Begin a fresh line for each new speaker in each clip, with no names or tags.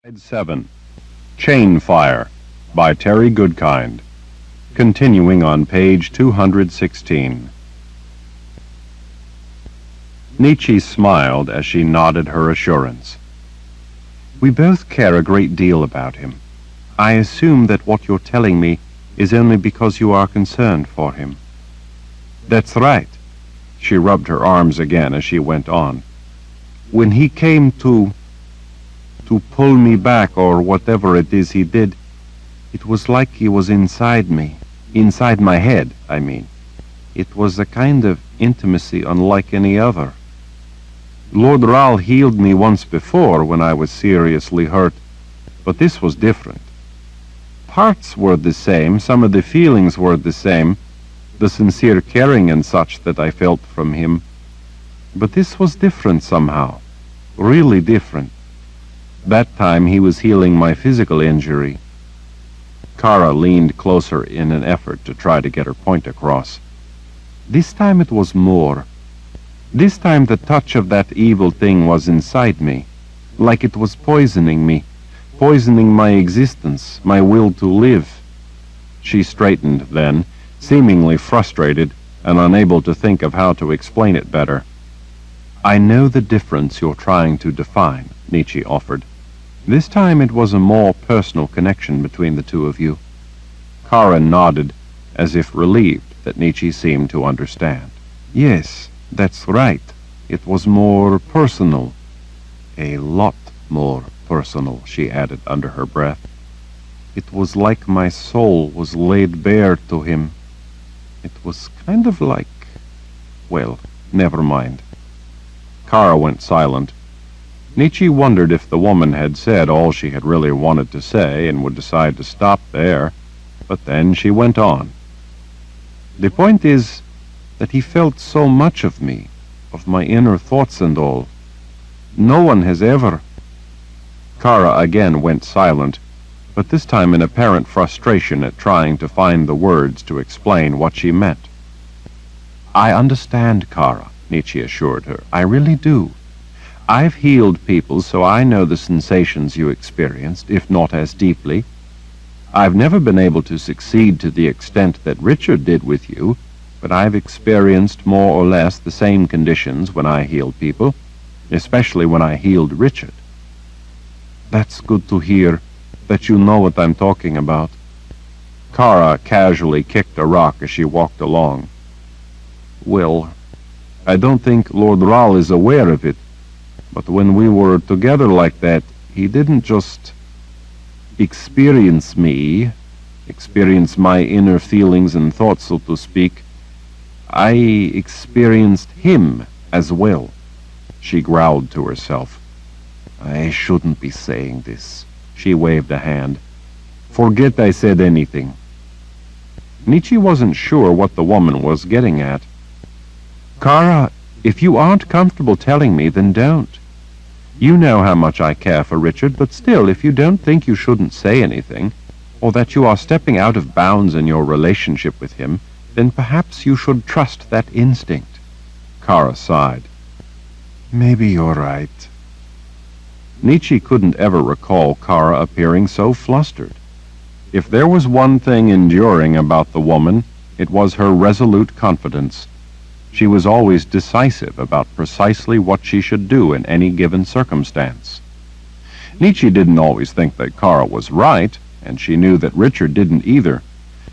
Slide 7. Chainfire by Terry Goodkind. Continuing on page 216. Nietzsche smiled as she nodded her assurance. We both care a great deal about him. I assume that what you're telling me is only because you are concerned for him. That's right. She rubbed her arms again as she went on. When he came to pull me back, or whatever it is he did, it was like he was inside me. Inside my head, I mean. It was a kind of intimacy unlike any other. Lord Rall healed me once before when I was seriously hurt, but this was different. Parts were the same, some of the feelings were the same, the sincere caring and such that I felt from him. But this was different somehow, really different. That time he was healing my physical injury. Kara leaned closer in an effort to try to get her point across. This time it was more. This time the touch of that evil thing was inside me, like it was poisoning me, poisoning my existence, my will to live. She straightened then, seemingly frustrated and unable to think of how to explain it better. I know the difference you're trying to define, Nietzsche offered. This time it was a more personal connection between the two of you. Kara nodded, as if relieved that Nietzsche seemed to understand. Yes, that's right. It was more personal. A lot more personal, she added under her breath. It was like my soul was laid bare to him. It was kind of like... Well, never mind. Kara went silent. Nietzsche wondered if the woman had said all she had really wanted to say and would decide to stop there, but then she went on. The point is that he felt so much of me, of my inner thoughts and all. No one has ever... Kara again went silent, but this time in apparent frustration at trying to find the words to explain what she meant. I understand, Kara, Nietzsche assured her. I really do. I've healed people, so I know the sensations you experienced, if not as deeply. I've never been able to succeed to the extent that Richard did with you, but I've experienced more or less the same conditions when I healed people, especially when I healed Richard. That's good to hear, that you know what I'm talking about. Kara casually kicked a rock as she walked along. Well, I don't think Lord Rall is aware of it, but when we were together like that, he didn't just experience me, experience my inner feelings and thoughts, so to speak. I experienced him as well. She growled to herself. I shouldn't be saying this. She waved a hand. Forget I said anything. Nietzsche wasn't sure what the woman was getting at. Kara, if you aren't comfortable telling me, then don't. You know how much I care for Richard, but still, if you don't think you shouldn't say anything, or that you are stepping out of bounds in your relationship with him, then perhaps you should trust that instinct. Kara sighed. Maybe you're right. Nietzsche couldn't ever recall Kara appearing so flustered. If there was one thing enduring about the woman, it was her resolute confidence. She was always decisive about precisely what she should do in any given circumstance. Nietzsche didn't always think that Kara was right, and she knew that Richard didn't either,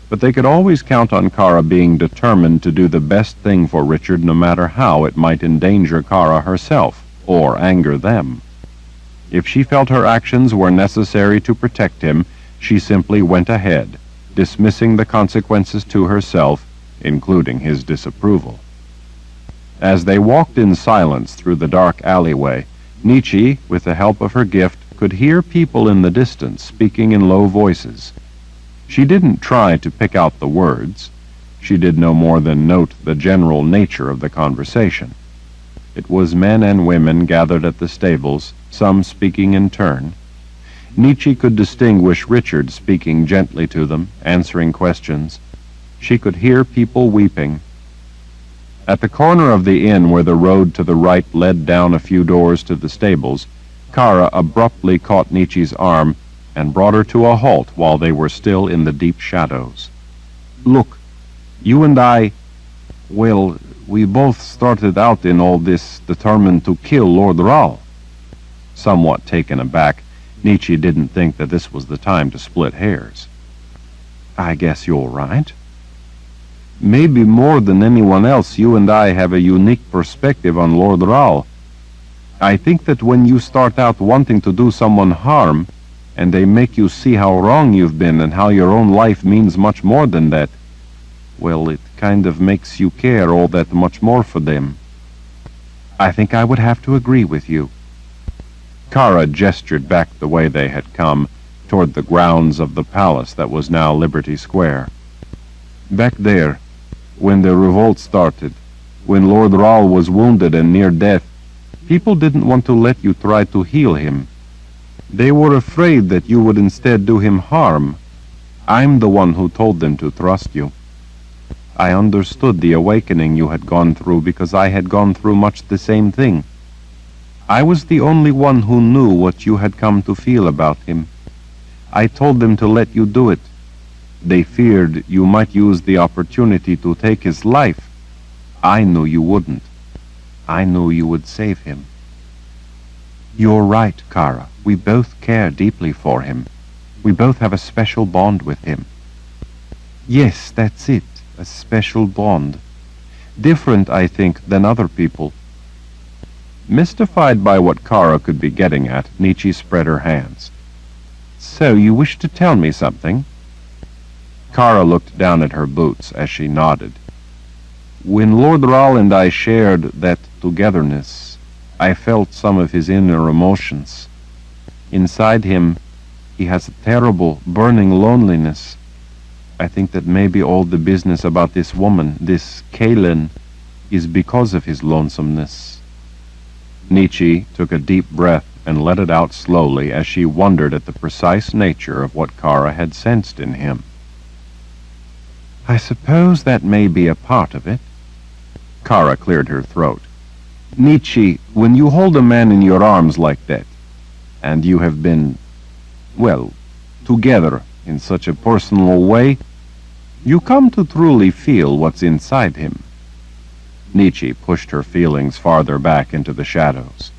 but they could always count on Kara being determined to do the best thing for Richard no matter how it might endanger Kara herself, or anger them. If she felt her actions were necessary to protect him, she simply went ahead, dismissing the consequences to herself, including his disapproval. As they walked in silence through the dark alleyway, Nietzsche, with the help of her gift, could hear people in the distance speaking in low voices. She didn't try to pick out the words. She did no more than note the general nature of the conversation. It was men and women gathered at the stables, some speaking in turn. Nietzsche could distinguish Richard speaking gently to them, answering questions. She could hear people weeping. At the corner of the inn where the road to the right led down a few doors to the stables, Kara abruptly caught Nietzsche's arm and brought her to a halt while they were still in the deep shadows. "Look, you and I, well, we both started out in all this determined to kill Lord Rahl." Somewhat taken aback, Nietzsche didn't think that this was the time to split hairs. "I guess you're right. Maybe more than anyone else, you and I have a unique perspective on Lord Rahl. I think that when you start out wanting to do someone harm, and they make you see how wrong you've been and how your own life means much more than that, well, it kind of makes you care all that much more for them. I think I would have to agree with you." Kara gestured back the way they had come, toward the grounds of the palace that was now Liberty Square. "Back there, when the revolt started, when Lord Rahl was wounded and near death, people didn't want to let you try to heal him. They were afraid that you would instead do him harm. I'm the one who told them to trust you. I understood the awakening you had gone through because I had gone through much the same thing. I was the only one who knew what you had come to feel about him. I told them to let you do it. They feared you might use the opportunity to take his life. I knew you wouldn't. I knew you would save him." "You're right, Kara. We both care deeply for him. We both have a special bond with him." "Yes, that's it. A special bond. Different, I think, than other people." Mystified by what Kara could be getting at, Nietzsche spread her hands. "So you wish to tell me something?" Kara looked down at her boots as she nodded. "When Lord Rahl and I shared that togetherness, I felt some of his inner emotions. Inside him, he has a terrible, burning loneliness. I think that maybe all the business about this woman, this Kaylin, is because of his lonesomeness." Nietzsche took a deep breath and let it out slowly as she wondered at the precise nature of what Kara had sensed in him. "I suppose that may be a part of it." Kara cleared her throat. "Nietzsche, when you hold a man in your arms like that, and you have been, well, together in such a personal way, you come to truly feel what's inside him." Nietzsche pushed her feelings farther back into the shadows.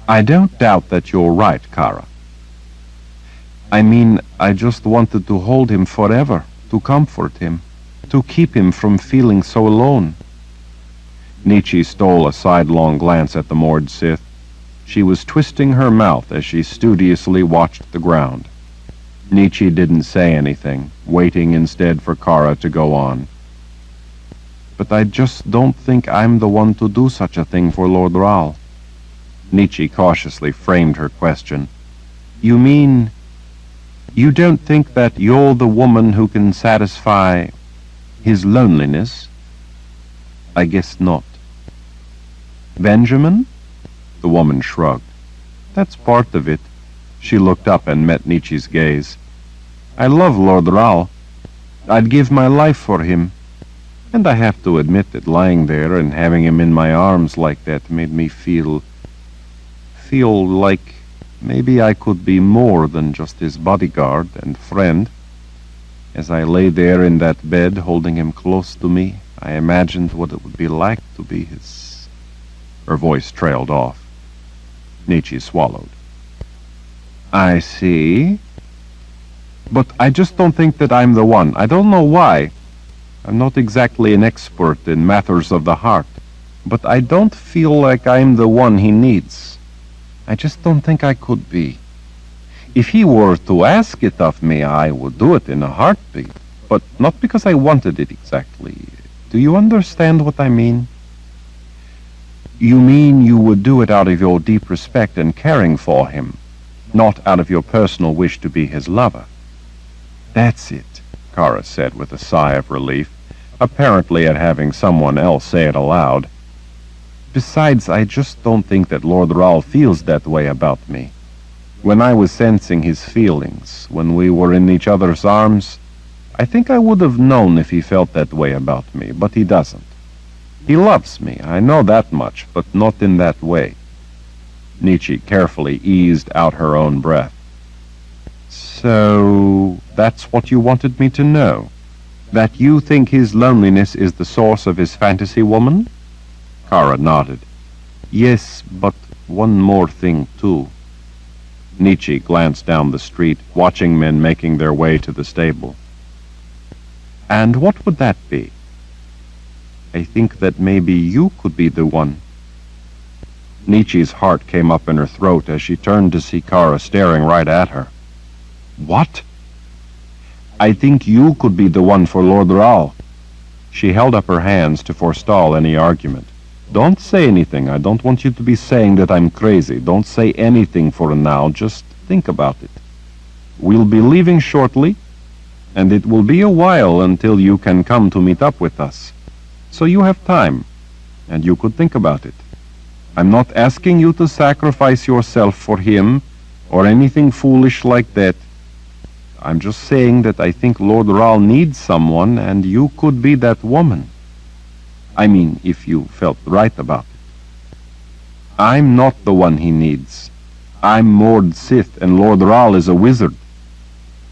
"I don't doubt that you're right, Kara. I mean, I just wanted to hold him forever, to comfort him, to keep him from feeling so alone." Nietzsche stole a sidelong glance at the moored Sith. She was twisting her mouth as she studiously watched the ground. Nietzsche didn't say anything, waiting instead for Kara to go on. "But I just don't think I'm the one to do such a thing for Lord Rahl." Nietzsche cautiously framed her question. "You mean, you don't think that you're the woman who can satisfy his loneliness?" "I guess not." "Benjamin?" The woman shrugged. "That's part of it." She looked up and met Nietzsche's gaze. "I love Lord Rahl. I'd give my life for him. And I have to admit that lying there and having him in my arms like that made me feel like maybe I could be more than just his bodyguard and friend. As I lay there in that bed holding him close to me, I imagined what it would be like to be his..." Her voice trailed off. Nietzsche swallowed. "I see. But I just don't think that I'm the one. I don't know why. I'm not exactly an expert in matters of the heart, but I don't feel like I'm the one he needs. I just don't think I could be. If he were to ask it of me, I would do it in a heartbeat, but not because I wanted it exactly. Do you understand what I mean?" "You mean you would do it out of your deep respect and caring for him, not out of your personal wish to be his lover?" "That's it," Kara said with a sigh of relief, apparently at having someone else say it aloud. "Besides, I just don't think that Lord Rahl feels that way about me. When I was sensing his feelings, when we were in each other's arms, I think I would have known if he felt that way about me, but he doesn't. He loves me, I know that much, but not in that way. Nietzsche carefully eased out her own breath. So, that's what you wanted me to know? That you think his loneliness is the source of his fantasy woman? Kara nodded. Yes, but one more thing, too. Nietzsche glanced down the street, watching men making their way to the stable. And what would that be? I think that maybe you could be the one. Nietzsche's heart came up in her throat as she turned to see Kara staring right at her. What? I think you could be the one for Lord Rahl. She held up her hands to forestall any argument. Don't say anything. I don't want you to be saying that I'm crazy. Don't say anything for now. Just think about it. We'll be leaving shortly, and it will be a while until you can come to meet up with us. So you have time, and you could think about it. I'm not asking you to sacrifice yourself for him or anything foolish like that. I'm just saying that I think Lord Rahl needs someone, and you could be that woman. I mean, if you felt right about it. I'm not the one he needs. I'm Mord Sith, and Lord Rahl is a wizard.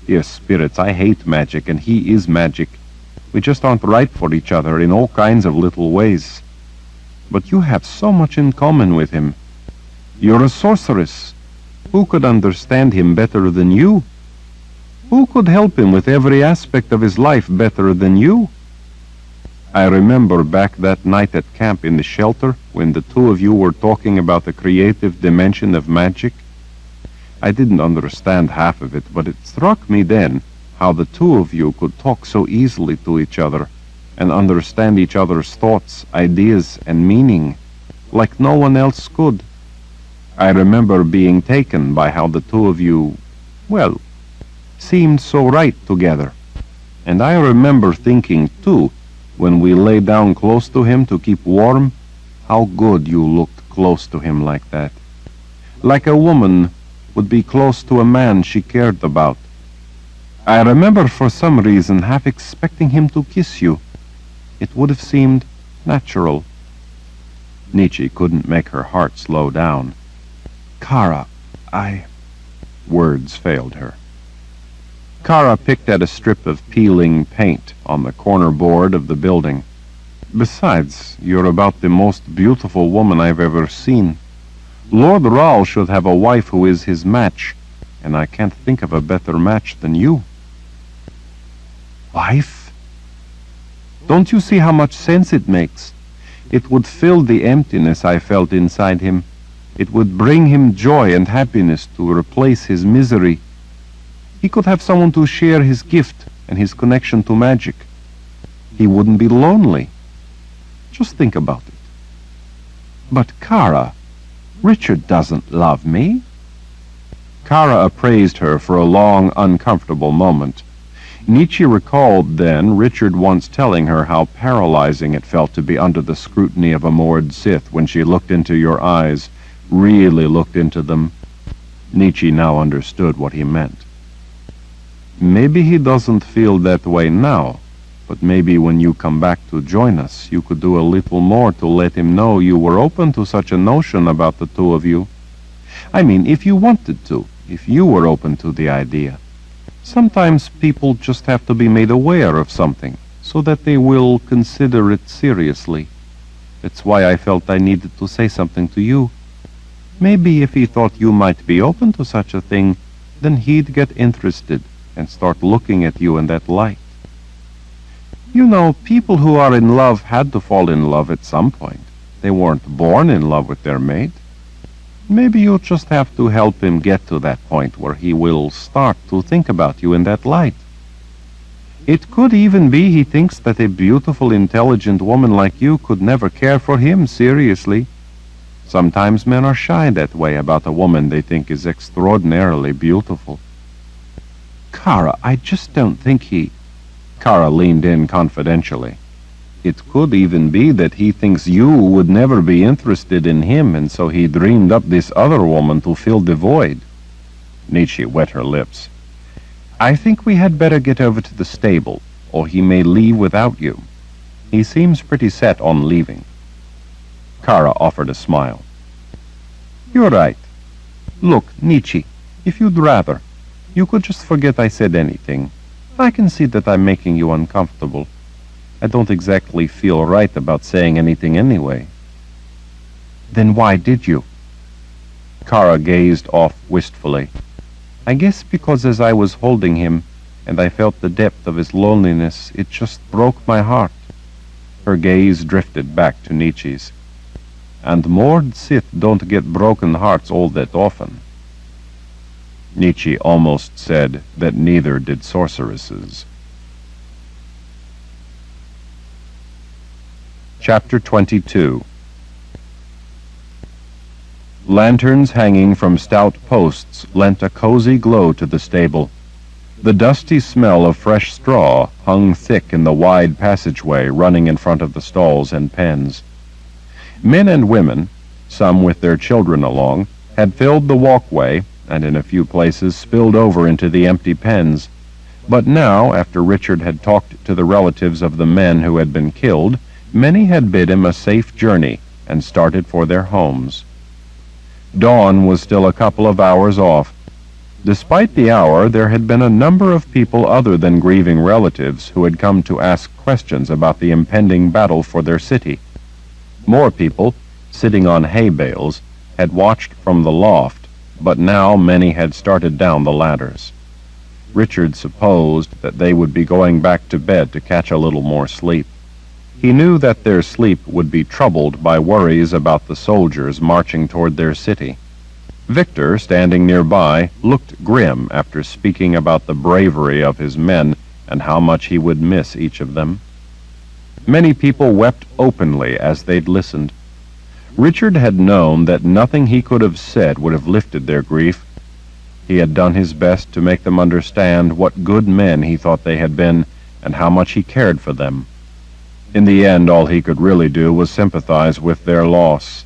Dear spirits, I hate magic, and he is magic. We just aren't right for each other in all kinds of little ways. But you have so much in common with him. You're a sorceress. Who could understand him better than you? Who could help him with every aspect of his life better than you? I remember back that night at camp in the shelter when the two of you were talking about the creative dimension of magic. I didn't understand half of it, but it struck me then how the two of you could talk so easily to each other and understand each other's thoughts, ideas, and meaning like no one else could. I remember being taken by how the two of you, well, seemed so right together. And I remember thinking, too, when we lay down close to him to keep warm, how good you looked close to him like that. Like a woman would be close to a man she cared about. I remember for some reason half expecting him to kiss you. It would have seemed natural. Nietzsche couldn't make her heart slow down. Kara, Words failed her. Kara picked at a strip of peeling paint on the corner board of the building. Besides, you're about the most beautiful woman I've ever seen. Lord Rahl should have a wife who is his match, and I can't think of a better match than you. Wife? Don't you see how much sense it makes? It would fill the emptiness I felt inside him. It would bring him joy and happiness to replace his misery. He could have someone to share his gift and his connection to magic. He wouldn't be lonely. Just think about it. But Kara, Richard doesn't love me. Kara appraised her for a long, uncomfortable moment. Nietzsche recalled then Richard once telling her how paralyzing it felt to be under the scrutiny of a Mord Sith when she looked into your eyes, really looked into them. Nietzsche now understood what he meant. Maybe he doesn't feel that way now, but maybe when you come back to join us, you could do a little more to let him know you were open to such a notion about the two of you. I mean, if you wanted to, if you were open to the idea. Sometimes people just have to be made aware of something, so that they will consider it seriously. That's why I felt I needed to say something to you. Maybe if he thought you might be open to such a thing, then he'd get interested and start looking at you in that light. You know, people who are in love had to fall in love at some point. They weren't born in love with their mate. Maybe you'll just have to help him get to that point where he will start to think about you in that light. It could even be he thinks that a beautiful, intelligent woman like you could never care for him seriously. Sometimes men are shy that way about a woman they think is extraordinarily beautiful. Kara, I just don't think he... Kara leaned in confidentially. It could even be that he thinks you would never be interested in him, and so he dreamed up this other woman to fill the void. Nietzsche wet her lips. I think we had better get over to the stable, or he may leave without you. He seems pretty set on leaving. Kara offered a smile. You're right. Look, Nietzsche, if you'd rather, you could just forget I said anything. I can see that I'm making you uncomfortable. I don't exactly feel right about saying anything anyway. Then why did you? Kara gazed off wistfully. I guess because as I was holding him, and I felt the depth of his loneliness, it just broke my heart. Her gaze drifted back to Nietzsche's. And moored Sith don't get broken hearts all that often. Nietzsche almost said that neither did sorceresses. Chapter 22. Lanterns hanging from stout posts lent a cozy glow to the stable. The dusty smell of fresh straw hung thick in the wide passageway running in front of the stalls and pens. Men and women, some with their children along, had filled the walkway and in a few places spilled over into the empty pens. But now, after Richard had talked to the relatives of the men who had been killed, many had bid him a safe journey and started for their homes. Dawn was still a couple of hours off. Despite the hour, there had been a number of people other than grieving relatives who had come to ask questions about the impending battle for their city. More people, sitting on hay bales, had watched from the loft, but now many had started down the ladders. Richard supposed that they would be going back to bed to catch a little more sleep. He knew that their sleep would be troubled by worries about the soldiers marching toward their city. Victor, standing nearby, looked grim after speaking about the bravery of his men and how much he would miss each of them. Many people wept openly as they'd listened. Richard had known that nothing he could have said would have lifted their grief. He had done his best to make them understand what good men he thought they had been and how much he cared for them. In the end, all he could really do was sympathize with their loss.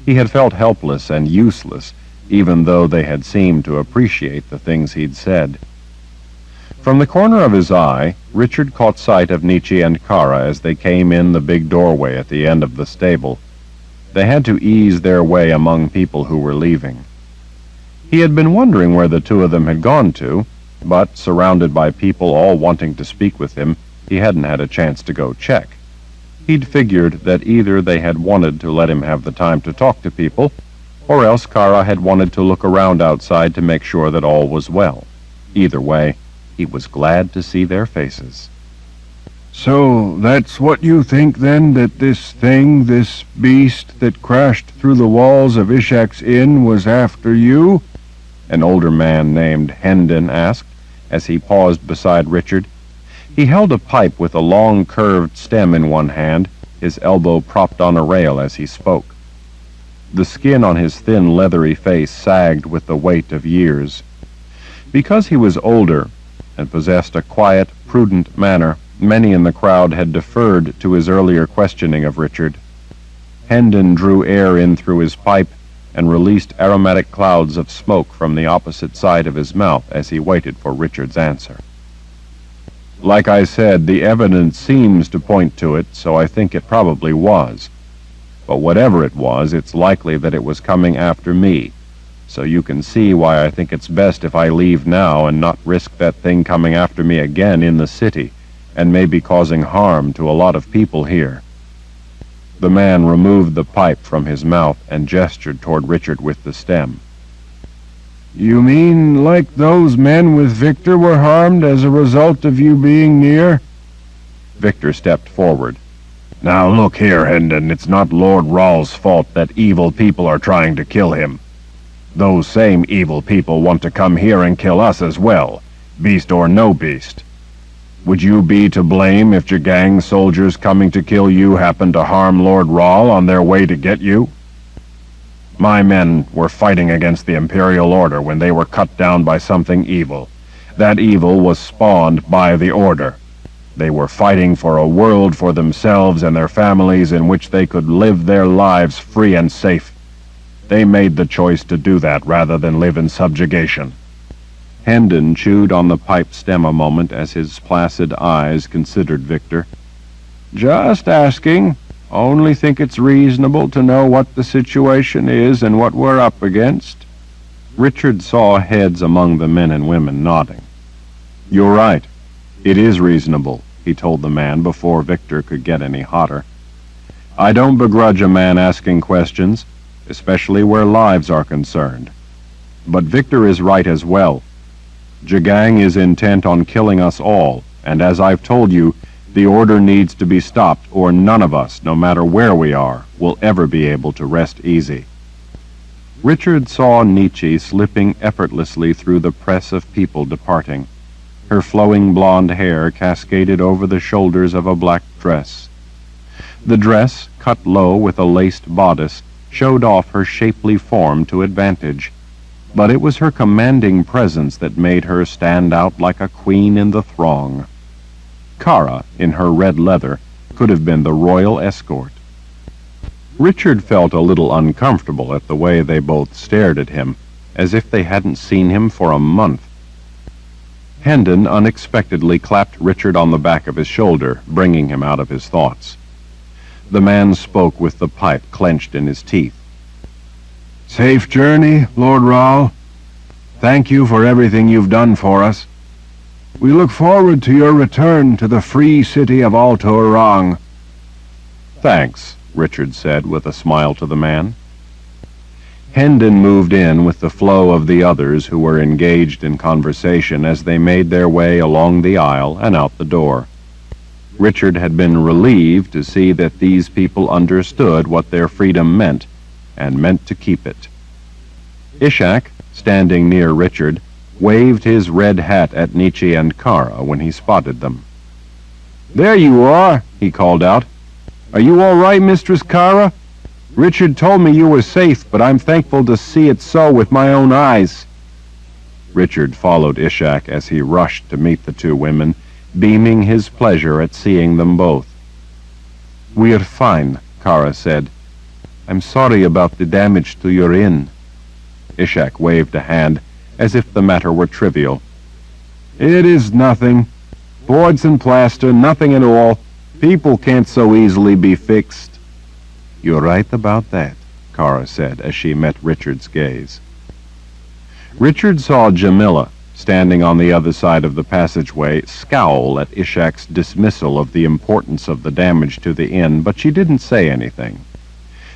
He had felt helpless and useless, even though they had seemed to appreciate the things he'd said. From the corner of his eye, Richard caught sight of Nietzsche and Kara as they came in the big doorway at the end of the stable. They had to ease their way among people who were leaving. He had been wondering where the two of them had gone to, but, surrounded by people all wanting to speak with him, he hadn't had a chance to go check. He'd figured that either they had wanted to let him have the time to talk to people, or else Kara had wanted to look around outside to make sure that all was well. Either way, he was glad to see their faces.
So that's what you think, then, that this thing, this beast that crashed through the walls of Ishak's Inn was after you?
An older man named Hendon asked, as he paused beside Richard. He held a pipe with a long curved stem in one hand, his elbow propped on a rail as he spoke. The skin on his thin, leathery face sagged with the weight of years. Because he was older and possessed a quiet, prudent manner, many in the crowd had deferred to his earlier questioning of Richard. Hendon drew air in through his pipe and released aromatic clouds of smoke from the opposite side of his mouth as he waited for Richard's answer. Like I said, the evidence seems to point to it, so I think it probably was. But whatever it was, it's likely that it was coming after me. So you can see why I think it's best if I leave now and not risk that thing coming after me again in the city, and maybe causing harm to a lot of people here. The man removed the pipe from his mouth and gestured toward Richard with the stem.
You mean like those men with Victor were harmed as a result of you being near?
Victor stepped forward. Now look here, Hendon, it's not Lord Rawl's fault that evil people are trying to kill him. Those same evil people want to come here and kill us as well, beast or no beast. Would you be to blame if Jagang's soldiers coming to kill you happened to harm Lord Rawl on their way to get you? My men were fighting against the Imperial Order when they were cut down by something evil. That evil was spawned by the Order. They were fighting for a world for themselves and their families in which they could live their lives free and safe. They made the choice to do that rather than live in subjugation. Hendon chewed on the pipe stem a moment as his placid eyes considered Victor.
Just asking. Only think it's reasonable to know what the situation is and what we're up against."
Richard saw heads among the men and women nodding. "You're right. It is reasonable," he told the man before Victor could get any hotter. "I don't begrudge a man asking questions, especially where lives are concerned. But Victor is right as well. Jagang is intent on killing us all, and as I've told you, the order needs to be stopped, or none of us, no matter where we are, will ever be able to rest easy." Richard saw Nietzsche slipping effortlessly through the press of people departing. Her flowing blonde hair cascaded over the shoulders of a black dress. The dress, cut low with a laced bodice, showed off her shapely form to advantage, but it was her commanding presence that made her stand out like a queen in the throng. Kara, in her red leather, could have been the royal escort. Richard felt a little uncomfortable at the way they both stared at him, as if they hadn't seen him for a month. Hendon unexpectedly clapped Richard on the back of his shoulder, bringing him out of his thoughts. The man spoke with the pipe clenched in his teeth.
"Safe journey, Lord Rahl. Thank you for everything you've done for us. We look forward to your return to the free city of Altor Rang."
"Thanks," Richard said with a smile to the man. Hendon moved in with the flow of the others who were engaged in conversation as they made their way along the aisle and out the door. Richard had been relieved to see that these people understood what their freedom meant, and meant to keep it. Ishak, standing near Richard, waved his red hat at Nietzsche and Kara when he spotted them.
"There you are," he called out. "Are you all right, Mistress Kara? Richard told me you were safe, but I'm thankful to see it so with my own eyes."
Richard followed Ishak as he rushed to meet the two women, beaming his pleasure at seeing them both. "We're fine," Kara said. "I'm sorry about the damage to your inn." Ishak waved a hand, as if the matter were trivial.
"It is nothing. Boards and plaster, nothing at all. People can't so easily be fixed."
"You're right about that," Kara said as she met Richard's gaze. Richard saw Jamila, standing on the other side of the passageway, scowl at Ishak's dismissal of the importance of the damage to the inn, but she didn't say anything.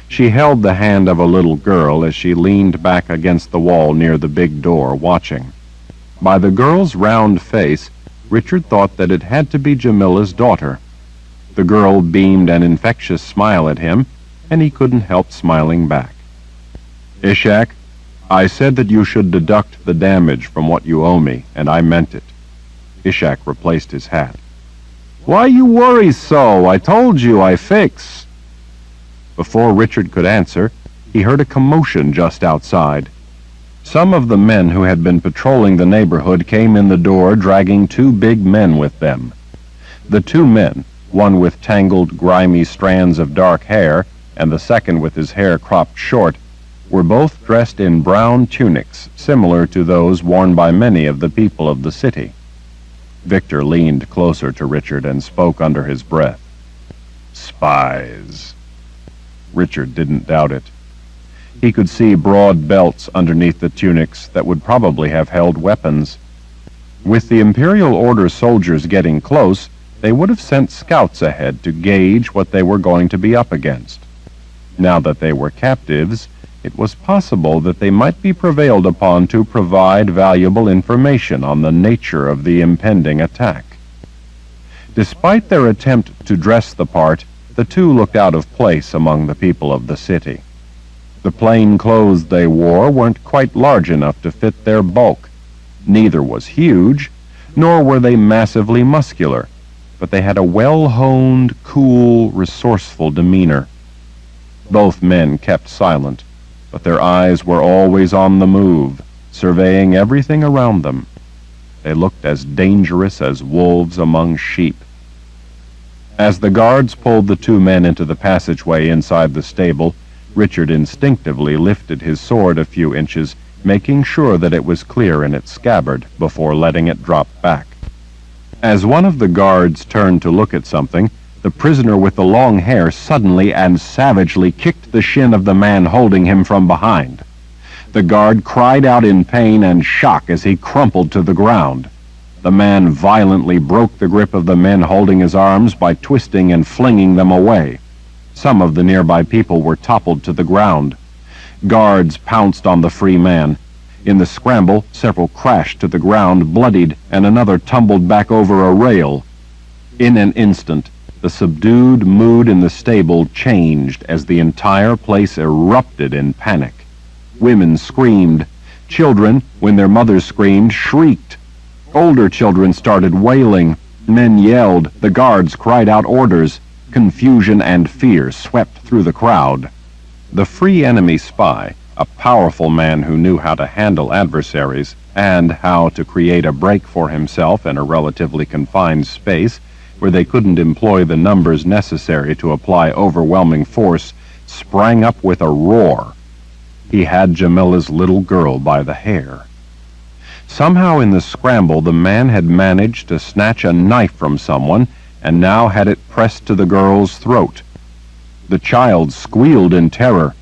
She held the hand of a little girl as she leaned back against the wall near the big door, watching. By the girl's round face, Richard thought that it had to be Jamila's daughter. The girl beamed an infectious smile at him, and he couldn't help smiling back. "Ishak, I said that you should deduct the damage from what you owe me, and I meant it." Ishak replaced his hat.
"Why you worry so? I told you I fix."
Before Richard could answer, he heard a commotion just outside. Some of the men who had been patrolling the neighborhood came in the door dragging two big men with them. The two men, one with tangled, grimy strands of dark hair, and the second with his hair cropped short, were both dressed in brown tunics, similar to those worn by many of the people of the city. Victor leaned closer to Richard and spoke under his breath. "Spies." Richard didn't doubt it. He could see broad belts underneath the tunics that would probably have held weapons. With the Imperial Order soldiers getting close, they would have sent scouts ahead to gauge what they were going to be up against. Now that they were captives, it was possible that they might be prevailed upon to provide valuable information on the nature of the impending attack. Despite their attempt to dress the part, the two looked out of place among the people of the city. The plain clothes they wore weren't quite large enough to fit their bulk. Neither was huge, nor were they massively muscular, but they had a well-honed, cool, resourceful demeanor. Both men kept silent, but their eyes were always on the move, surveying everything around them. They looked as dangerous as wolves among sheep. As the guards pulled the two men into the passageway inside the stable, Richard instinctively lifted his sword a few inches, making sure that it was clear in its scabbard before letting it drop back. As one of the guards turned to look at something, The prisoner with the long hair suddenly and savagely kicked the shin of the man holding him from behind. The guard cried out in pain and shock as he crumpled to the ground. The man violently broke the grip of the men holding his arms by twisting and flinging them away. Some of the nearby people were toppled to the ground. Guards pounced on the free man. In the scramble, several crashed to the ground, bloodied, and another tumbled back over a rail. In an instant, the subdued mood in the stable changed as the entire place erupted in panic. Women screamed. Children, when their mothers screamed, shrieked. Older children started wailing. Men yelled. The guards cried out orders. Confusion and fear swept through the crowd. The free enemy spy, a powerful man who knew how to handle adversaries and how to create a break for himself in a relatively confined space where they couldn't employ the numbers necessary to apply overwhelming force, sprang up with a roar. He had Jamila's little girl by the hair. Somehow in the scramble, the man had managed to snatch a knife from someone and now had it pressed to the girl's throat. The child squealed in terror.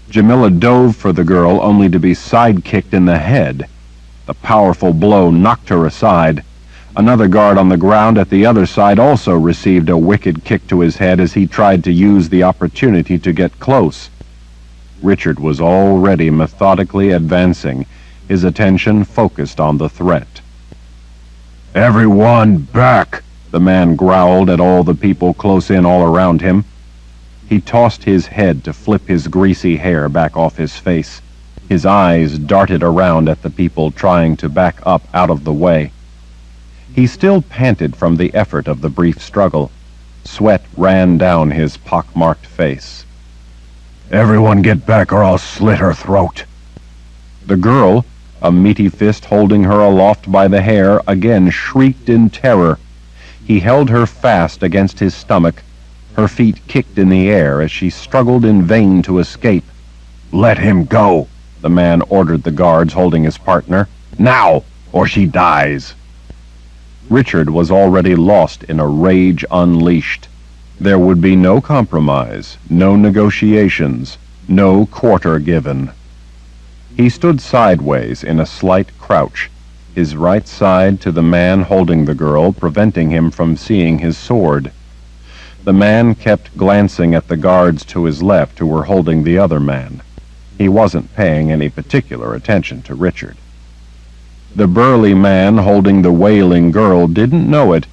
Jamila dove for the girl only to be side-kicked in the head. The powerful blow knocked her aside. Another guard on the ground at the other side also received a wicked kick to his head as he tried to use the opportunity to get close. Richard was already methodically advancing, his attention focused on the threat.
"Everyone back!"
the man growled at all the people close in all around him. He tossed his head to flip his greasy hair back off his face. His eyes darted around at the people trying to back up out of the way. He still panted from the effort of the brief struggle. Sweat ran down his pockmarked face.
"Everyone get back or I'll slit her throat."
The girl, a meaty fist holding her aloft by the hair, again shrieked in terror. He held her fast against his stomach. Her feet kicked in the air as she struggled in vain to escape.
"Let him go,"
the man ordered the guards holding his partner.
"Now, or she dies."
Richard was already lost in a rage unleashed. There would be no compromise, no negotiations, no quarter given. He stood sideways in a slight crouch, his right side to the man holding the girl, preventing him from seeing his sword. The man kept glancing at the guards to his left who were holding the other man. He wasn't paying any particular attention to Richard. The burly man holding the wailing girl didn't know it,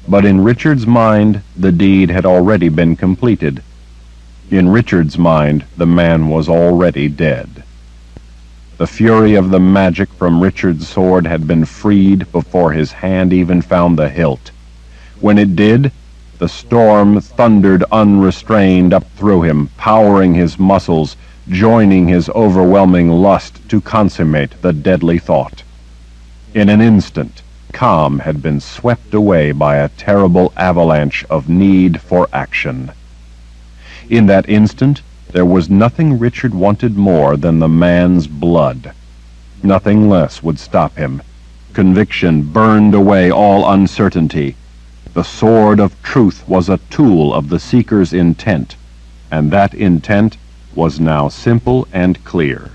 but in Richard's mind the deed had already been completed. In Richard's mind the man was already dead. The fury of the magic from Richard's sword had been freed before his hand even found the hilt. When it did, the storm thundered unrestrained up through him, powering his muscles, joining his overwhelming lust to consummate the deadly thought. In an instant, calm had been swept away by a terrible avalanche of need for action. In that instant, there was nothing Richard wanted more than the man's blood. Nothing less would stop him. Conviction burned away all uncertainty. The sword of truth was a tool of the seeker's intent, and that intent was now simple and clear.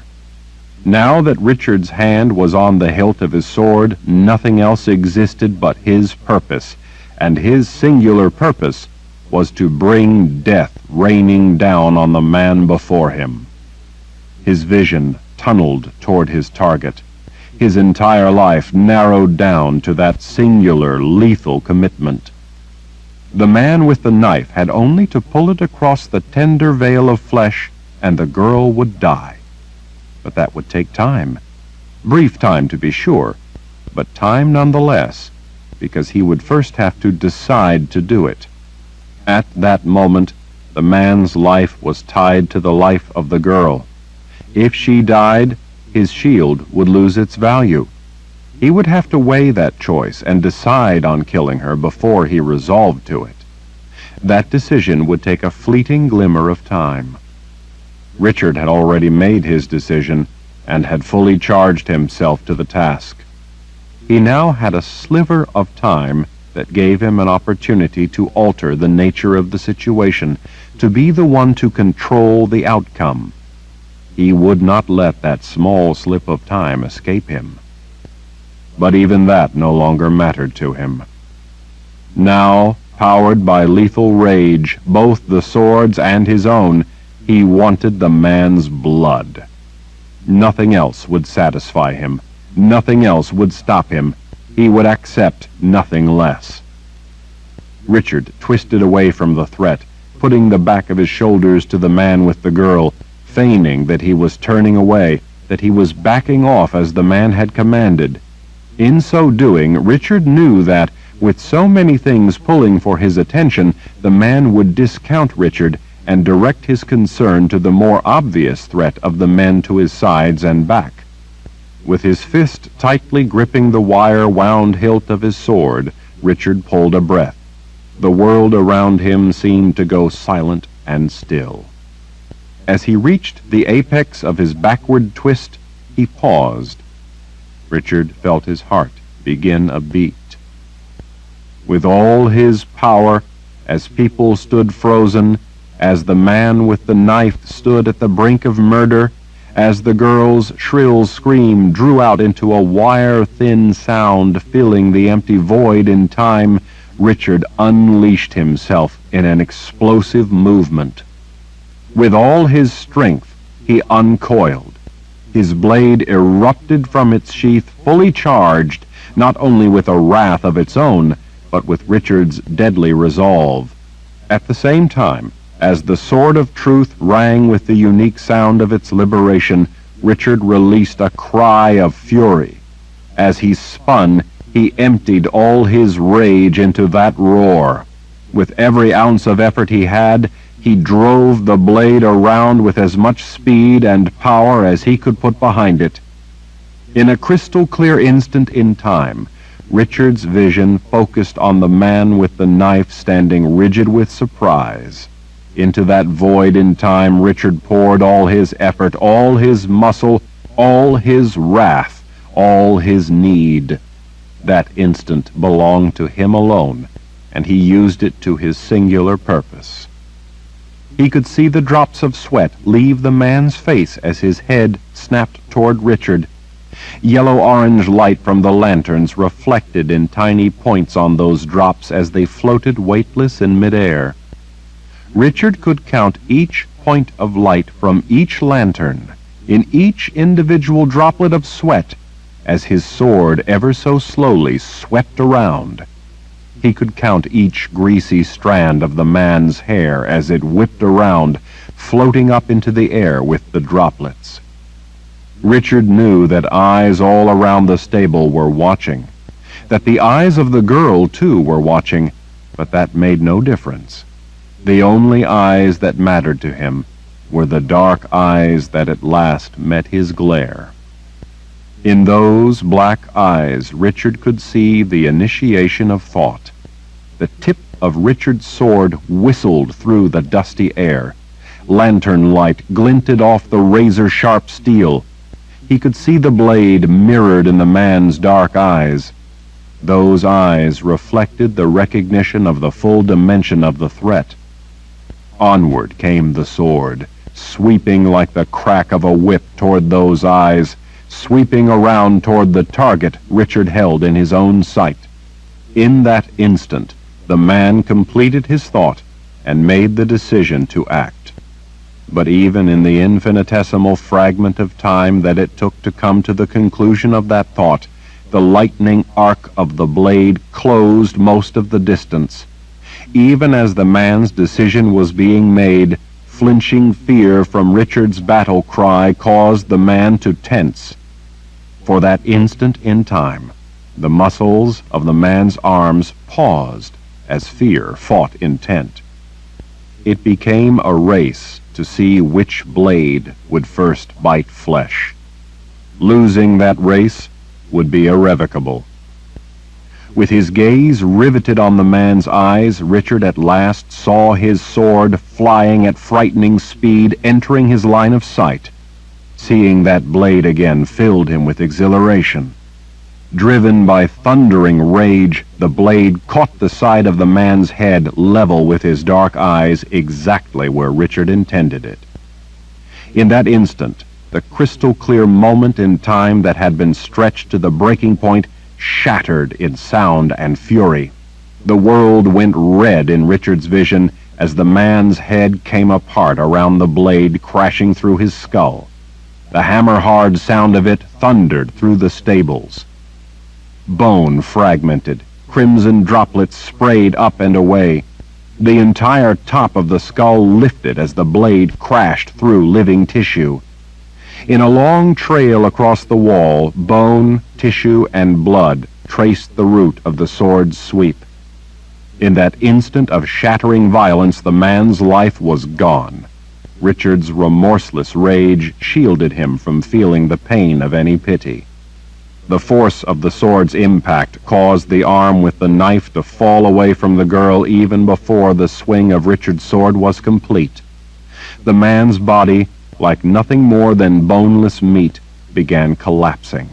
Now that Richard's hand was on the hilt of his sword, nothing else existed but his purpose, and his singular purpose was to bring death raining down on the man before him. His vision tunneled toward his target. His entire life narrowed down to that singular, lethal commitment. The man with the knife had only to pull it across the tender veil of flesh, and the girl would die. But that would take time. Brief time, to be sure, but time nonetheless, because he would first have to decide to do it. At that moment, the man's life was tied to the life of the girl. If she died, his shield would lose its value. He would have to weigh that choice and decide on killing her before he resolved to it. That decision would take a fleeting glimmer of time. Richard had already made his decision and had fully charged himself to the task. He now had a sliver of time that gave him an opportunity to alter the nature of the situation, to be the one to control the outcome. He would not let that small slip of time escape him. But even that no longer mattered to him. Now, powered by lethal rage, both the sword's and his own, he wanted the man's blood. Nothing else would satisfy him. Nothing else would stop him. He would accept nothing less. Richard twisted away from the threat, putting the back of his shoulders to the man with the girl, feigning that he was turning away, that he was backing off as the man had commanded. In so doing, Richard knew that, with so many things pulling for his attention, the man would discount Richard and direct his concern to the more obvious threat of the men to his sides and back. With his fist tightly gripping the wire-wound hilt of his sword, Richard pulled a breath. The world around him seemed to go silent and still. As he reached the apex of his backward twist, he paused. Richard felt his heart begin a beat. With all his power, as people stood frozen, as the man with the knife stood at the brink of murder, as the girl's shrill scream drew out into a wire-thin sound filling the empty void in time, Richard unleashed himself in an explosive movement. With all his strength, he uncoiled. His blade erupted from its sheath fully charged, not only with a wrath of its own, but with Richard's deadly resolve. At the same time, as the sword of truth rang with the unique sound of its liberation, Richard released a cry of fury. As he spun, he emptied all his rage into that roar. With every ounce of effort he had, he drove the blade around with as much speed and power as he could put behind it. In a crystal-clear instant in time, Richard's vision focused on the man with the knife standing rigid with surprise. Into that void in time, Richard poured all his effort, all his muscle, all his wrath, all his need. That instant belonged to him alone, and he used it to his singular purpose. He could see the drops of sweat leave the man's face as his head snapped toward Richard. Yellow-orange light from the lanterns reflected in tiny points on those drops as they floated weightless in midair. Richard could count each point of light from each lantern, in each individual droplet of sweat, as his sword ever so slowly swept around. He could count each greasy strand of the man's hair as it whipped around, floating up into the air with the droplets. Richard knew that eyes all around the stable were watching, that the eyes of the girl, too, were watching, but that made no difference. The only eyes that mattered to him were the dark eyes that at last met his glare. In those black eyes, Richard could see the initiation of thought. The tip of Richard's sword whistled through the dusty air. Lantern light glinted off the razor-sharp steel. He could see the blade mirrored in the man's dark eyes. Those eyes reflected the recognition of the full dimension of the threat. Onward came the sword, sweeping like the crack of a whip toward those eyes, sweeping around toward the target Richard held in his own sight. In that instant, the man completed his thought and made the decision to act. But even in the infinitesimal fragment of time that it took to come to the conclusion of that thought, the lightning arc of the blade closed most of the distance. Even as the man's decision was being made, flinching fear from Richard's battle cry caused the man to tense. For that instant in time, the muscles of the man's arms paused as fear fought intent. It became a race to see which blade would first bite flesh. Losing that race would be irrevocable. With his gaze riveted on the man's eyes, Richard at last saw his sword flying at frightening speed, entering his line of sight. Seeing that blade again filled him with exhilaration. Driven by thundering rage, the blade caught the side of the man's head level with his dark eyes, exactly where Richard intended it. In that instant, the crystal-clear moment in time that had been stretched to the breaking point shattered in sound and fury. The world went red in Richard's vision as the man's head came apart around the blade, crashing through his skull. The hammer-hard sound of it thundered through the stables. Bone fragmented, crimson droplets sprayed up and away. The entire top of the skull lifted as the blade crashed through living tissue. In a long trail across the wall, bone, tissue, and blood traced the route of the sword's sweep. In that instant of shattering violence, the man's life was gone. Richard's remorseless rage shielded him from feeling the pain of any pity. The force of the sword's impact caused the arm with the knife to fall away from the girl even before the swing of Richard's sword was complete. The man's body, like nothing more than boneless meat, began collapsing.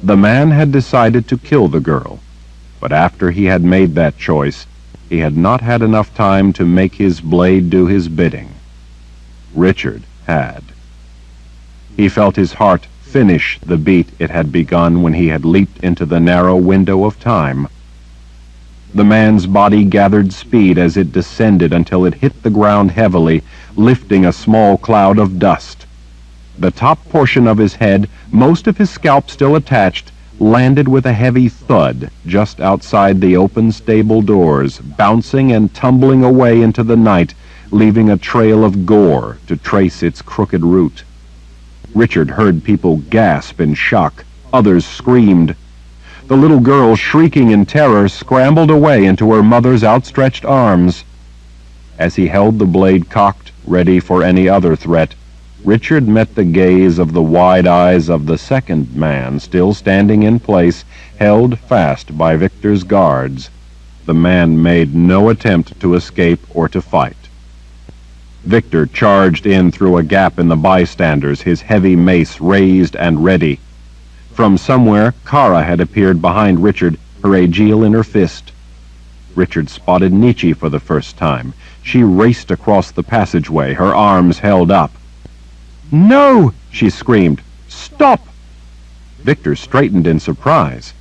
The man had decided to kill the girl, but after he had made that choice, he had not had enough time to make his blade do his bidding. Richard had. He felt his heart finish the beat it had begun when he had leaped into the narrow window of time. The man's body gathered speed as it descended until it hit the ground heavily, lifting a small cloud of dust. The top portion of his head, most of his scalp still attached, landed with a heavy thud just outside the open stable doors, bouncing and tumbling away into the night, leaving a trail of gore to trace its crooked route. Richard heard people gasp in shock. Others screamed. The little girl, shrieking in terror, scrambled away into her mother's outstretched arms. As he held the blade cocked, ready for any other threat, Richard met the gaze of the wide eyes of the second man, still standing in place, held fast by Victor's guards. The man made no attempt to escape or to fight. Victor charged in through a gap in the bystanders, his heavy mace raised and ready. From somewhere, Kara had appeared behind Richard, her aegil in her fist. Richard spotted Nietzsche for the first time. She raced across the passageway, her arms held up. "No!" she screamed. "Stop!" Victor straightened in surprise.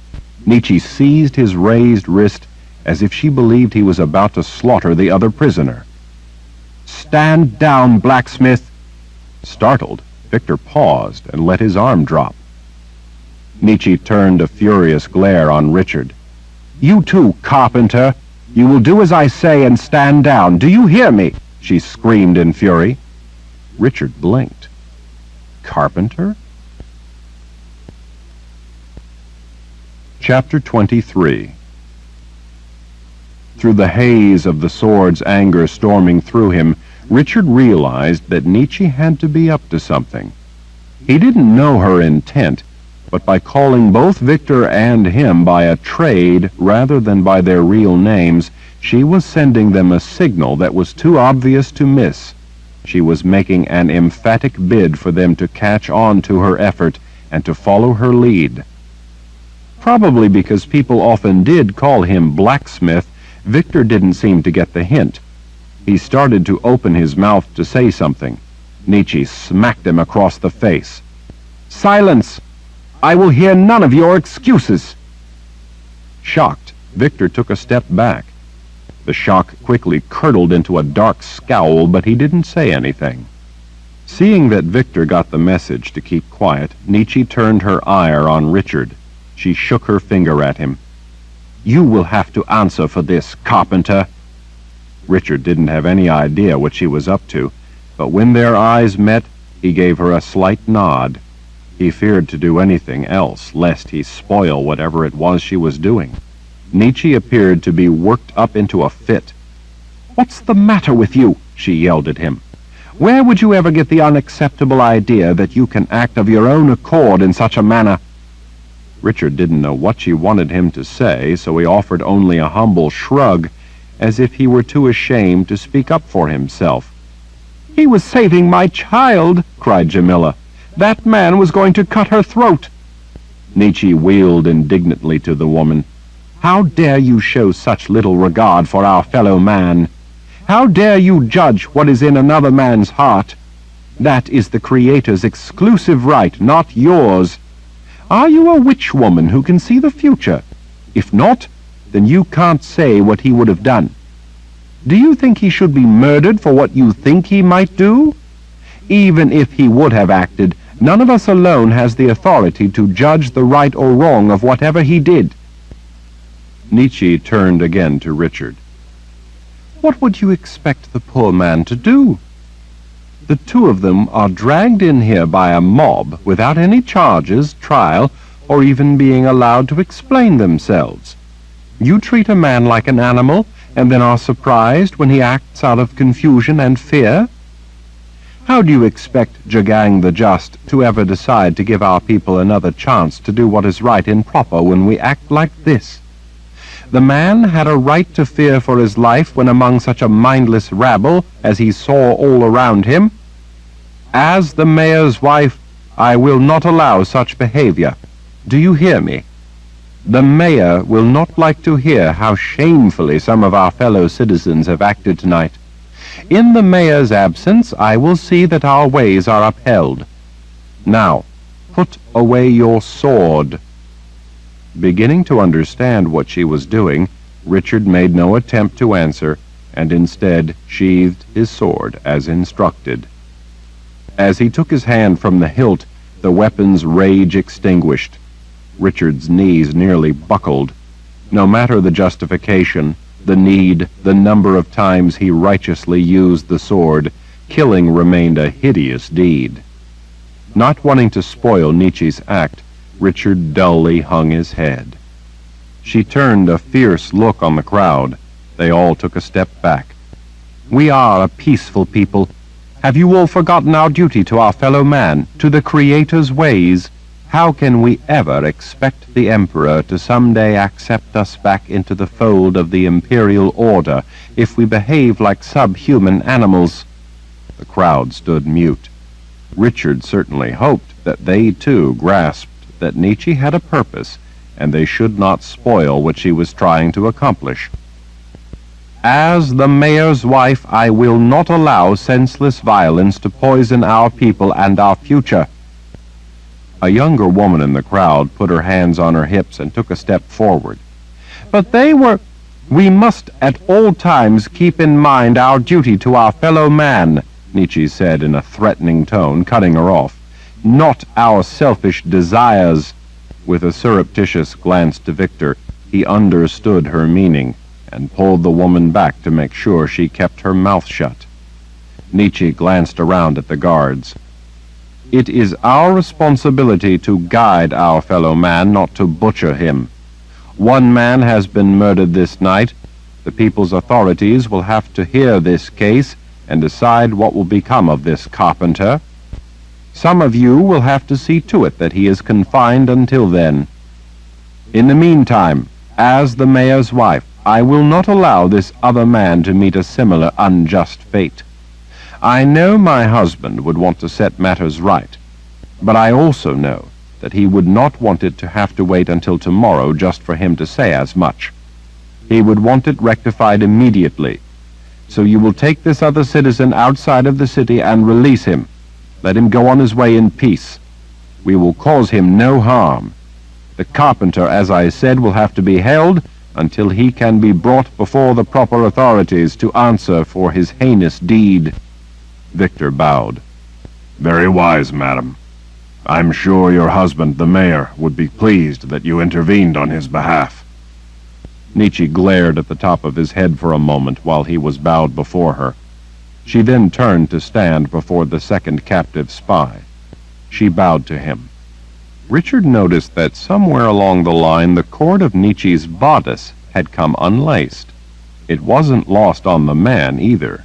Nietzsche seized his raised wrist as if she believed he was about to slaughter the other prisoner. "Stand down, blacksmith!" Startled, Victor paused and let his arm drop. Nietzsche turned a furious glare on Richard. "You too, carpenter! You will do as I say and stand down. Do you hear me?" she screamed in fury. Richard blinked. Carpenter? Chapter 23. Through the haze of the sword's anger storming through him, Richard realized that Nietzsche had to be up to something. He didn't know her intent, but by calling both Victor and him by a trade rather than by their real names, she was sending them a signal that was too obvious to miss. She was making an emphatic bid for them to catch on to her effort and to follow her lead. Probably because people often did call him blacksmith, Victor didn't seem to get the hint. He started to open his mouth to say something. Nietzsche smacked him across the face. "Silence! I will hear none of your excuses!" Shocked, Victor took a step back. The shock quickly curdled into a dark scowl, but he didn't say anything. Seeing that Victor got the message to keep quiet, Nietzsche turned her ire on Richard. She shook her finger at him. "You will have to answer for this, carpenter." Richard didn't have any idea what she was up to, but when their eyes met, he gave her a slight nod. He feared to do anything else, lest he spoil whatever it was she was doing. Nietzsche appeared to be worked up into a fit. "What's the matter with you?" she yelled at him. "Where would you ever get the unacceptable idea that you can act of your own accord in such a manner?" Richard didn't know what she wanted him to say, so he offered only a humble shrug, as if he were too ashamed to speak up for himself. "He was saving my child," cried Jamila. "That man was going to cut her throat." Nietzsche wheeled indignantly to the woman. "How dare you show such little regard for our fellow man? How dare you judge what is in another man's heart? That is the Creator's exclusive right, not yours. Are you a witch woman who can see the future? If not, then you can't say what he would have done. Do you think he should be murdered for what you think he might do? Even if he would have acted, none of us alone has the authority to judge the right or wrong of whatever he did." Nietzsche turned again to Richard. "What would you expect the poor man to do? The two of them are dragged in here by a mob without any charges, trial, or even being allowed to explain themselves. You treat a man like an animal, and then are surprised when he acts out of confusion and fear? How do you expect Jagang the Just to ever decide to give our people another chance to do what is right and proper when we act like this? The man had a right to fear for his life when among such a mindless rabble as he saw all around him. As the mayor's wife, I will not allow such behavior. Do you hear me? The mayor will not like to hear how shamefully some of our fellow citizens have acted tonight. In the mayor's absence, I will see that our ways are upheld. Now, put away your sword." Beginning to understand what she was doing, Richard made no attempt to answer, and instead sheathed his sword as instructed. As he took his hand from the hilt, the weapon's rage extinguished. Richard's knees nearly buckled. No matter the justification, the need, the number of times he righteously used the sword, killing remained a hideous deed. Not wanting to spoil Nietzsche's act, Richard dully hung his head. She turned a fierce look on the crowd. They all took a step back. "We are a peaceful people. Have you all forgotten our duty to our fellow man, to the Creator's ways? How can we ever expect the Emperor to someday accept us back into the fold of the imperial order if we behave like subhuman animals?" The crowd stood mute. Richard certainly hoped that they too grasped that Nietzsche had a purpose, and they should not spoil what she was trying to accomplish. "As the mayor's wife, I will not allow senseless violence to poison our people and our future." A younger woman in the crowd put her hands on her hips and took a step forward. "But they were—" "We must at all times keep in mind our duty to our fellow man," Nietzsche said in a threatening tone, cutting her off. "Not our selfish desires." With a surreptitious glance to Victor, he understood her meaning and pulled the woman back to make sure she kept her mouth shut. Nietzsche glanced around at the guards. "It is our responsibility to guide our fellow man, not to butcher him. One man has been murdered this night. The people's authorities will have to hear this case and decide what will become of this carpenter. Some of you will have to see to it that he is confined until then. In the meantime, as the mayor's wife, I will not allow this other man to meet a similar unjust fate. I know my husband would want to set matters right, but I also know that he would not want it to have to wait until tomorrow just for him to say as much. He would want it rectified immediately. So you will take this other citizen outside of the city and release him. Let him go on his way in peace. We will cause him no harm. The carpenter, as I said, will have to be held until he can be brought before the proper authorities to answer for his heinous deed." Victor bowed.
"Very wise, madam. I'm sure your husband, the mayor, would be pleased that you intervened on his behalf."
Nietzsche glared at the top of his head for a moment while he was bowed before her. She then turned to stand before the second captive spy. She bowed to him. Richard noticed that somewhere along the line the cord of Nietzsche's bodice had come unlaced. It wasn't lost on the man either.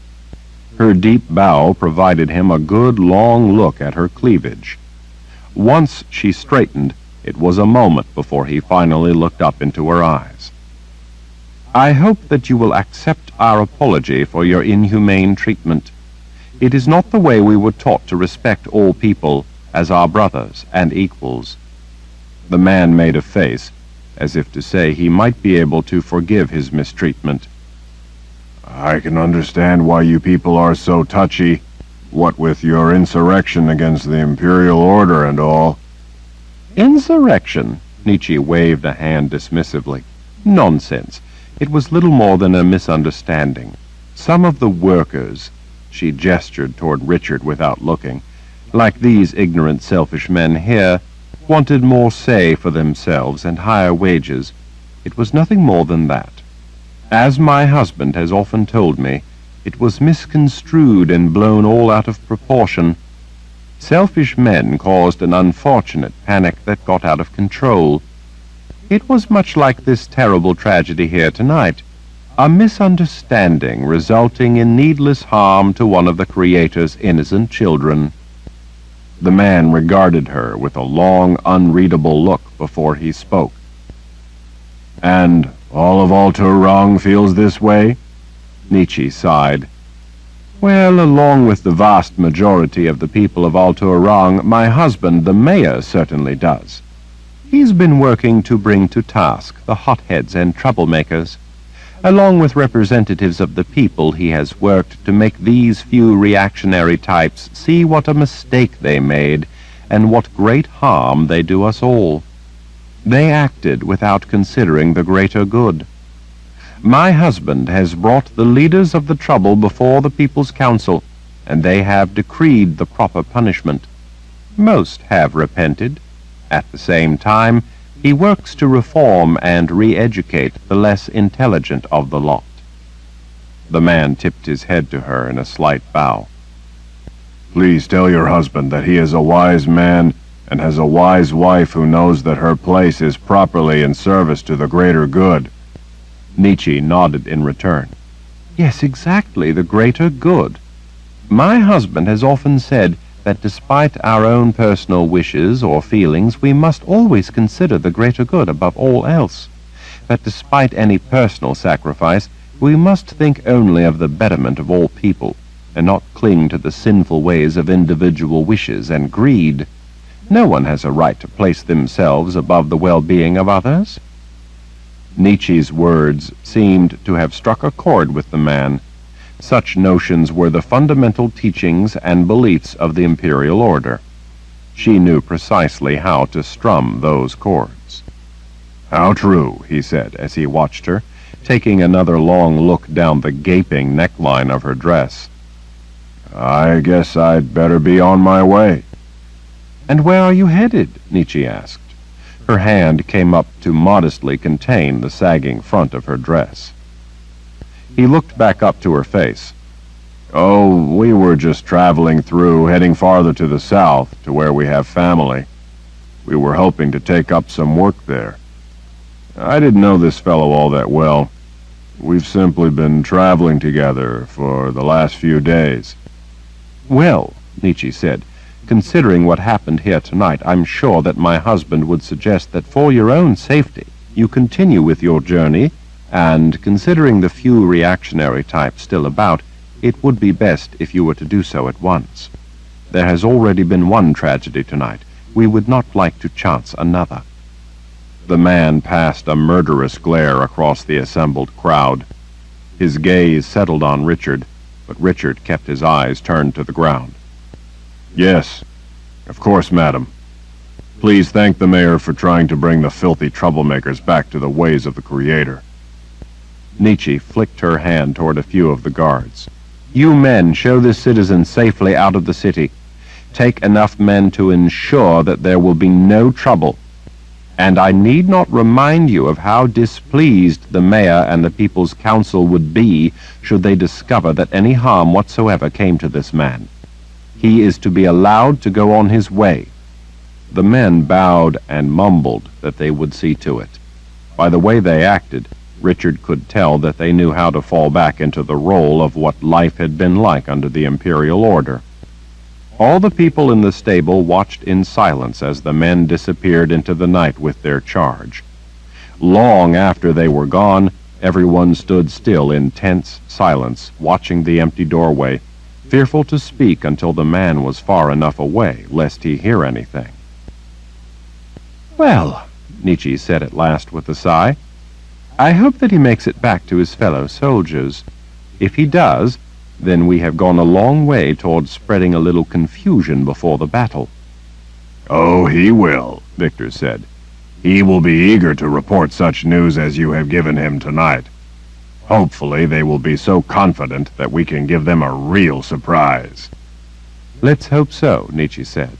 Her deep bow provided him a good long look at her cleavage. Once she straightened, it was a moment before he finally looked up into her eyes. "I hope that you will accept our apology for your inhumane treatment. It is not the way we were taught to respect all people as our brothers and equals." The man made a face, as if to say he might be able to forgive his mistreatment.
I can understand why you people are so touchy, what with your insurrection against the Imperial Order and all.
Insurrection? Nietzsche waved a hand dismissively. Nonsense. It was little more than a misunderstanding. Some of the workers, she gestured toward Richard without looking, like these ignorant, selfish men here, wanted more say for themselves and higher wages. It was nothing more than that. As my husband has often told me, it was misconstrued and blown all out of proportion. Selfish men caused an unfortunate panic that got out of control. It was much like this terrible tragedy here tonight, a misunderstanding resulting in needless harm to one of the Creator's innocent children. The man regarded her with a long, unreadable look before he spoke.
And all of Altorong feels this way?
Nietzsche sighed. Well, along with the vast majority of the people of Altorong, my husband, the mayor, certainly does. He's been working to bring to task the hotheads and troublemakers. Along with representatives of the people, he has worked to make these few reactionary types see what a mistake they made and what great harm they do us all. They acted without considering the greater good. My husband has brought the leaders of the trouble before the People's Council, and they have decreed the proper punishment. Most have repented. At the same time, he works to reform and re-educate the less intelligent of the lot. The man tipped his head to her in a slight bow.
Please tell your husband that he is a wise man and has a wise wife who knows that her place is properly in service to the greater good.
Nietzsche nodded in return. Yes, exactly, the greater good. My husband has often said that despite our own personal wishes or feelings, we must always consider the greater good above all else. That despite any personal sacrifice, we must think only of the betterment of all people, and not cling to the sinful ways of individual wishes and greed. No one has a right to place themselves above the well-being of others. Nietzsche's words seemed to have struck a chord with the man. Such notions were the fundamental teachings and beliefs of the Imperial Order. She knew precisely how to strum those chords.
How true, he said as he watched her, taking another long look down the gaping neckline of her dress. I guess I'd better be on my way.
And where are you headed? Nietzsche asked. Her hand came up to modestly contain the sagging front of her dress. He looked back up to her face.
Oh, we were just traveling through, heading farther to the south, to where we have family. We were hoping to take up some work there. I didn't know this fellow all that well. We've simply been traveling together for the last few days.
Well, Nietzsche said, considering what happened here tonight, I'm sure that my husband would suggest that for your own safety, you continue with your journey, and considering the few reactionary types still about, it would be best if you were to do so at once. There has already been one tragedy tonight. We would not like to chance another. The man passed a murderous glare across the assembled crowd. His gaze settled on Richard, but Richard kept his eyes turned to the ground.
Yes, of course, madam. Please thank the mayor for trying to bring the filthy troublemakers back to the ways of the Creator.
Nietzsche flicked her hand toward a few of the guards. You men, show this citizen safely out of the city. Take enough men to ensure that there will be no trouble. And I need not remind you of how displeased the mayor and the People's Council would be should they discover that any harm whatsoever came to this man. He is to be allowed to go on his way. The men bowed and mumbled that they would see to it. By the way they acted, Richard could tell that they knew how to fall back into the role of what life had been like under the Imperial Order. All the people in the stable watched in silence as the men disappeared into the night with their charge. Long after they were gone, everyone stood still in tense silence, watching the empty doorway, fearful to speak until the man was far enough away, lest he hear anything. Well, Nietzsche said at last with a sigh, I hope that he makes it back to his fellow soldiers. If he does, then we have gone a long way towards spreading a little confusion before the battle.
Oh, he will, Victor said. He will be eager to report such news as you have given him tonight. Hopefully they will be so confident that we can give them a real surprise.
Let's hope so, Nietzsche said.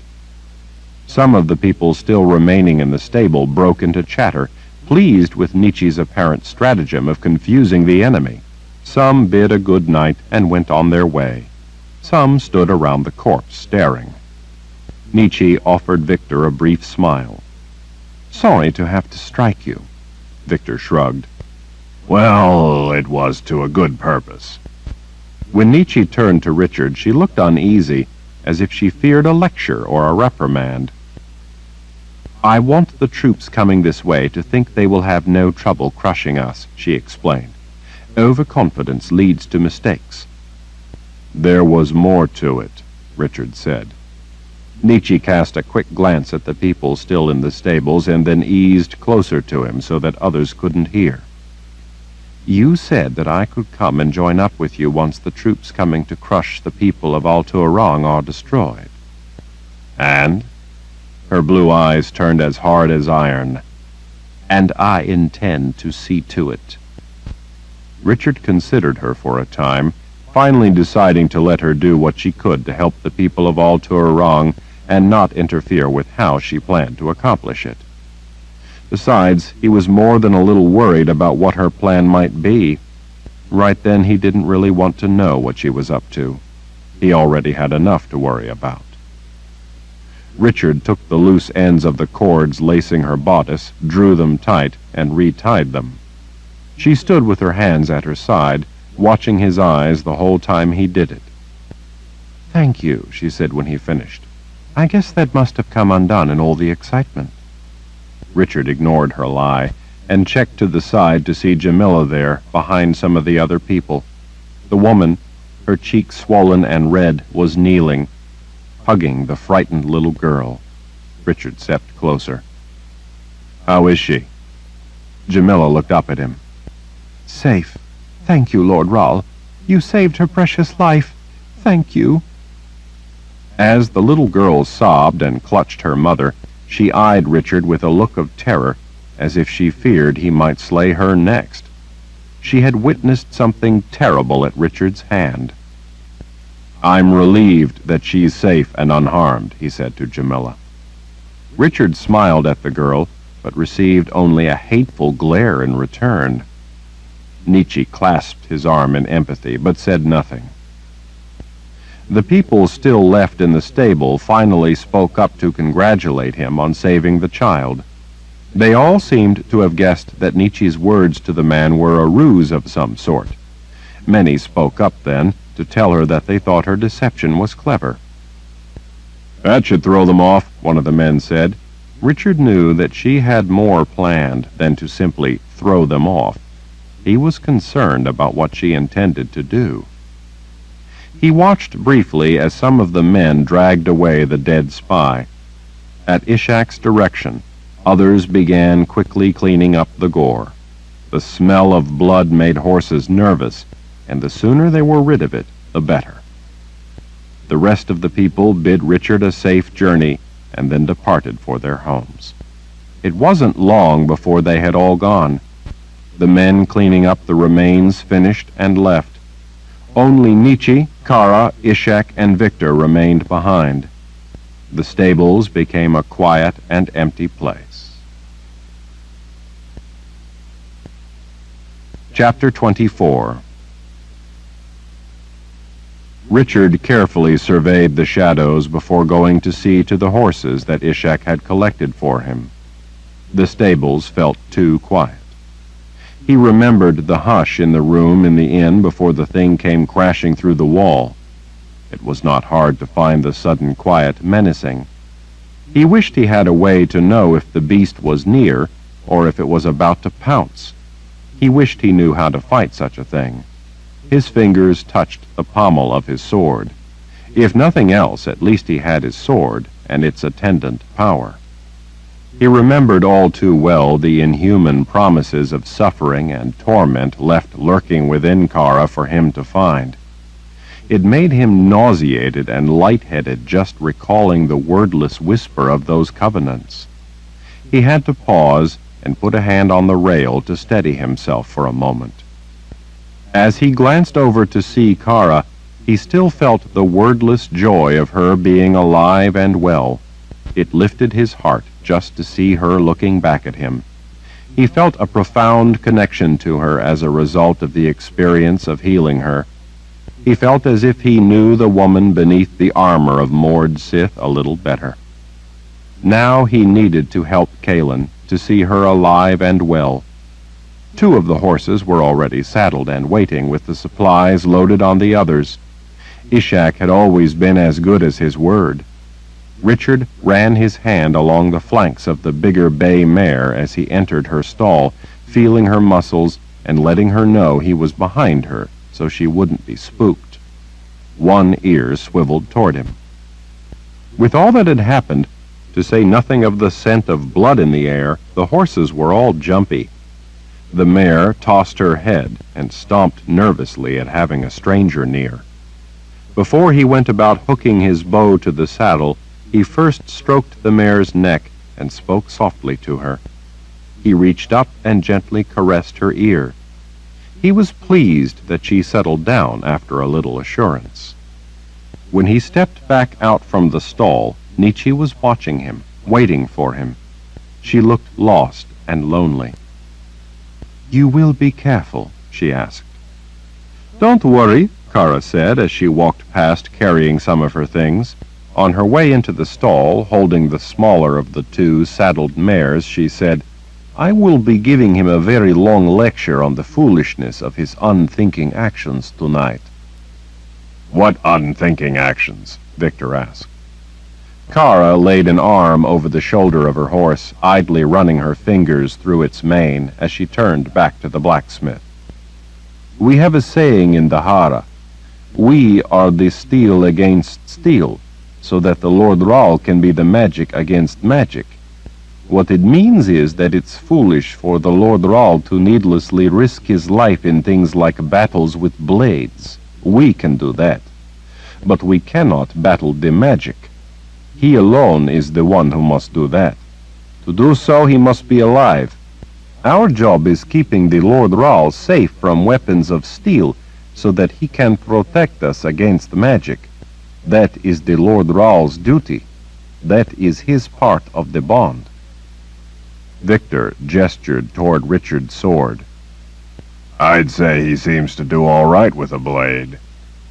Some of the people still remaining in the stable broke into chatter, pleased with Nietzsche's apparent stratagem of confusing the enemy. Some bid a good night and went on their way. Some stood around the corpse, staring. Nietzsche offered Victor a brief smile. Sorry to have to strike you. Victor shrugged.
Well, it was to a good purpose.
When Nietzsche turned to Richard, she looked uneasy, as if she feared a lecture or a reprimand. I want the troops coming this way to think they will have no trouble crushing us, she explained. Overconfidence leads to mistakes.
There was more to it, Richard said.
Nietzsche cast a quick glance at the people still in the stables and then eased closer to him so that others couldn't hear. You said that I could come and join up with you once the troops coming to crush the people of Alturang are destroyed.
And?
Her blue eyes turned as hard as iron. And I intend to see to it. Richard considered her for a time, finally deciding to let her do what she could to help the people of Alturang and not interfere with how she planned to accomplish it. Besides, he was more than a little worried about what her plan might be. Right then, he didn't really want to know what she was up to. He already had enough to worry about. Richard took the loose ends of the cords lacing her bodice, drew them tight, and retied them. She stood with her hands at her side, watching his eyes the whole time he did it. Thank you, she said when he finished. I guess that must have come undone in all the excitement. Richard ignored her lie and checked to the side to see Jamila there, behind some of the other people. The woman, her cheeks swollen and red, was kneeling, hugging the frightened little girl. Richard stepped closer. How is she? Jamila looked up at him. Safe. Thank you, Lord Ral. You saved her precious life. Thank you. As the little girl sobbed and clutched her mother, she eyed Richard with a look of terror, as if she feared he might slay her next. She had witnessed something terrible at Richard's hand. I'm relieved that she's safe and unharmed, he said to Jamila. Richard smiled at the girl, but received only a hateful glare in return. Nietzsche clasped his arm in empathy, but said nothing. The people still left in the stable finally spoke up to congratulate him on saving the child. They all seemed to have guessed that Nietzsche's words to the man were a ruse of some sort. Many spoke up then to tell her that they thought her deception was clever. That should throw them off, one of the men said. Richard knew that she had more planned than to simply throw them off. He was concerned about what she intended to do. He watched briefly as some of the men dragged away the dead spy. At Ishak's direction, others began quickly cleaning up the gore. The smell of blood made horses nervous, and the sooner they were rid of it, the better. The rest of the people bid Richard a safe journey and then departed for their homes. It wasn't long before they had all gone. The men cleaning up the remains finished and left. Only Nietzsche, Kara, Ishak, and Victor remained behind. The stables became a quiet and empty place. Chapter 24. Richard carefully surveyed the shadows before going to see to the horses that Ishak had collected for him. The stables felt too quiet. He remembered the hush in the room in the inn before the thing came crashing through the wall. It was not hard to find the sudden quiet menacing. He wished he had a way to know if the beast was near or if it was about to pounce. He wished he knew how to fight such a thing. His fingers touched the pommel of his sword. If nothing else, at least he had his sword and its attendant power. He remembered all too well the inhuman promises of suffering and torment left lurking within Kara for him to find. It made him nauseated and lightheaded just recalling the wordless whisper of those covenants. He had to pause and put a hand on the rail to steady himself for a moment. As he glanced over to see Kara, he still felt the wordless joy of her being alive and well. It lifted his heart just to see her looking back at him. He felt a profound connection to her as a result of the experience of healing her. He felt as if he knew the woman beneath the armor of Mord Sith a little better. Now he needed to help Kaelin, to see her alive and well. 2 of the horses were already saddled and waiting with the supplies loaded on the others. Ishak had always been as good as his word. Richard ran his hand along the flanks of the bigger bay mare as he entered her stall, feeling her muscles and letting her know he was behind her so she wouldn't be spooked. One ear swiveled toward him. With all that had happened, to say nothing of the scent of blood in the air, the horses were all jumpy. The mare tossed her head and stomped nervously at having a stranger near. Before he went about hooking his bow to the saddle, he first stroked the mare's neck and spoke softly to her. He reached up and gently caressed her ear. He was pleased that she settled down after a little assurance. When he stepped back out from the stall, Nietzsche was watching him, waiting for him. She looked lost and lonely. "You will be careful?" she asked. "Don't worry," Kara said as she walked past carrying some of her things. On her way into the stall, holding the smaller of the 2 saddled mares, she said, "I will be giving him a very long lecture on the foolishness of his unthinking actions tonight." "What unthinking actions?" Victor asked. Kara laid an arm over the shoulder of her horse, idly running her fingers through its mane as she turned back to the blacksmith. "We have a saying in the Hara. We are the steel against steel, so that the Lord Rahl can be the magic against magic. What it means is that it's foolish for the Lord Rahl to needlessly risk his life in things like battles with blades. We can do that. But we cannot battle the magic. He alone is the one who must do that. To do so, he must be alive. Our job is keeping the Lord Rahl safe from weapons of steel so that he can protect us against magic. That is the Lord Rahl's duty. That is his part of the bond." Victor gestured toward Richard's sword. "I'd say he seems to do all right with a blade."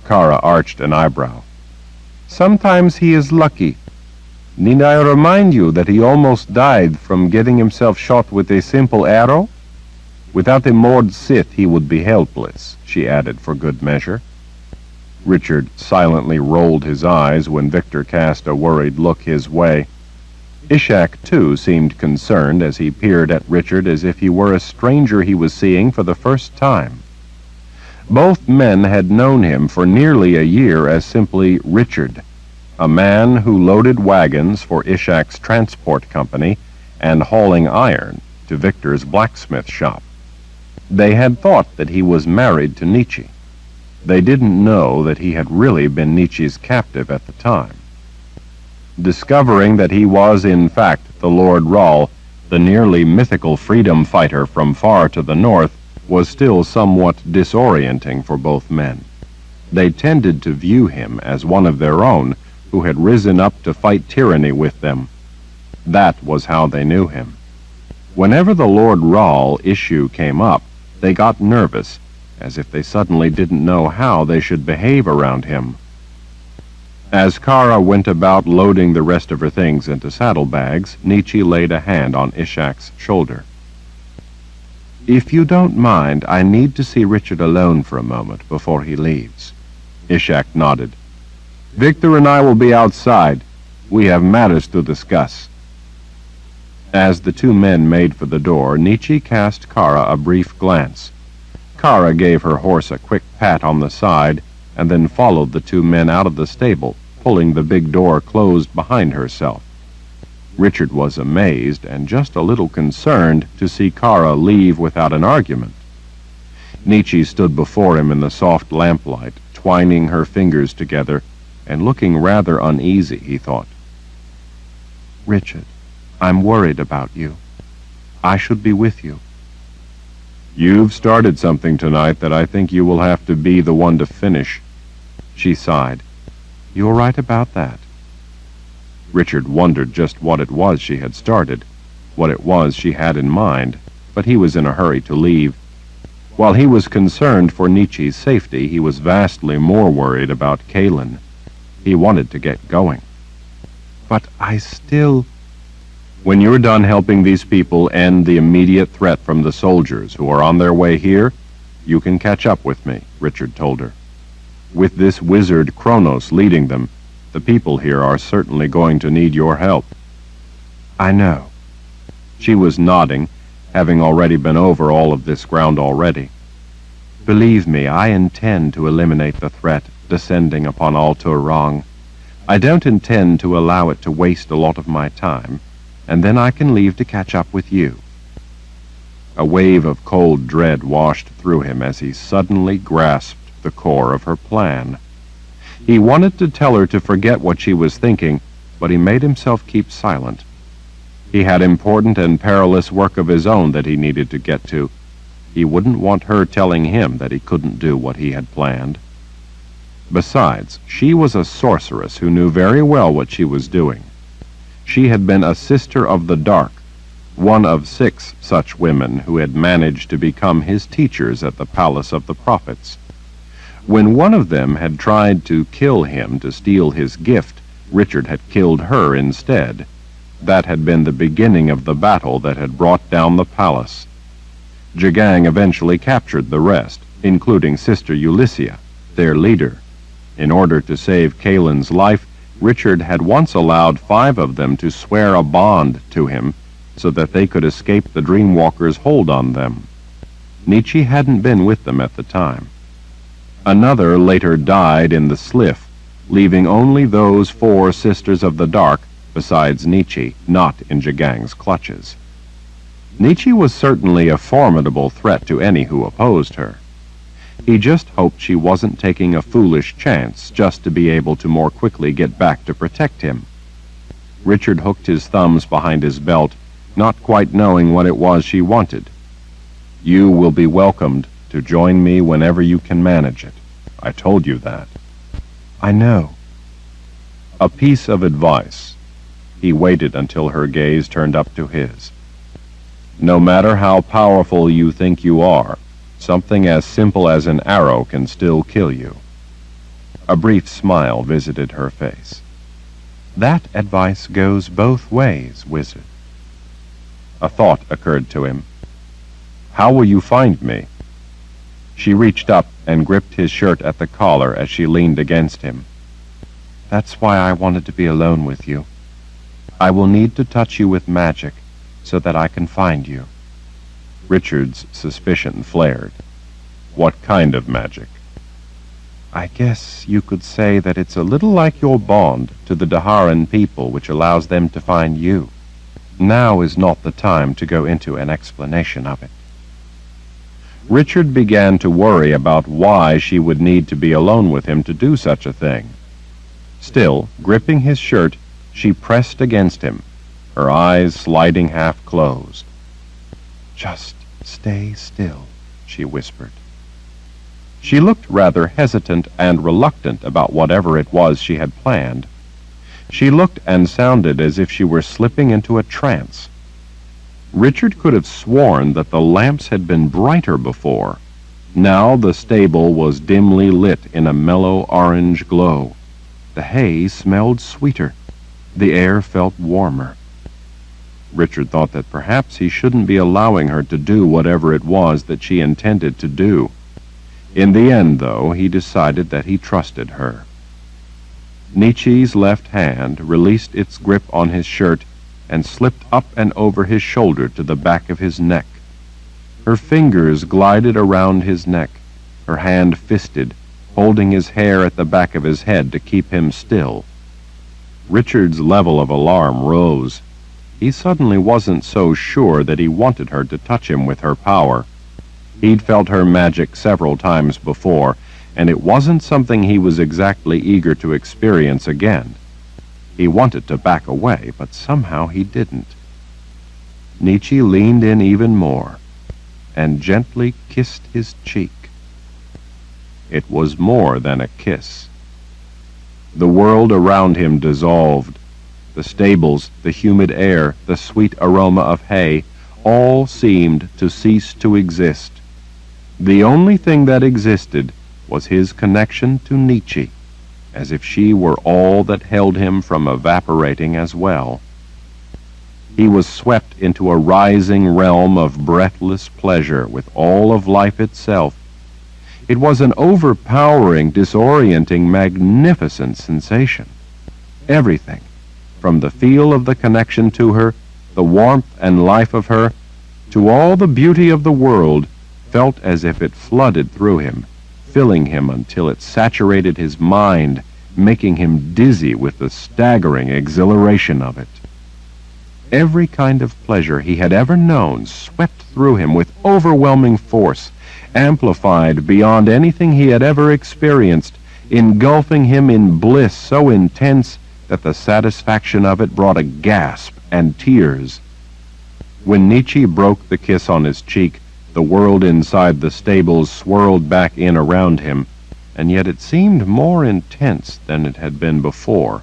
Kara arched an eyebrow. "Sometimes he is lucky. Need I remind you that he almost died from getting himself shot with a simple arrow? Without a Mord Sith he would be helpless," she added for good measure. Richard silently rolled his eyes when Victor cast a worried look his way. Ishak, too, seemed concerned as he peered at Richard as if he were a stranger he was seeing for the first time. Both men had known him for nearly a year as simply Richard, a man who loaded wagons for Ishak's transport company and hauling iron to Victor's blacksmith shop. They had thought that he was married to Nietzsche. They didn't know that he had really been Nietzsche's captive at the time. Discovering that he was in fact the Lord Rahl, the nearly mythical freedom fighter from far to the north, was still somewhat disorienting for both men. They tended to view him as one of their own who had risen up to fight tyranny with them. That was how they knew him. Whenever the Lord Rahl issue came up, they got nervous, as if they suddenly didn't know how they should behave around him. As Kara went about loading the rest of her things into saddlebags, Nietzsche laid a hand on Ishak's shoulder. "If you don't mind, I need to see Richard alone for a moment before he leaves." Ishak nodded. "Victor and I will be outside. We have matters to discuss." As the 2 men made for the door, Nietzsche cast Kara a brief glance. Kara gave her horse a quick pat on the side and then followed the 2 men out of the stable, pulling the big door closed behind herself. Richard was amazed and just a little concerned to see Kara leave without an argument. Nietzsche stood before him in the soft lamplight, twining her fingers together and looking rather uneasy, he thought.
Richard, I'm worried about you. I should be with you.
You've started something tonight that I think you will have to be the one to finish. She sighed.
You're right about that.
Richard wondered just what it was she had started, what it was she had in mind, but he was in a hurry to leave. While he was concerned for Nietzsche's safety, he was vastly more worried about Kaylin. He wanted to get going.
But I still...
When you're done helping these people end the immediate threat from the soldiers who are on their way here, you can catch up with me, Richard told her. With this wizard Kronos leading them, the people here are certainly going to need your help.
I know.
She was nodding, having already been over all of this ground already.
Believe me, I intend to eliminate the threat descending upon Altor Rong. I don't intend to allow it to waste a lot of my time, and then I can leave to catch up with you.
A wave of cold dread washed through him as he suddenly grasped the core of her plan. He wanted to tell her to forget what she was thinking, but he made himself keep silent. He had important and perilous work of his own that he needed to get to. He wouldn't want her telling him that he couldn't do what he had planned. Besides, she was a sorceress who knew very well what she was doing. She had been a sister of the dark, one of 6 such women who had managed to become his teachers at the Palace of the Prophets. When one of them had tried to kill him to steal his gift, Richard had killed her instead. That had been the beginning of the battle that had brought down the palace. Jagang eventually captured the rest, including Sister Ulyssia, their leader. In order to save Kaylin's life, Richard had once allowed 5 of them to swear a bond to him so that they could escape the Dreamwalker's hold on them. Nietzsche hadn't been with them at the time. Another later died in the Sliff, leaving only those 4 Sisters of the Dark, besides Nietzsche, not in Jagang's clutches. Nietzsche was certainly a formidable threat to any who opposed her. He just hoped she wasn't taking a foolish chance just to be able to more quickly get back to protect him. Richard hooked his thumbs behind his belt, not quite knowing what it was she wanted. You will be welcomed to join me whenever you can manage it. I told you that.
I know.
A piece of advice. He waited until her gaze turned up to his. No matter how powerful you think you are, something as simple as an arrow can still kill you. A brief smile visited her face.
That advice goes both ways, wizard.
A thought occurred to him. How will you find me? She reached up and gripped his shirt at the collar as she leaned against him.
That's why I wanted to be alone with you. I will need to touch you with magic so that I can find you.
Richard's suspicion flared. What kind of magic?
I guess you could say that it's a little like your bond to the Daharan people, which allows them to find you. Now is not the time to go into an explanation of it.
Richard began to worry about why she would need to be alone with him to do such a thing. Still, gripping his shirt, she pressed against him, her eyes sliding half closed.
Just stay still, she whispered.
She looked rather hesitant and reluctant about whatever it was she had planned. She looked and sounded as if she were slipping into a trance. Richard could have sworn that the lamps had been brighter before. Now the stable was dimly lit in a mellow orange glow. The hay smelled sweeter. The air felt warmer. Richard thought that perhaps he shouldn't be allowing her to do whatever it was that she intended to do. In the end, though, he decided that he trusted her. Nietzsche's left hand released its grip on his shirt and slipped up and over his shoulder to the back of his neck. Her fingers glided around his neck, her hand fisted, holding his hair at the back of his head to keep him still. Richard's level of alarm rose.
he suddenly wasn't so sure that he wanted her to touch him with her power. He'd felt her magic several times before, and it wasn't something he was exactly eager to experience again. He wanted to back away, but somehow he didn't. Nietzsche leaned in even more and gently kissed his cheek. It was more than a kiss. The world around him dissolved. The stables, the humid air, the sweet aroma of hay, all seemed to cease to exist. The only thing that existed was his connection to Nietzsche, as if she were all that held him from evaporating as well. He was swept into a rising realm of breathless pleasure with all of life itself. It was an overpowering, disorienting, magnificent sensation. Everything, from the feel of the connection to her, the warmth and life of her, to all the beauty of the world, felt as if it flooded through him, filling him until it saturated his mind, making him dizzy with the staggering exhilaration of it. Every kind of pleasure he had ever known swept through him with overwhelming force, amplified beyond anything he had ever experienced, engulfing him in bliss so intense that the satisfaction of it brought a gasp and tears. When Nietzsche broke the kiss on his cheek, the world inside the stables swirled back in around him, and yet it seemed more intense than it had been before,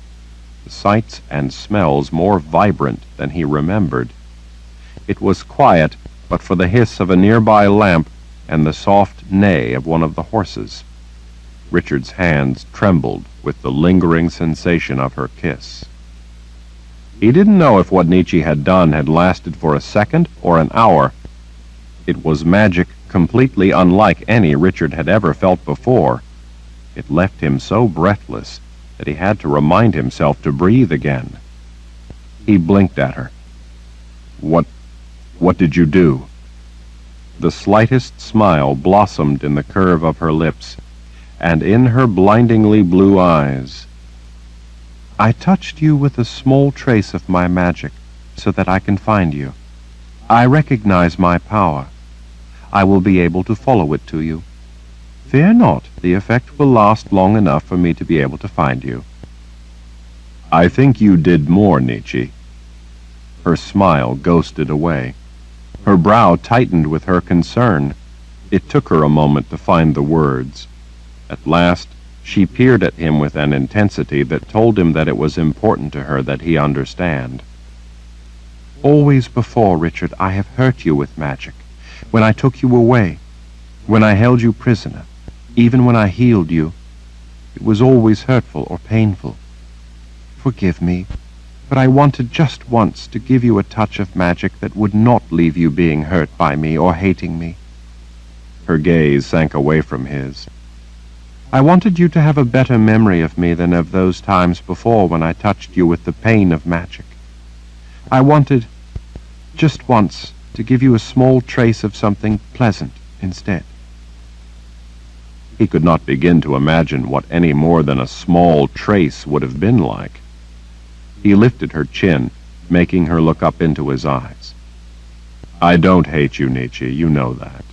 the sights and smells more vibrant than he remembered. It was quiet, but for the hiss of a nearby lamp and the soft neigh of one of the horses. Richard's hands trembled with the lingering sensation of her kiss. He didn't know if what Nietzsche had done had lasted for a second or an hour. It was magic completely unlike any Richard had ever felt before. It left him so breathless that he had to remind himself to breathe again. He blinked at her. What did you do?" The slightest smile blossomed in the curve of her lips, and in her blindingly blue eyes. "I touched you with a small trace of my magic, so that I can find you. I recognize my power. I will be able to follow it to you. Fear not, the effect will last long enough for me to be able to find you." "I think you did more, Nietzsche." Her smile ghosted away. Her brow tightened with her concern. It took her a moment to find the words. At last, she peered at him with an intensity that told him that it was important to her that he understand. "Always before, Richard, I have hurt you with magic. When I took you away, when I held you prisoner, even when I healed you, it was always hurtful or painful. Forgive me, but I wanted just once to give you a touch of magic that would not leave you being hurt by me or hating me." Her gaze sank away from his. "I wanted you to have a better memory of me than of those times before when I touched you with the pain of magic. I wanted, just once, to give you a small trace of something pleasant instead." He could not begin to imagine what any more than a small trace would have been like. He lifted her chin, making her look up into his eyes. "I don't hate you, Nietzsche, you know that.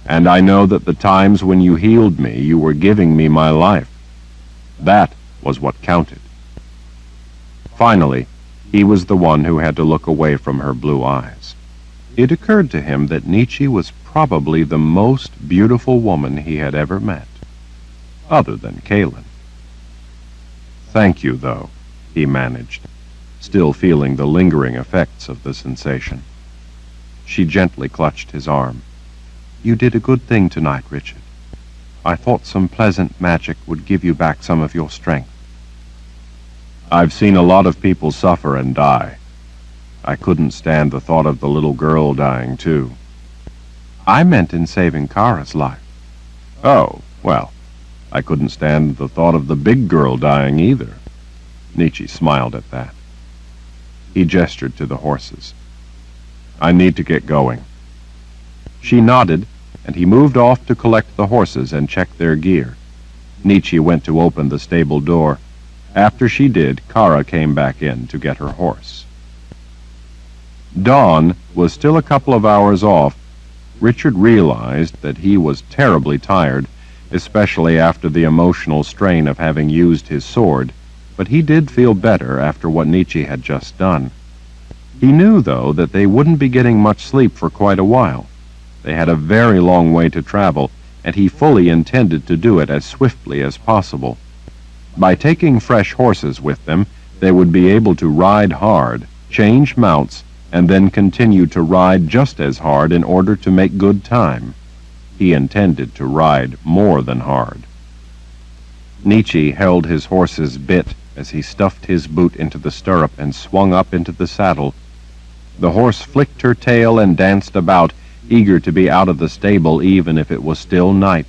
And I know that the times when you healed me, you were giving me my life. That was what counted." Finally, he was the one who had to look away from her blue eyes. It occurred to him that Nietzsche was probably the most beautiful woman he had ever met, other than Kaylin. "Thank you, though," he managed, still feeling the lingering effects of the sensation. She gently clutched his arm. "You did a good thing tonight, Richard. I thought some pleasant magic would give you back some of your strength." "I've seen a lot of people suffer and die. I couldn't stand the thought of the little girl dying, too." "I meant in saving Kara's life." "Oh, well, I couldn't stand the thought of the big girl dying either." Nietzsche smiled at that. He gestured to the horses. "I need to get going." She nodded, and he moved off to collect the horses and check their gear. Nietzsche went to open the stable door. After she did, Kara came back in to get her horse. Dawn was still a couple of hours off. Richard realized that he was terribly tired, especially after the emotional strain of having used his sword, but he did feel better after what Nietzsche had just done. He knew, though, that they wouldn't be getting much sleep for quite a while. They had a very long way to travel, and he fully intended to do it as swiftly as possible. By taking fresh horses with them, they would be able to ride hard, change mounts, and then continue to ride just as hard in order to make good time. He intended to ride more than hard. Nietzsche held his horse's bit as he stuffed his boot into the stirrup and swung up into the saddle. The horse flicked her tail and danced about, eager to be out of the stable even if it was still night.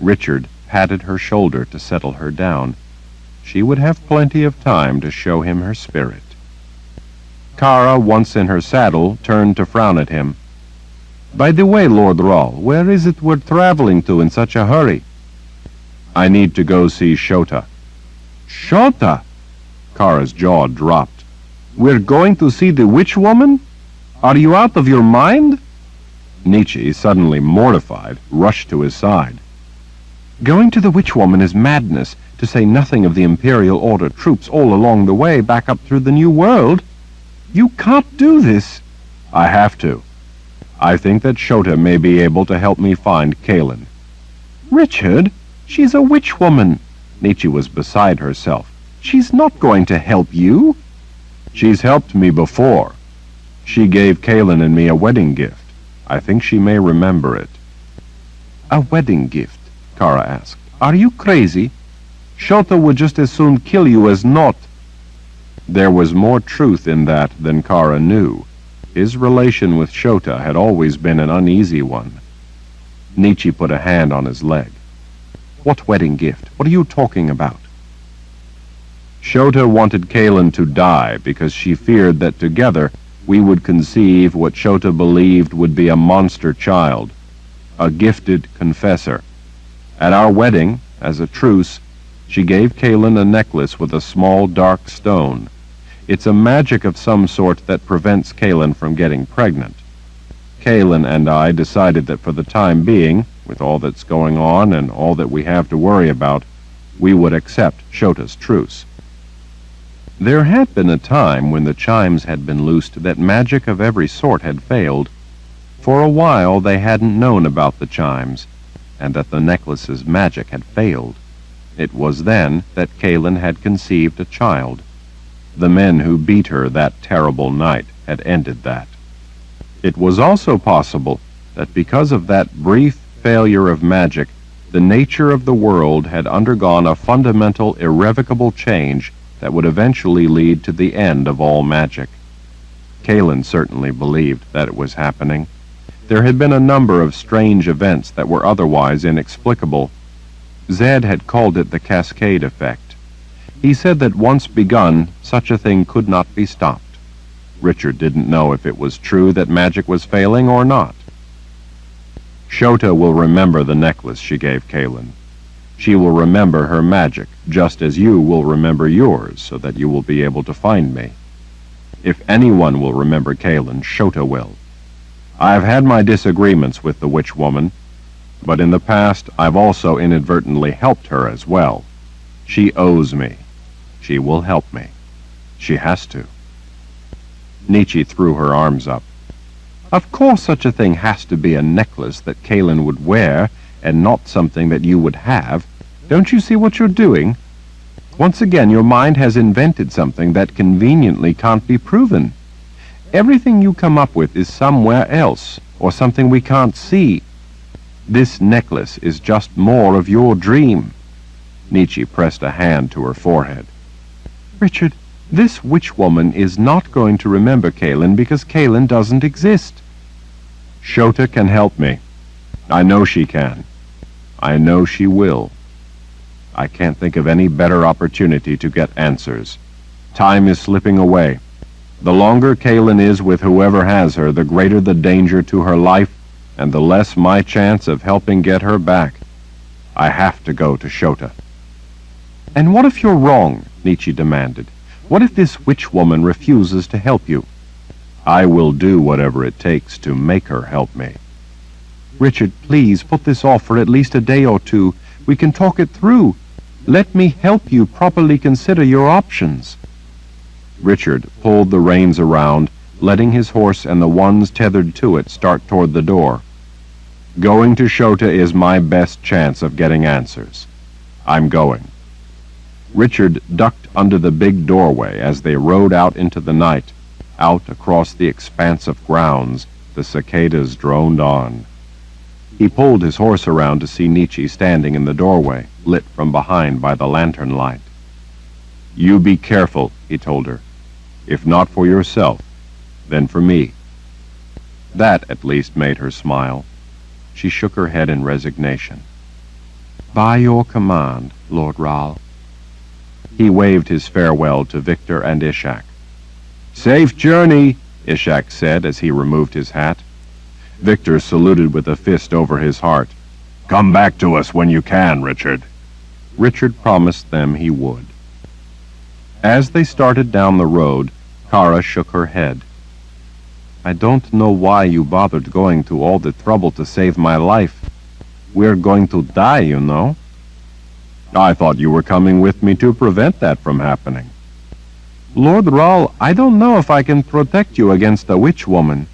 Richard patted her shoulder to settle her down. She would have plenty of time to show him her spirit. Kara, once in her saddle, turned to frown at him. "By the way, Lord Rahl, where is it we're traveling to in such a hurry?" "I need to go see Shota." "Shota?" Kara's jaw dropped. "We're going to see the witch woman? Are you out of your mind?" Nietzsche, suddenly mortified, rushed to his side. "Going to the witch woman is madness, to say nothing of the Imperial Order troops all along the way back up through the New World. You can't do this." "I have to. I think that Shota may be able to help me find Kaelin." "Richard, she's a witch woman." Nietzsche was beside herself. "She's not going to help you." "She's helped me before. She gave Kaelin and me a wedding gift. I think she may remember it." "A wedding gift?" Kara asked. "Are you crazy? Shota would just as soon kill you as not." There was more truth in that than Kara knew. His relation with Shota had always been an uneasy one. Nietzsche put a hand on his leg. "What wedding gift? What are you talking about?" "Shota wanted Kaelin to die because she feared that together we would conceive what Shota believed would be a monster child, a gifted confessor. At our wedding, as a truce, she gave Kaelin a necklace with a small dark stone. It's a magic of some sort that prevents Kaelin from getting pregnant. Kaelin and I decided that for the time being, with all that's going on and all that we have to worry about, we would accept Shota's truce." There had been a time when the chimes had been loosed that magic of every sort had failed. For a while they hadn't known about the chimes, and that the necklace's magic had failed. It was then that Kaelin had conceived a child. The men who beat her that terrible night had ended that. It was also possible that because of that brief failure of magic, the nature of the world had undergone a fundamental, irrevocable change that would eventually lead to the end of all magic. Kaelin certainly believed that it was happening. There had been a number of strange events that were otherwise inexplicable. Zed had called it the cascade effect. He said that once begun, such a thing could not be stopped. Richard didn't know if it was true that magic was failing or not. "Shota will remember the necklace she gave Kaelin. She will remember her magic, just as you will remember yours, so that you will be able to find me. If anyone will remember Kaelin, Shota will. I've had my disagreements with the witch woman, but in the past I've also inadvertently helped her as well. She owes me. She will help me. She has to." Nietzsche threw her arms up. "Of course such a thing has to be a necklace that Kaelin would wear, and not something that you would have. Don't you see what you're doing? Once again, your mind has invented something that conveniently can't be proven. Everything you come up with is somewhere else, or something we can't see. This necklace is just more of your dream." Nietzsche pressed a hand to her forehead. "Richard, this witch woman is not going to remember Kaelin because Kaelin doesn't exist." "Shota can help me. I know she can. I know she will. I can't think of any better opportunity to get answers. Time is slipping away. The longer Kaelin is with whoever has her, the greater the danger to her life, and the less my chance of helping get her back. I have to go to Shota." "And what if you're wrong?" Nietzsche demanded. "What if this witch woman refuses to help you?" I will do whatever it takes to make her help me.
Richard, please, put this off for at least a day or two. We can talk it through. Let me help you properly consider your options.
Richard pulled the reins around, letting his horse and the ones tethered to it start toward the door. Going to Shota is my best chance of getting answers. I'm going. Richard ducked under the big doorway as they rode out into the night. Out across the expanse of grounds, the cicadas droned on. He pulled his horse around to see Nietzsche standing in the doorway, lit from behind by the lantern light. You be careful, he told her. If not for yourself, then for me. That at least made her smile. She shook her head in resignation.
By your command, Lord Rahl.
He waved his farewell to Victor and Ishak.
Safe journey,
Ishak said as he removed his hat. Victor saluted with a fist over his heart.
Come back to us when you can, Richard.
Richard promised them he would. As they started down the road, Kara shook her head.
I don't know why you bothered going to all the trouble to save my life. We're going to die, you know.
I thought you were coming with me to prevent that from happening.
Lord Rahl, I don't know if I can protect you against a witch woman.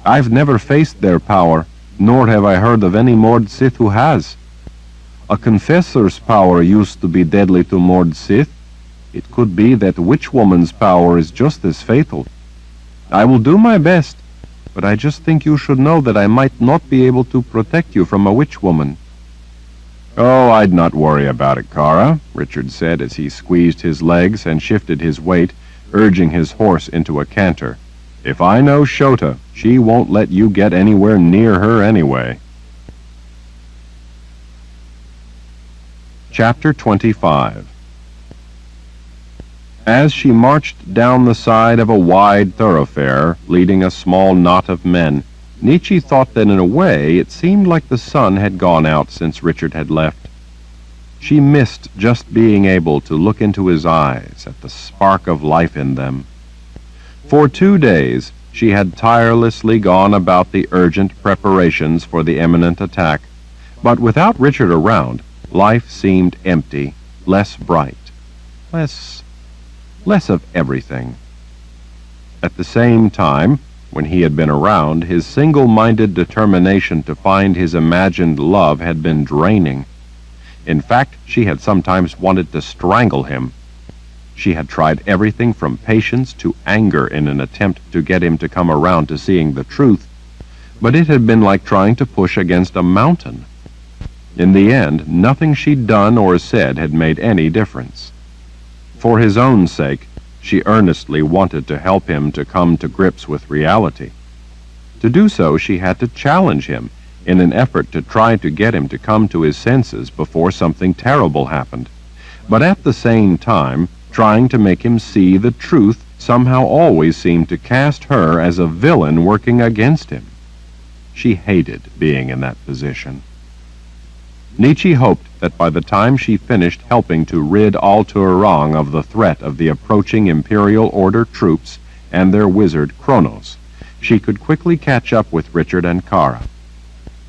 I've never faced their power, nor have I heard of any Mord Sith who has. A confessor's power used to be deadly to Mord Sith. It could be that witch woman's power is just as fatal. I will do my best, but I just think you should know that I might not be able to protect you from a witch woman.
Oh, I'd not worry about it, Kara, Richard said as he squeezed his legs and shifted his weight, urging his horse into a canter. If I know Shota, she won't let you get anywhere near her anyway. Chapter 25. As she marched down the side of a wide thoroughfare, leading a small knot of men, Nietzsche thought that in a way it seemed like the sun had gone out since Richard had left. She missed just being able to look into his eyes at the spark of life in them. For 2 days she had tirelessly gone about the urgent preparations for the imminent attack, but without Richard around, life seemed empty, less bright, less of everything. At the same time, when he had been around, his single-minded determination to find his imagined love had been draining. In fact, she had sometimes wanted to strangle him. She had tried everything from patience to anger in an attempt to get him to come around to seeing the truth, but it had been like trying to push against a mountain. In the end, nothing she'd done or said had made any difference. For his own sake, she earnestly wanted to help him to come to grips with reality. To do so, she had to challenge him in an effort to try to get him to come to his senses before something terrible happened, but at the same time, trying to make him see the truth somehow always seemed to cast her as a villain working against him. She hated being in that position. Nietzsche hoped that by the time she finished helping to rid Alturang of the threat of the approaching Imperial Order troops and their wizard Kronos, she could quickly catch up with Richard and Kara.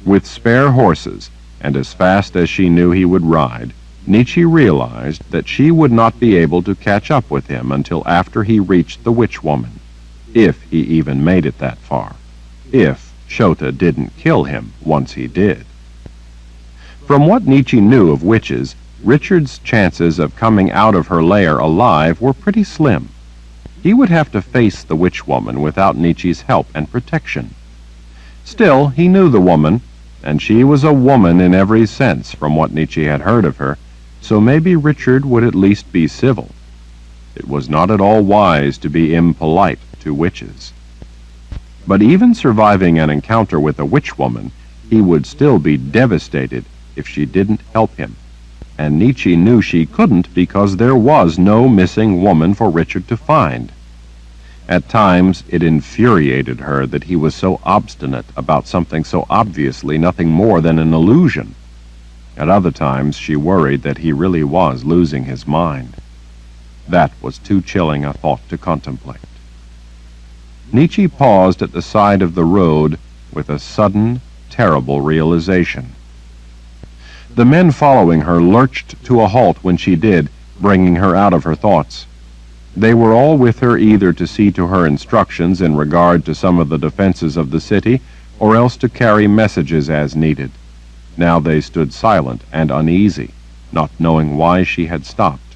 With spare horses, and as fast as she knew he would ride, Nietzsche realized that she would not be able to catch up with him until after he reached the witch woman, if he even made it that far, if Shota didn't kill him once he did. From what Nietzsche knew of witches, Richard's chances of coming out of her lair alive were pretty slim. He would have to face the witch woman without Nietzsche's help and protection. Still, he knew the woman, and she was a woman in every sense from what Nietzsche had heard of her, so maybe Richard would at least be civil. It was not at all wise to be impolite to witches. But even surviving an encounter with a witch woman, he would still be devastated if she didn't help him, and Nietzsche knew she couldn't because there was no missing woman for Richard to find. At times it infuriated her that he was so obstinate about something so obviously nothing more than an illusion. At other times she worried that he really was losing his mind. That was too chilling a thought to contemplate. Nietzsche paused at the side of the road with a sudden, terrible realization. The men following her lurched to a halt when she did, bringing her out of her thoughts. They were all with her either to see to her instructions in regard to some of the defenses of the city, or else to carry messages as needed. Now they stood silent and uneasy, not knowing why she had stopped.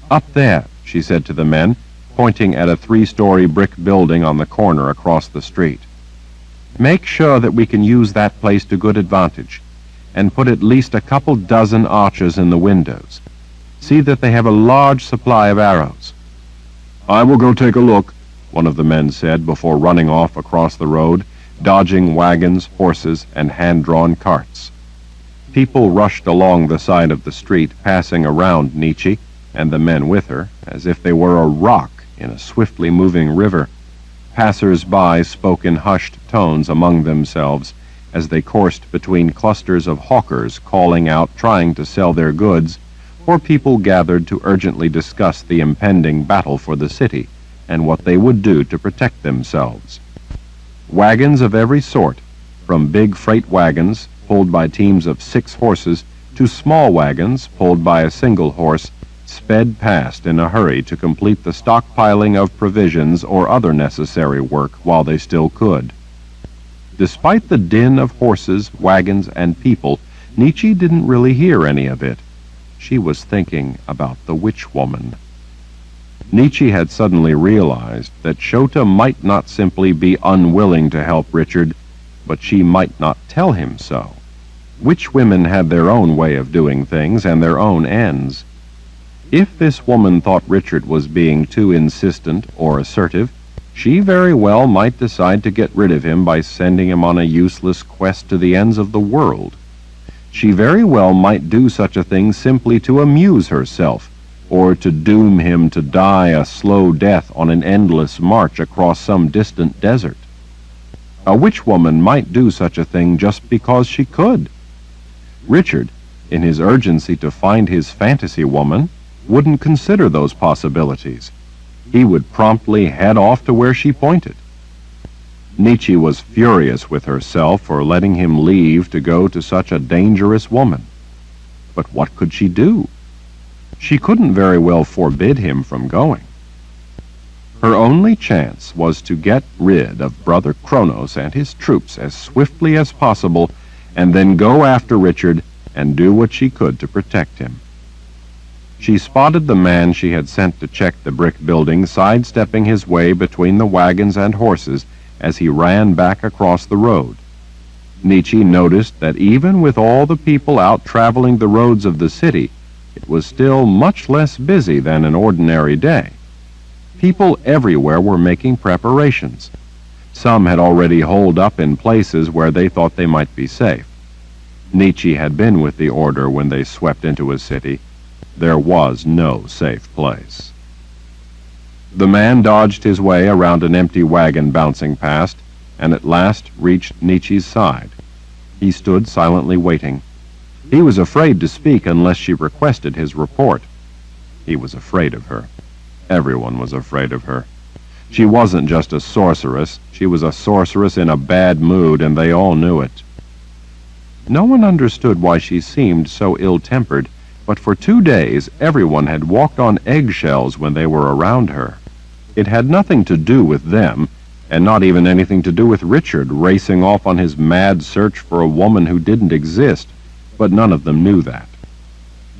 "Up there," she said to the men, pointing at a 3-story brick building on the corner across the street. "Make sure that we can use that place to good advantage, and put at least a couple dozen archers in the windows. See that they have a large supply of arrows." "I will go take a look," one of the men said before running off across the road, dodging wagons, horses, and hand-drawn carts. People rushed along the side of the street, passing around Nietzsche and the men with her, as if they were a rock in a swiftly moving river. Passers-by spoke in hushed tones among themselves as they coursed between clusters of hawkers calling out, trying to sell their goods, or people gathered to urgently discuss the impending battle for the city and what they would do to protect themselves. Wagons of every sort, from big freight wagons pulled by teams of 6 horses to small wagons pulled by a single horse, sped past in a hurry to complete the stockpiling of provisions or other necessary work while they still could. Despite the din of horses, wagons, and people, Nietzsche didn't really hear any of it. She was thinking about the witch woman. Nietzsche had suddenly realized that Shota might not simply be unwilling to help Richard, but she might not tell him so. Witch women had their own way of doing things and their own ends. If this woman thought Richard was being too insistent or assertive, she very well might decide to get rid of him by sending him on a useless quest to the ends of the world. She very well might do such a thing simply to amuse herself, or to doom him to die a slow death on an endless march across some distant desert. A witch woman might do such a thing just because she could. Richard, in his urgency to find his fantasy woman, wouldn't consider those possibilities. He would promptly head off to where she pointed. Nietzsche was furious with herself for letting him leave to go to such a dangerous woman. But what could she do? She couldn't very well forbid him from going. Her only chance was to get rid of Brother Kronos and his troops as swiftly as possible, and then go after Richard and do what she could to protect him. She spotted the man she had sent to check the brick building sidestepping his way between the wagons and horses as he ran back across the road. Nietzsche noticed that even with all the people out traveling the roads of the city, it was still much less busy than an ordinary day. People everywhere were making preparations. Some had already holed up in places where they thought they might be safe. Nietzsche had been with the order when they swept into a city. There was no safe place. The man dodged his way around an empty wagon bouncing past, and at last reached Nietzsche's side. He stood silently waiting. He was afraid to speak unless she requested his report. He was afraid of her. Everyone was afraid of her. She wasn't just a sorceress. She was a sorceress in a bad mood, and they all knew it. No one understood why she seemed so ill-tempered, but for 2 days everyone had walked on eggshells when they were around her. It had nothing to do with them, and not even anything to do with Richard racing off on his mad search for a woman who didn't exist, but none of them knew that.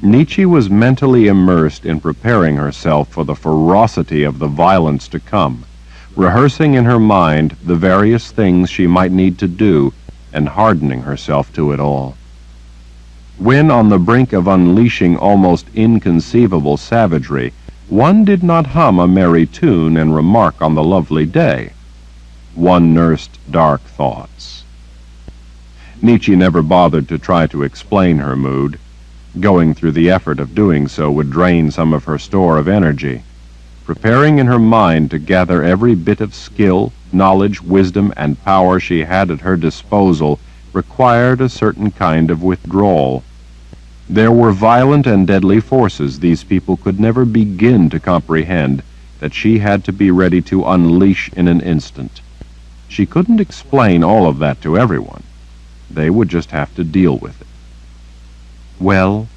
Nietzsche was mentally immersed in preparing herself for the ferocity of the violence to come, rehearsing in her mind the various things she might need to do, and hardening herself to it all. When on the brink of unleashing almost inconceivable savagery, one did not hum a merry tune and remark on the lovely day. One nursed dark thoughts. Nietzsche never bothered to try to explain her mood. Going through the effort of doing so would drain some of her store of energy. Preparing in her mind to gather every bit of skill, knowledge, wisdom, and power she had at her disposal required a certain kind of withdrawal. There were violent and deadly forces these people could never begin to comprehend that she had to be ready to unleash in an instant. She couldn't explain all of that to everyone. They would just have to deal with it. "Well?"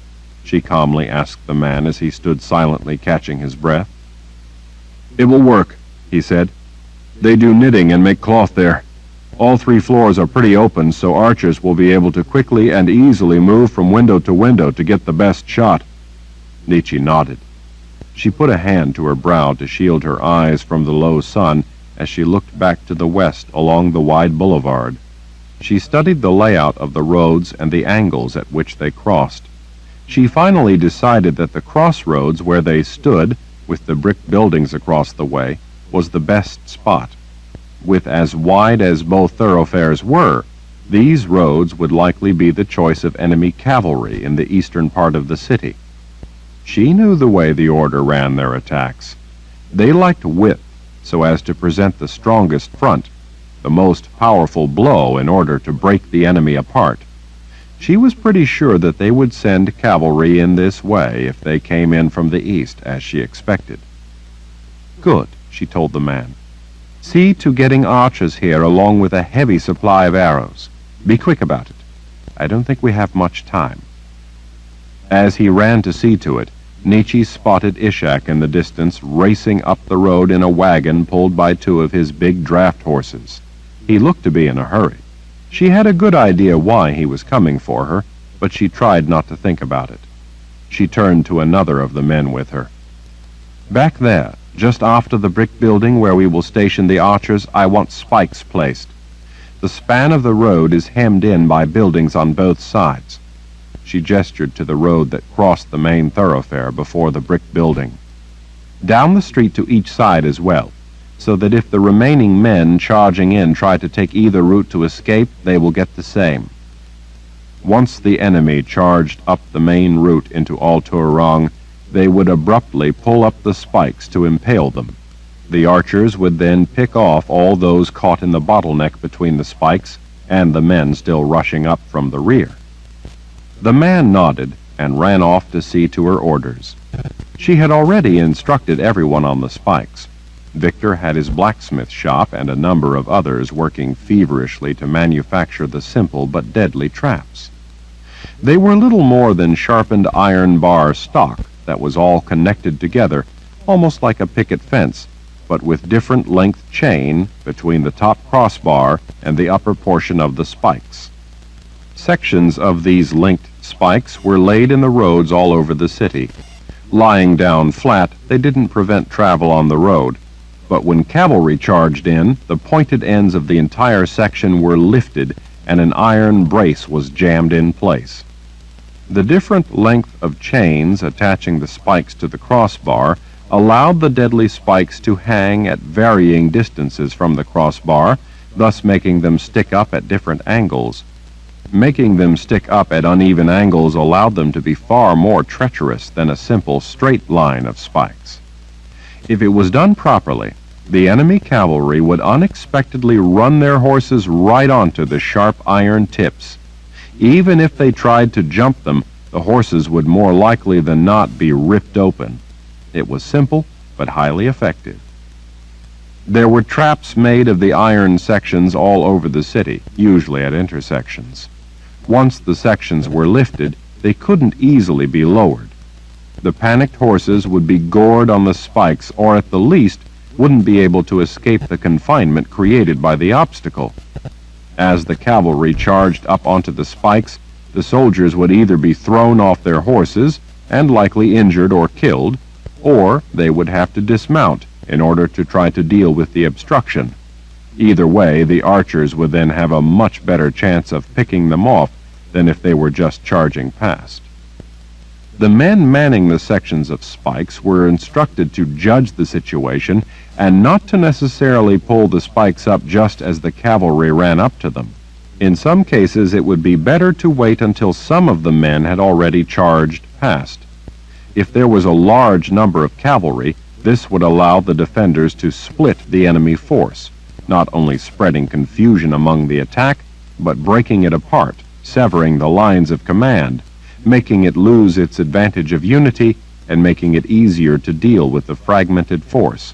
she calmly asked the man as he stood silently catching his breath.
"It will work," he said. "They do knitting and make cloth there. All 3 floors are pretty open, so archers will be able to quickly and easily move from window to window to get the best shot."
Nietzsche nodded. She put a hand to her brow to shield her eyes from the low sun as she looked back to the west along the wide boulevard. She studied the layout of the roads and the angles at which they crossed. She finally decided that the crossroads where they stood, with the brick buildings across the way, was the best spot. With as wide as both thoroughfares were, these roads would likely be the choice of enemy cavalry in the eastern part of the city. She knew the way the Order ran their attacks. They liked width so as to present the strongest front, the most powerful blow in order to break the enemy apart. She was pretty sure that they would send cavalry in this way if they came in from the east, as she expected. "Good," she told the man. "See to getting archers here along with a heavy supply of arrows. Be quick about it. I don't think we have much time." As he ran to see to it, Nietzsche spotted Ishak in the distance racing up the road in a wagon pulled by 2 of his big draft horses. He looked to be in a hurry. She had a good idea why he was coming for her, but she tried not to think about it. She turned to another of the men with her. "Back there, just after the brick building where we will station the archers, I want spikes placed. The span of the road is hemmed in by buildings on both sides." She gestured to the road that crossed the main thoroughfare before the brick building. "Down the street to each side as well, so that if the remaining men charging in try to take either route to escape, they will get the same." Once the enemy charged up the main route into Al-Turang, they would abruptly pull up the spikes to impale them. The archers would then pick off all those caught in the bottleneck between the spikes and the men still rushing up from the rear. The man nodded and ran off to see to her orders. She had already instructed everyone on the spikes. Victor had his blacksmith shop and a number of others working feverishly to manufacture the simple but deadly traps. They were little more than sharpened iron bar stock that was all connected together, almost like a picket fence, but with different length chain between the top crossbar and the upper portion of the spikes. Sections of these linked spikes were laid in the roads all over the city. Lying down flat, they didn't prevent travel on the road, but when cavalry charged in, the pointed ends of the entire section were lifted and an iron brace was jammed in place. The different length of chains attaching the spikes to the crossbar allowed the deadly spikes to hang at varying distances from the crossbar, thus making them stick up at different angles. Making them stick up at uneven angles allowed them to be far more treacherous than a simple straight line of spikes. If it was done properly, the enemy cavalry would unexpectedly run their horses right onto the sharp iron tips. Even if they tried to jump them, the horses would more likely than not be ripped open. It was simple, but highly effective. There were traps made of the iron sections all over the city, usually at intersections. Once the sections were lifted, they couldn't easily be lowered. The panicked horses would be gored on the spikes, or at the least, wouldn't be able to escape the confinement created by the obstacle. As the cavalry charged up onto the spikes, the soldiers would either be thrown off their horses and likely injured or killed, or they would have to dismount in order to try to deal with the obstruction. Either way, the archers would then have a much better chance of picking them off than if they were just charging past. The men manning the sections of spikes were instructed to judge the situation and not to necessarily pull the spikes up just as the cavalry ran up to them. In some cases, it would be better to wait until some of the men had already charged past. If there was a large number of cavalry, this would allow the defenders to split the enemy force, not only spreading confusion among the attack, but breaking it apart, severing the lines of command, making it lose its advantage of unity, and making it easier to deal with the fragmented force,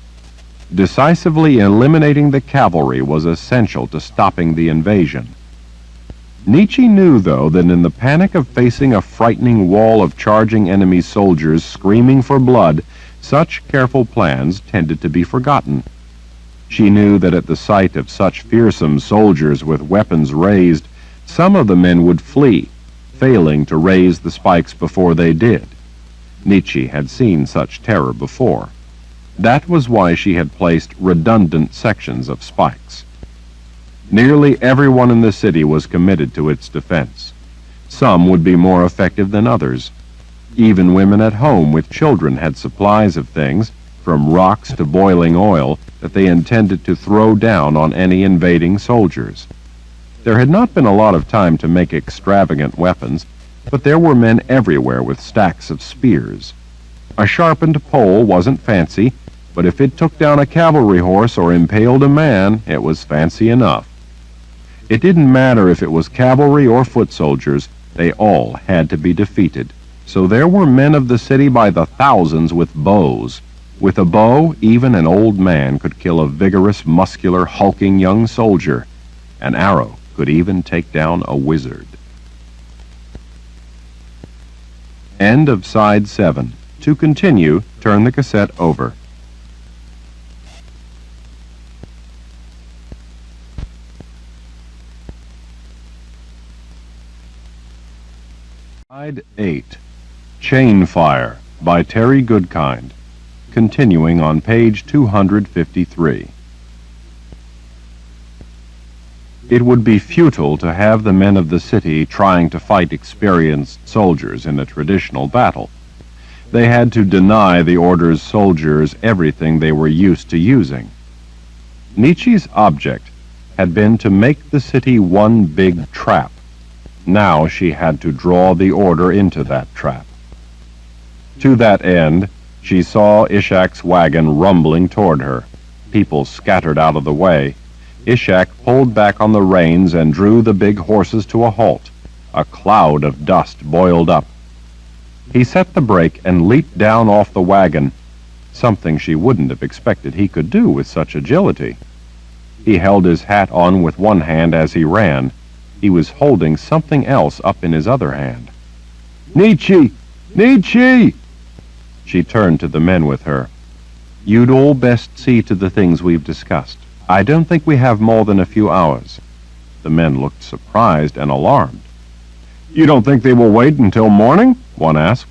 Decisively eliminating the cavalry was essential to stopping the invasion. Nietzsche knew, though, that in the panic of facing a frightening wall of charging enemy soldiers screaming for blood, such careful plans tended to be forgotten. She knew that at the sight of such fearsome soldiers with weapons raised, some of the men would flee, failing to raise the spikes before they did. Nietzsche had seen such terror before. That was why she had placed redundant sections of spikes. Nearly everyone in the city was committed to its defense. Some would be more effective than others. Even women at home with children had supplies of things, from rocks to boiling oil, that they intended to throw down on any invading soldiers. There had not been a lot of time to make extravagant weapons, but there were men everywhere with stacks of spears. A sharpened pole wasn't fancy, but if it took down a cavalry horse or impaled a man, it was fancy enough. It didn't matter if it was cavalry or foot soldiers, they all had to be defeated. So there were men of the city by the thousands with bows. With a bow, even an old man could kill a vigorous, muscular, hulking young soldier. An arrow could even take down a wizard. End of side 7. To continue, turn the cassette over. Side 8. Chainfire by Terry Goodkind. Continuing on page 253. It would be futile to have the men of the city trying to fight experienced soldiers in a traditional battle. They had to deny the order's soldiers everything they were used to using. Nietzsche's object had been to make the city one big trap. Now she had to draw the order into that trap. To that end, she saw Ishak's wagon rumbling toward her. People scattered out of the way. Ishak pulled back on the reins and drew the big horses to a halt. A cloud of dust boiled up. He set the brake and leaped down off the wagon, something she wouldn't have expected he could do with such agility. He held his hat on with one hand as he ran. He was holding something else up in his other hand. "Nietzsche! Nietzsche!" She turned to the men with her. "You'd all best see to the things we've discussed. I don't think we have more than a few hours." The men looked surprised and alarmed. "You don't think they will wait until morning?" one asked.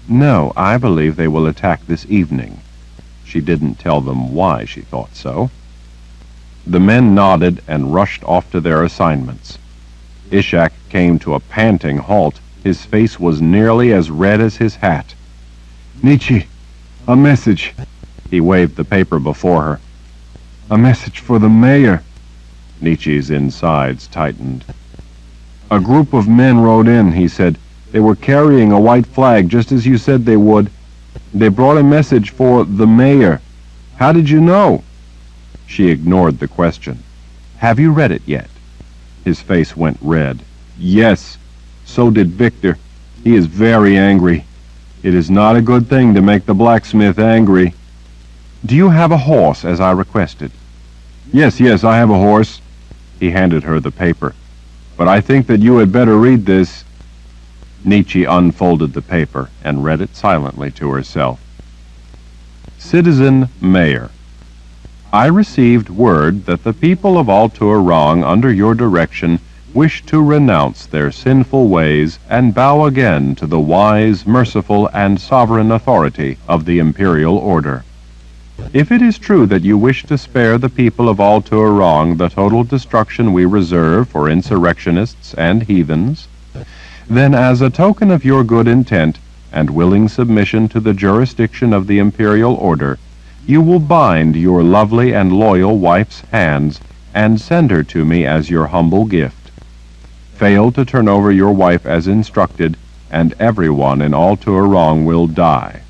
"No, I believe they will attack this evening." She didn't tell them why she thought so. The men nodded and rushed off to their assignments. Ishak came to a panting halt. His face was nearly as red as his hat. "Nietzsche, a message." He waved the paper before her. "A message for the mayor." Nietzsche's insides tightened. "A group of men rode in," he said. "They were carrying a white flag, just as you said they would. They brought a message for the mayor. How did you know?" She ignored the question. "Have you read it yet?" His face went red. "Yes, so did Victor. He is very angry. It is not a good thing to make the blacksmith angry." "Do you have a horse, as I requested?" Yes, I have a horse." He handed her the paper. "But I think that you had better read this." Nietzsche unfolded the paper and read it silently to herself. Citizen Mayor, I received word that the people of Alturang, under your direction, wish to renounce their sinful ways and bow again to the wise, merciful, and sovereign authority of the imperial order. If it is true that you wish to spare the people of Alturang the total destruction we reserve for insurrectionists and heathens, then as a token of your good intent and willing submission to the jurisdiction of the imperial order, you will bind your lovely and loyal wife's hands and send her to me as your humble gift. Fail to turn over your wife as instructed, and everyone in Alturang will die.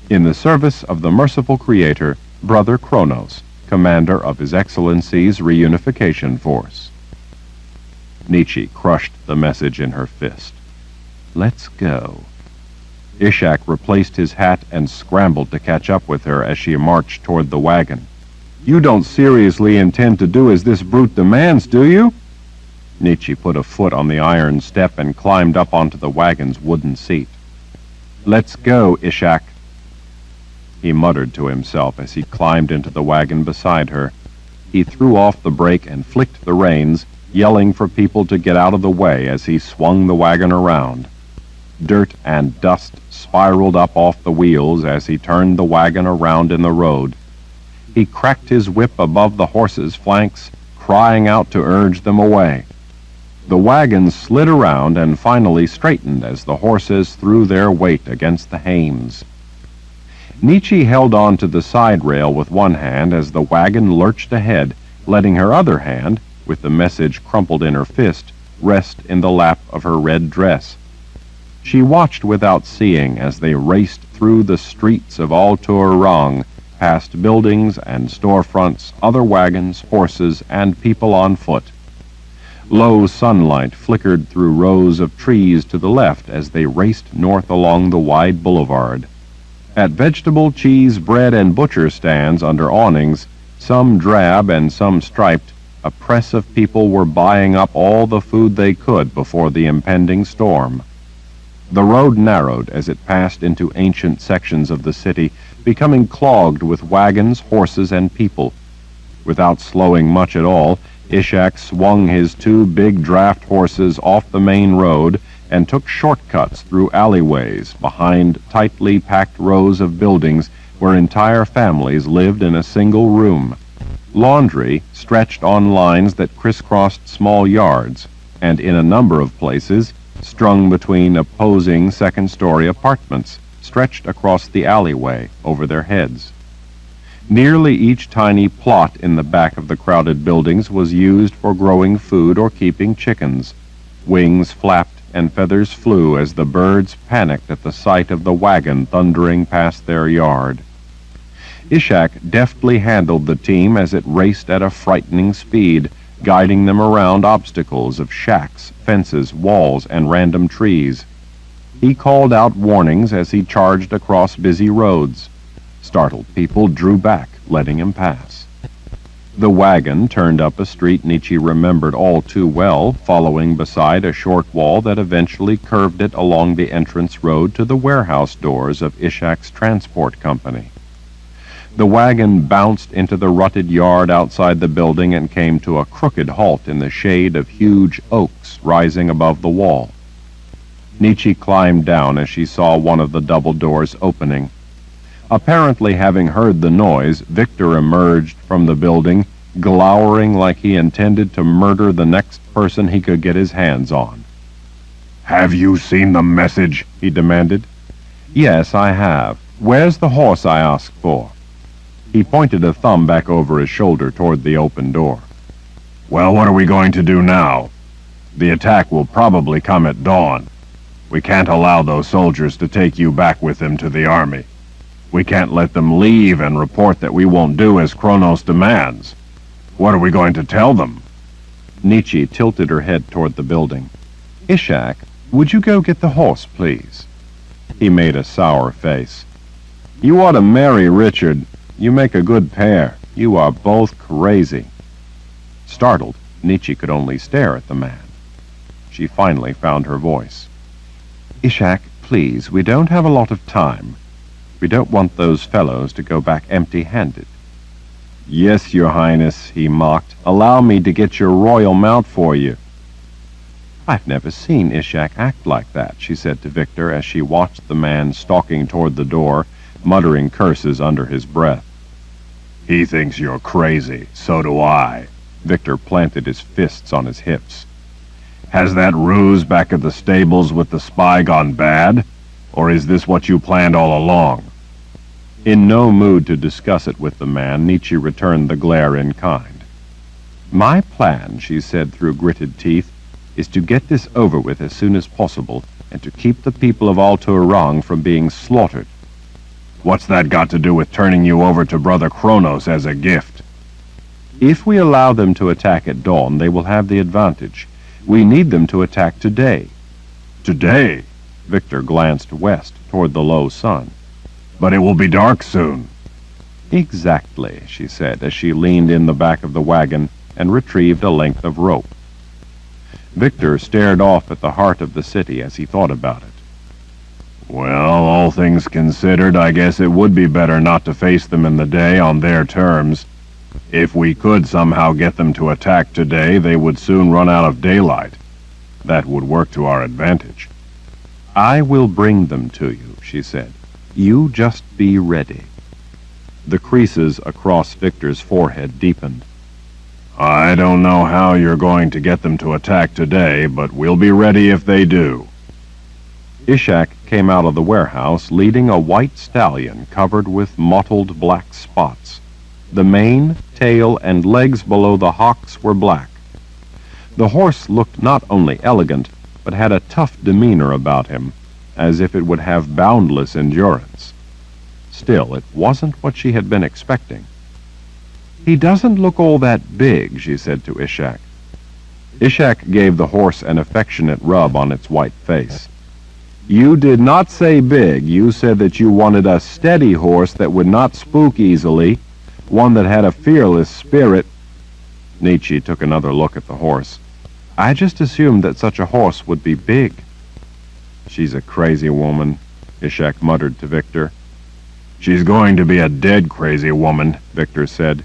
In the service of the merciful Creator, Brother Kronos, commander of His Excellency's Reunification Force. Nietzsche crushed the message in her fist. Let's go. Ishak replaced his hat and scrambled to catch up with her as she marched toward the wagon. "You don't seriously intend to do as this brute demands, do you?" Nietzsche put a foot on the iron step and climbed up onto the wagon's wooden seat. "Let's go, Ishak," he muttered to himself as he climbed into the wagon beside her. He threw off the brake and flicked the reins, yelling for people to get out of the way as he swung the wagon around. Dirt and dust spiraled up off the wheels as he turned the wagon around in the road. He cracked his whip above the horses' flanks, crying out to urge them away. The wagon slid around and finally straightened as the horses threw their weight against the hames. Nietzsche held on to the side rail with one hand as the wagon lurched ahead, letting her other hand, with the message crumpled in her fist, rest in the lap of her red dress. She watched without seeing as they raced through the streets of Altor Rang, past buildings and storefronts, other wagons, horses, and people on foot. Low sunlight flickered through rows of trees to the left as they raced north along the wide boulevard. At vegetable, cheese, bread, and butcher stands under awnings, some drab and some striped, a press of people were buying up all the food they could before the impending storm. The road narrowed as it passed into ancient sections of the city, becoming clogged with wagons, horses, and people. Without slowing much at all, Ishak swung his two big draft horses off the main road and took shortcuts through alleyways behind tightly packed rows of buildings where entire families lived in a single room. Laundry stretched on lines that crisscrossed small yards, and in a number of places, strung between opposing second-story apartments, stretched across the alleyway over their heads. Nearly each tiny plot in the back of the crowded buildings was used for growing food or keeping chickens. Wings flapped and feathers flew as the birds panicked at the sight of the wagon thundering past their yard. Ishak deftly handled the team as it raced at a frightening speed, guiding them around obstacles of shacks, fences, walls, and random trees. He called out warnings as he charged across busy roads. Startled people drew back, letting him pass. The wagon turned up a street Nietzsche remembered all too well, following beside a short wall that eventually curved it along the entrance road to the warehouse doors of Ishak's transport company. The wagon bounced into the rutted yard outside the building and came to a crooked halt in the shade of huge oaks rising above the wall. Nietzsche climbed down as she saw one of the double doors opening. Apparently having heard the noise, Victor emerged from the building, glowering like he intended to murder the next person he could get his hands on.
"Have you seen the message?"
he demanded. "Yes, I have. Where's the horse I asked for?" He pointed a thumb back over his shoulder toward the open door.
"Well, what are we going to do now? The attack will probably come at dawn. We can't allow those soldiers to take you back with them to the army. We can't let them leave and report that we won't do as Kronos demands. What are we going to tell them?"
Nietzsche tilted her head toward the building. "Ishak, would you go get the horse, please?" He made a sour face. "You ought to marry Richard. You make a good pair. You are both crazy." Startled, Nietzsche could only stare at the man. She finally found her voice. "Ishak, please, we don't have a lot of time. We don't want those fellows to go back empty-handed." "Yes, Your Highness," he mocked. "Allow me to get your royal mount for you." "I've never seen Ishak act like that," she said to Victor as she watched the man stalking toward the door, muttering curses under his breath.
"He thinks you're crazy. So do I."
Victor planted his fists on his hips.
"Has that ruse back at the stables with the spy gone bad? Or is this what you planned all along?"
In no mood to discuss it with the man, Nietzsche returned the glare in kind. "My plan," she said through gritted teeth, "is to get this over with as soon as possible and to keep the people of Altor Rang from being slaughtered."
"What's that got to do with turning you over to Brother Kronos as a gift?"
"If we allow them to attack at dawn, they will have the advantage. We need them to attack today."
"Today?"
Victor glanced west toward the low sun.
But it will be dark soon.
Exactly, she said, as she leaned in the back of the wagon and retrieved a length of rope. Victor stared off at the heart of the city as he thought about it.
Well, all things considered, I guess it would be better not to face them in the day on their terms. If we could somehow get them to attack today, they would soon run out of daylight. That would work to our advantage.
I will bring them to you, she said. You just be ready. The creases across Victor's forehead deepened.
I don't know how you're going to get them to attack today, but we'll be ready if they do.
Ishak came out of the warehouse leading a white stallion covered with mottled black spots. The mane, tail, and legs below the hocks were black. The horse looked not only elegant, but had a tough demeanor about him, as if it would have boundless endurance. Still, it wasn't what she had been expecting. He doesn't look all that big, she said to Ishak. Ishak gave the horse an affectionate rub on its white face. You did not say big. You said that you wanted a steady horse that would not spook easily, one that had a fearless spirit. Nietzsche took another look at the horse. I just assumed that such a horse would be big. She's a crazy woman, Ishak muttered to Victor.
She's going to be a dead crazy woman, Victor said.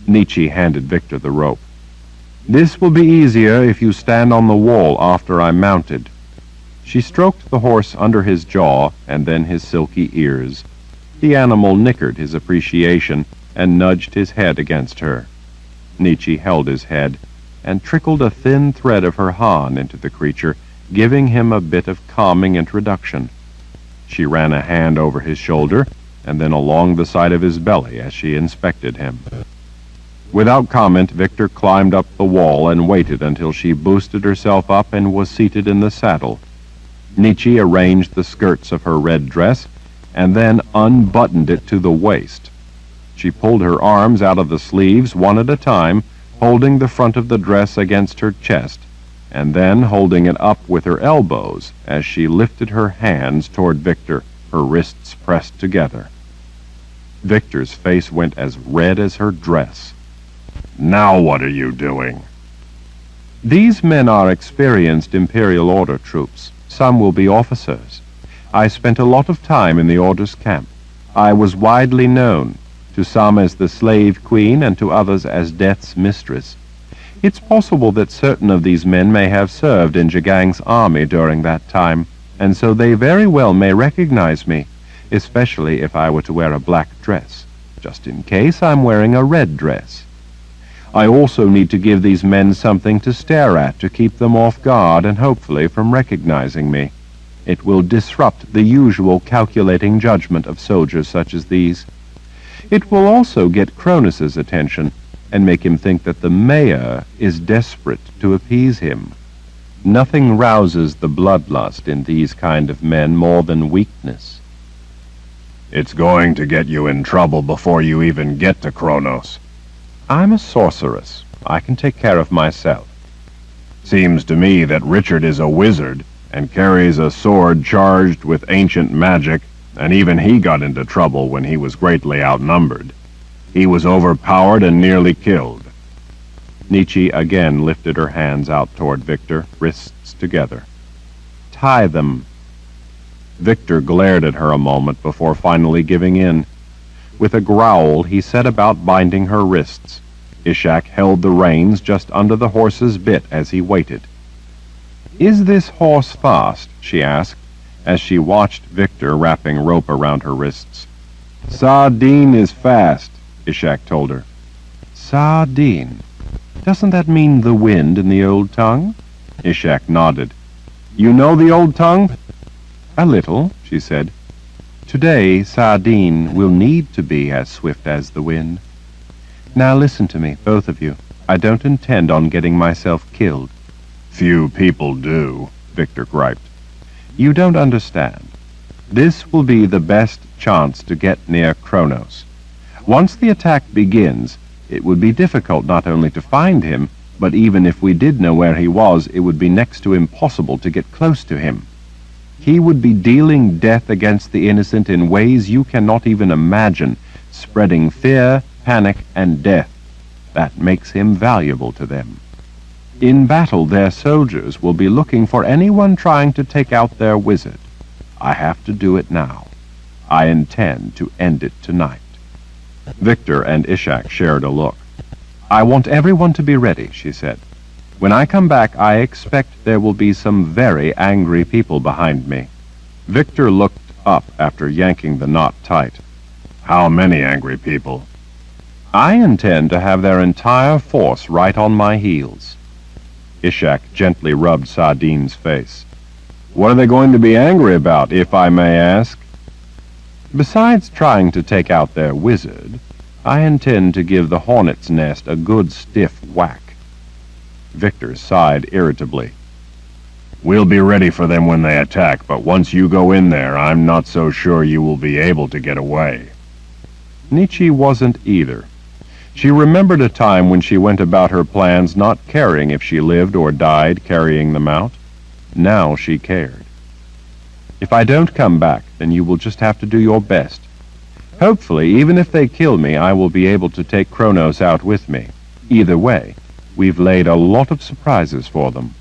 Nietzsche handed Victor the rope. This will be easier if you stand on the wall after I'm mounted. She stroked the horse under his jaw and then his silky ears. The animal nickered his appreciation and nudged his head against her. Nietzsche held his head and trickled a thin thread of her Han into the creature, giving him a bit of calming introduction. She ran a hand over his shoulder and then along the side of his belly as she inspected him. Without comment, Victor climbed up the wall and waited until she boosted herself up and was seated in the saddle. Nietzsche arranged the skirts of her red dress and then unbuttoned it to the waist. She pulled her arms out of the sleeves one at a time, holding the front of the dress against her chest, and then holding it up with her elbows as she lifted her hands toward Victor, her wrists pressed together. Victor's face went as red as her dress.
Now what are you doing?
These men are experienced Imperial Order troops. Some will be officers. I spent a lot of time in the Order's camp. I was widely known, to some as the Slave Queen and to others as Death's Mistress. It's possible that certain of these men may have served in Jagang's army during that time, and so they very well may recognize me, especially if I were to wear a black dress. Just in case, I'm wearing a red dress. I also need to give these men something to stare at to keep them off guard and hopefully from recognizing me. It will disrupt the usual calculating judgment of soldiers such as these. It will also get Cronus's attention and make him think that the mayor is desperate to appease him. Nothing rouses the bloodlust in these kind of men more than weakness.
It's going to get you in trouble before you even get to Kronos.
I'm a sorceress. I can take care of myself.
Seems to me that Richard is a wizard and carries a sword charged with ancient magic, and even he got into trouble when he was greatly outnumbered. He was overpowered and nearly killed.
Nietzsche again lifted her hands out toward Victor, wrists together. Tie them. Victor glared at her a moment before finally giving in. With a growl, he set about binding her wrists. Ishak held the reins just under the horse's bit as he waited. Is this horse fast? She asked, as she watched Victor wrapping rope around her wrists. Sardine is fast, Ishak told her. Sardine? Doesn't that mean the wind in the old tongue? Ishak nodded. You know the old tongue? A little, she said. Today, Sardine will need to be as swift as the wind. Now listen to me, both of you. I don't intend on getting myself killed.
Few people do,
Victor griped. You don't understand. This will be the best chance to get near Kronos. Once the attack begins, it would be difficult not only to find him, but even if we did know where he was, it would be next to impossible to get close to him. He would be dealing death against the innocent in ways you cannot even imagine, spreading fear, panic, and death. That makes him valuable to them. In battle, their soldiers will be looking for anyone trying to take out their wizard. I have to do it now. I intend to end it tonight." Victor and Ishak shared a look. "I want everyone to be ready," she said. "When I come back, I expect there will be some very angry people behind me." Victor looked up after yanking the knot tight.
"How many angry people?"
"I intend to have their entire force right on my heels." Ishak gently rubbed Sardine's face.
"What are they going to be angry about, if I may ask?"
"Besides trying to take out their wizard, I intend to give the hornet's nest a good stiff whack." Victor sighed irritably.
"We'll be ready for them when they attack, but once you go in there, I'm not so sure you will be able to get away."
Nietzsche wasn't either. She remembered a time when she went about her plans not caring if she lived or died carrying them out. Now she cared. "If I don't come back, then you will just have to do your best. Hopefully, even if they kill me, I will be able to take Kronos out with me. Either way, we've laid a lot of surprises for them."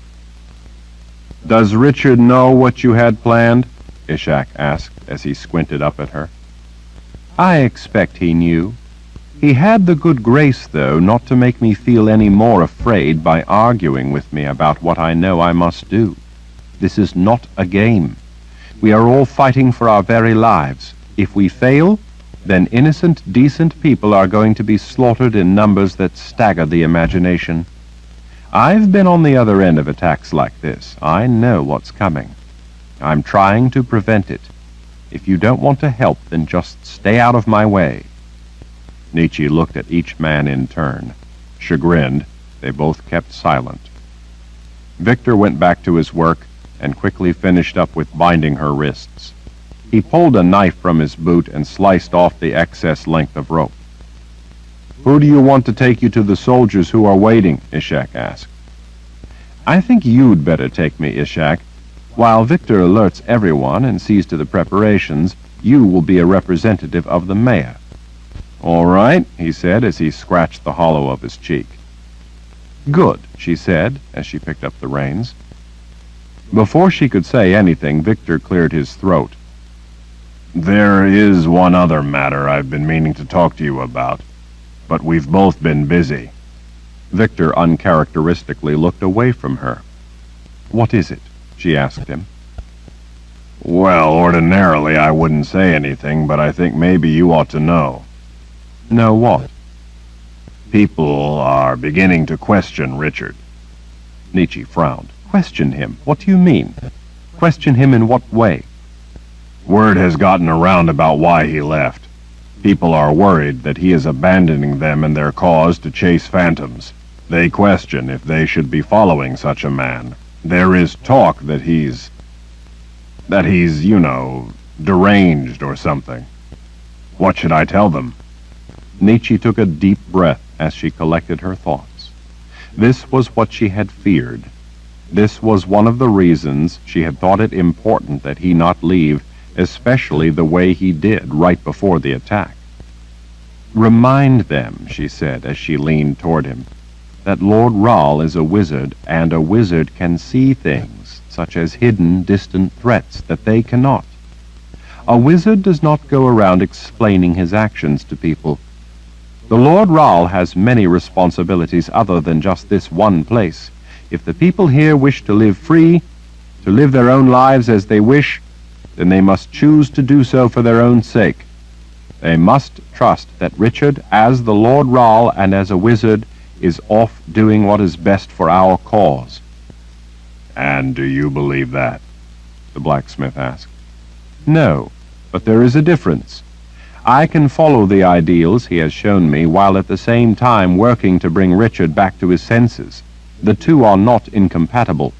"Does Richard know what you had planned?"
Ishak asked as he squinted up at her. "I expect he knew. He had the good grace, though, not to make me feel any more afraid by arguing with me about what I know I must do. This is not a game. We are all fighting for our very lives. If we fail, then innocent, decent people are going to be slaughtered in numbers that stagger the imagination. I've been on the other end of attacks like this. I know what's coming. I'm trying to prevent it. If you don't want to help, then just stay out of my way." Nietzsche looked at each man in turn. Chagrined, they both kept silent. Victor went back to his work and quickly finished up with binding her wrists. He pulled a knife from his boot and sliced off the excess length of rope.
"Who do you want to take you to the soldiers who are waiting?" Ishak asked.
"I think you'd better take me, Ishak. While Victor alerts everyone and sees to the preparations, you will be a representative of the mayor."
"All right," he said as he scratched the hollow of his cheek.
"Good," she said as she picked up the reins. Before she could say anything, Victor cleared his throat.
"There is one other matter I've been meaning to talk to you about, but we've both been busy."
Victor uncharacteristically looked away from her. "What is it?" she asked him.
"Well, ordinarily I wouldn't say anything, but I think maybe you ought to know."
"Know what?"
"People are beginning to question Richard."
Nietzsche frowned. "Question him? What do you mean? Question him in what way?"
"Word has gotten around about why he left. People are worried that he is abandoning them and their cause to chase phantoms. They question if they should be following such a man. There is talk that he's, you know, deranged or something. What should I tell them?"
Nietzsche took a deep breath as she collected her thoughts. This was what she had feared. This was one of the reasons she had thought it important that he not leave, especially the way he did right before the attack. "Remind them," she said as she leaned toward him, "that Lord Rahl is a wizard, and a wizard can see things, such as hidden, distant threats, that they cannot. A wizard does not go around explaining his actions to people. The Lord Rahl has many responsibilities other than just this one place. If the people here wish to live free, to live their own lives as they wish, then they must choose to do so for their own sake. They must trust that Richard, as the Lord Rahl and as a wizard, is off doing what is best for our cause."
"And do you believe that?"
the blacksmith asked. "No, but there is a difference. I can follow the ideals he has shown me while at the same time working to bring Richard back to his senses. The two are not incompatible.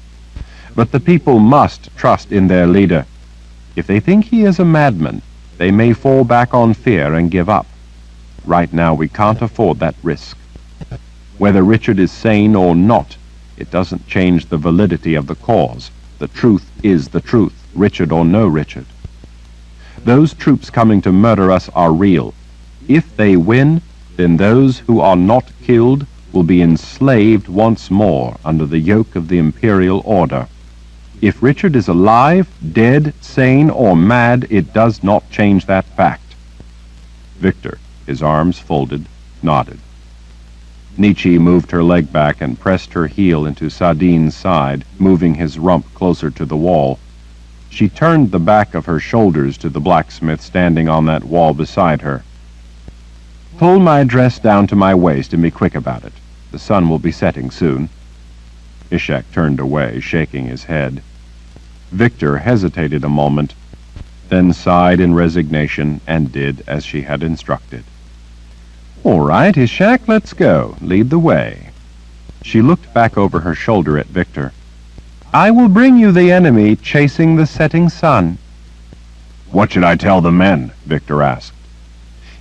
But the people must trust in their leader. If they think he is a madman, they may fall back on fear and give up. Right now we can't afford that risk. Whether Richard is sane or not, it doesn't change the validity of the cause. The truth is the truth. Richard or no Richard. Those troops coming to murder us are real. If they win, then those who are not killed will be enslaved once more under the yoke of the imperial order. If Richard is alive, dead, sane, or mad, it does not change that fact. Victor, his arms folded, nodded. Nietzsche moved her leg back and pressed her heel into Sardine's side, moving his rump closer to the wall. She turned the back of her shoulders to the blacksmith standing on that wall beside her. "Pull my dress down to my waist and be quick about it. The sun will be setting soon." Ishak turned away, shaking his head. Victor hesitated a moment, then sighed in resignation and did as she had instructed. "All right, Ishak, let's go. Lead the way." She looked back over her shoulder at Victor. "I will bring you the enemy chasing the setting sun."
"What should I tell the men?" Victor asked.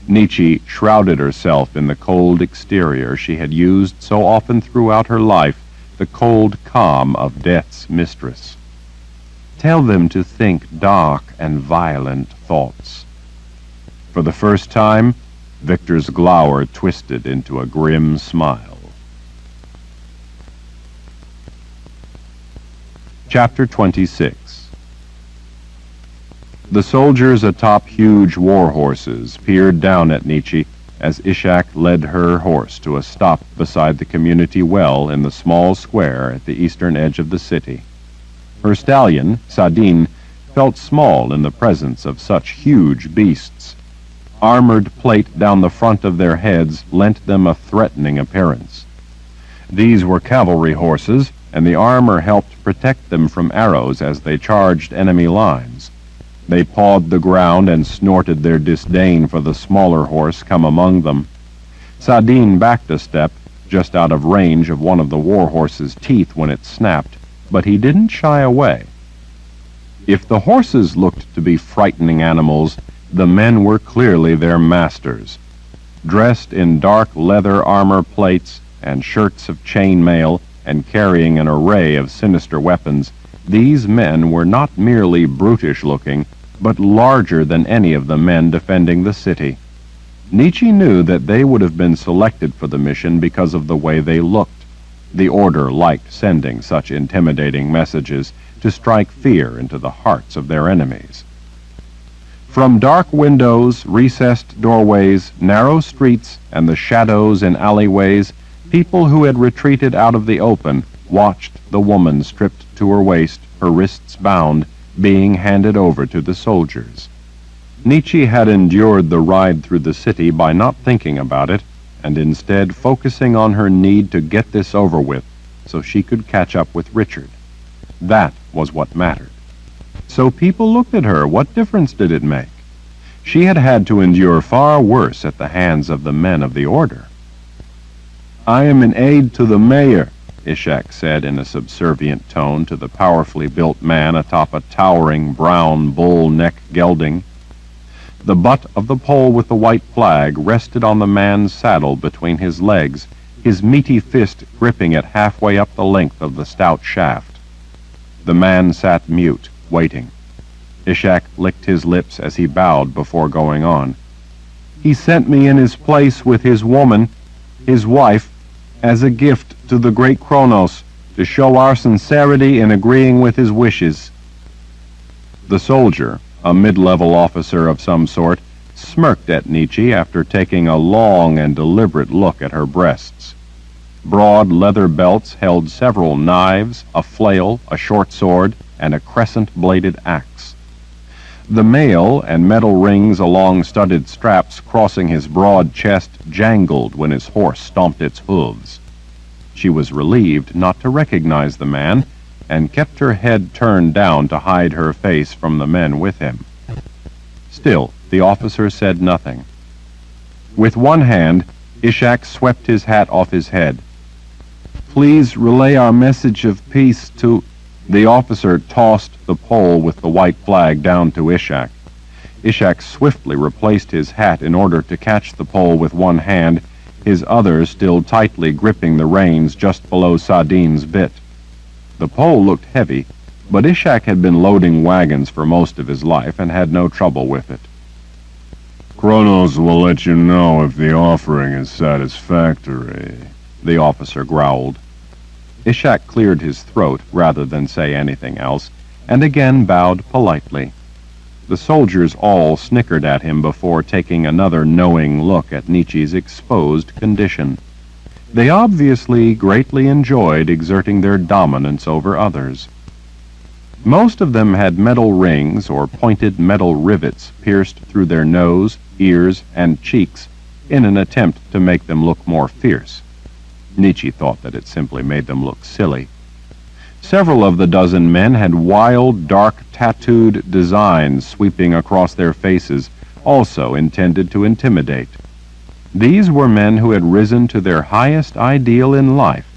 Nietzsche shrouded herself in the cold exterior she had used so often throughout her life, the cold calm of death's mistress. Tell them to think dark and violent thoughts. For the first time, Victor's glower twisted into a grim smile. Chapter 26. The soldiers atop huge war horses peered down at Nietzsche as Ishak led her horse to a stop beside the community well in the small square at the eastern edge of the city. Her stallion, Sardine, felt small in the presence of such huge beasts. Armored plate down the front of their heads lent them a threatening appearance. These were cavalry horses, and the armor helped protect them from arrows as they charged enemy lines. They pawed the ground and snorted their disdain for the smaller horse come among them. Sardine backed a step, just out of range of one of the war horse's teeth when it snapped, but he didn't shy away. If the horses looked to be frightening animals, the men were clearly their masters. Dressed in dark leather armor plates and shirts of chain mail, and carrying an array of sinister weapons, these men were not merely brutish-looking, but larger than any of the men defending the city. Nietzsche knew that they would have been selected for the mission because of the way they looked. The Order liked sending such intimidating messages to strike fear into the hearts of their enemies. From dark windows, recessed doorways, narrow streets, and the shadows in alleyways, people who had retreated out of the open watched the woman stripped to her waist, her wrists bound, being handed over to the soldiers. Nietzsche had endured the ride through the city by not thinking about it, and instead focusing on her need to get this over with so she could catch up with Richard. That was what mattered. So people looked at her. What difference did it make? She had had to endure far worse at the hands of the men of the Order. "I am an aide to the mayor," Ishak said in a subservient tone to the powerfully built man atop a towering brown bull neck gelding. The butt of the pole with the white flag rested on the man's saddle between his legs, his meaty fist gripping it halfway up the length of the stout shaft. The man sat mute, waiting. Ishak licked his lips as he bowed before going on. "He sent me in his place with his woman, his wife, as a gift to the great Kronos, to show our sincerity in agreeing with his wishes." The soldier, a mid-level officer of some sort, smirked at Nietzsche after taking a long and deliberate look at her breasts. Broad leather belts held several knives, a flail, a short sword, and a crescent-bladed axe. The mail and metal rings along studded straps crossing his broad chest jangled when his horse stomped its hooves. She was relieved not to recognize the man, and kept her head turned down to hide her face from the men with him. Still, the officer said nothing. With one hand, Ishak swept his hat off his head. "Please relay our message of peace to—" The officer tossed the pole with the white flag down to Ishak. Ishak swiftly replaced his hat in order to catch the pole with one hand, his other still tightly gripping the reins just below Sardine's bit. The pole looked heavy, But Ishak had been loading wagons for most of his life and had no trouble with it.
Kronos will let you know if the offering is satisfactory,
the officer growled. Ishak cleared his throat rather than say anything else, and again bowed politely. The soldiers all snickered at him before taking another knowing look at Nietzsche's exposed condition. They obviously greatly enjoyed exerting their dominance over others. Most of them had metal rings or pointed metal rivets pierced through their nose, ears, and cheeks in an attempt to make them look more fierce. Nietzsche thought that it simply made them look silly. Several of the dozen men had wild, dark, tattooed designs sweeping across their faces, also intended to intimidate. These were men who had risen to their highest ideal in life,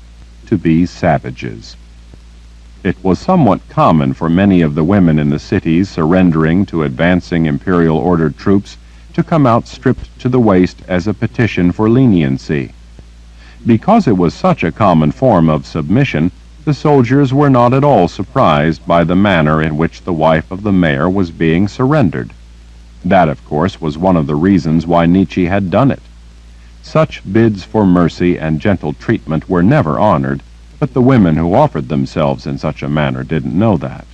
to be savages. It was somewhat common for many of the women in the cities surrendering to advancing Imperial ordered troops to come out stripped to the waist as a petition for leniency. Because it was such a common form of submission, the soldiers were not at all surprised by the manner in which the wife of the mayor was being surrendered. That, of course, was one of the reasons why Nietzsche had done it. Such bids for mercy and gentle treatment were never honored, but the women who offered themselves in such a manner didn't know that.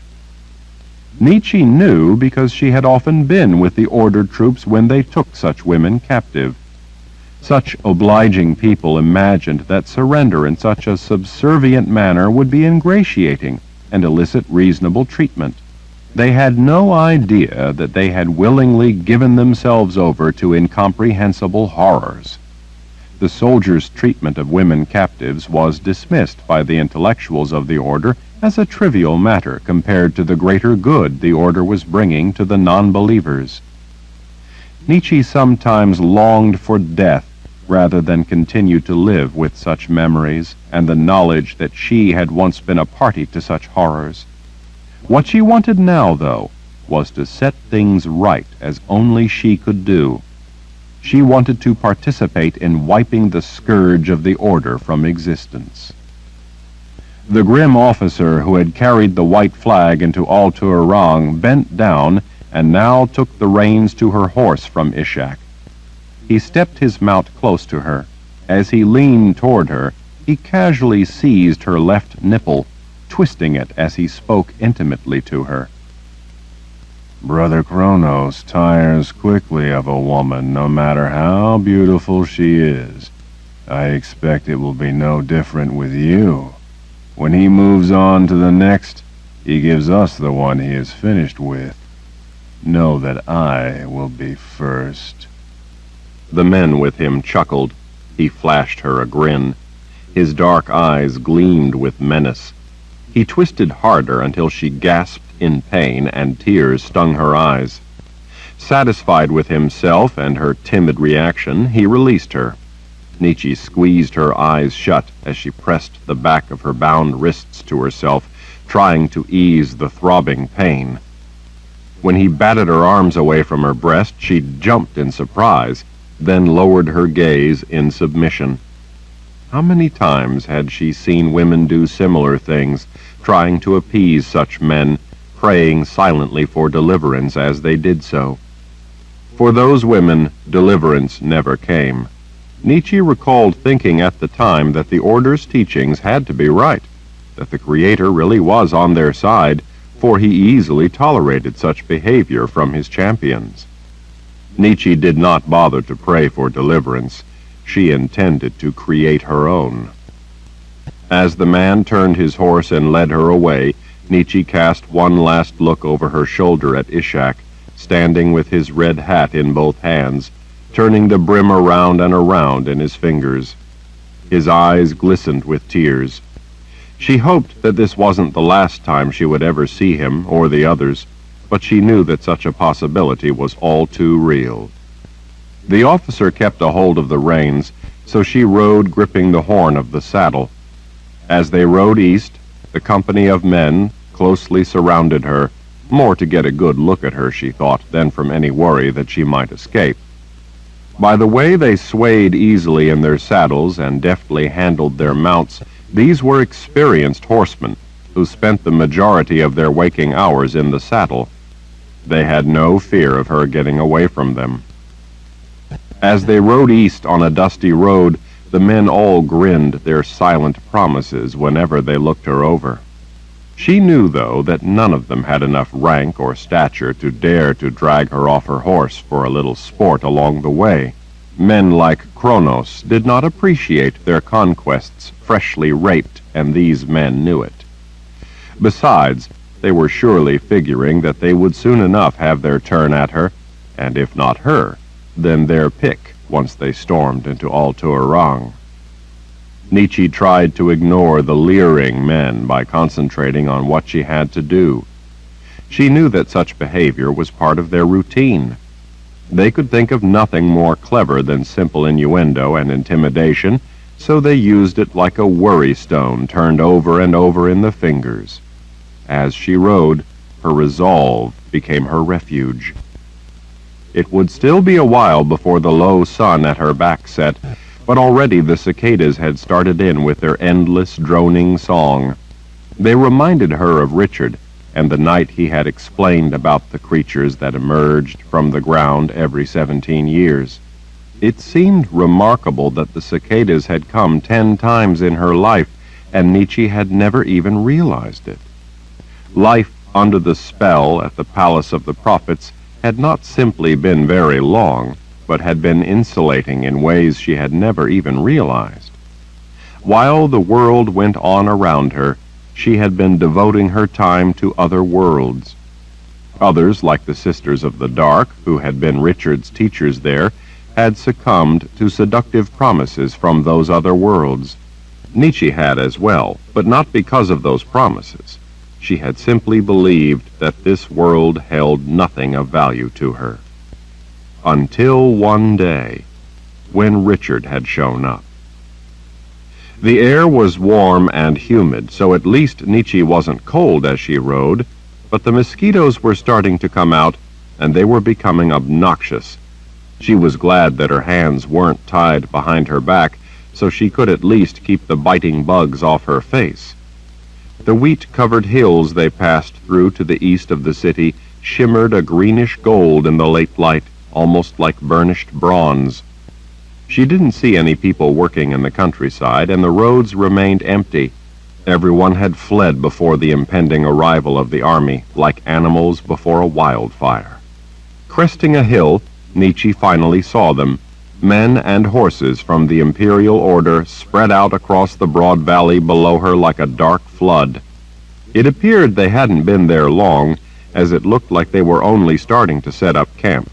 Nietzsche knew because she had often been with the ordered troops when they took such women captive. Such obliging people imagined that surrender in such a subservient manner would be ingratiating and elicit reasonable treatment. They had no idea that they had willingly given themselves over to incomprehensible horrors. The soldiers' treatment of women captives was dismissed by the intellectuals of the order as a trivial matter compared to the greater good the order was bringing to the non-believers. Nietzsche sometimes longed for death rather than continue to live with such memories and the knowledge that she had once been a party to such horrors. What she wanted now, though, was to set things right as only she could do. She wanted to participate in wiping the scourge of the order from existence. The grim officer who had carried the white flag into Altur Rang bent down and now took the reins to her horse from Ishak. He stepped his mount close to her. As he leaned toward her, he casually seized her left nipple, twisting it as he spoke intimately to her.
Brother Kronos tires quickly of a woman, no matter how beautiful she is. I expect it will be no different with you. When he moves on to the next, he gives us the one he is finished with. Know that I will be first.
The men with him chuckled. He flashed her a grin. His dark eyes gleamed with menace. He twisted harder until she gasped in pain and tears stung her eyes. Satisfied with himself and her timid reaction, he released her. Nietzsche squeezed her eyes shut as she pressed the back of her bound wrists to herself, trying to ease the throbbing pain. When he batted her arms away from her breast, she jumped in surprise, then lowered her gaze in submission. How many times had she seen women do similar things, trying to appease such men, praying silently for deliverance as they did so? For those women, deliverance never came. Nietzsche recalled thinking at the time that the order's teachings had to be right, that the Creator really was on their side, for he easily tolerated such behavior from his champions. Nietzsche did not bother to pray for deliverance. She intended to create her own. As the man turned his horse and led her away, Nietzsche cast one last look over her shoulder at Ishak, standing with his red hat in both hands, turning the brim around and around in his fingers. His eyes glistened with tears. She hoped that this wasn't the last time she would ever see him or the others, but she knew that such a possibility was all too real. The officer kept a hold of the reins, so she rode gripping the horn of the saddle. As they rode east, the company of men closely surrounded her, more to get a good look at her, she thought, than from any worry that she might escape. By the way they swayed easily in their saddles and deftly handled their mounts, these were experienced horsemen, who spent the majority of their waking hours in the saddle. They had no fear of her getting away from them. As they rode east on a dusty road, the men all grinned their silent promises whenever they looked her over. She knew, though, that none of them had enough rank or stature to dare to drag her off her horse for a little sport along the way. Men like Kronos did not appreciate their conquests freshly raped, and these men knew it. Besides, they were surely figuring that they would soon enough have their turn at her, and if not her, then their pick once they stormed into Alto-Orang. Nietzsche tried to ignore the leering men by concentrating on what she had to do. She knew that such behavior was part of their routine. They could think of nothing more clever than simple innuendo and intimidation, so they used it like a worry stone turned over and over in the fingers. As she rode, her resolve became her refuge. It would still be a while before the low sun at her back set, but already the cicadas had started in with their endless droning song. They reminded her of Richard and the night he had explained about the creatures that emerged from the ground every 17 years. It seemed remarkable that the cicadas had come 10 times in her life, and Nietzsche had never even realized it. Life under the spell at the Palace of the Prophets had not simply been very long, but had been insulating in ways she had never even realized. While the world went on around her, she had been devoting her time to other worlds. Others, like the Sisters of the Dark, who had been Richard's teachers there, had succumbed to seductive promises from those other worlds. Nietzsche had as well, but not because of those promises. She had simply believed that this world held nothing of value to her. Until one day, when Richard had shown up. The air was warm and humid, so at least Nietzsche wasn't cold as she rode, but the mosquitoes were starting to come out, and they were becoming obnoxious. She was glad that her hands weren't tied behind her back, so she could at least keep the biting bugs off her face. The wheat-covered hills they passed through to the east of the city shimmered a greenish gold in the late light, almost like burnished bronze. She didn't see any people working in the countryside, and the roads remained empty. Everyone had fled before the impending arrival of the army, like animals before a wildfire. Cresting a hill, Nietzsche finally saw them. Men and horses from the imperial order spread out across the broad valley below her like a dark flood. It appeared they hadn't been there long, as it looked like they were only starting to set up camp.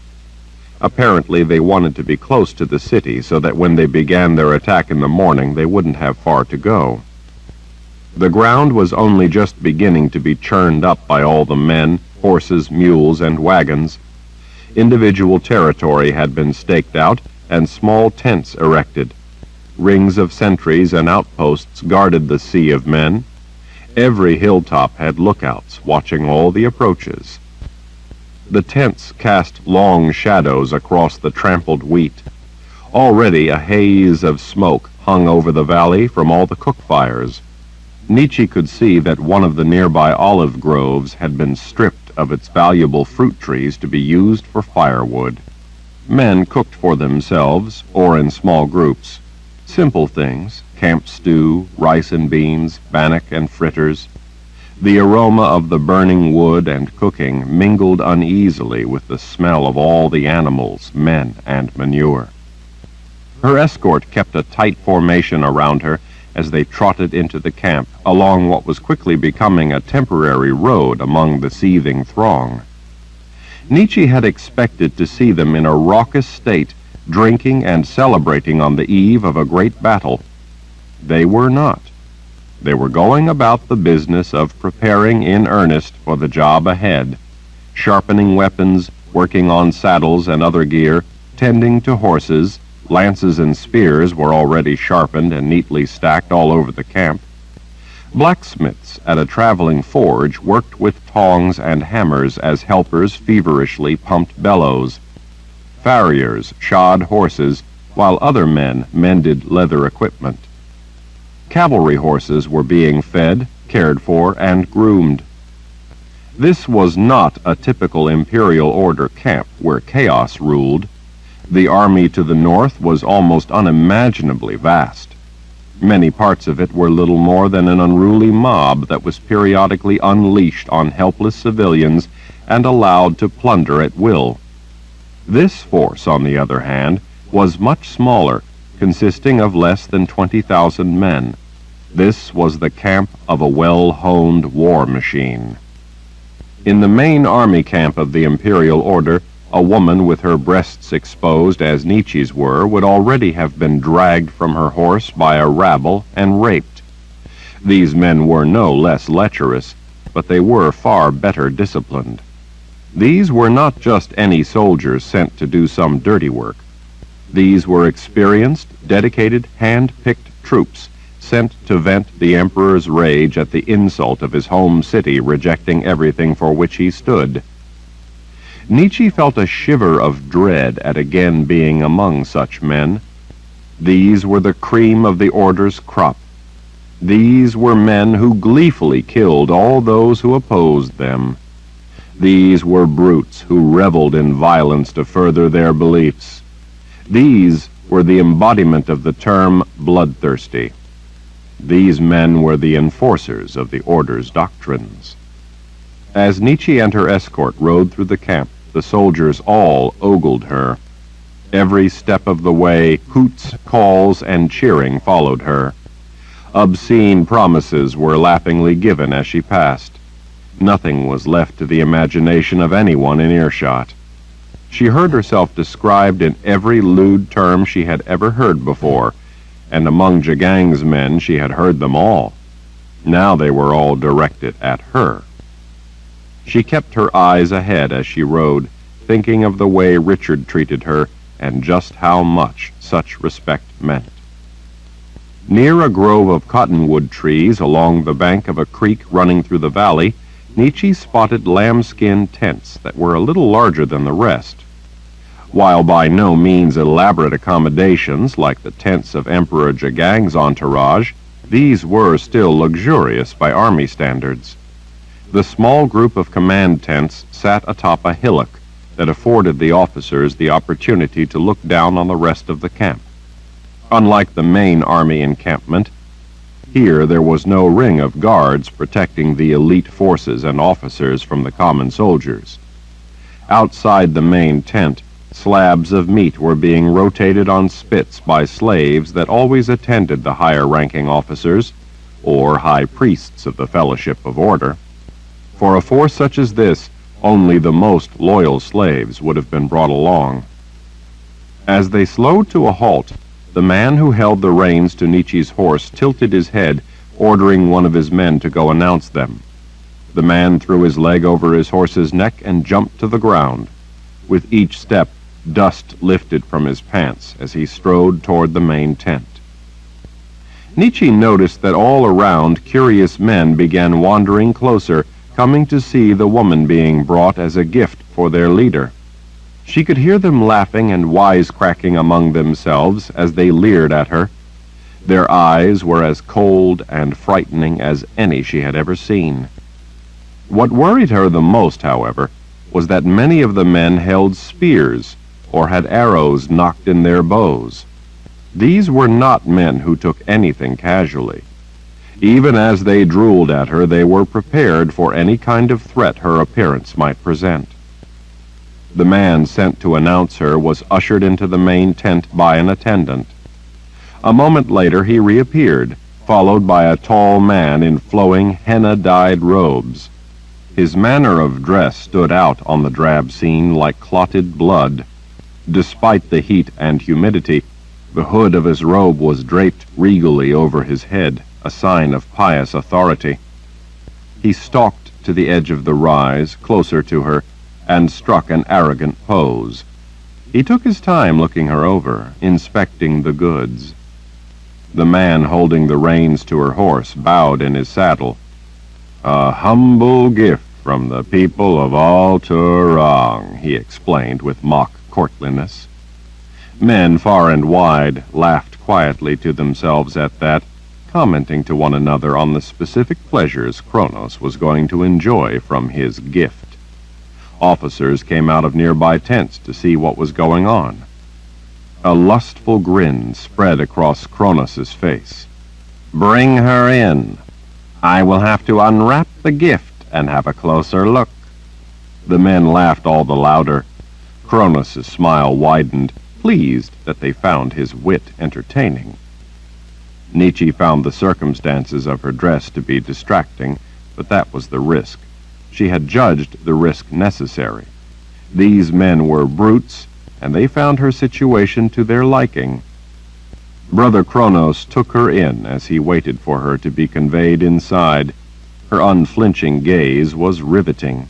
Apparently they wanted to be close to the city so that when they began their attack in the morning they wouldn't have far to go. The ground was only just beginning to be churned up by all the men, horses, mules, and wagons. Individual territory had been staked out and small tents erected. Rings of sentries and outposts guarded the sea of men. Every hilltop had lookouts watching all the approaches. The tents cast long shadows across the trampled wheat. Already a haze of smoke hung over the valley from all the cook fires. Nietzsche could see that one of the nearby olive groves had been stripped of its valuable fruit trees to be used for firewood. Men cooked for themselves or in small groups. Simple things, camp stew, rice and beans, bannock and fritters. The aroma of the burning wood and cooking mingled uneasily with the smell of all the animals, men, and manure. Her escort kept a tight formation around her as they trotted into the camp along what was quickly becoming a temporary road among the seething throng. Nietzsche had expected to see them in a raucous state, drinking and celebrating on the eve of a great battle. They were not. They were going about the business of preparing in earnest for the job ahead, sharpening weapons, working on saddles and other gear, tending to horses. Lances and spears were already sharpened and neatly stacked all over the camp. Blacksmiths at a traveling forge worked with tongs and hammers as helpers feverishly pumped bellows. Farriers shod horses, while other men mended leather equipment. Cavalry horses were being fed, cared for, and groomed. This was not a typical Imperial Order camp where chaos ruled. The army to the north was almost unimaginably vast. Many parts of it were little more than an unruly mob that was periodically unleashed on helpless civilians and allowed to plunder at will. This force, on the other hand, was much smaller, consisting of less than 20,000 men. This was the camp of a well-honed war machine. In the main army camp of the Imperial Order, a woman with her breasts exposed as Nietzsche's were would already have been dragged from her horse by a rabble and raped. These men were no less lecherous, but they were far better disciplined. These were not just any soldiers sent to do some dirty work. These were experienced, dedicated, hand-picked troops sent to vent the Emperor's rage at the insult of his home city rejecting everything for which he stood. Nietzsche felt a shiver of dread at again being among such men. These were the cream of the Order's crop. These were men who gleefully killed all those who opposed them. These were brutes who reveled in violence to further their beliefs. These were the embodiment of the term bloodthirsty. These men were the enforcers of the Order's doctrines. As Nietzsche and her escort rode through the camp, the soldiers all ogled her. Every step of the way, hoots, calls, and cheering followed her. Obscene promises were laughingly given as she passed. Nothing was left to the imagination of anyone in earshot. She heard herself described in every lewd term she had ever heard before, and among Jagang's men she had heard them all. Now they were all directed at her. She kept her eyes ahead as she rode, thinking of the way Richard treated her and just how much such respect meant. Near a grove of cottonwood trees along the bank of a creek running through the valley, Nietzsche spotted lambskin tents that were a little larger than the rest. While by no means elaborate accommodations like the tents of Emperor Jagang's entourage, these were still luxurious by army standards. The small group of command tents sat atop a hillock that afforded the officers the opportunity to look down on the rest of the camp. Unlike the main army encampment, here there was no ring of guards protecting the elite forces and officers from the common soldiers. Outside the main tent, slabs of meat were being rotated on spits by slaves that always attended the higher-ranking officers, or high priests of the Fellowship of Order. For a force such as this, only the most loyal slaves would have been brought along. As they slowed to a halt, the man who held the reins to Nietzsche's horse tilted his head, ordering one of his men to go announce them. The man threw his leg over his horse's neck and jumped to the ground. With each step, dust lifted from his pants as he strode toward the main tent. Nietzsche noticed that all around curious men began wandering closer, coming to see the woman being brought as a gift for their leader. She could hear them laughing and wisecracking among themselves as they leered at her. Their eyes were as cold and frightening as any she had ever seen. What worried her the most, however, was that many of the men held spears or had arrows knocked in their bows. These were not men who took anything casually. Even as they drooled at her, they were prepared for any kind of threat her appearance might present. The man sent to announce her was ushered into the main tent by an attendant. A moment later he reappeared, followed by a tall man in flowing, henna-dyed robes. His manner of dress stood out on the drab scene like clotted blood. Despite the heat and humidity, the hood of his robe was draped regally over his head, a sign of pious authority. He stalked to the edge of the rise, closer to her, and struck an arrogant pose. He took his time looking her over, inspecting the goods. The man holding the reins to her horse bowed in his saddle. "A humble gift from the people of Alturang," he explained with mock courtliness. Men far and wide laughed quietly to themselves at that, commenting to one another on the specific pleasures Kronos was going to enjoy from his gift. Officers came out of nearby tents to see what was going on. A lustful grin spread across Kronos's face. "Bring her in. I will have to unwrap the gift and have a closer look." The men laughed all the louder. Kronos's smile widened, pleased that they found his wit entertaining. Nietzsche found the circumstances of her dress to be distracting, but that was the risk. She had judged the risk necessary. These men were brutes, and they found her situation to their liking. Brother Kronos took her in as he waited for her to be conveyed inside. Her unflinching gaze was riveting.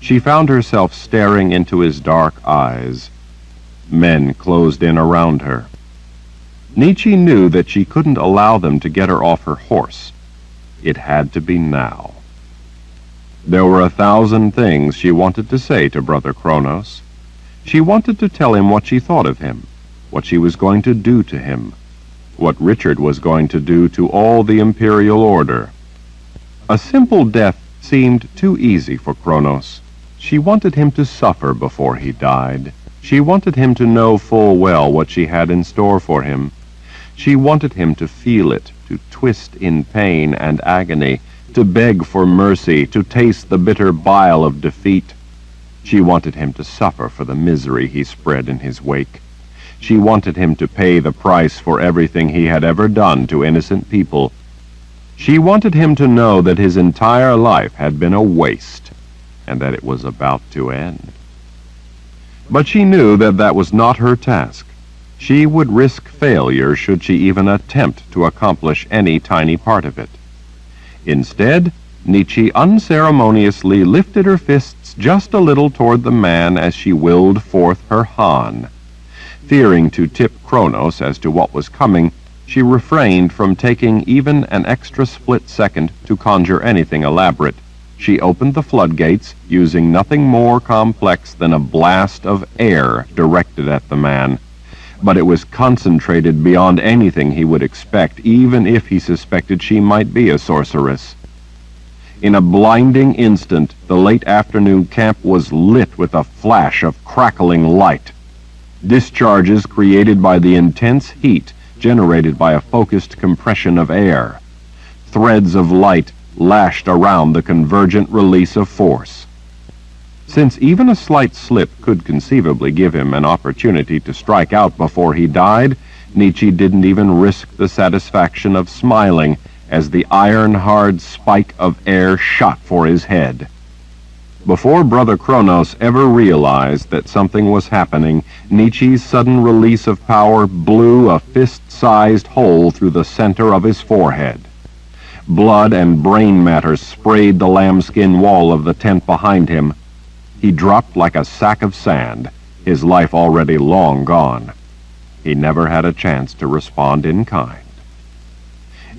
She found herself staring into his dark eyes. Men closed in around her. Nietzsche knew that she couldn't allow them to get her off her horse. It had to be now. There were 1,000 things she wanted to say to Brother Kronos. She wanted to tell him what she thought of him, what she was going to do to him, what Richard was going to do to all the imperial order. A simple death seemed too easy for Kronos. She wanted him to suffer before he died. She wanted him to know full well what she had in store for him. She wanted him to feel it, to twist in pain and agony, to beg for mercy, to taste the bitter bile of defeat. She wanted him to suffer for the misery he spread in his wake. She wanted him to pay the price for everything he had ever done to innocent people. She wanted him to know that his entire life had been a waste, and that it was about to end. But she knew that that was not her task. She would risk failure should she even attempt to accomplish any tiny part of it. Instead, Nietzsche unceremoniously lifted her fists just a little toward the man as she willed forth her Han. Fearing to tip Kronos as to what was coming, she refrained from taking even an extra split second to conjure anything elaborate. She opened the floodgates, using nothing more complex than a blast of air directed at the man. But it was concentrated beyond anything he would expect, even if he suspected she might be a sorceress. In a blinding instant, the late afternoon camp was lit with a flash of crackling light. Discharges created by the intense heat generated by a focused compression of air. Threads of light lashed around the convergent release of force. Since even a slight slip could conceivably give him an opportunity to strike out before he died, Nietzsche didn't even risk the satisfaction of smiling as the iron-hard spike of air shot for his head. Before Brother Kronos ever realized that something was happening, Nietzsche's sudden release of power blew a fist-sized hole through the center of his forehead. Blood and brain matter sprayed the lambskin wall of the tent behind him. He dropped like a sack of sand, his life already long gone. He never had a chance to respond in kind.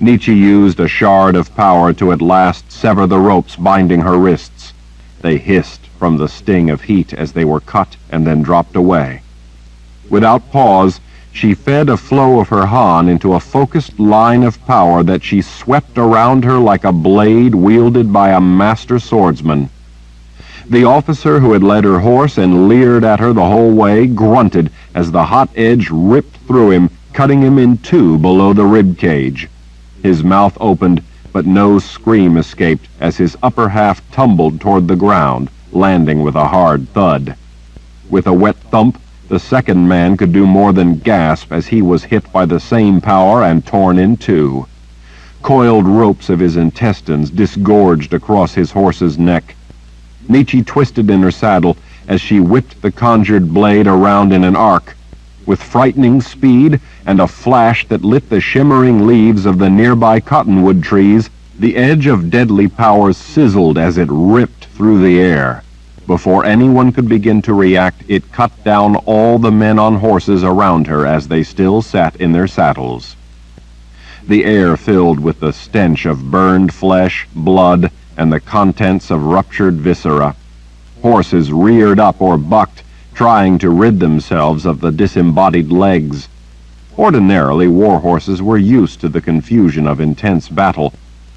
Nietzsche used a shard of power to at last sever the ropes binding her wrists. They hissed from the sting of heat as they were cut and then dropped away. Without pause, she fed a flow of her Han into a focused line of power that she swept around her like a blade wielded by a master swordsman. The officer who had led her horse and leered at her the whole way grunted as the hot edge ripped through him, cutting him in two below the rib cage. His mouth opened, but no scream escaped as his upper half tumbled toward the ground, landing with a hard thud. With a wet thump, the second man could do more than gasp as he was hit by the same power and torn in two. Coiled ropes of his intestines disgorged across his horse's neck. Nietzsche twisted in her saddle as she whipped the conjured blade around in an arc. With frightening speed and a flash that lit the shimmering leaves of the nearby cottonwood trees, the edge of deadly power sizzled as it ripped through the air. Before anyone could begin to react, it cut down all the men on horses around her as they still sat in their saddles. The air filled with the stench of burned flesh, blood, and the contents of ruptured viscera. Horses reared up or bucked, trying to rid themselves of the disembodied legs. Ordinarily, war horses were used to the confusion of intense battle,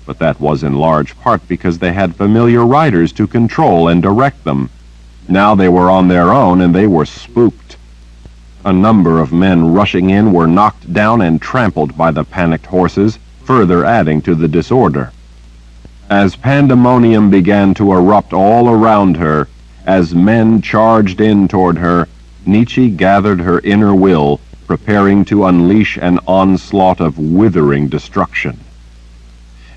but that was in large part because they had familiar riders to control and direct them. Now they were on their own, and they were spooked. A number of men rushing in were knocked down and trampled by the panicked horses, further adding to the disorder. As pandemonium began to erupt all around her, as men charged in toward her, Nietzsche gathered her inner will, preparing to unleash an onslaught of withering destruction.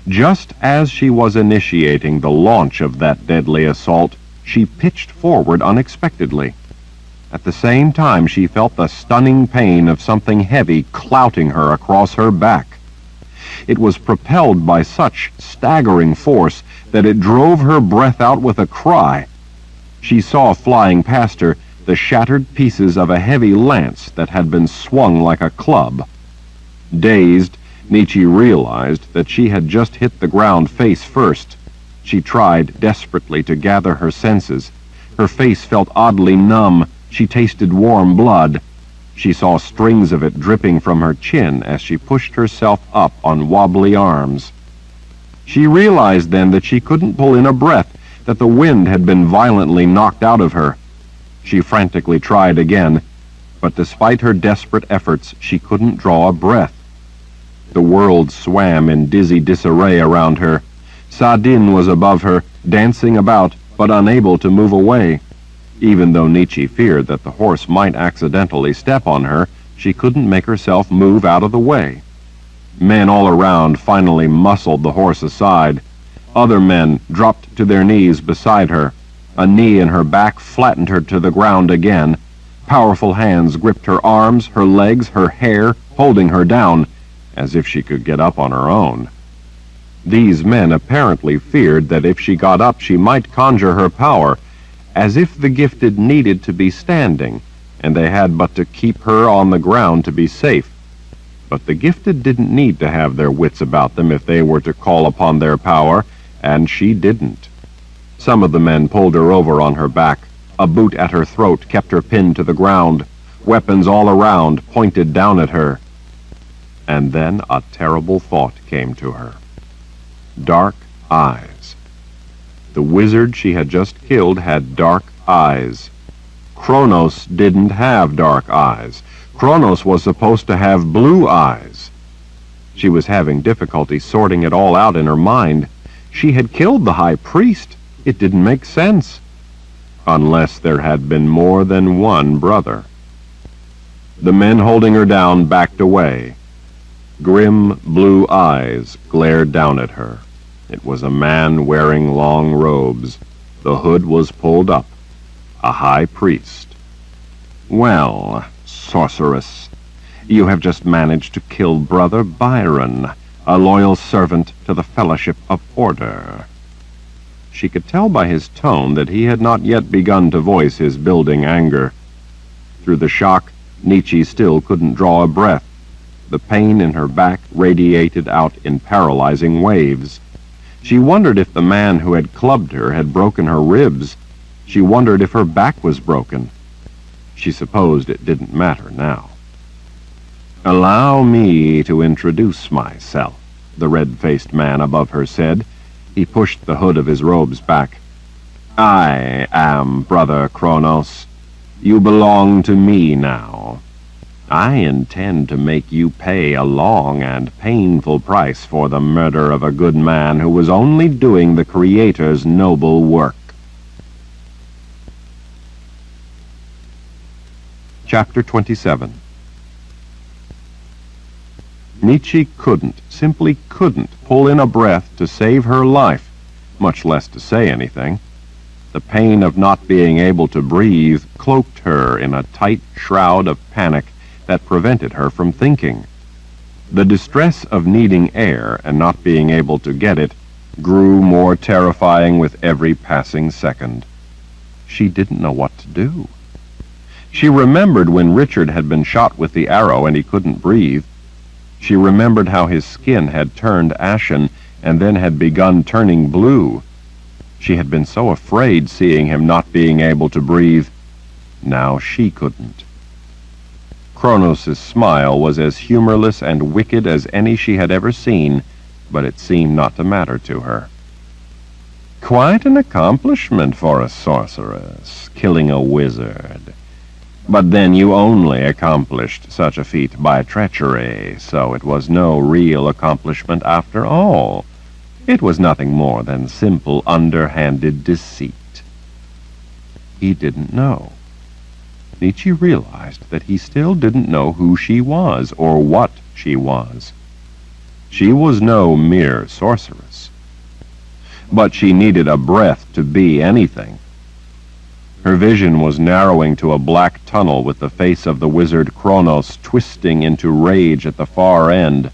Just as she was initiating the launch of that deadly assault, she pitched forward unexpectedly. At the same time, she felt the stunning pain of something heavy clouting her across her back. It was propelled by such staggering force that it drove her breath out with a cry. She saw flying past her the shattered pieces of a heavy lance that had been swung like a club. Dazed, Nietzsche realized that she had just hit the ground face first. She tried desperately to gather her senses. Her face felt oddly numb. She tasted warm blood. She saw strings of it dripping from her chin as she pushed herself up on wobbly arms. She realized then that she couldn't pull in a breath, that the wind had been violently knocked out of her. She frantically tried again, but despite her desperate efforts, she couldn't draw a breath. The world swam in dizzy disarray around her. Sadin was above her, dancing about, but unable to move away. Even though Nietzsche feared that the horse might accidentally step on her, she couldn't make herself move out of the way. Men all around finally muscled the horse aside. Other men dropped to their knees beside her. A knee in her back flattened her to the ground again. Powerful hands gripped her arms, her legs, her hair, holding her down, as if she could get up on her own. These men apparently feared that if she got up she might conjure her power, as if the gifted needed to be standing, and they had but to keep her on the ground to be safe. But the gifted didn't need to have their wits about them if they were to call upon their power, and she didn't. Some of the men pulled her over on her back. A boot at her throat kept her pinned to the ground. Weapons all around pointed down at her. And then a terrible thought came to her. Dark eyes. The wizard she had just killed had dark eyes. Kronos didn't have dark eyes. Kronos was supposed to have blue eyes. She was having difficulty sorting it all out in her mind. She had killed the high priest. It didn't make sense. Unless there had been more than one brother. The men holding her down backed away. Grim blue eyes glared down at her. It was a man wearing long robes. The hood was pulled up. A high priest. Well, sorceress, you have just managed to kill Brother Byron, a loyal servant to the Fellowship of Order. She could tell by his tone that he had not yet begun to voice his building anger. Through the shock, Nietzsche still couldn't draw a breath. The pain in her back radiated out in paralyzing waves. She wondered if the man who had clubbed her had broken her ribs. She wondered if her back was broken. She supposed it didn't matter now. "Allow me to introduce myself," the red-faced man above her said. He pushed the hood of his robes back. "I am Brother Kronos. You belong to me now. I intend to make you pay a long and painful price for the murder of a good man who was only doing the Creator's noble work." Chapter 27. Nietzsche simply couldn't pull in a breath to save her life, much less to say anything. The pain of not being able to breathe cloaked her in a tight shroud of panic that prevented her from thinking. The distress of needing air and not being able to get it grew more terrifying with every passing second. She didn't know what to do. She remembered when Richard had been shot with the arrow and he couldn't breathe. She remembered how his skin had turned ashen and then had begun turning blue. She had been so afraid seeing him not being able to breathe. Now she couldn't. Kronos' smile was as humorless and wicked as any she had ever seen, but it seemed not to matter to her. "Quite an accomplishment for a sorceress, killing a wizard. But then you only accomplished such a feat by treachery, so it was no real accomplishment after all. It was nothing more than simple underhanded deceit." He didn't know. Nietzsche realized that he still didn't know who she was or what she was. She was no mere sorceress. But she needed a breath to be anything. Her vision was narrowing to a black tunnel with the face of the wizard Kronos twisting into rage at the far end.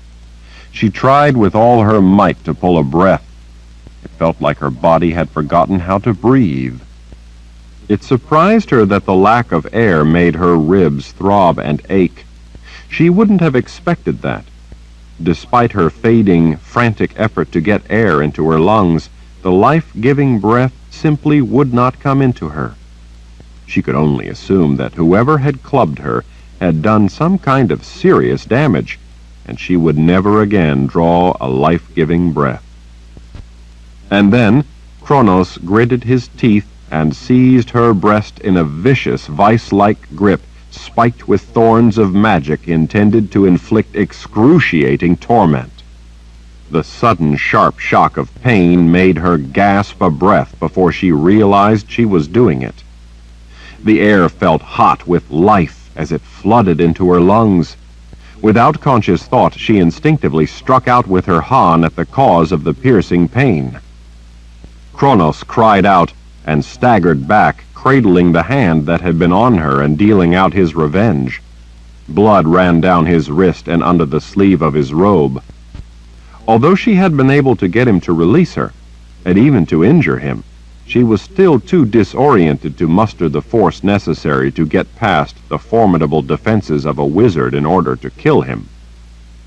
She tried with all her might to pull a breath. It felt like her body had forgotten how to breathe. It surprised her that the lack of air made her ribs throb and ache. She wouldn't have expected that. Despite her fading, frantic effort to get air into her lungs, the life-giving breath simply would not come into her. She could only assume that whoever had clubbed her had done some kind of serious damage, and she would never again draw a life-giving breath. And then Kronos gritted his teeth and seized her breast in a vicious, vice-like grip, spiked with thorns of magic intended to inflict excruciating torment. The sudden sharp shock of pain made her gasp a breath before she realized she was doing it. The air felt hot with life as it flooded into her lungs. Without conscious thought, she instinctively struck out with her Han at the cause of the piercing pain. Kronos cried out and staggered back, cradling the hand that had been on her and dealing out his revenge. Blood ran down his wrist and under the sleeve of his robe. Although she had been able to get him to release her, and even to injure him, she was still too disoriented to muster the force necessary to get past the formidable defenses of a wizard in order to kill him.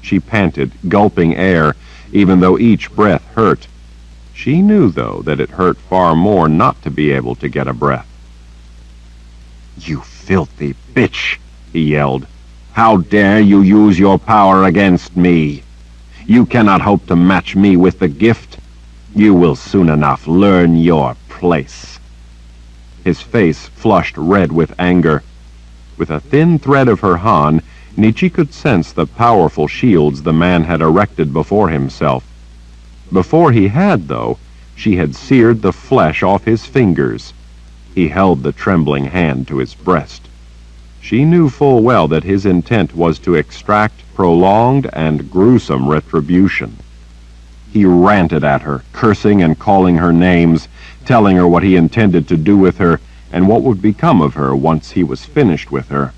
She panted, gulping air, even though each breath hurt. She knew, though, that it hurt far more not to be able to get a breath. "You filthy bitch!" he yelled. "How dare you use your power against me? You cannot hope to match me with the gift. You will soon enough learn your place." His face flushed red with anger. With a thin thread of her Han, Nietzsche could sense the powerful shields the man had erected before himself. Before he had, though, she had seared the flesh off his fingers. He held the trembling hand to his breast. She knew full well that his intent was to extract prolonged and gruesome retribution. He ranted at her, cursing and calling her names, telling her what he intended to do with her and what would become of her once he was finished with her.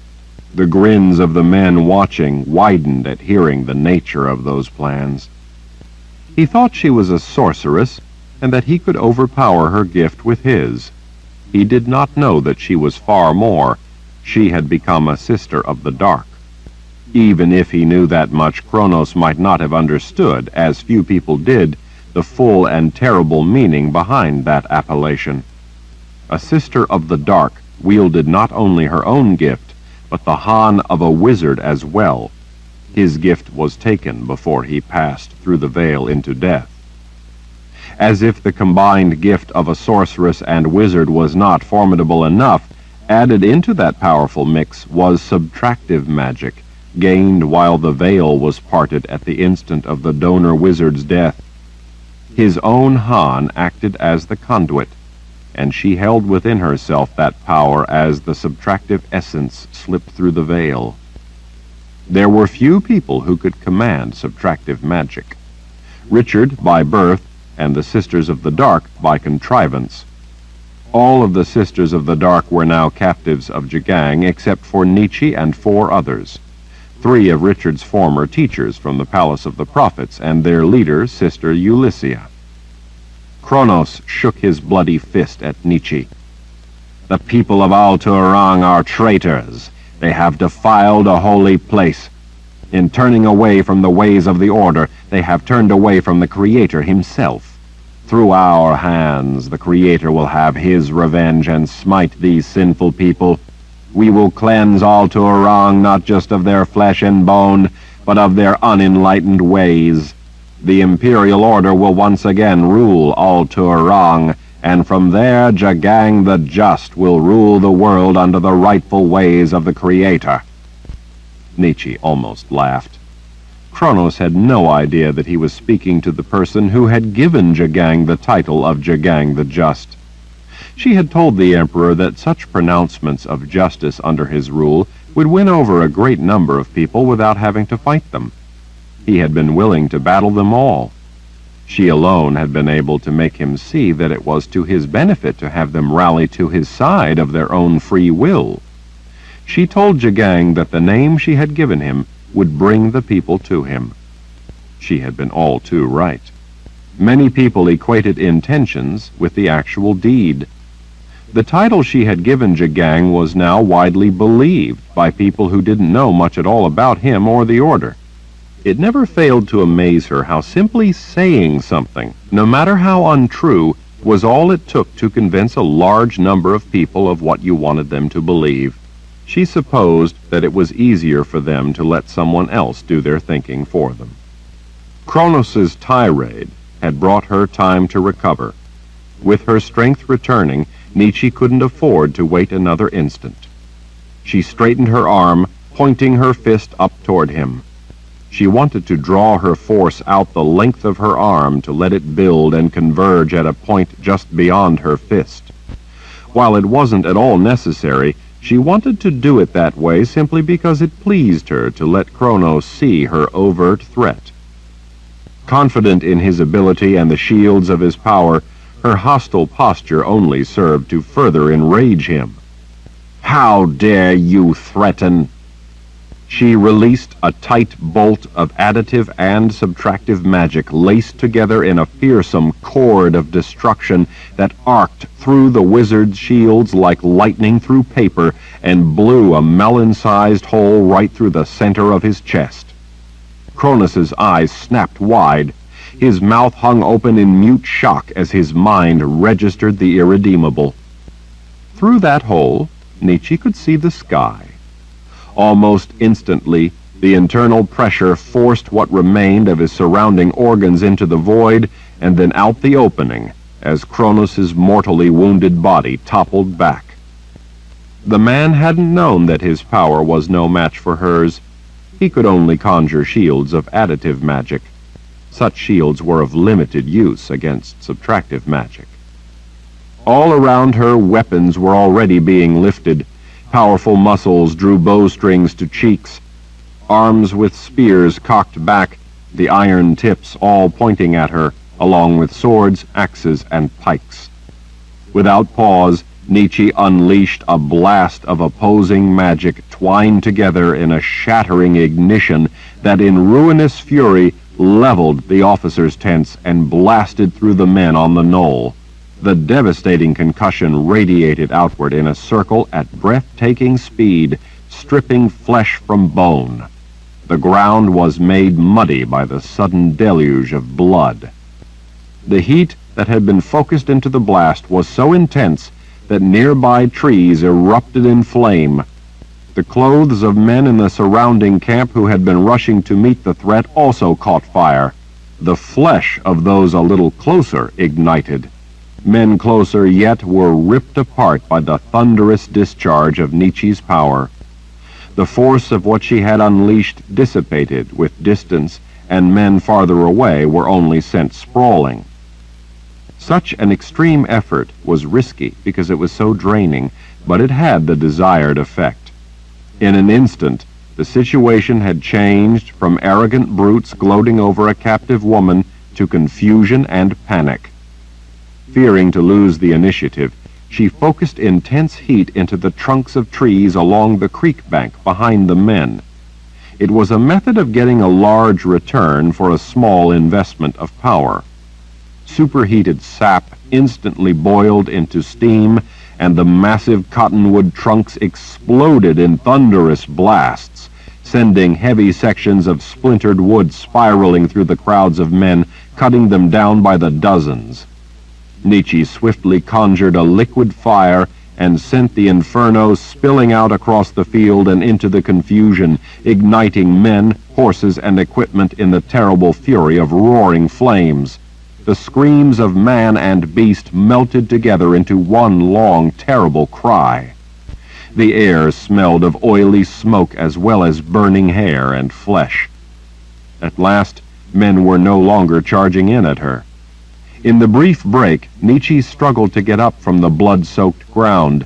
The grins of the men watching widened at hearing the nature of those plans. He thought she was a sorceress, and that he could overpower her gift with his. He did not know that she was far more. She had become a sister of the dark. Even if he knew that much, Kronos might not have understood, as few people did, the full and terrible meaning behind that appellation. A sister of the dark wielded not only her own gift, but the Han of a wizard as well. His gift was taken before he passed through the veil into death. As if the combined gift of a sorceress and wizard was not formidable enough, added into that powerful mix was subtractive magic, gained while the veil was parted at the instant of the donor wizard's death. His own Han acted as the conduit, and she held within herself that power as the subtractive essence slipped through the veil. There were few people who could command subtractive magic. Richard by birth, and the Sisters of the Dark by contrivance. All of the Sisters of the Dark were now captives of Jagang except for Nietzsche and 4 others. 3 of Richard's former teachers from the Palace of the Prophets, and their leader, Sister Ulyssia. Kronos shook his bloody fist at Nietzsche. "The people of Al-Turang are traitors. They have defiled a holy place. In turning away from the ways of the Order, they have turned away from the Creator himself. Through our hands, the Creator will have his revenge and smite these sinful people.
We will cleanse Alturang not just of their flesh and bone, but of their unenlightened ways. The Imperial Order will once again rule Alturang, and from there Jagang the Just will rule the world under the rightful ways of the Creator."
Nietzsche almost laughed. Kronos had no idea that he was speaking to the person who had given Jagang the title of Jagang the Just. She had told the Emperor that such pronouncements of justice under his rule would win over a great number of people without having to fight them. He had been willing to battle them all. She alone had been able to make him see that it was to his benefit to have them rally to his side of their own free will. She told Jagang that the name she had given him would bring the people to him. She had been all too right. Many people equated intentions with the actual deed. The title she had given Jagang was now widely believed by people who didn't know much at all about him or the Order. It never failed to amaze her how simply saying something, no matter how untrue, was all it took to convince a large number of people of what you wanted them to believe. She supposed that it was easier for them to let someone else do their thinking for them. Kronos's tirade had brought her time to recover. With her strength returning, Nietzsche couldn't afford to wait another instant. She straightened her arm, pointing her fist up toward him. She wanted to draw her force out the length of her arm to let it build and converge at a point just beyond her fist. While it wasn't at all necessary, she wanted to do it that way simply because it pleased her to let Kronos see her overt threat. Confident in his ability and the shields of his power, her hostile posture only served to further enrage him. "How dare you threaten?" She released a tight bolt of additive and subtractive magic laced together in a fearsome cord of destruction that arced through the wizard's shields like lightning through paper and blew a melon-sized hole right through the center of his chest. Kronos's eyes snapped wide. His mouth hung open in mute shock as his mind registered the irredeemable. Through that hole, Nietzsche could see the sky. Almost instantly, the internal pressure forced what remained of his surrounding organs into the void and then out the opening as Kronos's mortally wounded body toppled back. The man hadn't known that his power was no match for hers. He could only conjure shields of additive magic. Such shields were of limited use against subtractive magic. All around her, weapons were already being lifted. Powerful muscles drew bowstrings to cheeks. Arms with spears cocked back, the iron tips all pointing at her, along with swords, axes, and pikes. Without pause, Nietzsche unleashed a blast of opposing magic twined together in a shattering ignition that in ruinous fury leveled the officers' tents and blasted through the men on the knoll. The devastating concussion radiated outward in a circle at breathtaking speed, stripping flesh from bone. The ground was made muddy by the sudden deluge of blood. The heat that had been focused into the blast was so intense that nearby trees erupted in flame. The clothes of men in the surrounding camp who had been rushing to meet the threat also caught fire. The flesh of those a little closer ignited. Men closer yet were ripped apart by the thunderous discharge of Nietzsche's power. The force of what she had unleashed dissipated with distance, and men farther away were only sent sprawling. Such an extreme effort was risky because it was so draining, but it had the desired effect. In an instant, the situation had changed from arrogant brutes gloating over a captive woman to confusion and panic. Fearing to lose the initiative, she focused intense heat into the trunks of trees along the creek bank behind the men. It was a method of getting a large return for a small investment of power. Superheated sap instantly boiled into steam, and the massive cottonwood trunks exploded in thunderous blasts, sending heavy sections of splintered wood spiraling through the crowds of men, cutting them down by the dozens. Nietzsche swiftly conjured a liquid fire and sent the inferno spilling out across the field and into the confusion, igniting men, horses, and equipment in the terrible fury of roaring flames. The screams of man and beast melted together into one long, terrible cry. The air smelled of oily smoke as well as burning hair and flesh. At last, men were no longer charging in at her. In the brief break, Nietzsche struggled to get up from the blood-soaked ground.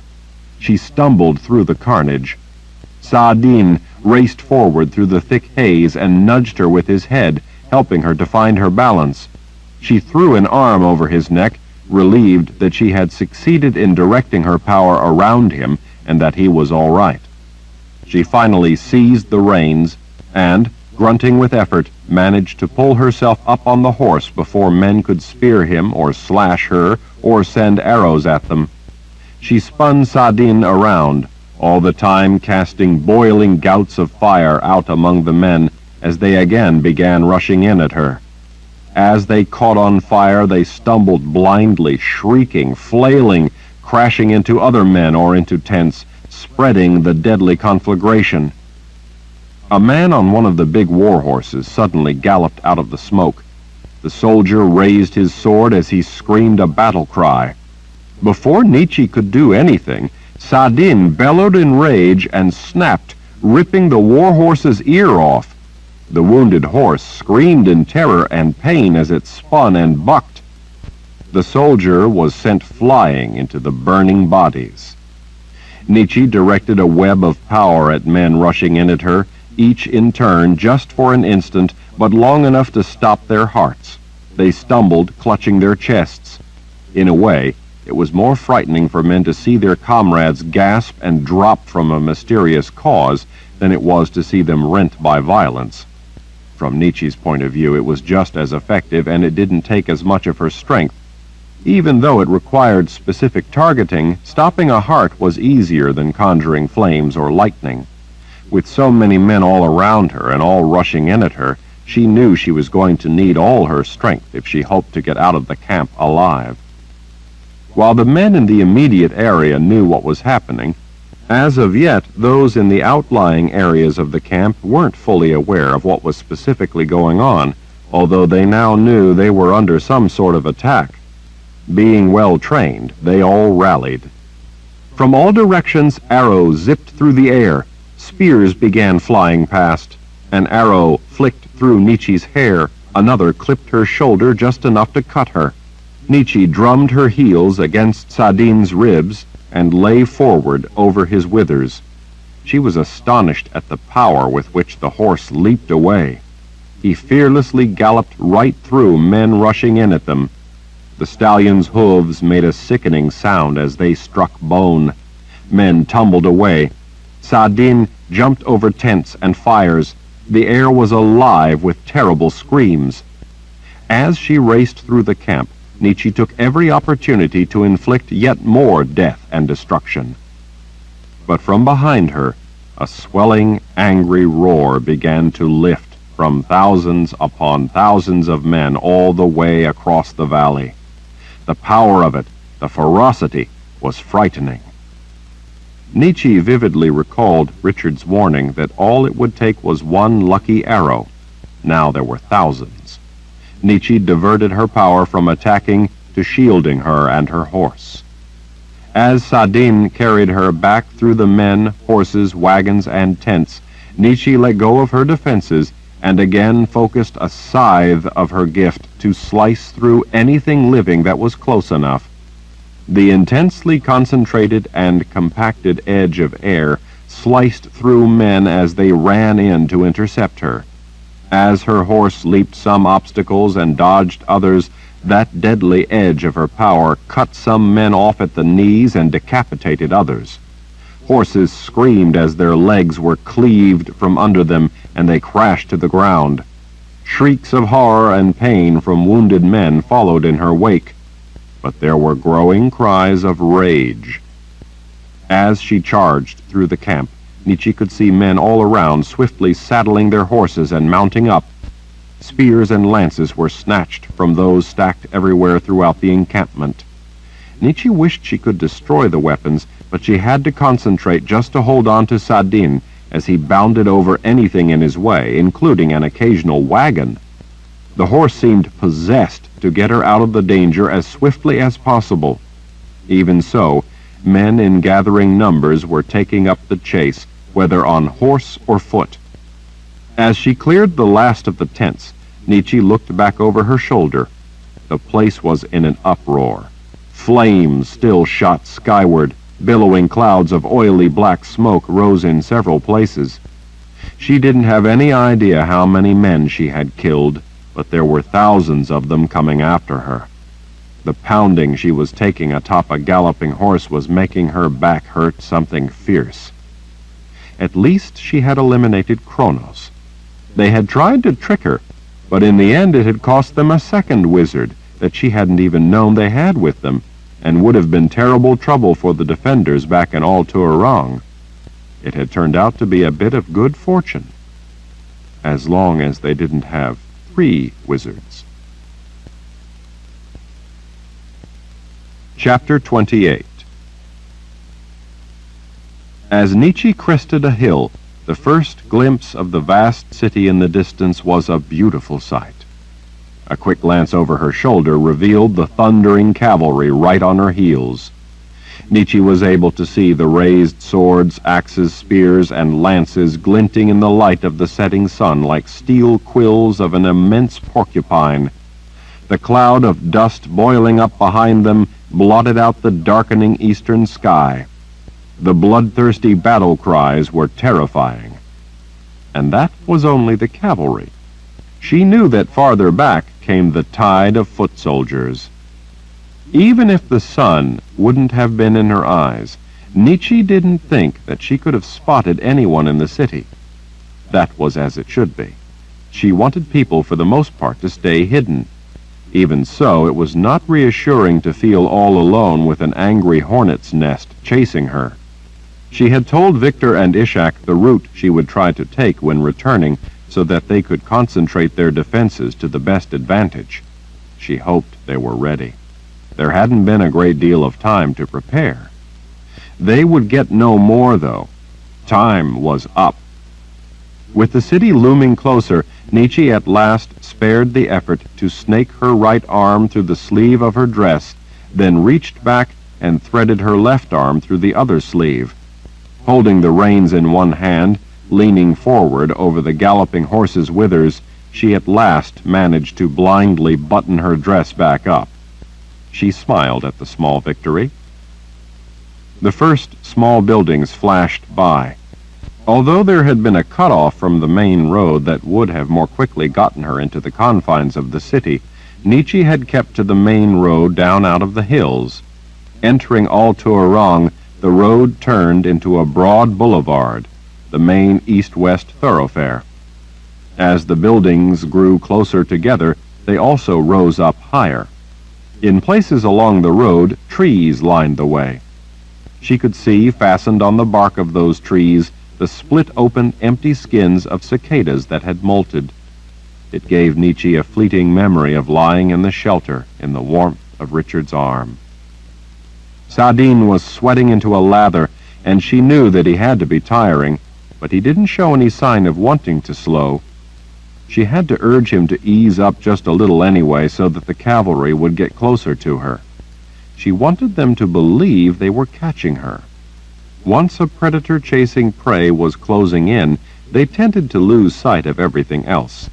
She stumbled through the carnage. Saadin raced forward through the thick haze and nudged her with his head, helping her to find her balance. She threw an arm over his neck, relieved that she had succeeded in directing her power around him and that he was all right. She finally seized the reins and, grunting with effort, managed to pull herself up on the horse before men could spear him or slash her or send arrows at them. She spun Saadin around, all the time casting boiling gouts of fire out among the men as they again began rushing in at her. As they caught on fire, they stumbled blindly, shrieking, flailing, crashing into other men or into tents, spreading the deadly conflagration. A man on one of the big war horses suddenly galloped out of the smoke. The soldier raised his sword as he screamed a battle cry. Before Nietzsche could do anything, Saadin bellowed in rage and snapped, ripping the war horse's ear off. The wounded horse screamed in terror and pain as it spun and bucked. The soldier was sent flying into the burning bodies. Nietzsche directed a web of power at men rushing in at her, each in turn just for an instant, but long enough to stop their hearts. They stumbled, clutching their chests. In a way, it was more frightening for men to see their comrades gasp and drop from a mysterious cause than it was to see them rent by violence. From Nietzsche's point of view, it was just as effective, and it didn't take as much of her strength. Even though it required specific targeting, stopping a heart was easier than conjuring flames or lightning. With so many men all around her and all rushing in at her, she knew she was going to need all her strength if she hoped to get out of the camp alive. While the men in the immediate area knew what was happening, as of yet, those in the outlying areas of the camp weren't fully aware of what was specifically going on, although they now knew they were under some sort of attack. Being well trained, they all rallied. From all directions, arrows zipped through the air. Spears began flying past. An arrow flicked through Nietzsche's hair. Another clipped her shoulder just enough to cut her. Nietzsche drummed her heels against Saadin's ribs and lay forward over his withers. She was astonished at the power with which the horse leaped away. He fearlessly galloped right through men rushing in at them. The stallion's hooves made a sickening sound as they struck bone. Men tumbled away. Saadin jumped over tents and fires. The air was alive with terrible screams. As she raced through the camp, Nietzsche took every opportunity to inflict yet more death and destruction. But from behind her, a swelling, angry roar began to lift from thousands upon thousands of men all the way across the valley. The power of it, the ferocity, was frightening. Nietzsche vividly recalled Richard's warning that all it would take was one lucky arrow. Now there were thousands. Nietzsche diverted her power from attacking to shielding her and her horse. As Saadin carried her back through the men, horses, wagons, and tents, Nietzsche let go of her defenses and again focused a scythe of her gift to slice through anything living that was close enough. The intensely concentrated and compacted edge of air sliced through men as they ran in to intercept her. As her horse leaped some obstacles and dodged others, that deadly edge of her power cut some men off at the knees and decapitated others. Horses screamed as their legs were cleaved from under them and they crashed to the ground. Shrieks of horror and pain from wounded men followed in her wake, but there were growing cries of rage. As she charged through the camp, Nietzsche could see men all around swiftly saddling their horses and mounting up. Spears and lances were snatched from those stacked everywhere throughout the encampment. Nietzsche wished she could destroy the weapons, but she had to concentrate just to hold on to Sadin as he bounded over anything in his way, including an occasional wagon. The horse seemed possessed to get her out of the danger as swiftly as possible. Even so, men in gathering numbers were taking up the chase, whether on horse or foot. As she cleared the last of the tents, Nietzsche looked back over her shoulder. The place was in an uproar. Flames still shot skyward. Billowing clouds of oily black smoke rose in several places. She didn't have any idea how many men she had killed, but there were thousands of them coming after her. The pounding she was taking atop a galloping horse was making her back hurt something fierce. At least she had eliminated Kronos. They had tried to trick her, but in the end it had cost them a second wizard that she hadn't even known they had with them, and would have been terrible trouble for the defenders back in Al-Turarang. It had turned out to be a bit of good fortune, as long as they didn't have 3 wizards. Chapter 28. As Nietzsche crested a hill, the first glimpse of the vast city in the distance was a beautiful sight. A quick glance over her shoulder revealed the thundering cavalry right on her heels. Nietzsche was able to see the raised swords, axes, spears, and lances glinting in the light of the setting sun like steel quills of an immense porcupine. The cloud of dust boiling up behind them blotted out the darkening eastern sky. The bloodthirsty battle cries were terrifying. And that was only the cavalry. She knew that farther back came the tide of foot soldiers. Even if the sun wouldn't have been in her eyes, Nietzsche didn't think that she could have spotted anyone in the city. That was as it should be. She wanted people for the most part to stay hidden. Even so, it was not reassuring to feel all alone with an angry hornet's nest chasing her. She had told Victor and Ishak the route she would try to take when returning, so that they could concentrate their defenses to the best advantage. She hoped they were ready. There hadn't been a great deal of time to prepare. They would get no more, though. Time was up. With the city looming closer, Nietzsche at last spared the effort to snake her right arm through the sleeve of her dress, then reached back and threaded her left arm through the other sleeve. Holding the reins in one hand, leaning forward over the galloping horse's withers, she at last managed to blindly button her dress back up. She smiled at the small victory. The first small buildings flashed by. Although there had been a cutoff from the main road that would have more quickly gotten her into the confines of the city, Nietzsche had kept to the main road down out of the hills. Entering Al-Turarang, the road turned into a broad boulevard, the main east-west thoroughfare. As the buildings grew closer together, they also rose up higher. In places along the road, trees lined the way. She could see, fastened on the bark of those trees, the split-open, empty skins of cicadas that had molted. It gave Nietzsche a fleeting memory of lying in the shelter in the warmth of Richard's arm. Sadin was sweating into a lather, and she knew that he had to be tiring, but he didn't show any sign of wanting to slow. She had to urge him to ease up just a little anyway so that the cavalry would get closer to her. She wanted them to believe they were catching her. Once a predator chasing prey was closing in, they tended to lose sight of everything else.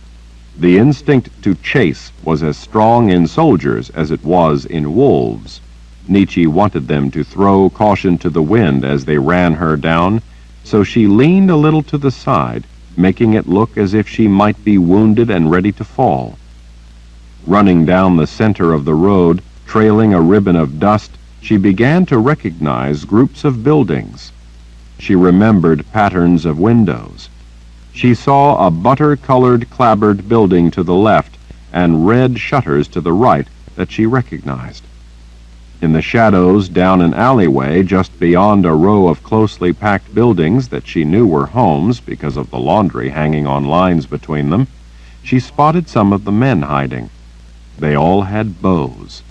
The instinct to chase was as strong in soldiers as it was in wolves. Nietzsche wanted them to throw caution to the wind as they ran her down, so she leaned a little to the side, making it look as if she might be wounded and ready to fall. Running down the center of the road, trailing a ribbon of dust, she began to recognize groups of buildings. She remembered patterns of windows. She saw a butter-colored clapboard building to the left and red shutters to the right that she recognized. In the shadows down an alleyway just beyond a row of closely packed buildings that she knew were homes because of the laundry hanging on lines between them, she spotted some of the men hiding. They all had bows.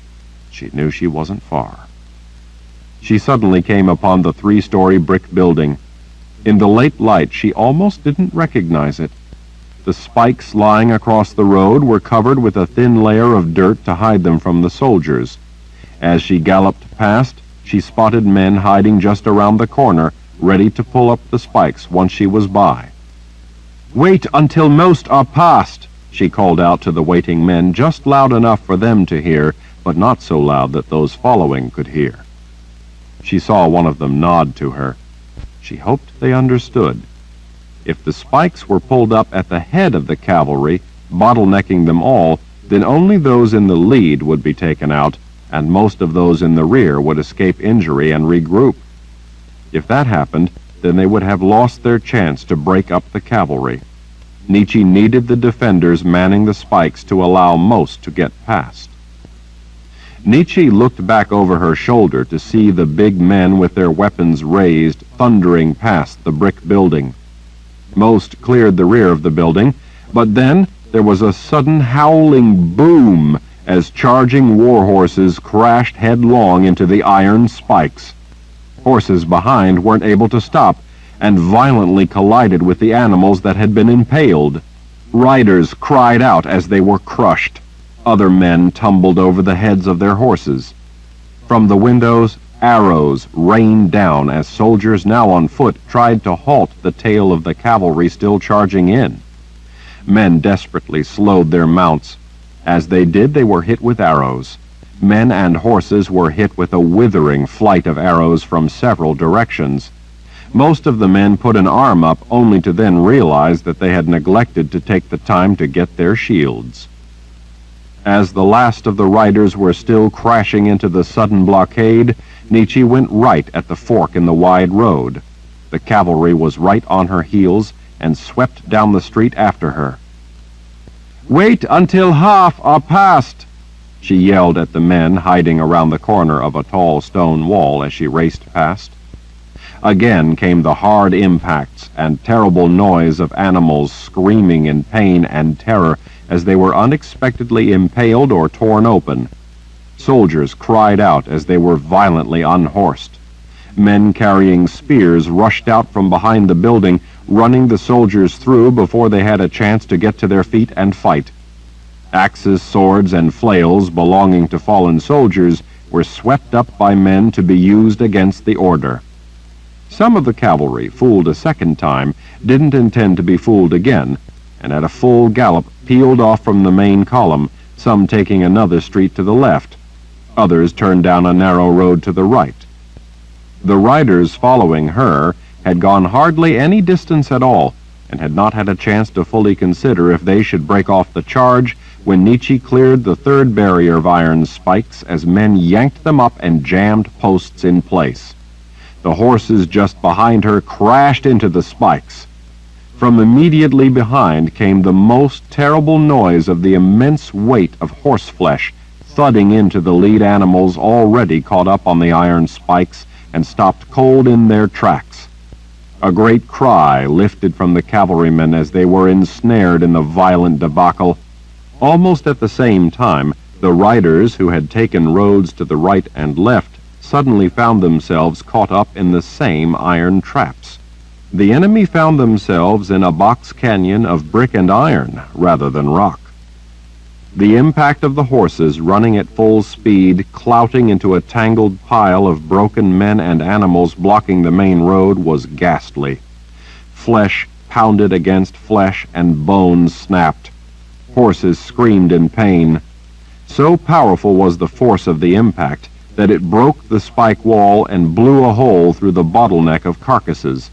She knew she wasn't far. She suddenly came upon the 3-story brick building. In the late light, she almost didn't recognize it. The spikes lying across the road were covered with a thin layer of dirt to hide them from the soldiers. As she galloped past, she spotted men hiding just around the corner, ready to pull up the spikes once she was by. "Wait until most are past," she called out to the waiting men, just loud enough for them to hear, but not so loud that those following could hear. She saw one of them nod to her. She hoped they understood. If the spikes were pulled up at the head of the cavalry, bottlenecking them all, then only those in the lead would be taken out, and most of those in the rear would escape injury and regroup. If that happened, then they would have lost their chance to break up the cavalry. Nietzsche needed the defenders manning the spikes to allow most to get past. Nietzsche looked back over her shoulder to see the big men with their weapons raised, thundering past the brick building. Most cleared the rear of the building, but then there was a sudden howling boom as charging war horses crashed headlong into the iron spikes. Horses behind weren't able to stop, and violently collided with the animals that had been impaled. Riders cried out as they were crushed. Other men tumbled over the heads of their horses. From the windows, arrows rained down as soldiers now on foot tried to halt the tail of the cavalry still charging in. Men desperately slowed their mounts. As they did, they were hit with arrows. Men and horses were hit with a withering flight of arrows from several directions. Most of the men put an arm up only to then realize that they had neglected to take the time to get their shields. As the last of the riders were still crashing into the sudden blockade, Nietzsche went right at the fork in the wide road. The cavalry was right on her heels and swept down the street after her. "Wait until half are past," she yelled at the men hiding around the corner of a tall stone wall as she raced past. Again came the hard impacts and terrible noise of animals screaming in pain and terror as they were unexpectedly impaled or torn open. Soldiers cried out as they were violently unhorsed. Men carrying spears rushed out from behind the building, running the soldiers through before they had a chance to get to their feet and fight. Axes, swords, and flails belonging to fallen soldiers were swept up by men to be used against the order. Some of the cavalry, fooled a second time, didn't intend to be fooled again, and at a full gallop peeled off from the main column, some taking another street to the left. Others turned down a narrow road to the right. The riders following her had gone hardly any distance at all, and had not had a chance to fully consider if they should break off the charge when Nietzsche cleared the third barrier of iron spikes as men yanked them up and jammed posts in place. The horses just behind her crashed into the spikes. From immediately behind came the most terrible noise of the immense weight of horseflesh thudding into the lead animals already caught up on the iron spikes and stopped cold in their tracks. A great cry lifted from the cavalrymen as they were ensnared in the violent debacle. Almost at the same time, the riders who had taken roads to the right and left suddenly found themselves caught up in the same iron traps. The enemy found themselves in a box canyon of brick and iron rather than rock. The impact of the horses running at full speed, clouting into a tangled pile of broken men and animals blocking the main road, was ghastly. Flesh pounded against flesh and bones snapped. Horses screamed in pain. So powerful was the force of the impact that it broke the spike wall and blew a hole through the bottleneck of carcasses.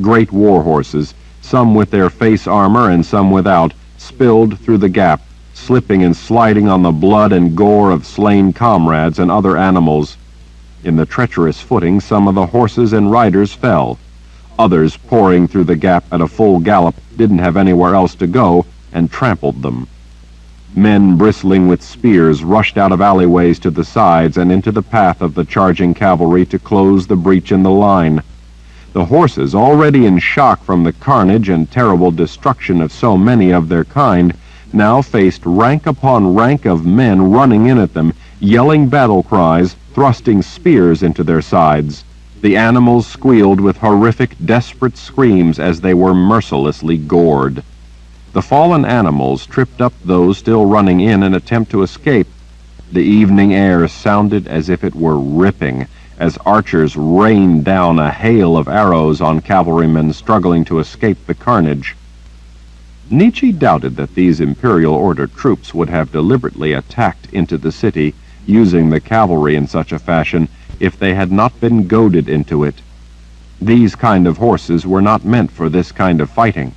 Great war horses, some with their face armor and some without, spilled through the gap, slipping and sliding on the blood and gore of slain comrades and other animals. In the treacherous footing, some of the horses and riders fell. Others, pouring through the gap at a full gallop, didn't have anywhere else to go and trampled them. Men bristling with spears rushed out of alleyways to the sides and into the path of the charging cavalry to close the breach in the line. The horses, already in shock from the carnage and terrible destruction of so many of their kind, now faced rank upon rank of men running in at them, yelling battle cries, thrusting spears into their sides. The animals squealed with horrific, desperate screams as they were mercilessly gored. The fallen animals tripped up those still running in an attempt to escape. The evening air sounded as if it were ripping, as archers rained down a hail of arrows on cavalrymen struggling to escape the carnage. Nietzsche doubted that these Imperial Order troops would have deliberately attacked into the city, using the cavalry in such a fashion, if they had not been goaded into it. These kind of horses were not meant for this kind of fighting.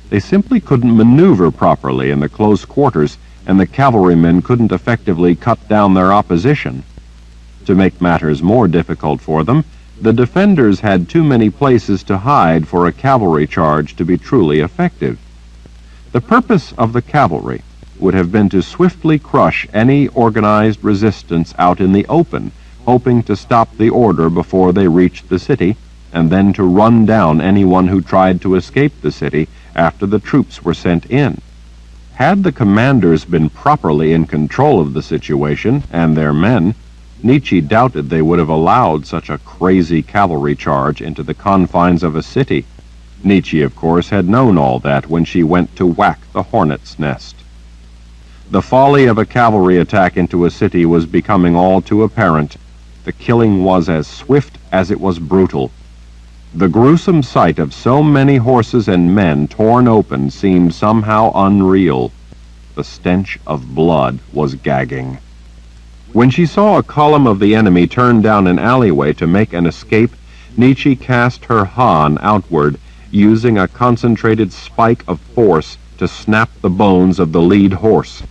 They simply couldn't maneuver properly in the close quarters, and the cavalrymen couldn't effectively cut down their opposition. To make matters more difficult for them, the defenders had too many places to hide for a cavalry charge to be truly effective. The purpose of the cavalry would have been to swiftly crush any organized resistance out in the open, hoping to stop the order before they reached the city, and then to run down anyone who tried to escape the city after the troops were sent in. Had the commanders been properly in control of the situation and their men, Nietzsche doubted they would have allowed such a crazy cavalry charge into the confines of a city. Nietzsche, of course, had known all that when she went to whack the hornet's nest. The folly of a cavalry attack into a city was becoming all too apparent. The killing was as swift as it was brutal. The gruesome sight of so many horses and men torn open seemed somehow unreal. The stench of blood was gagging. When she saw a column of the enemy turn down an alleyway to make an escape, Nietzsche cast her Hahn outward, using a concentrated spike of force to snap the bones of the lead horse.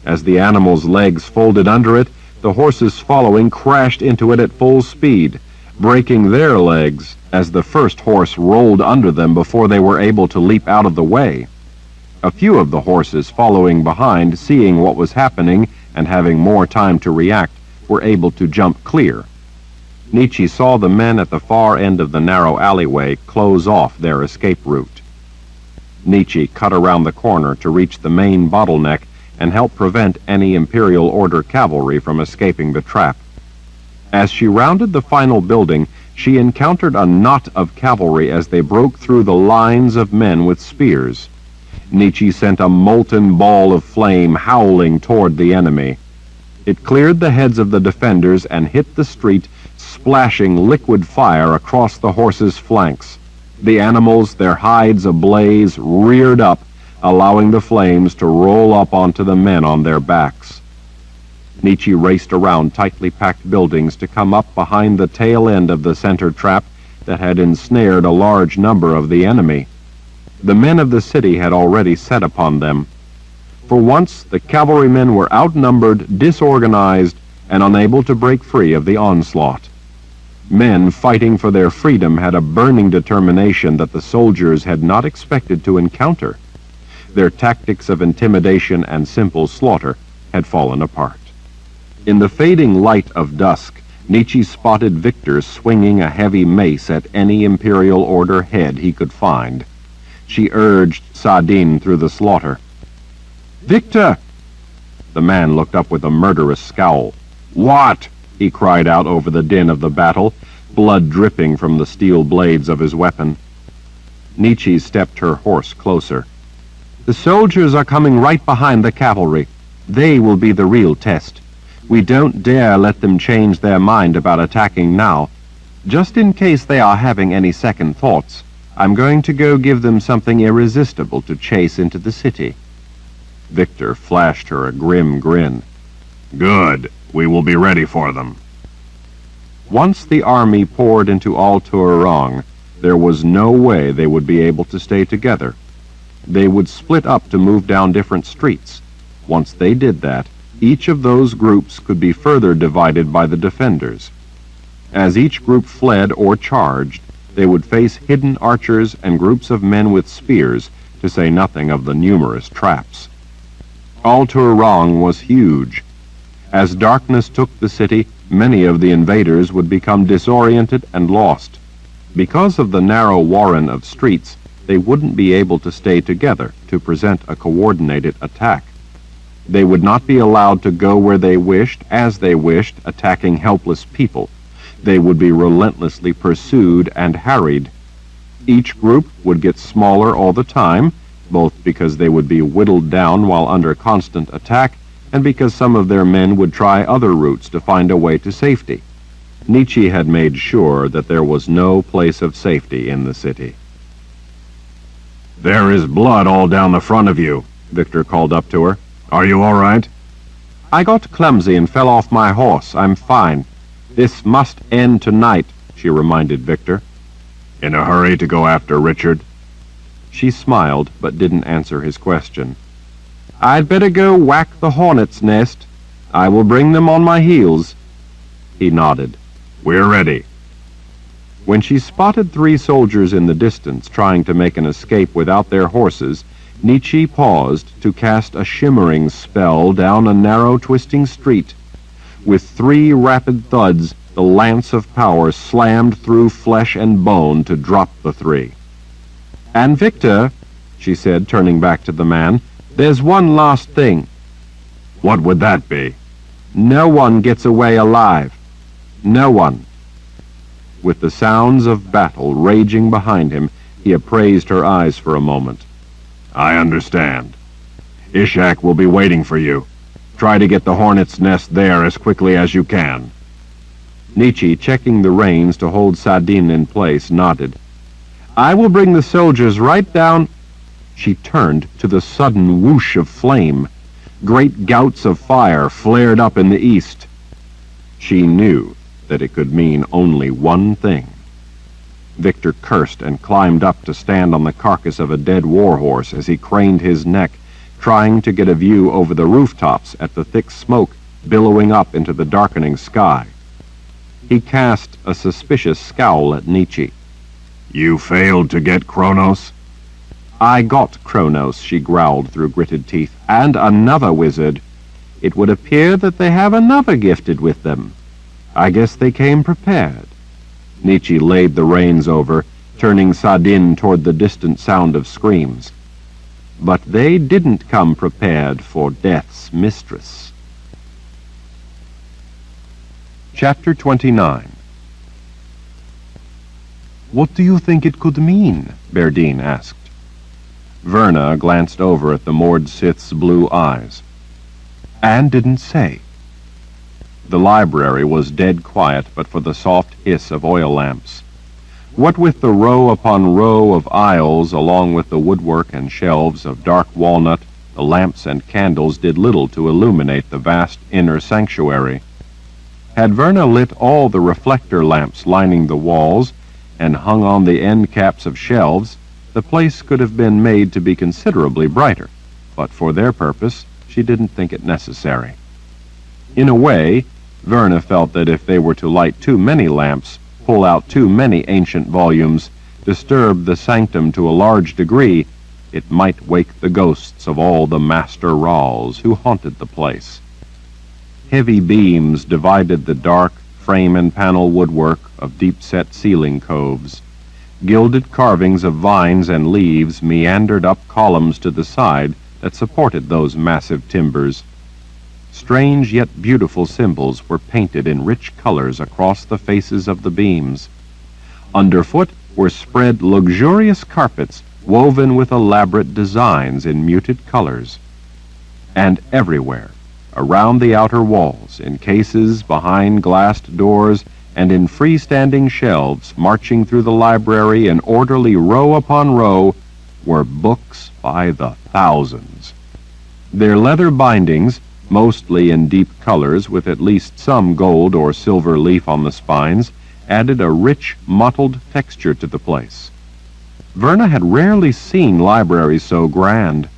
As the animal's legs folded under it, the horses following crashed into it at full speed, breaking their legs as the first horse rolled under them before they were able to leap out of the way. A few of the horses following behind, seeing what was happening and having more time to react, were able to jump clear. Nietzsche saw the men at the far end of the narrow alleyway close off their escape route. Nietzsche cut around the corner to reach the main bottleneck and help prevent any Imperial Order cavalry from escaping the trap. As she rounded the final building, she encountered a knot of cavalry as they broke through the lines of men with spears. Nietzsche sent a molten ball of flame howling toward the enemy. It cleared the heads of the defenders and hit the street, splashing liquid fire across the horses' flanks. The animals, their hides ablaze, reared up, allowing the flames to roll up onto the men on their backs. Nietzsche raced around tightly packed buildings to come up behind the tail end of the center trap that had ensnared a large number of the enemy. The men of the city had already set upon them. For once, the cavalrymen were outnumbered, disorganized, and unable to break free of the onslaught. Men fighting for their freedom had a burning determination that the soldiers had not expected to encounter. Their tactics of intimidation and simple slaughter had fallen apart. In the fading light of dusk, Nietzsche spotted Victor swinging a heavy mace at any Imperial Order head he could find. She urged Sardine through the slaughter. "Victor!" The man looked up with a murderous scowl. "What?" he cried out over the din of the battle, blood dripping from the steel blades of his weapon. Nietzsche stepped her horse closer. "The soldiers are coming right behind the cavalry. They will be the real test. We don't dare let them change their mind about attacking now. Just in case they are having any second thoughts, I'm going to go give them something irresistible to chase into the city." Victor flashed her a grim grin. "Good. We will be ready for them." Once the army poured into Al-Turang, there was no way they would be able to stay together. They would split up to move down different streets. Once they did that, each of those groups could be further divided by the defenders. As each group fled or charged, they would face hidden archers and groups of men with spears, to say nothing of the numerous traps. Al-Turang was huge. As darkness took the city, many of the invaders would become disoriented and lost. Because of the narrow warren of streets, they wouldn't be able to stay together to present a coordinated attack. They would not be allowed to go where they wished, as they wished, attacking helpless people. They would be relentlessly pursued and harried. Each group would get smaller all the time, both because they would be whittled down while under constant attack, and because some of their men would try other routes to find a way to safety. Nietzsche had made sure that there was no place of safety in the city.
"There is blood all down the front of you," Victor called up to her. "Are you all right?"
"I got clumsy and fell off my horse. I'm fine. This must end tonight," she reminded Victor.
"In a hurry to go after Richard?"
She smiled, but didn't answer his question. "I'd better go whack the hornet's nest. I will bring them on my heels." He nodded.
"We're ready."
When she spotted 3 soldiers in the distance trying to make an escape without their horses, Nietzsche paused to cast a shimmering spell down a narrow, twisting street. With 3 rapid thuds, the lance of power slammed through flesh and bone to drop the 3. "And Victor," she said, turning back to the man, "there's one last thing.
What would that be?
No one gets away alive. No one." With the sounds of battle raging behind him, he appraised her eyes for a moment.
I understand. Ishak will be waiting for you. Try to get the hornet's nest there as quickly as you can.
Nietzsche, checking the reins to hold Sadin in place, nodded. "I will bring the soldiers right down." She turned to the sudden whoosh of flame. Great gouts of fire flared up in the east. She knew that it could mean only one thing. Victor cursed and climbed up to stand on the carcass of a dead warhorse as he craned his neck, trying to get a view over the rooftops at the thick smoke billowing up into the darkening sky. He cast a suspicious scowl at Nietzsche.
"You failed to get Kronos?"
"I got Kronos," she growled through gritted teeth, "and another wizard. It would appear that they have another gifted with them. I guess they came prepared." Nietzsche laid the reins over, turning Sadin toward the distant sound of screams. But they didn't come prepared for death's mistress. Chapter 29. "What do you think it could mean?" Berdine asked. Verna glanced over at the Mord Sith's blue eyes. "Anne didn't say." The library was dead quiet but for the soft hiss of oil lamps. What with the row upon row of aisles, along with the woodwork and shelves of dark walnut, the lamps and candles did little to illuminate the vast inner sanctuary. Had Verna lit all the reflector lamps lining the walls and hung on the end caps of shelves, the place could have been made to be considerably brighter, but for their purpose she didn't think it necessary. In a way, Verna felt that if they were to light too many lamps, pull out too many ancient volumes, disturb the sanctum to a large degree, it might wake the ghosts of all the master Rals who haunted the place. Heavy beams divided the dark frame and panel woodwork of deep-set ceiling coves. Gilded carvings of vines and leaves meandered up columns to the side that supported those massive timbers. Strange yet beautiful symbols were painted in rich colors across the faces of the beams. Underfoot were spread luxurious carpets woven with elaborate designs in muted colors. And everywhere, around the outer walls, in cases behind glassed doors, and in freestanding shelves marching through the library in orderly row upon row, were books by the thousands. Their leather bindings, mostly in deep colors with at least some gold or silver leaf on the spines, added a rich, mottled texture to the place. Verna had rarely seen libraries so grand.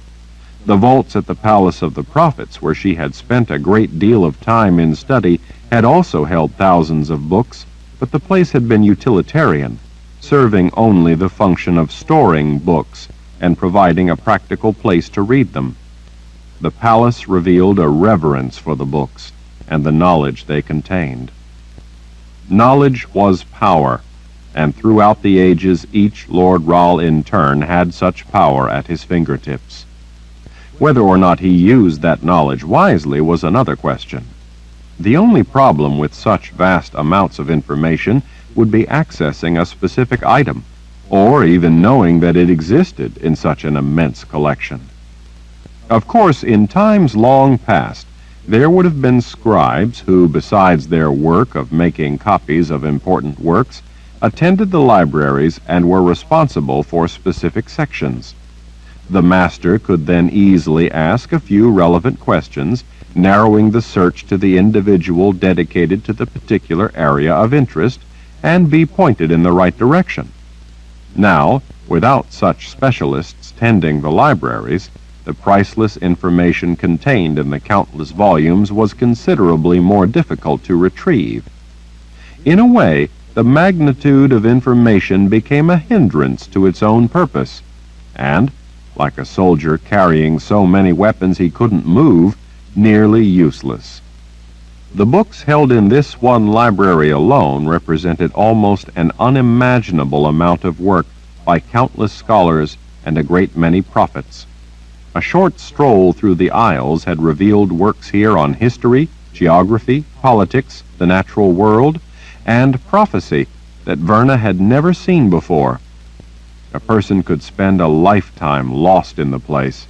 The vaults at the Palace of the Prophets, where she had spent a great deal of time in study, had also held thousands of books, but the place had been utilitarian, serving only the function of storing books and providing a practical place to read them. The palace revealed a reverence for the books and the knowledge they contained. Knowledge was power, and throughout the ages each Lord Ral in turn had such power at his fingertips. Whether or not he used that knowledge wisely was another question. The only problem with such vast amounts of information would be accessing a specific item, or even knowing that it existed in such an immense collection. Of course, in times long past, there would have been scribes who, besides their work of making copies of important works, attended the libraries and were responsible for specific sections. The master could then easily ask a few relevant questions, narrowing the search to the individual dedicated to the particular area of interest, and be pointed in the right direction. Now, without such specialists tending the libraries, the priceless information contained in the countless volumes was considerably more difficult to retrieve. In a way, the magnitude of information became a hindrance to its own purpose, and, like a soldier carrying so many weapons he couldn't move, nearly useless. The books held in this one library alone represented almost an unimaginable amount of work by countless scholars and a great many prophets. A short stroll through the aisles had revealed works here on history, geography, politics, the natural world, and prophecy that Verna had never seen before. A person could spend a lifetime lost in the place,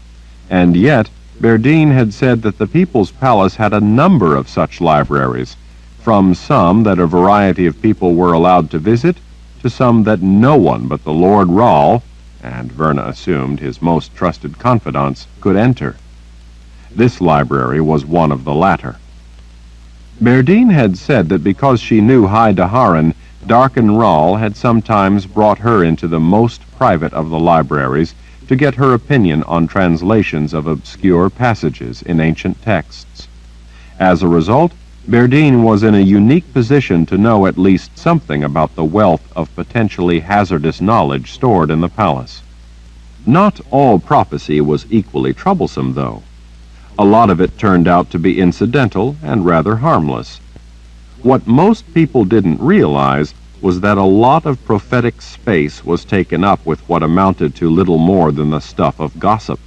and yet Berdine had said that the People's Palace had a number of such libraries, from some that a variety of people were allowed to visit, to some that no one but the Lord Rall, and Verna assumed his most trusted confidants, could enter. This library was one of the latter. Berdine had said that because she knew High Daharan, Darken Rall had sometimes brought her into the most private of the libraries to get her opinion on translations of obscure passages in ancient texts. As a result, Berdine was in a unique position to know at least something about the wealth of potentially hazardous knowledge stored in the palace. Not all prophecy was equally troublesome, though. A lot of it turned out to be incidental and rather harmless. What most people didn't realize was that a lot of prophetic space was taken up with what amounted to little more than the stuff of gossip.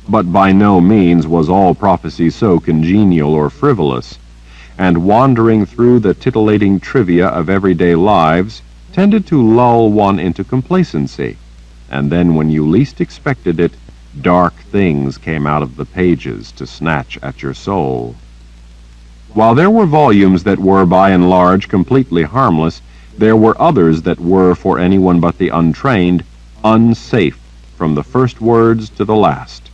But by no means was all prophecy so congenial or frivolous, and wandering through the titillating trivia of everyday lives tended to lull one into complacency, and then when you least expected it, dark things came out of the pages to snatch at your soul. While there were volumes that were by and large completely harmless, there were others that were, for anyone but the untrained, unsafe from the first words to the last.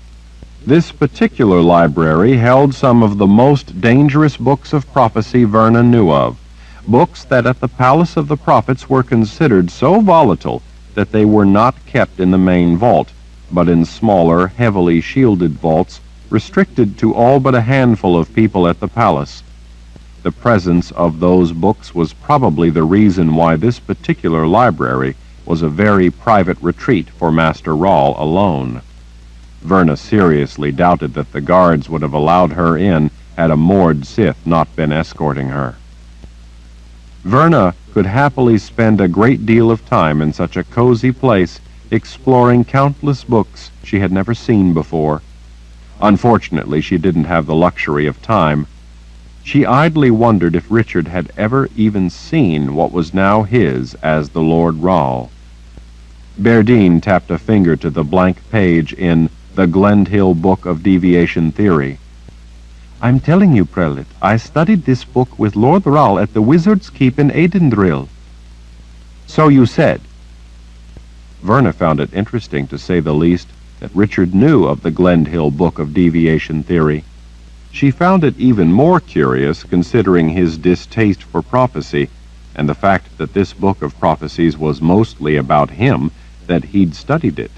This particular library held some of the most dangerous books of prophecy Verna knew of, books that at the Palace of the Prophets were considered so volatile that they were not kept in the main vault, but in smaller, heavily shielded vaults restricted to all but a handful of people at the palace. The presence of those books was probably the reason why this particular library was a very private retreat for Master Rall alone. Verna seriously doubted that the guards would have allowed her in had a moored Sith not been escorting her. Verna could happily spend a great deal of time in such a cozy place exploring countless books she had never seen before. Unfortunately, she didn't have the luxury of time. She idly wondered if Richard had ever even seen what was now his as the Lord Rall. Berdine tapped a finger to the blank page in the Glendhill Book of Deviation Theory. "I'm telling you, Prelate, I studied this book with Lord Rall at the Wizard's Keep in Aidendrill." "So you said." Verna found it interesting, to say the least, that Richard knew of the Glendhill Book of Deviation Theory. She found it even more curious, considering his distaste for prophecy, and the fact that this book of prophecies was mostly about him, that he'd studied it.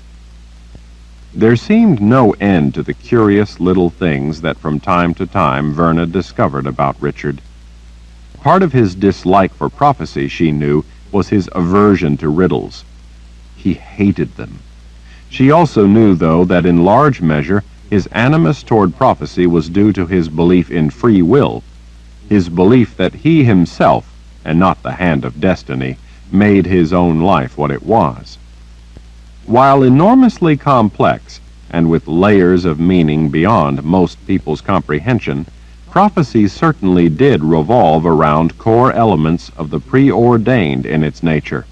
There seemed no end to the curious little things that from time to time Verna discovered about Richard. Part of his dislike for prophecy, she knew, was his aversion to riddles. He hated them. She also knew, though, that in large measure his animus toward prophecy was due to his belief in free will, his belief that he himself, and not the hand of destiny, made his own life what it was. While enormously complex, and with layers of meaning beyond most people's comprehension, prophecy certainly did revolve around core elements of the preordained in its nature.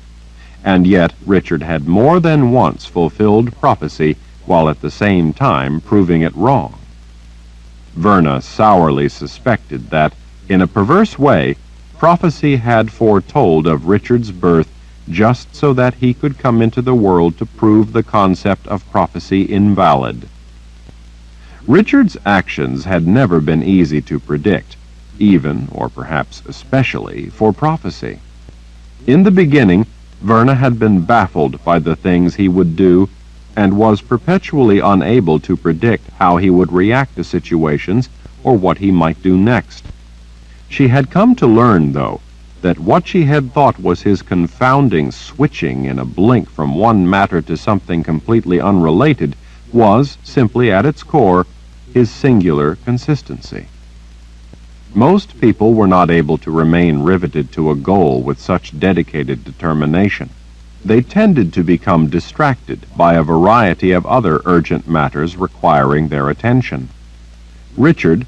And yet Richard had more than once fulfilled prophecy while at the same time proving it wrong. Verna sourly suspected that, in a perverse way, prophecy had foretold of Richard's birth just so that he could come into the world to prove the concept of prophecy invalid. Richard's actions had never been easy to predict, even, or perhaps especially, for prophecy. In the beginning, Verna had been baffled by the things he would do, and was perpetually unable to predict how he would react to situations or what he might do next. She had come to learn, though, that what she had thought was his confounding switching in a blink from one matter to something completely unrelated was, simply at its core, his singular consistency. Most people were not able to remain riveted to a goal with such dedicated determination. They tended to become distracted by a variety of other urgent matters requiring their attention. Richard,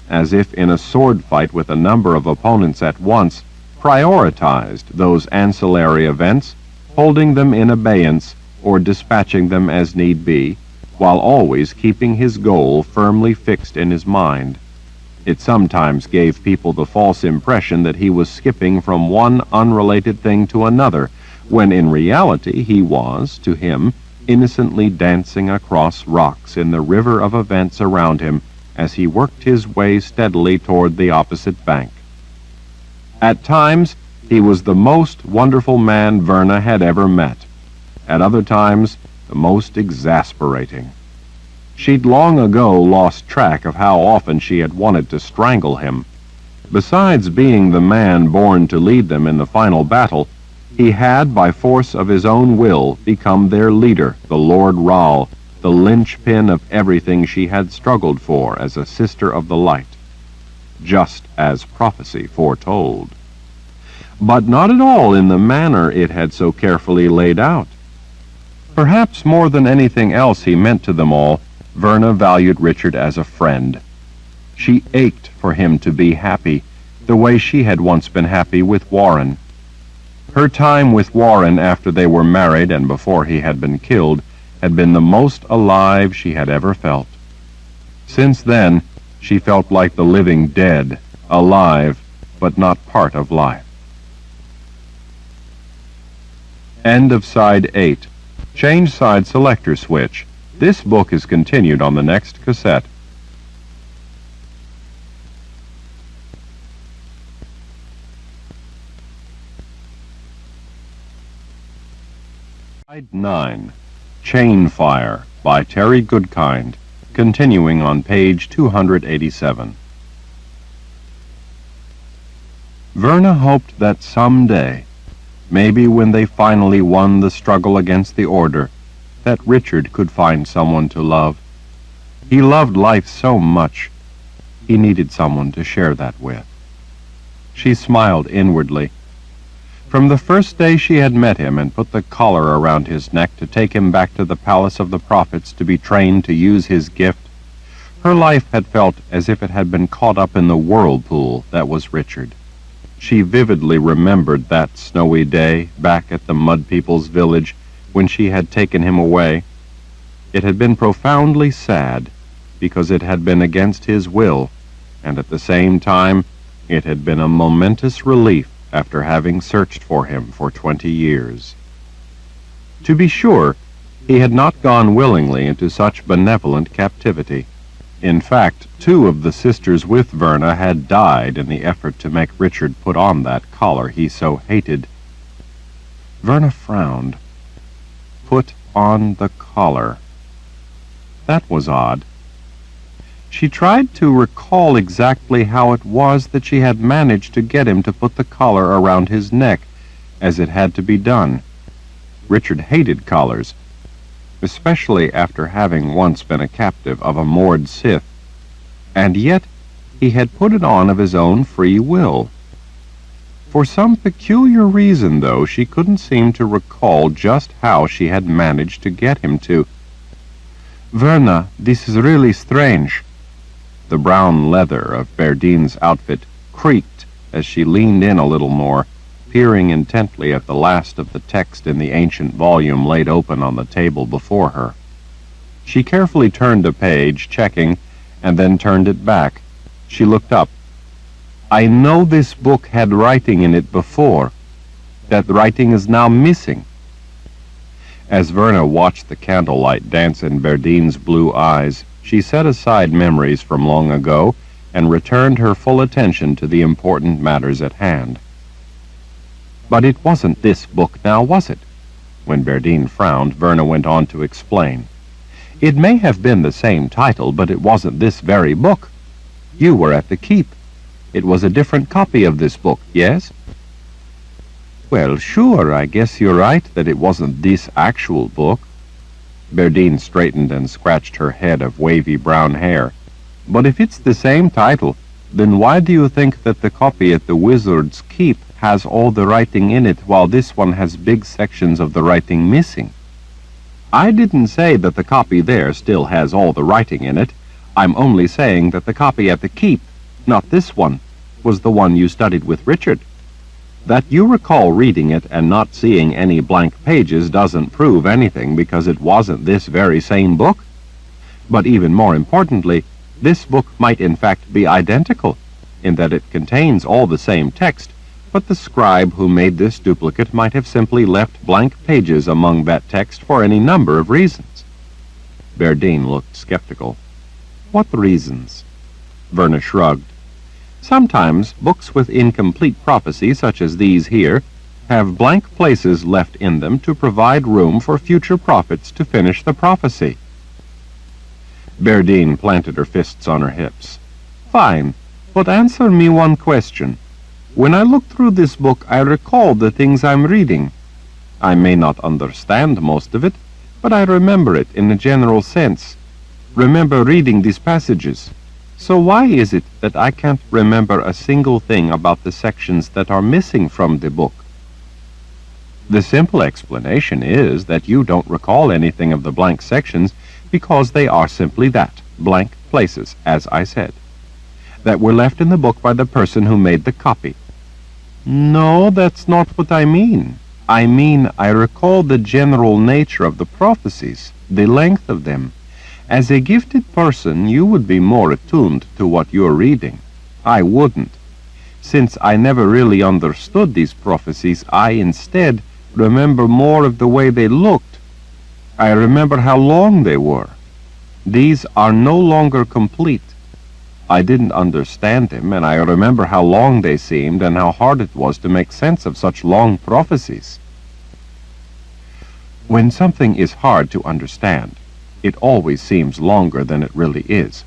as if in a sword fight with a number of opponents at once, prioritized those ancillary events, holding them in abeyance or dispatching them as need be, while always keeping his goal firmly fixed in his mind. It sometimes gave people the false impression that he was skipping from one unrelated thing to another, when in reality he was, to him, innocently dancing across rocks in the river of events around him as he worked his way steadily toward the opposite bank. At times, he was the most wonderful man Verna had ever met. At other times, the most exasperating. She'd long ago lost track of how often she had wanted to strangle him. Besides being the man born to lead them in the final battle, he had, by force of his own will, become their leader, the Lord Rahl, the linchpin of everything she had struggled for as a sister of the light, just as prophecy foretold. But not at all in the manner it had so carefully laid out. Perhaps more than anything else he meant to them all, Verna valued Richard as a friend. She ached for him to be happy, the way she had once been happy with Warren. Her time with Warren after they were married and before he had been killed had been the most alive she had ever felt. Since then, she felt like the living dead, alive, but not part of life. End of Side 8. Change side selector switch. This book is continued on the next cassette. Side 9. Chainfire by Terry Goodkind, continuing on page 287. Verna hoped that someday, maybe when they finally won the struggle against the Order, that Richard could find someone to love. He loved life so much, he needed someone to share that with. She smiled inwardly. From the first day she had met him and put the collar around his neck to take him back to the palace of the prophets to be trained to use his gift, her life had felt as if it had been caught up in the whirlpool that was Richard. She vividly remembered that snowy day back at the Mud People's village when she had taken him away. It had been profoundly sad because it had been against his will, and at the same time it had been a momentous relief after having searched for him for 20 years. To be sure, he had not gone willingly into such benevolent captivity. In fact, 2 of the sisters with Verna had died in the effort to make Richard put on that collar he so hated. Verna frowned. Put on the collar. That was odd. She tried to recall exactly how it was that she had managed to get him to put the collar around his neck, as it had to be done. Richard hated collars, especially after having once been a captive of a Mord Sith, and yet he had put it on of his own free will. For some peculiar reason, though, she couldn't seem to recall just how she had managed to get him to. Verna, this is really strange. The brown leather of Berdine's outfit creaked as she leaned in a little more, peering intently at the last of the text in the ancient volume laid open on the table before her. She carefully turned a page, checking, and then turned it back. She looked up. I know this book had writing in it before. That writing is now missing. As Verna watched the candlelight dance in Berdine's blue eyes, she set aside memories from long ago and returned her full attention to the important matters at hand. But it wasn't this book now, was it? When Berdine frowned, Verna went on to explain. It may have been the same title, but it wasn't this very book. You were at the keep. It was a different copy of this book, yes? Well, sure, I guess you're right that it wasn't this actual book. Berdine straightened and scratched her head of wavy brown hair. But if it's the same title, then why do you think that the copy at the Wizard's Keep has all the writing in it, while this one has big sections of the writing missing? I didn't say that the copy there still has all the writing in it. I'm only saying that the copy at the Keep, not this one, was the one you studied with Richard. That you recall reading it and not seeing any blank pages doesn't prove anything, because it wasn't this very same book. But even more importantly, this book might in fact be identical, in that it contains all the same text, but the scribe who made this duplicate might have simply left blank pages among that text for any number of reasons. Berdine looked skeptical. What reasons? Verna shrugged. Sometimes books with incomplete prophecy, such as these here, have blank places left in them to provide room for future prophets to finish the prophecy. Berdine planted her fists on her hips. Fine, but answer me one question. When I look through this book, I recall the things I'm reading. I may not understand most of it, but I remember it in a general sense. Remember reading these passages. So why is it that I can't remember a single thing about the sections that are missing from the book? The simple explanation is that you don't recall anything of the blank sections because they are simply that, blank places, as I said, that were left in the book by the person who made the copy. No, that's not what I mean. I mean, I recall the general nature of the prophecies, the length of them. As a gifted person, you would be more attuned to what you're reading. I wouldn't. Since I never really understood these prophecies, I instead remember more of the way they looked. I remember how long they were. These are no longer complete. I didn't understand them, and I remember how long they seemed and how hard it was to make sense of such long prophecies. When something is hard to understand, it always seems longer than it really is.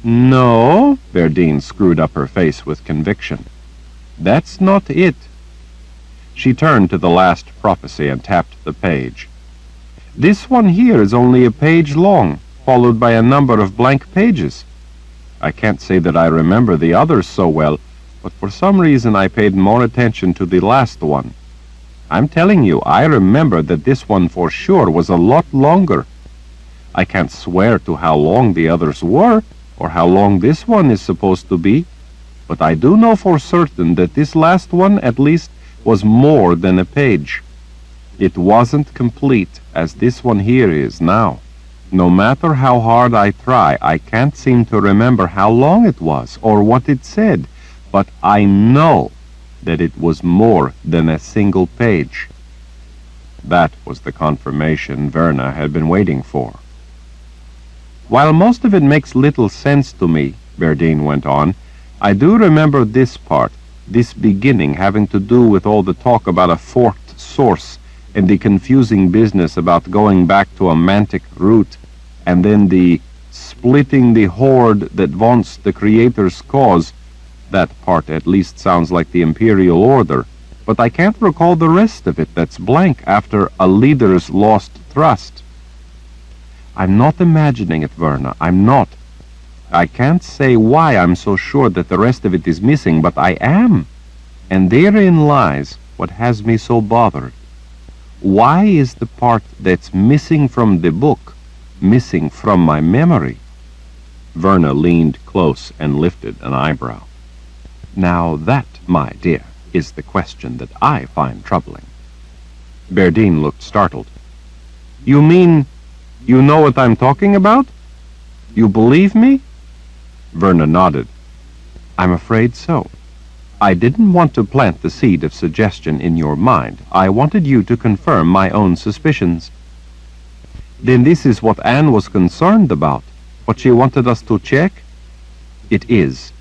No, Berdine screwed up her face with conviction. That's not it. She turned to the last prophecy and tapped the page. This one here is only a page long, followed by a number of blank pages. I can't say that I remember the others so well, but for some reason I paid more attention to the last one. I'm telling you, I remember that this one for sure was a lot longer. I can't swear to how long the others were, or how long this one is supposed to be, but I do know for certain that this last one, at least, was more than a page. It wasn't complete, as this one here is now. No matter how hard I try, I can't seem to remember how long it was, or what it said, but I know that it was more than a single page. That was the confirmation Verna had been waiting for. While most of it makes little sense to me, Berdine went on, I do remember this part, this beginning having to do with all the talk about a forked source and the confusing business about going back to a mantic root, and then the splitting the horde that wants the Creator's cause. That part at least sounds like the Imperial Order, but I can't recall the rest of it that's blank after a leader's lost trust. I'm not imagining it, Verna, I'm not. I can't say why I'm so sure that the rest of it is missing, but I am. And therein lies what has me so bothered. Why is the part that's missing from the book missing from my memory. Verna leaned close and lifted an eyebrow. Now that, my dear, is the question that I find troubling. Berdine looked startled. You mean you know what I'm talking about? You believe me? Verna nodded. I'm afraid so. I didn't want to plant the seed of suggestion in your mind. I wanted you to confirm my own suspicions. Then this is what Anne was concerned about, what she wanted us to check? It is.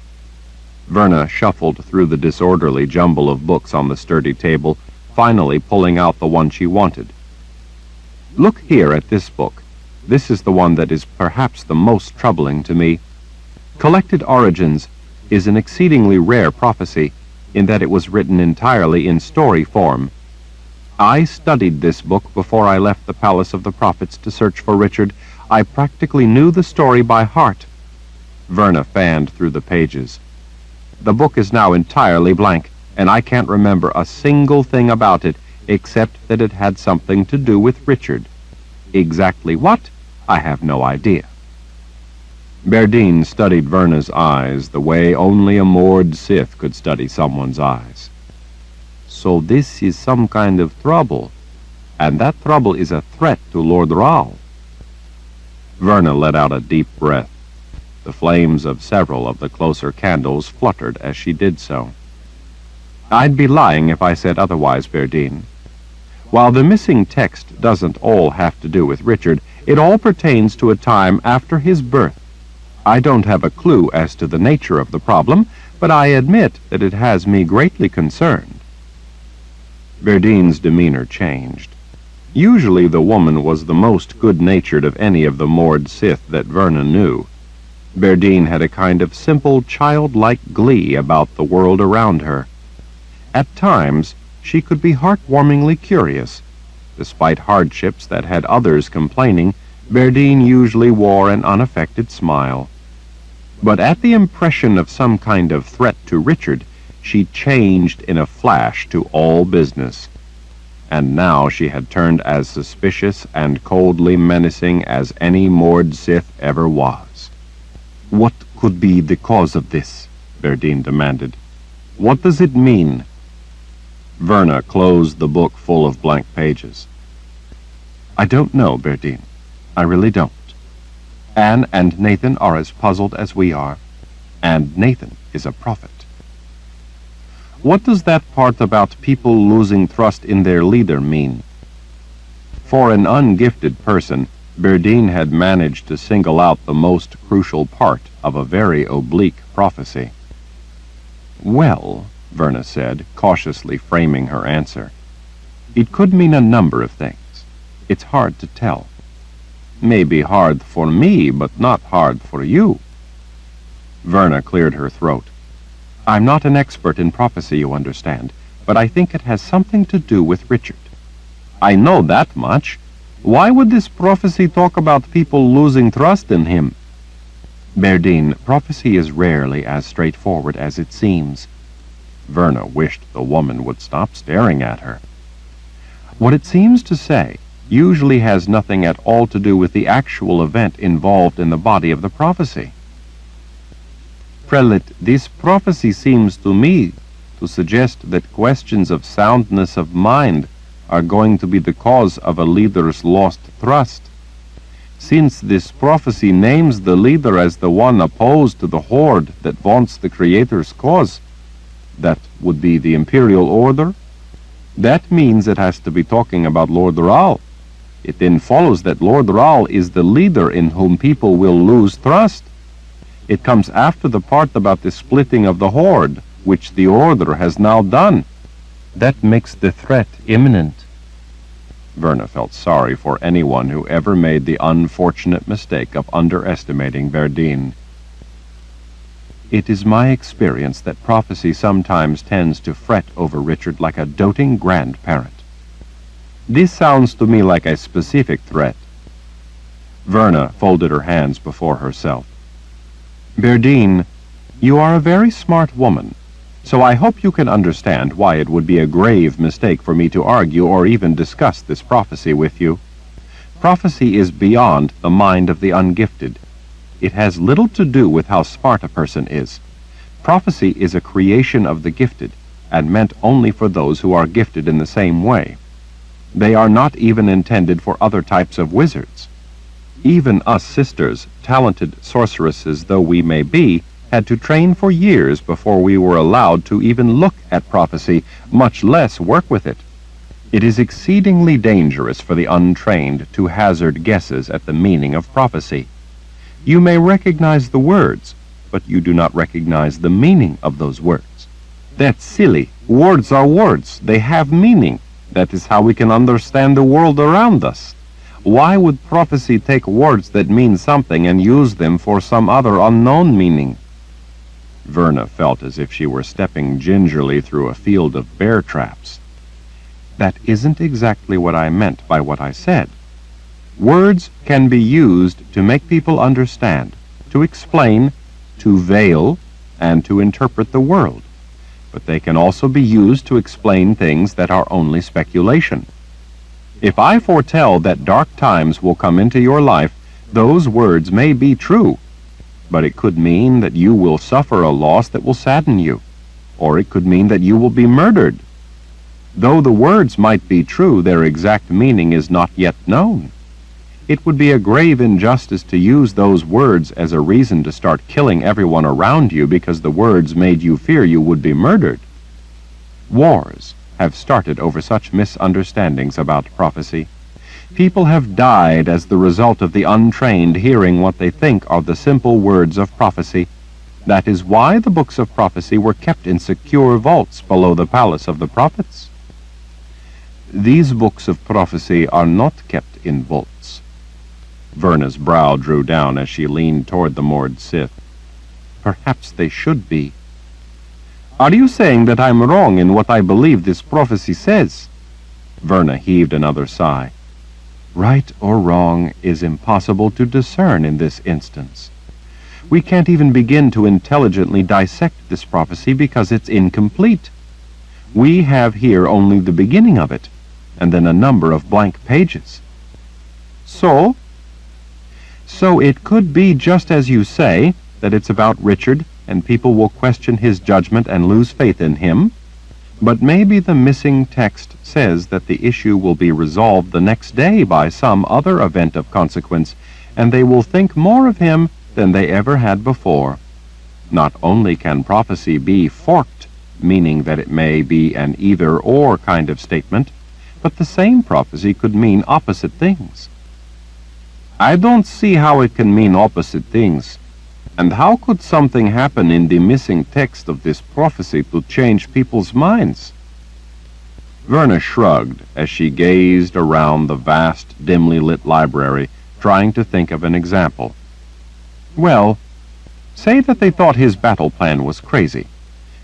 Verna shuffled through the disorderly jumble of books on the sturdy table, finally pulling out the one she wanted. Look here at this book. This is the one that is perhaps the most troubling to me. Collected Origins is an exceedingly rare prophecy in that it was written entirely in story form. I studied this book before I left the Palace of the Prophets to search for Richard. I practically knew the story by heart. Verna fanned through the pages. The book is now entirely blank, and I can't remember a single thing about it except that it had something to do with Richard. Exactly what? I have no idea. Berdine studied Verna's eyes the way only a moored Sith could study someone's eyes. So this is some kind of trouble, and that trouble is a threat to Lord Rahl. Verna let out a deep breath. The flames of several of the closer candles fluttered as she did so. I'd be lying if I said otherwise, Berdine. While the missing text doesn't all have to do with Richard, it all pertains to a time after his birth. I don't have a clue as to the nature of the problem, but I admit that it has me greatly concerned. Berdine's demeanor changed. Usually the woman was the most good-natured of any of the moored Sith that Verna knew. Berdine had a kind of simple, childlike glee about the world around her. At times, she could be heartwarmingly curious. Despite hardships that had others complaining, Berdine usually wore an unaffected smile. But at the impression of some kind of threat to Richard, she changed in a flash to all business. And now she had turned as suspicious and coldly menacing as any moored Sith ever was. What could be the cause of this? Berdine demanded. What does it mean? Verna closed the book full of blank pages. I don't know, Berdine. I really don't. Anne and Nathan are as puzzled as we are, and Nathan is a prophet. What does that part about people losing trust in their leader mean? For an ungifted person, Berdine had managed to single out the most crucial part of a very oblique prophecy. Well, Verna said, cautiously framing her answer, it could mean a number of things. It's hard to tell. Maybe hard for me, but not hard for you. Verna cleared her throat. I'm not an expert in prophecy, you understand, but I think it has something to do with Richard. I know that much. Why would this prophecy talk about people losing trust in him? Berdine, prophecy is rarely as straightforward as it seems. Verna wished the woman would stop staring at her. What it seems to say usually has nothing at all to do with the actual event involved in the body of the prophecy. Prelate, this prophecy seems to me to suggest that questions of soundness of mind are going to be the cause of a leader's lost trust. Since this prophecy names the leader as the one opposed to the horde that wants the Creator's cause, that would be the Imperial Order. That means it has to be talking about Lord Rahl. It then follows that Lord Rahl is the leader in whom people will lose trust. It comes after the part about the splitting of the horde, which the Order has now done. That makes the threat imminent. Verna felt sorry for anyone who ever made the unfortunate mistake of underestimating Berdine. It is my experience that prophecy sometimes tends to fret over Richard like a doting grandparent. This sounds to me like a specific threat. Verna folded her hands before herself. Berdine, you are a very smart woman, so I hope you can understand why it would be a grave mistake for me to argue or even discuss this prophecy with you.
Prophecy is beyond the mind of the ungifted. It has little to do with how smart a person is. Prophecy is a creation of the gifted, and meant only for those who are gifted in the same way. They are not even intended for other types of wizards. Even us sisters, talented sorceresses though we may be, had to train for years before we were allowed to even look at prophecy, much less work with it. It is exceedingly dangerous for the untrained to hazard guesses at the meaning of prophecy. You may recognize the words, but you do not recognize the meaning of those words. That's silly. Words are words. They have meaning. That is how we can understand the world around us. Why would prophecy take words that mean something and use them for some other unknown meaning? Verna felt as if she were stepping gingerly through a field of bear traps. That isn't exactly what I meant by what I said. Words can be used to make people understand, to explain, to veil, and to interpret the world. But they can also be used to explain things that are only speculation. If I foretell that dark times will come into your life, those words may be true, but it could mean that you will suffer a loss that will sadden you, or it could mean that you will be murdered. Though the words might be true, their exact meaning is not yet known. It would be a grave injustice to use those words as a reason to start killing everyone around you because the words made you fear you would be murdered. Wars have started over such misunderstandings about prophecy. People have died as the result of the untrained hearing what they think are the simple words of prophecy. That is why the books of prophecy were kept in secure vaults below the palace of the prophets. These books of prophecy are not kept in vaults. Verna's brow drew down as she leaned toward the moored Sith. Perhaps they should be. Are you saying that I'm wrong in what I believe this prophecy says? Verna heaved another sigh. Right or wrong is impossible to discern in this instance. We can't even begin to intelligently dissect this prophecy because it's incomplete. We have here only the beginning of it, and then a number of blank pages. So it could be just as you say, that it's about Richard, and people will question his judgment and lose faith in him. But maybe the missing text says that the issue will be resolved the next day by some other event of consequence, and they will think more of him than they ever had before. Not only can prophecy be forked, meaning that it may be an either-or kind of statement, but the same prophecy could mean opposite things. I don't see how it can mean opposite things. And how could something happen in the missing text of this prophecy to change people's minds? Verna shrugged as she gazed around the vast, dimly lit library, trying to think of an example. Well, say that they thought his battle plan was crazy.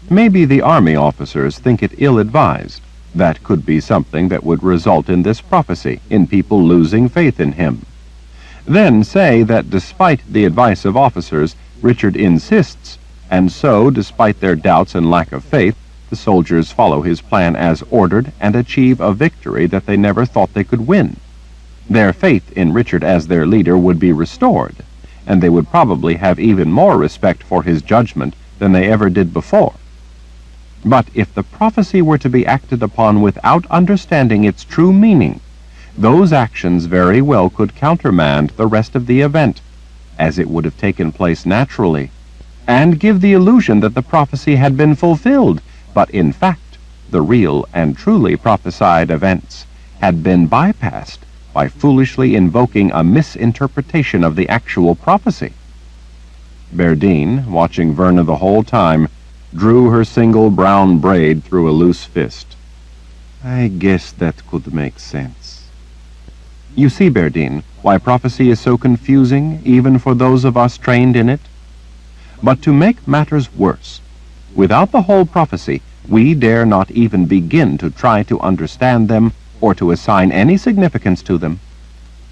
Maybe the army officers think it ill-advised. That could be something that would result in this prophecy, in people losing faith in him. Then say that despite the advice of officers, Richard insists, and so, despite their doubts and lack of faith, the soldiers follow his plan as ordered and achieve a victory that they never thought they could win. Their faith in Richard as their leader would be restored, and they would probably have even more respect for his judgment than they ever did before. But if the prophecy were to be acted upon without understanding its true meaning, those actions very well could countermand the rest of the event, as it would have taken place naturally, and give the illusion that the prophecy had been fulfilled, but in fact, the real and truly prophesied events had been bypassed by foolishly invoking a misinterpretation of the actual prophecy. Berdine, watching Verna the whole time, drew her single brown braid through a loose fist. I guess that could make sense. You see, Berdine, why prophecy is so confusing, even for those of us trained in it? But to make matters worse, without the whole prophecy, we dare not even begin to try to understand them or to assign any significance to them.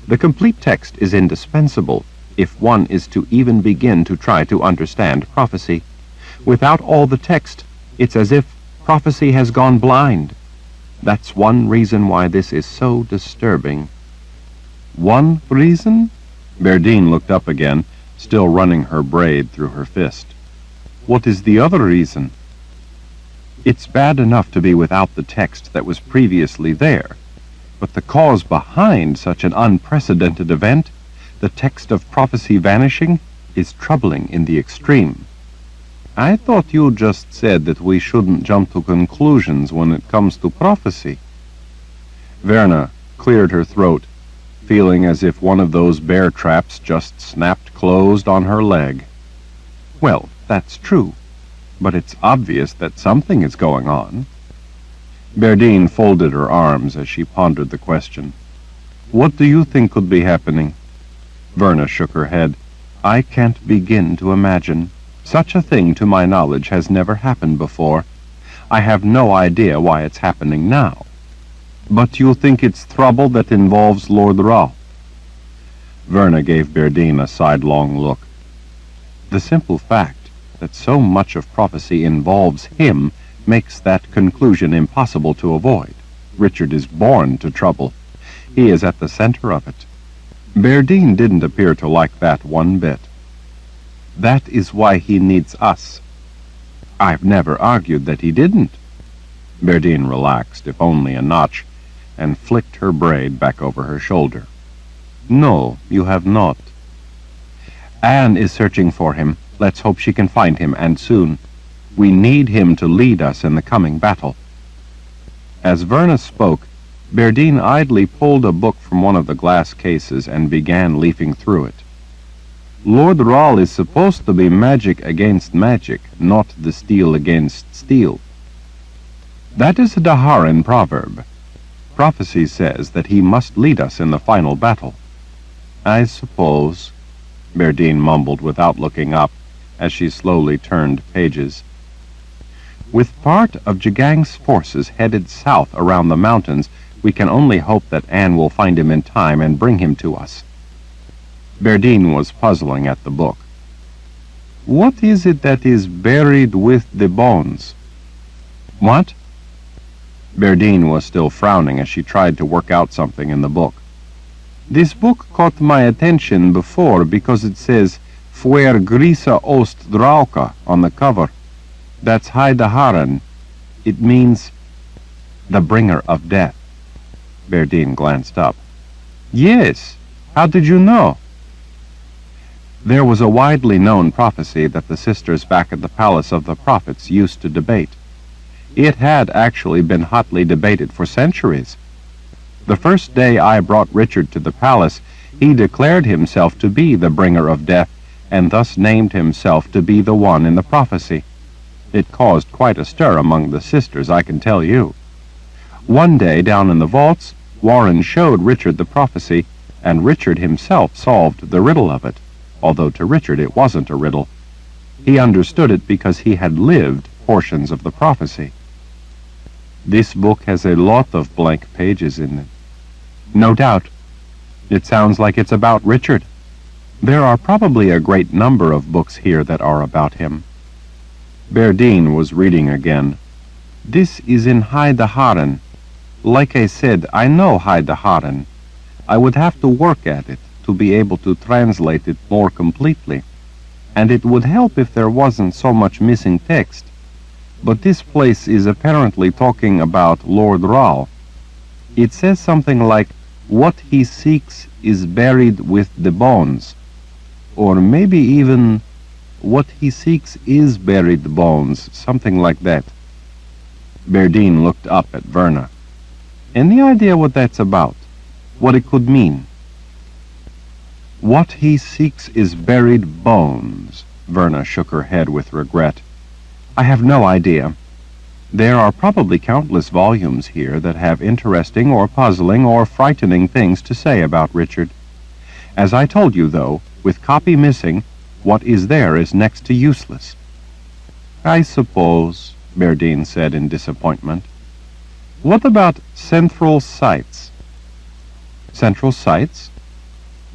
The complete text is indispensable if one is to even begin to try to understand prophecy. Without all the text, it's as if prophecy has gone blind. That's one reason why this is so disturbing. One reason? Berdine looked up again, still running her braid through her fist. What is the other reason? It's bad enough to be without the text that was previously there, but the cause behind such an unprecedented event, the text of prophecy vanishing, is troubling in the extreme. I thought you just said that we shouldn't jump to conclusions when it comes to prophecy. Verna cleared her throat, feeling as if one of those bear traps just snapped closed on her leg. Well, that's true, but it's obvious that something is going on. Berdine folded her arms as she pondered the question. What do you think could be happening? Verna shook her head. I can't begin to imagine. Such a thing, to my knowledge, has never happened before. I have no idea why it's happening now. But you think it's trouble that involves Lord Ra? Verna gave Berdine a sidelong look. The simple fact that so much of prophecy involves him makes that conclusion impossible to avoid. Richard is born to trouble. He is at the center of it. Berdine didn't appear to like that one bit. That is why he needs us. I've never argued that he didn't. Berdine relaxed, if only a notch, and flicked her braid back over her shoulder. No, you have not. Anne is searching for him. Let's hope she can find him, and soon. We need him to lead us in the coming battle. As Verna spoke, Berdine idly pulled a book from one of the glass cases and began leafing through it. Lord Ra is supposed to be magic against magic, not the steel against steel. That is a Daharan proverb. Prophecy says that he must lead us in the final battle. I suppose, Berdine mumbled without looking up, as she slowly turned pages. With part of Jagang's forces headed south around the mountains, we can only hope that Anne will find him in time and bring him to us. Berdine was puzzling at the book. What is it that is buried with the bones? What? Berdine was still frowning as she tried to work out something in the book. This book caught my attention before because it says Fuer Grisa Ost Drauka on the cover. That's High Daharan. It means the bringer of death. Berdine glanced up. Yes. How did you know? There was a widely known prophecy that the sisters back at the Palace of the Prophets used to debate. It had actually been hotly debated for centuries. The first day I brought Richard to the palace, he declared himself to be the bringer of death, and thus named himself to be the one in the prophecy. It caused quite a stir among the sisters, I can tell you. One day, down in the vaults, Warren showed Richard the prophecy, and Richard himself solved the riddle of it, although to Richard it wasn't a riddle. He understood it because he had lived portions of the prophecy. This book has a lot of blank pages in it. No doubt. It sounds like it's about Richard. There are probably a great number of books here that are about him. Berdine was reading again. This is in High Daharan. Like I said, I know High Daharan. I would have to work at it to be able to translate it more completely. And it would help if there wasn't so much missing text. But this place is apparently talking about Lord Ra. It says something like, what he seeks is buried with the bones. Or maybe even, what he seeks is buried bones, something like that. Berdine looked up at Verna. Any idea what that's about? What it could mean? What he seeks is buried bones. Verna shook her head with regret. I have no idea. There are probably countless volumes here that have interesting or puzzling or frightening things to say about Richard. As I told you, though, with copy missing, what is there is next to useless. I suppose, Berdine said in disappointment. What about central sites? Central sites?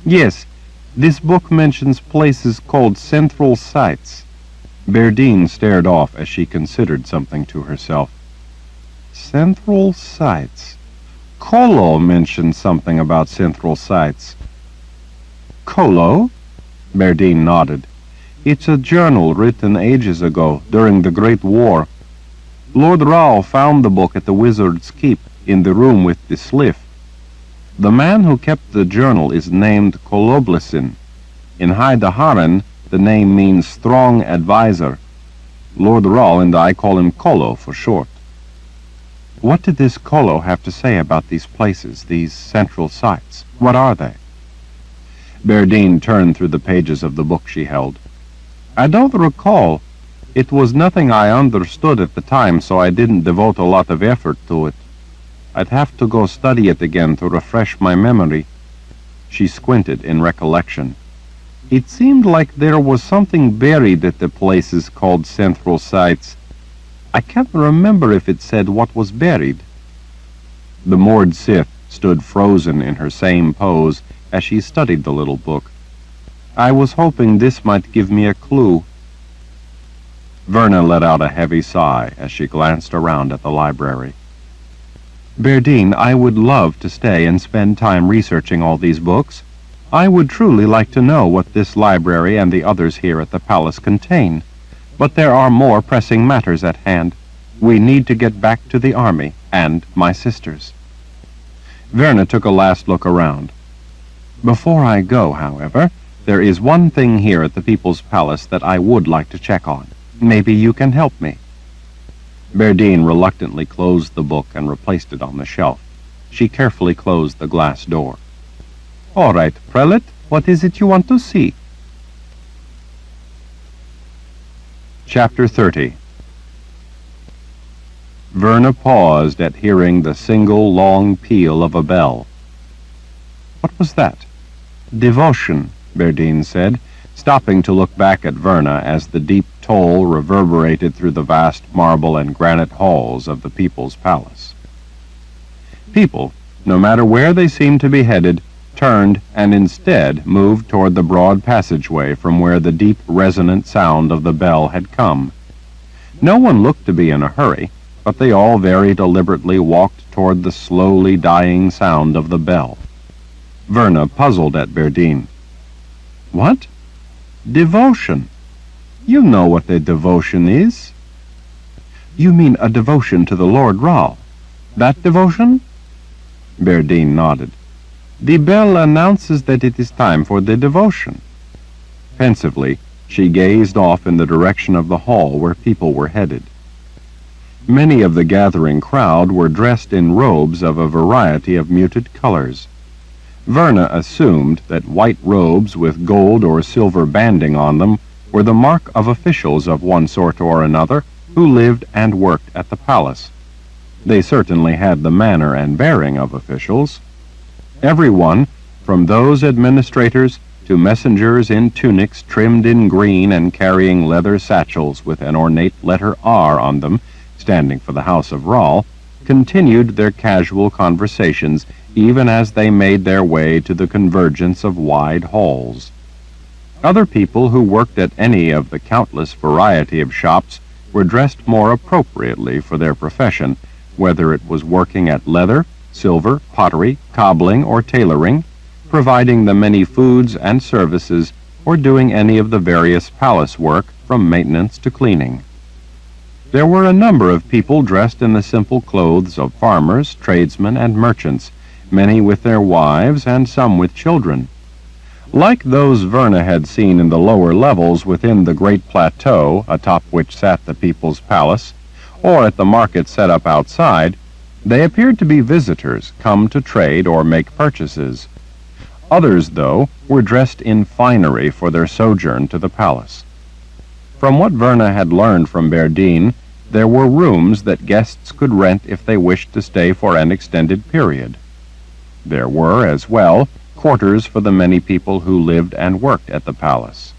Yes, this book mentions places called central sites. Berdine stared off as she considered something to herself. Central sites.
Kolo mentioned something about central sites. Kolo? Berdine nodded. It's a journal written ages ago, during the Great War. Lord Rao found the book at the Wizard's Keep, in the room with the sliff. The man who kept the journal is named Koloblesin. In Haidaharan, the name means strong advisor. Lord Rao and I call him Kolo for short. What did this Kolo have to say about these places, these central sites? What are they? Berdine turned through the pages of the book she held. I don't recall. It was nothing I understood at the time, so I didn't devote a lot of effort to it. I'd have to go study it again to refresh my memory. She squinted in recollection. It seemed like there was something buried at the places called central sites. I can't remember if it said what was buried. The moored Sith stood frozen in her same pose as she studied the little book. I was hoping this might give me a clue. Verna let out a heavy sigh as she glanced around at the library. Berdine, I would love to stay and spend time researching all these books. I would truly like to know what this library and the others here at the palace contain. But there are more pressing matters at hand. We need to get back to the army and my sisters. Verna took a last look around. Before I go, however, there is one thing here at the People's Palace that I would like to check on. Maybe you can help me. Berdine reluctantly closed the book and replaced it on the shelf. She carefully closed the glass door. All right, Prelate, what is it you want to see? Chapter 30. Verna paused at hearing the single long peal of a bell. What was that? Devotion, Berdine said, stopping to look back at Verna as the deep toll reverberated through the vast marble and granite halls of the People's Palace. People, no matter where they seemed to be headed, turned and instead moved toward the broad passageway from where the deep resonant sound of the bell had come. No one looked to be in a hurry, but they all very deliberately walked toward the slowly dying sound of the bell. Verna puzzled at Berdine. What? Devotion. You know what a devotion is. You mean a devotion to the Lord Rao? That devotion? Berdine nodded. The bell announces that it is time for the devotion. Pensively, she gazed off in the direction of the hall where people were headed. Many of the gathering crowd were dressed in robes of a variety of muted colors. Verna assumed that white robes with gold or silver banding on them were the mark of officials of one sort or another who lived and worked at the palace. They certainly had the manner and bearing of officials. Everyone, from those administrators to messengers in tunics trimmed in green and carrying leather satchels with an ornate letter R on them, standing for the House of Rao, continued their casual conversations even as they made their way to the convergence of wide halls. Other people who worked at any of the countless variety of shops were dressed more appropriately for their profession, whether it was working at leather, silver, pottery, cobbling, or tailoring, providing the many foods and services, or doing any of the various palace work from maintenance to cleaning. There were a number of people dressed in the simple clothes of farmers, tradesmen, and merchants, many with their wives and some with children. Like those Verna had seen in the lower levels within the great plateau atop which sat the People's Palace, or at the market set up outside, they appeared to be visitors come to trade or make purchases. Others, though, were dressed in finery for their sojourn to the palace. From what Verna had learned from Berdine, there were rooms that guests could rent if they wished to stay for an extended period. There were, as well, quarters for the many people who lived and worked at the palace.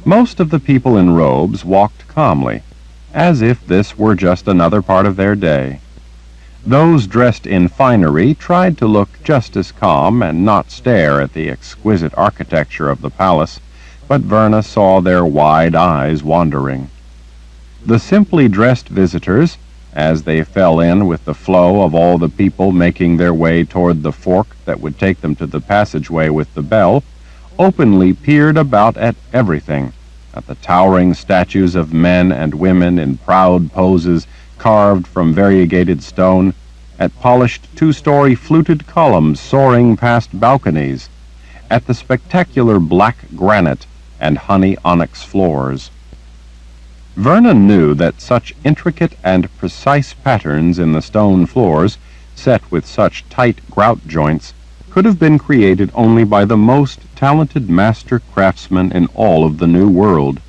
Most of the people in robes walked calmly, as if this were just another part of their day. Those dressed in finery tried to look just as calm and not stare at the exquisite architecture of the palace, but Verna saw their wide eyes wandering. The simply dressed visitors, as they fell in with the flow of all the people making their way toward the fork that would take them to the passageway with the bell, openly peered about at everything, at the towering statues of men and women in proud poses carved from variegated stone, at polished two-story fluted columns soaring past balconies, at the spectacular black granite and honey onyx floors. Vernon knew that such intricate and precise patterns in the stone floors, set with such tight grout joints, could have been created only by the most talented master craftsmen in all of the New World.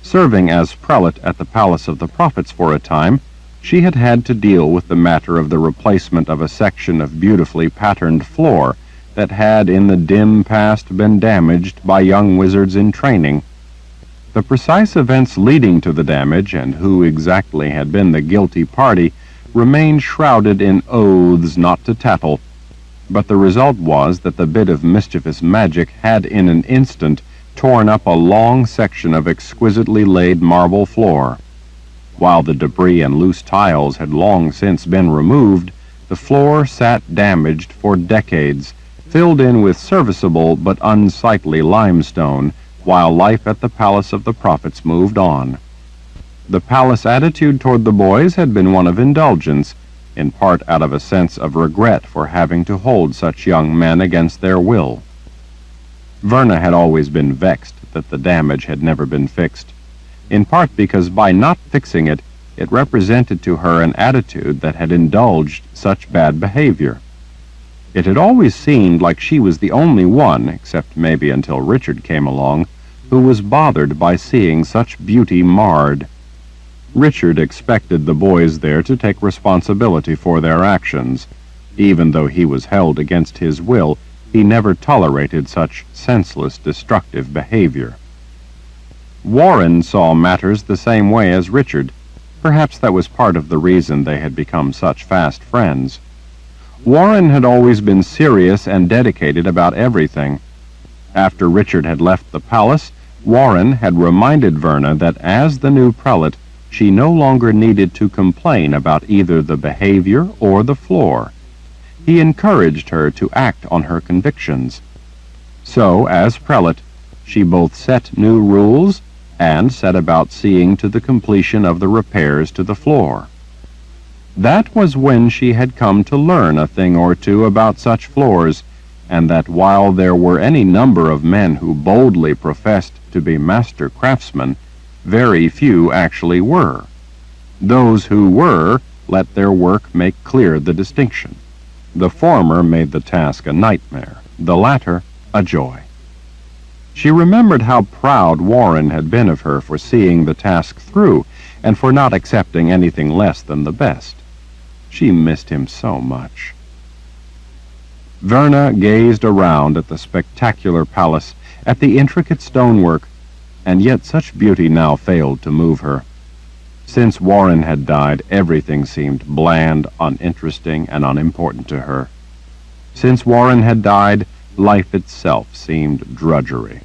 Serving as prelate at the Palace of the Prophets for a time, she had had to deal with the matter of the replacement of a section of beautifully patterned floor that had in the dim past been damaged by young wizards in training. The precise events leading to the damage, and who exactly had been the guilty party, remained shrouded in oaths not to tattle, but the result was that the bit of mischievous magic had in an instant torn up a long section of exquisitely laid marble floor. While the debris and loose tiles had long since been removed, the floor sat damaged for decades, filled in with serviceable but unsightly limestone, while life at the Palace of the Prophets moved on. The palace attitude toward the boys had been one of indulgence, in part out of a sense of regret for having to hold such young men against their will. Verna had always been vexed that the damage had never been fixed, in part because by not fixing it, it represented to her an attitude that had indulged such bad behavior. It had always seemed like she was the only one, except maybe until Richard came along, who was bothered by seeing such beauty marred. Richard expected the boys there to take responsibility for their actions. Even though he was held against his will, he never tolerated such senseless, destructive behavior. Warren saw matters the same way as Richard. Perhaps that was part of the reason they had become such fast friends. Warren had always been serious and dedicated about everything. After Richard had left the palace, Warren had reminded Verna that as the new prelate, she no longer needed to complain about either the behavior or the floor. He encouraged her to act on her convictions. So, as prelate, she both set new rules and set about seeing to the completion of the repairs to the floor. That was when she had come to learn a thing or two about such floors, and that while there were any number of men who boldly professed to be master craftsmen, very few actually were. Those who were let their work make clear the distinction. The former made the task a nightmare, the latter a joy. She remembered how proud Warren had been of her for seeing the task through, and for not accepting anything less than the best. She missed him so much. Verna gazed around at the spectacular palace, at the intricate stonework, and yet such beauty now failed to move her. Since Warren had died, everything seemed bland, uninteresting, and unimportant to her. Since Warren had died, life itself seemed drudgery.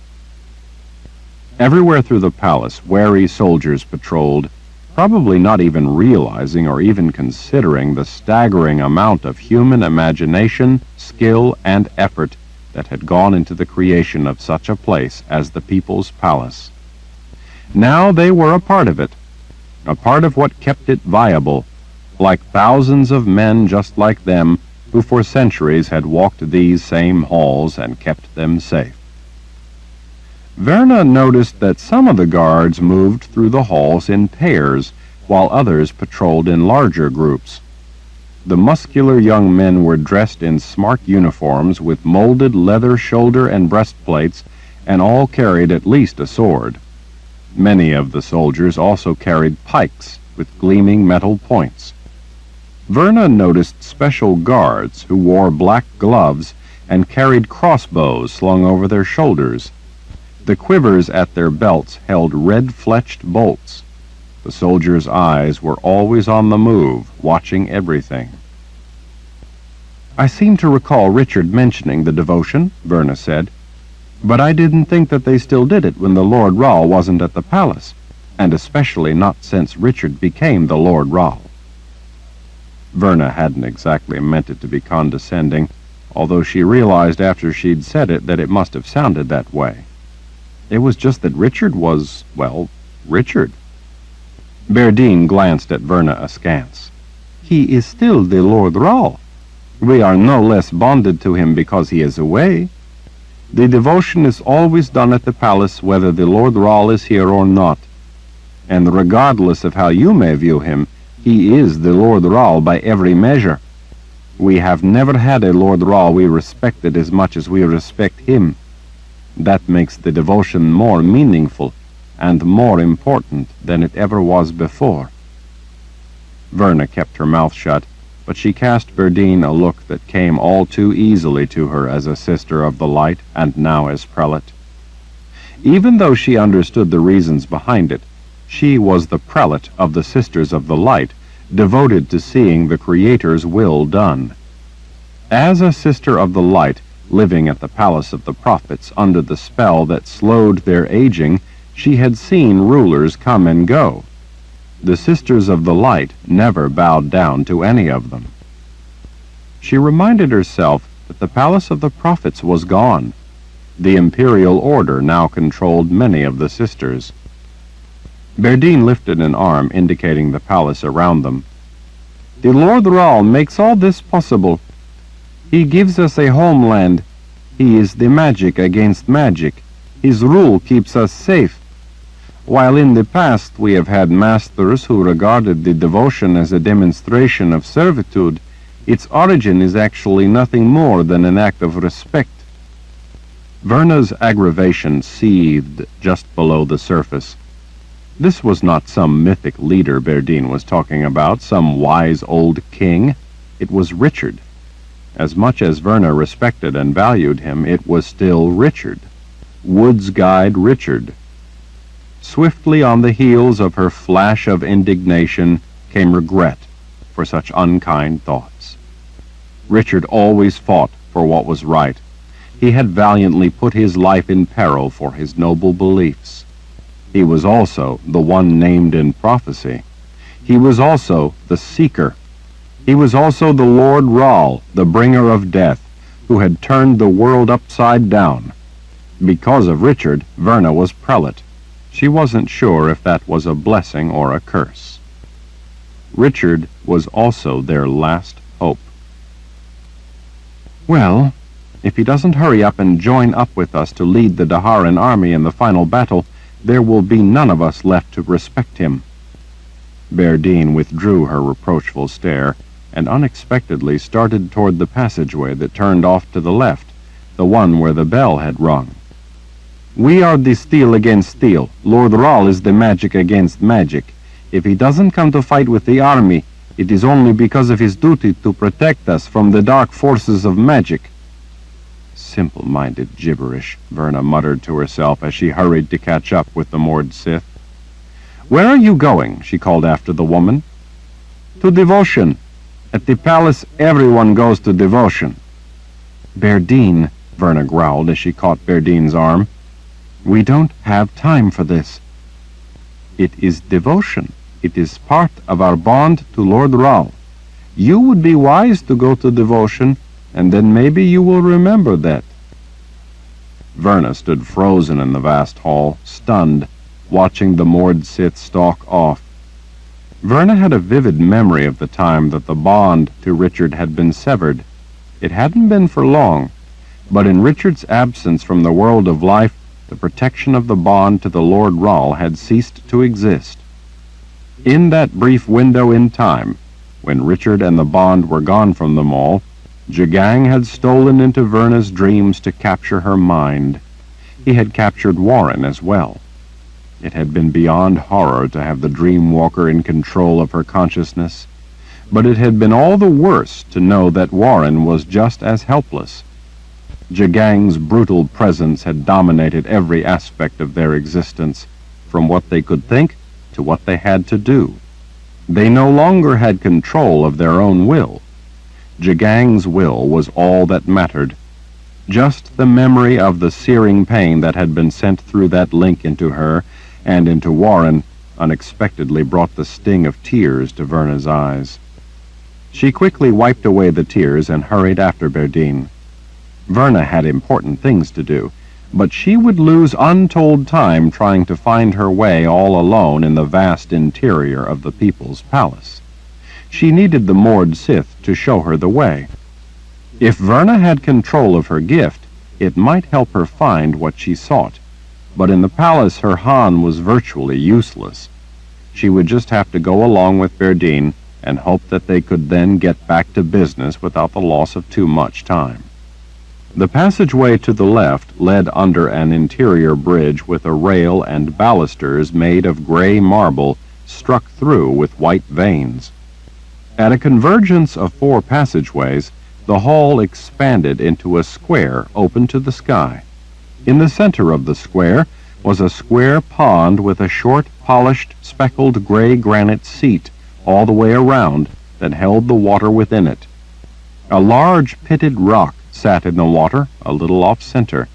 Everywhere through the palace, wary soldiers patrolled, probably not even realizing or even considering the staggering amount of human imagination, skill, and effort that had gone into the creation of such a place as the People's Palace. Now they were a part of it, a part of what kept it viable, like thousands of men just like them who for centuries had walked these same halls and kept them safe. Verna noticed that some of the guards moved through the halls in pairs, while others patrolled in larger groups. The muscular young men were dressed in smart uniforms with molded leather shoulder and breastplates, and all carried at least a sword. Many of the soldiers also carried pikes with gleaming metal points. Verna noticed special guards who wore black gloves and carried crossbows slung over their shoulders. The quivers at their belts held red-fletched bolts. The soldiers' eyes were always on the move, watching everything. "I seem to recall Richard mentioning the devotion," Verna said, "but I didn't think that they still did it when the Lord Rahl wasn't at the palace, and especially not since Richard became the Lord Rahl." Verna hadn't exactly meant it to be condescending, although she realized after she'd said it that it must have sounded that way. It was just that Richard was, well, Richard. Berdine glanced at Verna askance. He is still the Lord Rahl. We are no less bonded to him because he is away. The devotion is always done at the palace whether the Lord Rahl is here or not. And regardless of how you may view him, he is the Lord Rahl by every measure. We have never had a Lord Rahl we respected as much as we respect him. That makes the devotion more meaningful and more important than it ever was before. Verna kept her mouth shut, but she cast Berdine a look that came all too easily to her as a sister of the light and now as prelate. Even though she understood the reasons behind it, she was the prelate of the Sisters of the Light, devoted to seeing the Creator's will done. As a Sister of the Light, living at the Palace of the Prophets under the spell that slowed their aging, she had seen rulers come and go. The Sisters of the Light never bowed down to any of them. She reminded herself that the Palace of the Prophets was gone. The imperial order now controlled many of the sisters. Berdine lifted an arm indicating the palace around them. The Lord Rahl makes all this possible. He gives us a homeland. He is the magic against magic. His rule keeps us safe. While in the past we have had masters who regarded the devotion as a demonstration of servitude, its origin is actually nothing more than an act of respect. Verna's aggravation seethed just below the surface. This was not some mythic leader Berdine was talking about, some wise old king. It was Richard. As much as Verna respected and valued him, it was still Richard. Wood's guide Richard. Swiftly on the heels of her flash of indignation came regret for such unkind thoughts. Richard always fought for what was right. He had valiantly put his life in peril for his noble beliefs. He was also the one named in prophecy. He was also the Seeker. He was also the Lord Rahl, the bringer of death, who had turned the world upside down. Because of Richard, Verna was prelate. She wasn't sure if that was a blessing or a curse. Richard was also their last hope. Well, if he doesn't hurry up and join up with us to lead the Daharan army in the final battle, there will be none of us left to respect him. Berdine withdrew her reproachful stare and unexpectedly started toward the passageway that turned off to the left, the one where the bell had rung. We are the steel against steel. Lord Rahl is the magic against magic. If he doesn't come to fight with the army, it is only because of his duty to protect us from the dark forces of magic. Simple-minded gibberish, Verna muttered to herself as she hurried to catch up with the moored Sith. Where are you going? She called after the woman. To devotion. At the palace, everyone goes to devotion. Berdine, Verna growled as she caught Berdine's arm. We don't have time for this. It is devotion. It is part of our bond to Lord Rahl. You would be wise to go to devotion, and then maybe you will remember that. Verna stood frozen in the vast hall, stunned, watching the moored Sith stalk off. Verna had a vivid memory of the time that the bond to Richard had been severed. It hadn't been for long, but in Richard's absence from the world of life, the protection of the bond to the Lord Rahl had ceased to exist. In that brief window in time, when Richard and the bond were gone from them all, Jagang had stolen into Verna's dreams to capture her mind. He had captured Warren as well. It had been beyond horror to have the dream walker in control of her consciousness, but it had been all the worse to know that Warren was just as helpless. Jagang's brutal presence had dominated every aspect of their existence, from what they could think to what they had to do. They no longer had control of their own will. Jagang's will was all that mattered. Just the memory of the searing pain that had been sent through that link into her and into Warren unexpectedly brought the sting of tears to Verna's eyes. She quickly wiped away the tears and hurried after Berdine. Verna had important things to do, but she would lose untold time trying to find her way all alone in the vast interior of the people's palace. She needed the Mord Sith to show her the way. If Verna had control of her gift, it might help her find what she sought, but in the palace her Han was virtually useless. She would just have to go along with Berdine and hope that they could then get back to business without the loss of too much time. The passageway to the left led under an interior bridge with a rail and balusters made of gray marble struck through with white veins. At a convergence of 4 passageways, the hall expanded into a square open to the sky. In the center of the square was a square pond with a short, polished, speckled gray granite seat all the way around that held the water within it. A large pitted rock sat in the water a little off-center.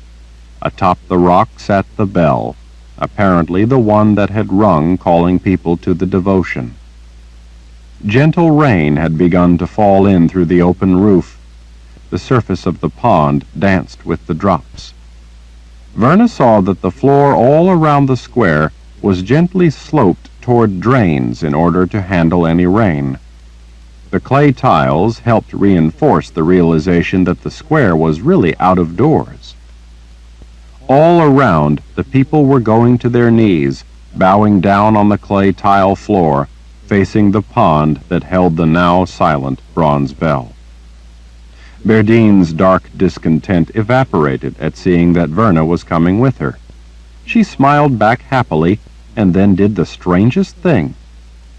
Atop the rock sat the bell, apparently the one that had rung calling people to the devotion. Gentle rain had begun to fall in through the open roof. The surface of the pond danced with the drops. Verna saw that the floor all around the square was gently sloped toward drains in order to handle any rain. The clay tiles helped reinforce the realization that the square was really out of doors. All around, the people were going to their knees, bowing down on the clay tile floor, facing the pond that held the now silent bronze bell. Berdine's dark discontent evaporated at seeing that Verna was coming with her. She smiled back happily and then did the strangest thing.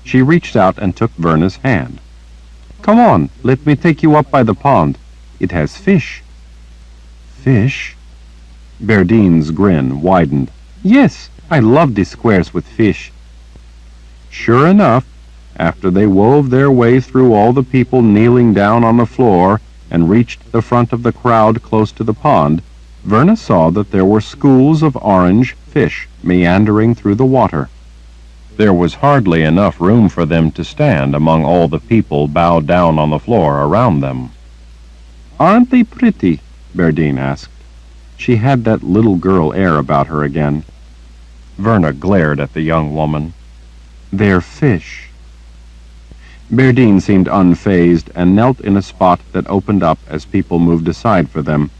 She reached out and took Verna's hand. "Come on, let me take you up by the pond. It has fish." "Fish?" Berdine's grin widened. "Yes, I love the squares with fish." Sure enough, after they wove their way through all the people kneeling down on the floor and reached the front of the crowd close to the pond, Verna saw that there were schools of orange fish meandering through the water. There was hardly enough room for them to stand among all the people bowed down on the floor around them. "Aren't they pretty?" Berdine asked. She had that little girl air about her again. Verna glared at the young woman. "They're fish." Berdine seemed unfazed and knelt in a spot that opened up as people moved aside for them.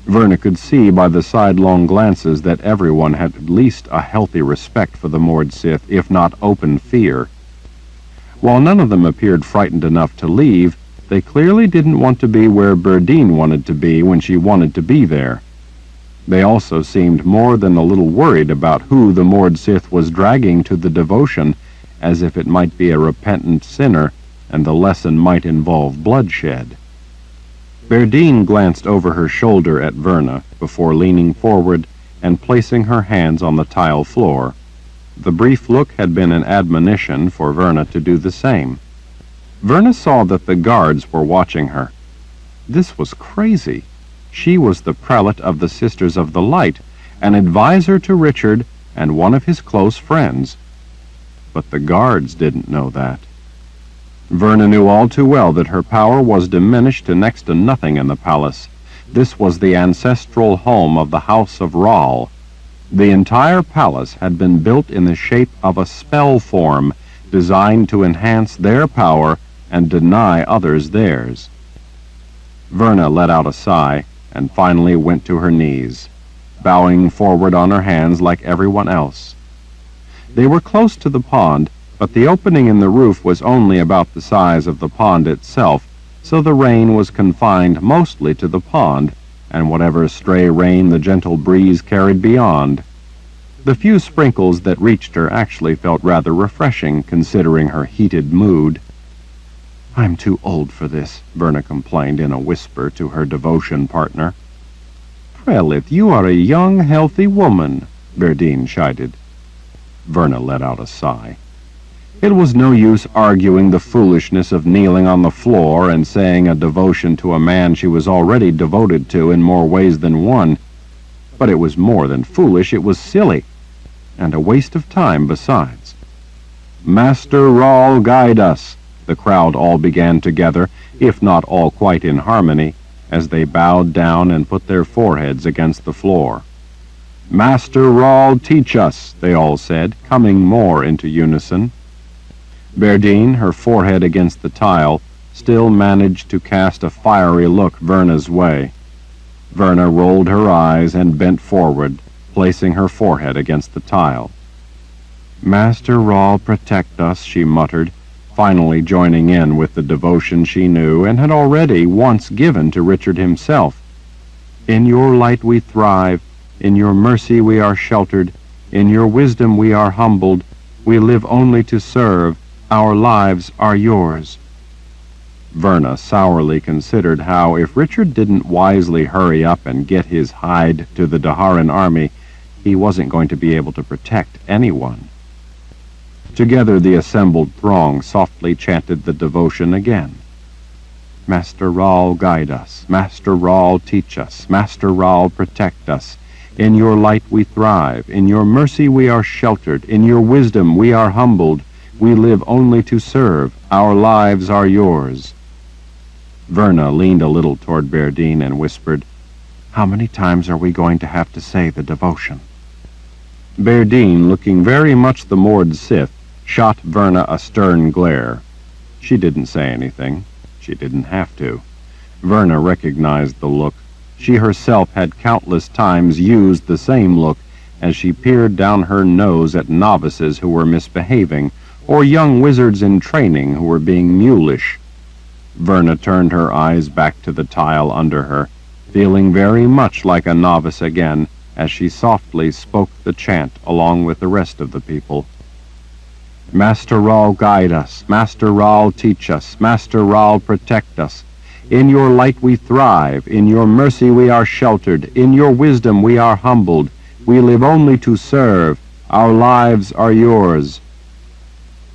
Verna could see by the sidelong glances that everyone had at least a healthy respect for the Mord Sith, if not open fear. While none of them appeared frightened enough to leave, they clearly didn't want to be where Berdine wanted to be when she wanted to be there. They also seemed more than a little worried about who the Mord Sith was dragging to the devotion, as if it might be a repentant sinner and the lesson might involve bloodshed. Berdine glanced over her shoulder at Verna before leaning forward and placing her hands on the tile floor. The brief look had been an admonition for Verna to do the same. Verna saw that the guards were watching her. This was crazy. She was the prelate of the Sisters of the Light, an advisor to Richard and one of his close friends. But the guards didn't know that. Verna knew all too well that her power was diminished to next to nothing in the palace. This was the ancestral home of the House of Rahl. The entire palace had been built in the shape of a spell form designed to enhance their power and deny others theirs. Verna let out a sigh and finally went to her knees, bowing forward on her hands like everyone else. They were close to the pond, but the opening in the roof was only about the size of the pond itself, so the rain was confined mostly to the pond and whatever stray rain the gentle breeze carried beyond. The few sprinkles that reached her actually felt rather refreshing, considering her heated mood. "I'm too old for this," Verna complained in a whisper to her devotion partner. "Prelate, you are a young, healthy woman," Berdine chided. Verna let out a sigh. It was no use arguing the foolishness of kneeling on the floor and saying a devotion to a man she was already devoted to in more ways than one. But it was more than foolish, it was silly, and a waste of time besides. "Master Rahl, guide us," The crowd all began together, if not all quite in harmony, as they bowed down and put their foreheads against the floor. "Master Rawl, teach us," they all said, coming more into unison. Berdine, her forehead against the tile, still managed to cast a fiery look Verna's way. Verna rolled her eyes and bent forward, placing her forehead against the tile. "Master Rawl, protect us," she muttered, finally joining in with the devotion she knew and had already once given to Richard himself. "In your light we thrive, in your mercy we are sheltered, in your wisdom we are humbled, we live only to serve, our lives are yours." Verna sourly considered how, if Richard didn't wisely hurry up and get his hide to the Daharan army, he wasn't going to be able to protect anyone. Together the assembled throng softly chanted the devotion again. "Master Rawl, guide us. Master Rawl, teach us. Master Rawl, protect us. In your light we thrive. In your mercy we are sheltered. In your wisdom we are humbled. We live only to serve. Our lives are yours." Verna leaned a little toward Berdine and whispered, "How many times are we going to have to say the devotion?" Berdine, looking very much the Mord Sith, shot Verna a stern glare. She didn't say anything. She didn't have to. Verna recognized the look. She herself had countless times used the same look as she peered down her nose at novices who were misbehaving, or young wizards in training who were being mulish. Verna turned her eyes back to the tile under her, feeling very much like a novice again, as she softly spoke the chant along with the rest of the people. "Master Rawl, guide us. Master Rawl, teach us. Master Rawl, protect us. In your light we thrive. In your mercy we are sheltered. In your wisdom we are humbled. We live only to serve. Our lives are yours."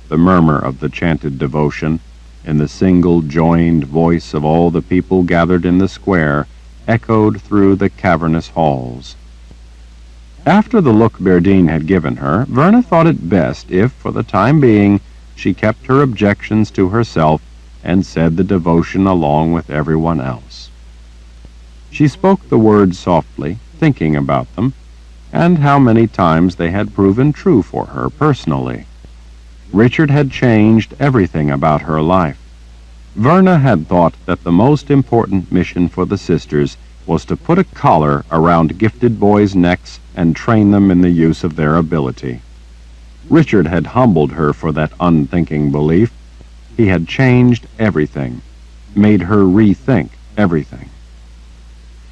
The murmur of the chanted devotion, in the single joined voice of all the people gathered in the square, echoed through the cavernous halls. After the look Berdine had given her, Verna thought it best if, for the time being, she kept her objections to herself and said the devotion along with everyone else. She spoke the words softly, thinking about them, and how many times they had proven true for her personally. Richard had changed everything about her life. Verna had thought that the most important mission for the sisters was to put a collar around gifted boys' necks and train them in the use of their ability. Richard had humbled her for that unthinking belief. He had changed everything, made her rethink everything.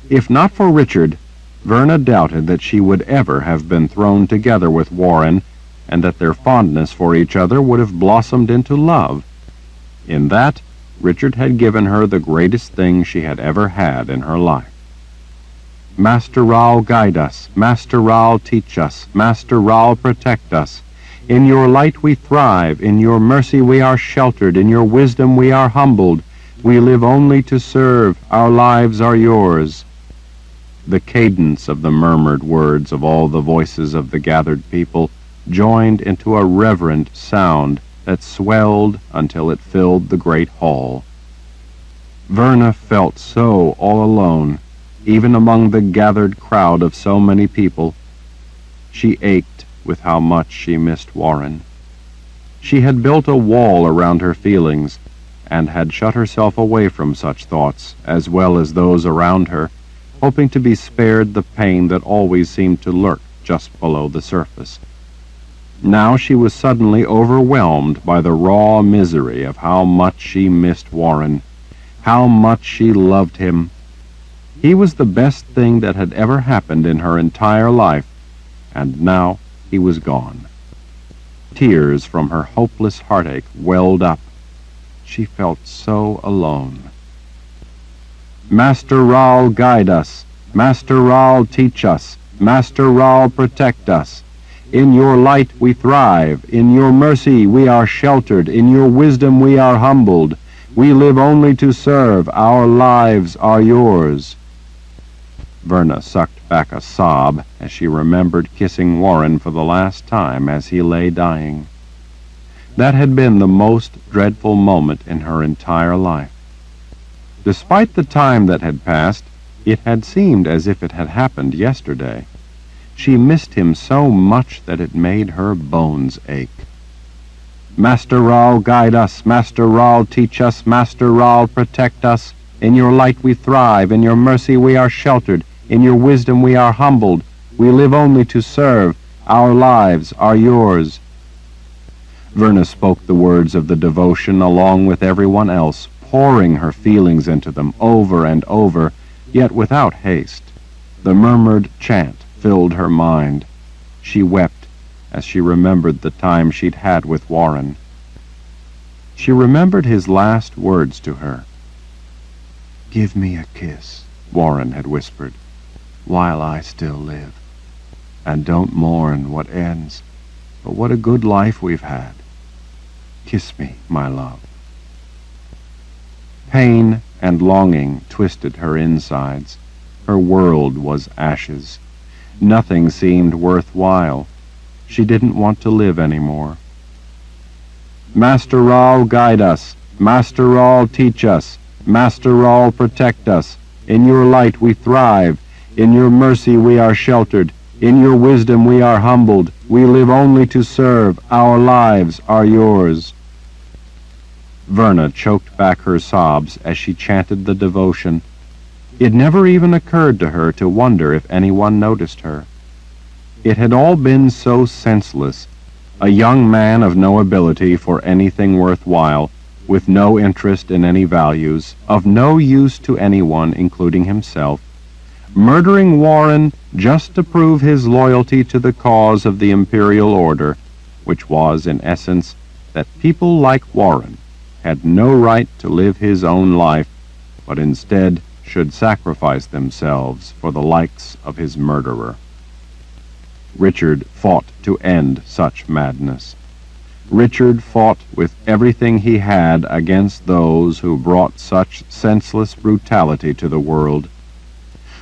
If not for Richard, Verna doubted that she would ever have been thrown together with Warren, and that their fondness for each other would have blossomed into love. In that, Richard had given her the greatest thing she had ever had in her life. "Master Rawl, guide us. Master Rawl, teach us. Master Rawl, protect us. In your light we thrive. In your mercy we are sheltered. In your wisdom we are humbled. We live only to serve. Our lives are yours." The cadence of the murmured words of all the voices of the gathered people joined into a reverent sound that swelled until it filled the great hall. Verna felt so all alone, even among the gathered crowd of so many people. She ached with how much she missed Warren. She had built a wall around her feelings, and had shut herself away from such thoughts, as well as those around her, hoping to be spared the pain that always seemed to lurk just below the surface. Now she was suddenly overwhelmed by the raw misery of how much she missed Warren, how much she loved him. He was the best thing that had ever happened in her entire life, and now he was gone. Tears from her hopeless heartache welled up. She felt so alone. "Master Rawl, guide us. Master Rawl, teach us. Master Rawl, protect us. In your light we thrive. In your mercy we are sheltered. In your wisdom we are humbled. We live only to serve. Our lives are yours." Verna sucked back a sob as she remembered kissing Warren for the last time as he lay dying. That had been the most dreadful moment in her entire life. Despite the time that had passed, it had seemed as if it had happened yesterday. She missed him so much that it made her bones ache. Master Rahl, guide us. Master Rahl, teach us. Master Rahl, protect us. In your light we thrive. In your mercy we are sheltered. In your wisdom we are humbled. We live only to serve. Our lives are yours. Verna spoke the words of the devotion along with everyone else, pouring her feelings into them over and over, yet without haste. The murmured chant filled her mind. She wept as she remembered the time she'd had with Warren. She remembered his last words to her. "Give me a kiss," Warren had whispered, "while I still live. And don't mourn what ends, but what a good life we've had. Kiss me, my love." Pain and longing twisted her insides. Her world was ashes. Nothing seemed worthwhile. She didn't want to live anymore. Master Rahl, guide us. Master Rahl, teach us. Master Rahl, protect us. In your light we thrive. In your mercy we are sheltered. In your wisdom we are humbled. We live only to serve. Our lives are yours. Verna choked back her sobs as she chanted the devotion. It never even occurred to her to wonder if anyone noticed her. It had all been so senseless. A young man of no ability for anything worthwhile, with no interest in any values, of no use to anyone, including himself, murdering Warren just to prove his loyalty to the cause of the imperial order, which was, in essence, that people like Warren had no right to live his own life, but instead should sacrifice themselves for the likes of his murderer. Richard fought to end such madness. Richard fought with everything he had against those who brought such senseless brutality to the world.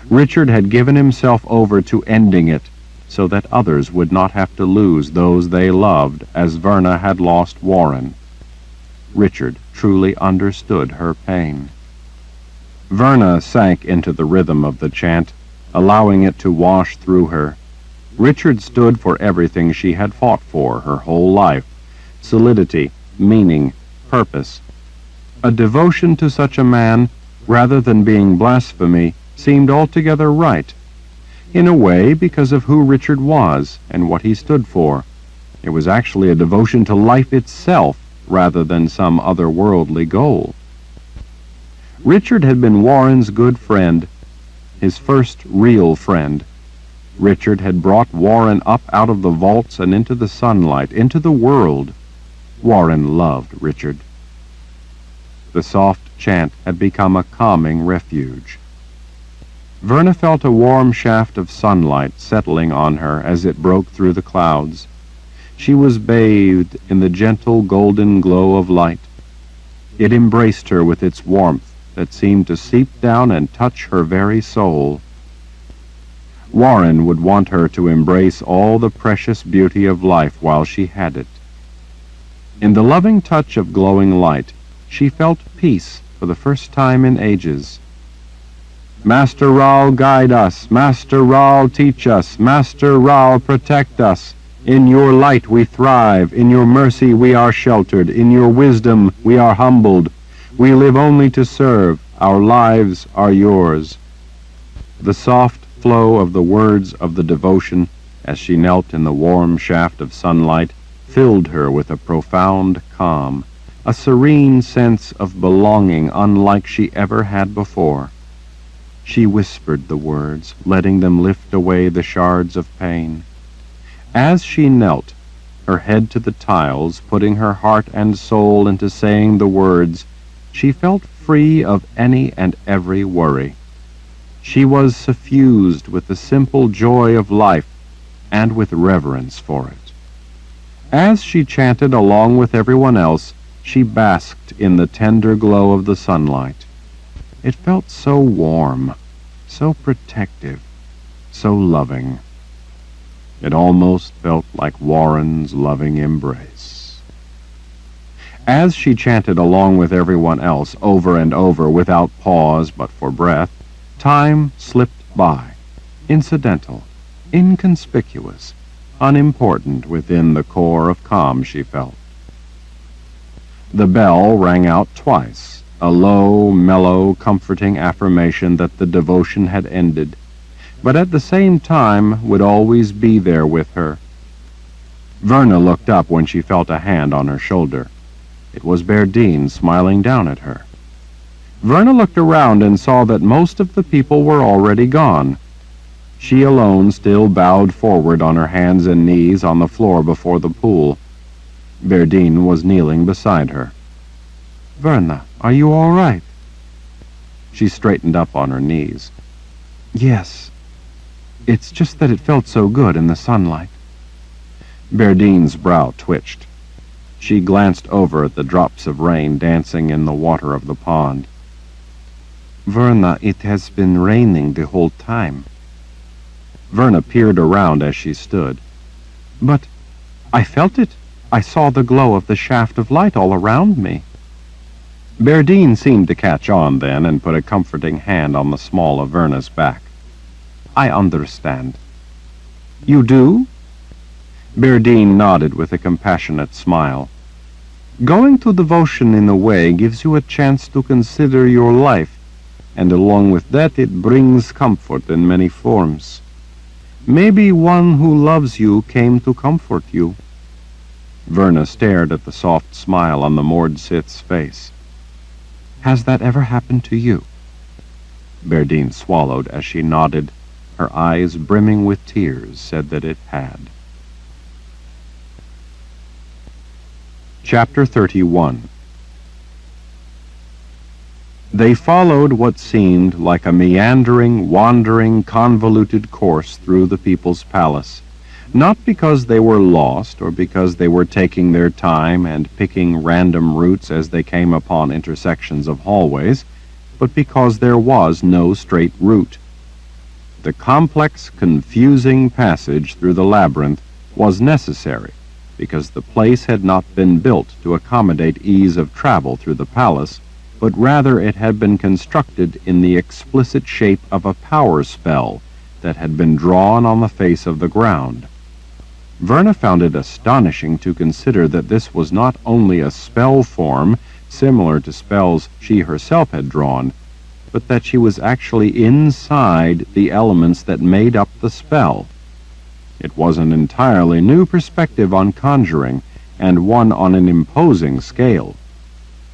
Richard had given himself over to ending it so that others would not have to lose those they loved as Verna had lost Warren. Richard truly understood her pain. Verna sank into the rhythm of the chant, allowing it to wash through her. Richard stood for everything she had fought for her whole life: solidity, meaning, purpose. A devotion to such a man, rather than being blasphemy, seemed altogether right. In a way, because of who Richard was and what he stood for. It was actually a devotion to life itself, rather than some otherworldly goal. Richard had been Warren's good friend, his first real friend. Richard had brought Warren up out of the vaults and into the sunlight, into the world. Warren loved Richard. The soft chant had become a calming refuge. Verna felt a warm shaft of sunlight settling on her as it broke through the clouds. She was bathed in the gentle golden glow of light. It embraced her with its warmth that seemed to seep down and touch her very soul. Warren would want her to embrace all the precious beauty of life while she had it. In the loving touch of glowing light, she felt peace for the first time in ages. Master Rahl, guide us. Master Rahl, teach us. Master Rahl, protect us. In your light we thrive. In your mercy we are sheltered. In your wisdom we are humbled. We live only to serve. Our lives are yours. The soft flow of the words of the devotion, as she knelt in the warm shaft of sunlight, filled her with a profound calm, a serene sense of belonging unlike she ever had before. She whispered the words, letting them lift away the shards of pain. As she knelt, her head to the tiles, putting her heart and soul into saying the words, she felt free of any and every worry. She was suffused with the simple joy of life and with reverence for it. As she chanted along with everyone else, she basked in the tender glow of the sunlight. It felt so warm, so protective, so loving. It almost felt like Warren's loving embrace. As she chanted along with everyone else over and over without pause but for breath, time slipped by, incidental, inconspicuous, unimportant within the core of calm she felt. The bell rang out twice, a low, mellow, comforting affirmation that the devotion had ended, but at the same time would always be there with her. Verna looked up when she felt a hand on her shoulder. It was Berdine smiling down at her. Verna looked around and saw that most of the people were already gone. She alone still bowed forward on her hands and knees on the floor before the pool. Berdine was kneeling beside her. "Verna, are you all right?" She straightened up on her knees. "Yes. It's just that it felt so good in the sunlight." Berdine's brow twitched. She glanced over at the drops of rain dancing in the water of the pond. "Verna, it has been raining the whole time." Verna peered around as she stood. "But I felt it. I saw the glow of the shaft of light all around me." Berdine seemed to catch on then and put a comforting hand on the small of Verna's back. "I understand." "You do?" Berdine nodded with a compassionate smile. "Going to devotion in a way gives you a chance to consider your life, and along with that it brings comfort in many forms. Maybe one who loves you came to comfort you." Verna stared at the soft smile on the moored Sith's face. "Has that ever happened to you?" Berdine swallowed as she nodded. Her eyes brimming with tears said that it had. Chapter 31. They followed what seemed like a meandering, wandering, convoluted course through the people's palace, not because they were lost or because they were taking their time and picking random routes as they came upon intersections of hallways, but because there was no straight route. The complex, confusing passage through the labyrinth was necessary because the place had not been built to accommodate ease of travel through the palace, but rather it had been constructed in the explicit shape of a power spell that had been drawn on the face of the ground. Verna found it astonishing to consider that this was not only a spell form similar to spells she herself had drawn, but that she was actually inside the elements that made up the spell. It was an entirely new perspective on conjuring, and one on an imposing scale.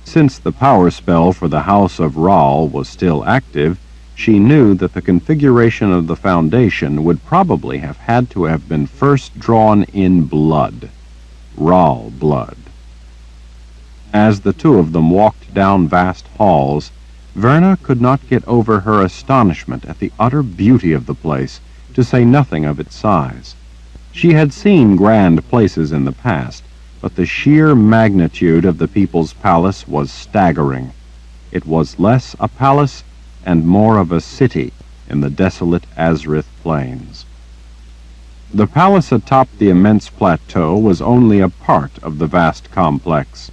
Since the power spell for the House of Raal was still active, she knew that the configuration of the foundation would probably have had to have been first drawn in blood. Raal blood. As the two of them walked down vast halls, Verna could not get over her astonishment at the utter beauty of the place, to say nothing of its size. She had seen grand places in the past, but the sheer magnitude of the people's palace was staggering. It was less a palace and more of a city in the desolate Azrith plains. The palace atop the immense plateau was only a part of the vast complex.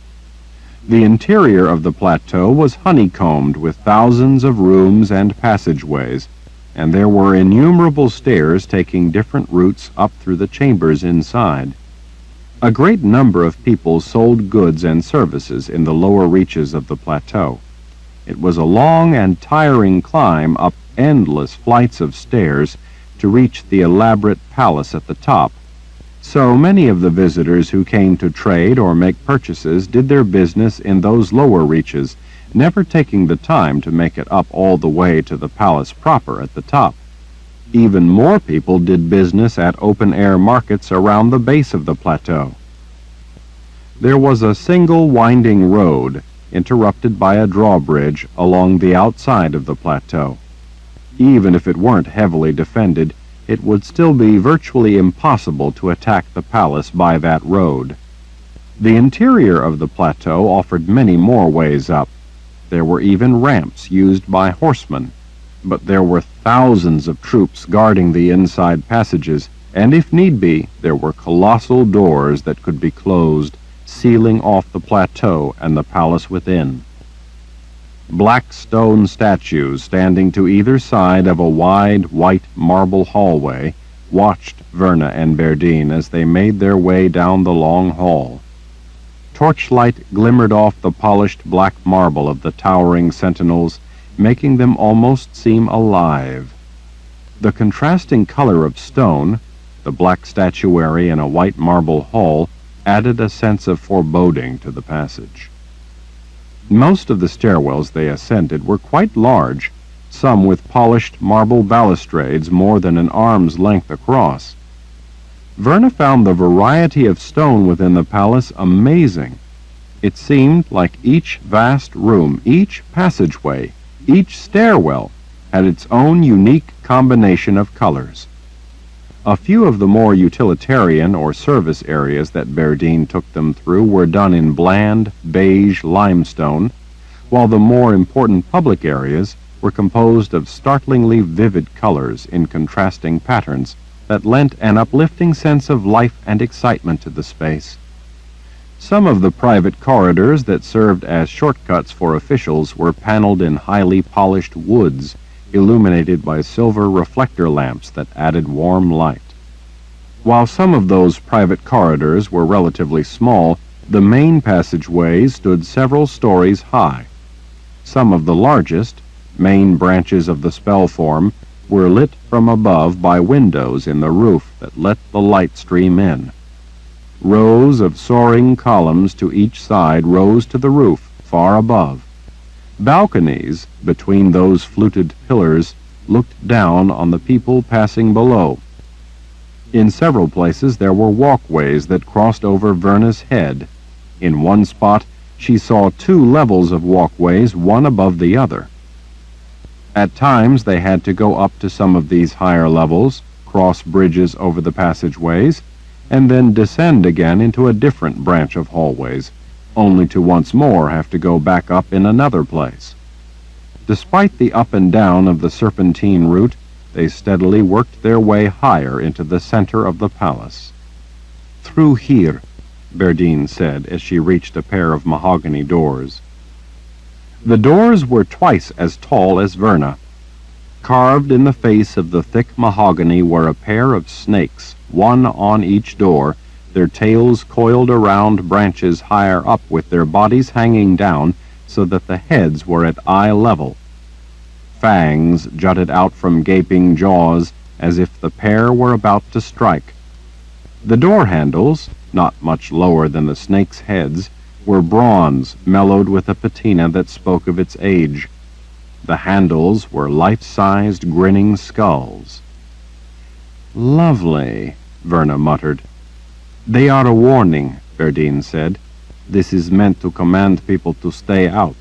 The interior of the plateau was honeycombed with thousands of rooms and passageways, and there were innumerable stairs taking different routes up through the chambers inside. A great number of people sold goods and services in the lower reaches of the plateau. It was a long and tiring climb up endless flights of stairs to reach the elaborate palace at the top, so many of the visitors who came to trade or make purchases did their business in those lower reaches, never taking the time to make it up all the way to the palace proper at the top. Even more people did business at open-air markets around the base of the plateau. There was a single winding road, interrupted by a drawbridge along the outside of the plateau. Even if it weren't heavily defended, it would still be virtually impossible to attack the palace by that road. The interior of the plateau offered many more ways up. There were even ramps used by horsemen, but there were thousands of troops guarding the inside passages, and if need be, there were colossal doors that could be closed, sealing off the plateau and the palace within. Black stone statues standing to either side of a wide white marble hallway watched Verna and Berdine as they made their way down the long hall. Torchlight glimmered off the polished black marble of the towering sentinels, making them almost seem alive. The contrasting color of stone, the black statuary in a white marble hall, added a sense of foreboding to the passage. Most of the stairwells they ascended were quite large, some with polished marble balustrades more than an arm's length across. Verna found the variety of stone within the palace amazing. It seemed like each vast room, each passageway, each stairwell had its own unique combination of colors. A few of the more utilitarian or service areas that Berdine took them through were done in bland, beige limestone, while the more important public areas were composed of startlingly vivid colors in contrasting patterns that lent an uplifting sense of life and excitement to the space. Some of the private corridors that served as shortcuts for officials were paneled in highly polished woods, illuminated by silver reflector lamps that added warm light. While some of those private corridors were relatively small, the main passageways stood several stories high. Some of the largest, main branches of the spell form, were lit from above by windows in the roof that let the light stream in. Rows of soaring columns to each side rose to the roof, far above. Balconies, between those fluted pillars, looked down on the people passing below. In several places there were walkways that crossed over Verna's head. In one spot she saw two levels of walkways, one above the other. At times they had to go up to some of these higher levels, cross bridges over the passageways, and then descend again into a different branch of hallways, only to once more have to go back up in another place. Despite the up and down of the serpentine route, they steadily worked their way higher into the center of the palace. "Through here," Berdine said as she reached a pair of mahogany doors. The doors were twice as tall as Verna. Carved in the face of the thick mahogany were a pair of snakes, one on each door, their tails coiled around branches higher up with their bodies hanging down so that the heads were at eye level. Fangs jutted out from gaping jaws as if the pair were about to strike. The door handles, not much lower than the snakes' heads, were bronze mellowed with a patina that spoke of its age. The handles were life-sized grinning skulls. "Lovely," Verna muttered. "They are a warning," Berdine said. "This is meant to command people to stay out."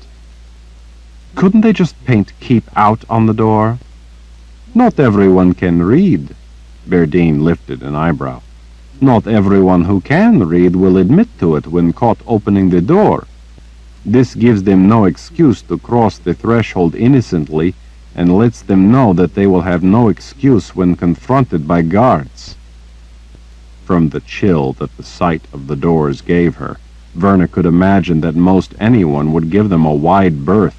"Couldn't they just paint 'Keep Out' on the door?" "Not everyone can read." Berdine lifted an eyebrow. "Not everyone who can read will admit to it when caught opening the door. This gives them no excuse to cross the threshold innocently and lets them know that they will have no excuse when confronted by guards." From the chill that the sight of the doors gave her, Verna could imagine that most anyone would give them a wide berth.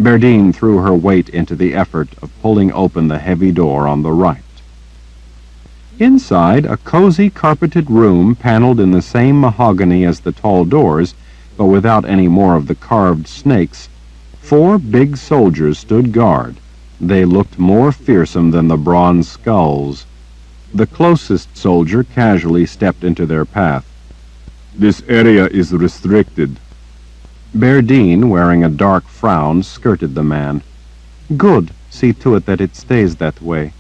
Berdine threw her weight into the effort of pulling open the heavy door on the right. Inside, a cozy carpeted room paneled in the same mahogany as the tall doors, but without any more of the carved snakes, 4 big soldiers stood guard. They looked more fearsome than the bronze skulls. The closest soldier casually stepped into their path. "This area is restricted." Berdine, wearing a dark frown, skirted the man. "Good. See to it that it stays that way."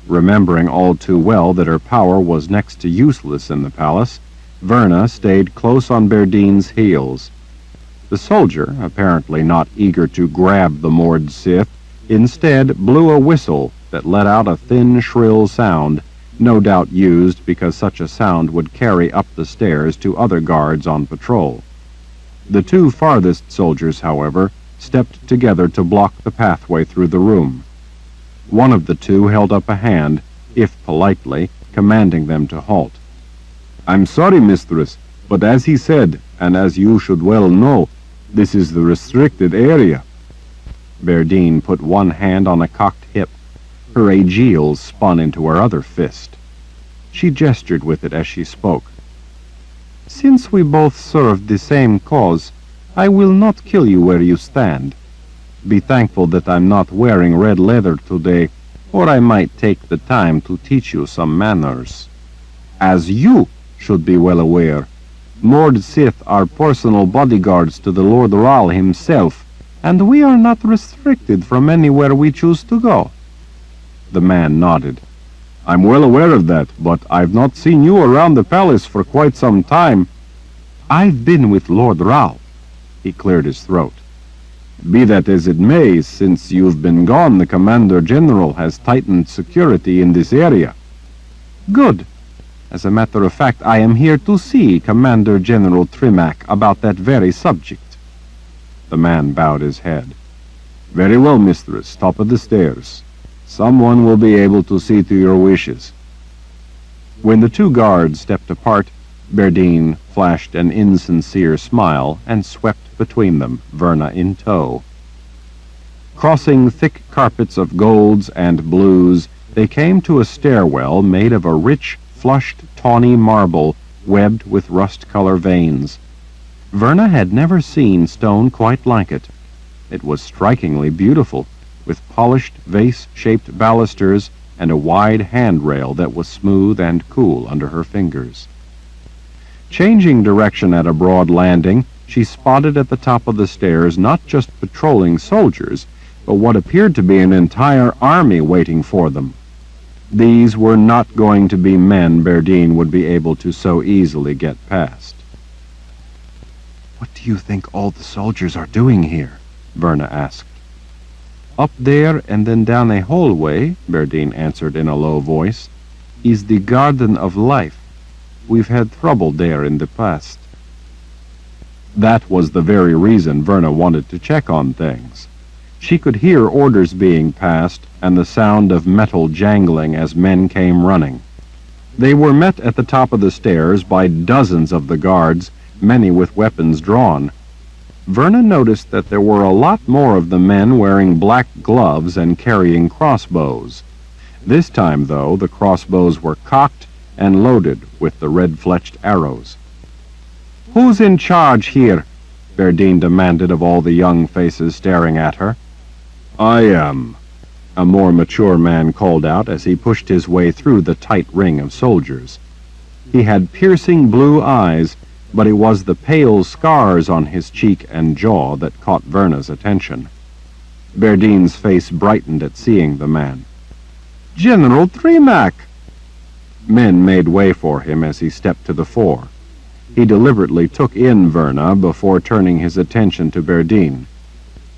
Remembering all too well that her power was next to useless in the palace, Verna stayed close on Berdine's heels. The soldier, apparently not eager to grab the moored Sith, instead blew a whistle that let out a thin, shrill sound, no doubt used because such a sound would carry up the stairs to other guards on patrol. The 2 farthest soldiers, however, stepped together to block the pathway through the room. One of the 2 held up a hand, if politely, commanding them to halt. "I'm sorry, mistress,
But as he said, and as you should well know, this is the restricted area.
Berdine put one hand on a cocked hip. Her aegials spun into her other fist. She gestured with it as she spoke. Since we both serve the same cause, I will not kill you where you stand. Be thankful that I'm not wearing red leather today, or I might take the time to teach you some manners. As you should be well aware, Mord Sith are personal bodyguards to the Lord Ral himself, and we are not restricted from anywhere we choose to go.
The man nodded. I'm well aware of that, but I've not seen you around the palace for quite some time.
I've been with Lord Ral. He cleared his throat.
Be that as it may, since you've been gone, the Commander General has tightened security in this area.
Good. As a matter of fact, I am here to see Commander General Trimac about that very subject.
The man bowed his head. Very well, mistress, top of the stairs. Someone will be able to see to your wishes.
When the two guards stepped apart, Berdine flashed an insincere smile and swept between them, Verna in tow. Crossing thick carpets of golds and blues, they came to a stairwell made of a rich, flushed, tawny marble webbed with rust-color veins. Verna had never seen stone quite like it. It was strikingly beautiful, with polished vase-shaped balusters and a wide handrail that was smooth and cool under her fingers. Changing direction at a broad landing, she spotted at the top of the stairs not just patrolling soldiers, but what appeared to be an entire army waiting for them. These were not going to be men Berdine would be able to so easily get past.
What do you think all the soldiers are doing here?
Verna asked. Up there and then down a hallway, Berdine answered in a low voice, is the Garden of Life. We've had trouble there in the past. That was the very reason Verna wanted to check on things. She could hear orders being passed and the sound of metal jangling as men came running. They were met at the top of the stairs by dozens of the guards, many with weapons drawn. Verna noticed that there were a lot more of the men wearing black gloves and carrying crossbows. This time, though, the crossbows were cocked and loaded with the red-fletched arrows. "Who's in charge here?" Berdine demanded of all the young faces staring at her.
I am,
a more mature man called out as he pushed his way through the tight ring of soldiers. He had piercing blue eyes, but it was the pale scars on his cheek and jaw that caught Verna's attention. Berdine's face brightened at seeing the man. "General Trimac!" Men made way for him as he stepped to the fore. He deliberately took in Verna before turning his attention to Berdine.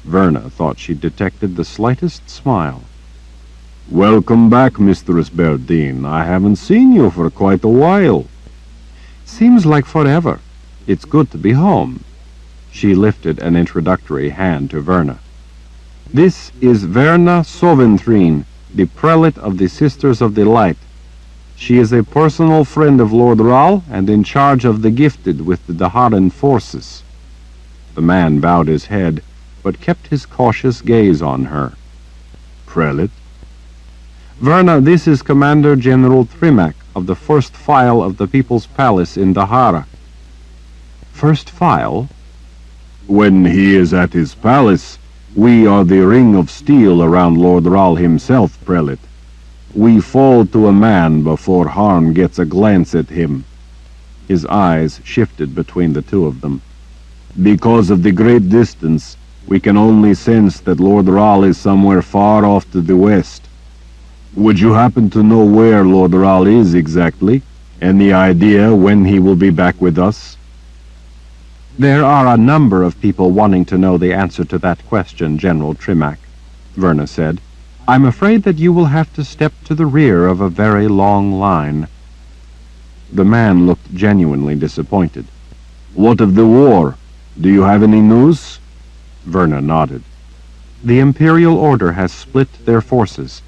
Verna thought she detected the slightest smile.
Welcome back, Mistress Berdine. I haven't seen you for quite a while.
Seems like forever. It's good to be home. She lifted an introductory hand to Verna. This is Verna Soventrine, the prelate of the Sisters of the Light. She is a personal friend of Lord Ral and in charge of the gifted with the Daharan forces. The man bowed his head, but kept his cautious gaze on her.
Prelate?
Verna, this is Commander General Trimac of the First File of the People's Palace in Dahara. First File?
When he is at his palace, we are the ring of steel around Lord Ral himself, Prelate. We fall to a man before harm gets a glance at him.
His eyes shifted between the two of them.
Because of the great distance, we can only sense that Lord Ral is somewhere far off to the west. Would you happen to know where Lord Ral is exactly? Any idea when he will be back with us?
There are a number of people wanting to know the answer to that question, General Trimac, Verna said. I'm afraid that you will have to step to the rear of a very long line. The man looked genuinely disappointed.
What of the war? Do you have any news?
Verna nodded. The Imperial Order has split their forces.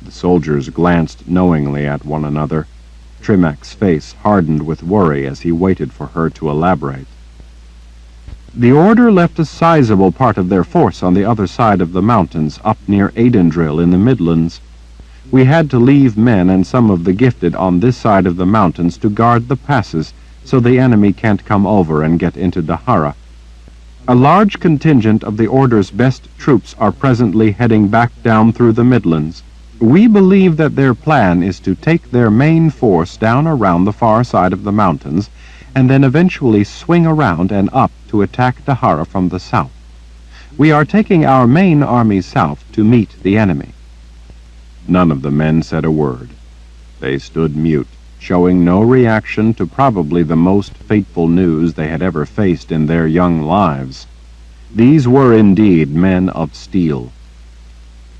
The soldiers glanced knowingly at one another. Trimac's face hardened with worry as he waited for her to elaborate. The Order left a sizable part of their force on the other side of the mountains up near Aidendrill in the Midlands. We had to leave men and some of the gifted on this side of the mountains to guard the passes so the enemy can't come over and get into Dahara. A large contingent of the Order's best troops are presently heading back down through the Midlands. We believe that their plan is to take their main force down around the far side of the mountains and then eventually swing around and up to attack Dahara from the south. We are taking our main army south to meet the enemy." None of the men said a word. They stood mute, showing no reaction to probably the most fateful news they had ever faced in their young lives. These were indeed men of steel.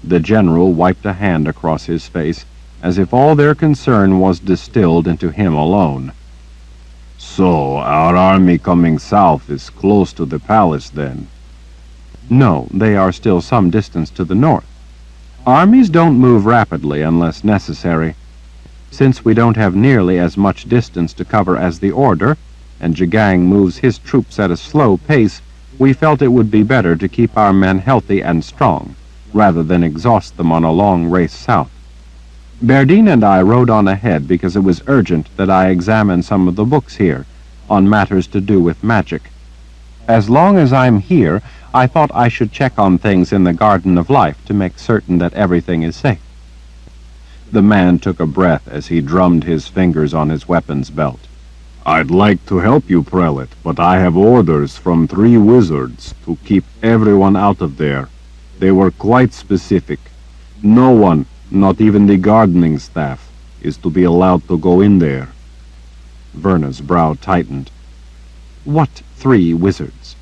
The general wiped a hand across his face, as if all their concern was distilled into him alone. "So, our army coming south is close to the palace, then?" "No, they are still some distance to the north. Armies don't move rapidly unless necessary. Since we don't have nearly as much distance to cover as the Order, and Jagang moves his troops at a slow pace, we felt it would be better to keep our men healthy and strong, rather than exhaust them on a long race south. Berdine and I rode on ahead because it was urgent that I examine some of the books here, on matters to do with magic. As long as I'm here, I thought I should check on things in the Garden of Life to make certain that everything is safe." The man took a breath as he drummed his fingers on his weapons belt. "I'd like to help you, Prelate, but I have orders from 3 wizards to keep everyone out of there. They were quite specific. No one, not even the gardening staff, is to be allowed to go in there." Verna's brow tightened. "What 3 wizards?"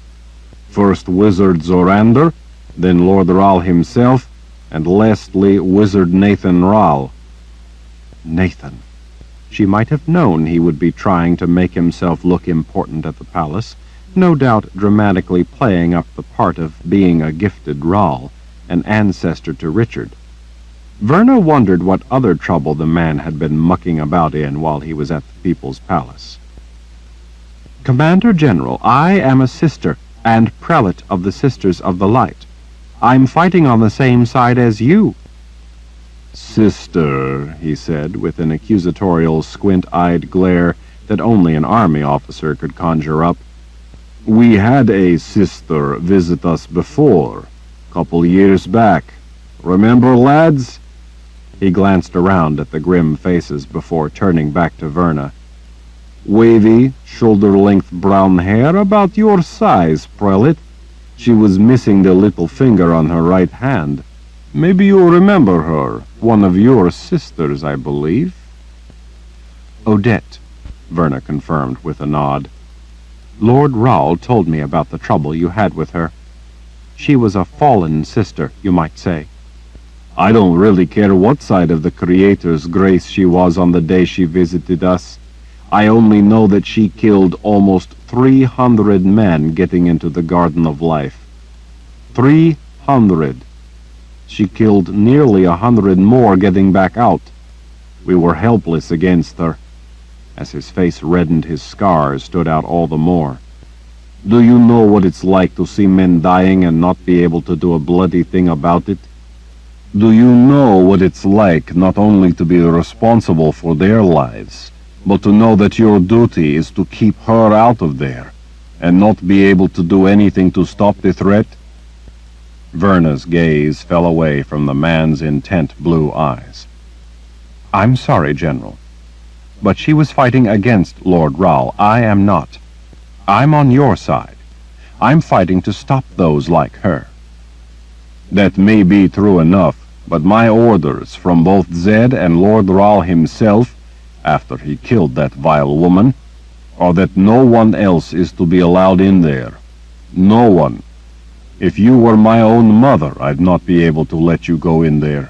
"First Wizard Zorander, then Lord Ral himself, and lastly Wizard Nathan Ral." Nathan. She might have known he would be trying to make himself look important at the palace, no doubt dramatically playing up the part of being a gifted Ral, an ancestor to Richard. Verna wondered what other trouble the man had been mucking about in while he was at the People's Palace. "Commander General, I am a sister and prelate of the Sisters of the Light. I'm fighting on the same side as you." "Sister," he said, with an accusatorial squint-eyed glare that only an army officer could conjure up. "We had a sister visit us before, couple years back. Remember, lads?" He glanced around at the grim faces before turning back to Verna. "Wavy, shoulder-length brown hair, about your size, Prelate. She was missing the little finger on her right hand. Maybe you remember her, one of your sisters, I believe." "Odette," Verna confirmed with a nod. "Lord Ral told me about the trouble you had with her. She was a fallen sister, you might say." "I don't really care what side of the Creator's grace she was on the day she visited us. I only know that she killed almost 300 men getting into the Garden of Life. 300. She killed nearly 100 more getting back out. We were helpless against her." As his face reddened, his scars stood out all the more. "Do you know what it's like to see men dying and not be able to do a bloody thing about it? Do you know what it's like not only to be responsible for their lives, but to know that your duty is to keep her out of there, and not be able to do anything to stop the threat?" Verna's gaze fell away from the man's intent blue eyes. "I'm sorry, General, but she was fighting against Lord Ral. I am not. I'm on your side. I'm fighting to stop those like her." "That may be true enough, but my orders from both Zed and Lord Ral himself, after he killed that vile woman, are that no one else is to be allowed in there. No one. If you were my own mother, I'd not be able to let you go in there."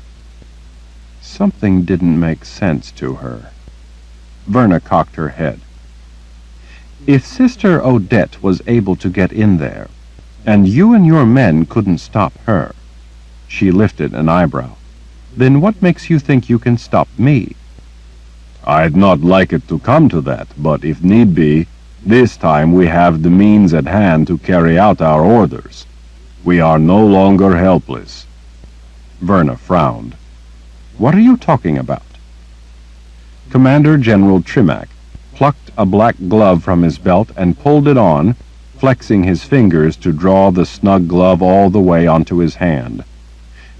Something didn't make sense to her. Verna cocked her head. "If Sister Odette was able to get in there, and you and your men couldn't stop her," she lifted an eyebrow, "then what makes you think you can stop me?"
I'd not like it to come to that, but if need be, this time we have the means at hand to carry out our orders. We are no longer helpless.
Verna frowned. What are you talking about? Commander General Trimac plucked a black glove from his belt and pulled it on, flexing his fingers to draw the snug glove all the way onto his hand.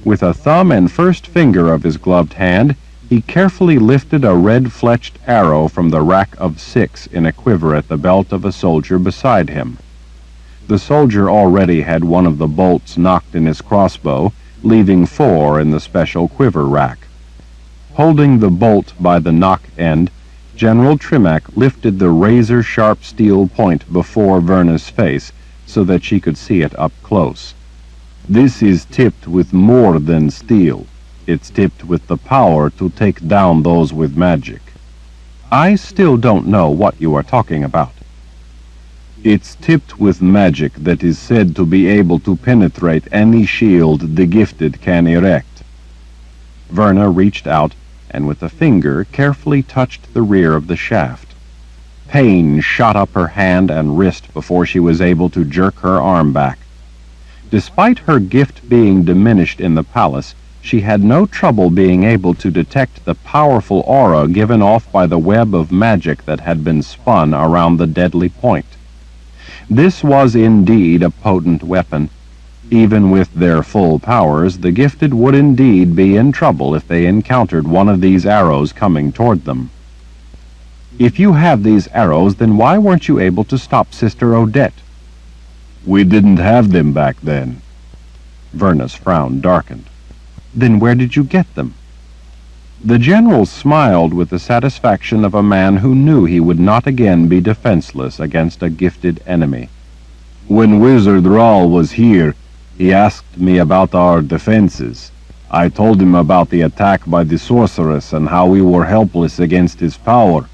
With a thumb and first finger of his gloved hand, he carefully lifted a red-fletched arrow from the rack of 6 in a quiver at the belt of a soldier beside him. The soldier already had one of the bolts knocked in his crossbow, leaving 4 in the special quiver rack. Holding the bolt by the knock end, General Trimac lifted the razor-sharp steel point before Verna's face so that she could see it up close.
This is tipped with more than steel. It's tipped with the power to take down those with magic.
I still don't know what you are talking about.
It's tipped with magic that is said to be able to penetrate any shield the gifted can erect.
Verna reached out and with a finger carefully touched the rear of the shaft. Pain shot up her hand and wrist before she was able to jerk her arm back. Despite her gift being diminished in the palace, she had no trouble being able to detect the powerful aura given off by the web of magic that had been spun around the deadly point. This was indeed a potent weapon. Even with their full powers, the gifted would indeed be in trouble if they encountered one of these arrows coming toward them. If you have these arrows, then why weren't you able to stop Sister Odette?
We didn't have them back then.
Verna's frown darkened. Then where did you get them? The general smiled with the satisfaction of a man who knew he would not again be defenseless against a gifted enemy.
When Wizard Rahl was here, he asked me about our defenses. I told him about the attack by the sorceress and how we were helpless against his power.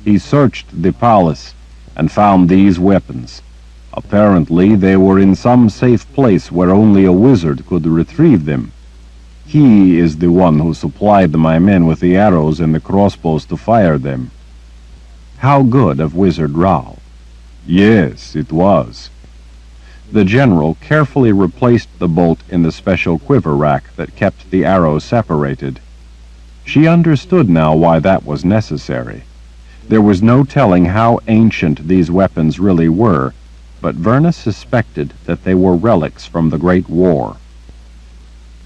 He searched the palace and found these weapons. Apparently, they were in some safe place where only a wizard could retrieve them. He is the one who supplied my men with the arrows and the crossbows to fire them.
How good of Wizard Rahl.
Yes, it was.
The general carefully replaced the bolt in the special quiver rack that kept the arrows separated. She understood now why that was necessary. There was no telling how ancient these weapons really were, but Verna suspected that they were relics from the Great War.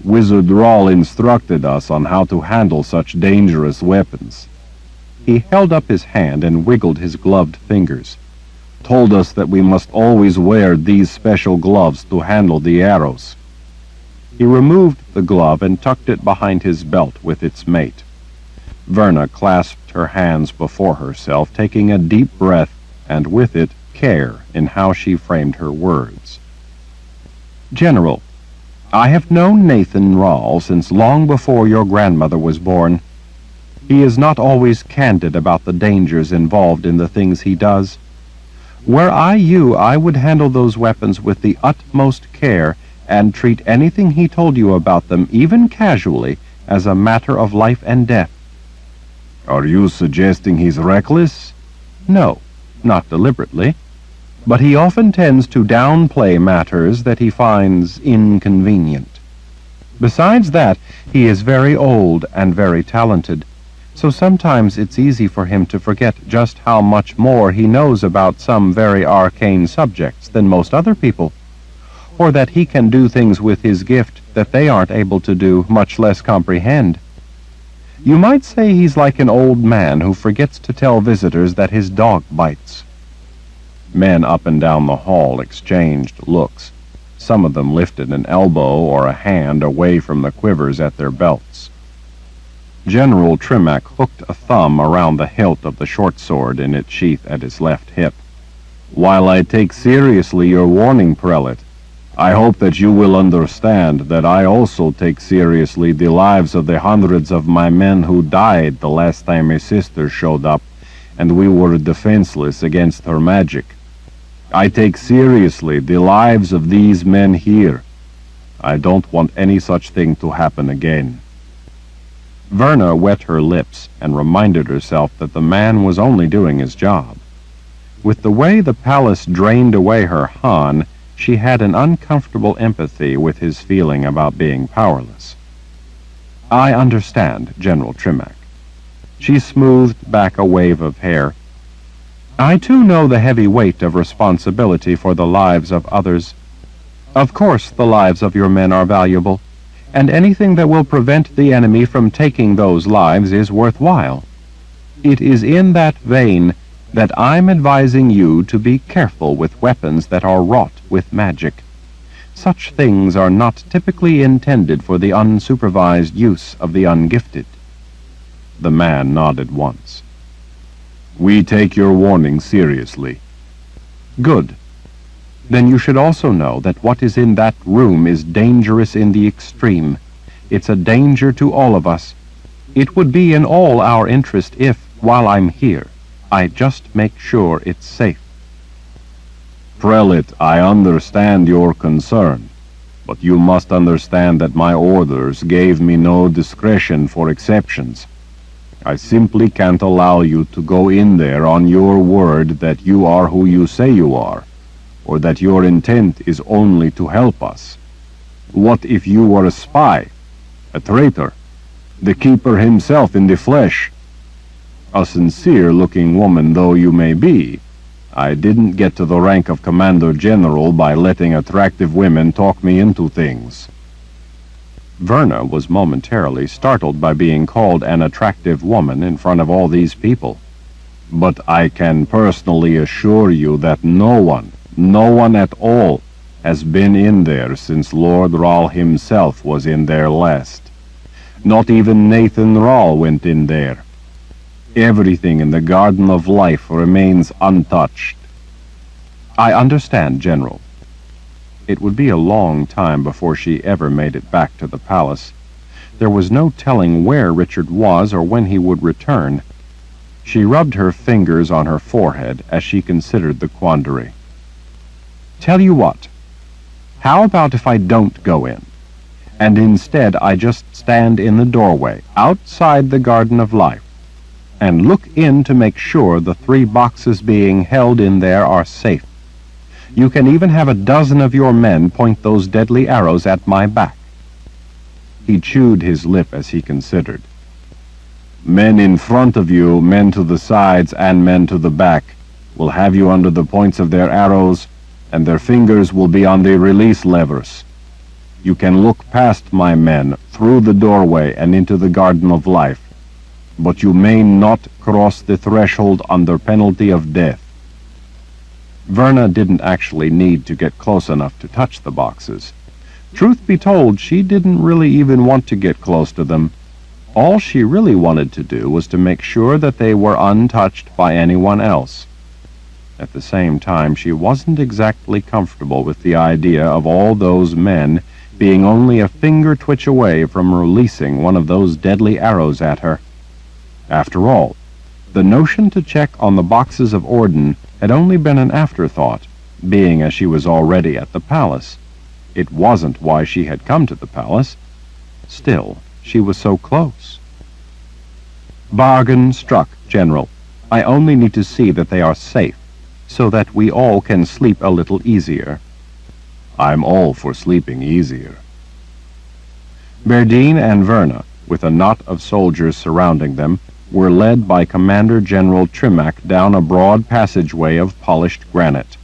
Wizard Rahl instructed us on how to handle such dangerous weapons.
He held up his hand and wiggled his gloved fingers.
Told us that we must always wear these special gloves to handle the arrows.
He removed the glove and tucked it behind his belt with its mate. Verna clasped her hands before herself, taking a deep breath, and with it, care in how she framed her words. General, I have known Nathan Rahl since long before your grandmother was born. He is not always candid about the dangers involved in the things he does. Were I you, I would handle those weapons with the utmost care and treat anything he told you about them, even casually, as a matter of life and death.
Are you suggesting he's reckless?
No, not deliberately. But he often tends to downplay matters that he finds inconvenient. Besides that, he is very old and very talented, so sometimes it's easy for him to forget just how much more he knows about some very arcane subjects than most other people, or that he can do things with his gift that they aren't able to do, much less comprehend. You might say he's like an old man who forgets to tell visitors that his dog bites. Men up and down the hall exchanged looks. Some of them lifted an elbow or a hand away from the quivers at their belts. General Trimac hooked a thumb around the hilt of the short sword in its sheath at his left hip.
While I take seriously your warning, Prelate, I hope that you will understand that I also take seriously the lives of the hundreds of my men who died the last time a sister showed up and we were defenseless against her magic. I take seriously the lives of these men here. I don't want any such thing to happen again.
Verna wet her lips and reminded herself that the man was only doing his job. With the way the palace drained away her Han, she had an uncomfortable empathy with his feeling about being powerless. "I understand, General Trimac." She smoothed back a wave of hair. "I too know the heavy weight of responsibility for the lives of others. Of course the lives of your men are valuable, and anything that will prevent the enemy from taking those lives is worthwhile. It is in that vein that I'm advising you to be careful with weapons that are wrought with magic. Such things are not typically intended for the unsupervised use of the ungifted." The man nodded once. "We take your warning seriously." "Good. Then you should also know that what is in that room is dangerous in the extreme. It's a danger to all of us. It would be in all our interest if, while I'm here, I just make sure it's safe."
"Prelate, I understand your concern, but you must understand that my orders gave me no discretion for exceptions. I simply can't allow you to go in there on your word that you are who you say you are, or that your intent is only to help us. What if you were a spy, a traitor, the keeper himself in the flesh? A sincere-looking woman though you may be, I didn't get to the rank of Commander General by letting attractive women talk me into things."
Verna was momentarily startled by being called an attractive woman in front of all these people.
"But I can personally assure you that no one at all, has been in there since Lord Rahl himself was in there last. Not even Nathan Rahl went in there. Everything in the Garden of Life remains untouched."
"I understand, General." It would be a long time before she ever made it back to the palace. There was no telling where Richard was or when he would return. She rubbed her fingers on her forehead as she considered the quandary. "Tell you what, how about if I don't go in, and instead I just stand in the doorway, outside the Garden of Life, and look in to make sure the 3 boxes being held in there are safe. You can even have a dozen of your men point those deadly arrows at my back." He chewed his lip as he considered.
"Men in front of you, men to the sides, and men to the back will have you under the points of their arrows, and their fingers will be on the release levers. You can look past my men, through the doorway and into the Garden of Life, but you may not cross the threshold under penalty of death."
Verna didn't actually need to get close enough to touch the boxes. Truth be told, she didn't really even want to get close to them. All she really wanted to do was to make sure that they were untouched by anyone else. At the same time, she wasn't exactly comfortable with the idea of all those men being only a finger twitch away from releasing one of those deadly arrows at her. After all, the notion to check on the boxes of Orden had only been an afterthought, being as she was already at the palace. It wasn't why she had come to the palace. Still, she was so close. "Bargain struck, General. I only need to see that they are safe, so that we all can sleep a little easier."
"I'm all for sleeping easier."
Berdine and Verna, with a knot of soldiers surrounding them, were led by Commander General Trimac down a broad passageway of polished granite.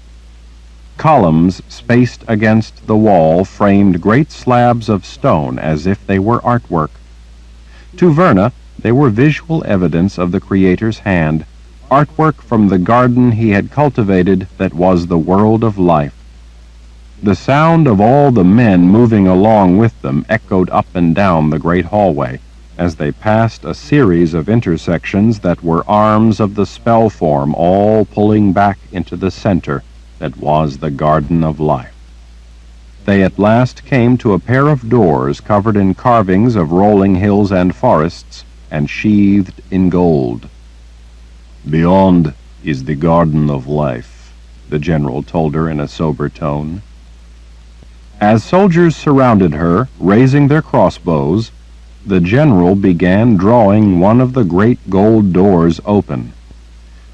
Columns spaced against the wall framed great slabs of stone as if they were artwork. To Verna, they were visual evidence of the Creator's hand, artwork from the garden he had cultivated that was the world of life. The sound of all the men moving along with them echoed up and down the great hallway as they passed a series of intersections that were arms of the spell form, all pulling back into the center that was the Garden of Life. They at last came to a pair of doors covered in carvings of rolling hills and forests and sheathed in gold.
"Beyond is the Garden of Life,"
the general told her in a sober tone. As soldiers surrounded her, raising their crossbows, the general began drawing one of the great gold doors open.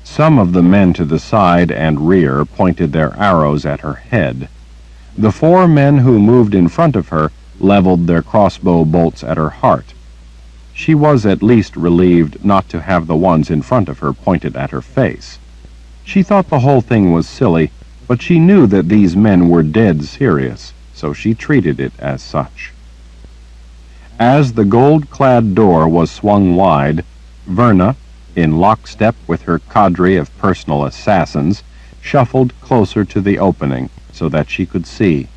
Some of the men to the side and rear pointed their arrows at her head. The 4 men who moved in front of her leveled their crossbow bolts at her heart. She was at least relieved not to have the ones in front of her pointed at her face. She thought the whole thing was silly, but she knew that these men were dead serious, so she treated it as such. As the gold-clad door was swung wide, Verna, in lockstep with her cadre of personal assassins, shuffled closer to the opening so that she could see.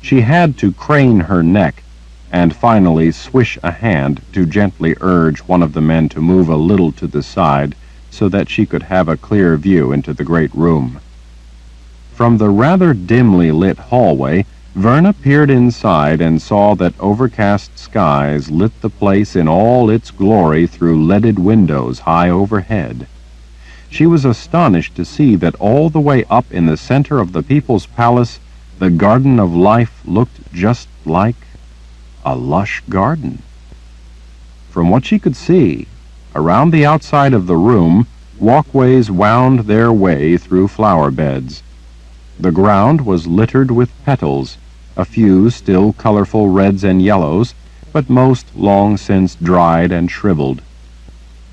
She had to crane her neck and finally swish a hand to gently urge one of the men to move a little to the side so that she could have a clear view into the great room. From the rather dimly lit hallway, Verna peered inside and saw that overcast skies lit the place in all its glory through leaded windows high overhead. She was astonished to see that all the way up in the center of the People's Palace, the Garden of Life looked just like a lush garden. From what she could see, around the outside of the room, walkways wound their way through flower beds. The ground was littered with petals, a few still colorful reds and yellows, but most long since dried and shriveled.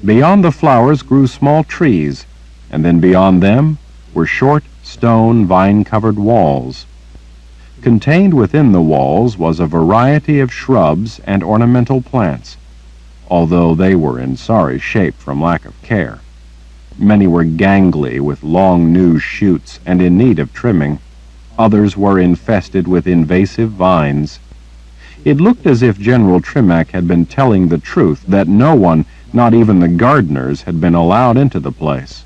Beyond the flowers grew small trees, and then beyond them were short stone vine-covered walls. Contained within the walls was a variety of shrubs and ornamental plants, although they were in sorry shape from lack of care. Many were gangly with long new shoots and in need of trimming. Others were infested with invasive vines. It looked as if General Trimac had been telling the truth, that no one, not even the gardeners, had been allowed into the place.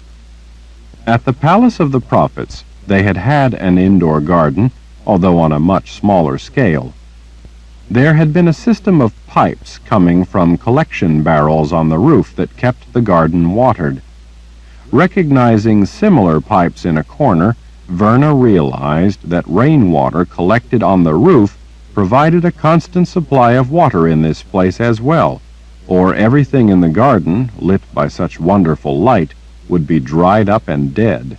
At the Palace of the Prophets, they had had an indoor garden, although on a much smaller scale. There had been a system of pipes coming from collection barrels on the roof that kept the garden watered. Recognizing similar pipes in a corner, Verna realized that rainwater collected on the roof provided a constant supply of water in this place as well, or everything in the garden, lit by such wonderful light, would be dried up and dead.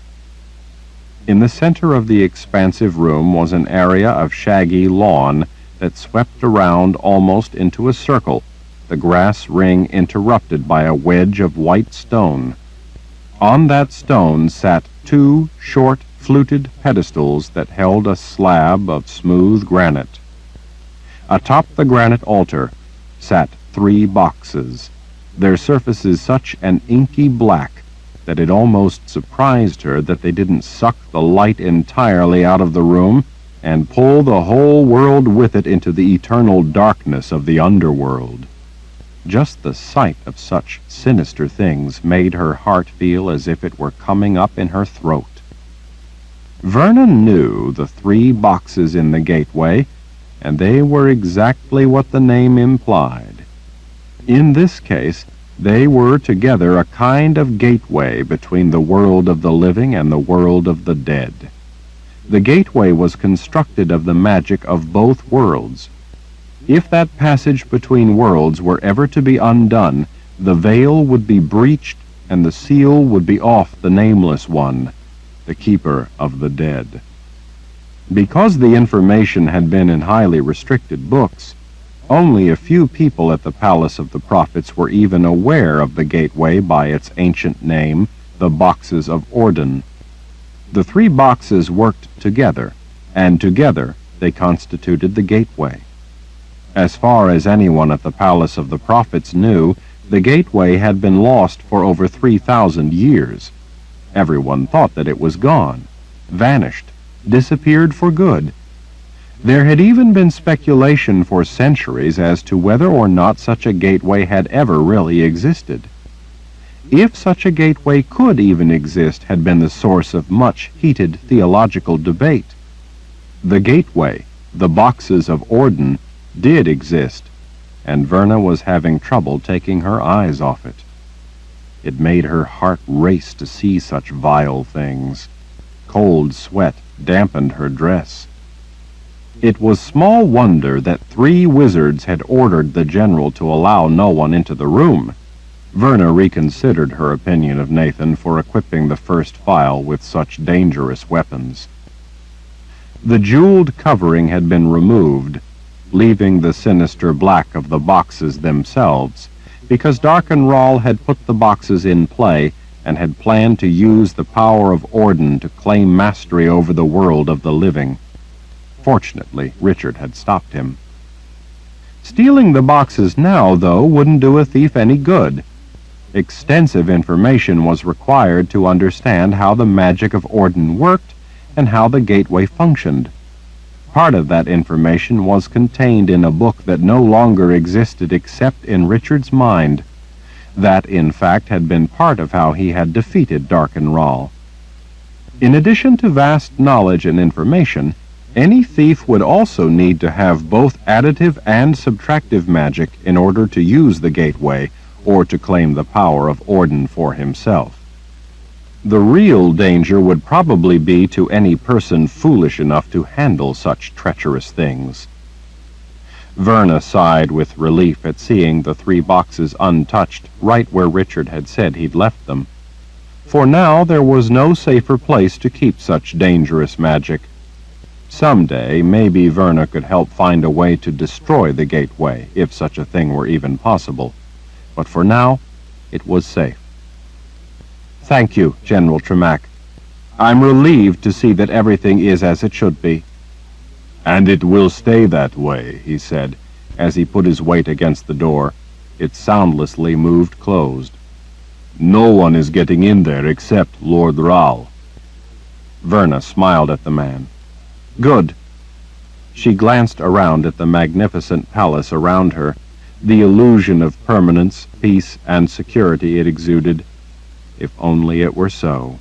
In the center of the expansive room was an area of shaggy lawn that swept around almost into a circle, the grass ring interrupted by a wedge of white stone. On that stone sat 2 short, fluted pedestals that held a slab of smooth granite. Atop the granite altar sat 3 boxes, their surfaces such an inky black that it almost surprised her that they didn't suck the light entirely out of the room and pull the whole world with it into the eternal darkness of the underworld. Just the sight of such sinister things made her heart feel as if it were coming up in her throat. Vernon knew the 3 boxes in the gateway, and they were exactly what the name implied. In this case, they were together a kind of gateway between the world of the living and the world of the dead. The gateway was constructed of the magic of both worlds. If that passage between worlds were ever to be undone, the veil would be breached and the seal would be off the Nameless One, the keeper of the dead. Because the information had been in highly restricted books, only a few people at the Palace of the Prophets were even aware of the gateway by its ancient name, the Boxes of Orden. The 3 boxes worked together, and together they constituted the gateway. As far as anyone at the Palace of the Prophets knew, the gateway had been lost for over 3,000 years. Everyone thought that it was gone, vanished, disappeared for good. There had even been speculation for centuries as to whether or not such a gateway had ever really existed. If such a gateway could even exist had been the source of much heated theological debate. The gateway, the Boxes of Orden, did exist, and Verna was having trouble taking her eyes off it. It made her heart race to see such vile things. Cold sweat dampened her dress. It was small wonder that 3 wizards had ordered the general to allow no one into the room. Verna reconsidered her opinion of Nathan for equipping the first file with such dangerous weapons. The jeweled covering had been removed, leaving the sinister black of the boxes themselves, because Darkenrall had put the boxes in play and had planned to use the power of Orden to claim mastery over the world of the living. Fortunately, Richard had stopped him. Stealing the boxes now, though, wouldn't do a thief any good. Extensive information was required to understand how the magic of Orden worked and how the gateway functioned. Part of that information was contained in a book that no longer existed except in Richard's mind. That, in fact, had been part of how he had defeated Darkenrall. In addition to vast knowledge and information, any thief would also need to have both additive and subtractive magic in order to use the gateway or to claim the power of Orden for himself. The real danger would probably be to any person foolish enough to handle such treacherous things. Verna sighed with relief at seeing the 3 boxes untouched right where Richard had said he'd left them. For now there was no safer place to keep such dangerous magic. Someday, maybe Verna could help find a way to destroy the gateway, if such a thing were even possible. But for now, it was safe. Thank you, General Tremack. I'm relieved to see that everything is as it should be.
And it will stay that way, he said, as he put his weight against the door. It soundlessly moved closed. No one is getting in there except Lord Rahl.
Verna smiled at the man. Good. She glanced around at the magnificent palace around her, the illusion of permanence, peace, and security it exuded. If only it were so.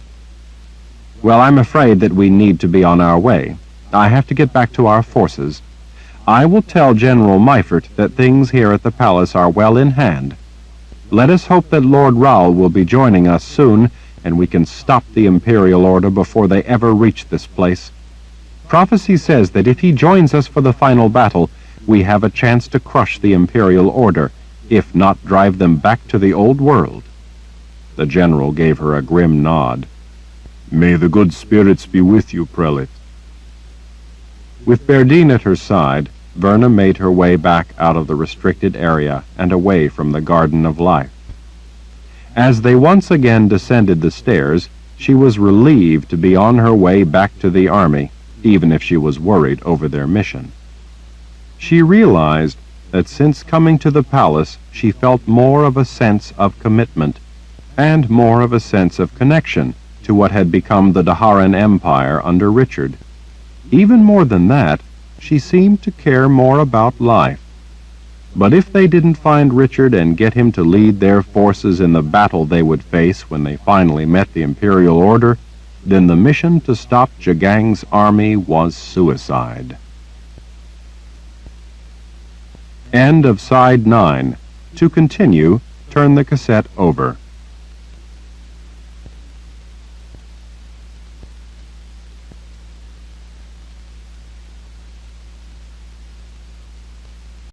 Well, I'm afraid that we need to be on our way. I have to get back to our forces. I will tell General Meifert that things here at the palace are well in hand. Let us hope that Lord Rahl will be joining us soon, and we can stop the Imperial Order before they ever reach this place. Prophecy says that if he joins us for the final battle, we have a chance to crush the Imperial Order, if not drive them back to the old world. The general gave her a grim nod.
May the good spirits be with you, Prelate.
With Berdine at her side, Verna made her way back out of the restricted area and away from the Garden of Life. As they once again descended the stairs, she was relieved to be on her way back to the army, even if she was worried over their mission. She realized that since coming to the palace, she felt more of a sense of commitment and more of a sense of connection to what had become the Daharan Empire under Richard. Even more than that, she seemed to care more about life. But if they didn't find Richard and get him to lead their forces in the battle they would face when they finally met the Imperial Order, then the mission to stop Jagang's army was suicide. End of Side 9. To continue, turn the cassette over.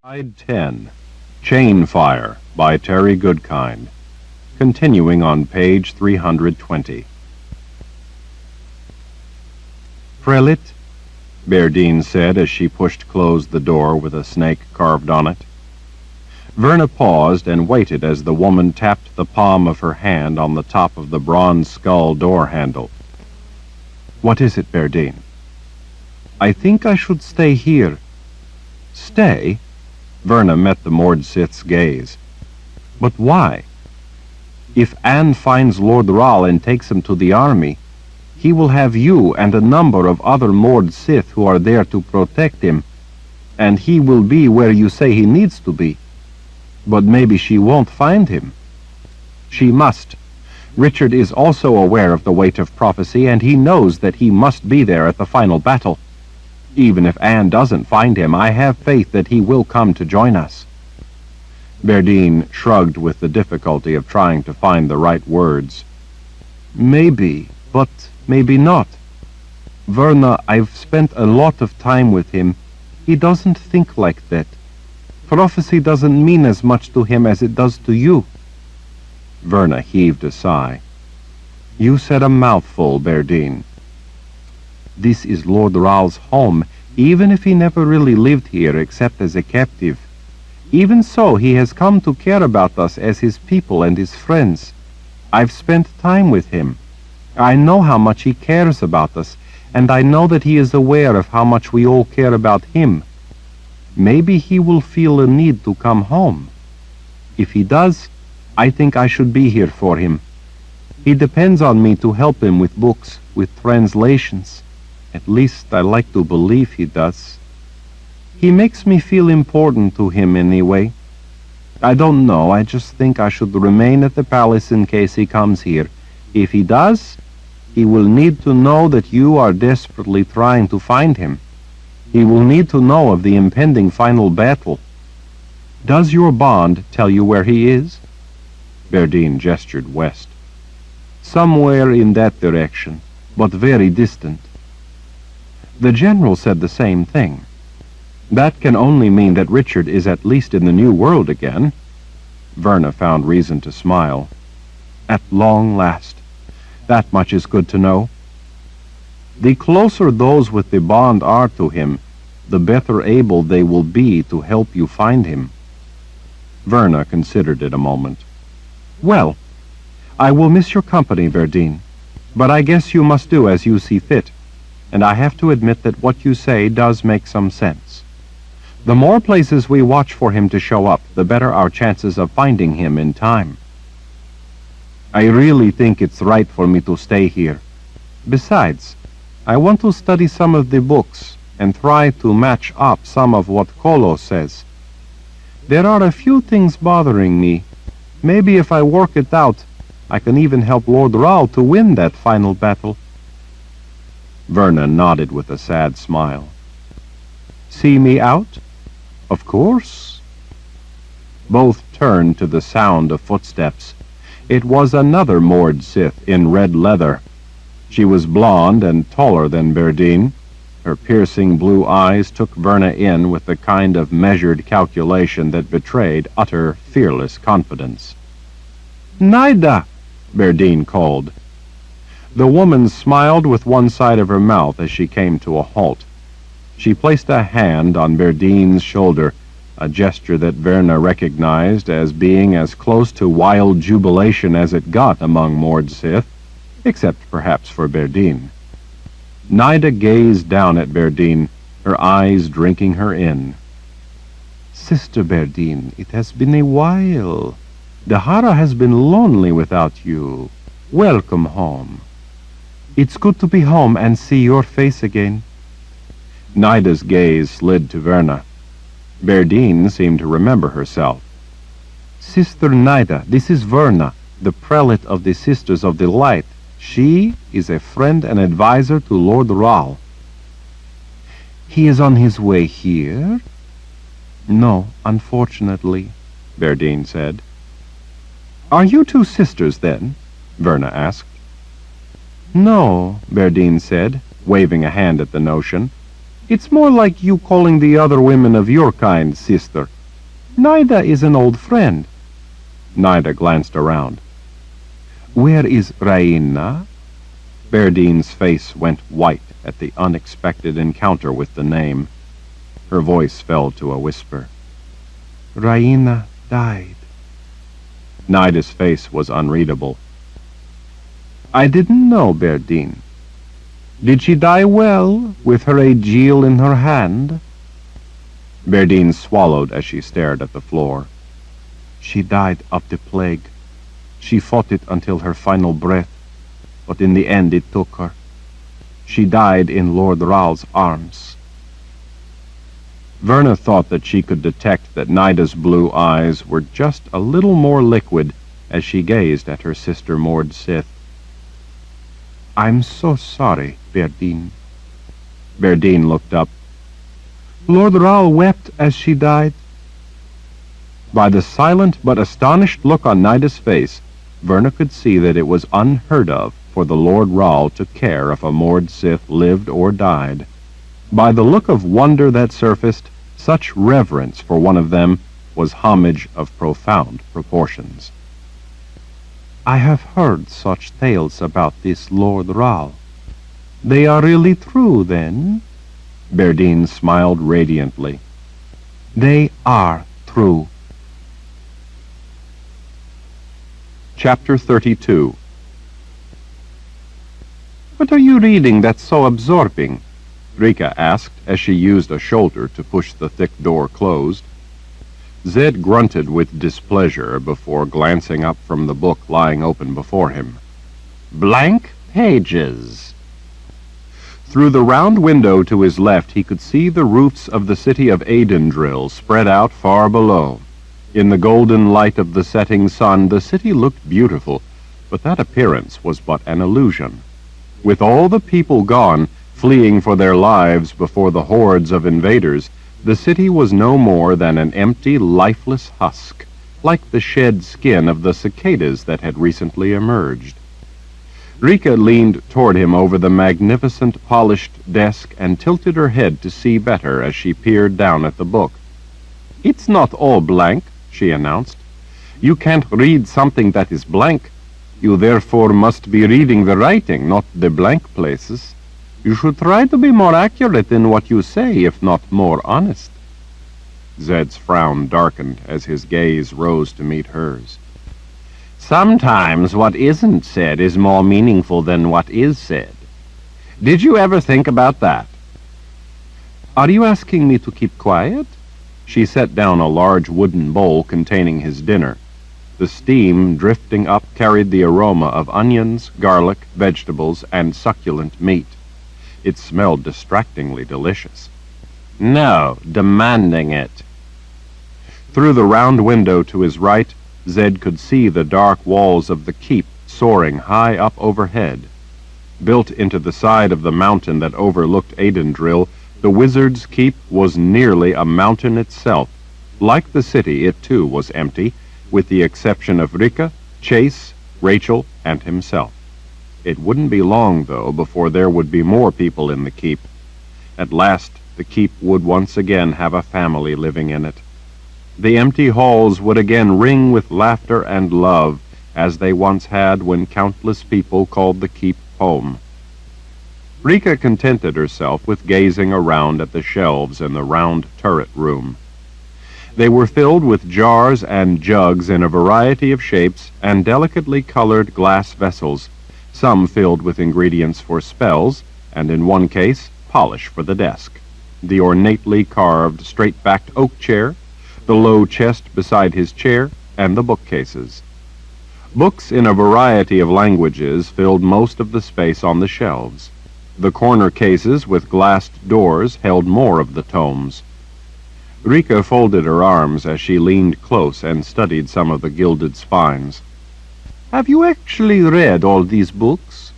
Side 10. Chainfire by Terry Goodkind. Continuing on page 320. Prelate, Berdine said as she pushed closed the door with a snake carved on it. Verna paused and waited as the woman tapped the palm of her hand on the top of the bronze skull door handle. What is it, Berdine? I think I should stay here. Stay? Verna met the Mordsith's gaze. But why? If Anne finds Lord Rahl and takes him to the army, he will have you and a number of other Mordsith who are there to protect him, and he will be where you say he needs to be. But maybe she won't find him. She must. Richard is also aware of the weight of prophecy, and he knows that he must be there at the final battle. Even if Anne doesn't find him, I have faith that he will come to join us. Berdine shrugged with the difficulty of trying to find the right words. Maybe, but maybe not. Verna, I've spent a lot of time with him, He doesn't think like that. Prophecy doesn't mean as much to him as it does to you." Verna heaved a sigh. "You said a mouthful, Berdine. This is Lord Ral's home, even if he never really lived here except as a captive. Even so, he has come to care about us as his people and his friends. I've spent time with him. I know how much he cares about us, and I know that he is aware of how much we all care about him. Maybe he will feel a need to come home. If he does, I think I should be here for him. He depends on me to help him with books, with translations. At least I like to believe he does. He makes me feel important to him anyway. I don't know, I just think I should remain at the palace in case he comes here. If he does, he will need to know that you are desperately trying to find him. He will need to know of the impending final battle. Does your bond tell you where he is?" Berdine gestured west. "Somewhere in that direction, but very distant." The general said the same thing. "That can only mean that Richard is at least in the New World again." Verna found reason to smile. "At long last. That much is good to know. The closer those with the bond are to him, the better able they will be to help you find him." Verna considered it a moment. "Well, I will miss your company, Berdine, but I guess you must do as you see fit, and I have to admit that what you say does make some sense. The more places we watch for him to show up, the better our chances of finding him in time. I really think it's right for me to stay here. Besides, I want to study some of the books and try to match up some of what Kolo says. There are a few things bothering me. Maybe if I work it out, I can even help Lord Ral to win that final battle." Verna nodded with a sad smile. "See me out?" "Of course." Both turned to the sound of footsteps. It was another Mord Sith in red leather. She was blonde and taller than Berdine. Her piercing blue eyes took Verna in with the kind of measured calculation that betrayed utter, fearless confidence. "Naida!" Berdine called. The woman smiled with one side of her mouth as she came to a halt. She placed a hand on Berdine's shoulder, a gesture that Verna recognized as being as close to wild jubilation as it got among Mord Sith, except perhaps for Berdine. Naida gazed down at Berdine, her eyes drinking her in. "Sister Berdine, it has been a while. Dahara has been lonely without you. Welcome home. It's good to be home and see your face again." Naida's gaze slid to Verna. Berdine seemed to remember herself. "Sister Naida, this is Verna, the prelate of the Sisters of the Light. She is a friend and advisor to Lord Ral." "He is on his way here?" "No, unfortunately," Berdine said. "Are you two sisters, then?" Verna asked. "No," Berdine said, waving a hand at the notion. "It's more like you calling the other women of your kind sister. Naida is an old friend." Naida glanced around. "Where is Raina?" Berdine's face went white at the unexpected encounter with the name. Her voice fell to a whisper. "Raina died." Naida's face was unreadable. "I didn't know, Berdine. Did she die well, with her Aegil in her hand?" Berdine swallowed as she stared at the floor. "She died of the plague. She fought it until her final breath, but in the end it took her. She died in Lord Ral's arms." Verna thought that she could detect that Naida's blue eyes were just a little more liquid as she gazed at her sister Mord Sith. "I'm so sorry, Berdine." Berdine looked up. "Lord Ral wept as she died." By the silent but astonished look on Naida's face, Verna could see that it was unheard of for the Lord Ral to care if a Mord Sith lived or died. By the look of wonder that surfaced, such reverence for one of them was homage of profound proportions.
I have heard such tales about this Lord Ral. They are really true, then?
Berdine smiled radiantly.
They are true.
Chapter 32.
What are you reading that's so absorbing?
Rika asked as she used a shoulder to push the thick door closed. Zed grunted with displeasure before glancing up from the book lying open before him.
Blank pages.
Through the round window to his left he could see the roofs of the city of Aidendrill spread out far below. In the golden light of the setting sun the city looked beautiful, but that appearance was but an illusion. With all the people gone, fleeing for their lives before the hordes of invaders, the city was no more than an empty, lifeless husk, like the shed skin of the cicadas that had recently emerged. Rika leaned toward him over the magnificent polished desk and tilted her head to see better as she peered down at the book.
It's not all blank, she announced. You can't read something that is blank. You therefore must be reading the writing, not the blank places. You should try to be more accurate in what you say, if not more honest.
Zed's frown darkened as his gaze rose to meet hers.
Sometimes what isn't said is more meaningful than what is said. Did you ever think about that? Are you asking me to keep quiet?
She set down a large wooden bowl containing his dinner. The steam drifting up carried the aroma of onions, garlic, vegetables, and succulent meat. It smelled distractingly delicious.
No, demanding it.
Through the round window to his right, Zed could see the dark walls of the keep soaring high up overhead. Built into the side of the mountain that overlooked Aidendrill, the wizard's keep was nearly a mountain itself. Like the city, it too was empty, with the exception of Rika, Chase, Rachel, and himself. It wouldn't be long, though, before there would be more people in the keep. At last, the keep would once again have a family living in it. The empty halls would again ring with laughter and love, as they once had when countless people called the keep home. Rika contented herself with gazing around at the shelves in the round turret room. They were filled with jars and jugs in a variety of shapes and delicately colored glass vessels, some filled with ingredients for spells, and in one case, polish for the desk. The ornately carved, straight-backed oak chair, the low chest beside his chair, and the bookcases. Books in a variety of languages filled most of the space on the shelves. The corner cases with glassed doors held more of the tomes. Rika folded her arms as she leaned close and studied some of the gilded spines.
Have you actually read all these books?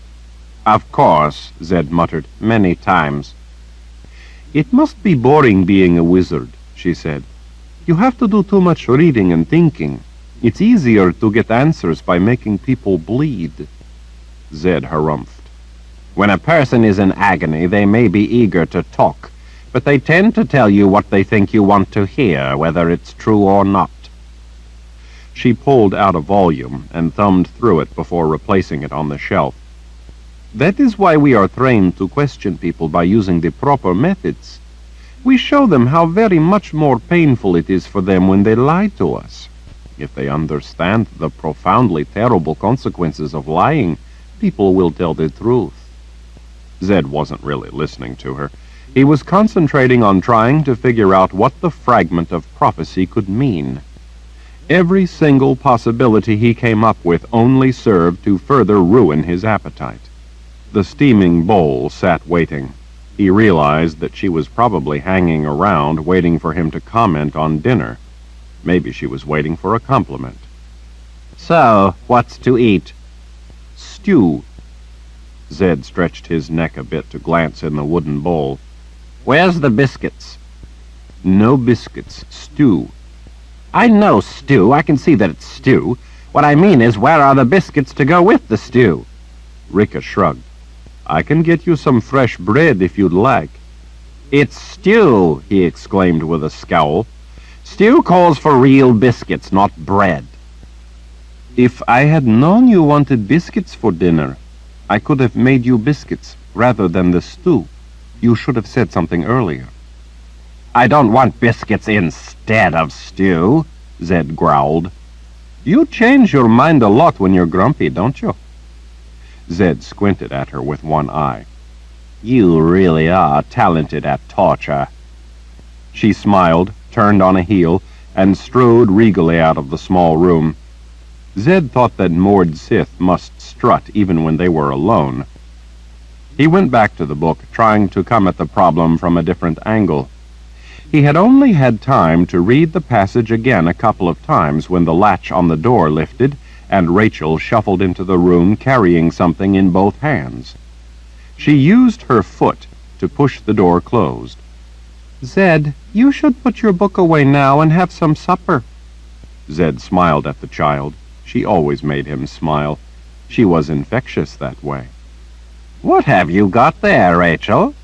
Of course, Zed muttered, many times.
It must be boring being a wizard, she said. You have to do too much reading and thinking. It's easier to get answers by making people bleed.
Zed harumphed.
When a person is in agony, they may be eager to talk, but they tend to tell you what they think you want to hear, whether it's true or not.
She pulled out a volume and thumbed through it before replacing it on the shelf.
That is why we are trained to question people by using the proper methods. We show them how very much more painful it is for them when they lie to us. If they understand the profoundly terrible consequences of lying, people will tell the truth.
Zed wasn't really listening to her. He was concentrating on trying to figure out what the fragment of prophecy could mean. Every single possibility he came up with only served to further ruin his appetite. The steaming bowl sat waiting. He realized that she was probably hanging around waiting for him to comment on dinner. Maybe she was waiting for a compliment.
So, what's to eat?
Stew. Zed stretched his neck a bit to glance in the wooden bowl.
Where's the biscuits?
No biscuits. Stew.
I know stew. I can see that it's stew. What I mean is, where are the biscuits to go with the stew?
Rika shrugged. I can get you some fresh bread if you'd like. "It's stew," he exclaimed with a scowl. "Stew calls for real biscuits, not bread." "If I had known you wanted biscuits for dinner, I could have made you biscuits rather than the stew. You should have said something earlier." "I don't want biscuits instead of stew," Zed growled. "You change your mind a lot when you're grumpy, don't you?" Zed squinted at her with one eye. "You really are talented at torture." She smiled, turned on a heel, and strode regally out of the small room. Zed thought that Mord Sith must strut even when they were alone. He went back to the book, trying to come at the problem from a different angle. He had only had time to read the passage again a couple of times when the latch on the door lifted, and Rachel shuffled into the room carrying something in both hands. She used her foot to push the door closed. "Zed, you should put your book away now and have some supper." Zed smiled at the child. She always made him smile. She was infectious that way. "What have you got there, Rachel?"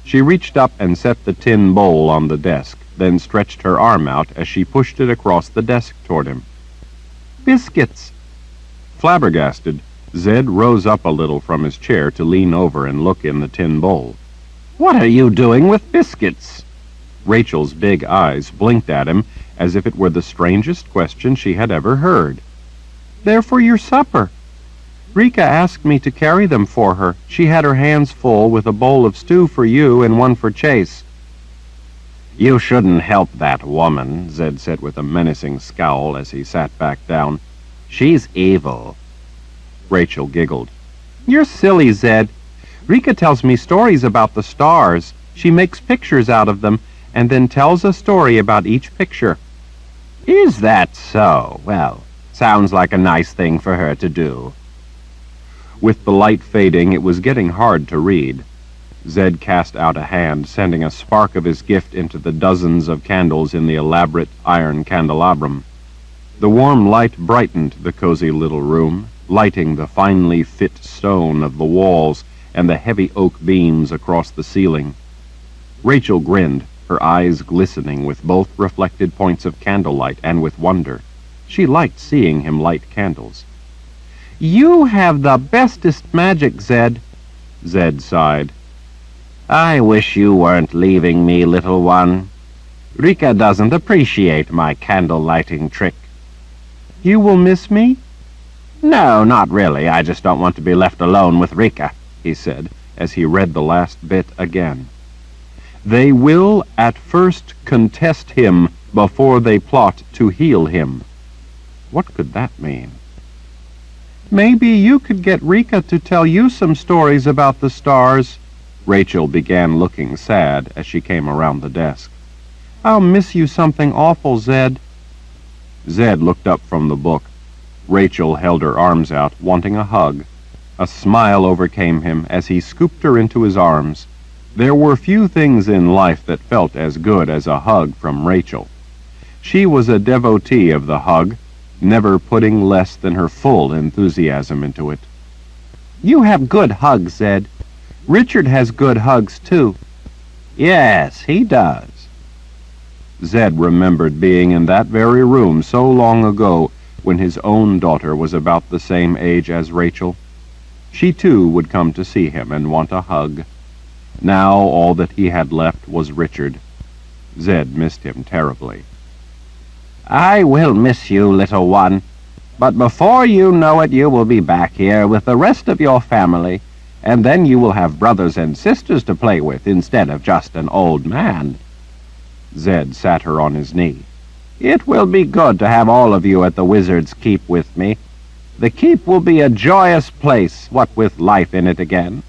She reached up and set the tin bowl on the desk, then stretched her arm out as she pushed it across the desk toward him. "Biscuits." Flabbergasted, Zed rose up a little from his chair to lean over and look in the tin bowl. "What are you doing with biscuits?" Rachel's big eyes blinked at him as if it were the strangest question she had ever heard. "They're for your supper. Rika asked me to carry them for her. She had her hands full with a bowl of stew for you and one for Chase." "You shouldn't help that woman," Zed said with a menacing scowl as he sat back down. "She's evil." Rachel giggled. "You're silly, Zed. Rika tells me stories about the stars. She makes pictures out of them and then tells a story about each picture." "Is that so? Well, sounds like a nice thing for her to do." With the light fading, it was getting hard to read. Zed cast out a hand, sending a spark of his gift into the dozens of candles in the elaborate iron candelabrum. The warm light brightened the cozy little room, lighting the finely fit stone of the walls and the heavy oak beams across the ceiling. Rachel grinned, her eyes glistening with both reflected points of candlelight and with wonder. She liked seeing him light candles. "You have the bestest magic, Zed," Zed sighed. "I wish you weren't leaving me, little one. Rika doesn't appreciate my candle-lighting trick." "You will miss me?" "No, not really. I just don't want to be left alone with Rika," he said, as he read the last bit again. "They will at first contest him before they plot to heal him." What could that mean? "Maybe you could get Rika to tell you some stories about the stars." Rachel began looking sad as she came around the desk. "I'll miss you something awful, Zed." Zed looked up from the book. Rachel held her arms out, wanting a hug. A smile overcame him as he scooped her into his arms. There were few things in life that felt as good as a hug from Rachel. She was a devotee of the hug, never putting less than her full enthusiasm into it. "You have good hugs, Zed. Richard has good hugs, too." "Yes, he does." Zed remembered being in that very room so long ago when his own daughter was about the same age as Rachel. She, too, would come to see him and want a hug. Now all that he had left was Richard. Zed missed him terribly. "I will miss you, little one. But before you know it, you will be back here with the rest of your family, and then you will have brothers and sisters to play with instead of just an old man." Zed sat her on his knee. "It will be good to have all of you at the Wizard's Keep with me. The keep will be a joyous place, what with life in it again."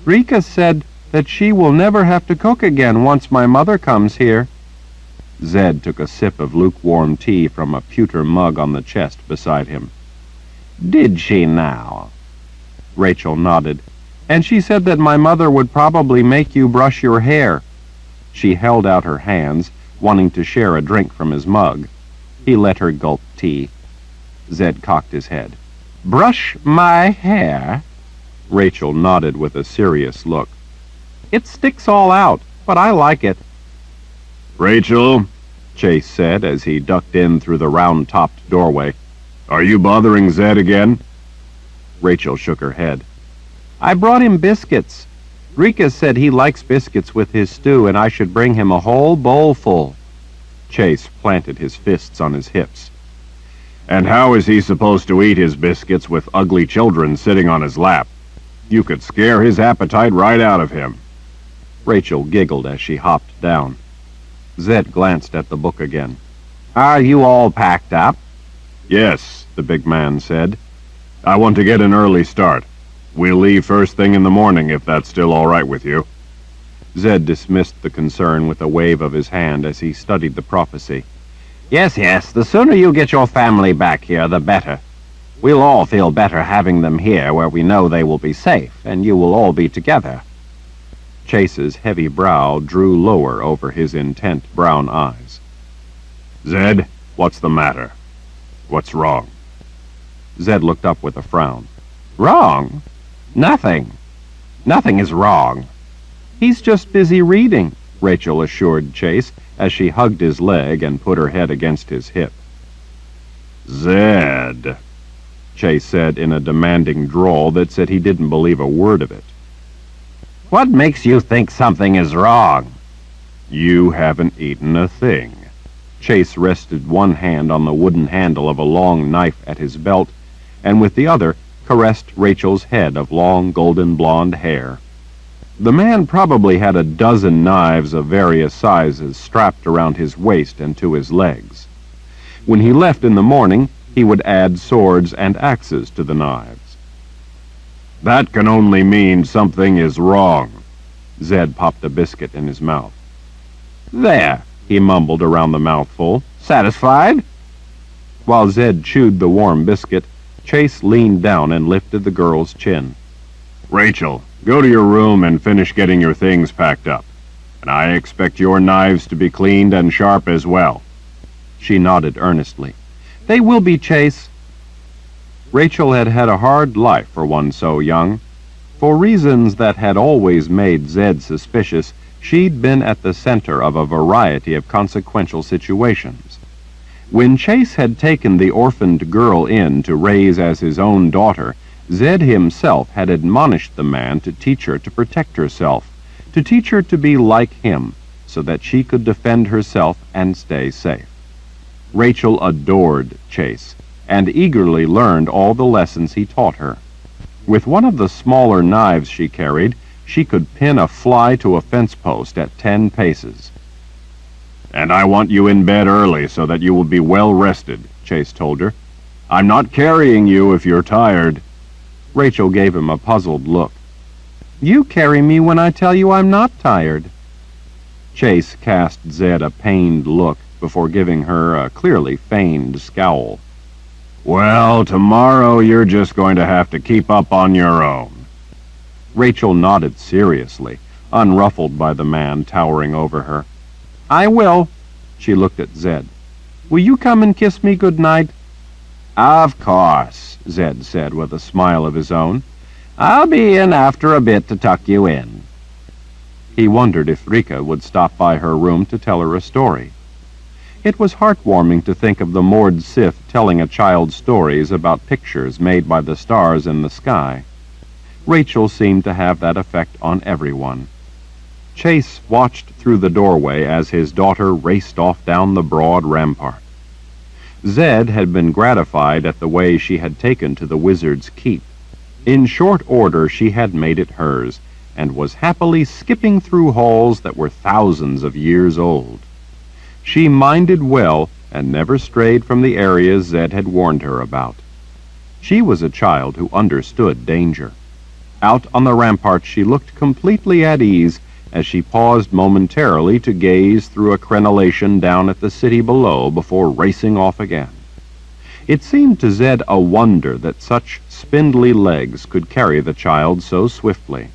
"Rika said that she will never have to cook again once my mother comes here." Zed took a sip of lukewarm tea from a pewter mug on the chest beside him. "Did she now?" Rachel nodded. "And she said that my mother would probably make you brush your hair." She held out her hands, wanting to share a drink from his mug. He let her gulp tea. Zed cocked his head. "Brush my hair?" Rachel nodded with a serious look. It sticks all out, but I like it.
Rachel, Chase said as he ducked in through the round-topped doorway, are you bothering Zed again?
Rachel shook her head. I brought him biscuits. Rika said he likes biscuits with his stew, and I should bring him a whole bowl full.
Chase planted his fists on his hips. And how is he supposed to eat his biscuits with ugly children sitting on his lap? You could scare his appetite right out of him.
Rachel giggled as she hopped down. Zed glanced at the book again. Are you all packed up?
Yes, the big man said. I want to get an early start. We'll leave first thing in the morning if that's still all right with you.
Zed dismissed the concern with a wave of his hand as he studied the prophecy.
Yes, the sooner you get your family back here, the better. We'll all feel better having them here where we know they will be safe, and you will all be together.
Chase's heavy brow drew lower over his intent brown eyes.
Zed, what's the matter? What's wrong?
Zed looked up with a frown.
Wrong? Nothing. Nothing is wrong.
He's just busy reading, Rachel assured Chase as she hugged his leg and put her head against his hip.
Zed,
Chase said in a demanding drawl that said he didn't believe a word of it.
What makes you think something is wrong?
You haven't eaten a thing.
Chase rested one hand on the wooden handle of a long knife at his belt, and with the other caressed Rachel's head of long golden blonde hair. The man probably had a dozen knives of various sizes strapped around his waist and to his legs. When he left in the morning, he would add swords and axes to the knives.
That can only mean something is wrong.
Zed popped a biscuit in his mouth.
There,
he mumbled around the mouthful.
Satisfied?
While Zed chewed the warm biscuit, Chase leaned down and lifted the girl's chin.
Rachel, go to your room and finish getting your things packed up. And I expect your knives to be cleaned and sharp as well.
She nodded earnestly. They will be, Chase. Rachel had had a hard life for one so young. For reasons that had always made Zed suspicious, she'd been at the center of a variety of consequential situations. When Chase had taken the orphaned girl in to raise as his own daughter, Zed himself had admonished the man to teach her to protect herself, to teach her to be like him, so that she could defend herself and stay safe. Rachel adored Chase, and eagerly learned all the lessons he taught her. With one of the smaller knives she carried, she could pin a fly to a fence post at 10 paces.
And I want you in bed early so that you will be well rested, Chase told her. I'm not carrying you if you're tired.
Rachel gave him a puzzled look. You carry me when I tell you I'm not tired. Chase cast Zed a pained look before giving her a clearly feigned scowl.
Well, tomorrow you're just going to have to keep up on your own.
Rachel nodded seriously, unruffled by the man towering over her. I will. She looked at Zed. Will you come and kiss me good night?
Of course, Zed said with a smile of his own. I'll be in after a bit to tuck you in.
He wondered if Rika would stop by her room to tell her a story. It was heartwarming to think of the moored Sith telling a child stories about pictures made by the stars in the sky. Rachel seemed to have that effect on everyone. Chase watched through the doorway as his daughter raced off down the broad rampart. Zed had been gratified at the way she had taken to the wizard's keep. In short order she had made it hers, and was happily skipping through halls that were thousands of years old. She minded well and never strayed from the areas Zed had warned her about. She was a child who understood danger. Out on the rampart she looked completely at ease as she paused momentarily to gaze through a crenellation down at the city below before racing off again. It seemed to Zed a wonder that such spindly legs could carry the child so swiftly.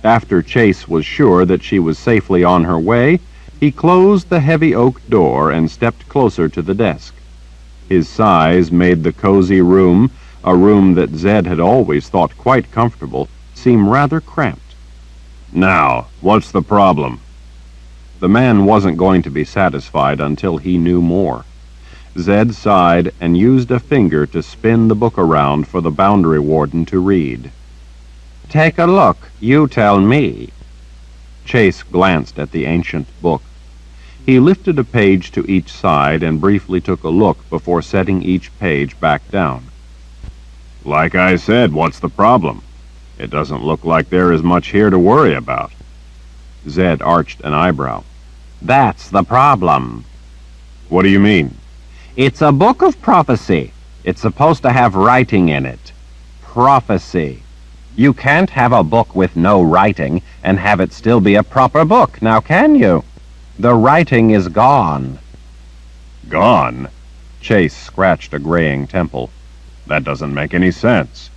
After Chase was sure that she was safely on her way, he closed the heavy oak door and stepped closer to the desk. His size made the cozy room, a room that Zed had always thought quite comfortable, seem rather cramped. Now, what's the problem? The man wasn't going to be satisfied until he knew more. Zed sighed and used a finger to spin the book around for the boundary warden to read.
Take a look. You tell me.
Chase glanced at the ancient book. He lifted a page to each side and briefly took a look before setting each page back down. Like I said, what's the problem? It doesn't look like there is much here to worry about. Zed arched an eyebrow.
That's the problem.
What do you mean?
It's a book of prophecy. It's supposed to have writing in it. Prophecy. You can't have a book with no writing and have it still be a proper book, now can you? The writing is gone.
Gone? Chase scratched a graying temple. That doesn't make any sense.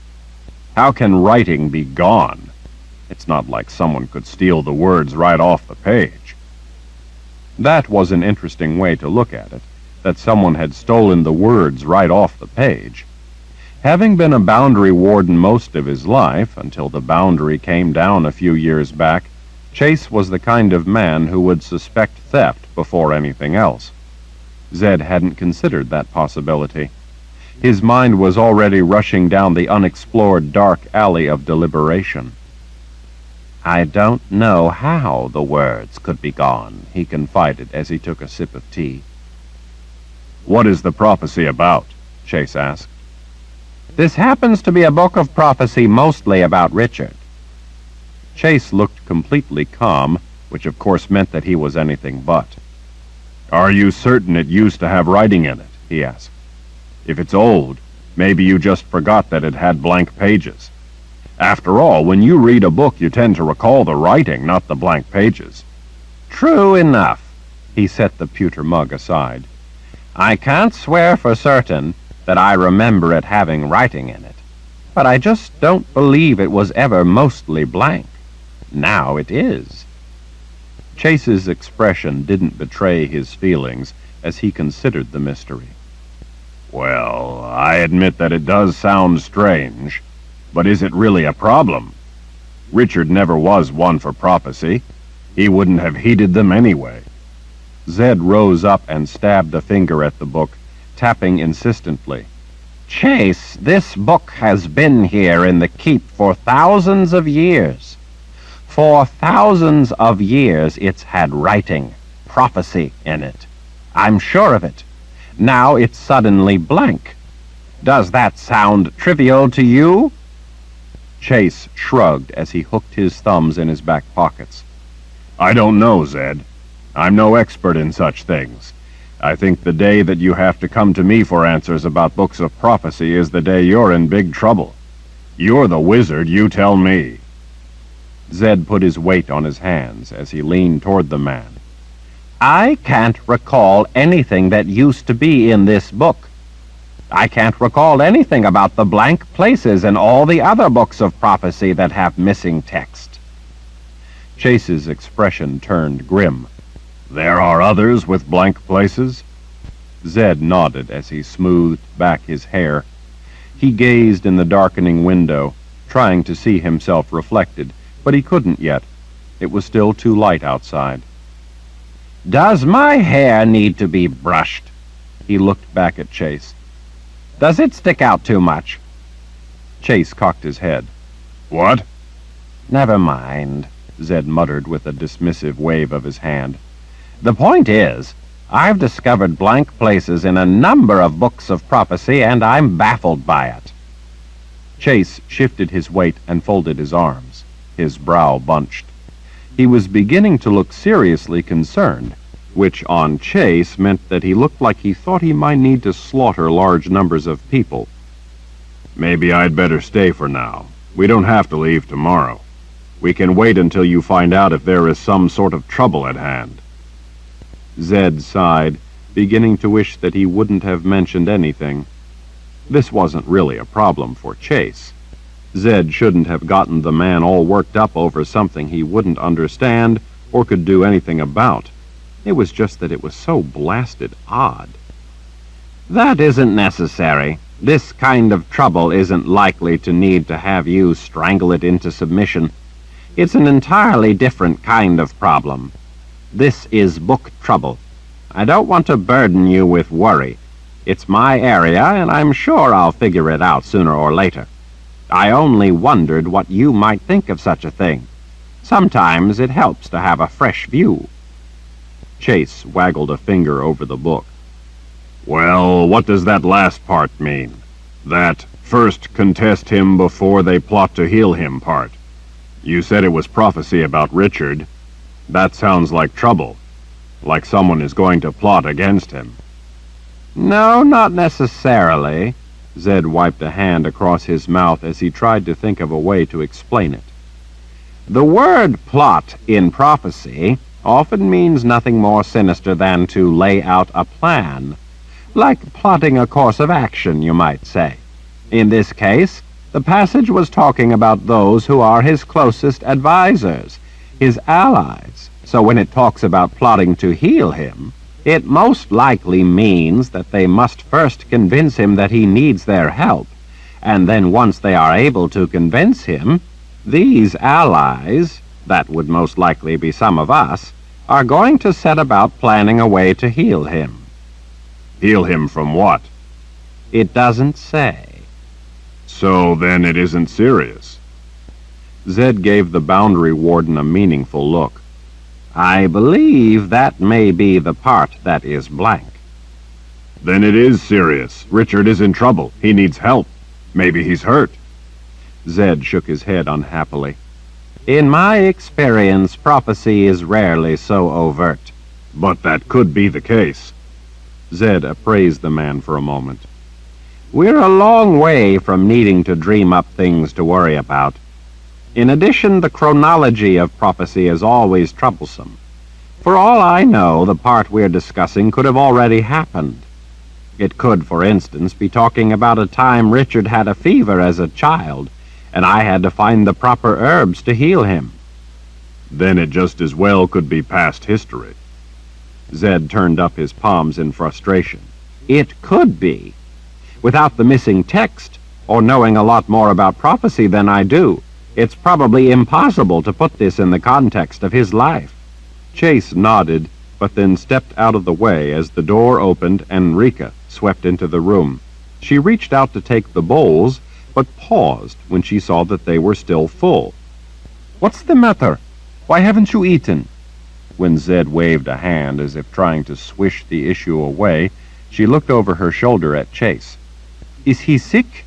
How can writing be gone? It's not like someone could steal the words right off the page. That was an interesting way to look at it, that someone had stolen the words right off the page. Having been a boundary warden most of his life, until the boundary came down a few years back, Chase was the kind of man who would suspect theft before anything else. Zed hadn't considered that possibility. His mind was already rushing down the unexplored dark alley of deliberation.
I don't know how the words could be gone, he confided as he took a sip of tea.
What is the prophecy about? Chase asked.
This happens to be a book of prophecy mostly about Richard.
Chase looked completely calm, which of course meant that he was anything but. Are you certain it used to have writing in it? He asked. If it's old, maybe you just forgot that it had blank pages. After all, when you read a book, you tend to recall the writing, not the blank pages.
True enough. He set the pewter mug aside. I can't swear for certain that I remember it having writing in it, but I just don't believe it was ever mostly blank. Now it is.
Chase's expression didn't betray his feelings as he considered the mystery. Well, I admit that it does sound strange, but is it really a problem? Richard never was one for prophecy. He wouldn't have heeded them anyway. Zed rose up and stabbed a finger at the book, tapping insistently.
Chase, this book has been here in the keep for thousands of years. For thousands of years it's had writing, prophecy in it. I'm sure of it. Now it's suddenly blank. Does that sound trivial to you?
Chase shrugged as he hooked his thumbs in his back pockets. I don't know, Zed. I'm no expert in such things. I think the day that you have to come to me for answers about books of prophecy is the day you're in big trouble. You're the wizard, you tell me. Zed put his weight on his hands as he leaned toward the man.
I can't recall anything that used to be in this book. I can't recall anything about the blank places in all the other books of prophecy that have missing text.
Chase's expression turned grim. There are others with blank places? Zed nodded as he smoothed back his hair. He gazed in the darkening window, trying to see himself reflected, but he couldn't yet. It was still too light outside.
Does my hair need to be brushed?
He looked back at Chase.
Does it stick out too much?
Chase cocked his head. What?
Never mind, Zed muttered with a dismissive wave of his hand. The point is, I've discovered blank places in a number of books of prophecy, and I'm baffled by it.
Chase shifted his weight and folded his arms. His brow bunched. He was beginning to look seriously concerned, which on Chase meant that he looked like he thought he might need to slaughter large numbers of people. Maybe I'd better stay for now. We don't have to leave tomorrow. We can wait until you find out if there is some sort of trouble at hand. Zed sighed, beginning to wish that he wouldn't have mentioned anything. This wasn't really a problem for Chase. Zed shouldn't have gotten the man all worked up over something he wouldn't understand or could do anything about. It was just that it was so blasted odd.
That isn't necessary. This kind of trouble isn't likely to need to have you strangle it into submission. It's an entirely different kind of problem. This is book trouble. I don't want to burden you with worry. It's my area, and I'm sure I'll figure it out sooner or later. I only wondered what you might think of such a thing. Sometimes it helps to have a fresh view."
Chase waggled a finger over the book.
Well, what does that last part mean? That first contest him before they plot to heal him part. You said it was prophecy about Richard. That sounds like trouble. Like someone is going to plot against him.
No, not necessarily.
Zed wiped a hand across his mouth as he tried to think of a way to explain it.
The word plot in prophecy often means nothing more sinister than to lay out a plan. Like plotting a course of action, you might say. In this case, the passage was talking about those who are his closest advisers, his allies. So when it talks about plotting to heal him, it most likely means that they must first convince him that he needs their help, and then once they are able to convince him, these allies, that would most likely be some of us, are going to set about planning a way to heal him.
Heal him from what?
It doesn't say.
So then it isn't serious.
Zed gave the boundary warden a meaningful look.
I believe that may be the part that is blank.
Then it is serious. Richard is in trouble. He needs help. Maybe he's hurt.
Zed shook his head unhappily.
In my experience, prophecy is rarely so overt.
But that could be the case.
Zed appraised the man for a moment.
We're a long way from needing to dream up things to worry about. In addition, the chronology of prophecy is always troublesome. For all I know, the part we're discussing could have already happened. It could, for instance, be talking about a time Richard had a fever as a child, and I had to find the proper herbs to heal him.
Then it just as well could be past history.
Zed turned up his palms in frustration.
It could be. Without the missing text, or knowing a lot more about prophecy than I do, it's probably impossible to put this in the context of his life.
Chase nodded, but then stepped out of the way as the door opened and Rika swept into the room. She reached out to take the bowls, but paused when she saw that they were still full.
"What's the matter? Why haven't you eaten?"
When Zed waved a hand as if trying to swish the issue away, she looked over her shoulder at Chase.
"Is he sick?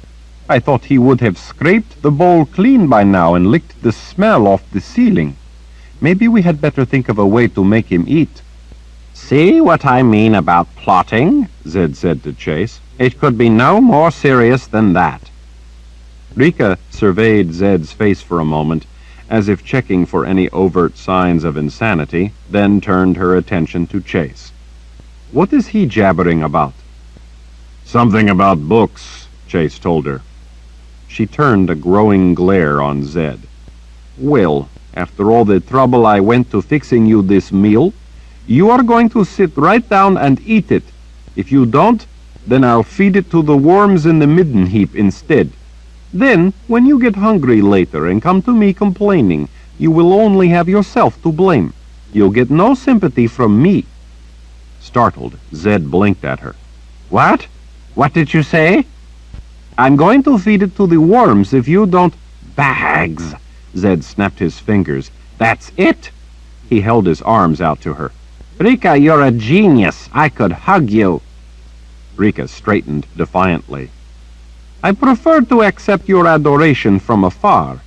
I thought he would have scraped the bowl clean by now and licked the smell off the ceiling. Maybe we had better think of a way to make him eat."
See what I mean about plotting? Zed said to Chase. It could be no more serious than that.
Rika surveyed Zed's face for a moment, as if checking for any overt signs of insanity, then turned her attention to Chase. "What is he jabbering about?"
"Something about books," Chase told her.
She turned a growing glare on Zed.
"Well, after all the trouble I went to fixing you this meal, you are going to sit right down and eat it. If you don't, then I'll feed it to the worms in the midden heap instead. Then, when you get hungry later and come to me complaining, you will only have yourself to blame. You'll get no sympathy from me."
Startled, Zed blinked at her.
What? What did you say?
"I'm going to feed it to the worms if you don't—"
Bags!
Zed snapped his fingers.
That's it!
He held his arms out to her.
Rika, you're a genius. I could hug you.
Rika straightened defiantly.
"I prefer to accept your adoration from afar."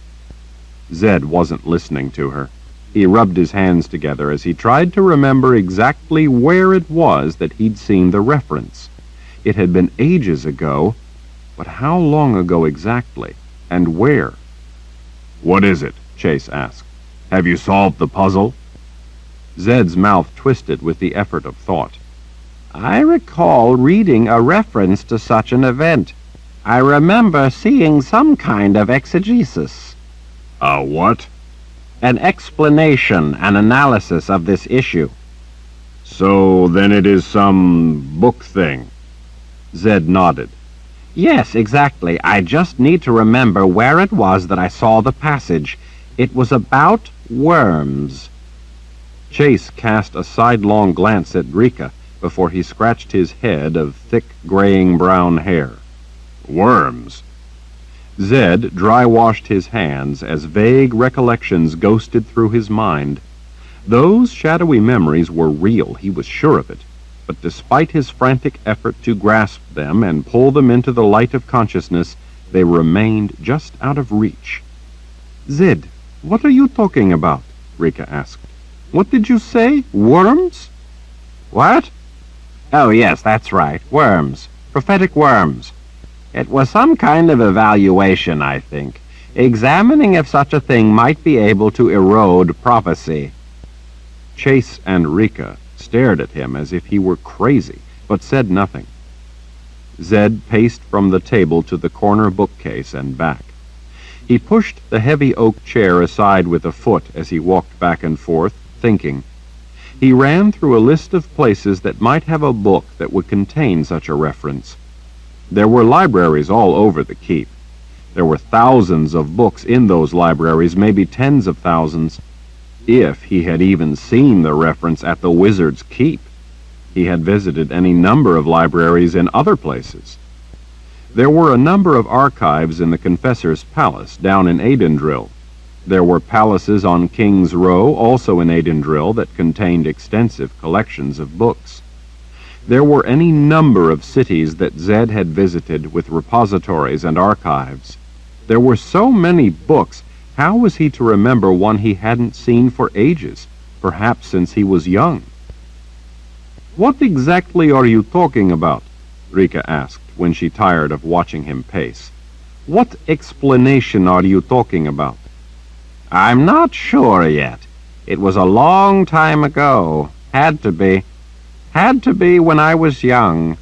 Zed wasn't listening to her. He rubbed his hands together as he tried to remember exactly where it was that he'd seen the reference. It had been ages ago, but how long ago exactly, and where?
"What is it?"
Chase asked.
"Have you solved the puzzle?"
Zed's mouth twisted with the effort of thought.
I recall reading a reference to such an event. I remember seeing some kind of exegesis.
A what?
An explanation, an analysis of this issue.
So then it is some book thing.
Zed nodded.
Yes, exactly. I just need to remember where it was that I saw the passage. It was about worms.
Chase cast a sidelong glance at Rika before he scratched his head of thick, graying brown hair.
Worms.
Zed dry-washed his hands as vague recollections ghosted through his mind. Those shadowy memories were real, he was sure of it, but despite his frantic effort to grasp them and pull them into the light of consciousness, they remained just out of reach. "Zed, what are you talking about?" Rika asked. "What did you say? Worms?"
What? Oh, yes, that's right. Worms. Prophetic worms. It was some kind of evaluation, I think, examining if such a thing might be able to erode prophecy.
Chase and Rika stared at him as if he were crazy, but said nothing. Zed paced from the table to the corner bookcase and back. He pushed the heavy oak chair aside with a foot as he walked back and forth, thinking. He ran through a list of places that might have a book that would contain such a reference. There were libraries all over the keep. There were thousands of books in those libraries, maybe tens of thousands, if he had even seen the reference at the Wizard's Keep. He had visited any number of libraries in other places. There were a number of archives in the Confessor's Palace down in Aidendrill. There were palaces on King's Row, also in Aidendrill, that contained extensive collections of books. There were any number of cities that Zed had visited with repositories and archives. There were so many books, how was he to remember one he hadn't seen for ages, perhaps since he was young? "What exactly are you talking about?" Rika asked when she tired of watching him pace. "What explanation are you talking about?"
I'm not sure yet. It was a long time ago. Had to be. Had to be when I was young.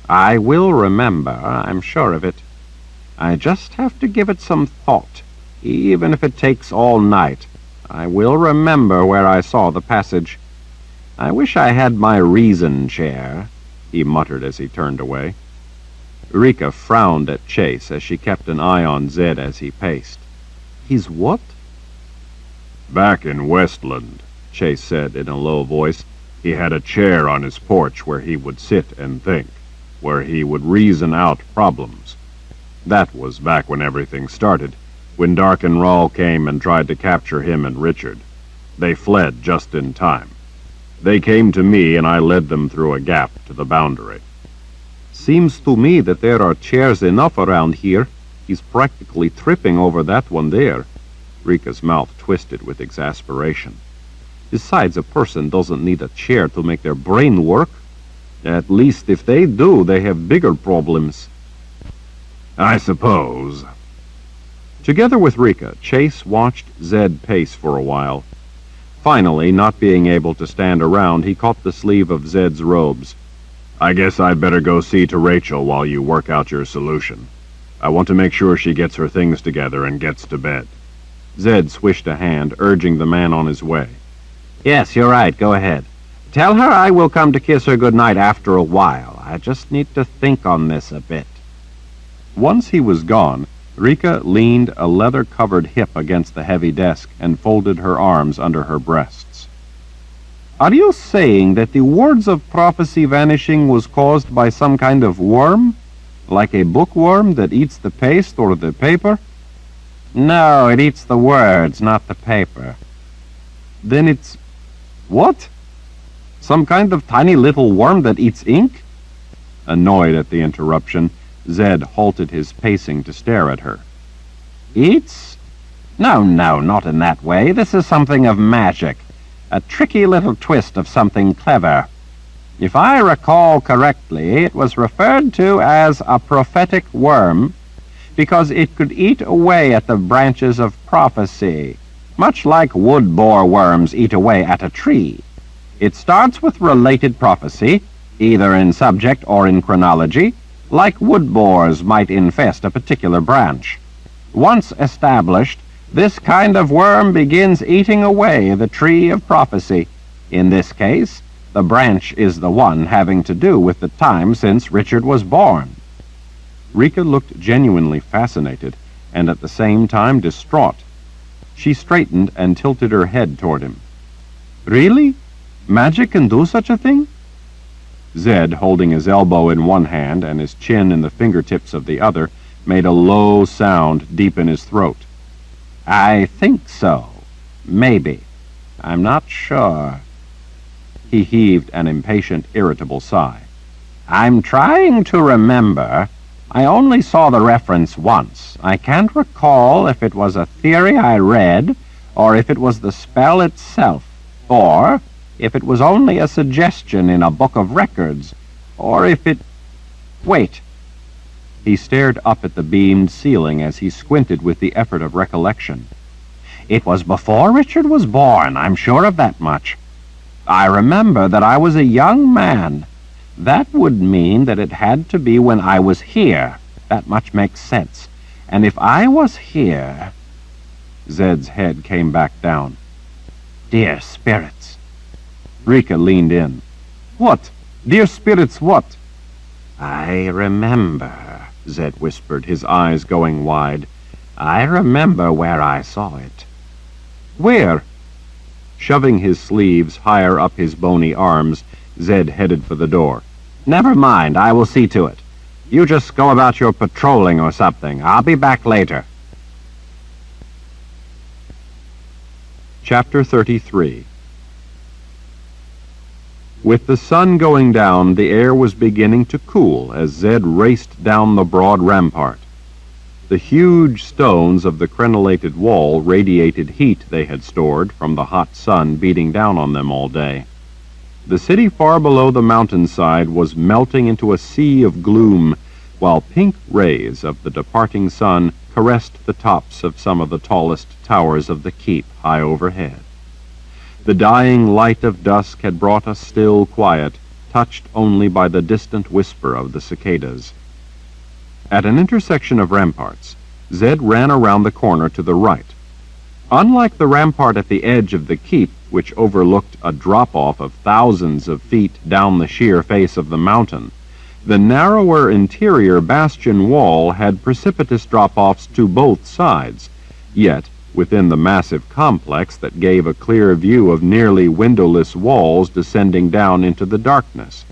I will remember, I'm sure of it. I just have to give it some thought, even if it takes all night. I will remember where I saw the passage. I wish I had my reason chair, he muttered as he turned away. Rika frowned at Chase as she kept an eye on Zed as he paced. "He's what?"
Back in Westland, Chase said in a low voice, he had a chair on his porch where he would sit and think, where he would reason out problems. That was back when everything started, when Dark and Rahl came and tried to capture him and Richard. They fled just in time. They came to me and I led them through a gap to the boundary.
"Seems to me that there are chairs enough around here. He's practically tripping over that one there." Rika's mouth twisted with exasperation. "Besides, a person doesn't need a chair to make their brain work. At least if they do, they have bigger problems."
"I suppose."
Together with Rika, Chase watched Zed pace for a while. Finally, not being able to stand around, he caught the sleeve of Zed's robes.
"I guess I'd better go see to Rachel while you work out your solution. I want to make sure she gets her things together and gets to bed."
Zed swished a hand, urging the man on his way.
Yes, you're right. Go ahead. Tell her I will come to kiss her good night after a while. I just need to think on this a bit.
Once he was gone, Rika leaned a leather-covered hip against the heavy desk and folded her arms under her breasts. "Are you saying that the words of prophecy vanishing was caused by some kind of worm? Like a bookworm that eats the paste or the paper?"
No, it eats the words, not the paper.
"Then it's... what? Some kind of tiny little worm that eats ink?" Annoyed at the interruption, Zed halted his pacing to stare at her.
Eats? No, not in that way. This is something of magic. A tricky little twist of something clever. If I recall correctly, it was referred to as a prophetic worm because it could eat away at the branches of prophecy, much like wood borer worms eat away at a tree. It starts with related prophecy, either in subject or in chronology, like wood borers might infest a particular branch. Once established, this kind of worm begins eating away the tree of prophecy. In this case, the branch is the one having to do with the time since Richard was born.
Rika looked genuinely fascinated and at the same time distraught. She straightened and tilted her head toward him. "Really? Magic can do such a thing?" Zed, holding his elbow in one hand and his chin in the fingertips of the other, made a low sound deep in his throat. "I think so. Maybe. I'm not sure." He heaved an impatient, irritable sigh. "I'm trying to remember. I only saw the reference once. I can't recall if it was a theory I read, or if it was the spell itself, or if it was only a suggestion in a book of records, or if it... Wait." He stared up at the beamed ceiling as he squinted with the effort of recollection. "It was before Richard was born, I'm sure of that much. I remember that I was a young man. That would mean that it had to be when I was here. That much makes sense. And if I was here..." Zed's head came back down. "Dear spirits." Rika leaned in. "What? Dear spirits what?" "I remember," Zed whispered, his eyes going wide. "I remember where I saw it." "Where?" Shoving his sleeves higher up his bony arms, Zed headed for the door. "Never mind, I will see to it. You just go about your patrolling or something. I'll be back later." Chapter 33. With the sun going down, the air was beginning to cool as Zed raced down the broad rampart. The huge stones of the crenellated wall radiated heat they had stored from the hot sun beating down on them all day. The city far below the mountainside was melting into a sea of gloom, while pink rays of the departing sun caressed the tops of some of the tallest towers of the keep high overhead. The dying light of dusk had brought a still quiet, touched only by the distant whisper of the cicadas. At an intersection of ramparts, Zed ran around the corner to the right. Unlike the rampart at the edge of the keep, which overlooked a drop-off of thousands of feet down the sheer face of the mountain, the narrower interior bastion wall had precipitous drop-offs to both sides, yet within the massive complex that gave a clear view of nearly windowless walls descending down into the darkness.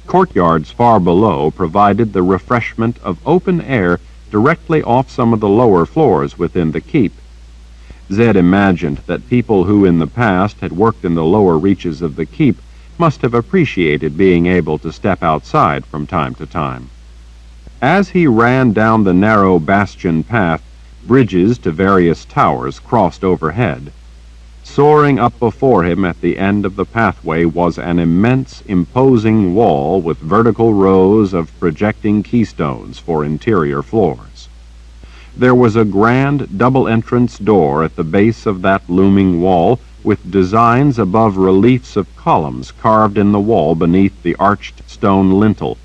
Courtyards far below provided the refreshment of open air directly off some of the lower floors within the keep. Zed imagined that people who in the past had worked in the lower reaches of the keep must have appreciated being able to step outside from time to time. As he ran down the narrow bastion path, bridges to various towers crossed overhead. Soaring up before him at the end of the pathway was an immense, imposing wall with vertical rows of projecting keystones for interior floors. There was a grand double-entrance door at the base of that looming wall, with designs above reliefs of columns carved in the wall beneath the arched stone lintel,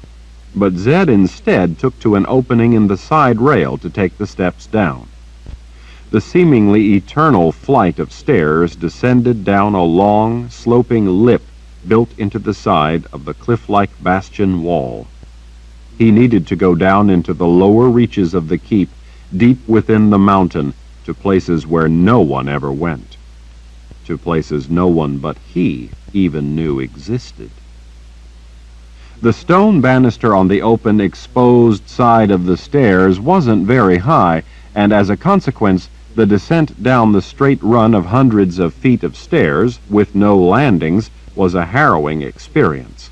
but Zed instead took to an opening in the side rail to take the steps down. The seemingly eternal flight of stairs descended down a long, sloping lip built into the side of the cliff-like bastion wall. He needed to go down into the lower reaches of the keep, deep within the mountain, to places where no one ever went, to places no one but he even knew existed. The stone banister on the open, exposed side of the stairs wasn't very high, and as a consequence, the descent down the straight run of hundreds of feet of stairs, with no landings, was a harrowing experience.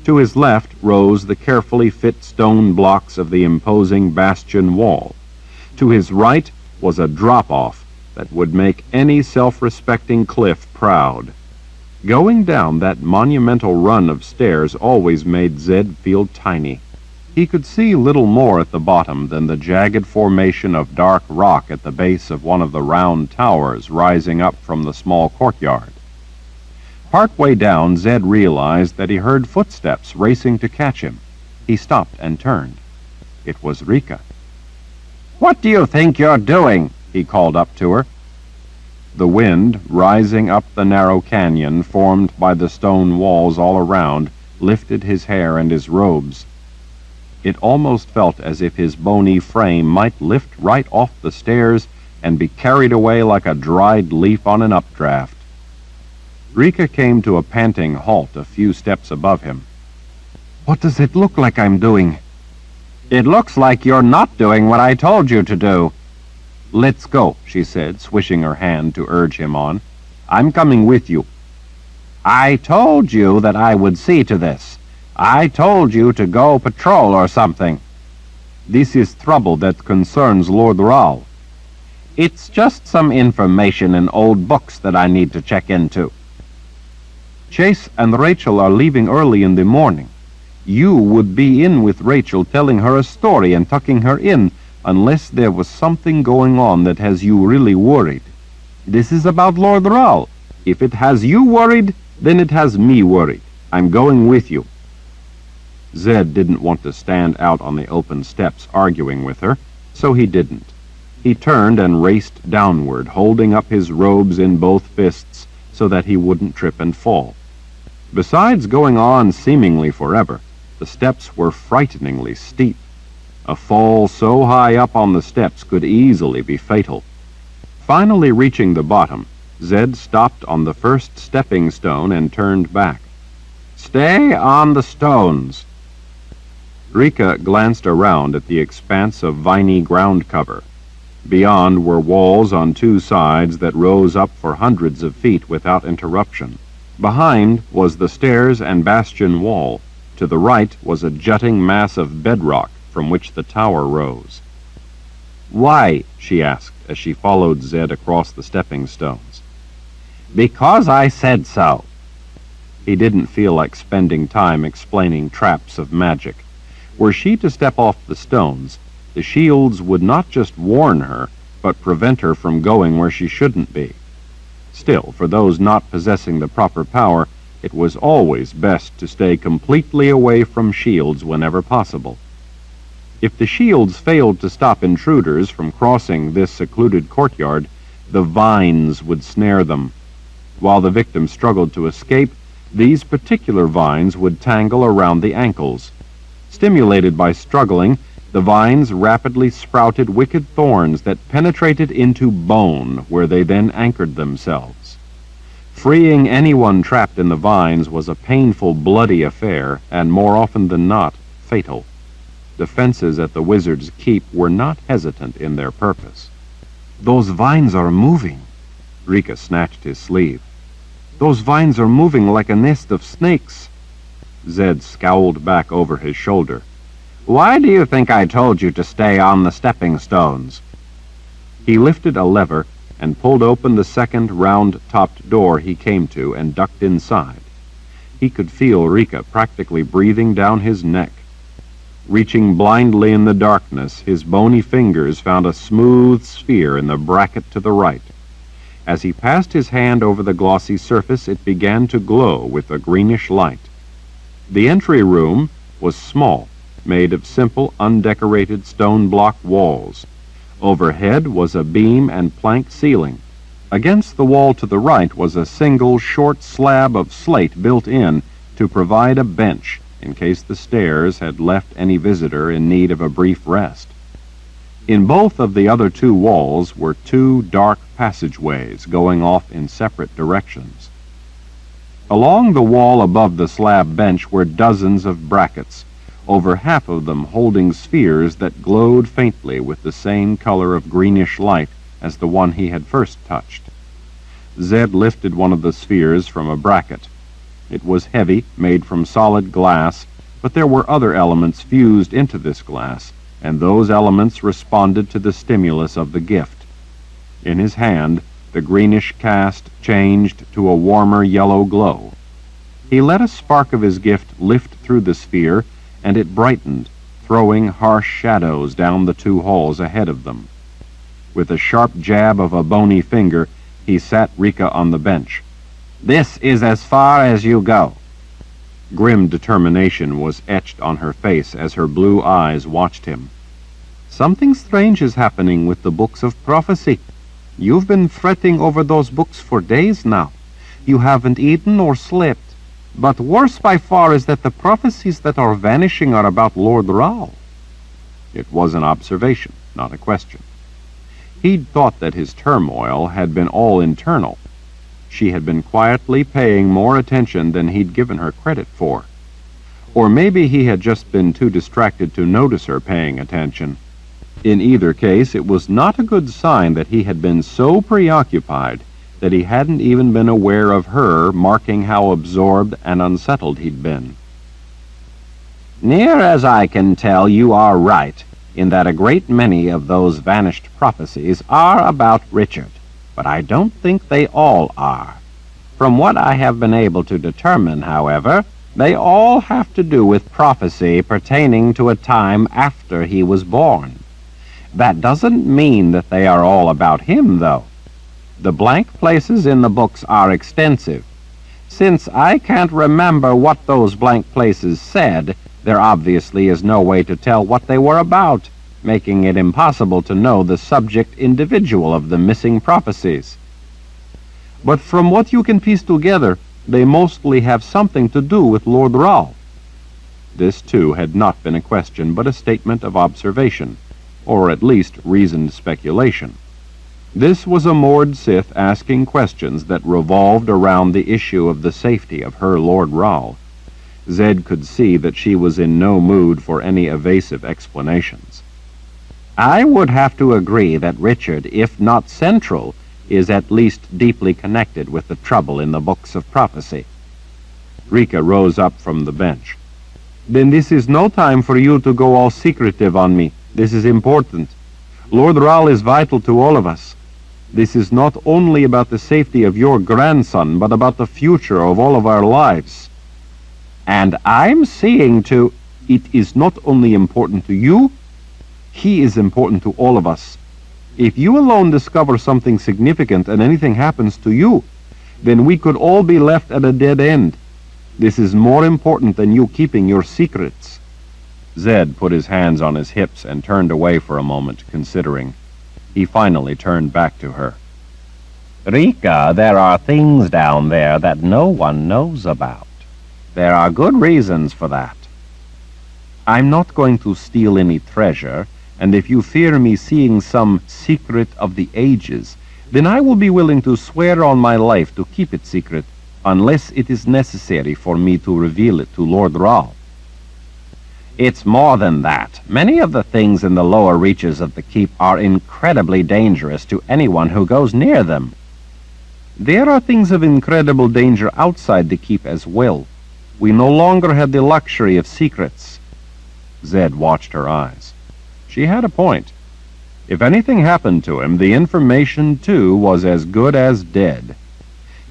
To his left rose the carefully fit stone blocks of the imposing bastion wall. To his right was a drop-off that would make any self-respecting cliff proud. Going down that monumental run of stairs always made Zed feel tiny. He could see little more at the bottom than the jagged formation of dark rock at the base of one of the round towers rising up from the small courtyard. Partway down, Zed realized that he heard footsteps racing to catch him. He stopped and turned. It was Rika. "What do you think you're doing?" he called up to her. The wind, rising up the narrow canyon formed by the stone walls all around, lifted his hair and his robes. It almost felt as if his bony frame might lift right off the stairs and be carried away like a dried leaf on an updraft. Rika came to a panting halt a few steps above him.
What does it look like I'm doing?
It looks like you're not doing what I told you to do.
Let's go, she said, swishing her hand to urge him on. I'm coming with you.
I told you that I would see to this. I told you to go patrol or something.
This is trouble that concerns Lord Rahl.
It's just some information in old books that I need to check into.
Chase and Rachel are leaving early in the morning. You would be in with Rachel telling her a story and tucking her in unless there was something going on that has you really worried. This is about Lord Rahl. If it has you worried, then it has me worried. I'm going with you. Zed didn't want to stand out on the open steps arguing with her, so he didn't. He turned and raced downward, holding up his robes in both fists so that he wouldn't trip and fall. Besides going on seemingly forever, the steps were frighteningly steep. A fall so high up on the steps could easily be fatal. Finally reaching the bottom, Zed stopped on the first stepping stone and turned back.
Stay on the stones.
Rika glanced around at the expanse of viney ground cover. Beyond were walls on two sides that rose up for hundreds of feet without interruption. Behind was the stairs and bastion wall. To the right was a jutting mass of bedrock from which the tower rose.
Why?
She asked as she followed Zed across the stepping stones.
Because I said so.
He didn't feel like spending time explaining traps of magic. Were she to step off the stones, the shields would not just warn her, but prevent her from going where she shouldn't be. Still, for those not possessing the proper power, it was always best to stay completely away from shields whenever possible. If the shields failed to stop intruders from crossing this secluded courtyard, the vines would snare them. While the victim struggled to escape, these particular vines would tangle around the ankles. Stimulated by struggling, the vines rapidly sprouted wicked thorns that penetrated into bone, where they then anchored themselves. Freeing anyone trapped in the vines was a painful, bloody affair, and more often than not, fatal. The fences at the wizard's keep were not hesitant in their purpose.
Those vines are moving.
Rika snatched his sleeve.
Those vines are moving like a nest of snakes.
Zed scowled back over his shoulder.
Why do you think I told you to stay on the stepping stones?
He lifted a lever and pulled open the second round-topped door he came to and ducked inside. He could feel Rika practically breathing down his neck. Reaching blindly in the darkness, his bony fingers found a smooth sphere in the bracket to the right. As he passed his hand over the glossy surface, it began to glow with a greenish light. The entry room was small, made of simple, undecorated stone block walls. Overhead was a beam and plank ceiling. Against the wall to the right was a single short slab of slate built in to provide a bench in case the stairs had left any visitor in need of a brief rest. In both of the other two walls were two dark passageways going off in separate directions. Along the wall above the slab bench were dozens of brackets, over half of them holding spheres that glowed faintly with the same color of greenish light as the one he had first touched. Zed lifted one of the spheres from a bracket. It was heavy, made from solid glass, but there were other elements fused into this glass, and those elements responded to the stimulus of the gift. In his hand, the greenish cast changed to a warmer yellow glow. He let a spark of his gift lift through the sphere, and it brightened, throwing harsh shadows down the two halls ahead of them. With a sharp jab of a bony finger, he sat Rika on the bench.
This is as far as you go.
Grim determination was etched on her face as her blue eyes watched him.
Something strange is happening with the books of prophecy. You've been fretting over those books for days now. You haven't eaten or slept. But worse by far is that the prophecies that are vanishing are about Lord Rahl.
It was an observation, not a question. He'd thought that his turmoil had been all internal. She had been quietly paying more attention than he'd given her credit for. Or maybe he had just been too distracted to notice her paying attention. In either case, it was not a good sign that he had been so preoccupied that he hadn't even been aware of her, marking how absorbed and unsettled he'd been.
Near as I can tell, you are right, in that a great many of those vanished prophecies are about Richard, but I don't think they all are. From what I have been able to determine, however, they all have to do with prophecy pertaining to a time after he was born. That doesn't mean that they are all about him, though. The blank places in the books are extensive. Since I can't remember what those blank places said, there obviously is no way to tell what they were about, making it impossible to know the subject individual of the missing prophecies. But from what you can piece together, they mostly have something to do with Lord Rahl. This, too, had not been a question, but a statement of observation, or at least reasoned speculation. This was a moored Sith asking questions that revolved around the issue of the safety of her Lord Rahl. Zed could see that she was in no mood for any evasive explanations. I would have to agree that Richard, if not central, is at least deeply connected with the trouble in the books of prophecy.
Rika rose up from the bench. Then this is no time for you to go all secretive on me. This is important. Lord Rahl is vital to all of us. This is not only about the safety of your grandson, but about the future of all of our lives.
And I'm seeing to...
It is not only important to you, he is important to all of us. If you alone discover something significant and anything happens to you, then we could all be left at a dead end. This is more important than you keeping your secrets. Zed put his hands on his hips and turned away for a moment, considering. He finally turned back to her.
Rika, there are things down there that no one knows about. There are good reasons for that.
I'm not going to steal any treasure, and if you fear me seeing some secret of the ages, then I will be willing to swear on my life to keep it secret, unless it is necessary for me to reveal it to Lord Rahl.
It's more than that. Many of the things in the lower reaches of the keep are incredibly dangerous to anyone who goes near them.
There are things of incredible danger outside the keep as well. We no longer have the luxury of secrets. Zed watched her eyes. She had a point. If anything happened to him, the information, too, was as good as dead.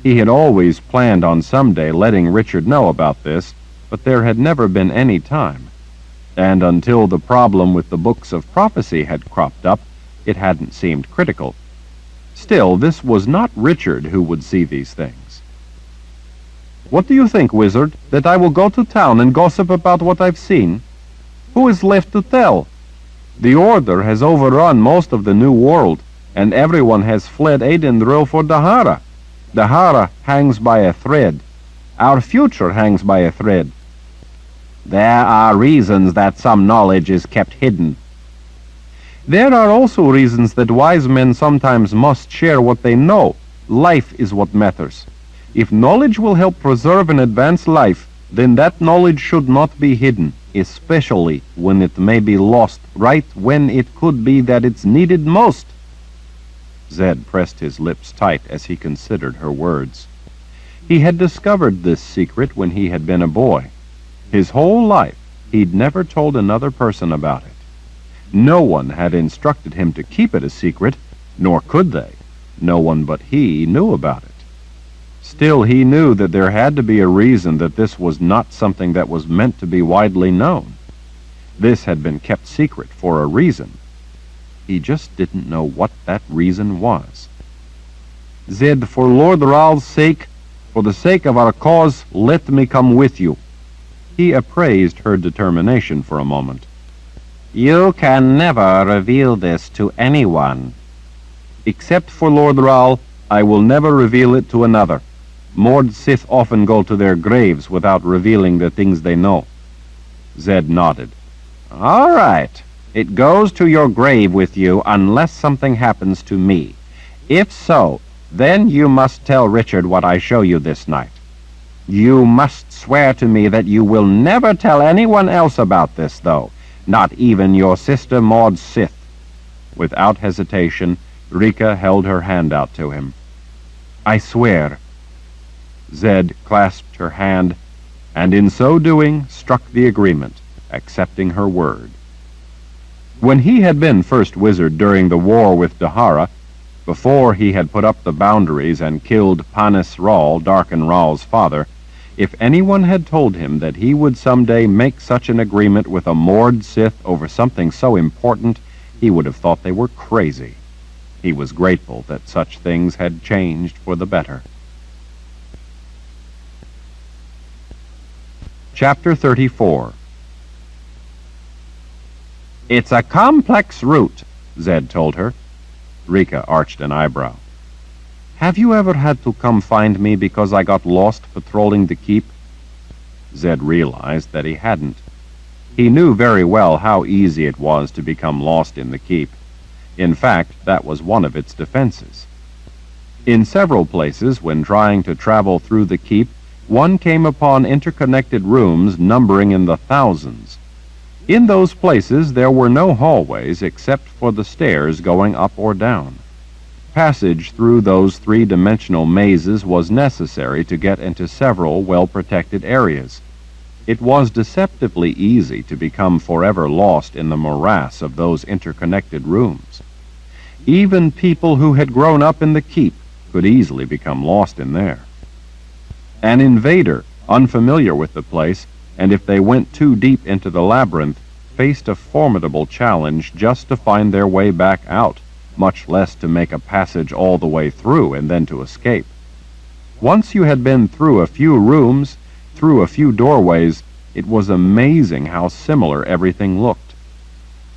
He had always planned on someday letting Richard know about this, but there had never been any time. And until the problem with the books of prophecy had cropped up, it hadn't seemed critical. Still, this was not Richard who would see these things. What do you think, wizard, that I will go to town and gossip about what I've seen? Who is left to tell? The Order has overrun most of the New World, and everyone has fled Aidendril for Dahara. Dahara hangs by a thread. Our future hangs by a thread.
There are reasons that some knowledge is kept hidden.
There are also reasons that wise men sometimes must share what they know. Life is what matters. If knowledge will help preserve and advance life, then that knowledge should not be hidden, especially when it may be lost right when it could be that it's needed most. Zed pressed his lips tight as he considered her words. He had discovered this secret when he had been a boy. His whole life, he'd never told another person about it. No one had instructed him to keep it a secret, nor could they. No one but he knew about it. Still, he knew that there had to be a reason that this was not something that was meant to be widely known. This had been kept secret for a reason. He just didn't know what that reason was. Zed, for Lord Rahl's sake, for the sake of our cause, let me come with you. He appraised her determination for a moment.
You can never reveal this to anyone.
Except for Lord Rahl, I will never reveal it to another. Moored Sith often go to their graves without revealing the things they know. Zed nodded.
All right. It goes to your grave with you unless something happens to me. If so, then you must tell Richard what I show you this night. You must swear to me that you will never tell anyone else about this, though, not even your sister Maud Sith." Without hesitation, Rika held her hand out to him. "I swear." Zed clasped her hand, and in so doing struck the agreement, accepting her word. When he had been first wizard during the war with Dahara, before he had put up the boundaries and killed Panis Ral, Darken Ral's father, if anyone had told him that he would someday make such an agreement with a Mord Sith over something so important, he would have thought they were crazy. He was grateful that such things had changed for the better. Chapter 34. "It's a complex route," Zed told her. Rika arched an eyebrow. "Have you ever had to come find me because I got lost patrolling the keep?" Zed realized that he hadn't. He knew very well how easy it was to become lost in the keep. In fact, that was one of its defenses. In several places, when trying to travel through the keep, one came upon interconnected rooms numbering in the thousands. In those places there were no hallways except for the stairs going up or down. Passage through those three-dimensional mazes was necessary to get into several well-protected areas. It was deceptively easy to become forever lost in the morass of those interconnected rooms. Even people who had grown up in the keep could easily become lost in there. An invader, unfamiliar with the place, and if they went too deep into the labyrinth, faced a formidable challenge just to find their way back out, much less to make a passage all the way through and then to escape. Once you had been through a few rooms, through a few doorways, it was amazing how similar everything looked.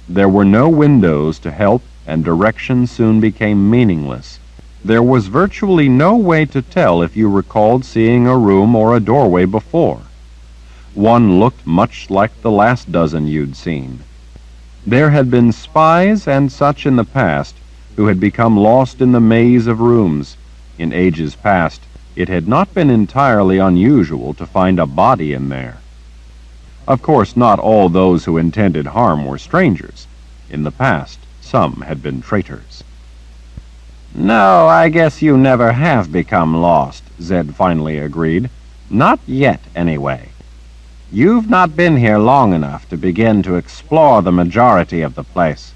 There were no windows to help, and direction soon became meaningless. There was virtually no way to tell if you recalled seeing a room or a doorway before. One looked much like the last dozen you'd seen. There had been spies and such in the past who had become lost in the maze of rooms. In ages past, it had not been entirely unusual to find a body in there. Of course, not all those who intended harm were strangers. In the past, some had been traitors. "No, I guess you never have become lost," Zed finally agreed. "Not yet, anyway. You've not been here long enough to begin to explore the majority of the place.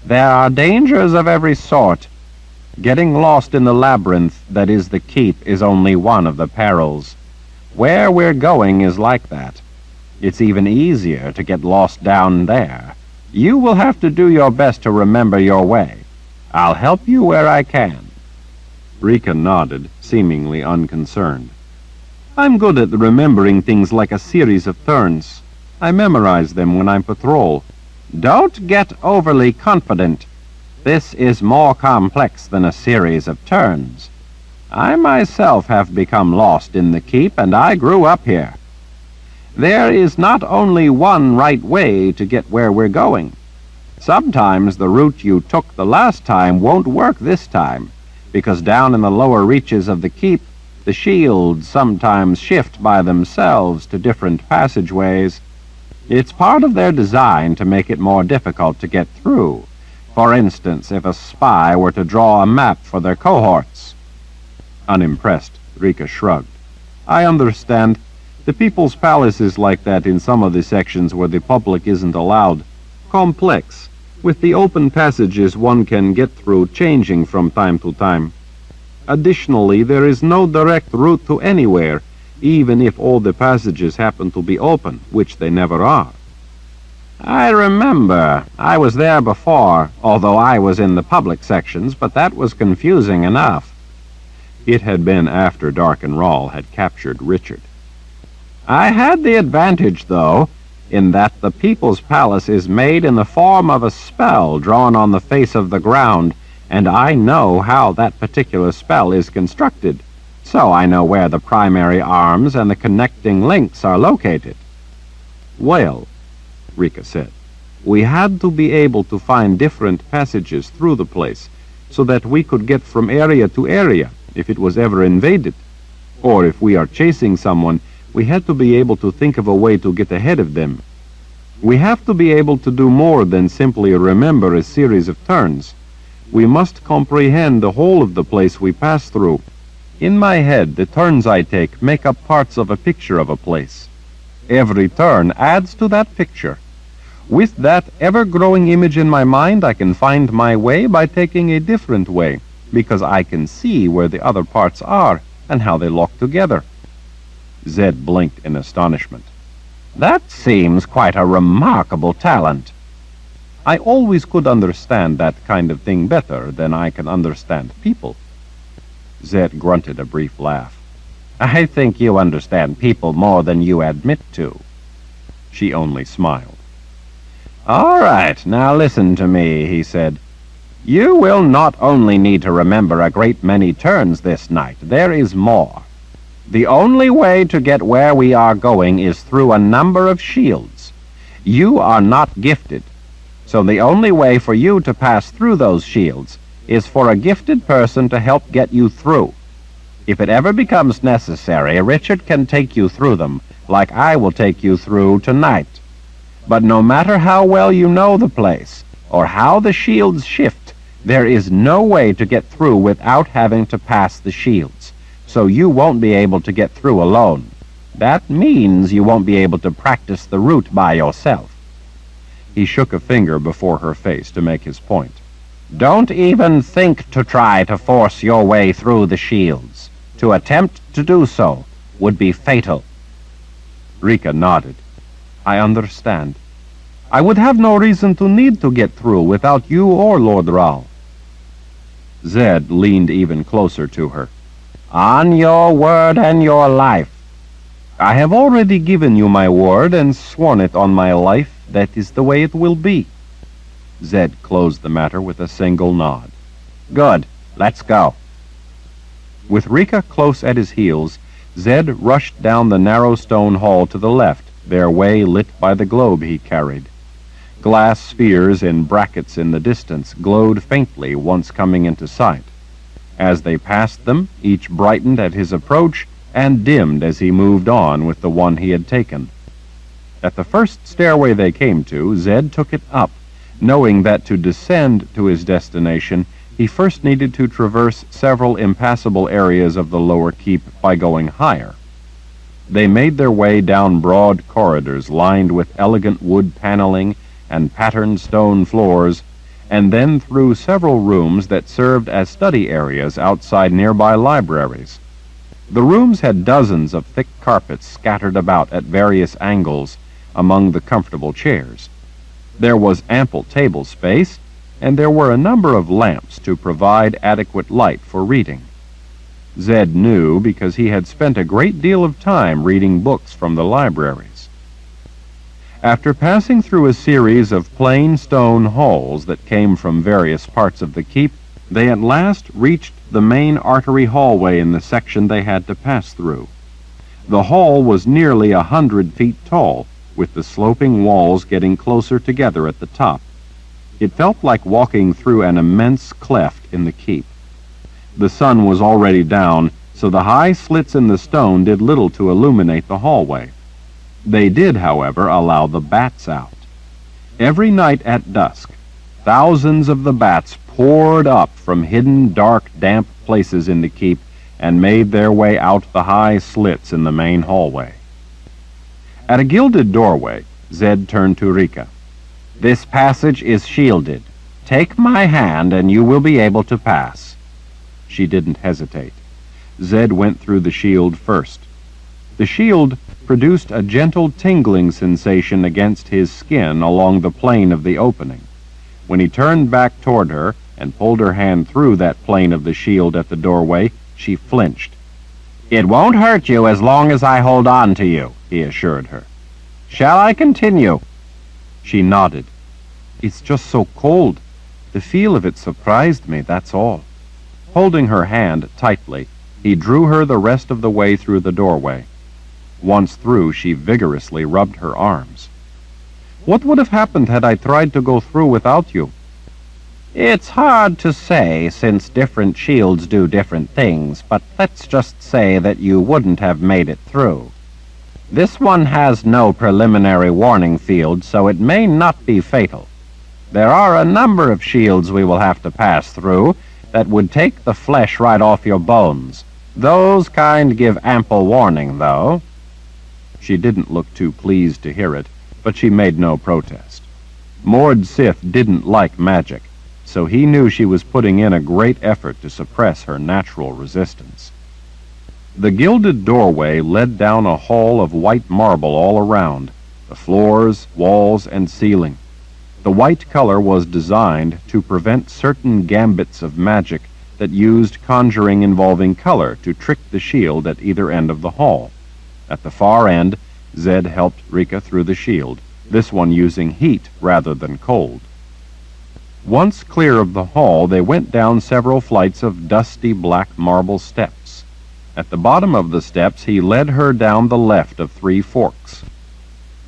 There are dangers of every sort. Getting lost in the labyrinth that is the keep is only one of the perils. Where we're going is like that. It's even easier to get lost down there. You will have to do your best to remember your way. I'll help you where I can." Rika nodded, seemingly unconcerned. "I'm good at remembering things like a series of turns. I memorize them when I patrol." "Don't get overly confident. This is more complex than a series of turns. I myself have become lost in the keep, and I grew up here. There is not only one right way to get where we're going. Sometimes the route you took the last time won't work this time, because down in the lower reaches of the keep, the shields sometimes shift by themselves to different passageways. It's part of their design to make it more difficult to get through. For instance, if a spy were to draw a map for their cohorts." Unimpressed, Rika shrugged. "I understand. The People's Palace is like that in some of the sections where the public isn't allowed. Complex, with the open passages one can get through changing from time to time. Additionally, there is no direct route to anywhere, even if all the passages happen to be open, which they never are." "I remember. I was there before, although I was in the public sections, but that was confusing enough." It had been after Darken Ral had captured Richard. "I had the advantage, though, in that the People's Palace is made in the form of a spell drawn on the face of the ground, and I know how that particular spell is constructed, so I know where the primary arms and the connecting links are located." "Well," Rika said,
We had to be able to find different passages through the place, so that we could get from area to area if it was ever invaded. Or if we are chasing someone, we had to be able to think of a way to get ahead of them. We have to be able to do more than simply remember a series of turns. We must comprehend the whole of the place we pass through. In my head, the turns I take make up parts of a picture of a place. Every turn adds to that picture. With that ever-growing image in my mind, I can find my way by taking a different way, because I can see where the other parts are and how they lock together. Zed blinked in astonishment.
That seems quite a remarkable talent.
I always could understand that kind of thing better than I can understand people. Zed grunted a brief laugh.
I think you understand people more than you admit to.
She only smiled.
All right, now listen to me, he said. You will not only need to remember a great many turns this night, there is more. The only way to get where we are going is through a number of shields. You are not gifted, so the only way for you to pass through those shields is for a gifted person to help get you through. If it ever becomes necessary, Richard can take you through them, like I will take you through tonight. But no matter how well you know the place, or how the shields shift, there is no way to get through without having to pass the shields, so you won't be able to get through alone. That means you won't be able to practice the route by yourself.
He shook a finger before her face to make his point.
Don't even think to try to force your way through the shields. To attempt to do so would be fatal.
Rika nodded. I understand. I would have no reason to need to get through without you or Lord Rahl. Zed leaned even closer to her.
On your word and your life.
I have already given you my word and sworn it on my life. That is the way it will be. Zed closed the matter with a single nod.
Good. Let's go.
With Rika close at his heels, Zed rushed down the narrow stone hall to the left, their way lit by the globe he carried. Glass spheres in brackets in the distance glowed faintly once coming into sight. As they passed them, each brightened at his approach and dimmed as he moved on with the one he had taken. At the first stairway they came to, Zed took it up, knowing that to descend to his destination, he first needed to traverse several impassable areas of the lower keep by going higher. They made their way down broad corridors lined with elegant wood paneling and patterned stone floors, and then through several rooms that served as study areas outside nearby libraries. The rooms had dozens of thick carpets scattered about at various angles among the comfortable chairs. There was ample table space, and there were a number of lamps to provide adequate light for reading. Zed knew because he had spent a great deal of time reading books from the libraries. After passing through a series of plain stone halls that came from various parts of the keep, they at last reached the main artery hallway in the section they had to pass through. The hall was nearly 100 feet tall, with the sloping walls getting closer together at the top. It felt like walking through an immense cleft in the keep. The sun was already down, so the high slits in the stone did little to illuminate the hallway. They did, however, allow the bats out. Every night at dusk, thousands of the bats poured up from hidden, dark, damp places in the keep and made their way out the high slits in the main hallway. At a gilded doorway, Zed turned to Rika. This passage is shielded. Take my hand and you will be able to pass. She didn't hesitate. Zed went through the shield first. The shield produced a gentle tingling sensation against his skin along the plane of the opening. When he turned back toward her and pulled her hand through that plane of the shield at the doorway, she flinched. It won't hurt you as long as I hold on to you, he assured her. Shall I continue? She nodded. It's just so cold. The feel of it surprised me, that's all. Holding her hand tightly, he drew her the rest of the way through the doorway. Once through, she vigorously rubbed her arms. What would have happened had I tried to go through without you?
It's hard to say, since different shields do different things, but let's just say that you wouldn't have made it through. This one has no preliminary warning field, so it may not be fatal. There are a number of shields we will have to pass through that would take the flesh right off your bones. Those kind give ample warning, though.
She didn't look too pleased to hear it, but she made no protest. Mord Sith didn't like magic, so he knew she was putting in a great effort to suppress her natural resistance. The gilded doorway led down a hall of white marble all around, the floors, walls, and ceiling. The white color was designed to prevent certain gambits of magic that used conjuring involving color to trick the shield at either end of the hall. At the far end, Zed helped Rika through the shield, this one using heat rather than cold. Once clear of the hall, they went down several flights of dusty black marble steps. At the bottom of the steps, he led her down the left of 3 forks.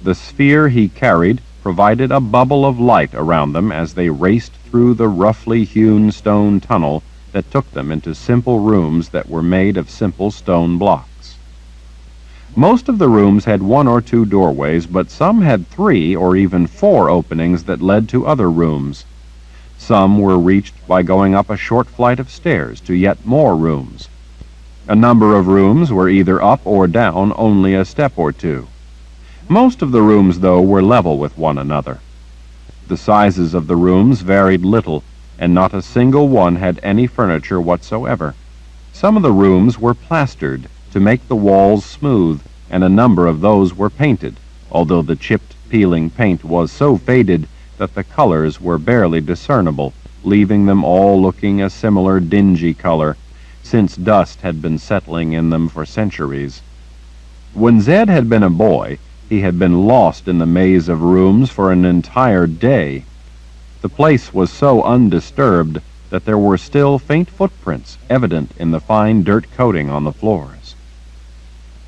The sphere he carried provided a bubble of light around them as they raced through the roughly hewn stone tunnel that took them into simple rooms that were made of simple stone blocks. Most of the rooms had 1 or 2 doorways, but some had 3 or even 4 openings that led to other rooms. Some were reached by going up a short flight of stairs to yet more rooms. A number of rooms were either up or down only a step or 2. Most of the rooms, though, were level with one another. The sizes of the rooms varied little, and not a single one had any furniture whatsoever. Some of the rooms were plastered to make the walls smooth, and a number of those were painted, although the chipped, peeling paint was so faded that the colors were barely discernible, leaving them all looking a similar dingy color, since dust had been settling in them for centuries. When Zed had been a boy, he had been lost in the maze of rooms for an entire day. The place was so undisturbed that there were still faint footprints evident in the fine dirt coating on the floors.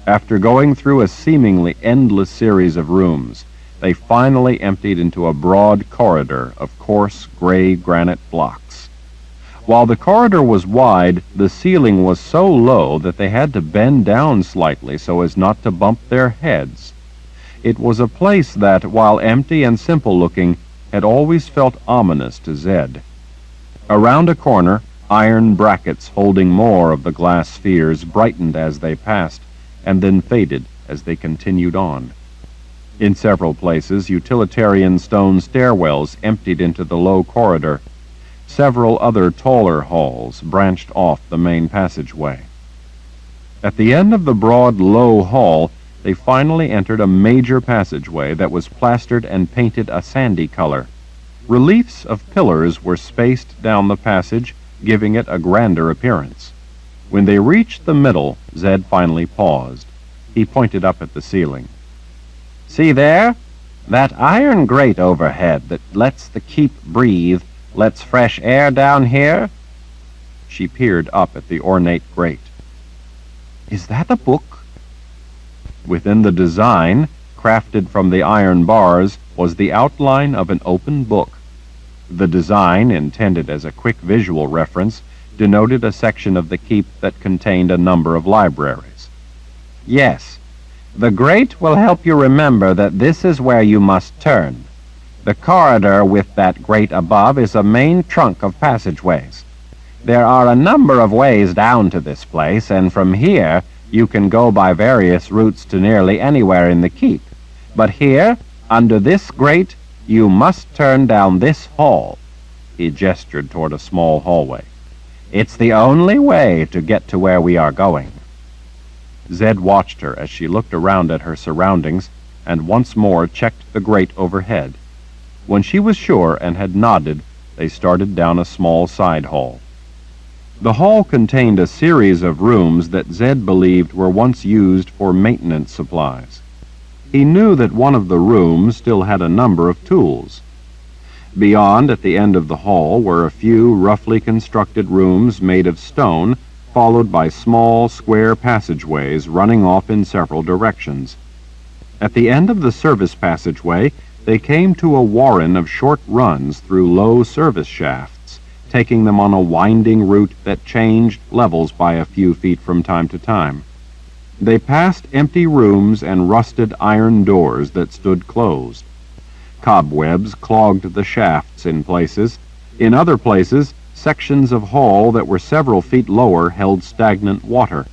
After going through a seemingly endless series of rooms, they finally emptied into a broad corridor of coarse gray granite blocks. While the corridor was wide, the ceiling was so low that they had to bend down slightly so as not to bump their heads. It was a place that, while empty and simple-looking, had always felt ominous to Zed. Around a corner, iron brackets holding more of the glass spheres brightened as they passed, and then faded as they continued on. In several places, utilitarian stone stairwells emptied into the low corridor. Several other taller halls branched off the main passageway. At the end of the broad, low hall, they finally entered a major passageway that was plastered and painted a sandy color. Reliefs of pillars were spaced down the passage, giving it a grander appearance. When they reached the middle, Zed finally paused. He pointed up at the ceiling.
See there? That iron grate overhead that lets the keep breathe, lets fresh air down here?
She peered up at the ornate grate.
Is that a book?
Within the design, crafted from the iron bars, was the outline of an open book. The design, intended as a quick visual reference, denoted a section of the keep that contained a number of libraries.
Yes. The grate will help you remember that this is where you must turn. The corridor with that grate above is a main trunk of passageways. There are a number of ways down to this place, and from here you can go by various routes to nearly anywhere in the keep. But here, under this grate, you must turn down this hall. He gestured toward a small hallway. It's the only way to get to where we are going.
Zed watched her as she looked around at her surroundings and once more checked the grate overhead. When she was sure and had nodded, they started down a small side hall. The hall contained a series of rooms that Zed believed were once used for maintenance supplies. He knew that one of the rooms still had a number of tools. Beyond, at the end of the hall, were a few roughly constructed rooms made of stone, followed by small, square passageways running off in several directions. At the end of the service passageway, they came to a warren of short runs through low service shafts, taking them on a winding route that changed levels by a few feet from time to time. They passed empty rooms and rusted iron doors that stood closed. Cobwebs clogged the shafts in places. In other places, sections of hall that were several feet lower held stagnant water.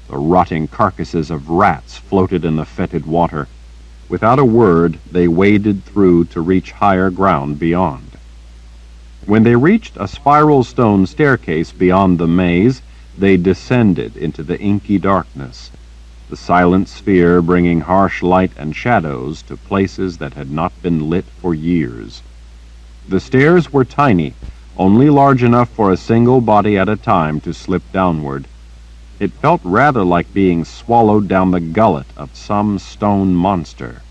The rotting carcasses of rats floated in the fetid water. Without a word, they waded through to reach higher ground beyond. When they reached a spiral stone staircase beyond the maze, they descended into the inky darkness, the silent sphere bringing harsh light and shadows to places that had not been lit for years. The stairs were tiny, only large enough for a single body at a time to slip downward. It felt rather like being swallowed down the gullet of some stone monster.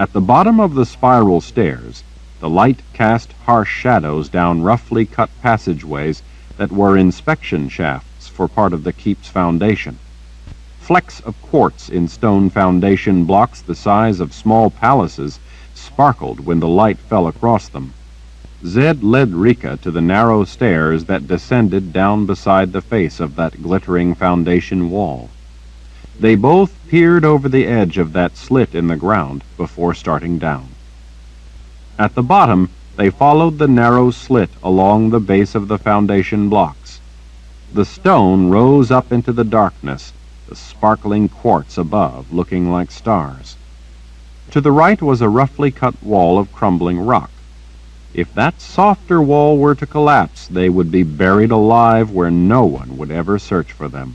At the bottom of the spiral stairs, the light cast harsh shadows down roughly cut passageways that were inspection shafts for part of the keep's foundation. Flecks of quartz in stone foundation blocks the size of small palaces sparkled when the light fell across them. Zed led Rika to the narrow stairs that descended down beside the face of that glittering foundation wall. They both peered over the edge of that slit in the ground before starting down. At the bottom, they followed the narrow slit along the base of the foundation blocks. The stone rose up into the darkness, the sparkling quartz above looking like stars. To the right was a roughly cut wall of crumbling rock. If that softer wall were to collapse, they would be buried alive where no one would ever search for them.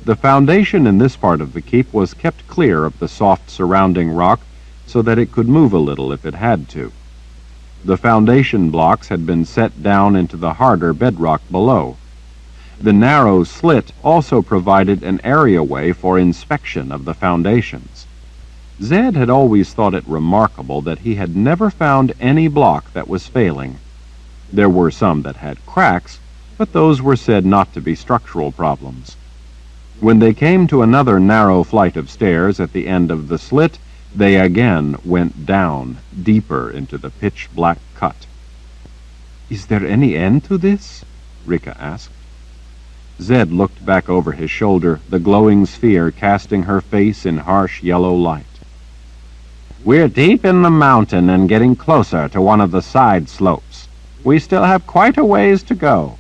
The foundation in this part of the keep was kept clear of the soft surrounding rock so that it could move a little if it had to. The foundation blocks had been set down into the harder bedrock below. The narrow slit also provided an areaway for inspection of the foundations. Zed had always thought it remarkable that he had never found any block that was failing. There were some that had cracks, but those were said not to be structural problems. When they came to another narrow flight of stairs at the end of the slit, they again went down, deeper into the pitch-black cut. "Is there any end to this?" Rika asked. Zed looked back over his shoulder, the glowing sphere casting her face in harsh yellow light. "We're deep in the mountain and getting closer to one of the side slopes. We still have quite a ways to go."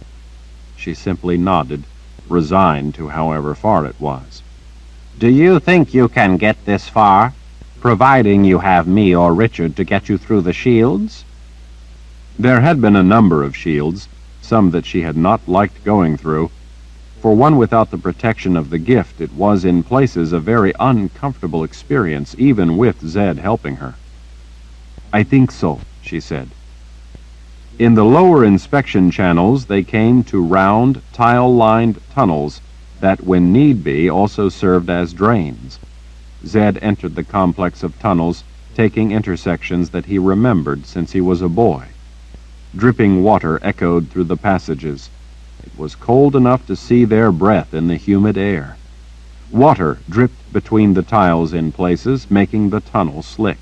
She simply nodded, resigned to however far it was. "Do you think you can get this far, providing you have me or Richard to get you through the shields?" There had been a number of shields, some that she had not liked going through. For one without the protection of the gift, it was in places a very uncomfortable experience, even with Zed helping her. "I think so," she said. In the lower inspection channels, they came to round, tile-lined tunnels that, when need be, also served as drains. Zed entered the complex of tunnels, taking intersections that he remembered since he was a boy. Dripping water echoed through the passages. It was cold enough to see their breath in the humid air. Water dripped between the tiles in places, making the tunnel slick.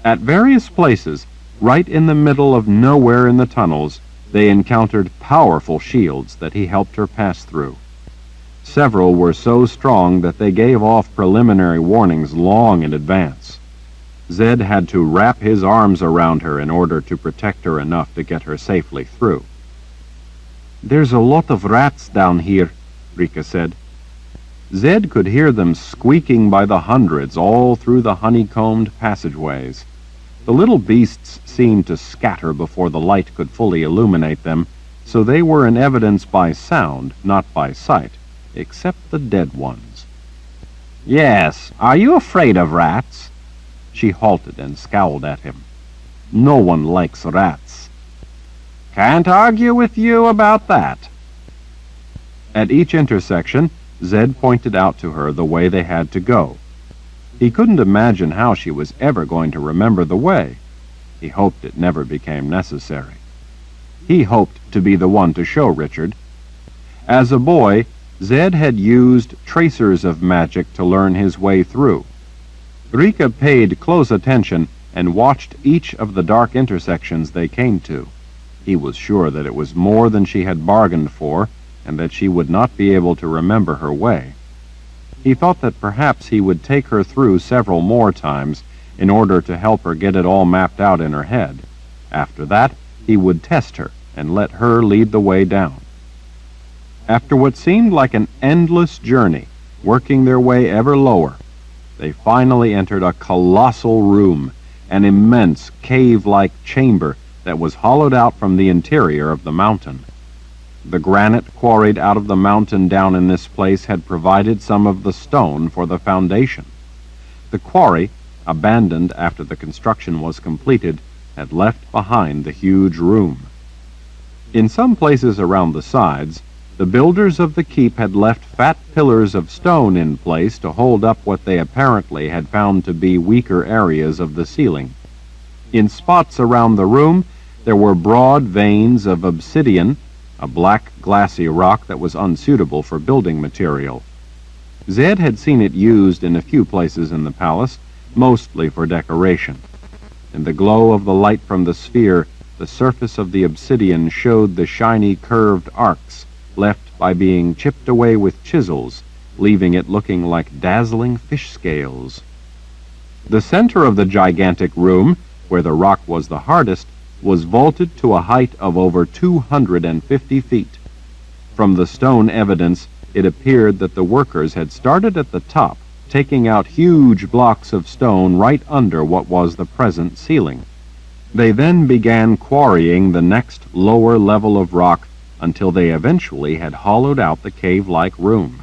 At various places, right in the middle of nowhere in the tunnels, they encountered powerful shields that he helped her pass through. Several were so strong that they gave off preliminary warnings long in advance. Zed had to wrap his arms around her in order to protect her enough to get her safely through. "There's a lot of rats down here," Rika said. Zed could hear them squeaking by the hundreds all through the honeycombed passageways. The little beasts seemed to scatter before the light could fully illuminate them, so they were in evidence by sound, not by sight, except the dead ones. "Yes, are you afraid of rats?" She halted and scowled at him. "No one likes rats." "Can't argue with you about that." At each intersection, Zed pointed out to her the way they had to go. He couldn't imagine how she was ever going to remember the way. He hoped it never became necessary. He hoped to be the one to show Richard. As a boy, Zed had used tracers of magic to learn his way through. Rika paid close attention and watched each of the dark intersections they came to. He was sure that it was more than she had bargained for, and that she would not be able to remember her way. He thought that perhaps he would take her through several more times in order to help her get it all mapped out in her head. After that, he would test her and let her lead the way down. After what seemed like an endless journey, working their way ever lower, they finally entered a colossal room, an immense cave-like chamber that was hollowed out from the interior of the mountain. The granite quarried out of the mountain down in this place had provided some of the stone for the foundation. The quarry, abandoned after the construction was completed, had left behind the huge room. In some places around the sides, the builders of the keep had left fat pillars of stone in place to hold up what they apparently had found to be weaker areas of the ceiling. In spots around the room, there were broad veins of obsidian, a black glassy rock that was unsuitable for building material. Zed had seen it used in a few places in the palace, mostly for decoration. In the glow of the light from the sphere, the surface of the obsidian showed the shiny curved arcs left by being chipped away with chisels, leaving it looking like dazzling fish scales. The center of the gigantic room, where the rock was the hardest, was vaulted to a height of over 250 feet. From the stone evidence, it appeared that the workers had started at the top, taking out huge blocks of stone right under what was the present ceiling. They then began quarrying the next lower level of rock until they eventually had hollowed out the cave-like room.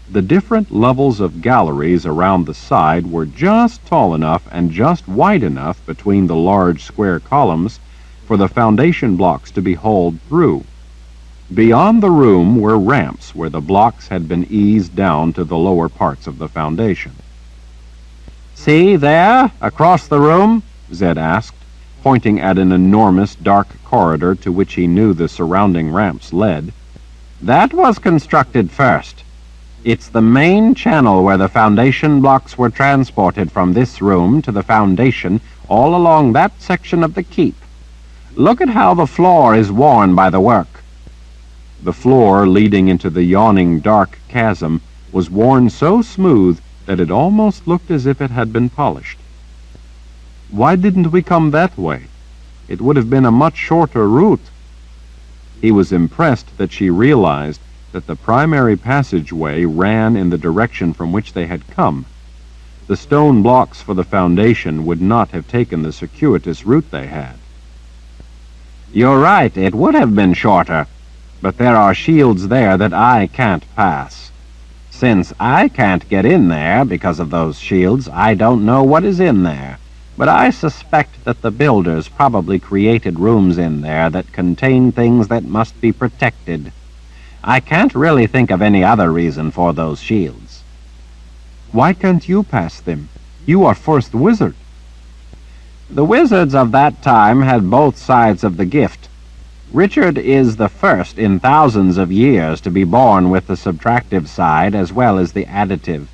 The different levels of galleries around the side were just tall enough and just wide enough between the large square columns for the foundation blocks to be hauled through. Beyond the room were ramps where the blocks had been eased down to the lower parts of the foundation.
"See there, across the room?" Zed asked, pointing at an enormous dark corridor to which he knew the surrounding ramps led. "That was constructed first. It's the main channel where the foundation blocks were transported from this room to the foundation all along that section of the keep. Look at how the floor is worn by the work."
The floor leading into the yawning dark chasm was worn so smooth that it almost looked as if it had been polished. "Why didn't we come that way? It would have been a much shorter route." He was impressed that she realized that the primary passageway ran in the direction from which they had come. The stone blocks for the foundation would not have taken the circuitous route they had.
"You're right, it would have been shorter, but there are shields there that I can't pass. Since I can't get in there because of those shields, I don't know what is in there, but I suspect that the builders probably created rooms in there that contain things that must be protected. I can't really think of any other reason for those shields."
"Why can't you pass them? You are first wizard."
"The wizards of that time had both sides of the gift. Richard is the first in thousands of years to be born with the subtractive side as well as the additive.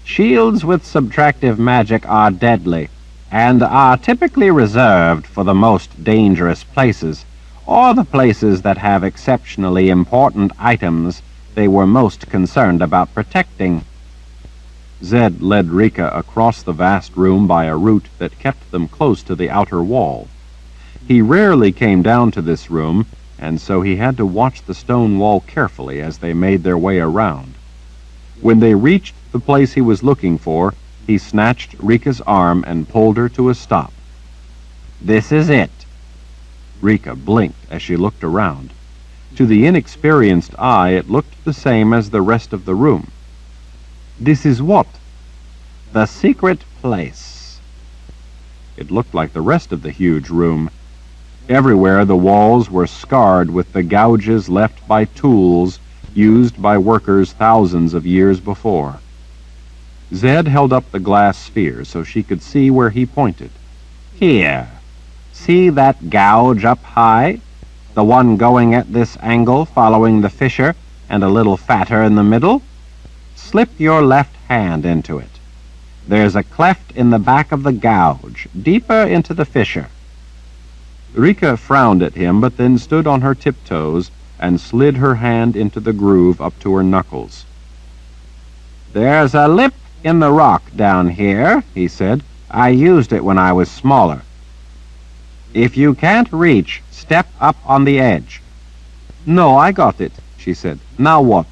Shields with subtractive magic are deadly, and are typically reserved for the most dangerous places, or the places that have exceptionally important items they were most concerned about protecting."
Zed led Rika across the vast room by a route that kept them close to the outer wall. He rarely came down to this room, and so he had to watch the stone wall carefully as they made their way around. When they reached the place he was looking for, he snatched Rika's arm and pulled her to a stop.
"This is it."
Rika blinked as she looked around. To the inexperienced eye, it looked the same as the rest of the room. "This is what?"
"The secret place."
It looked like the rest of the huge room. Everywhere the walls were scarred with the gouges left by tools used by workers thousands of years before. Zed held up the glass sphere so she could see where he pointed.
"Here. See that gouge up high? The one going at this angle following the fissure and a little fatter in the middle? Slip your left hand into it. There's a cleft in the back of the gouge, deeper into the fissure."
Rika frowned at him, but then stood on her tiptoes and slid her hand into the groove up to her knuckles.
"There's a lip in the rock down here," he said. "I used it when I was smaller. If you can't reach, step up on the edge."
"No, I got it," she said. "Now what?"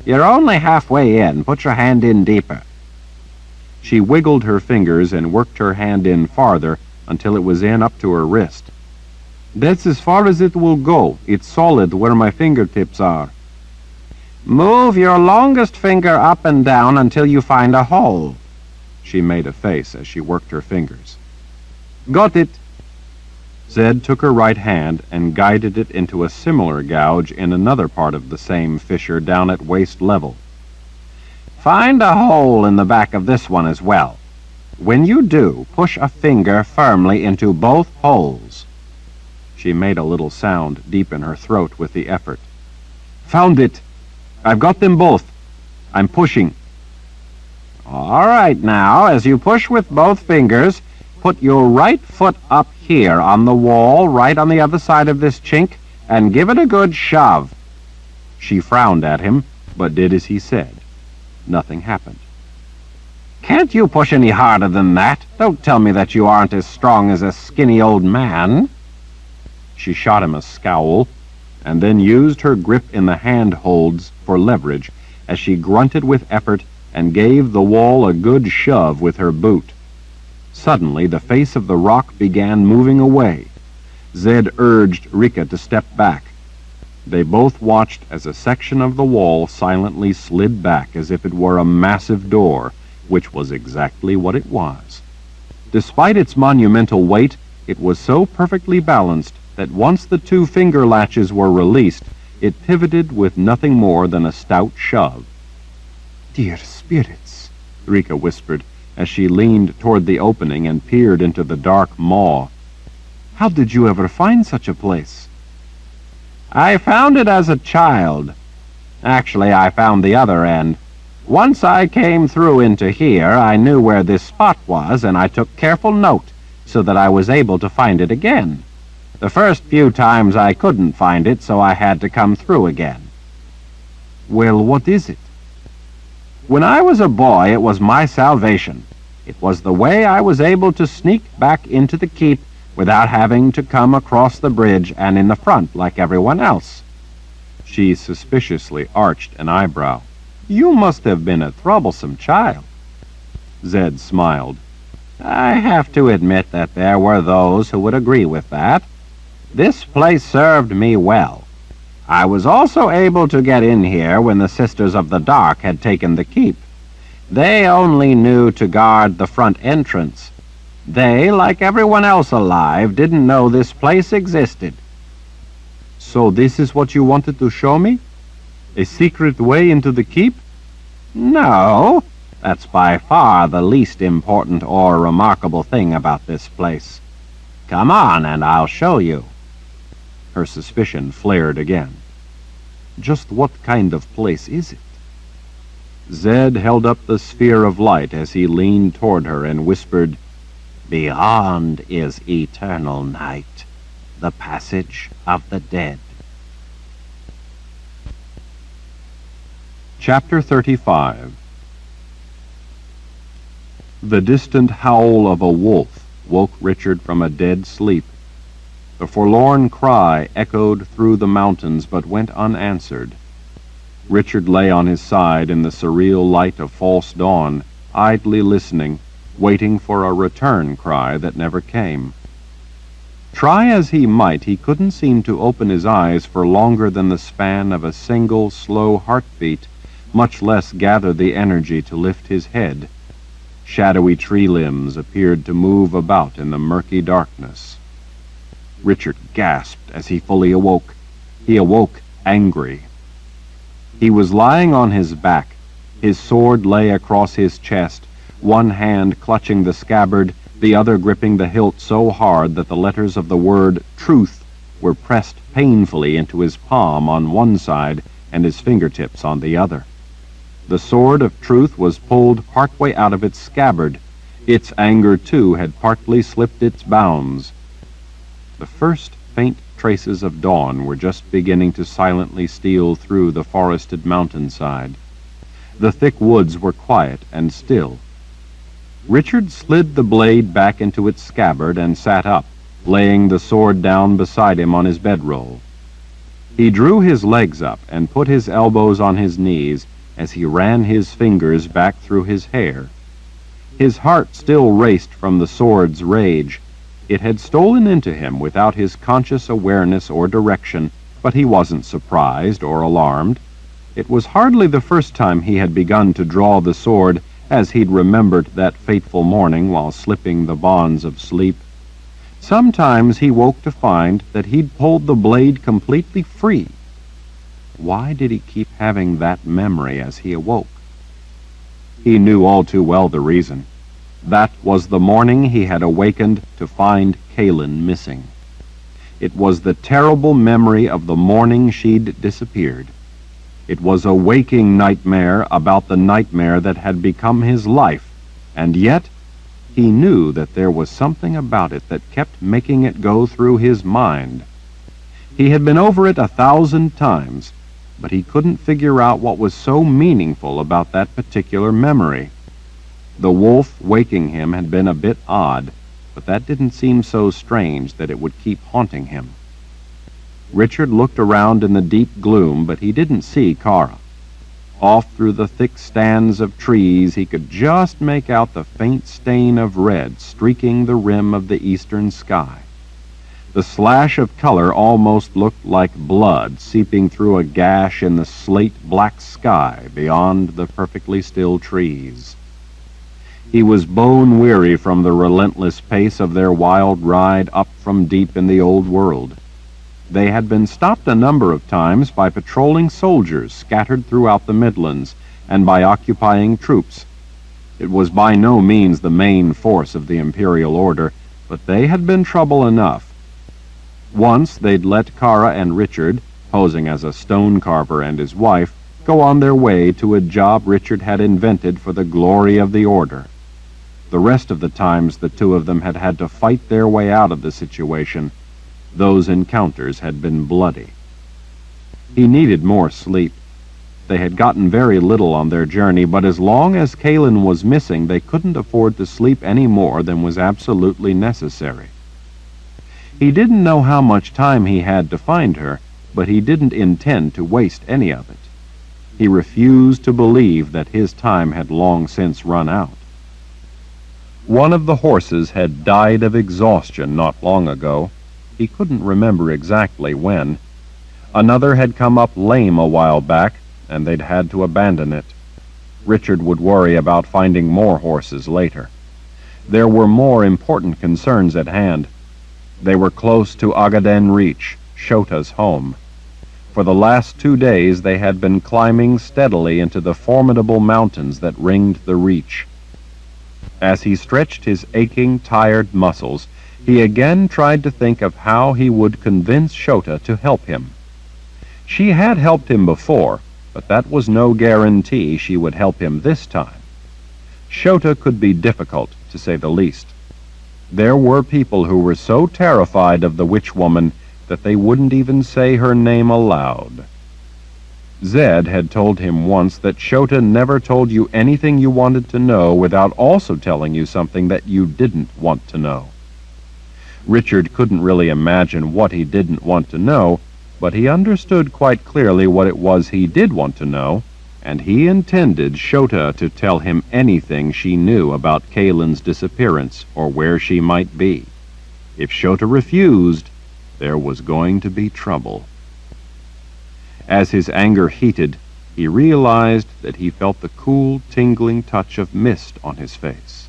"You're only halfway in. Put your hand in deeper."
She wiggled her fingers and worked her hand in farther until it was in up to her wrist. "That's as far as it will go. It's solid where my fingertips are."
"Move your longest finger up and down until you find a hole."
She made a face as she worked her fingers. "Got it." Zed took her right hand and guided it into a similar gouge in another part of the same fissure down at waist level.
"Find a hole in the back of this one as well. When you do, push a finger firmly into both holes."
She made a little sound deep in her throat with the effort. "Found it! I've got them both. I'm pushing."
"All right, now, as you push with both fingers, put your right foot up here on the wall, right on the other side of this chink, and give it a good shove."
She frowned at him, but did as he said. Nothing happened.
"Can't you push any harder than that? Don't tell me that you aren't as strong as a skinny old man."
She shot him a scowl, and then used her grip in the hand-holds for leverage as she grunted with effort and gave the wall a good shove with her boot. Suddenly, the face of the rock began moving away. Zed urged Rika to step back. They both watched as a section of the wall silently slid back as if it were a massive door, which was exactly what it was. Despite its monumental weight, it was so perfectly balanced that once the two finger latches were released, it pivoted with nothing more than a stout shove.
"Dear spirits,"
Rika whispered as she leaned toward the opening and peered into the dark maw.
"How did you ever find such a place?"
"I found it as a child. Actually, I found the other end. Once I came through into here, I knew where this spot was, and I took careful note so that I was able to find it again. The first few times I couldn't find it, so I had to come through again."
"Well, what is it?"
"When I was a boy, it was my salvation. It was the way I was able to sneak back into the keep without having to come across the bridge and in the front like everyone else."
She suspiciously arched an eyebrow. "You must have been a troublesome child." Zed smiled.
"I have to admit that there were those who would agree with that. This place served me well. I was also able to get in here when the Sisters of the Dark had taken the keep. They only knew to guard the front entrance. They, like everyone else alive, didn't know this place existed."
"So this is what you wanted to show me? A secret way into the keep?"
"No, that's by far the least important or remarkable thing about this place. Come on, and I'll show you."
Her suspicion flared again. "Just what kind of place is it?" Zed held up the sphere of light as he leaned toward her and whispered,
"Beyond is eternal night, the passage of the dead."
Chapter 35. The distant howl of a wolf woke Richard from a dead sleep. The forlorn cry echoed through the mountains but went unanswered. Richard lay on his side in the surreal light of false dawn, idly listening, waiting for a return cry that never came. Try as he might, he couldn't seem to open his eyes for longer than the span of a single slow heartbeat, much less gather the energy to lift his head. Shadowy tree limbs appeared to move about in the murky darkness. Richard gasped as he fully awoke. He awoke angry. He was lying on his back. His sword lay across his chest, one hand clutching the scabbard, the other gripping the hilt so hard that the letters of the word truth were pressed painfully into his palm on one side and his fingertips on the other. The sword of truth was pulled partway out of its scabbard. Its anger, too, had partly slipped its bounds. The first faint traces of dawn were just beginning to silently steal through the forested mountainside. The thick woods were quiet and still. Richard slid the blade back into its scabbard and sat up, laying the sword down beside him on his bedroll. He drew his legs up and put his elbows on his knees as he ran his fingers back through his hair. His heart still raced from the sword's rage. It had stolen into him without his conscious awareness or direction, but he wasn't surprised or alarmed. It was hardly the first time he had begun to draw the sword as he'd remembered that fateful morning while slipping the bonds of sleep. Sometimes he woke to find that he'd pulled the blade completely free. Why did he keep having that memory as he awoke? He knew all too well the reason. That was the morning he had awakened to find Kaelin missing. It was the terrible memory of the morning she'd disappeared. It was a waking nightmare about the nightmare that had become his life, and yet he knew that there was something about it that kept making it go through his mind. He had been over it 1,000 times, but he couldn't figure out what was so meaningful about that particular memory. The wolf waking him had been a bit odd, but that didn't seem so strange that it would keep haunting him. Richard looked around in the deep gloom, but he didn't see Kara. Off through the thick stands of trees he could just make out the faint stain of red streaking the rim of the eastern sky. The slash of color almost looked like blood seeping through a gash in the slate-black sky beyond the perfectly still trees. He was bone-weary from the relentless pace of their wild ride up from deep in the old world. They had been stopped a number of times by patrolling soldiers scattered throughout the Midlands and by occupying troops. It was by no means the main force of the Imperial Order, but they had been trouble enough. Once they'd let Kara and Richard, posing as a stone carver and his wife, go on their way to a job Richard had invented for the glory of the Order. The rest of the times the two of them had had to fight their way out of the situation. Those encounters had been bloody. He needed more sleep. They had gotten very little on their journey, but as long as Kaelin was missing, they couldn't afford to sleep any more than was absolutely necessary. He didn't know how much time he had to find her, but he didn't intend to waste any of it. He refused to believe that his time had long since run out. One of the horses had died of exhaustion not long ago. He couldn't remember exactly when. Another had come up lame a while back, and they'd had to abandon it. Richard would worry about finding more horses later. There were more important concerns at hand. They were close to Agaden Reach, Shota's home. For the last 2 days they had been climbing steadily into the formidable mountains that ringed the reach. As he stretched his aching, tired muscles, he again tried to think of how he would convince Shota to help him. She had helped him before, but that was no guarantee she would help him this time. Shota could be difficult, to say the least. There were people who were so terrified of the witch woman that they wouldn't even say her name aloud. Zed had told him once that Shota never told you anything you wanted to know without also telling you something that you didn't want to know. Richard couldn't really imagine what he didn't want to know, but he understood quite clearly what it was he did want to know, and he intended Shota to tell him anything she knew about Kaelin's disappearance or where she might be. If Shota refused, there was going to be trouble. As his anger heated, he realized that he felt the cool, tingling touch of mist on his face.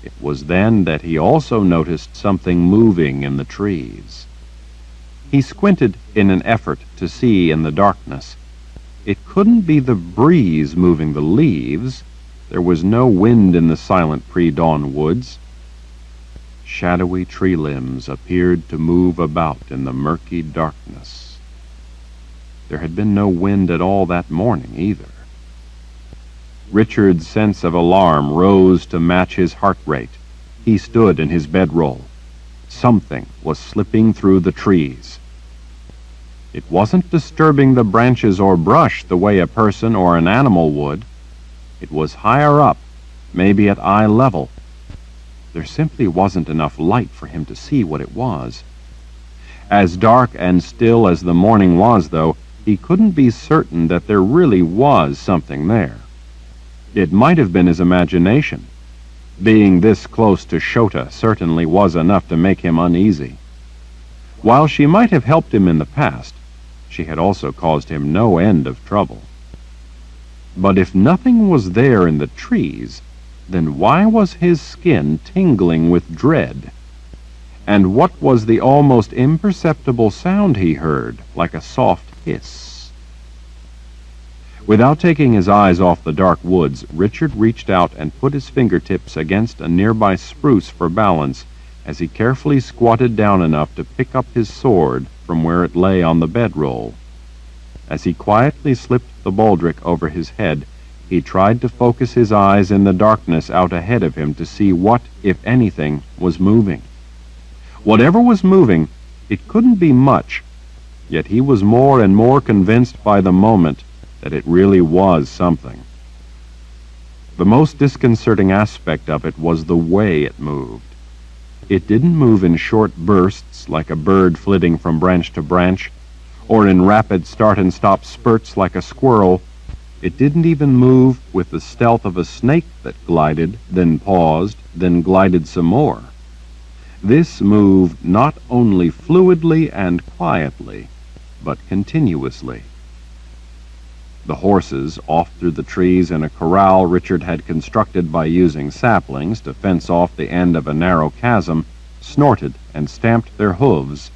It was then that he also noticed something moving in the trees. He squinted in an effort to see in the darkness. It couldn't be the breeze moving the leaves. There was no wind in the silent pre-dawn woods. Shadowy tree limbs appeared to move about in the murky darkness. There had been no wind at all that morning either. Richard's sense of alarm rose to match his heart rate. He stood in his bedroll. Something was slipping through the trees. It wasn't disturbing the branches or brush the way a person or an animal would. It was higher up, maybe at eye level. There simply wasn't enough light for him to see what it was. As dark and still as the morning was, though, he couldn't be certain that there really was something there. It might have been his imagination. Being this close to Shota certainly was enough to make him uneasy. While she might have helped him in the past, she had also caused him no end of trouble. But if nothing was there in the trees, then why was his skin tingling with dread? And what was the almost imperceptible sound he heard, like a soft hiss? Without taking his eyes off the dark woods, Richard reached out and put his fingertips against a nearby spruce for balance as he carefully squatted down enough to pick up his sword from where it lay on the bedroll. As he quietly slipped the baldric over his head, he tried to focus his eyes in the darkness out ahead of him to see what, if anything, was moving. Whatever was moving, it couldn't be much, yet he was more and more convinced by the moment that it really was something. The most disconcerting aspect of it was the way it moved. It didn't move in short bursts like a bird flitting from branch to branch, or in rapid start-and-stop spurts like a squirrel. It didn't even move with the stealth of a snake that glided, then paused, then glided some more. This moved not only fluidly and quietly, but continuously. The horses, off through the trees in a corral Richard had constructed by using saplings to fence off the end of a narrow chasm, snorted and stamped their hooves.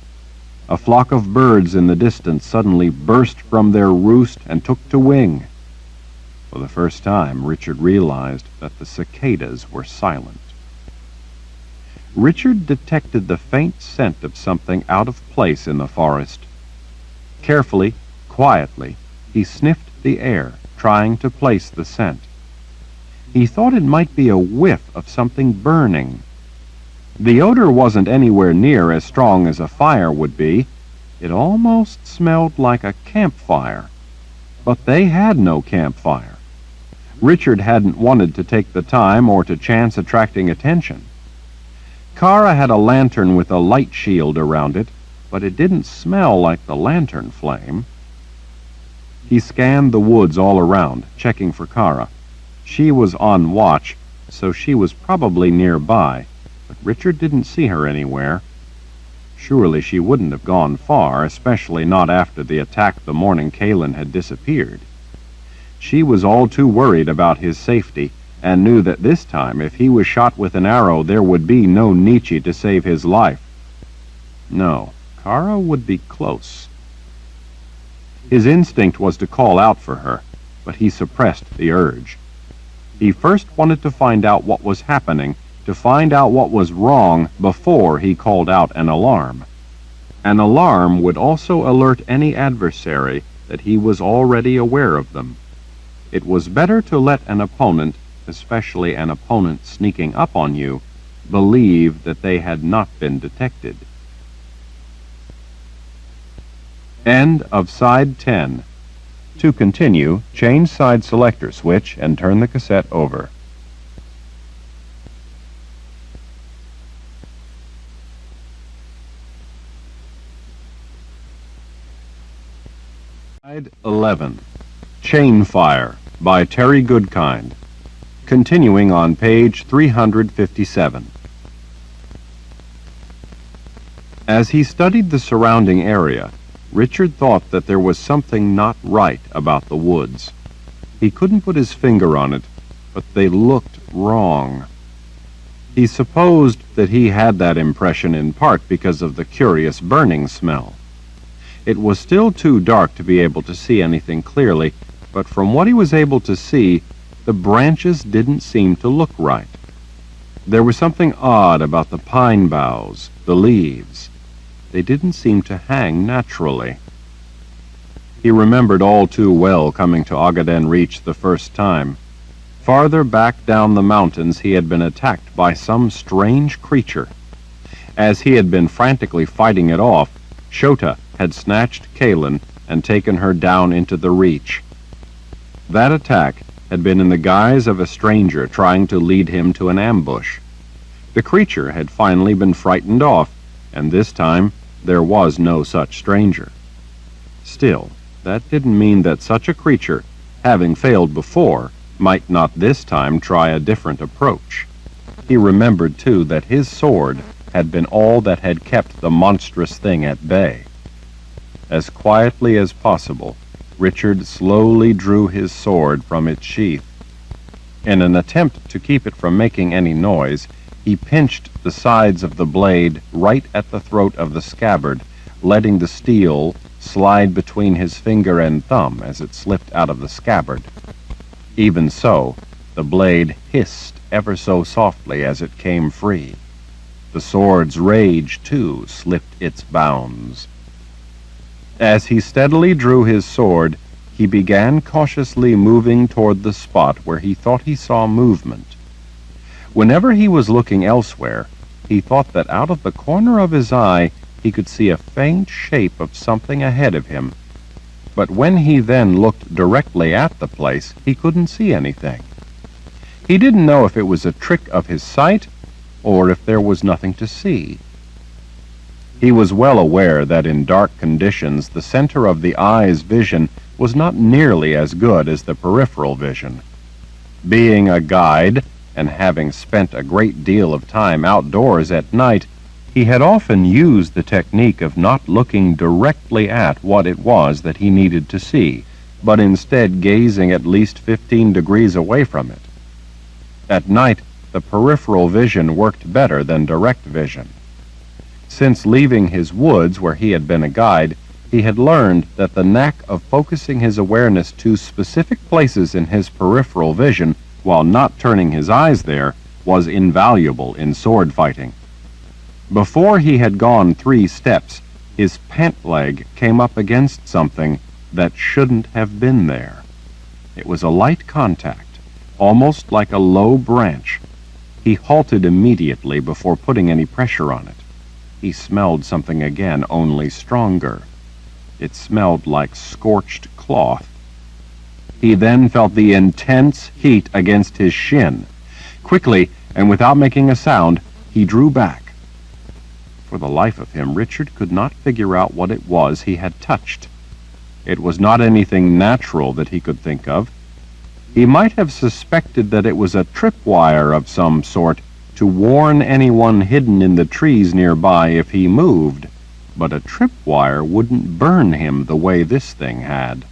A flock of birds in the distance suddenly burst from their roost and took to wing. For the first time, Richard realized that the cicadas were silent. Richard detected the faint scent of something out of place in the forest. Carefully, quietly, he sniffed the air, trying to place the scent. He thought it might be a whiff of something burning. The odor wasn't anywhere near as strong as a fire would be. It almost smelled like a campfire. But they had no campfire. Richard hadn't wanted to take the time or to chance attracting attention. Kara had a lantern with a light shield around it, but it didn't smell like the lantern flame. He scanned the woods all around, checking for Kara. She was on watch, so she was probably nearby, but Richard didn't see her anywhere. Surely she wouldn't have gone far, especially not after the attack the morning Kalen had disappeared. She was all too worried about his safety, and knew that this time, if he was shot with an arrow, there would be no Nietzsche to save his life. No, Kara would be close. His instinct was to call out for her, but he suppressed the urge. He first wanted to find out what was happening, to find out what was wrong before he called out an alarm. An alarm would also alert any adversary that he was already aware of them. It was better to let an opponent, especially an opponent sneaking up on you, believe that they had not been detected. End of side 10. To continue, change side selector switch and turn the cassette over. Side 11. Chainfire by Terry Goodkind. Continuing on page 357. As he studied the surrounding area, Richard thought that there was something not right about the woods. He couldn't put his finger on it, but they looked wrong. He supposed that he had that impression in part because of the curious burning smell. It was still too dark to be able to see anything clearly, but from what he was able to see, the branches didn't seem to look right. There was something odd about the pine boughs, the leaves. They didn't seem to hang naturally. He remembered all too well coming to Ogaden Reach the first time. Farther back down the mountains he had been attacked by some strange creature. As he had been frantically fighting it off, Shota had snatched Kaelin and taken her down into the Reach. That attack had been in the guise of a stranger trying to lead him to an ambush. The creature had finally been frightened off, and this time there was no such stranger. Still, that didn't mean that such a creature, having failed before, might not this time try a different approach. He remembered, too, that his sword had been all that had kept the monstrous thing at bay. As quietly as possible, Richard slowly drew his sword from its sheath. In an attempt to keep it from making any noise, he pinched the sides of the blade right at the throat of the scabbard, letting the steel slide between his finger and thumb as it slipped out of the scabbard. Even so, the blade hissed ever so softly as it came free. The sword's rage, too, slipped its bounds. As he steadily drew his sword, he began cautiously moving toward the spot where he thought he saw movement. Whenever he was looking elsewhere, he thought that out of the corner of his eye he could see a faint shape of something ahead of him. But when he then looked directly at the place, he couldn't see anything. He didn't know if it was a trick of his sight, or if there was nothing to see. He was well aware that in dark conditions the center of the eye's vision was not nearly as good as the peripheral vision. Being a guide, and having spent a great deal of time outdoors at night, he had often used the technique of not looking directly at what it was that he needed to see, but instead gazing at least 15 degrees away from it. At night, the peripheral vision worked better than direct vision. Since leaving his woods where he had been a guide, he had learned that the knack of focusing his awareness to specific places in his peripheral vision while not turning his eyes there was invaluable in sword fighting. Before he had gone 3 steps, his pant leg came up against something that shouldn't have been there. It was a light contact, almost like a low branch. He halted immediately before putting any pressure on it. He smelled something again, only stronger. It smelled like scorched cloth. He then felt the intense heat against his shin. Quickly, and without making a sound, he drew back. For the life of him, Richard could not figure out what it was he had touched. It was not anything natural that he could think of. He might have suspected that it was a tripwire of some sort to warn anyone hidden in the trees nearby if he moved, but a tripwire wouldn't burn him the way this thing had.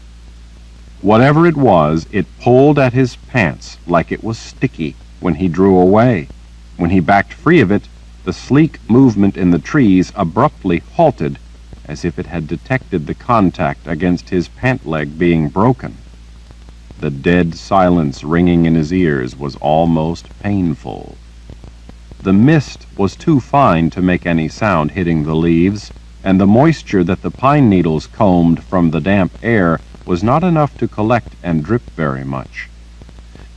Whatever it was, it pulled at his pants like it was sticky when he drew away. When he backed free of it, the sleek movement in the trees abruptly halted, as if it had detected the contact against his pant leg being broken. The dead silence ringing in his ears was almost painful. The mist was too fine to make any sound hitting the leaves, and the moisture that the pine needles combed from the damp air was not enough to collect and drip very much.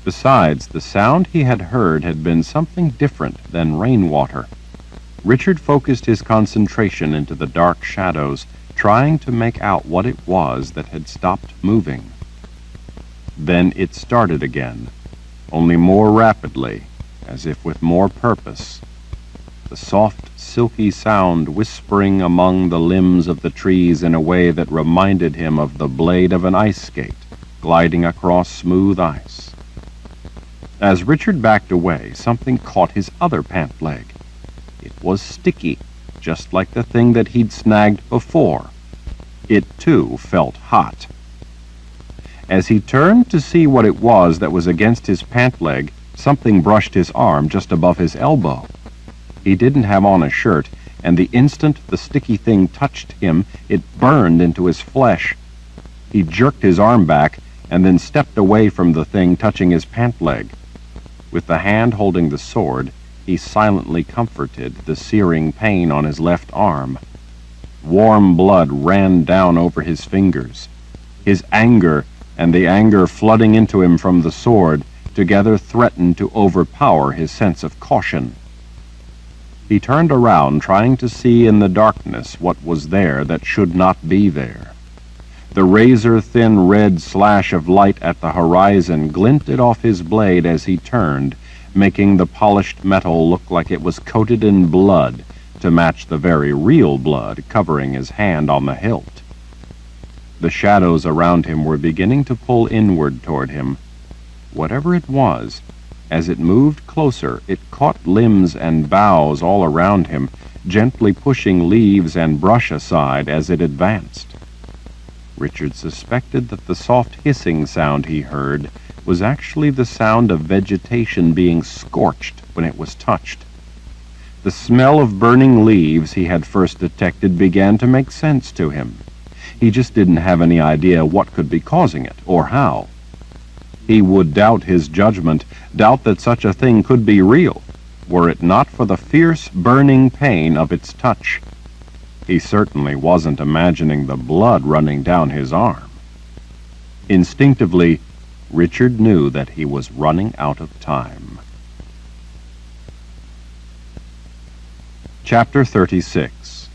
Besides, the sound he had heard had been something different than rainwater. Richard focused his concentration into the dark shadows, trying to make out what it was that had stopped moving. Then it started again, only more rapidly, as if with more purpose. The soft, silky sound whispering among the limbs of the trees in a way that reminded him of the blade of an ice skate gliding across smooth ice. As Richard backed away, something caught his other pant leg. It was sticky, just like the thing that he'd snagged before. It, too, felt hot. As he turned to see what it was that was against his pant leg, something brushed his arm just above his elbow. He didn't have on a shirt, and the instant the sticky thing touched him, it burned into his flesh. He jerked his arm back, and then stepped away from the thing touching his pant leg. With the hand holding the sword, he silently comforted the searing pain on his left arm. Warm blood ran down over his fingers. His anger, and the anger flooding into him from the sword, together threatened to overpower his sense of caution. He turned around, trying to see in the darkness what was there that should not be there. The razor-thin red slash of light at the horizon glinted off his blade as he turned, making the polished metal look like it was coated in blood to match the very real blood covering his hand on the hilt. The shadows around him were beginning to pull inward toward him. Whatever it was, as it moved closer, it caught limbs and boughs all around him, gently pushing leaves and brush aside as it advanced. Richard suspected that the soft hissing sound he heard was actually the sound of vegetation being scorched when it was touched. The smell of burning leaves he had first detected began to make sense to him. He just didn't have any idea what could be causing it, or how. He would doubt his judgment, doubt that such a thing could be real, were it not for the fierce, burning pain of its touch. He certainly wasn't imagining the blood running down his arm. Instinctively, Richard knew that he was running out of time. Chapter 36.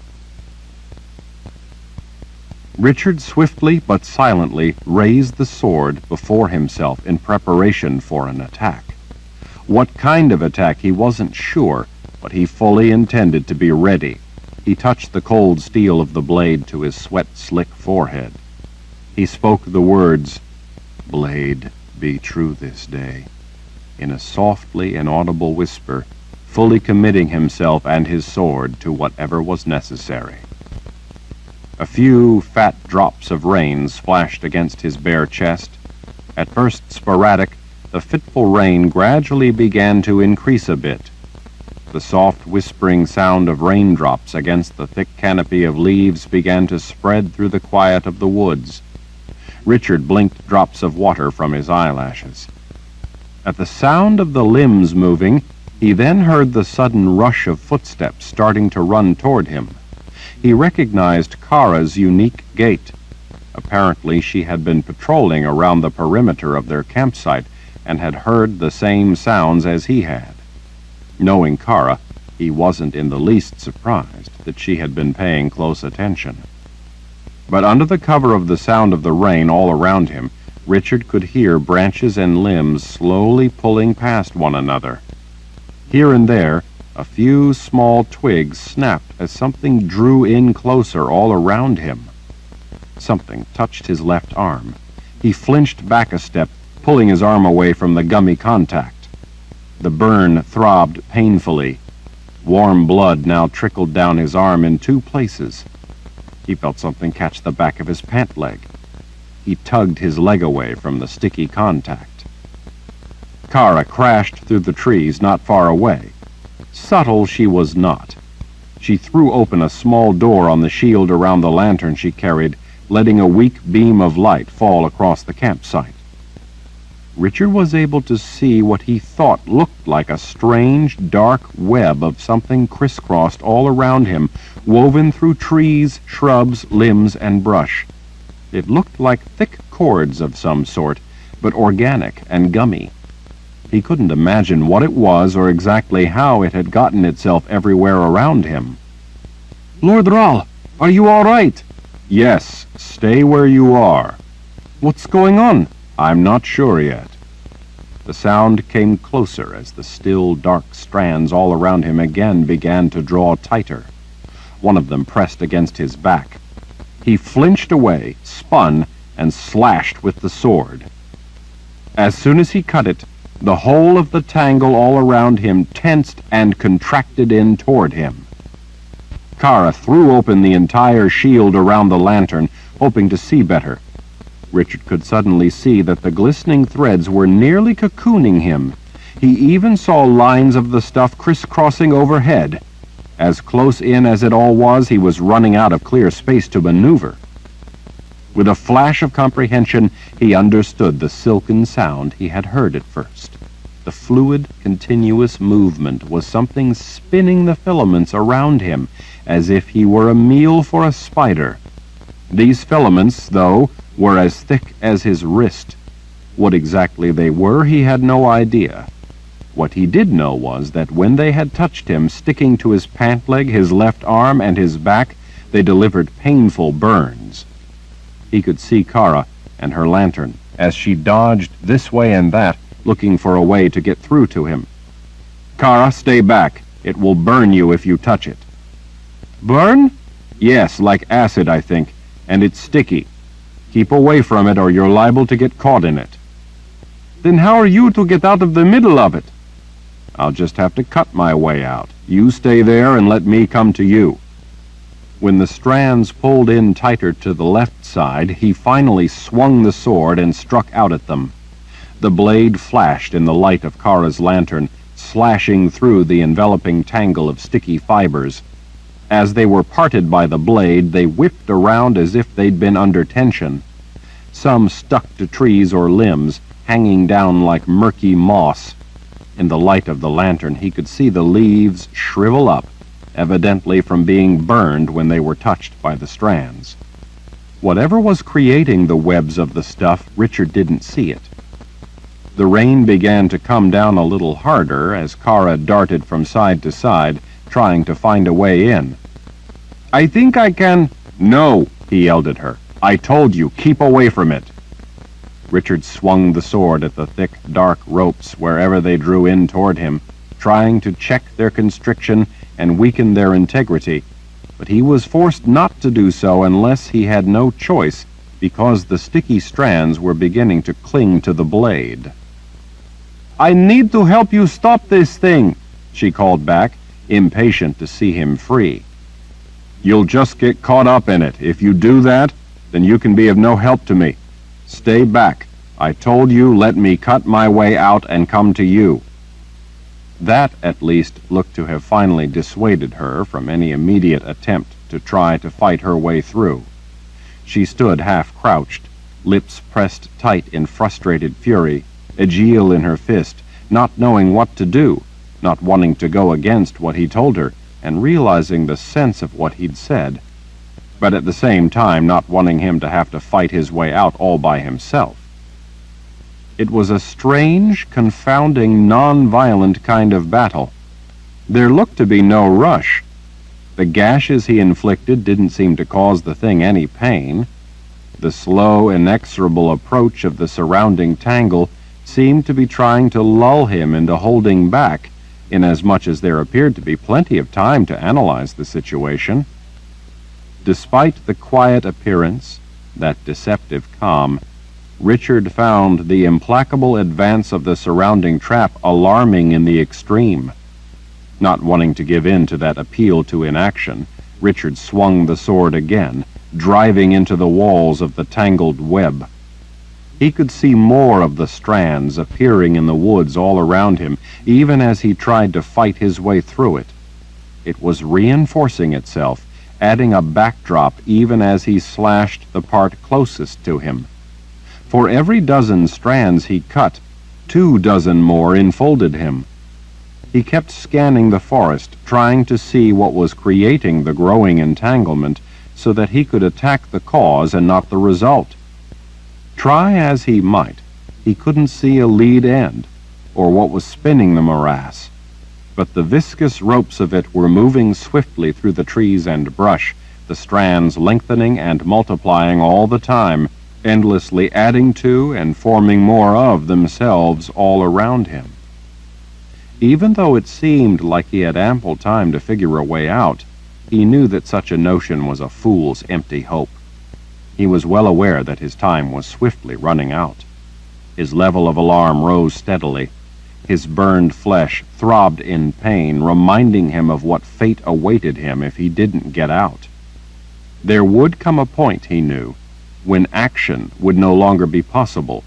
Richard swiftly but silently raised the sword before himself in preparation for an attack. What kind of attack he wasn't sure, but he fully intended to be ready. He touched the cold steel of the blade to his sweat-slick forehead. He spoke the words, "Blade, be true this day," in a softly inaudible whisper, fully committing himself and his sword to whatever was necessary. A few fat drops of rain splashed against his bare chest. At first sporadic, the fitful rain gradually began to increase a bit. The soft whispering sound of raindrops against the thick canopy of leaves began to spread through the quiet of the woods. Richard blinked drops of water from his eyelashes. At the sound of the limbs moving, he then heard the sudden rush of footsteps starting to run toward him. He recognized Kara's unique gait. Apparently she had been patrolling around the perimeter of their campsite and had heard the same sounds as he had. Knowing Kara, he wasn't in the least surprised that she had been paying close attention. But under the cover of the sound of the rain all around him, Richard could hear branches and limbs slowly pulling past one another. Here and there, a few small twigs snapped as something drew in closer all around him. Something touched his left arm. He flinched back a step, pulling his arm away from the gummy contact. The burn throbbed painfully. Warm blood now trickled down his arm in two places. He felt something catch the back of his pant leg. He tugged his leg away from the sticky contact. Kara crashed through the trees not far away. Subtle she was not. She threw open a small door on the shield around the lantern she carried, letting a weak beam of light fall across the campsite. Richard was able to see what he thought looked like a strange, dark web of something crisscrossed all around him, woven through trees, shrubs, limbs, and brush. It looked like thick cords of some sort, but organic and gummy. He couldn't imagine what it was or exactly how it had gotten itself everywhere around him.
Lord Ral, are you all right?
Yes, stay where you are.
What's going on?
I'm not sure yet. The sound came closer as the still, dark strands all around him again began to draw tighter. One of them pressed against his back. He flinched away, spun, and slashed with the sword. As soon as he cut it, the whole of the tangle all around him tensed and contracted in toward him. Kara threw open the entire shield around the lantern, hoping to see better. Richard could suddenly see that the glistening threads were nearly cocooning him. He even saw lines of the stuff crisscrossing overhead. As close in as it all was, he was running out of clear space to maneuver. With a flash of comprehension, he understood the silken sound he had heard at first. The fluid, continuous movement was something spinning the filaments around him, as if he were a meal for a spider. These filaments, though, were as thick as his wrist. What exactly they were, he had no idea. What he did know was that when they had touched him, sticking to his pant leg, his left arm, and his back, they delivered painful burns. He could see Kara and her lantern as she dodged this way and that, looking for a way to get through to him. "Kara, stay back. It will burn you if you touch it." "Burn?" "Yes, like acid, I think, and it's sticky. Keep away from it or you're liable to get caught in it." "Then how are you to get out of the middle of it?" "I'll just have to cut my way out. You stay there and let me come to you." When the strands pulled in tighter to the left side, he finally swung the sword and struck out at them. The blade flashed in the light of Kara's lantern, slashing through the enveloping tangle of sticky fibers. As they were parted by the blade, they whipped around as if they'd been under tension. Some stuck to trees or limbs, hanging down like murky moss. In the light of the lantern, he could see the leaves shrivel up, evidently from being burned when they were touched by the strands. Whatever was creating the webs of the stuff, Richard didn't see it. The rain began to come down a little harder as Kara darted from side to side, trying to find a way in. "I think I can—" "No," he yelled at her. "I told you, keep away from it." Richard swung the sword at the thick, dark ropes wherever they drew in toward him, trying to check their constriction and weaken their integrity, but he was forced not to do so unless he had no choice, because the sticky strands were beginning to cling to the blade. "I need to help you stop this thing," she called back, impatient to see him free. "You'll just get caught up in it. If you do that, then you can be of no help to me. Stay back. I told you, let me cut my way out and come to you." That, at least, looked to have finally dissuaded her from any immediate attempt to try to fight her way through. She stood half-crouched, lips pressed tight in frustrated fury, Aegil in her fist, not knowing what to do, not wanting to go against what he told her, and realizing the sense of what he'd said, but at the same time not wanting him to have to fight his way out all by himself. It was a strange, confounding, non-violent kind of battle. There looked to be no rush. The gashes he inflicted didn't seem to cause the thing any pain. The slow, inexorable approach of the surrounding tangle seemed to be trying to lull him into holding back, inasmuch as there appeared to be plenty of time to analyze the situation. Despite the quiet appearance, that deceptive calm, Richard found the implacable advance of the surrounding trap alarming in the extreme. Not wanting to give in to that appeal to inaction, Richard swung the sword again, driving into the walls of the tangled web. He could see more of the strands appearing in the woods all around him, even as he tried to fight his way through it. It was reinforcing itself, adding a backdrop even as he slashed the part closest to him. For every dozen strands he cut, 2 dozen more enfolded him. He kept scanning the forest, trying to see what was creating the growing entanglement, so that he could attack the cause and not the result. Try as he might, he couldn't see a lead end, or what was spinning the morass. But the viscous ropes of it were moving swiftly through the trees and brush, the strands lengthening and multiplying all the time, endlessly adding to and forming more of themselves all around him. Even though it seemed like he had ample time to figure a way out, he knew that such a notion was a fool's empty hope. He was well aware that his time was swiftly running out. His level of alarm rose steadily. His burned flesh throbbed in pain, reminding him of what fate awaited him if he didn't get out. There would come a point, he knew, when action would no longer be possible.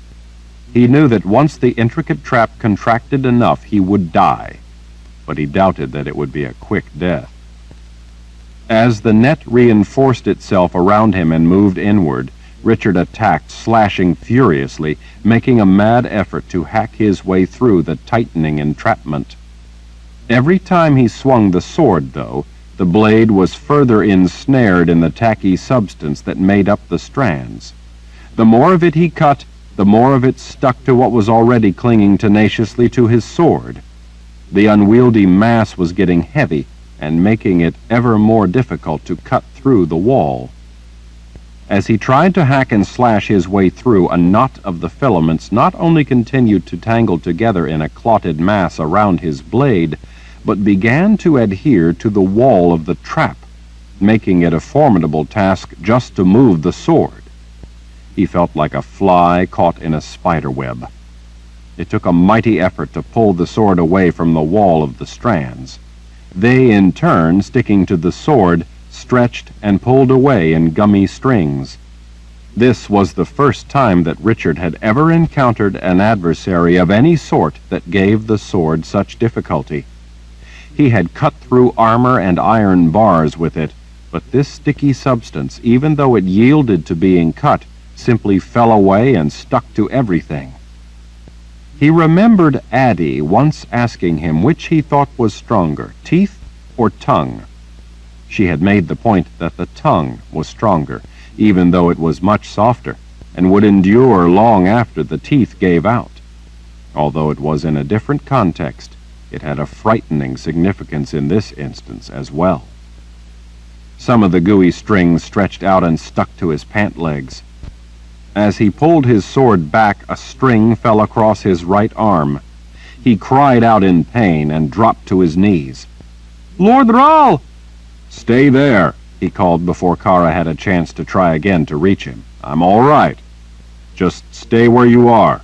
He knew that once the intricate trap contracted enough, he would die, but he doubted that it would be a quick death. As the net reinforced itself around him and moved inward, Richard attacked, slashing furiously, making a mad effort to hack his way through the tightening entrapment. Every time he swung the sword, though, the blade was further ensnared in the tacky substance that made up the strands. The more of it he cut, the more of it stuck to what was already clinging tenaciously to his sword. The unwieldy mass was getting heavy and making it ever more difficult to cut through the wall. As he tried to hack and slash his way through, a knot of the filaments not only continued to tangle together in a clotted mass around his blade, but began to adhere to the wall of the trap, making it a formidable task just to move the sword. He felt like a fly caught in a spider web. It took a mighty effort to pull the sword away from the wall of the strands. They, in turn, sticking to the sword, stretched and pulled away in gummy strings. This was the first time that Richard had ever encountered an adversary of any sort that gave the sword such difficulty. He had cut through armor and iron bars with it, but this sticky substance, even though it yielded to being cut, simply fell away and stuck to everything. He remembered Addie once asking him which he thought was stronger, teeth or tongue. She had made the point that the tongue was stronger, even though it was much softer, and would endure long after the teeth gave out. Although it was in a different context, it had a frightening significance in this instance as well. Some of the gooey strings stretched out and stuck to his pant legs. As he pulled his sword back, a string fell across his right arm. He cried out in pain and dropped to his knees. "Lord Rahl!" "Stay there," he called before Kara had a chance to try again to reach him. "I'm all right. Just stay where you are."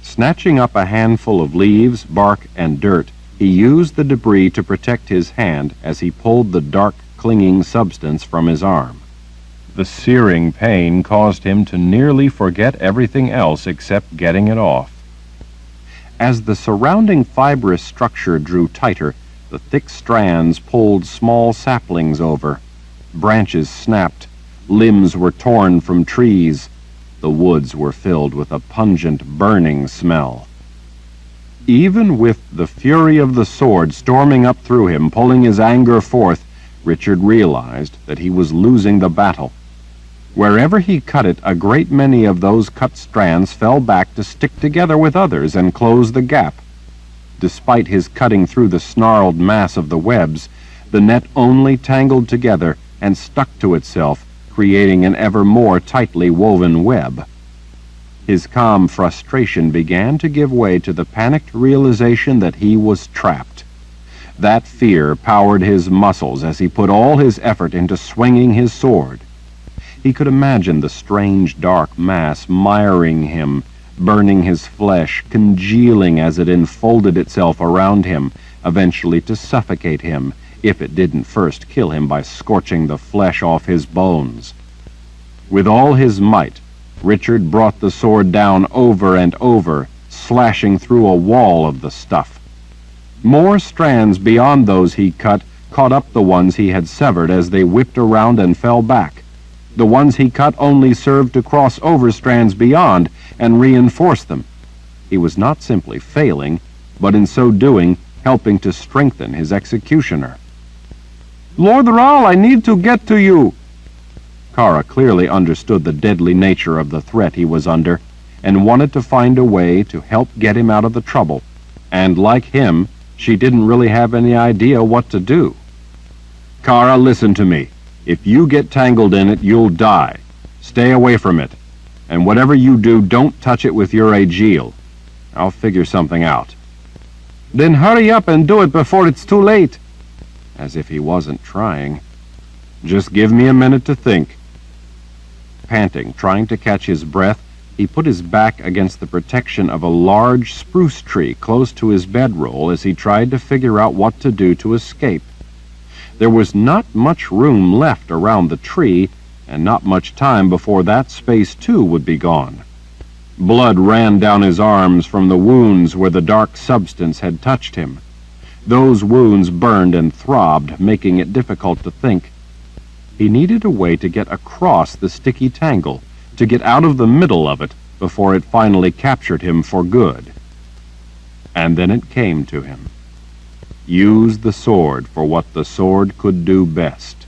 Snatching up a handful of leaves, bark, and dirt, he used the debris to protect his hand as he pulled the dark, clinging substance from his arm. The searing pain caused him to nearly forget everything else except getting it off. As the surrounding fibrous structure drew tighter, the thick strands pulled small saplings over. Branches snapped. Limbs were torn from trees. The woods were filled with a pungent, burning smell. Even with the fury of the sword storming up through him, pulling his anger forth, Richard realized that he was losing the battle. Wherever he cut it, a great many of those cut strands fell back to stick together with others and close the gap. Despite his cutting through the snarled mass of the webs, the net only tangled together and stuck to itself, creating an ever more tightly woven web. His calm frustration began to give way to the panicked realization that he was trapped. That fear powered his muscles as he put all his effort into swinging his sword. He could imagine the strange dark mass miring him, burning his flesh, congealing as it enfolded itself around him, eventually to suffocate him, if it didn't first kill him by scorching the flesh off his bones. With all his might, Richard brought the sword down over and over, slashing through a wall of the stuff. More strands beyond those he cut caught up the ones he had severed as they whipped around and fell back. The ones he cut only served to cross over strands beyond and reinforce them. He was not simply failing, but in so doing, helping to strengthen his executioner. "Lord Rahl, I need to get to you!" Kara clearly understood the deadly nature of the threat he was under, and wanted to find a way to help get him out of the trouble. And like him, she didn't really have any idea what to do. "Kara, listen to me. If you get tangled in it, you'll die. Stay away from it. And whatever you do, don't touch it with your Aegil. I'll figure something out." "Then hurry up and do it before it's too late." As if he wasn't trying. "Just give me a minute to think." Panting, trying to catch his breath, he put his back against the protection of a large spruce tree close to his bedroll as he tried to figure out what to do to escape. There was not much room left around the tree, and not much time before that space too would be gone. Blood ran down his arms from the wounds where the dark substance had touched him. Those wounds burned and throbbed, making it difficult to think. He needed a way to get across the sticky tangle, to get out of the middle of it before it finally captured him for good. And then it came to him. Use the sword for what the sword could do best.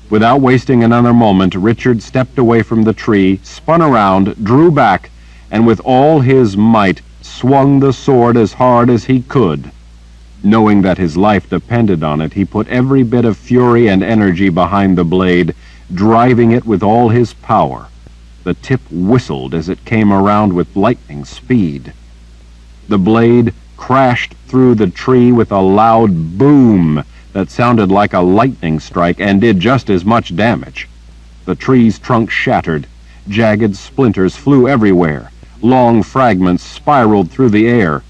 Without wasting another moment, Richard stepped away from the tree, spun around, drew back, and with all his might swung the sword as hard as he could. Knowing that his life depended on it, he put every bit of fury and energy behind the blade, driving it with all his power. The tip whistled as it came around with lightning speed. The blade crashed through the tree with a loud boom that sounded like a lightning strike and did just as much damage. The tree's trunk shattered. Jagged splinters flew everywhere. Long fragments spiraled through the air.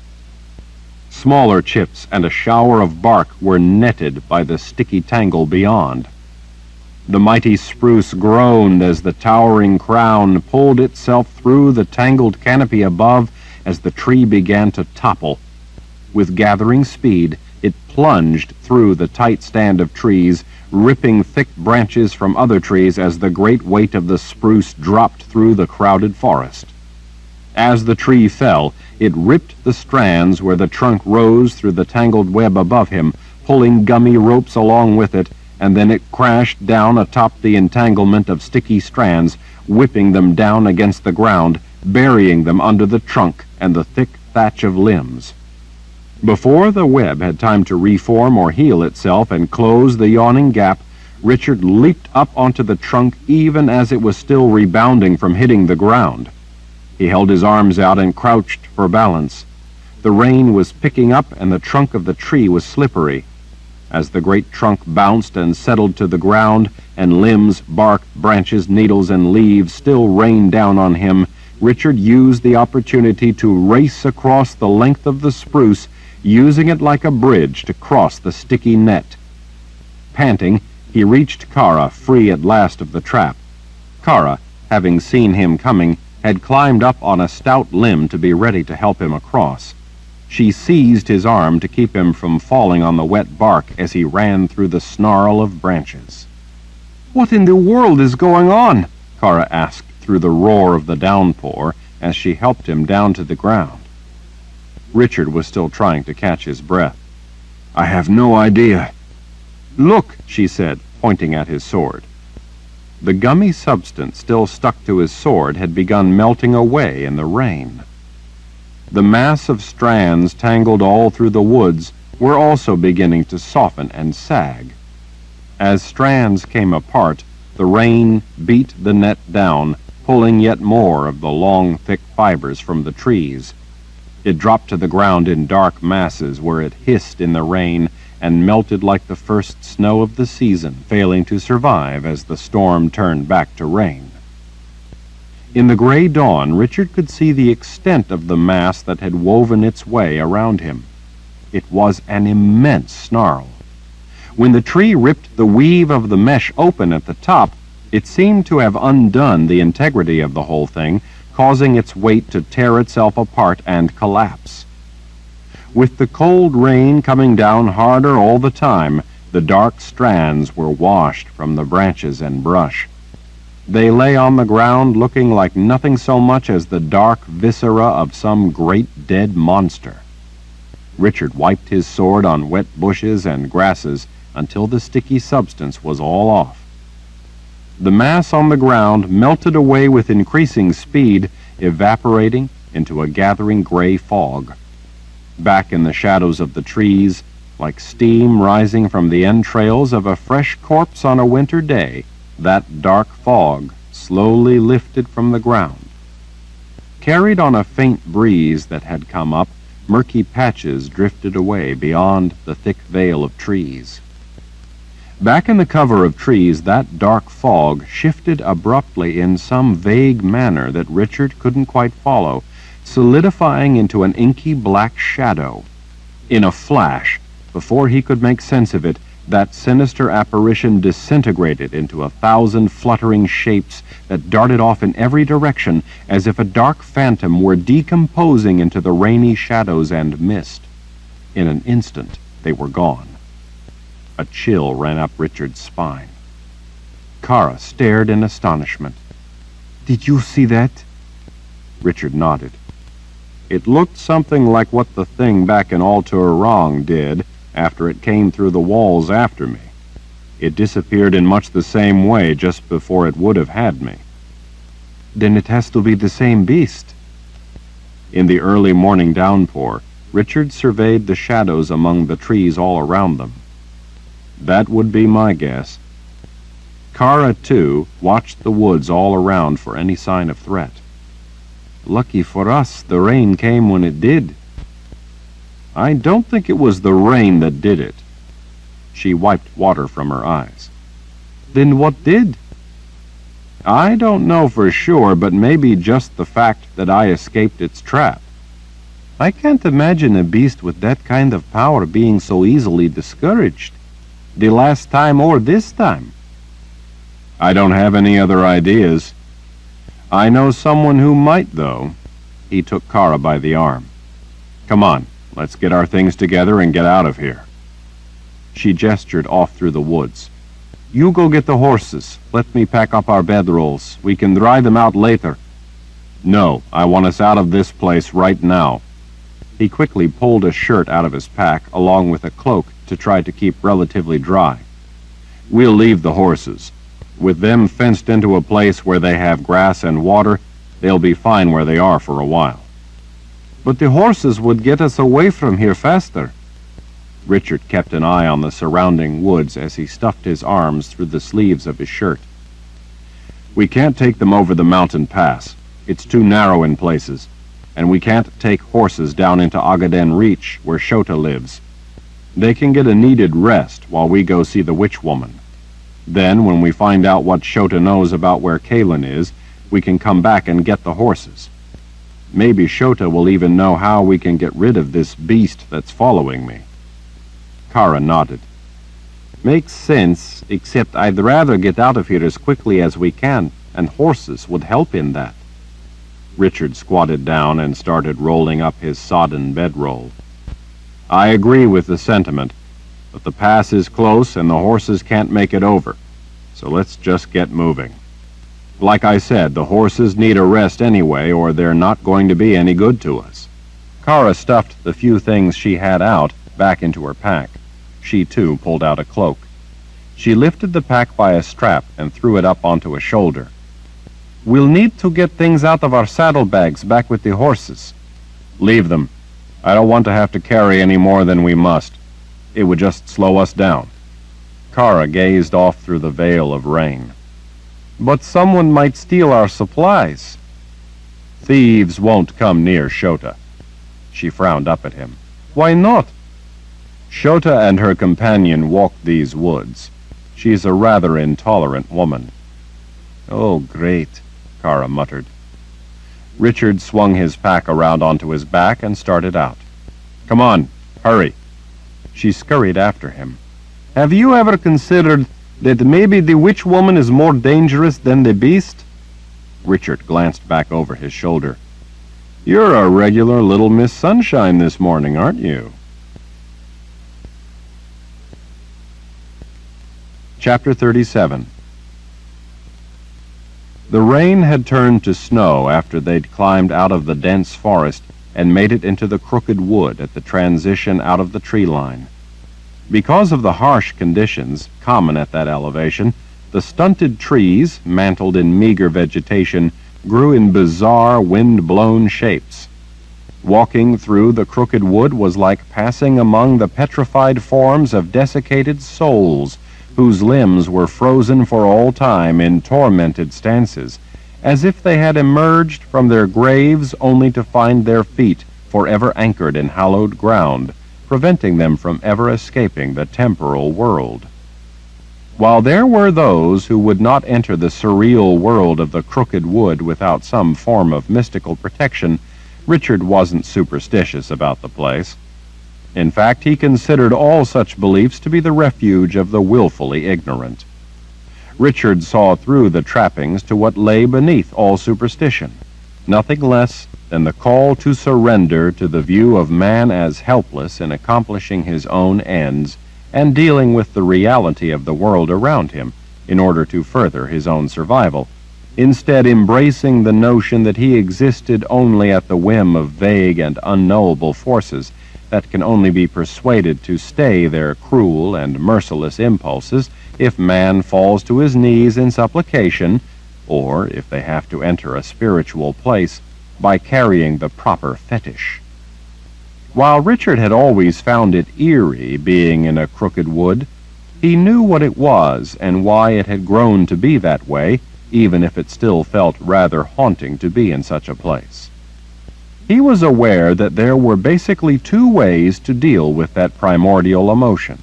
Smaller chips and a shower of bark were netted by the sticky tangle beyond. The mighty spruce groaned as the towering crown pulled itself through the tangled canopy above as the tree began to topple. With gathering speed, it plunged through the tight stand of trees, ripping thick branches from other trees as the great weight of the spruce dropped through the crowded forest. As the tree fell, it ripped the strands where the trunk rose through the tangled web above him, pulling gummy ropes along with it, and then it crashed down atop the entanglement of sticky strands, whipping them down against the ground, burying them under the trunk and the thick thatch of limbs. Before the web had time to reform or heal itself and close the yawning gap, Richard leaped up onto the trunk even as it was still rebounding from hitting the ground. He held his arms out and crouched for balance. The rain was picking up and the trunk of the tree was slippery. As the great trunk bounced and settled to the ground, and limbs, bark, branches, needles, and leaves still rained down on him, Richard used the opportunity to race across the length of the spruce, using it like a bridge to cross the sticky net. Panting, he reached Kara, free at last of the trap. Kara, having seen him coming, had climbed up on a stout limb to be ready to help him across. She seized his arm to keep him from falling on the wet bark as he ran through the snarl of branches. "What in the world is going on?" Kara asked through the roar of the downpour as she helped him down to the ground. Richard was still trying to catch his breath.
"I have no idea."
"Look," she said, pointing at his sword. The gummy substance still stuck to his sword had begun melting away in the rain. The mass of strands tangled all through the woods were also beginning to soften and sag. As strands came apart, the rain beat the net down, pulling yet more of the long, thick fibers from the trees. It dropped to the ground in dark masses where it hissed in the rain and melted like the first snow of the season, failing to survive as the storm turned back to rain. In the gray dawn, Richard could see the extent of the mass that had woven its way around him. It was an immense snarl. When the tree ripped the weave of the mesh open at the top, it seemed to have undone the integrity of the whole thing, causing its weight to tear itself apart and collapse. With the cold rain coming down harder all the time, the dark strands were washed from the branches and brush. They lay on the ground looking like nothing so much as the dark viscera of some great dead monster. Richard wiped his sword on wet bushes and grasses until the sticky substance was all off. The mass on the ground melted away with increasing speed, evaporating into a gathering gray fog. Back in the shadows of the trees, like steam rising from the entrails of a fresh corpse on a winter day, that dark fog slowly lifted from the ground. Carried on a faint breeze that had come up, murky patches drifted away beyond the thick veil of trees. Back in the cover of trees, that dark fog shifted abruptly in some vague manner that Richard couldn't quite follow, solidifying into an inky black shadow. In a flash, before he could make sense of it, that sinister apparition disintegrated into 1,000 fluttering shapes that darted off in every direction as if a dark phantom were decomposing into the rainy shadows and mist. In an instant, they were gone. A chill ran up Richard's spine. Kara stared in astonishment. "Did you see that?" Richard nodded. "It looked something like what the thing back in Altor did after it came through the walls after me." It disappeared in much the same way just before it would have had me.
Then it has to be the same beast.
In the early morning downpour, Richard surveyed the shadows among the trees all around them. That would be my guess. Kara, too, watched the woods all around for any sign of threat.
Lucky for us, the rain came when it did.
I don't think it was the rain that did it. She wiped water from her eyes.
Then what did?
I don't know for sure, but maybe just the fact that I escaped its trap.
I can't imagine a beast with that kind of power being so easily discouraged. The last time or this time.
I don't have any other ideas. I know someone who might, though. He took Kara by the arm. Come on, let's get our things together and get out of here. She gestured off through the woods.
You go get the horses. Let me pack up our bedrolls. We can dry them out later.
No, I want us out of this place right now. He quickly pulled a shirt out of his pack, along with a cloak, to try to keep relatively dry. We'll leave the horses. With them fenced into a place where they have grass and water, they'll be fine where they are for a while.
But the horses would get us away from here faster.
Richard kept an eye on the surrounding woods as he stuffed his arms through the sleeves of his shirt. We can't take them over the mountain pass. It's too narrow in places. And we can't take horses down into Agaden Reach, where Shota lives. They can get a needed rest while we go see the witch woman. Then, when we find out what Shota knows about where Kalen is, we can come back and get the horses. Maybe Shota will even know how we can get rid of this beast that's following me. Kara nodded.
Makes sense, except I'd rather get out of here as quickly as we can, and horses would help in that.
Richard squatted down and started rolling up his sodden bedroll. I agree with the sentiment, but the pass is close and the horses can't make it over, so let's just get moving. Like I said, the horses need a rest anyway, or they're not going to be any good to us. Kara stuffed the few things she had out back into her pack. She, too, pulled out a cloak. She lifted the pack by a strap and threw it up onto a shoulder.
We'll need to get things out of our saddlebags back with the horses.
Leave them. I don't want to have to carry any more than we must. It would just slow us down. Kara gazed off through the veil of rain.
But someone might steal our supplies.
Thieves won't come near Shota. She frowned up at him.
Why not?
Shota and her companion walked these woods. She's a rather intolerant woman.
Oh, great,
Kara muttered. Richard swung his pack around onto his back and started out. Come on, hurry. She scurried after him.
Have you ever considered that maybe the witch woman is more dangerous than the beast?
Richard glanced back over his shoulder. You're a regular little Miss Sunshine this morning, aren't you? Chapter 37. The rain had turned to snow after they'd climbed out of the dense forest and made it into the crooked wood at the transition out of the tree line. Because of the harsh conditions common at that elevation, the stunted trees, mantled in meager vegetation, grew in bizarre, wind-blown shapes. Walking through the crooked wood was like passing among the petrified forms of desiccated souls, whose limbs were frozen for all time in tormented stances, as if they had emerged from their graves only to find their feet forever anchored in hallowed ground, preventing them from ever escaping the temporal world. While there were those who would not enter the surreal world of the crooked wood without some form of mystical protection, Richard wasn't superstitious about the place. In fact, he considered all such beliefs to be the refuge of the willfully ignorant. Richard saw through the trappings to what lay beneath all superstition, nothing less than the call to surrender to the view of man as helpless in accomplishing his own ends and dealing with the reality of the world around him in order to further his own survival, instead embracing the notion that he existed only at the whim of vague and unknowable forces that can only be persuaded to stay their cruel and merciless impulses if man falls to his knees in supplication, or if they have to enter a spiritual place by carrying the proper fetish. While Richard had always found it eerie being in a crooked wood, he knew what it was and why it had grown to be that way, even if it still felt rather haunting to be in such a place. He was aware that there were basically two ways to deal with that primordial emotion.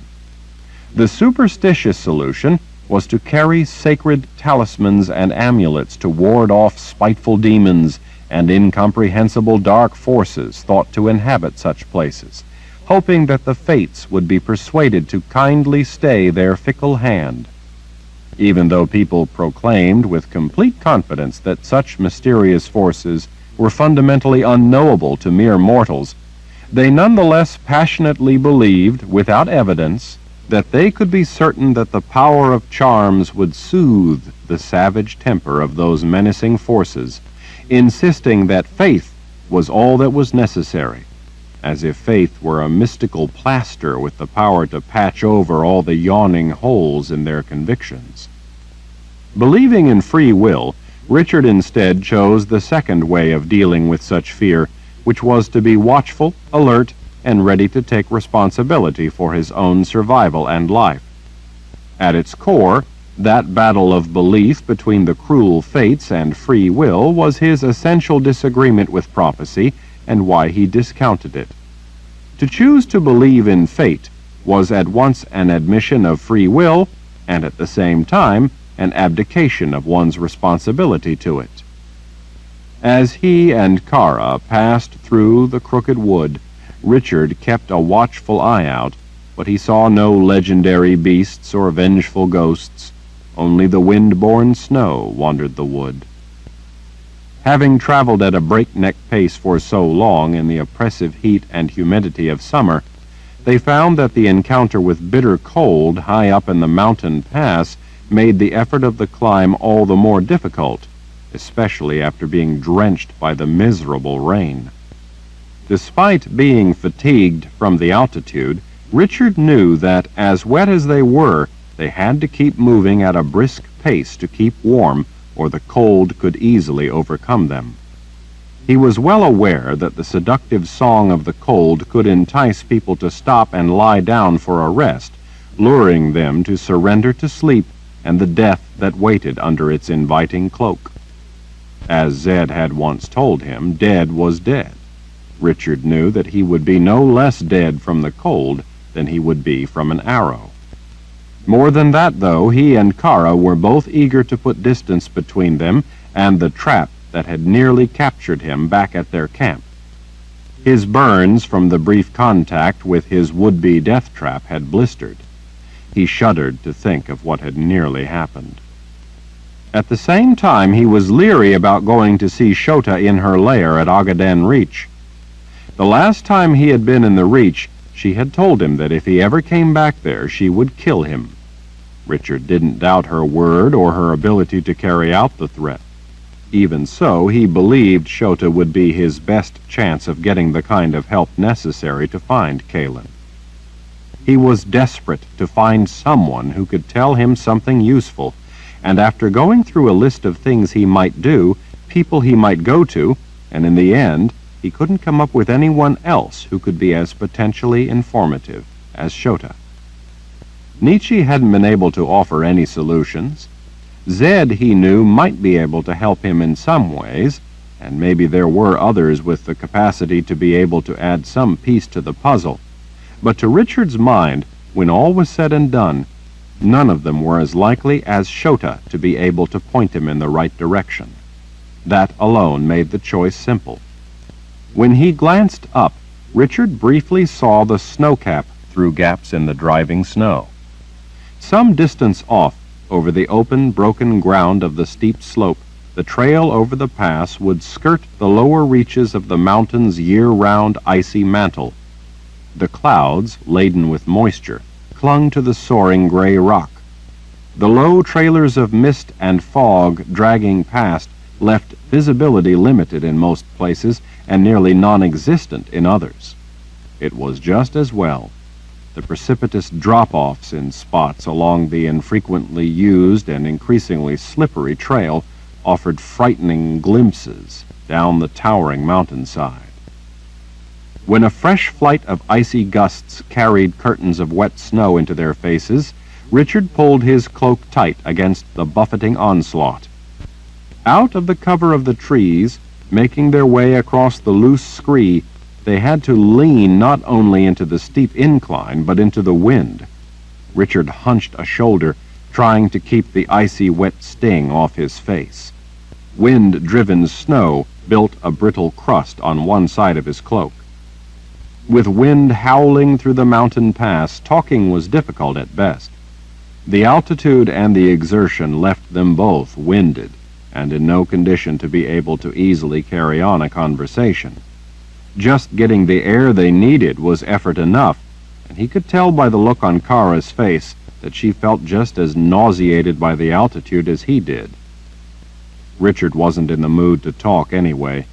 The superstitious solution was to carry sacred talismans and amulets to ward off spiteful demons and incomprehensible dark forces thought to inhabit such places, hoping that the fates would be persuaded to kindly stay their fickle hand. Even though people proclaimed with complete confidence that such mysterious forces were fundamentally unknowable to mere mortals, they nonetheless passionately believed, without evidence, that they could be certain that the power of charms would soothe the savage temper of those menacing forces, insisting that faith was all that was necessary, as if faith were a mystical plaster with the power to patch over all the yawning holes in their convictions. Believing in free will, Richard instead chose the second way of dealing with such fear, which was to be watchful, alert, and ready to take responsibility for his own survival and life. At its core, that battle of belief between the cruel fates and free will was his essential disagreement with prophecy and why he discounted it. To choose to believe in fate was at once an admission of free will and at the same time an abdication of one's responsibility to it. As he and Kara passed through the crooked wood, Richard kept a watchful eye out, but he saw no legendary beasts or vengeful ghosts. Only the wind-borne snow wandered the wood. Having traveled at a breakneck pace for so long in the oppressive heat and humidity of summer, they found that the encounter with bitter cold high up in the mountain pass made the effort of the climb all the more difficult, especially after being drenched by the miserable rain. Despite being fatigued from the altitude, Richard knew that, as wet as they were, they had to keep moving at a brisk pace to keep warm, or the cold could easily overcome them. He was well aware that the seductive song of the cold could entice people to stop and lie down for a rest, luring them to surrender to sleep and the death that waited under its inviting cloak. As Zed had once told him, dead was dead. Richard knew that he would be no less dead from the cold than he would be from an arrow. More than that, though, he and Kara were both eager to put distance between them and the trap that had nearly captured him back at their camp. His burns from the brief contact with his would-be death trap had blistered. He shuddered to think of what had nearly happened. At the same time, he was leery about going to see Shota in her lair at Agaden Reach. The last time he had been in the Reach, she had told him that if he ever came back there, she would kill him. Richard didn't doubt her word or her ability to carry out the threat. Even so, he believed Shota would be his best chance of getting the kind of help necessary to find Kaelin. He was desperate to find someone who could tell him something useful, and after going through a list of things he might do, people he might go to, and in the end, he couldn't come up with anyone else who could be as potentially informative as Shota. Nietzsche hadn't been able to offer any solutions. Zed, he knew, might be able to help him in some ways, and maybe there were others with the capacity to be able to add some piece to the puzzle. But to Richard's mind, when all was said and done, none of them were as likely as Shota to be able to point him in the right direction. That alone made the choice simple. When he glanced up, Richard briefly saw the snowcap through gaps in the driving snow. Some distance off, over the open, broken ground of the steep slope, the trail over the pass would skirt the lower reaches of the mountain's year-round icy mantle. The clouds, laden with moisture, clung to the soaring gray rock. The low trailers of mist and fog dragging past left visibility limited in most places and nearly non-existent in others. It was just as well. The precipitous drop-offs in spots along the infrequently used and increasingly slippery trail offered frightening glimpses down the towering mountainside. When a fresh flight of icy gusts carried curtains of wet snow into their faces, Richard pulled his cloak tight against the buffeting onslaught. Out of the cover of the trees, making their way across the loose scree, they had to lean not only into the steep incline, but into the wind. Richard hunched a shoulder, trying to keep the icy wet sting off his face. Wind-driven snow built a brittle crust on one side of his cloak. With wind howling through the mountain pass, talking was difficult at best. The altitude and the exertion left them both winded, and in no condition to be able to easily carry on a conversation. Just getting the air they needed was effort enough, and he could tell by the look on Kara's face that she felt just as nauseated by the altitude as he did. Richard wasn't in the mood to talk anyway.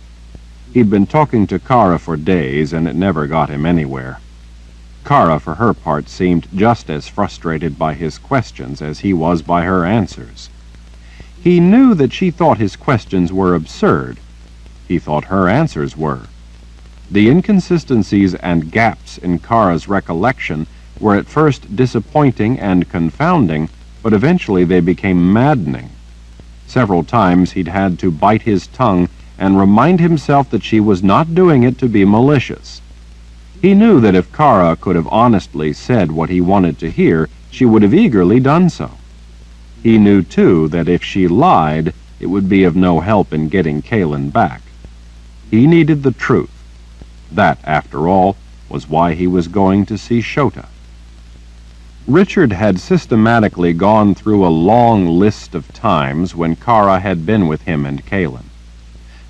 He'd been talking to Kara for days, and it never got him anywhere. Kara, for her part, seemed just as frustrated by his questions as he was by her answers. He knew that she thought his questions were absurd. He thought her answers were. The inconsistencies and gaps in Kara's recollection were at first disappointing and confounding, but eventually they became maddening. Several times he'd had to bite his tongue and remind himself that she was not doing it to be malicious. He knew that if Kara could have honestly said what he wanted to hear, she would have eagerly done so. He knew, too, that if she lied, it would be of no help in getting Kalin back. He needed the truth. That, after all, was why he was going to see Shota. Richard had systematically gone through a long list of times when Kara had been with him and Kalin.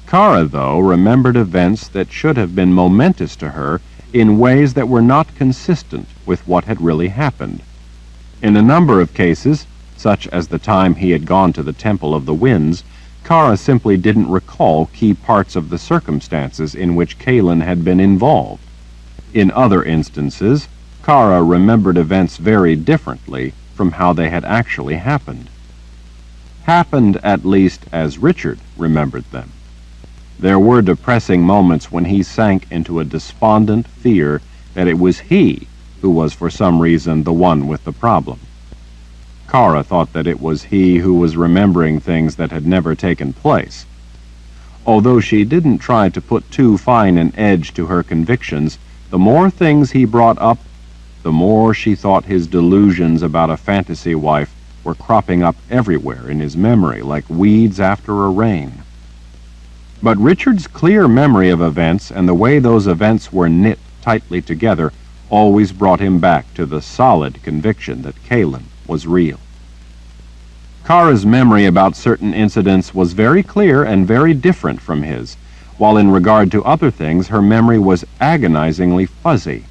Kara, though, remembered events that should have been momentous to her in ways that were not consistent with what had really happened. In a number of cases, such as the time he had gone to the Temple of the Winds, Kara simply didn't recall key parts of the circumstances in which Kalin had been involved. In other instances, Kara remembered events very differently from how they had actually happened. Happened, at least, as Richard remembered them. There were depressing moments when he sank into a despondent fear that it was he who was for some reason the one with the problem. Kara thought that it was he who was remembering things that had never taken place. Although she didn't try to put too fine an edge to her convictions, the more things he brought up, the more she thought his delusions about a fantasy wife were cropping up everywhere in his memory like weeds after a rain. But Richard's clear memory of events and the way those events were knit tightly together always brought him back to the solid conviction that Kalin was real. Kara's memory about certain incidents was very clear and very different from his, while in regard to other things her memory was agonizingly fuzzy.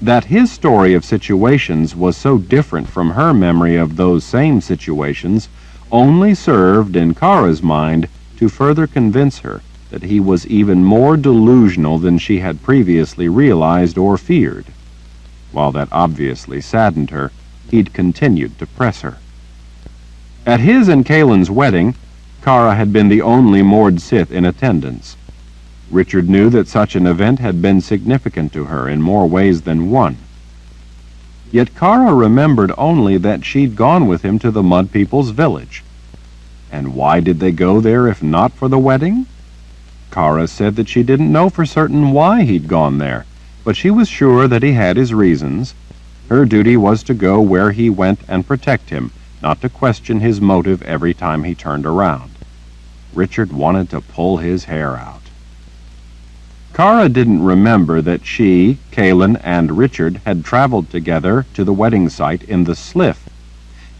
That his story of situations was so different from her memory of those same situations only served, in Kara's mind, to further convince her that he was even more delusional than she had previously realized or feared. While that obviously saddened her, he'd continued to press her. At his and Kalin's wedding, Kara had been the only moored Sith in attendance. Richard knew that such an event had been significant to her in more ways than one. Yet Kara remembered only that she'd gone with him to the Mud People's village. And why did they go there if not for the wedding? Kara said that she didn't know for certain why he'd gone there, but she was sure that he had his reasons. Her duty was to go where he went and protect him, not to question his motive every time he turned around. Richard wanted to pull his hair out. Kara didn't remember that she, Kalin, and Richard had traveled together to the wedding site in the Sliff.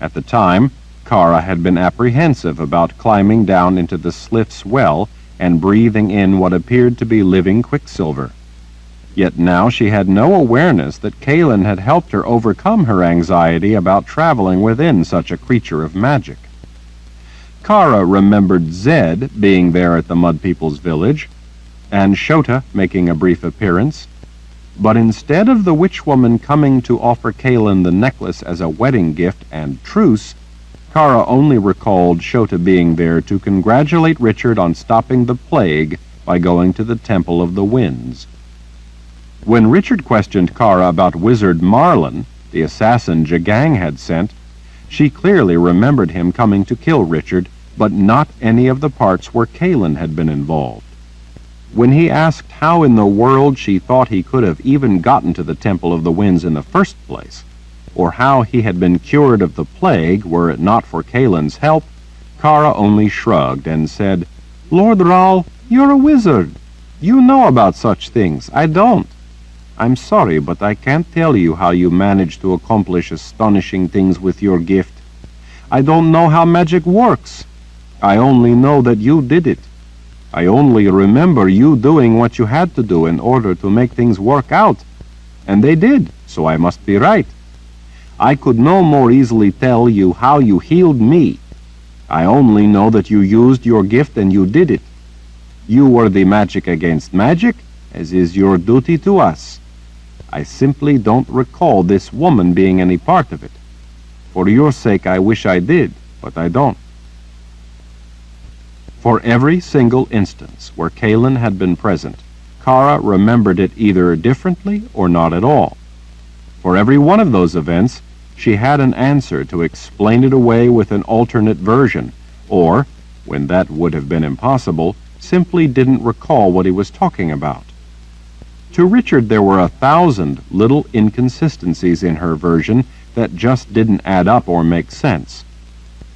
At the time, Kara had been apprehensive about climbing down into the Sliff's well and breathing in what appeared to be living quicksilver. Yet now she had no awareness that Kalin had helped her overcome her anxiety about traveling within such a creature of magic. Kara remembered Zed being there at the Mud People's village, and Shota making a brief appearance. But instead of the witch woman coming to offer Kaelin the necklace as a wedding gift and truce, Kara only recalled Shota being there to congratulate Richard on stopping the plague by going to the Temple of the Winds. When Richard questioned Kara about Wizard Marlin, the assassin Jagang had sent, she clearly remembered him coming to kill Richard, but not any of the parts where Kaelin had been involved. When he asked how in the world she thought he could have even gotten to the Temple of the Winds in the first place, or how he had been cured of the plague were it not for Kaelin's help, Kara only shrugged and said, "Lord Rahl, you're a wizard. You know about such things. I don't. I'm sorry, but I can't tell you how you managed to accomplish astonishing things with your gift. I don't know how magic works. I only know that you did it. I only remember you doing what you had to do in order to make things work out. And they did, so I must be right. I could no more easily tell you how you healed me. I only know that you used your gift and you did it. You were the magic against magic, as is your duty to us. I simply don't recall this woman being any part of it. For your sake, I wish I did, but I don't." For every single instance where Kaelin had been present, Kara remembered it either differently or not at all. For every one of those events, she had an answer to explain it away with an alternate version, or, when that would have been impossible, simply didn't recall what he was talking about. To Richard there were 1,000 little inconsistencies in her version that just didn't add up or make sense.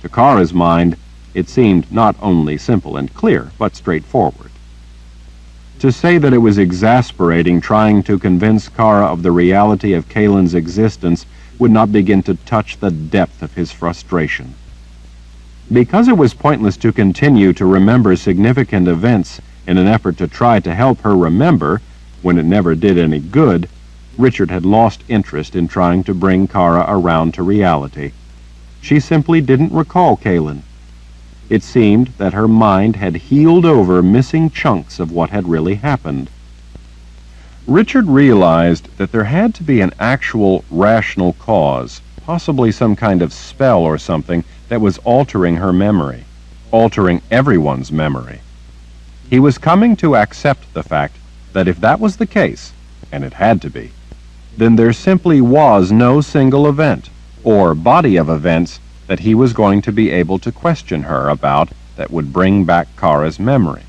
To Kara's mind, it seemed not only simple and clear, but straightforward. To say that it was exasperating trying to convince Kara of the reality of Kaelin's existence would not begin to touch the depth of his frustration. Because it was pointless to continue to remember significant events in an effort to try to help her remember, when it never did any good, Richard had lost interest in trying to bring Kara around to reality. She simply didn't recall Kaelin. It seemed that her mind had healed over missing chunks of what had really happened. Richard realized that there had to be an actual rational cause, possibly some kind of spell or something that was altering her memory, altering everyone's memory. He was coming to accept the fact that if that was the case, and it had to be, then there simply was no single event, or body of events, that he was going to be able to question her about that would bring back Kara's memory.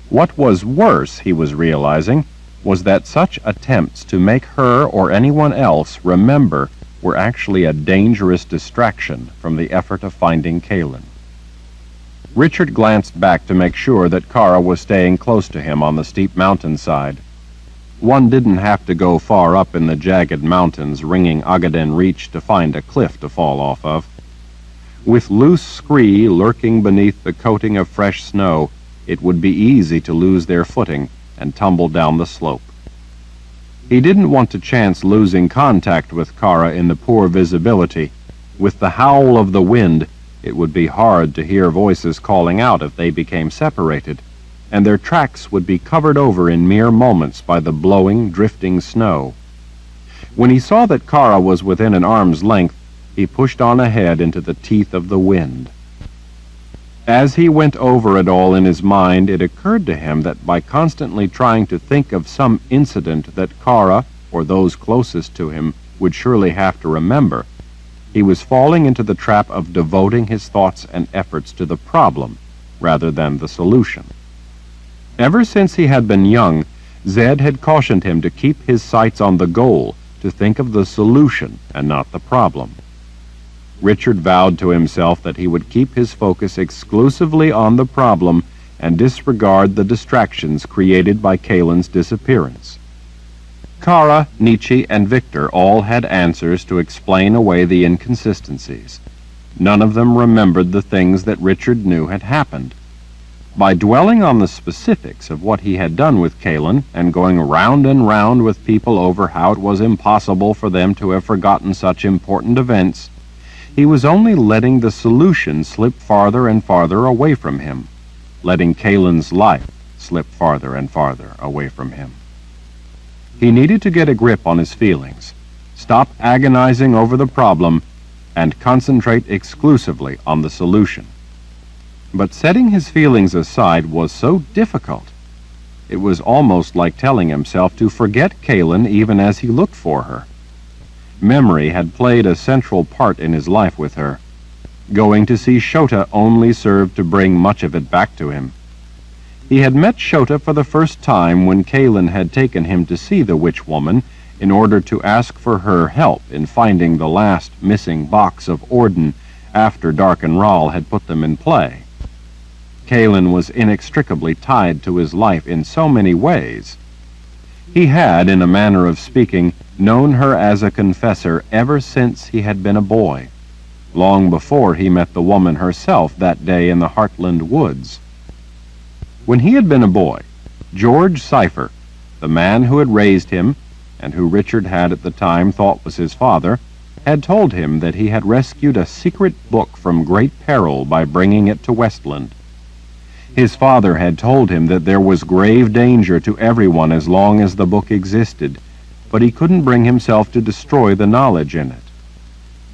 What was worse, he was realizing, was that such attempts to make her or anyone else remember were actually a dangerous distraction from the effort of finding Kaelin. Richard glanced back to make sure that Kara was staying close to him on the steep mountainside. One didn't have to go far up in the jagged mountains ringing Agaden Reach to find a cliff to fall off of. With loose scree lurking beneath the coating of fresh snow, it would be easy to lose their footing and tumble down the slope. He didn't want to chance losing contact with Kara in the poor visibility. With the howl of the wind, it would be hard to hear voices calling out if they became separated, and their tracks would be covered over in mere moments by the blowing, drifting snow. When he saw that Kara was within an arm's length, he pushed on ahead into the teeth of the wind. As he went over it all in his mind, it occurred to him that by constantly trying to think of some incident that Kara, or those closest to him, would surely have to remember, he was falling into the trap of devoting his thoughts and efforts to the problem rather than the solution. Ever since he had been young, Zed had cautioned him to keep his sights on the goal, to think of the solution and not the problem. Richard vowed to himself that he would keep his focus exclusively on the problem and disregard the distractions created by Kaelin's disappearance. Kara, Nietzsche, and Victor all had answers to explain away the inconsistencies. None of them remembered the things that Richard knew had happened. By dwelling on the specifics of what he had done with Kaelin and going round and round with people over how it was impossible for them to have forgotten such important events, he was only letting the solution slip farther and farther away from him, letting Kaelin's life slip farther and farther away from him. He needed to get a grip on his feelings, stop agonizing over the problem, and concentrate exclusively on the solution. But setting his feelings aside was so difficult. It was almost like telling himself to forget Kaylin even as he looked for her. Memory had played a central part in his life with her. Going to see Shota only served to bring much of it back to him. He had met Shota for the first time when Kaylin had taken him to see the witch woman in order to ask for her help in finding the last missing box of Orden after Dark and Rahl had put them in play. Kaylin was inextricably tied to his life in so many ways. He had, in a manner of speaking, known her as a confessor ever since he had been a boy, long before he met the woman herself that day in the Heartland woods. When he had been a boy, George Cypher, the man who had raised him, and who Richard had at the time thought was his father, had told him that he had rescued a secret book from great peril by bringing it to Westland. His father had told him that there was grave danger to everyone as long as the book existed, but he couldn't bring himself to destroy the knowledge in it.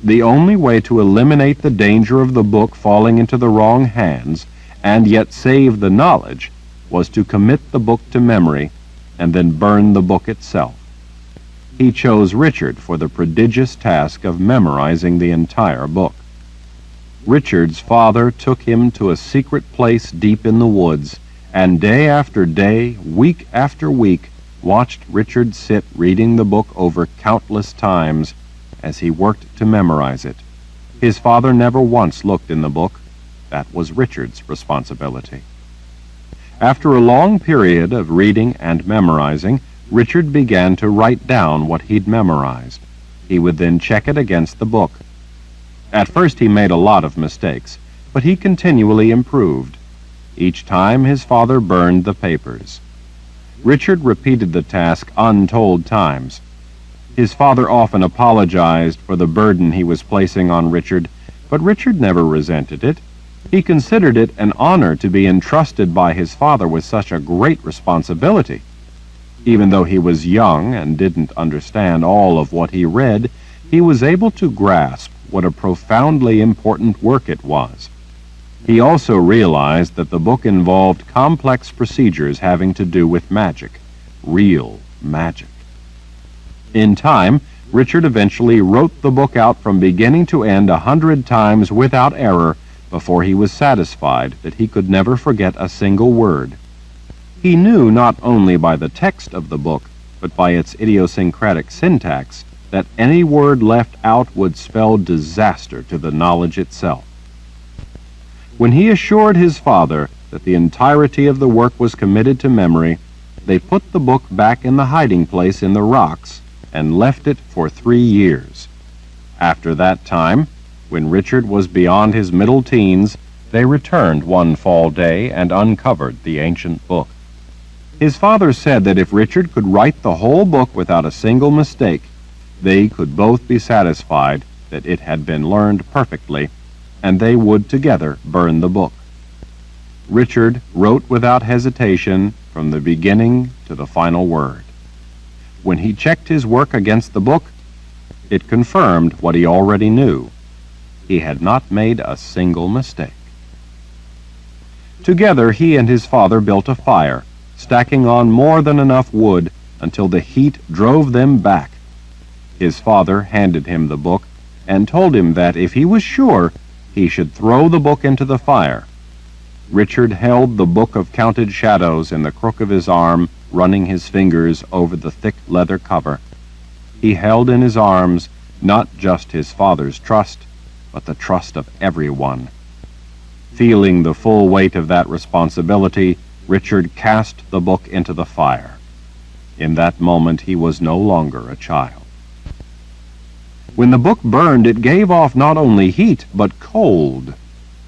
The only way to eliminate the danger of the book falling into the wrong hands, and yet save the knowledge, was to commit the book to memory, and then burn the book itself. He chose Richard for the prodigious task of memorizing the entire book. Richard's father took him to a secret place deep in the woods, and day after day, week after week, watched Richard sit reading the book over countless times as he worked to memorize it. His father never once looked in the book. That was Richard's responsibility. After a long period of reading and memorizing, Richard began to write down what he'd memorized. He would then check it against the book. At first he made a lot of mistakes, but he continually improved. Each time his father burned the papers. Richard repeated the task untold times. His father often apologized for the burden he was placing on Richard, but Richard never resented it. He considered it an honor to be entrusted by his father with such a great responsibility. Even though he was young and didn't understand all of what he read, he was able to grasp what a profoundly important work it was. He also realized that the book involved complex procedures having to do with magic, real magic. In time, Richard eventually wrote the book out from beginning to end 100 times without error before he was satisfied that he could never forget a single word. He knew not only by the text of the book, but by its idiosyncratic syntax, that any word left out would spell disaster to the knowledge itself. When he assured his father that the entirety of the work was committed to memory, they put the book back in the hiding place in the rocks and left it for 3 years. After that time, when Richard was beyond his middle teens, they returned one fall day and uncovered the ancient book. His father said that if Richard could write the whole book without a single mistake, they could both be satisfied that it had been learned perfectly, and they would together burn the book. Richard wrote without hesitation from the beginning to the final word. When he checked his work against the book, it confirmed what he already knew. He had not made a single mistake. Together he and his father built a fire, stacking on more than enough wood until the heat drove them back. His father handed him the book and told him that if he was sure, he should throw the book into the fire. Richard held the Book of Counted Shadows in the crook of his arm, running his fingers over the thick leather cover. He held in his arms not just his father's trust, but the trust of everyone. Feeling the full weight of that responsibility, Richard cast the book into the fire. In that moment he was no longer a child. When the book burned, it gave off not only heat, but cold,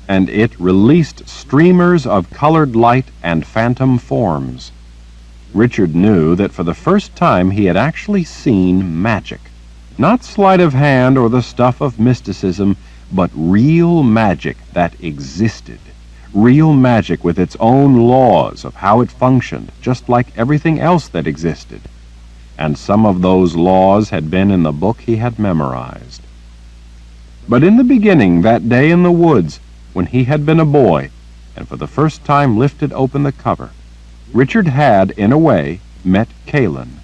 and it released streamers of colored light and phantom forms. Richard knew that for the first time he had actually seen magic. Not sleight of hand or the stuff of mysticism, but real magic that existed. Real magic with its own laws of how it functioned, just like everything else that existed. and some of those laws had been in the book he had memorized. But in the beginning, that day in the woods, when he had been a boy, and for the first time lifted open the cover, Richard had, in a way, met Kaelin.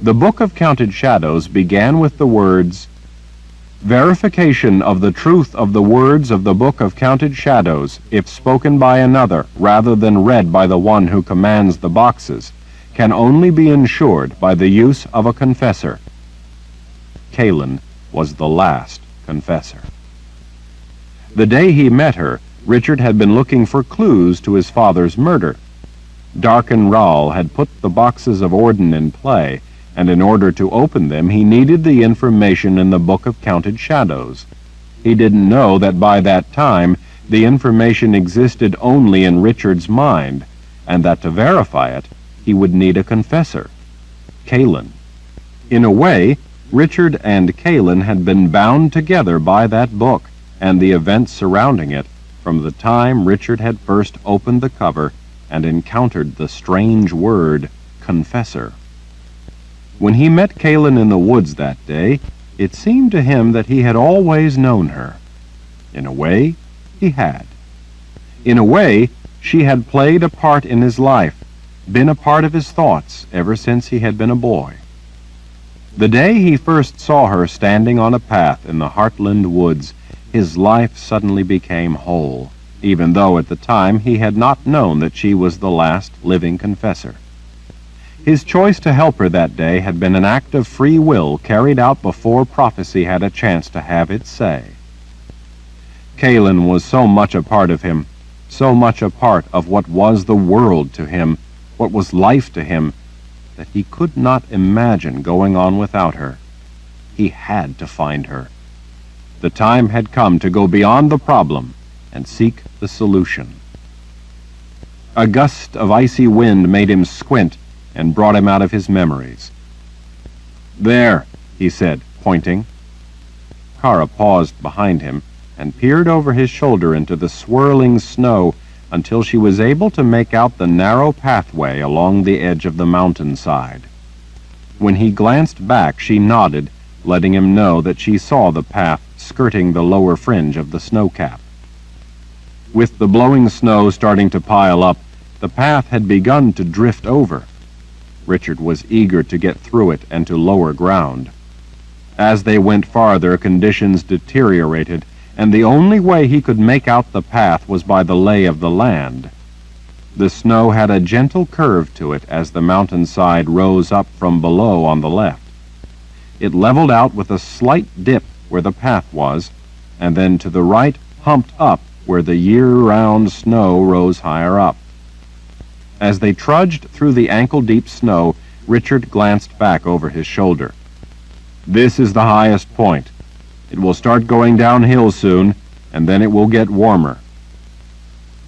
The Book of Counted Shadows began with the words, "Verification of the truth of the words of the Book of Counted Shadows, if spoken by another rather than read by the one who commands the boxes, can only be ensured by the use of a confessor." Kaelin was the last confessor. The day he met her, Richard had been looking for clues to his father's murder. Darken Rahl had put the boxes of Orden in play, and in order to open them he needed the information in the Book of Counted Shadows. He didn't know that by that time the information existed only in Richard's mind, and that to verify it he would need a confessor, Kaelin. In a way, Richard and Kaelin had been bound together by that book and the events surrounding it from the time Richard had first opened the cover and encountered the strange word, confessor. When he met Kaelin in the woods that day, it seemed to him that he had always known her. In a way, he had. In a way, she had played a part in his life, been a part of his thoughts ever since he had been a boy. The day he first saw her standing on a path in the Heartland woods, his life suddenly became whole, even though at the time he had not known that she was the last living confessor. His choice to help her that day had been an act of free will carried out before prophecy had a chance to have its say. Kaelin was so much a part of him, so much a part of what was the world to him, what was life to him, that he could not imagine going on without her. He had to find her. The time had come to go beyond the problem and seek the solution. A gust of icy wind made him squint and brought him out of his memories. "There," he said, pointing. Kara paused behind him and peered over his shoulder into the swirling snow until she was able to make out the narrow pathway along the edge of the mountainside. When he glanced back, she nodded, letting him know that she saw the path skirting the lower fringe of the snowcap. With the blowing snow starting to pile up, the path had begun to drift over. Richard was eager to get through it and to lower ground. As they went farther, conditions deteriorated, and the only way he could make out the path was by the lay of the land. The snow had a gentle curve to it as the mountainside rose up from below on the left. It leveled out with a slight dip where the path was, and then to the right humped up where the year-round snow rose higher up. As they trudged through the ankle-deep snow, Richard glanced back over his shoulder. "This is the highest point. It will start going downhill soon, and then it will get warmer."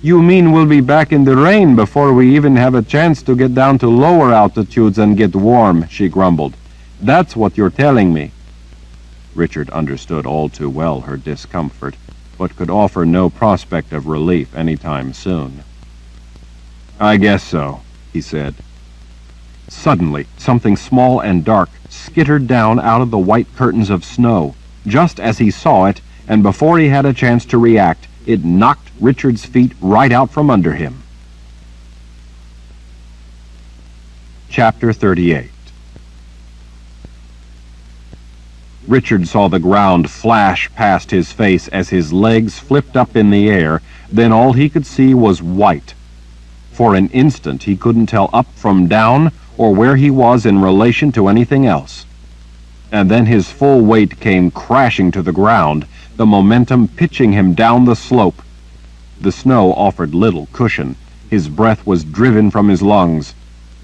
"You mean we'll be back in the rain before we even have a chance to get down to lower altitudes and get warm," she grumbled. "That's what you're telling me." Richard understood all too well her discomfort, but could offer no prospect of relief any time soon. "I guess so," he said. Suddenly, something small and dark skittered down out of the white curtains of snow. Just as he saw it, and before he had a chance to react, it knocked Richard's feet right out from under him. Chapter 38. Richard saw the ground flash past his face as his legs flipped up in the air, then all he could see was white. For an instant he couldn't tell up from down or where he was in relation to anything else. And then his full weight came crashing to the ground, the momentum pitching him down the slope. The snow offered little cushion. His breath was driven from his lungs.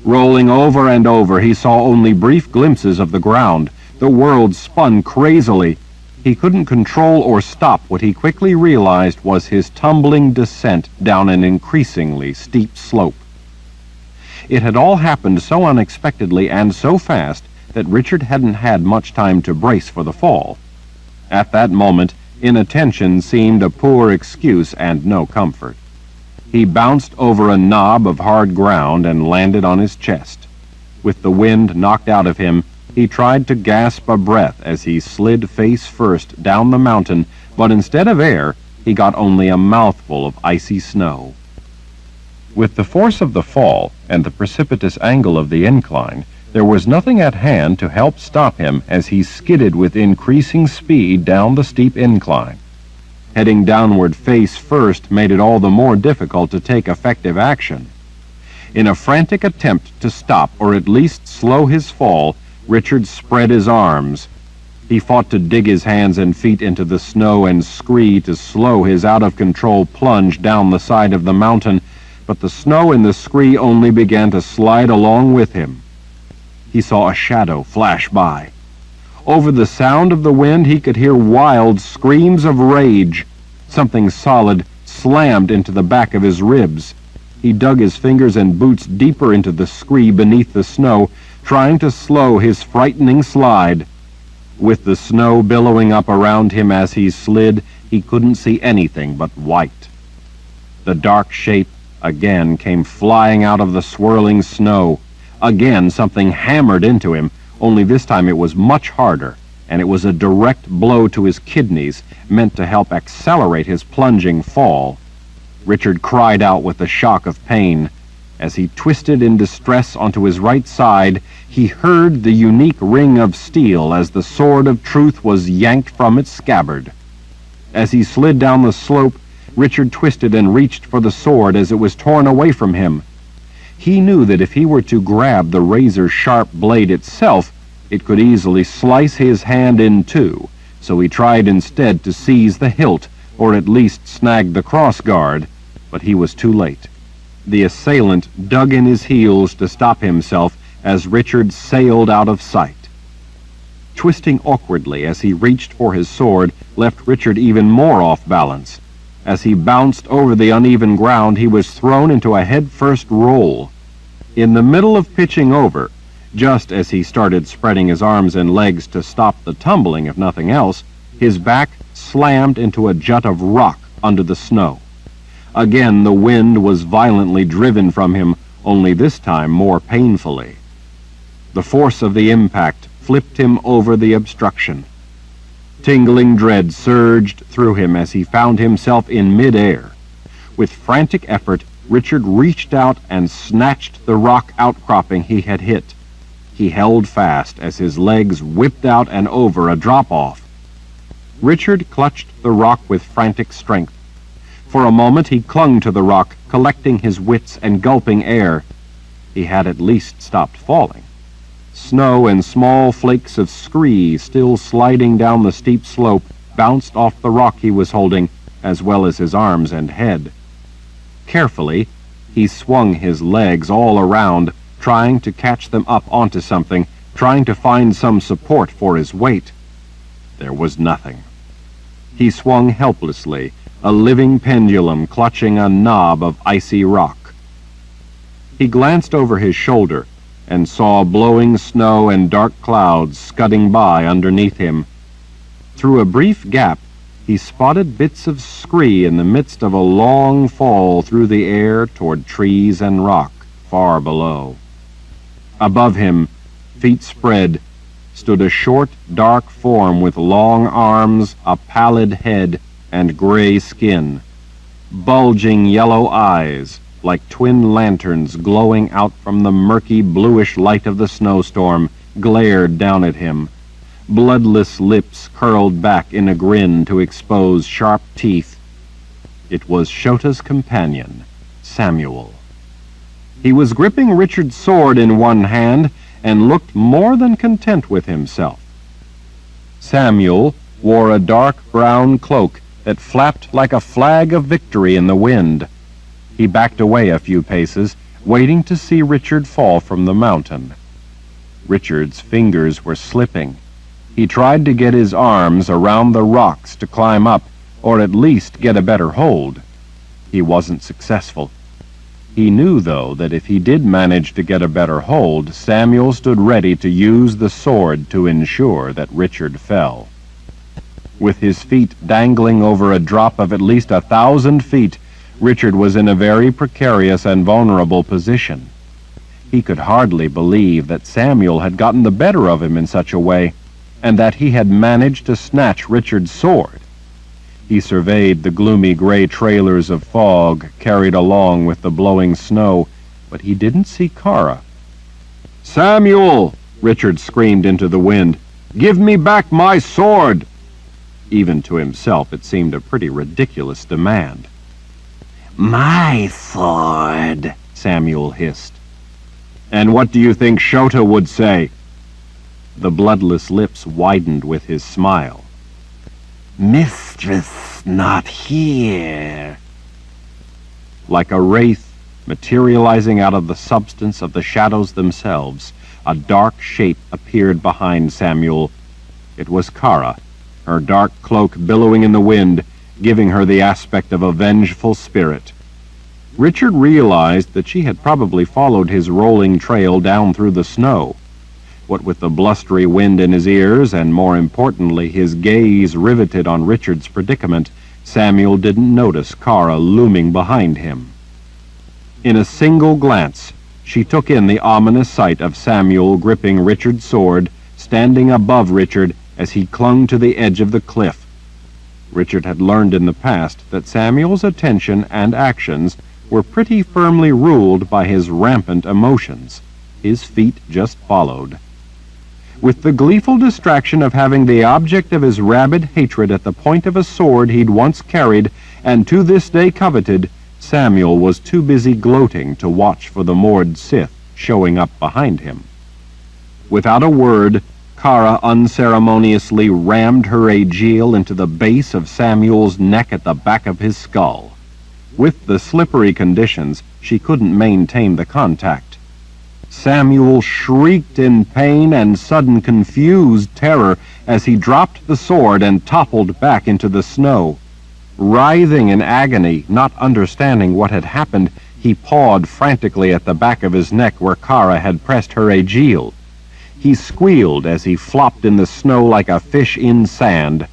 Rolling over and over, he saw only brief glimpses of the ground. The world spun crazily. He couldn't control or stop what he quickly realized was his tumbling descent down an increasingly steep slope. It had all happened so unexpectedly and so fast that Richard hadn't had much time to brace for the fall. At that moment, inattention seemed a poor excuse and no comfort. He bounced over a knob of hard ground and landed on his chest. With the wind knocked out of him, he tried to gasp a breath as he slid face first down the mountain, but instead of air, he got only a mouthful of icy snow. With the force of the fall and the precipitous angle of the incline, there was nothing at hand to help stop him as he skidded with increasing speed down the steep incline. Heading downward face first made it all the more difficult to take effective action. In a frantic attempt to stop or at least slow his fall, Richard spread his arms. He fought to dig his hands and feet into the snow and scree to slow his out-of-control plunge down the side of the mountain, but the snow and the scree only began to slide along with him. He saw a shadow flash by. Over the sound of the wind he could hear wild screams of rage. Something solid slammed into the back of his ribs. He dug his fingers and boots deeper into the scree beneath the snow, trying to slow his frightening slide. With the snow billowing up around him as he slid, he couldn't see anything but white. The dark shape again came flying out of the swirling snow. Again something hammered into him, only this time it was much harder, and it was a direct blow to his kidneys, meant to help accelerate his plunging fall. Richard cried out with the shock of pain. As he twisted in distress onto his right side, he heard the unique ring of steel as the sword of truth was yanked from its scabbard. As he slid down the slope, Richard twisted and reached for the sword as it was torn away from him. He knew that if he were to grab the razor-sharp blade itself, it could easily slice his hand in two, so he tried instead to seize the hilt, or at least snag the crossguard, but he was too late. The assailant dug in his heels to stop himself as Richard sailed out of sight. Twisting awkwardly as he reached for his sword left Richard even more off balance. As he bounced over the uneven ground, he was thrown into a head-first roll. In the middle of pitching over, just as he started spreading his arms and legs to stop the tumbling, if nothing else, his back slammed into a jut of rock under the snow. Again, the wind was violently driven from him, only this time more painfully. The force of the impact flipped him over the obstruction. Tingling dread surged through him as he found himself in mid-air. With frantic effort, Richard reached out and snatched the rock outcropping he had hit. He held fast as his legs whipped out and over a drop-off. Richard clutched the rock with frantic strength. For a moment he clung to the rock, collecting his wits and gulping air. He had at least stopped falling. Snow and small flakes of scree still sliding down the steep slope bounced off the rock he was holding, as well as his arms and head. Carefully, he swung his legs all around, trying to catch them up onto something, trying to find some support for his weight. There was nothing. He swung helplessly, a living pendulum clutching a knob of icy rock. He glanced over his shoulder and saw blowing snow and dark clouds scudding by underneath him. Through a brief gap, he spotted bits of scree in the midst of a long fall through the air toward trees and rock far below. Above him, feet spread, stood a short, dark form with long arms, a pallid head, and gray skin. Bulging yellow eyes, like twin lanterns glowing out from the murky bluish light of the snowstorm, glared down at him. Bloodless lips curled back in a grin to expose sharp teeth. It was Shota's companion, Samuel. He was gripping Richard's sword in one hand and looked more than content with himself. Samuel wore a dark brown cloak that flapped like a flag of victory in the wind. He backed away a few paces, waiting to see Richard fall from the mountain. Richard's fingers were slipping. He tried to get his arms around the rocks to climb up, or at least get a better hold. He wasn't successful. He knew, though, that if he did manage to get a better hold, Samuel stood ready to use the sword to ensure that Richard fell. With his feet dangling over a drop of at least 1,000 feet, Richard was in a very precarious and vulnerable position. He could hardly believe that Samuel had gotten the better of him in such a way, and that he had managed to snatch Richard's sword. He surveyed the gloomy gray trailers of fog carried along with the blowing snow, but he didn't see Kara.
"Samuel!" Richard screamed into the wind. "Give me back my sword!"
Even to himself it seemed a pretty ridiculous demand.
"My sword," Samuel hissed.
"And what do you think Shota would say?"
The bloodless lips widened with his smile.
"Mistress not here."
Like a wraith materializing out of the substance of the shadows themselves, a dark shape appeared behind Samuel. It was Kara, her dark cloak billowing in the wind, giving her the aspect of a vengeful spirit. Richard realized that she had probably followed his rolling trail down through the snow. What with the blustery wind in his ears, and more importantly his gaze riveted on Richard's predicament, Samuel didn't notice Kara looming behind him. In a single glance, she took in the ominous sight of Samuel gripping Richard's sword, standing above Richard as he clung to the edge of the cliff. Richard had learned in the past that Samuel's attention and actions were pretty firmly ruled by his rampant emotions. His feet just followed. With the gleeful distraction of having the object of his rabid hatred at the point of a sword he'd once carried and to this day coveted, Samuel was too busy gloating to watch for the moored Sith showing up behind him. Without a word, Kara unceremoniously rammed her aegil into the base of Samuel's neck at the back of his skull. With the slippery conditions, she couldn't maintain the contact. Samuel shrieked in pain and sudden confused terror as he dropped the sword and toppled back into the snow. Writhing in agony, not understanding what had happened, he pawed frantically at the back of his neck where Kara had pressed her aegil. He squealed as he flopped in the snow like a fish in sand.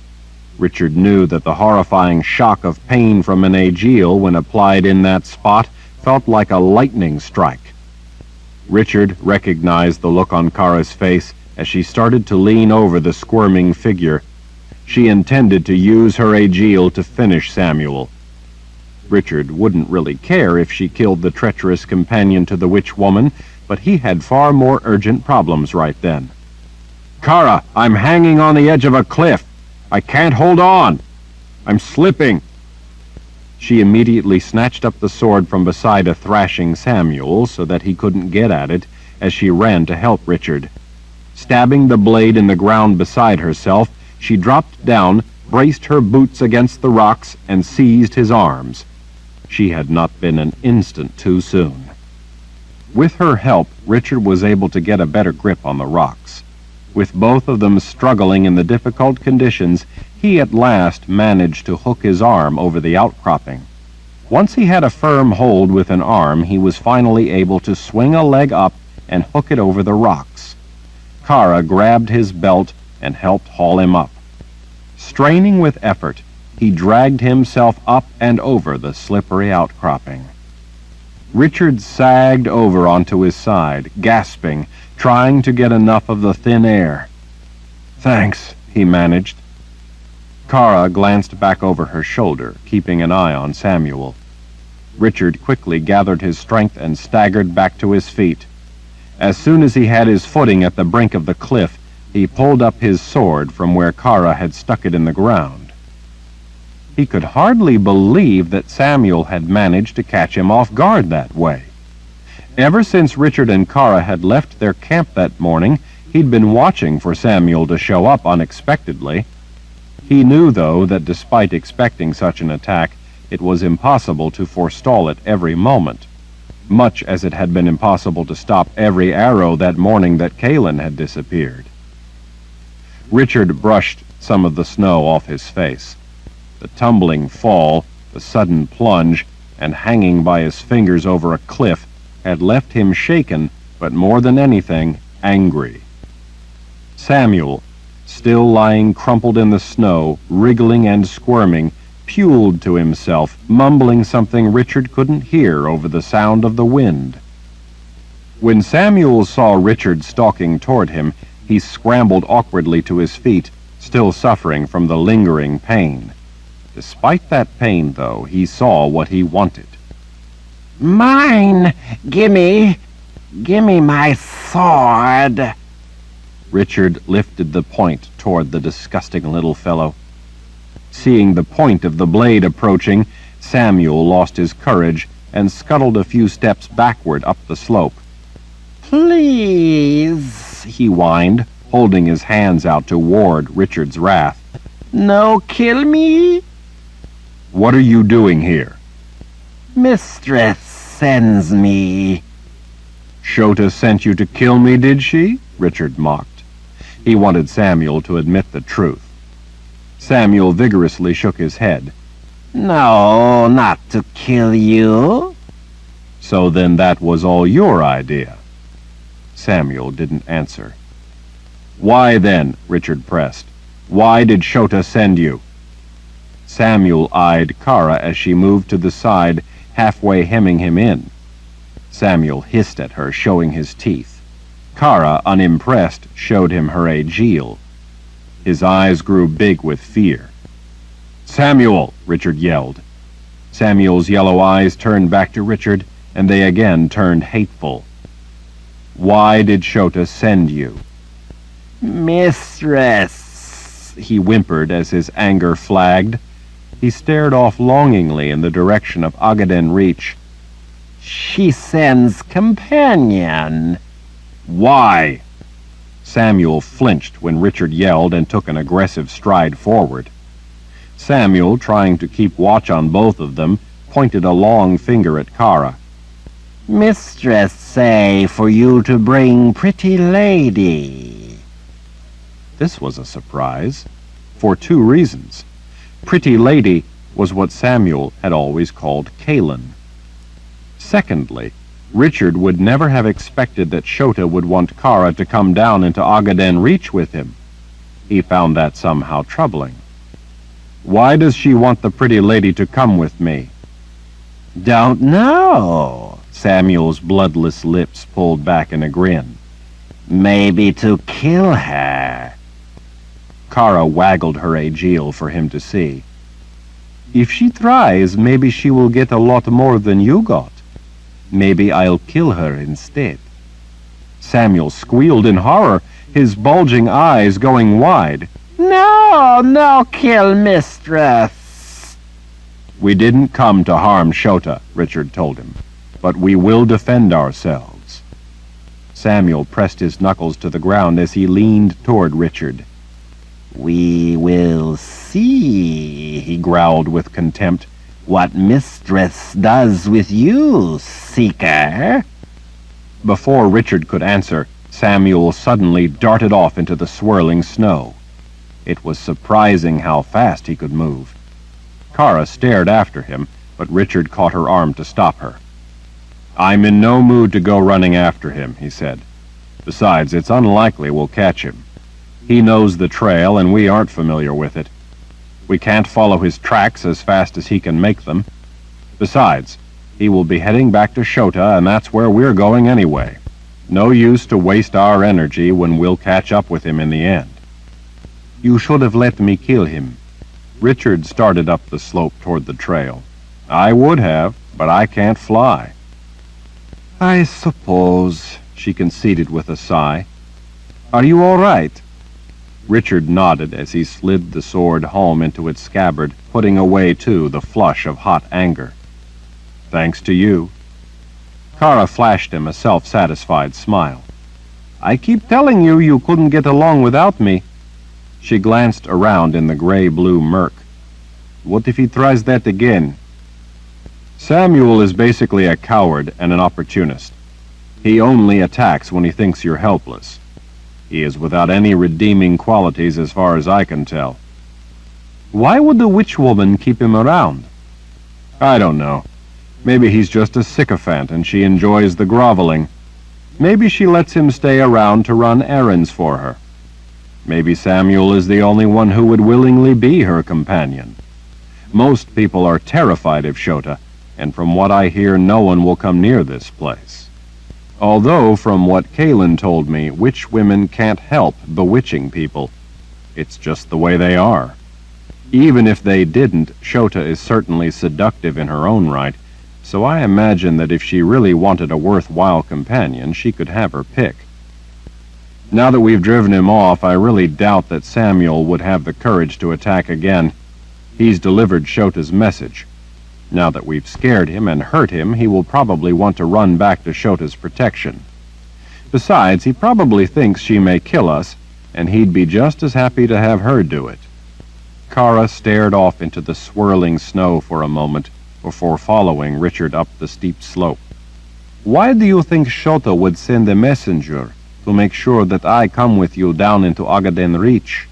Richard knew that the horrifying shock of pain from an aegil, when applied in that spot, felt like a lightning strike. Richard recognized the look on Kara's face as she started to lean over the squirming figure. She intended to use her aegil to finish Samuel. Richard wouldn't really care if she killed the treacherous companion to the witch woman, but he had far more urgent problems right then.
"Kara, I'm hanging on the edge of a cliff. I can't hold on. I'm slipping."
She immediately snatched up the sword from beside a thrashing Samuel so that he couldn't get at it as she ran to help Richard. Stabbing the blade in the ground beside herself, she dropped down, braced her boots against the rocks, and seized his arms. She had not been an instant too soon. With her help, Richard was able to get a better grip on the rocks. With both of them struggling in the difficult conditions, he at last managed to hook his arm over the outcropping. Once he had a firm hold with an arm, he was finally able to swing a leg up and hook it over the rocks. Kara grabbed his belt and helped haul him up. Straining with effort, he dragged himself up and over the slippery outcropping. Richard sagged over onto his side, gasping, trying to get enough of the thin air.
"Thanks,"
he managed. Kara glanced back over her shoulder, keeping an eye on Samuel. Richard quickly gathered his strength and staggered back to his feet. As soon as he had his footing at the brink of the cliff, he pulled up his sword from where Kara had stuck it in the ground. He could hardly believe that Samuel had managed to catch him off guard that way. Ever since Richard and Kara had left their camp that morning, he'd been watching for Samuel to show up unexpectedly. He knew, though, that despite expecting such an attack, it was impossible to forestall it every moment, much as it had been impossible to stop every arrow that morning that Kaelin had disappeared. Richard brushed some of the snow off his face. The tumbling fall, the sudden plunge, and hanging by his fingers over a cliff had left him shaken, but more than anything, angry. Samuel, still lying crumpled in the snow, wriggling and squirming, puled to himself, mumbling something Richard couldn't hear over the sound of the wind. When Samuel saw Richard stalking toward him, he scrambled awkwardly to his feet, still suffering from the lingering pain. Despite that pain, though, he saw what he wanted.
Mine! Gimme my sword!
Richard lifted the point toward the disgusting little fellow. Seeing the point of the blade approaching, Samuel lost his courage and scuttled a few steps backward up the slope.
Please,
he whined, holding his hands out to ward Richard's wrath.
No kill me?
What are you doing here?
Mistress sends me.
Shota sent you to kill me, did she? Richard mocked. He wanted Samuel to admit the truth. Samuel vigorously shook his head.
No, not to kill you.
So then that was all your idea. Samuel didn't answer. Why then? Richard pressed. Why did Shota send you? Samuel eyed Kara as she moved to the side, halfway hemming him in. Samuel hissed at her, showing his teeth. Kara, unimpressed, showed him her aegil. His eyes grew big with fear. Samuel! Richard yelled. Samuel's yellow eyes turned back to Richard, and they again turned hateful. Why did Shota send you?
Mistress,
he whimpered as his anger flagged. He stared off longingly in the direction of Agaden Reach.
She sends companion.
Why? Samuel flinched when Richard yelled and took an aggressive stride forward. Samuel, trying to keep watch on both of them, pointed a long finger at Kara.
Mistress say for you to bring pretty lady.
This was a surprise, for two reasons. Pretty lady was what Samuel had always called Kalin. Secondly, Richard would never have expected that Shota would want Kara to come down into Agaden Reach with him. He found that somehow troubling. Why does she want the pretty lady to come with me?
Don't know.
Samuel's bloodless lips pulled back in a grin.
Maybe to kill her.
Kara waggled her aegil for him to see. If she tries, maybe she will get a lot more than you got. Maybe I'll kill her instead. Samuel squealed in horror, his bulging eyes going wide.
No kill mistress.
We didn't come to harm Shota, Richard told him, but we will defend ourselves. Samuel pressed his knuckles to the ground as he leaned toward Richard.
We will see, he growled with contempt, what mistress does with you, seeker.
Before Richard could answer, Samuel suddenly darted off into the swirling snow. It was surprising how fast he could move. Kara stared after him, but Richard caught her arm to stop her. I'm in no mood to go running after him, he said. Besides, it's unlikely we'll catch him. He knows the trail, and we aren't familiar with it. We can't follow his tracks as fast as he can make them. Besides, he will be heading back to Shota, and that's where we're going anyway. No use to waste our energy when we'll catch up with him in the end. You should have let me kill him. Richard started up the slope toward the trail. I would have, but I can't fly. I suppose, she conceded with a sigh. Are you all right? Richard nodded as he slid the sword home into its scabbard, putting away, too, the flush of hot anger. Thanks to you. Kara flashed him a self-satisfied smile. I keep telling you you couldn't get along without me. She glanced around in the gray-blue murk. What if he tries that again? Samuel is basically a coward and an opportunist. He only attacks when he thinks you're helpless. He is without any redeeming qualities as far as I can tell. Why would the witch woman keep him around? I don't know. Maybe he's just a sycophant and she enjoys the groveling. Maybe she lets him stay around to run errands for her. Maybe Samuel is the only one who would willingly be her companion. Most people are terrified of Shota, and from what I hear, no one will come near this place. Although, from what Kaylin told me, witch women can't help bewitching people. It's just the way they are. Even if they didn't, Shota is certainly seductive in her own right, so I imagine that if she really wanted a worthwhile companion, she could have her pick. Now that we've driven him off, I really doubt that Samuel would have the courage to attack again. He's delivered Shota's message. Now that we've scared him and hurt him, he will probably want to run back to Shota's protection. Besides, he probably thinks she may kill us, and he'd be just as happy to have her do it. Kara stared off into the swirling snow for a moment before following Richard up the steep slope. Why do you think Shota would send a messenger to make sure that I come with you down into Agaden Reach?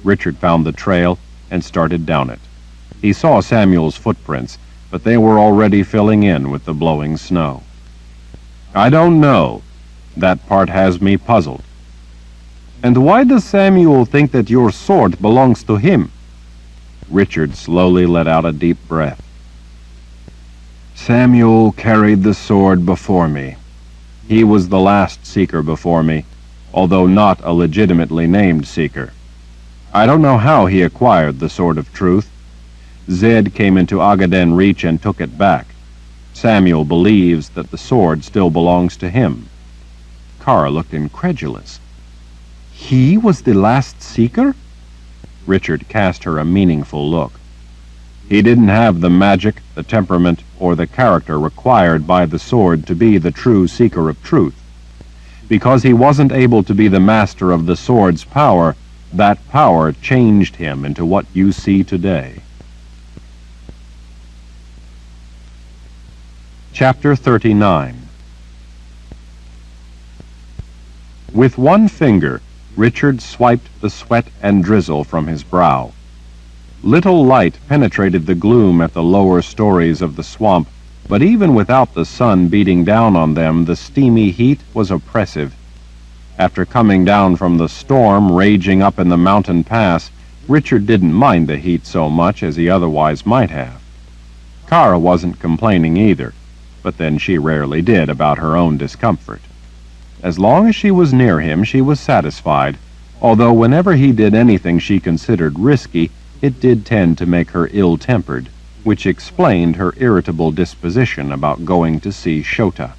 Richard found the trail and started down it. He saw Samuel's footprints, but they were already filling in with the blowing snow. I don't know. That part has me puzzled. And why does Samuel think that your sword belongs to him? Richard slowly let out a deep breath.
Samuel carried the sword before me.
He was the last seeker before me, although not a legitimately named seeker. I don't know how he acquired the Sword of Truth. Zed came into Agaden Reach and took it back. Samuel believes that the sword still belongs to him. Kara looked incredulous. He was the last seeker? Richard cast her a meaningful look. He didn't have the magic, the temperament, or the character required by the sword to be the true seeker of truth. Because he wasn't able to be the master of the sword's power, that power changed him into what you see today. Chapter 39. With one finger, Richard swiped the sweat and drizzle from his brow. Little light penetrated the gloom at the lower stories of the swamp, but even without the sun beating down on them, the steamy heat was oppressive. After coming down from the storm raging up in the mountain pass, Richard didn't mind the heat so much as he otherwise might have. Kara wasn't complaining either, but then she rarely did about her own discomfort. As long as she was near him, she was satisfied, although whenever he did anything she considered risky, it did tend to make her ill-tempered, which explained her irritable disposition about going to see Shota.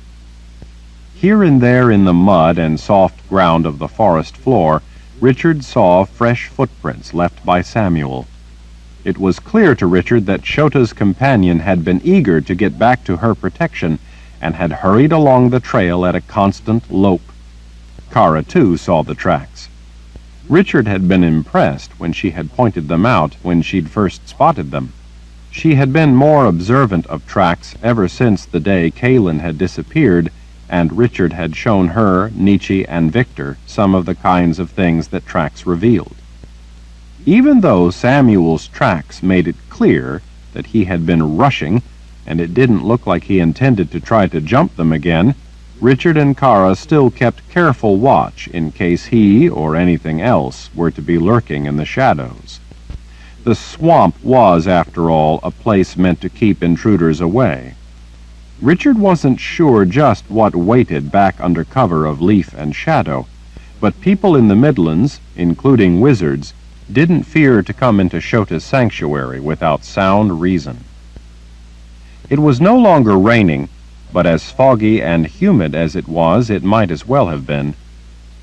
Here and there in the mud and soft ground of the forest floor, Richard saw fresh footprints left by Samuel. It was clear to Richard that Shota's companion had been eager to get back to her protection and had hurried along the trail at a constant lope. Kara, too, saw the tracks. Richard had been impressed when she had pointed them out when she'd first spotted them. She had been more observant of tracks ever since the day Kaylin had disappeared, and Richard had shown her, Nietzsche, and Victor some of the kinds of things that tracks revealed. Even though Samuel's tracks made it clear that he had been rushing, and it didn't look like he intended to try to jump them again, Richard and Kara still kept careful watch in case he or anything else were to be lurking in the shadows. The swamp was, after all, a place meant to keep intruders away. Richard wasn't sure just what waited back under cover of leaf and shadow, but people in the Midlands, including wizards, didn't fear to come into Shota's sanctuary without sound reason. It was no longer raining, but as foggy and humid as it was, it might as well have been.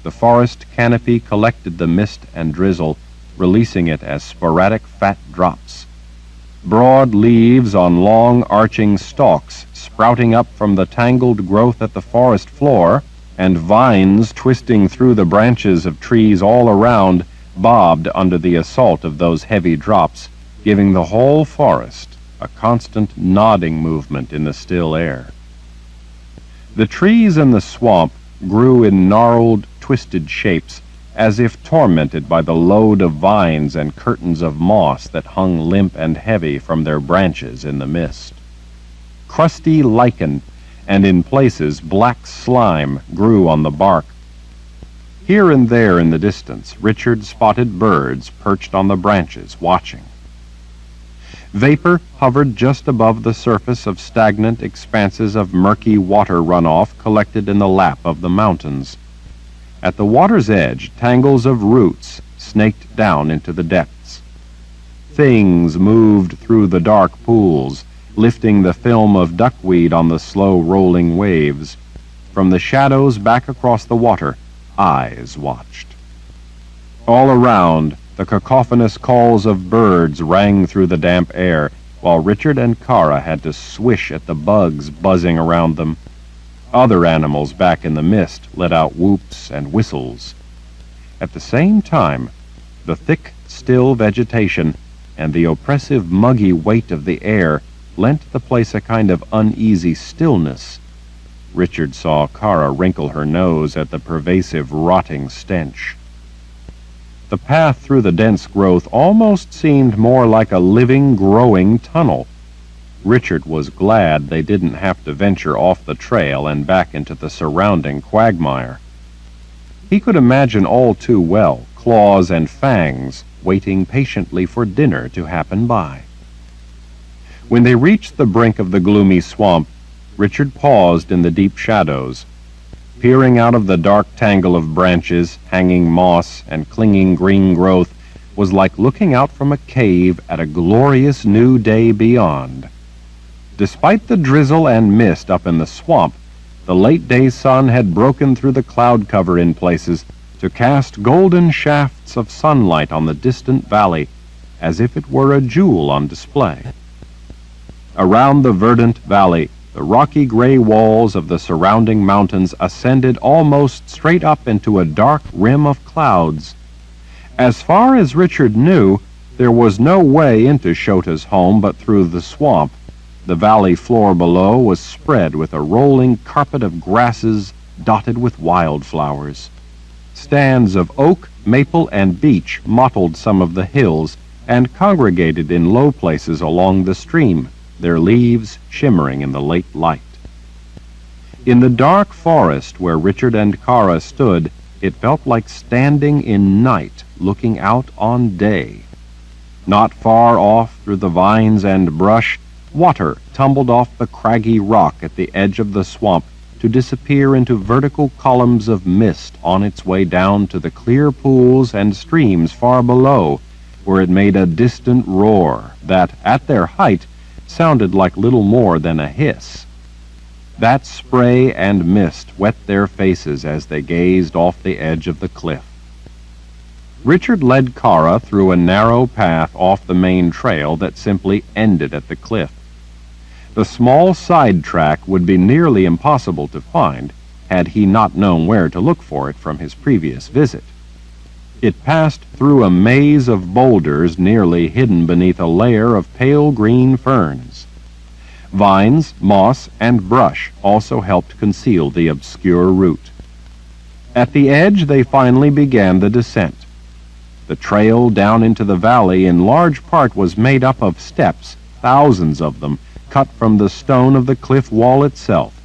The forest canopy collected the mist and drizzle, releasing it as sporadic fat drops. Broad leaves on long arching stalks sprouting up from the tangled growth at the forest floor, and vines twisting through the branches of trees all around, bobbed under the assault of those heavy drops, giving the whole forest a constant nodding movement in the still air. The trees in the swamp grew in gnarled, twisted shapes, as if tormented by the load of vines and curtains of moss that hung limp and heavy from their branches in the mist. Crusty lichen, and in places black slime, grew on the bark. Here and there in the distance, Richard spotted birds perched on the branches, watching. Vapor hovered just above the surface of stagnant expanses of murky water runoff collected in the lap of the mountains. At the water's edge, tangles of roots snaked down into the depths. Things moved through the dark pools, lifting the film of duckweed on the slow rolling waves. From the shadows back across the water, eyes watched. All around, the cacophonous calls of birds rang through the damp air, while Richard and Kara had to swish at the bugs buzzing around them. Other animals back in the mist let out whoops and whistles. At the same time, the thick, still vegetation and the oppressive, muggy weight of the air lent the place a kind of uneasy stillness. Richard saw Kara wrinkle her nose at the pervasive, rotting stench. The path through the dense growth almost seemed more like a living, growing tunnel. Richard was glad they didn't have to venture off the trail and back into the surrounding quagmire. He could imagine all too well claws and fangs waiting patiently for dinner to happen by. When they reached the brink of the gloomy swamp, Richard paused in the deep shadows. Peering out of the dark tangle of branches, hanging moss, and clinging green growth was like looking out from a cave at a glorious new day beyond. Despite the drizzle and mist up in the swamp, the late-day sun had broken through the cloud cover in places to cast golden shafts of sunlight on the distant valley, as if it were a jewel on display. Around the verdant valley, the rocky gray walls of the surrounding mountains ascended almost straight up into a dark rim of clouds. As far as Richard knew, there was no way into Shota's home but through the swamp. The valley floor below was spread with a rolling carpet of grasses dotted with wildflowers. Stands of oak, maple, and beech mottled some of the hills and congregated in low places along the stream, their leaves shimmering in the late light. In the dark forest where Richard and Kara stood, it felt like standing in night, looking out on day. Not far off, through the vines and brush, water tumbled off the craggy rock at the edge of the swamp to disappear into vertical columns of mist on its way down to the clear pools and streams far below, where it made a distant roar that, at their height, sounded like little more than a hiss. That spray and mist wet their faces as they gazed off the edge of the cliff. Richard led Kara through a narrow path off the main trail that simply ended at the cliff. The small side track would be nearly impossible to find had he not known where to look for it from his previous visit. It passed through a maze of boulders nearly hidden beneath a layer of pale green ferns. Vines, moss, and brush also helped conceal the obscure route. At the edge they finally began the descent. The trail down into the valley in large part was made up of steps, thousands of them, cut from the stone of the cliff wall itself.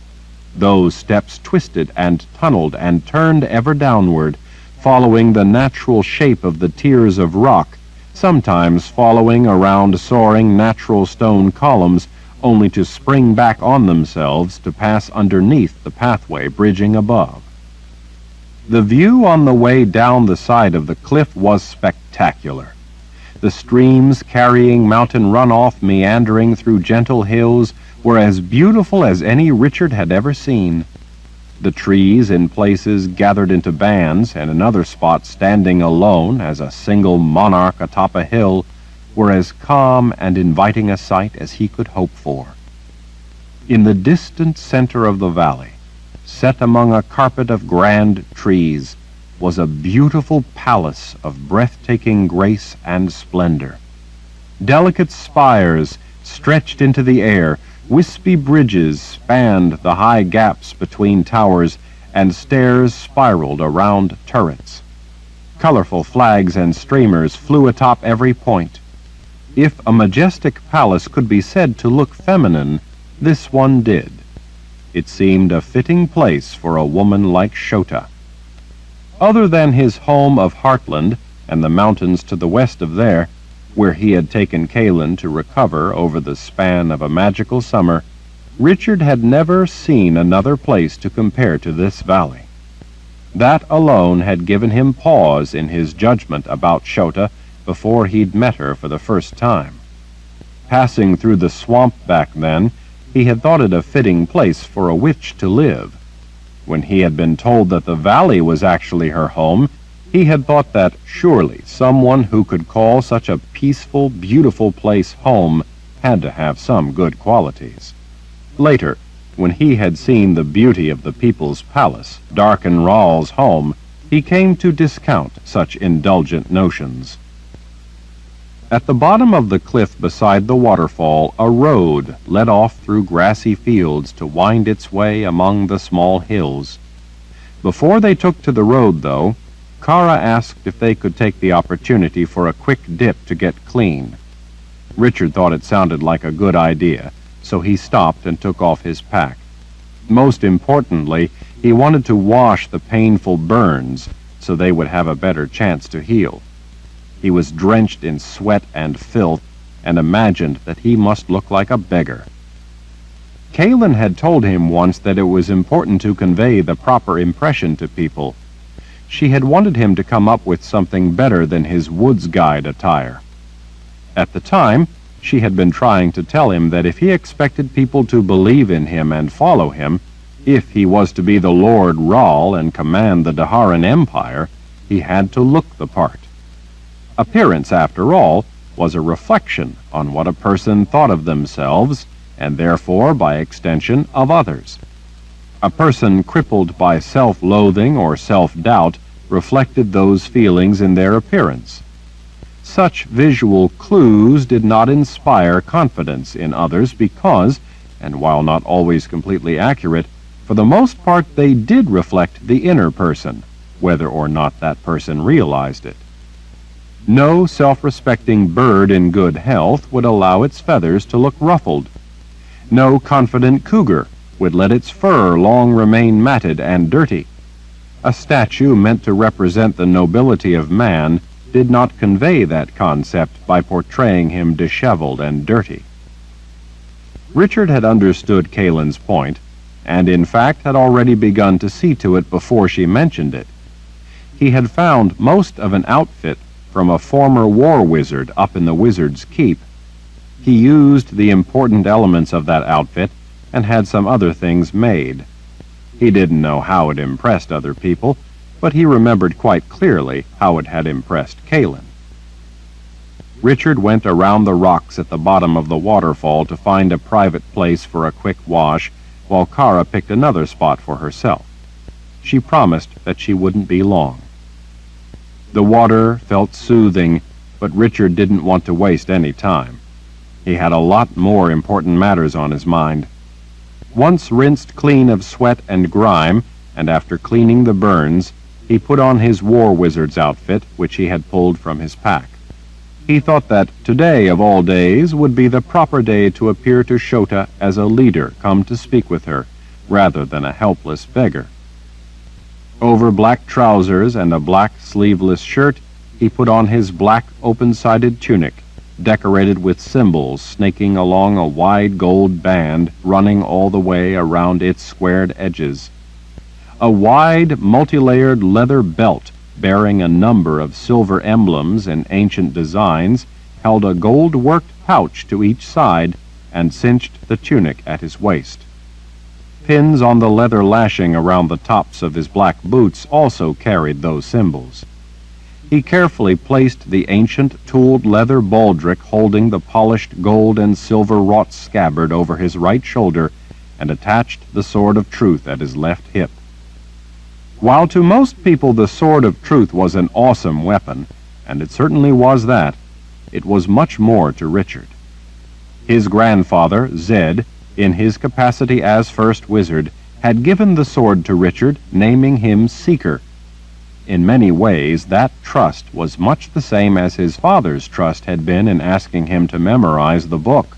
Those steps twisted and tunneled and turned ever downward, following the natural shape of the tiers of rock, sometimes following around soaring natural stone columns, only to spring back on themselves to pass underneath the pathway bridging above. The view on the way down the side of the cliff was spectacular. The streams carrying mountain runoff meandering through gentle hills were as beautiful as any Richard had ever seen. The trees in places gathered into bands, and in other spots standing alone as a single monarch atop a hill, were as calm and inviting a sight as he could hope for. In the distant center of the valley, set among a carpet of grand trees, was a beautiful palace of breathtaking grace and splendor. Delicate spires stretched into the air, wispy bridges spanned the high gaps between towers, and stairs spiraled around turrets. Colorful flags and streamers flew atop every point. If a majestic palace could be said to look feminine, this one did. It seemed a fitting place for a woman like Shota. Other than his home of Heartland and the mountains to the west of there, Where he had taken Kaelin to recover over the span of a magical summer, Richard had never seen another place to compare to this valley. That alone had given him pause in his judgment about Shota before he'd met her for the first time. Passing through the swamp back then, he had thought it a fitting place for a witch to live. When he had been told that the valley was actually her home, he had thought that surely someone who could call such a peaceful, beautiful place home had to have some good qualities. Later, when he had seen the beauty of the people's palace darken Raal's home, he came to discount such indulgent notions. At the bottom of the cliff beside the waterfall, a road led off through grassy fields to wind its way among the small hills. Before they took to the road, though, Kara asked if they could take the opportunity for a quick dip to get clean. Richard thought it sounded like a good idea, so he stopped and took off his pack. Most importantly, he wanted to wash the painful burns so they would have a better chance to heal. He was drenched in sweat and filth, and imagined that he must look like a beggar. Kaelin had told him once that it was important to convey the proper impression to people. She had wanted him to come up with something better than his woods guide attire. At the time, she had been trying to tell him that if he expected people to believe in him and follow him, if he was to be the Lord Raal and command the Daharan Empire, he had to look the part. Appearance, after all, was a reflection on what a person thought of themselves, and therefore, by extension, of others. A person crippled by self-loathing or self-doubt reflected those feelings in their appearance. Such visual clues did not inspire confidence in others because, and while not always completely accurate, for the most part they did reflect the inner person, whether or not that person realized it. No self-respecting bird in good health would allow its feathers to look ruffled. No confident cougar would let its fur long remain matted and dirty. A statue meant to represent the nobility of man did not convey that concept by portraying him disheveled and dirty. Richard had understood Kaelin's point, and in fact had already begun to see to it before she mentioned it. He had found most of an outfit from a former war wizard up in the wizard's keep. He used the important elements of that outfit and had some other things made. He didn't know how it impressed other people, but he remembered quite clearly how it had impressed Kaelin. Richard went around the rocks at the bottom of the waterfall to find a private place for a quick wash, while Kara picked another spot for herself. She promised that she wouldn't be long. The water felt soothing, but Richard didn't want to waste any time. He had a lot more important matters on his mind. Once rinsed clean of sweat and grime, and after cleaning the burns, he put on his war wizard's outfit, which he had pulled from his pack. He thought that today of all days would be the proper day to appear to Shota as a leader come to speak with her, rather than a helpless beggar. Over black trousers and a black sleeveless shirt, he put on his black open-sided tunic, decorated with symbols snaking along a wide gold band running all the way around its squared edges. A wide, multi-layered leather belt bearing a number of silver emblems in ancient designs held a gold-worked pouch to each side and cinched the tunic at his waist. Pins on the leather lashing around the tops of his black boots also carried those symbols. He carefully placed the ancient tooled leather baldric holding the polished gold and silver wrought scabbard over his right shoulder and attached the sword of truth at his left hip. While to most people the sword of truth was an awesome weapon, and it certainly was that, it was much more to Richard. His grandfather, Zed, in his capacity as first wizard, had given the sword to Richard, naming him Seeker. In many ways, that trust was much the same as his father's trust had been in asking him to memorize the book.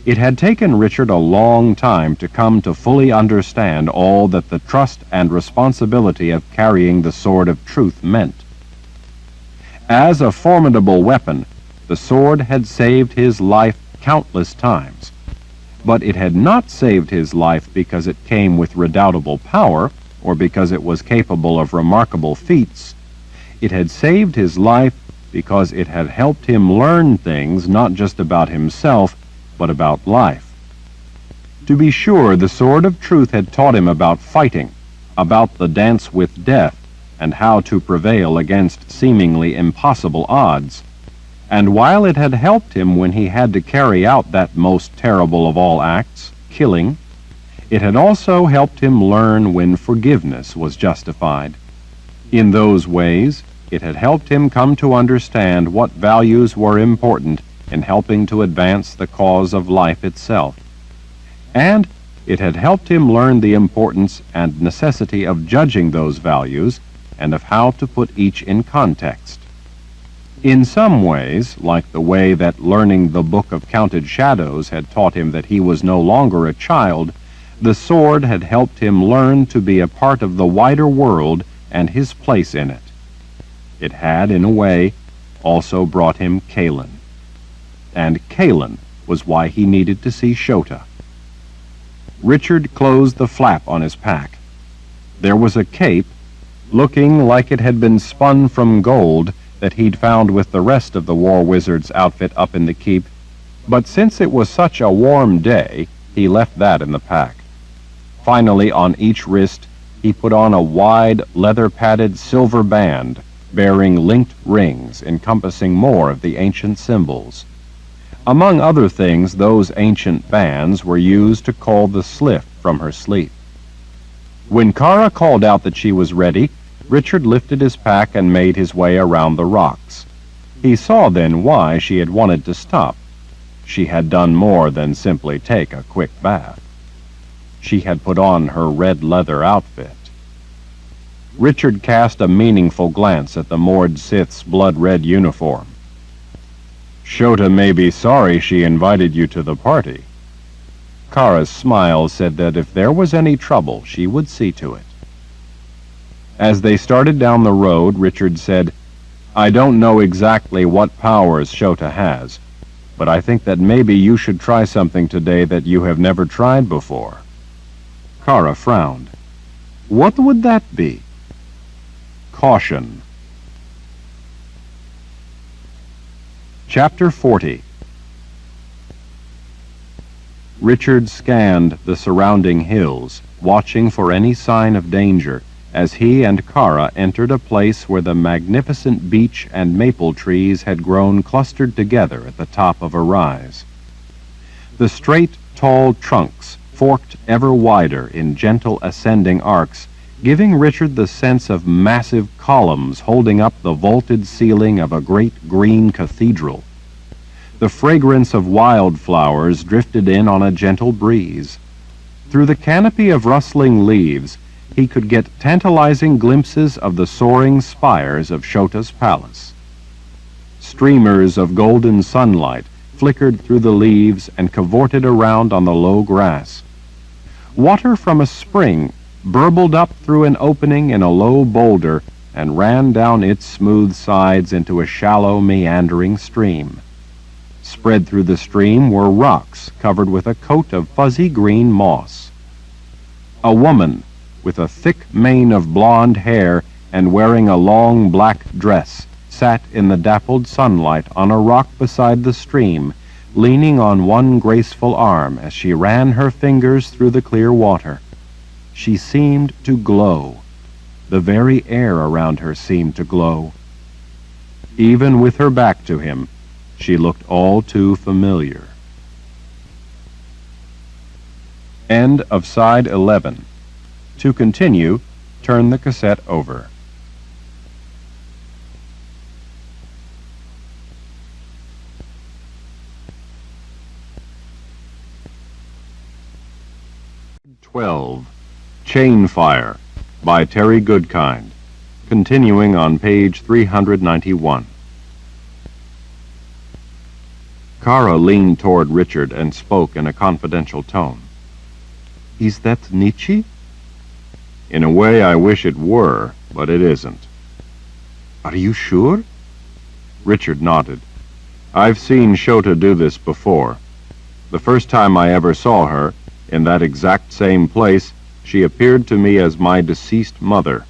It had taken Richard a long time to come to fully understand all that the trust and responsibility of carrying the sword of truth meant. As a formidable weapon, The sword had saved his life countless times, but it had not saved his life because it came with redoubtable power or because it was capable of remarkable feats. It had saved his life because it had helped him learn things not just about himself, but about life. To be sure, the sword of truth had taught him about fighting, about the dance with death, and how to prevail against seemingly impossible odds. And while it had helped him when he had to carry out that most terrible of all acts, killing, it had also helped him learn when forgiveness was justified. In those ways, it had helped him come to understand what values were important in helping to advance the cause of life itself. And it had helped him learn the importance and necessity of judging those values and of how to put each in context. In some ways, like the way that learning the Book of Counted Shadows had taught him that he was no longer a child, the sword had helped him learn to be a part of the wider world and his place in it. It had, in a way, also brought him Kalin. And Kalin was why he needed to see Shota. Richard closed the flap on his pack. There was a cape, looking like it had been spun from gold, that he'd found with the rest of the War Wizard's outfit up in the keep, but since it was such a warm day, he left that in the pack. Finally, on each wrist, he put on a wide, leather-padded silver band, bearing linked rings encompassing more of the ancient symbols. Among other things, those ancient bands were used to call the slift from her sleep. When Kara called out that she was ready, Richard lifted his pack and made his way around the rocks. He saw then why she had wanted to stop. She had done more than simply take a quick bath. She had put on her red leather outfit. Richard cast a meaningful glance at the Mord Sith's blood-red uniform. Shota may be sorry she invited you to the party. Kara's smile said that if there was any trouble, she would see to it. As they started down the road, Richard said, I don't know exactly what powers Shota has, but I think that maybe you should try something today that you have never tried before. Kara frowned. What would that be? Caution. Chapter 40. Richard scanned the surrounding hills, watching for any sign of danger, as he and Kara entered a place where the magnificent beech and maple trees had grown clustered together at the top of a rise. The straight, tall trunks forked ever wider in gentle ascending arcs, giving Richard the sense of massive columns holding up the vaulted ceiling of a great green cathedral. The fragrance of wildflowers drifted in on a gentle breeze. Through the canopy of rustling leaves, he could get tantalizing glimpses of the soaring spires of Shota's palace. Streamers of golden sunlight flickered through the leaves and cavorted around on the low grass. Water from a spring burbled up through an opening in a low boulder and ran down its smooth sides into a shallow, meandering stream. Spread through the stream were rocks covered with a coat of fuzzy green moss. A woman, with a thick mane of blonde hair and wearing a long black dress, sat in the dappled sunlight on a rock beside the stream, leaning on one graceful arm as she ran her fingers through the clear water. She seemed to glow. The very air around her seemed to glow. Even with her back to him, she looked all too familiar. End of side 11. To continue, turn the cassette over. Chainfire by Terry Goodkind, continuing on page 391. Kara leaned toward Richard and spoke in a confidential tone. Is that Nietzsche? In a way, I wish it were, but it isn't. Are you sure? Richard nodded. I've seen Shota do this before. The first time I ever saw her, in that exact same place, she appeared to me as my deceased mother.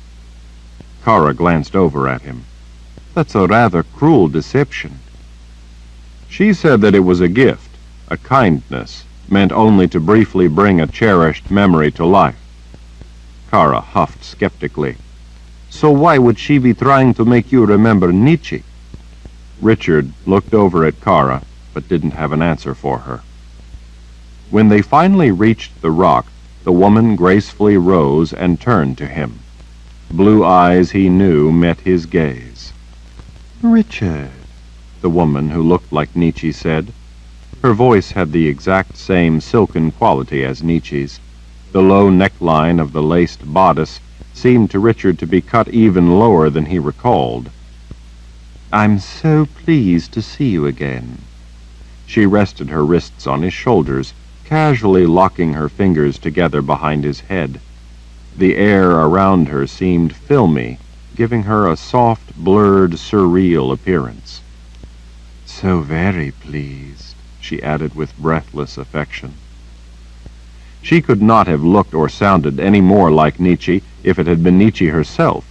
Kara glanced over at him. That's a rather cruel deception. She said that it was a gift, a kindness, meant only to briefly bring a cherished memory to life. Kara huffed skeptically. So why would she be trying to make you remember Nietzsche? Richard looked over at Kara, but didn't have an answer for her. When they finally reached the rock, the woman gracefully rose and turned to him. Blue eyes he knew met his gaze. Richard, the woman who looked like Nietzsche said. Her voice had the exact same silken quality as Nietzsche's. The low neckline of the laced bodice seemed to Richard to be cut even lower than he recalled. I'm so pleased to see you again. She rested her wrists on his shoulders, casually locking her fingers together behind his head. The air around her seemed filmy, giving her a soft, blurred, surreal appearance. So very pleased, she added with breathless affection. She could not have looked or sounded any more like Nietzsche if it had been Nietzsche herself.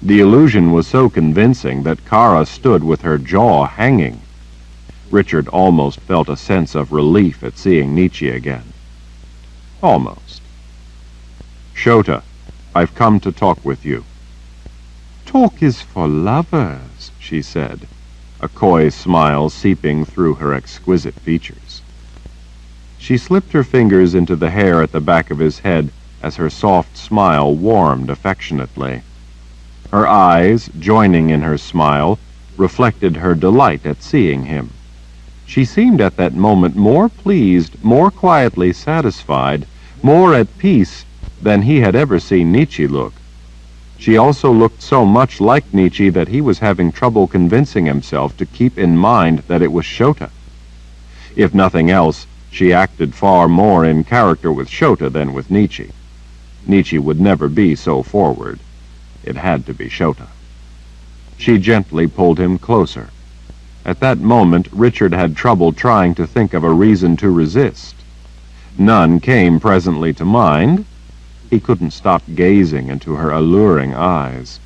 The illusion was so convincing that Kara stood with her jaw hanging. Richard almost felt a sense of relief at seeing Nietzsche again. Almost. Shota, I've come to talk with you. Talk is for lovers, she said, a coy smile seeping through her exquisite features. She slipped her fingers into the hair at the back of his head as her soft smile warmed affectionately. Her eyes, joining in her smile, reflected her delight at seeing him. She seemed at that moment more pleased, more quietly satisfied, more at peace than he had ever seen Nietzsche look. She also looked so much like Nietzsche that he was having trouble convincing himself to keep in mind that it was Shota. If nothing else, she acted far more in character with Shota than with Nietzsche. Nietzsche would never be so forward. It had to be Shota. She gently pulled him closer. At that moment, Richard had trouble trying to think of a reason to resist. None came presently to mind. He couldn't stop gazing into her alluring eyes.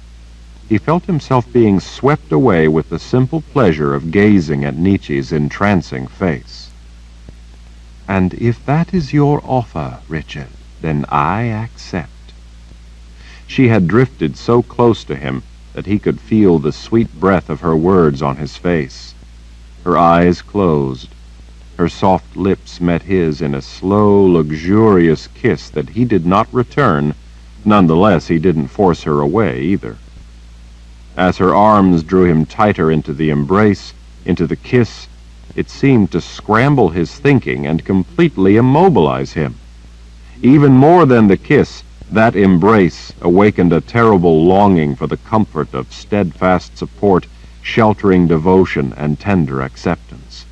He felt himself being swept away with the simple pleasure of gazing at Nietzsche's entrancing face. And if that is your offer, Richard, then I accept. She had drifted so close to him that he could feel the sweet breath of her words on his face. Her eyes closed. Her soft lips met his in a slow, luxurious kiss that he did not return. Nonetheless, he didn't force her away either. As her arms drew him tighter into the embrace, into the kiss, it seemed to scramble his thinking and completely immobilize him. Even more than the kiss, that embrace awakened a terrible longing for the comfort of steadfast support, sheltering devotion, and tender acceptance.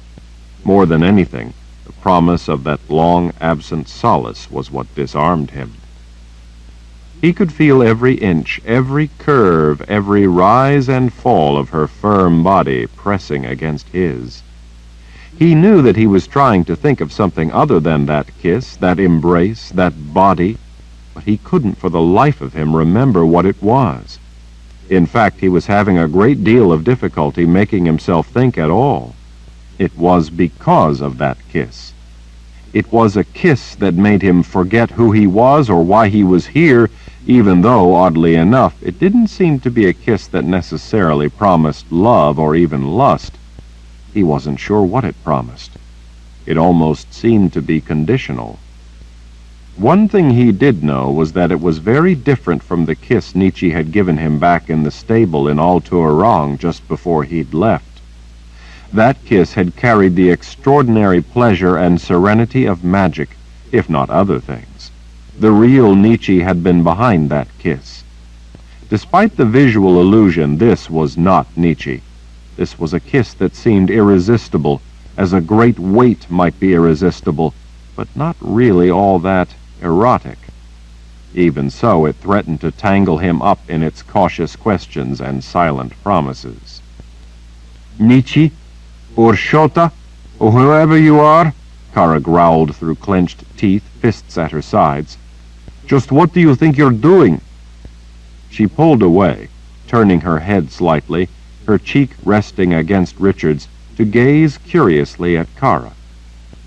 More than anything, the promise of that long-absent solace was what disarmed him. He could feel every inch, every curve, every rise and fall of her firm body pressing against his. He knew that he was trying to think of something other than that kiss, that embrace, that body, but he couldn't for the life of him remember what it was. In fact, he was having a great deal of difficulty making himself think at all. It was because of that kiss. It was a kiss that made him forget who he was or why he was here, even though, oddly enough, it didn't seem to be a kiss that necessarily promised love or even lust. He wasn't sure what it promised. It almost seemed to be conditional. One thing he did know was that it was very different from the kiss Nietzsche had given him back in the stable in Al-Turang just before he'd left. That kiss had carried the extraordinary pleasure and serenity of magic, if not other things. The real Nietzsche had been behind that kiss. Despite the visual illusion, this was not Nietzsche. This was a kiss that seemed irresistible, as a great weight might be irresistible, but not really all that erotic. Even so, it threatened to tangle him up in its cautious questions and silent promises. Nietzsche,
or Shota, or whoever you are, Kara growled through clenched teeth, fists at her sides. Just what do you think you're doing? She pulled away, turning her head slightly, her cheek resting against Richard's, to gaze curiously at Kara.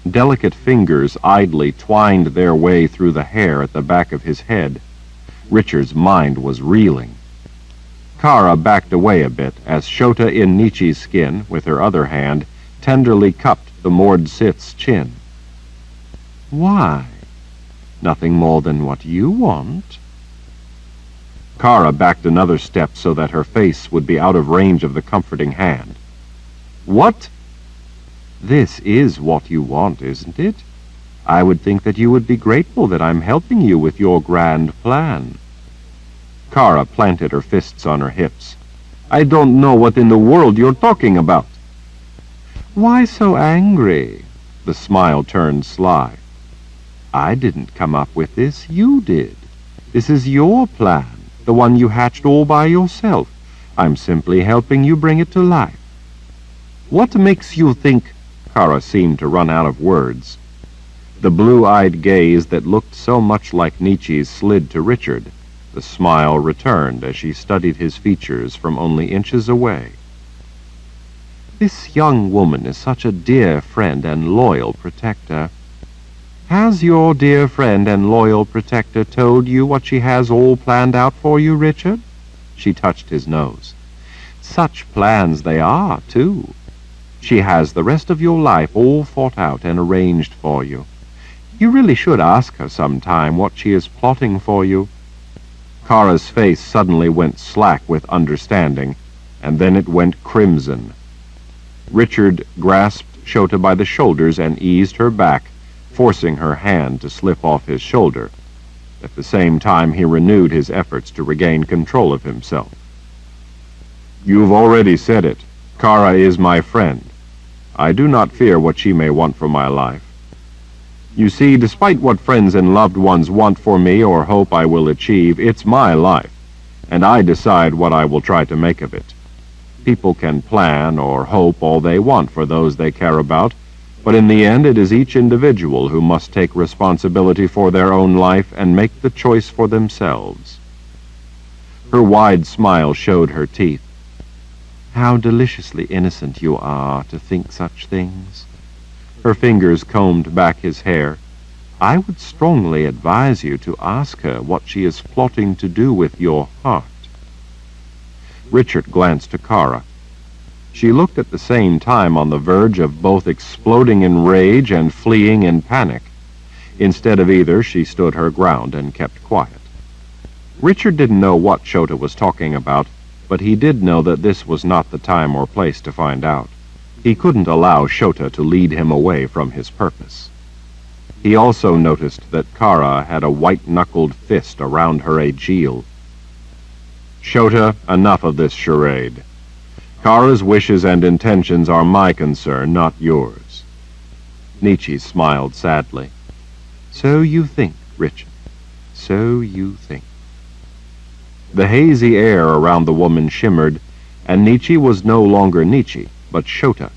Delicate fingers idly twined their way through the hair at the back of his head. Richard's mind was reeling. Kara backed away a bit as Shota in Nietzsche's skin, with her other hand, tenderly cupped the moored Sith's chin. Why? Nothing more than what you want. Kara backed another step so that her face would be out of range of the comforting hand. What? This is what you want, isn't it? I would think that you would be grateful that I'm helping you with your grand plan. Kara planted her fists on her hips. I don't know what in the world you're talking about. Why so angry? The smile turned sly. I didn't come up with this, you did. This is your plan, the one you hatched all by yourself. I'm simply helping you bring it to life. What makes you think... Kara seemed to run out of words. The blue-eyed gaze that looked so much like Nietzsche's slid to Richard. The smile returned as she studied his features from only inches away. This young woman is such a dear friend and loyal protector. Has your dear friend and loyal protector told you what she has all planned out for you, Richard? She touched his nose. Such plans they are, too. She has the rest of your life all thought out and arranged for you. You really should ask her sometime what she is plotting for you. Kara's face suddenly went slack with understanding, and then it went crimson. Richard grasped Shota by the shoulders and eased her back, forcing her hand to slip off his shoulder. At the same time, he renewed his efforts to regain control of himself. You've already said it. Kara is my friend. I do not fear what she may want for my life. You see, despite what friends and loved ones want for me or hope I will achieve, it's my life, and I decide what I will try to make of it. People can plan or hope all they want for those they care about, but in the end it is each individual who must take responsibility for their own life and make the choice for themselves. Her wide smile showed her teeth. How deliciously innocent you are to think such things. Her fingers combed back his hair. I would strongly advise you to ask her what she is plotting to do with your heart. Richard glanced to Kara. She looked at the same time on the verge of both exploding in rage and fleeing in panic. Instead of either, she stood her ground and kept quiet. Richard didn't know what Shota was talking about, but he did know that this was not the time or place to find out. He couldn't allow Shota to lead him away from his purpose. He also noticed that Kara had a white-knuckled fist around her aegil. Shota, enough of this charade. Kara's wishes and intentions are my concern, not yours. Nietzsche smiled sadly. So you think, Richard. So you think. The hazy air around the woman shimmered, and Nietzsche was no longer Nietzsche, but Shota.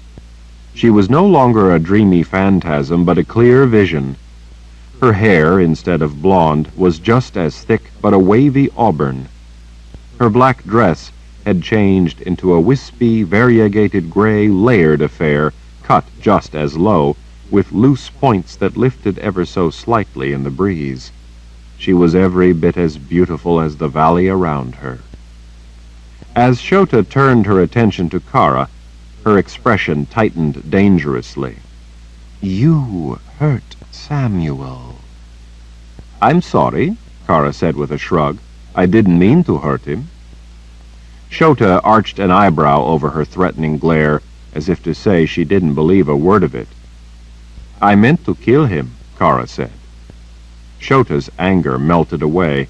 She was no longer a dreamy phantasm, but a clear vision. Her hair, instead of blonde, was just as thick, but a wavy auburn. Her black dress had changed into a wispy, variegated gray, layered affair, cut just as low, with loose points that lifted ever so slightly in the breeze. She was every bit as beautiful as the valley around her. As Shota turned her attention to Kara, her expression tightened dangerously. You hurt Samuel. I'm sorry, Kara said with a shrug. I didn't mean to hurt him. Shota arched an eyebrow over her threatening glare, as if to say she didn't believe a word of it. I meant to kill him, Kara said. Shota's anger melted away.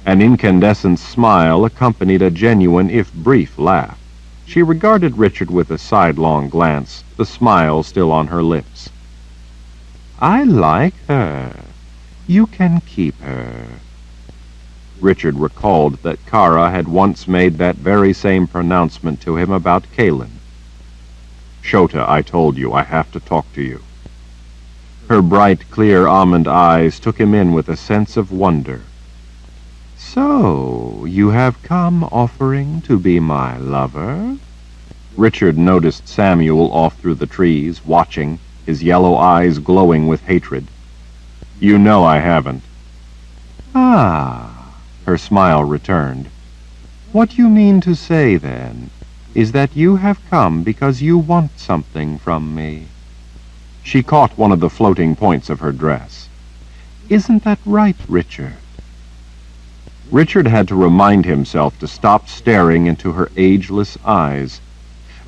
An incandescent smile accompanied a genuine, if brief, laugh. She regarded Richard with a sidelong glance, the smile still on her lips. I like her. You can keep her. Richard recalled that Kara had once made that very same pronouncement to him about Kalin.
Shota, I told you, I have to talk to you. Her bright, clear almond eyes took him in with a sense of wonder. So, you have come offering to be my lover? Richard noticed Samuel off through the trees, watching, his yellow eyes glowing with hatred. You know I haven't. Ah, her smile returned. What you mean to say, then, is that you have come because you want something from me. She caught one of the floating points of her dress. Isn't that right, Richard? Richard had to remind himself to stop staring into her ageless eyes.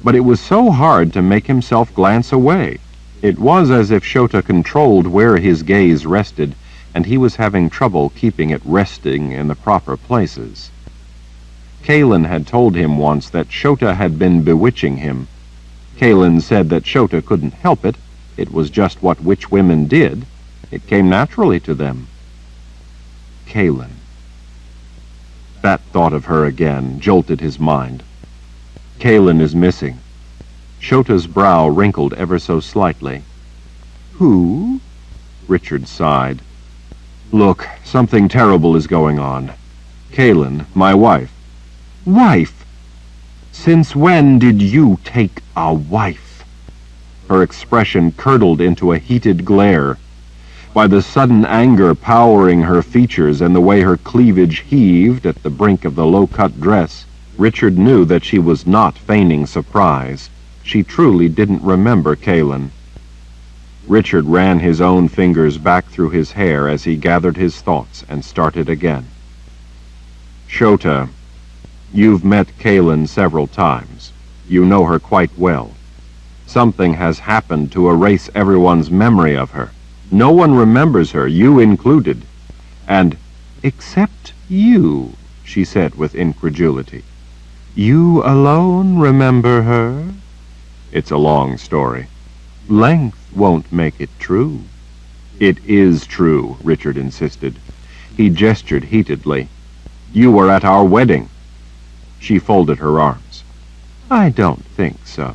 But it was so hard to make himself glance away. It was as if Shota controlled where his gaze rested, and he was having trouble keeping it resting in the proper places. Kaelin had told him once that Shota had been bewitching him. Kaelin said that Shota couldn't help it. It was just what witch women did. It came naturally to them. Kaelin. That thought of her again jolted his mind. Kaelin is missing. Shota's brow wrinkled ever so slightly. Who? Richard sighed. Look, something terrible is going on. Kaelin, my wife. Wife? Since when did you take a wife? Her expression curdled into a heated glare. By the sudden anger powering her features and the way her cleavage heaved at the brink of the low-cut dress, Richard knew that she was not feigning surprise. She truly didn't remember Kaelin. Richard ran his own fingers back through his hair as he gathered his thoughts and started again. Shota, you've met Kaelin several times. You know her quite well. Something has happened to erase everyone's memory of her. No one remembers her, you included. And, except you, she said with incredulity. You alone remember her? It's a long story. Length won't make it true. It is true, Richard insisted. He gestured heatedly. You were at our wedding. She folded her arms. I don't think so.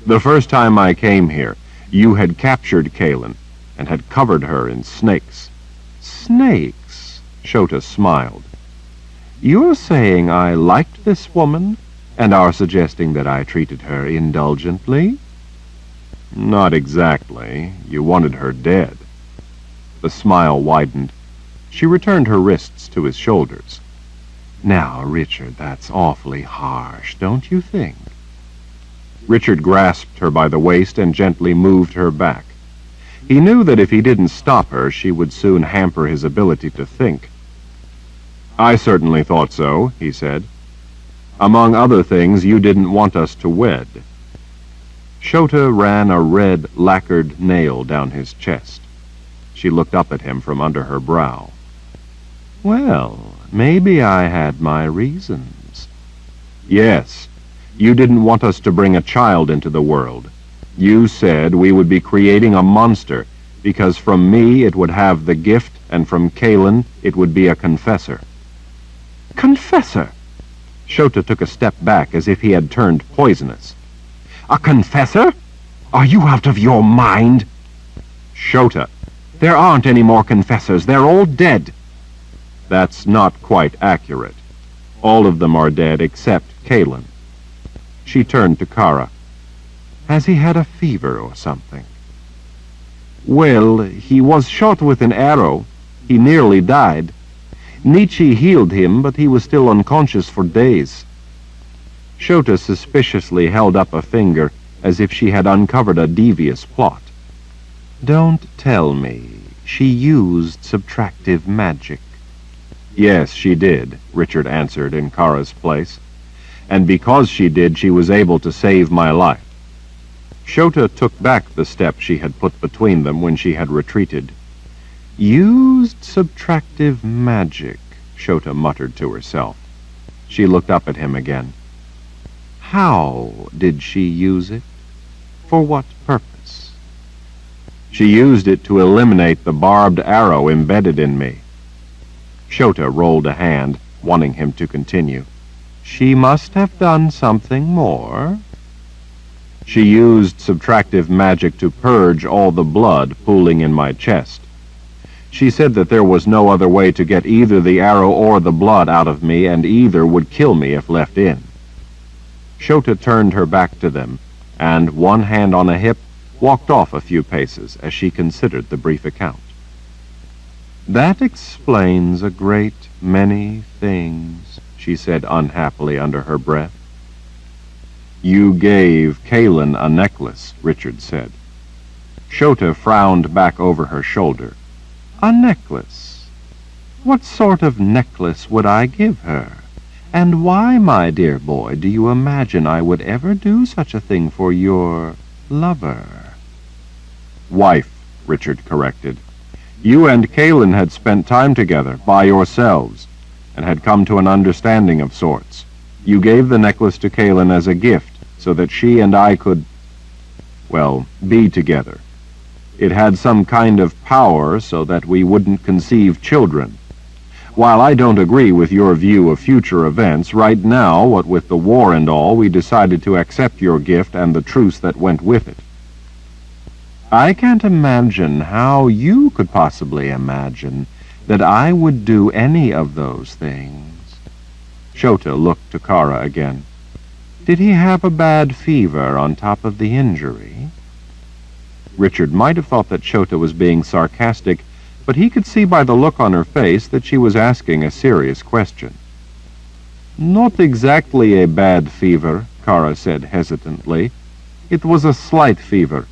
The first time I came here, you had captured Kaelin and had covered her in snakes. Snakes? Shota smiled. You're saying I liked this woman and are suggesting that I treated her indulgently? Not exactly. You wanted her dead. The smile widened. She returned her wrists to his shoulders. Now, Richard, that's awfully harsh, don't you think? Richard grasped her by the waist and gently moved her back. He knew that if he didn't stop her, she would soon hamper his ability to think. I certainly thought so, he said. Among other things, you didn't want us to wed. Shota ran a red, lacquered nail down his chest. She looked up at him from under her brow. Well, maybe I had my reasons. Yes, you didn't want us to bring a child into the world. You said we would be creating a monster, because from me it would have the gift, and from Kaelin it would be a confessor. Confessor? Shota took a step back as if he had turned poisonous. A confessor? Are you out of your mind? Shota, there aren't any more confessors. They're all dead. That's not quite accurate. All of them are dead except Kaelin. She turned to Kara. Has he had a fever or something? Well, he was shot with an arrow. He nearly died. Nietzsche healed him, but he was still unconscious for days. Shota suspiciously held up a finger as if she had uncovered a devious plot. Don't tell me. She used subtractive magic. Yes, she did, Richard answered in Kara's place. And because she did, she was able to save my life. Shota took back the step she had put between them when she had retreated. Used subtractive magic, Shota muttered to herself. She looked up at him again. How did she use it? For what purpose? She used it to eliminate the barbed arrow embedded in me. Shota rolled a hand, wanting him to continue. She must have done something more. She used subtractive magic to purge all the blood pooling in my chest. She said that there was no other way to get either the arrow or the blood out of me, and either would kill me if left in. Shota turned her back to them, and, one hand on a hip, walked off a few paces as she considered the brief account. "That explains a great many things," she said unhappily under her breath. "You gave Kalen a necklace," Richard said. Shota frowned back over her shoulder. "A necklace? What sort of necklace would I give her? And why, my dear boy, do you imagine I would ever do such a thing for your lover?" "Wife," Richard corrected. "You and Kalen had spent time together, by yourselves, and had come to an understanding of sorts. You gave the necklace to Kalen as a gift, so that she and I could, well, be together. It had some kind of power so that we wouldn't conceive children. While I don't agree with your view of future events, right now, what with the war and all, we decided to accept your gift and the truce that went with it." "I can't imagine how you could possibly imagine that I would do any of those things." Shota looked to Kara again. "Did he have a bad fever on top of the injury?" Richard might have thought that Shota was being sarcastic, but he could see by the look on her face that she was asking a serious question. "Not exactly a bad fever," Kara said hesitantly. "It was a slight fever.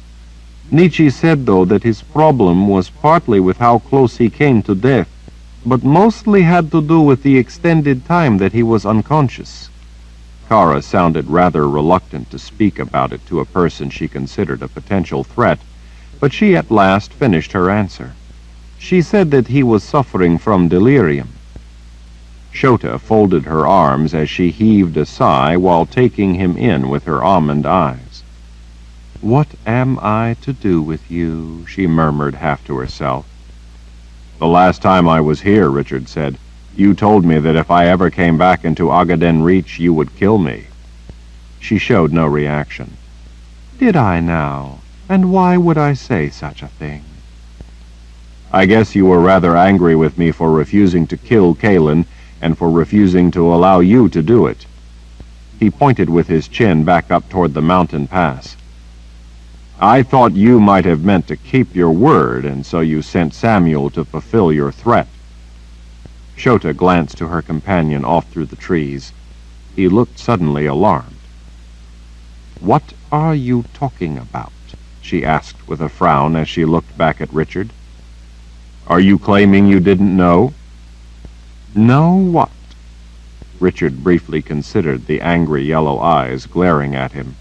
Nietzsche said, though, that his problem was partly with how close he came to death, but mostly had to do with the extended time that he was unconscious." Kara sounded rather reluctant to speak about it to a person she considered a potential threat, but she at last finished her answer. She said that he was suffering from delirium. Shota folded her arms as she heaved a sigh while taking him in with her almond eyes. "What am I to do with you?" she murmured half to herself. "The last time I was here," Richard said, "you told me that if I ever came back into Agaden Reach, you would kill me." She showed no reaction. "Did I now? And why would I say such a thing?" "I guess you were rather angry with me for refusing to kill Kalen and for refusing to allow you to do it." He pointed with his chin back up toward the mountain pass. "I thought you might have meant to keep your word, and so you sent Samuel to fulfill your threat." Shota glanced to her companion off through the trees. He looked suddenly alarmed. "What are you talking about?" she asked with a frown as she looked back at Richard. "Are you claiming you didn't know?" "Know what?" Richard briefly considered the angry yellow eyes glaring at him.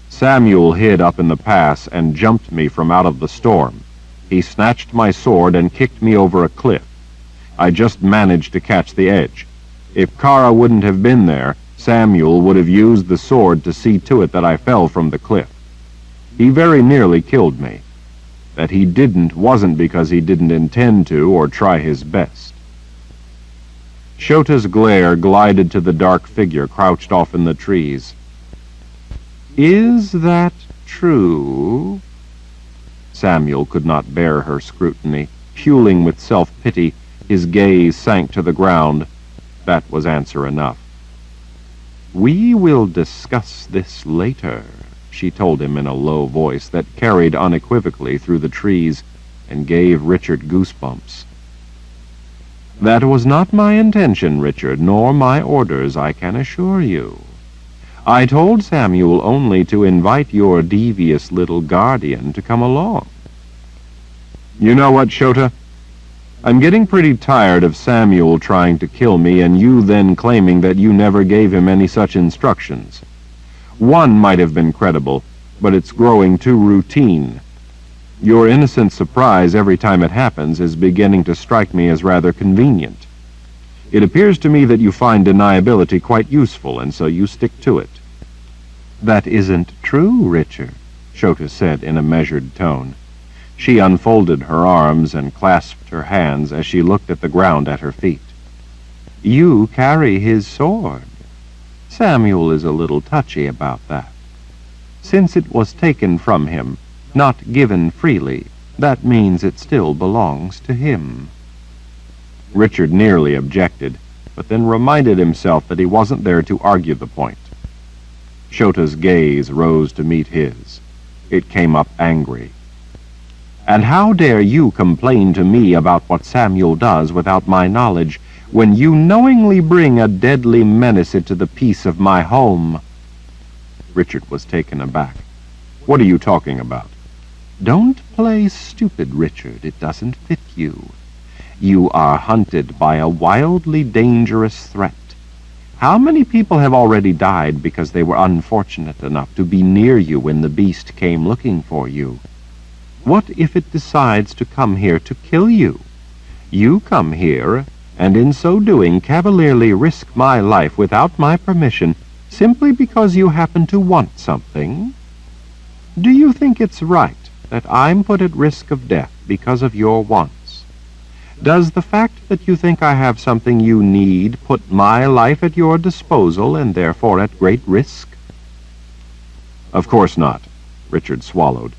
"Samuel hid up in the pass and jumped me from out of the storm. He snatched my sword and kicked me over a cliff. I just managed to catch the edge. If Kara wouldn't have been there, Samuel would have used the sword to see to it that I fell from the cliff. He very nearly killed me. That he didn't wasn't because he didn't intend to or try his best." Shota's glare glided to the dark figure crouched off in the trees. "Is that true?" Samuel could not bear her scrutiny. Puling with self-pity, his gaze sank to the ground. That was answer enough. "We will discuss this later," she told him in a low voice that carried unequivocally through the trees and gave Richard goosebumps. "That was not my intention, Richard, nor my orders, I can assure you. I told Samuel only to invite your devious little guardian to come along." "You know what, Shota? I'm getting pretty tired of Samuel trying to kill me and you then claiming that you never gave him any such instructions. One might have been credible, but it's growing too routine. Your innocent surprise every time it happens is beginning to strike me as rather convenient. It appears to me that you find deniability quite useful, and so you stick to it." "That isn't true, Richard," Shota said in a measured tone. She unfolded her arms and clasped her hands as she looked at the ground at her feet. "You carry his sword. Samuel is a little touchy about that." Since it was taken from him, not given freely, that means it still belongs to him." Richard nearly objected, but then reminded himself that he wasn't there to argue the point. Shota's gaze rose to meet his. It came up angry. "And how dare you complain to me about what Samuel does without my knowledge, when you knowingly bring a deadly menace into the peace of my home?" Richard was taken aback. "What are you talking about?" "Don't play stupid, Richard. It doesn't fit you. You are hunted by a wildly dangerous threat. How many people have already died because they were unfortunate enough to be near you when the beast came looking for you? What if it decides to come here to kill you? You come here, and in so doing cavalierly risk my life without my permission, simply because you happen to want something? Do you think it's right that I'm put at risk of death because of your wants? Does the fact that you think I have something you need put my life at your disposal and therefore at great risk?" "Of course not," Richard swallowed.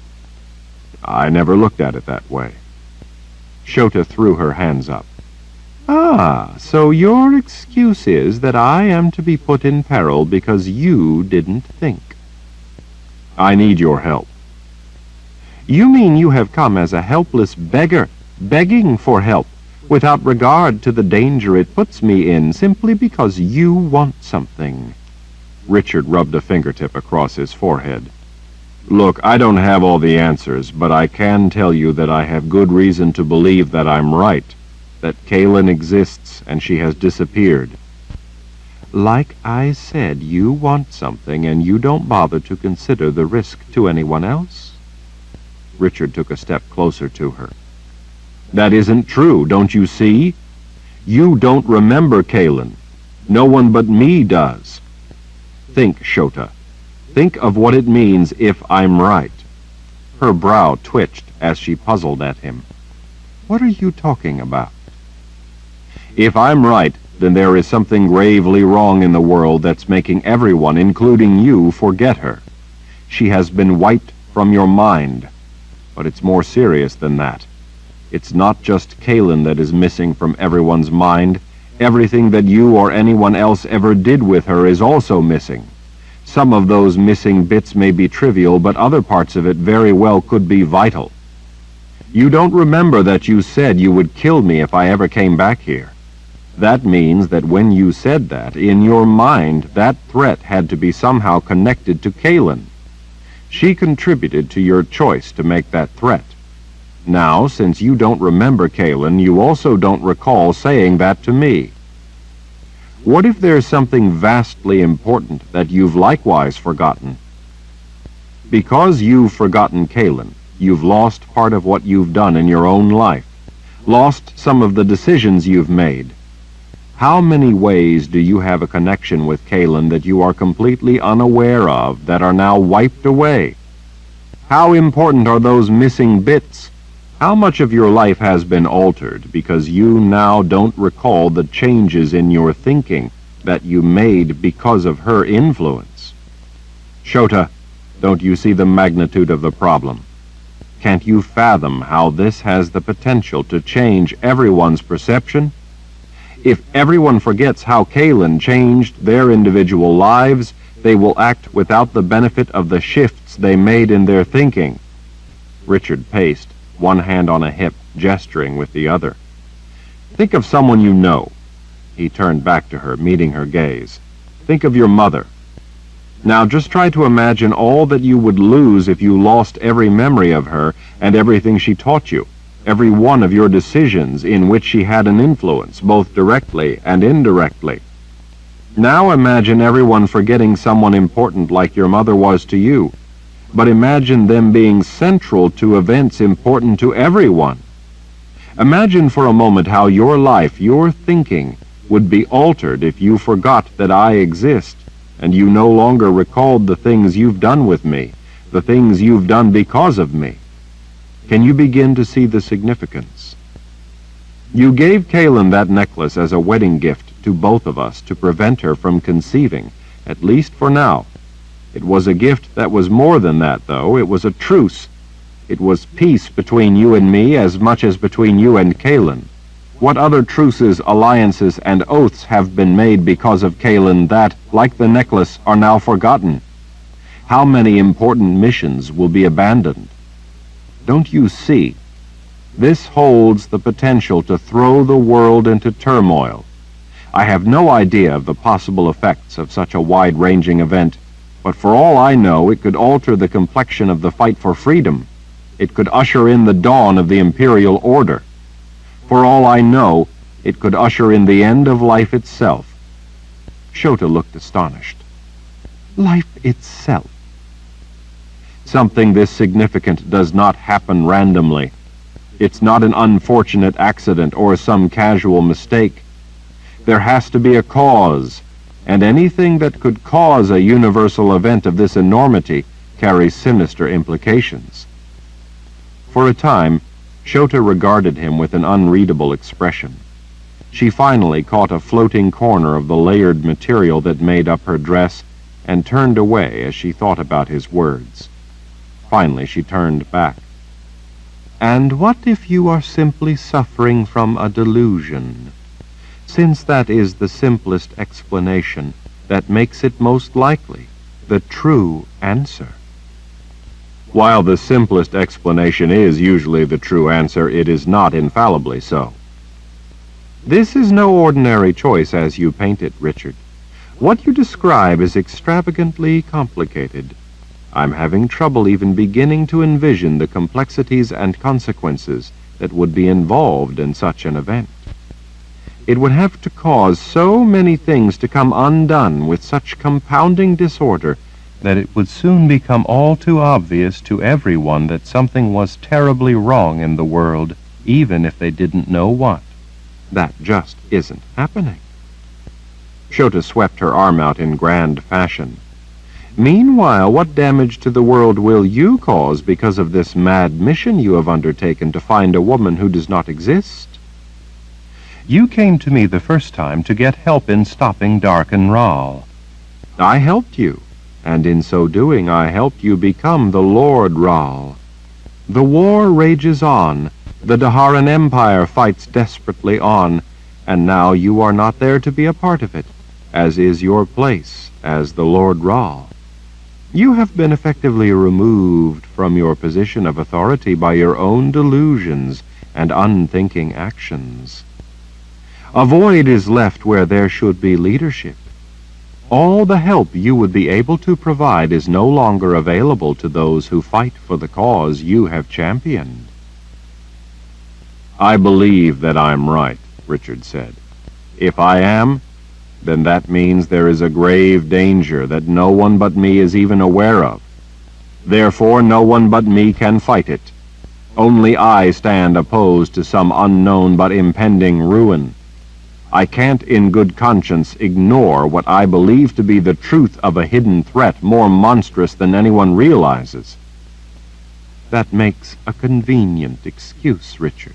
"I never looked at it that way." Shota threw her hands up. "Ah, so your excuse is that I am to be put in peril because you didn't think." "I need your help." "You mean you have come as a helpless beggar, begging for help, without regard to the danger it puts me in, simply because you want something?" Richard rubbed a fingertip across his forehead. "Look, I don't have all the answers, but I can tell you that I have good reason to believe that I'm right, that Kaylin exists and she has disappeared." "Like I said, you want something and you don't bother to consider the risk to anyone else?" Richard took a step closer to her. "That isn't true, don't you see? You don't remember Kaylin. No one but me does. Think, Shota. Think of what it means if I'm right." Her brow twitched as she puzzled at him. "What are you talking about?" "If I'm right, then there is something gravely wrong in the world that's making everyone, including you, forget her. She has been wiped from your mind. But it's more serious than that. It's not just Kaylin that is missing from everyone's mind. Everything that you or anyone else ever did with her is also missing. Some of those missing bits may be trivial, but other parts of it very well could be vital. You don't remember that you said you would kill me if I ever came back here. That means that when you said that, in your mind, that threat had to be somehow connected to Kaylin. She contributed to your choice to make that threat. Now, since you don't remember Kaylin, you also don't recall saying that to me. What if there's something vastly important that you've likewise forgotten? Because you've forgotten Kaylin, you've lost part of what you've done in your own life, lost some of the decisions you've made. How many ways do you have a connection with Kaylin that you are completely unaware of, that are now wiped away? How important are those missing bits? How much of your life has been altered because you now don't recall the changes in your thinking that you made because of her influence? Shota, don't you see the magnitude of the problem? Can't you fathom how this has the potential to change everyone's perception? If everyone forgets how Kaylin changed their individual lives, they will act without the benefit of the shifts they made in their thinking. Richard paced, one hand on a hip, gesturing with the other. Think of someone you know. He turned back to her, meeting her gaze. Think of your mother. Now just try to imagine all that you would lose if you lost every memory of her and everything she taught you, every one of your decisions in which she had an influence, both directly and indirectly. Now imagine everyone forgetting someone important like your mother was to you, but imagine them being central to events important to everyone. Imagine for a moment how your life, your thinking, would be altered if you forgot that I exist, and you no longer recalled the things you've done with me, the things you've done because of me. Can you begin to see the significance? You gave Kaylin that necklace as a wedding gift to both of us to prevent her from conceiving, at least for now. It was a gift that was more than that, though. It was a truce. It was peace between you and me as much as between you and Kalin. What other truces, alliances, and oaths have been made because of Kalin that, like the necklace, are now forgotten? How many important missions will be abandoned? Don't you see? This holds the potential to throw the world into turmoil. I have no idea of the possible effects of such a wide-ranging event, but for all I know, it could alter the complexion of the fight for freedom. It could usher in the dawn of the imperial order. For all I know, it could usher in the end of life itself. Shota looked astonished. Life itself? Something this significant does not happen randomly. It's not an unfortunate accident or some casual mistake. There has to be a cause, and anything that could cause a universal event of this enormity carries sinister implications. For a time, Shota regarded him with an unreadable expression. She finally caught a floating corner of the layered material that made up her dress and turned away as she thought about his words. Finally, she turned back. And what if you are simply suffering from a delusion? Since that is the simplest explanation, that makes it most likely the true answer. While the simplest explanation is usually the true answer, it is not infallibly so. This is no ordinary choice as you paint it, Richard. What you describe is extravagantly complicated. I'm having trouble even beginning to envision the complexities and consequences that would be involved in such an event. It would have to cause so many things to come undone with such compounding disorder that it would soon become all too obvious to everyone that something was terribly wrong in the world, even if they didn't know what. That just isn't happening. Shota swept her arm out in grand fashion. Meanwhile, what damage to the world will you cause because of this mad mission you have undertaken to find a woman who does not exist? You came to me the first time to get help in stopping Darken Ral. I helped you, and in so doing I helped you become the Lord Ral. The war rages on, the Daharan Empire fights desperately on, and now you are not there to be a part of it, as is your place as the Lord Ral. You have been effectively removed from your position of authority by your own delusions and unthinking actions. A void is left where there should be leadership. All the help you would be able to provide is no longer available to those who fight for the cause you have championed. I believe that I'm right, Richard said. If I am, then that means there is a grave danger that no one but me is even aware of. Therefore, no one but me can fight it. Only I stand opposed to some unknown but impending ruin. I can't in good conscience ignore what I believe to be the truth of a hidden threat more monstrous than anyone realizes. That makes a convenient excuse, Richard.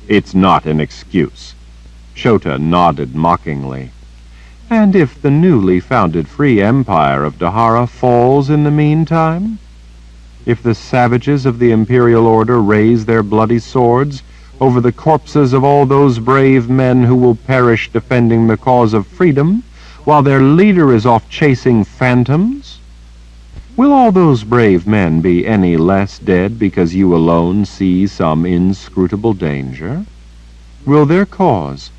It's not an excuse. Shota nodded mockingly. And if the newly founded free empire of Dahara falls in the meantime? If the savages of the imperial order raise their bloody swords over the corpses of all those brave men who will perish defending the cause of freedom, while their leader is off chasing phantoms? Will all those brave men be any less dead because you alone see some inscrutable danger? Will their cause,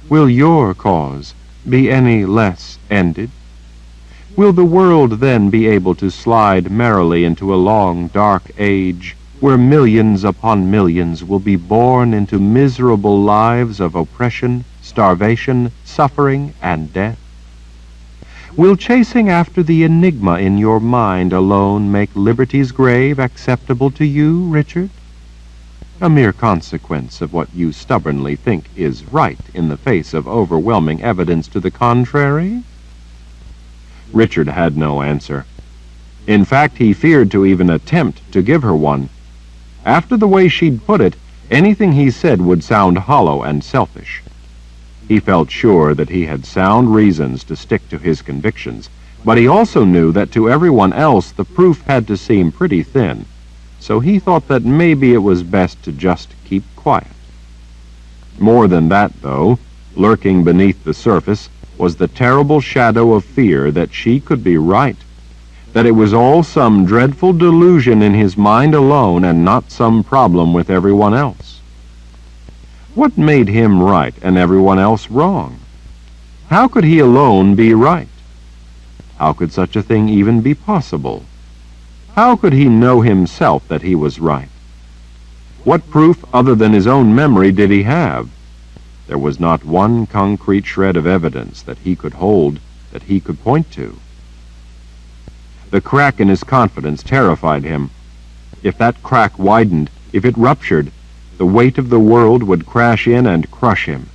will your cause, be any less ended? Will the world then be able to slide merrily into a long, dark age, where millions upon millions will be born into miserable lives of oppression, starvation, suffering, and death? Will chasing after the enigma in your mind alone make liberty's grave acceptable to you, Richard? A mere consequence of what you stubbornly think is right in the face of overwhelming evidence to the contrary? Richard had no answer. In fact, he feared to even attempt to give her one. After the way she'd put it, anything he said would sound hollow and selfish. He felt sure that he had sound reasons to stick to his convictions, But he also knew that to everyone else the proof had to seem pretty thin, so he thought that maybe it was best to just keep quiet. More than that, though, lurking beneath the surface was the terrible shadow of fear that she could be right, that it was all some dreadful delusion in his mind alone and not some problem with everyone else. What made him right and everyone else wrong? How could he alone be right? How could such a thing even be possible? How could he know himself that he was right? What proof other than his own memory did he have? There was not one concrete shred of evidence that he could hold, that he could point to. The crack in his confidence terrified him. If that crack widened, if it ruptured, the weight of the world would crash in and crush him.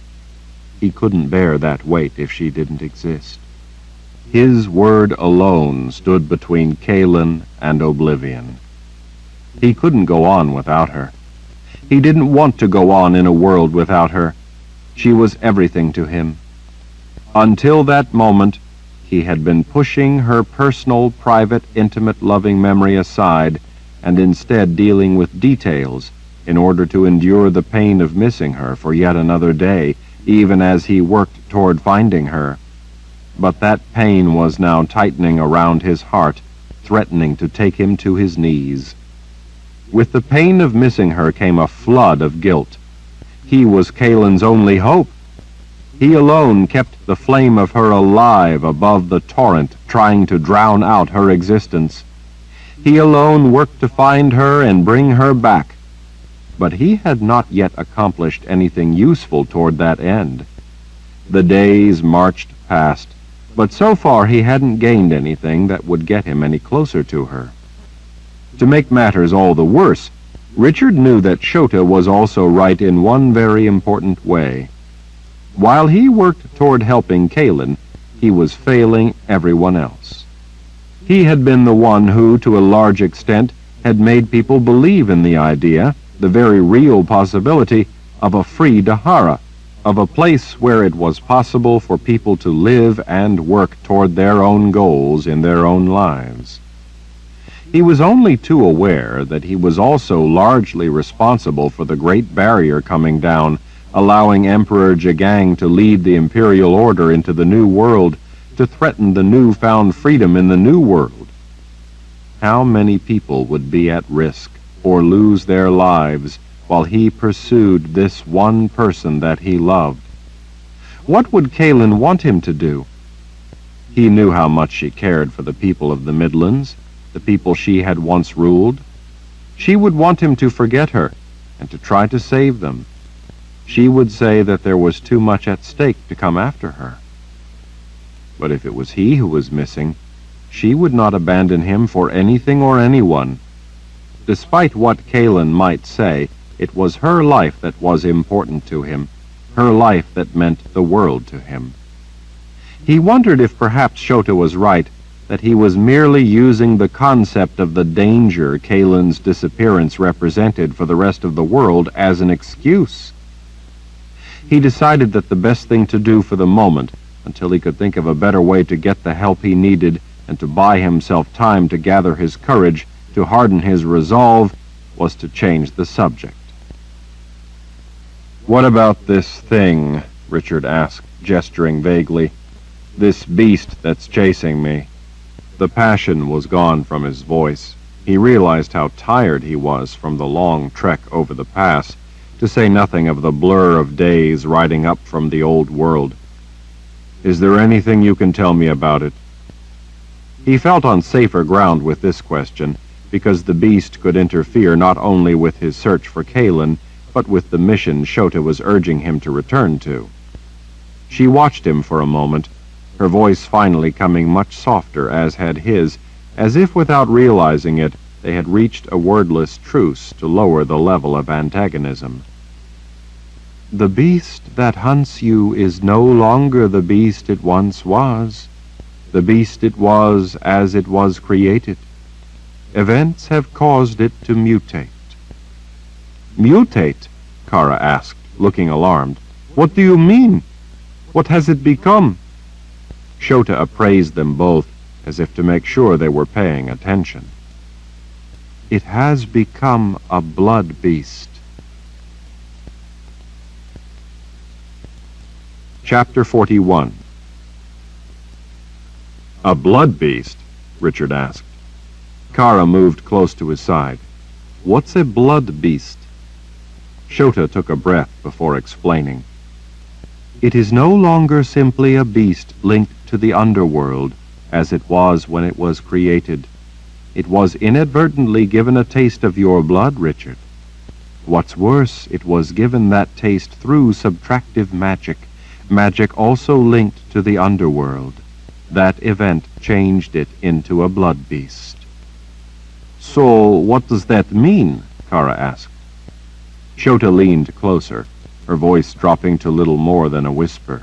He couldn't bear that weight if she didn't exist. His word alone stood between Kaylin and oblivion. He couldn't go on without her. He didn't want to go on in a world without her. She was everything to him. Until that moment, he had been pushing her personal, private, intimate, loving memory aside and instead dealing with details in order to endure the pain of missing her for yet another day, even as he worked toward finding her. But that pain was now tightening around his heart, threatening to take him to his knees. With the pain of missing her came a flood of guilt. He was Kaylin's only hope. He alone kept the flame of her alive above the torrent, trying to drown out her existence. He alone worked to find her and bring her back. But he had not yet accomplished anything useful toward that end. The days marched past, but so far he hadn't gained anything that would get him any closer to her. To make matters all the worse, Richard knew that Shota was also right in one very important way. While he worked toward helping Kaylin, he was failing everyone else. He had been the one who, to a large extent, had made people believe in the idea, the very real possibility, of a free Dahara, of a place where it was possible for people to live and work toward their own goals in their own lives. He was only too aware that he was also largely responsible for the Great Barrier coming down, allowing Emperor Jagang to lead the Imperial Order into the New World, to threaten the newfound freedom in the New World. How many people would be at risk or lose their lives while he pursued this one person that he loved? What would Kaylin want him to do? He knew how much she cared for the people of the Midlands, the people she had once ruled. She would want him to forget her and to try to save them. She would say that there was too much at stake to come after her. But if it was he who was missing, she would not abandon him for anything or anyone. Despite what Kaylin might say, it was her life that was important to him, her life that meant the world to him. He wondered if perhaps Shota was right, that he was merely using the concept of the danger Kaylin's disappearance represented for the rest of the world as an excuse. He decided that the best thing to do for the moment, until he could think of a better way to get the help he needed and to buy himself time to gather his courage, to harden his resolve, was to change the subject. "What about this thing?" Richard asked, gesturing vaguely. "This beast that's chasing me." The passion was gone from his voice. He realized how tired he was from the long trek over the pass, to say nothing of the blur of days riding up from the old world. "Is there anything you can tell me about it?" He felt on safer ground with this question, because the beast could interfere not only with his search for Kaylin, but with the mission Shota was urging him to return to. She watched him for a moment, her voice finally coming much softer, as had his, as if without realizing it, they had reached a wordless truce to lower the level of antagonism. "The beast that hunts you is no longer the beast it once was. The beast it was as it was created. Events have caused it to mutate." "Mutate?" Kara asked, looking alarmed. "What do you mean? What has it become?" Shota appraised them both, as if to make sure they were paying attention. It has become a blood beast. Chapter 41. A blood beast? Richard asked. Kara moved close to his side. What's a blood beast? Shota took a breath before explaining. It is no longer simply a beast linked to the underworld, as it was when it was created. It was inadvertently given a taste of your blood, Richard. What's worse, it was given that taste through subtractive magic, magic also linked to the underworld. That event changed it into a blood beast. So, what does that mean? Kara asked. Shota leaned closer, her voice dropping to little more than a whisper.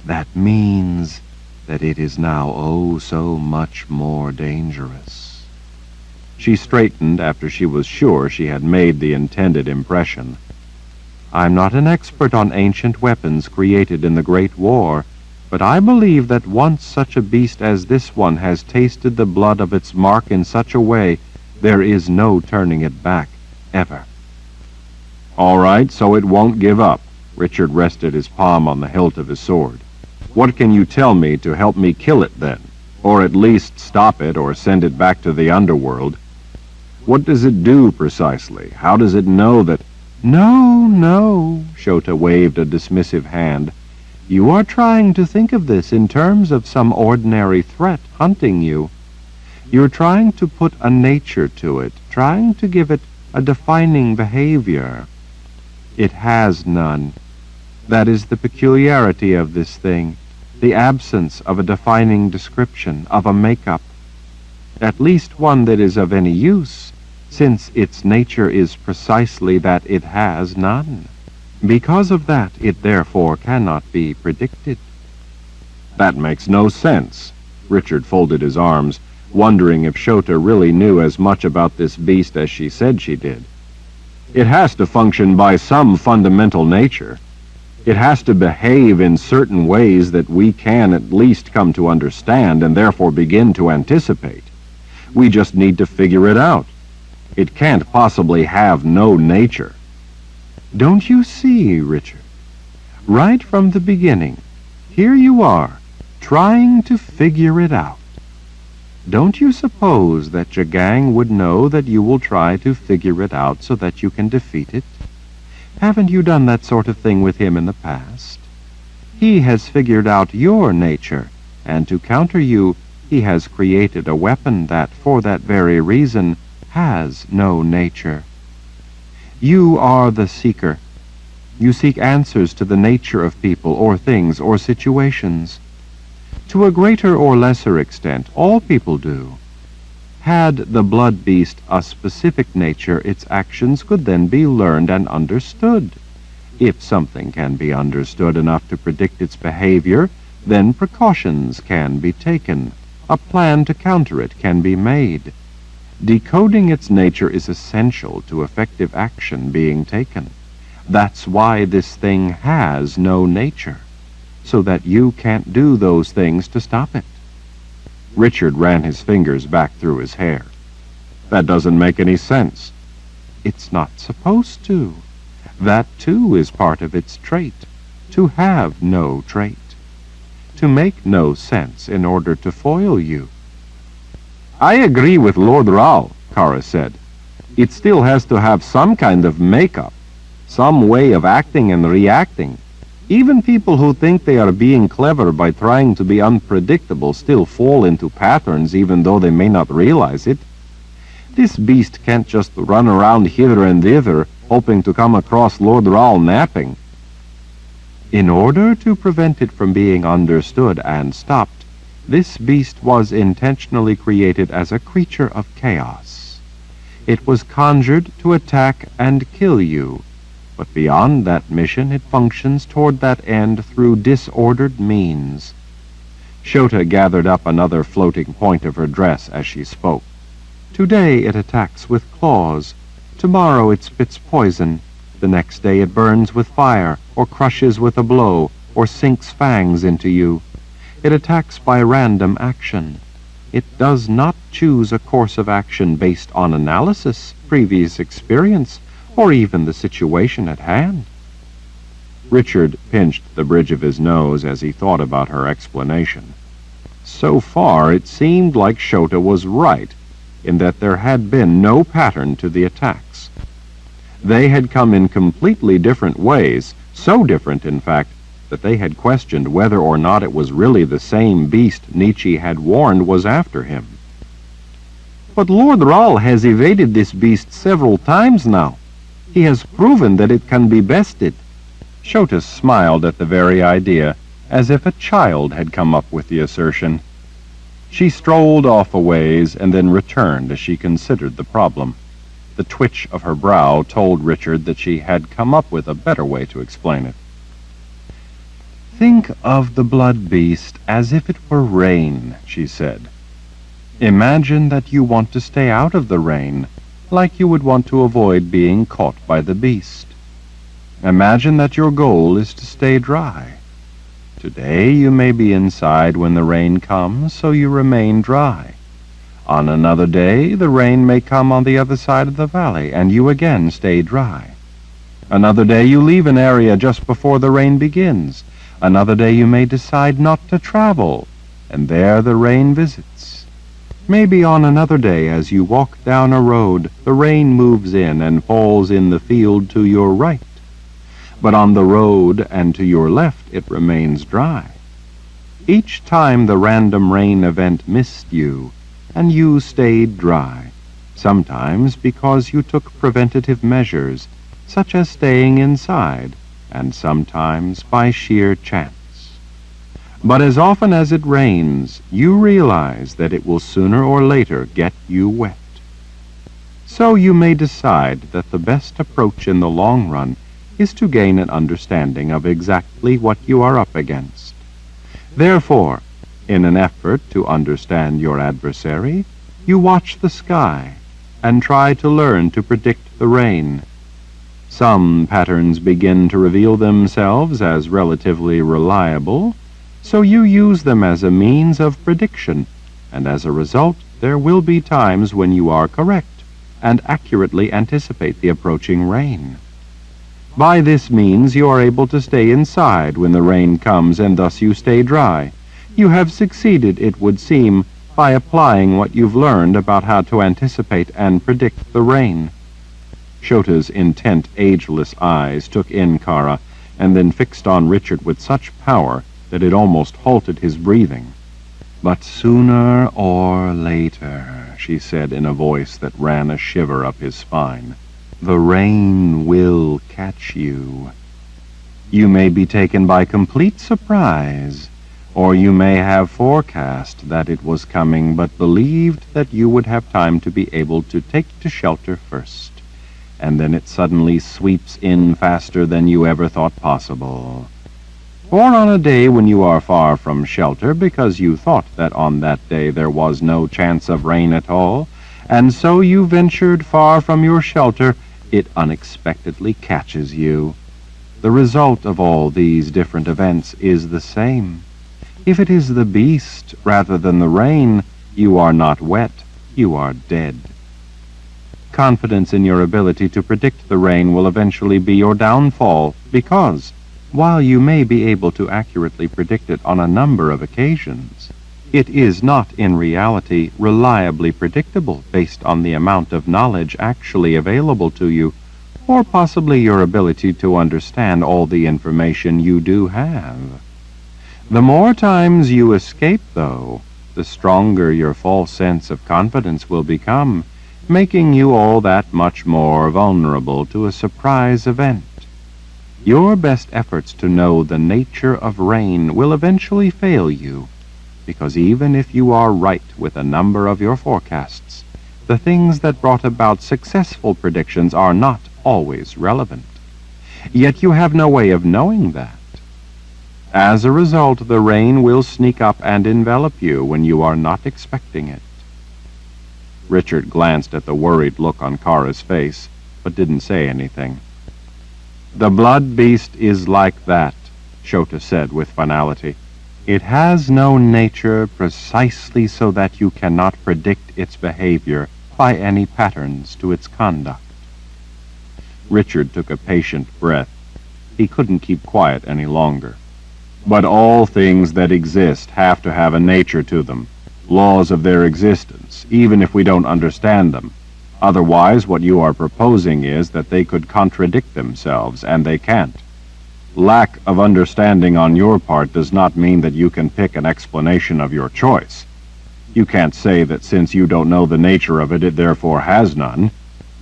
That means that it is now oh so much more dangerous. She straightened after she was sure she had made the intended impression. I'm not an expert on ancient weapons created in the Great War, but I believe that once such a beast as this one has tasted the blood of its mark in such a way, there is no turning it back, ever. All right, so it won't give up. Richard rested his palm on the hilt of his sword. What can you tell me to help me kill it then? Or at least stop it or send it back to the underworld? What does it do precisely? How does it know that... No, Shota waved a dismissive hand. You are trying to think of this in terms of some ordinary threat hunting you. You're trying to put a nature to it, trying to give it a defining behavior. It has none. That is the peculiarity of this thing, the absence of a defining description, of a make-up. At least one that is of any use, since its nature is precisely that it has none. Because of that, it therefore cannot be predicted. That makes no sense. Richard folded his arms, wondering if Shota really knew as much about this beast as she said she did. It has to function by some fundamental nature. It has to behave in certain ways that we can at least come to understand and therefore begin to anticipate. We just need to figure it out. It can't possibly have no nature. Don't you see, Richard? Right from the beginning, here you are, trying to figure it out. Don't you suppose that your gang would know that you will try to figure it out so that you can defeat it? Haven't you done that sort of thing with him in the past? He has figured out your nature, and to counter you, he has created a weapon that, for that very reason, has no nature. You are the seeker. You seek answers to the nature of people or things or situations. To a greater or lesser extent, all people do. Had the blood beast a specific nature, its actions could then be learned and understood. If something can be understood enough to predict its behavior, then precautions can be taken. A plan to counter it can be made. Decoding its nature is essential to effective action being taken. That's why this thing has no nature, so that you can't do those things to stop it. Richard ran his fingers back through his hair. That doesn't make any sense. It's not supposed to. That, too, is part of its trait, to have no trait, to make no sense in order to foil you. I agree with Lord Rao, Kara said. It still has to have some kind of make-up, some way of acting and reacting. Even people who think they are being clever by trying to be unpredictable still fall into patterns even though they may not realize it. This beast can't just run around hither and thither hoping to come across Lord Rao napping. In order to prevent it from being understood and stopped, this beast was intentionally created as a creature of chaos. It was conjured to attack and kill you, but beyond that mission it functions toward that end through disordered means. Shota gathered up another floating point of her dress as she spoke. Today it attacks with claws. Tomorrow it spits poison. The next day it burns with fire, or crushes with a blow, or sinks fangs into you. It attacks by random action. It does not choose a course of action based on analysis, previous experience, or even the situation at hand. Richard pinched the bridge of his nose as he thought about her explanation. So far, it seemed like Shota was right in that there had been no pattern to the attacks. They had come in completely different ways, so different, in fact, that they had questioned whether or not it was really the same beast Nietzsche had warned was after him. "But Lord Rahl has evaded this beast several times now. He has proven that it can be bested." Shota smiled at the very idea, as if a child had come up with the assertion. She strolled off a ways and then returned as she considered the problem. The twitch of her brow told Richard that she had come up with a better way to explain it. "Think of the blood beast as if it were rain," she said. "Imagine that you want to stay out of the rain, like you would want to avoid being caught by the beast. Imagine that your goal is to stay dry. Today you may be inside when the rain comes, so you remain dry. On another day, the rain may come on the other side of the valley, and you again stay dry. Another day you leave an area just before the rain begins. Another day you may decide not to travel, and there the rain visits. Maybe on another day, as you walk down a road, the rain moves in and falls in the field to your right. But on the road and to your left it remains dry. Each time the random rain event missed you, and you stayed dry, sometimes because you took preventative measures, such as staying inside, and sometimes by sheer chance. But as often as it rains, you realize that it will sooner or later get you wet. So you may decide that the best approach in the long run is to gain an understanding of exactly what you are up against. Therefore, in an effort to understand your adversary, you watch the sky and try to learn to predict the rain. Some patterns begin to reveal themselves as relatively reliable, so you use them as a means of prediction, and as a result, there will be times when you are correct and accurately anticipate the approaching rain. By this means you are able to stay inside when the rain comes, and thus you stay dry. You have succeeded, it would seem, by applying what you've learned about how to anticipate and predict the rain. Shota's intent, ageless eyes took in Kara, and then fixed on Richard with such power that it almost halted his breathing. "But sooner or later," she said in a voice that ran a shiver up his spine, "the rain will catch you. You may be taken by complete surprise, or you may have forecast that it was coming, but believed that you would have time to be able to take to shelter first, and then it suddenly sweeps in faster than you ever thought possible. Or on a day when you are far from shelter, because you thought that on that day there was no chance of rain at all, and so you ventured far from your shelter, it unexpectedly catches you. The result of all these different events is the same. If it is the beast rather than the rain, you are not wet, you are dead. Confidence in your ability to predict the rain will eventually be your downfall, because, while you may be able to accurately predict it on a number of occasions, it is not in reality reliably predictable based on the amount of knowledge actually available to you, or possibly your ability to understand all the information you do have. The more times you escape, though, the stronger your false sense of confidence will become, making you all that much more vulnerable to a surprise event. Your best efforts to know the nature of rain will eventually fail you, because even if you are right with a number of your forecasts, the things that brought about successful predictions are not always relevant. Yet you have no way of knowing that. As a result, the rain will sneak up and envelop you when you are not expecting it. Richard glanced at the worried look on Kara's face, but didn't say anything. "The blood beast is like that," Shota said with finality.
It has no nature precisely so that you cannot predict its behavior by any patterns to its conduct. Richard took a patient breath. He couldn't keep quiet any longer. But all things that exist have to have a nature to them, laws of their existence, even if we don't understand them. Otherwise, what you are proposing is that they could contradict themselves, and they can't. Lack of understanding on your part does not mean that you can pick an explanation of your choice. You can't say that since you don't know the nature of it, it therefore has none.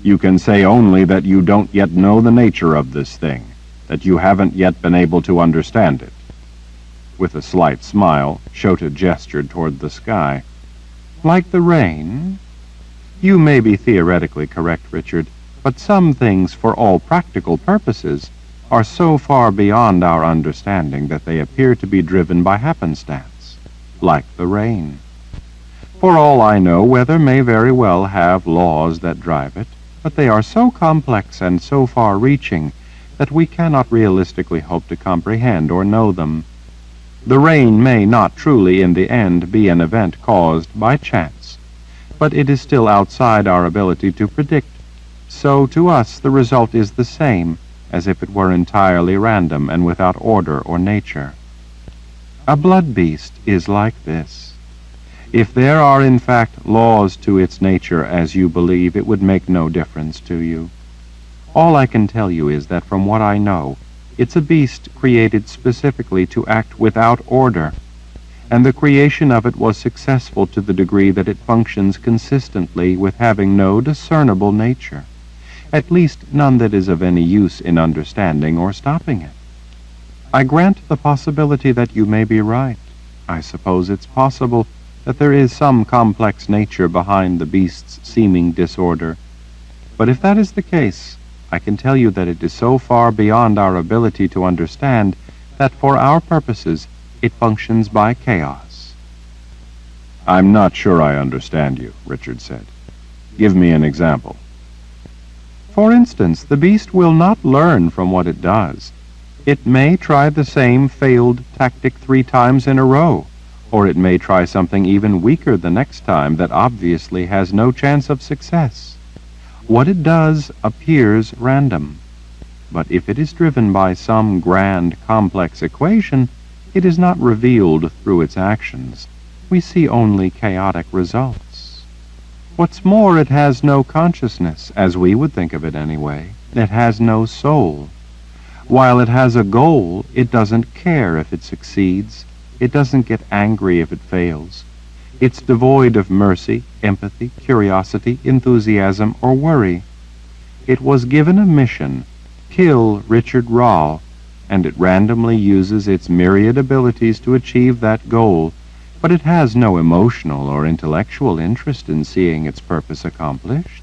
You can say only that you don't yet know the nature of this thing, that you haven't yet been able to understand it. With a slight smile, Shota gestured toward the sky. Like the rain? You may be theoretically correct, Richard, but some things, for all practical purposes, are so far beyond our understanding that they appear to be driven by happenstance, like the rain. For all I know, weather may very well have laws that drive it, but they are so complex and so far-reaching that we cannot realistically hope to comprehend or know them. The rain may not truly, in the end, be an event caused by chance, but it is still outside our ability to predict. So to us the result is the same, as if it were entirely random and without order or nature. A blood beast is like this. If there are in fact laws to its nature as you believe, it would make no difference to you. All I can tell you is that from what I know, it's a beast created specifically to act without order, and the creation of it was successful to the degree that it functions consistently with having no discernible nature, at least none that is of any use in understanding or stopping it. I grant the possibility that you may be right. I suppose it's possible that there is some complex nature behind the beast's seeming disorder, but if that is the case, I can tell you that it is so far beyond our ability to understand that for our purposes it functions by chaos.
I'm not sure I understand you, Richard said. Give me an example.
For instance, the beast will not learn from what it does. It may try the same failed tactic 3 times in a row, or it may try something even weaker the next time that obviously has no chance of success. What it does appears random, but if it is driven by some grand, complex equation, it is not revealed through its actions. We see only chaotic results. What's more, it has no consciousness, as we would think of it anyway. It has no soul. While it has a goal, it doesn't care if it succeeds. It doesn't get angry if it fails. It's devoid of mercy, empathy, curiosity, enthusiasm, or worry. It was given a mission, kill Richard Rall, and it randomly uses its myriad abilities to achieve that goal, but it has no emotional or intellectual interest in seeing its purpose accomplished.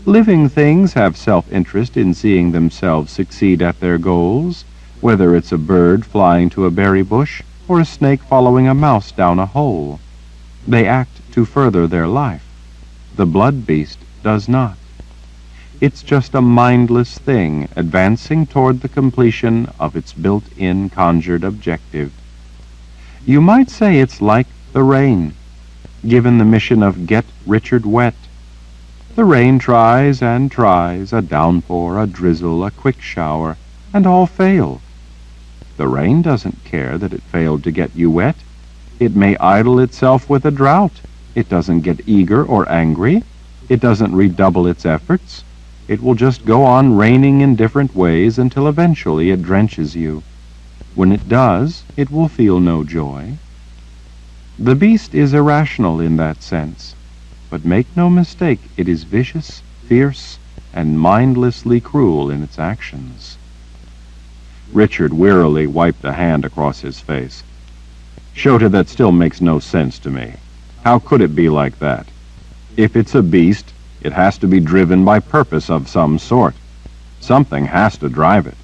Living things have self-interest in seeing themselves succeed at their goals, whether it's a bird flying to a berry bush or a snake following a mouse down a hole. They act to further their life. The blood beast does not. It's just a mindless thing advancing toward the completion of its built-in conjured objective. You might say it's like the rain, given the mission of get Richard wet. The rain tries and tries, a downpour, a drizzle, a quick shower, and all fail. The rain doesn't care that it failed to get you wet. It may idle itself with a drought. It doesn't get eager or angry. It doesn't redouble its efforts. It will just go on raining in different ways until eventually it drenches you. When it does, it will feel no joy. The beast is irrational in that sense, but make no mistake, it is vicious, fierce, and mindlessly cruel in its actions. Richard wearily wiped a hand across his face. Shota, that still makes no sense to me. How could it be like that? If it's a beast, it has to be driven by purpose of some sort. Something has to drive it.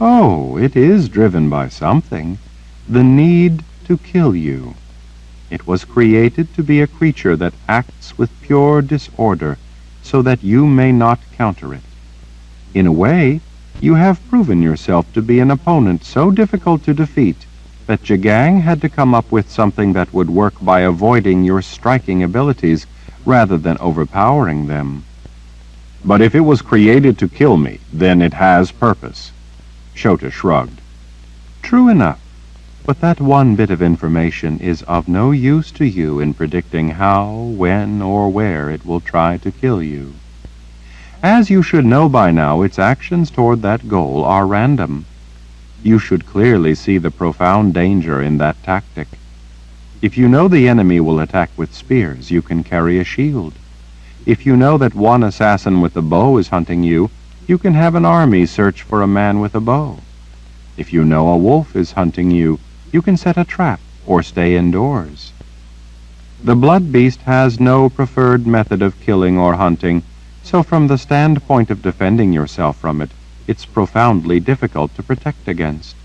Oh, it is driven by something. The need to kill you. It was created to be a creature that acts with pure disorder, so that you may not counter it. In a way, you have proven yourself to be an opponent so difficult to defeat
that Jagang had to come up with something that would work by avoiding your striking abilities rather than overpowering them.
But if it was created to kill me, then it has purpose. Shota shrugged.
True enough, but that one bit of information is of no use to you in predicting how, when, or where it will try to kill you. As you should know by now, its actions toward that goal are random. You should clearly see the profound danger in that tactic. If you know the enemy will attack with spears, you can carry a shield. If you know that one assassin with a bow is hunting you, you can have an army search for a man with a bow. If you know a wolf is hunting you, you can set a trap or stay indoors. The blood beast has no preferred method of killing or hunting, so from the standpoint of defending yourself from it, it's profoundly difficult to protect against.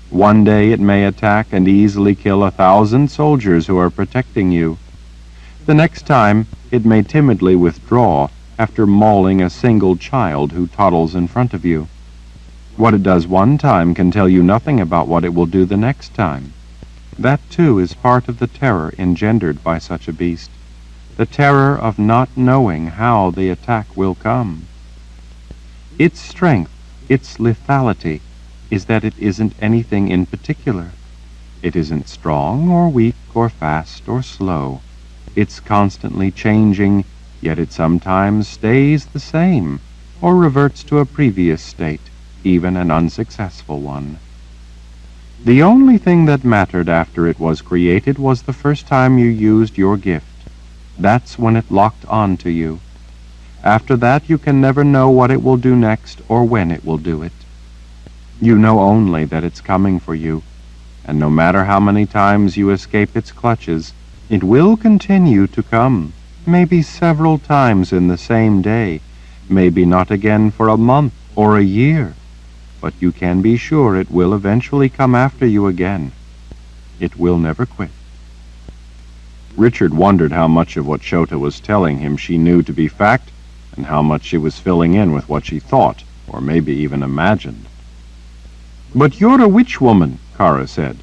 One day it may attack and easily kill 1,000 soldiers who are protecting you. The next time, it may timidly withdraw after mauling a single child who toddles in front of you. What it does one time can tell you nothing about what it will do the next time. That, too, is part of the terror engendered by such a beast, the terror of not knowing how the attack will come. Its strength, its lethality, is that it isn't anything in particular. It isn't strong or weak or fast or slow. It's constantly changing, yet it sometimes stays the same, or reverts to a previous state, even an unsuccessful one. The only thing that mattered after it was created was the first time you used your gift. That's when it locked on to you. After that, you can never know what it will do next or when it will do it. You know only that it's coming for you, and no matter how many times you escape its clutches, it will continue to come, maybe several times in the same day, maybe not again for a month or a year, but you can be sure it will eventually come after you again. It will never quit.
Richard wondered how much of what Shota was telling him she knew to be fact, and how much she was filling in with what she thought, or maybe even imagined.
But you're a witch woman, Kara said.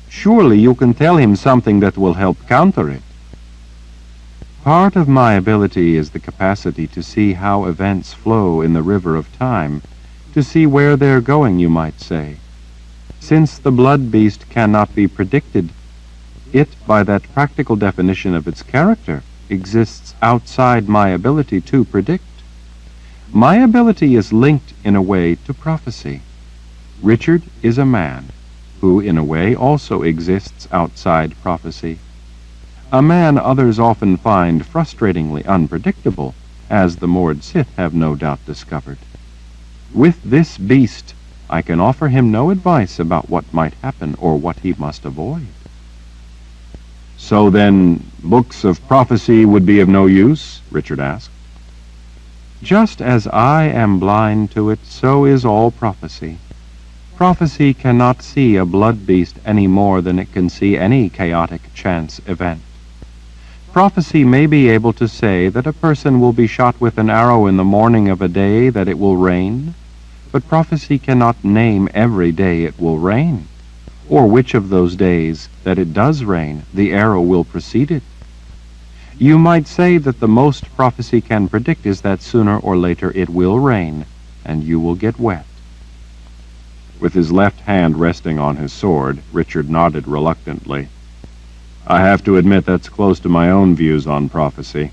Surely you can tell him something that will help counter it. Part of my ability is the capacity to see how events flow in the river of time, to see where they're going, you might say. Since the blood beast cannot be predicted, it, by that practical definition of its character, exists outside my ability to predict. My ability is linked, in a way, to prophecy. Richard is a man, who, in a way, also exists outside prophecy. A man others often find frustratingly unpredictable, as the Mord Sith have no doubt discovered. With this beast, I can offer him no advice about what might happen or what he must avoid.
So then, books of prophecy would be of no use? Richard asked.
Just as I am blind to it, so is all prophecy. Prophecy cannot see a blood beast any more than it can see any chaotic chance event. Prophecy may be able to say that a person will be shot with an arrow in the morning of a day that it will rain, but prophecy cannot name every day it will rain, or which of those days that it does rain the arrow will precede it. You might say that the most prophecy can predict is that sooner or later it will rain, and you will get wet.
With his left hand resting on his sword, Richard nodded reluctantly. I have to admit that's close to my own views on prophecy.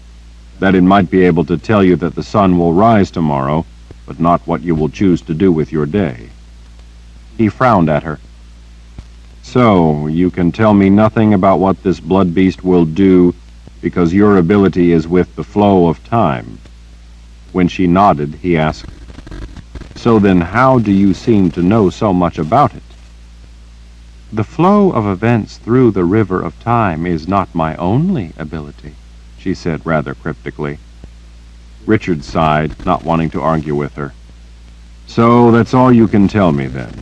That it might be able to tell you that the sun will rise tomorrow, but not what you will choose to do with your day.
He frowned at her.
So, you can tell me nothing about what this blood beast will do, because your ability is with the flow of time.
When she nodded, he asked, So then how do you seem to know so much about it? The flow of events through the river of time is not my only ability, she said rather cryptically.
Richard sighed, not wanting to argue with her. So that's all you can tell me then?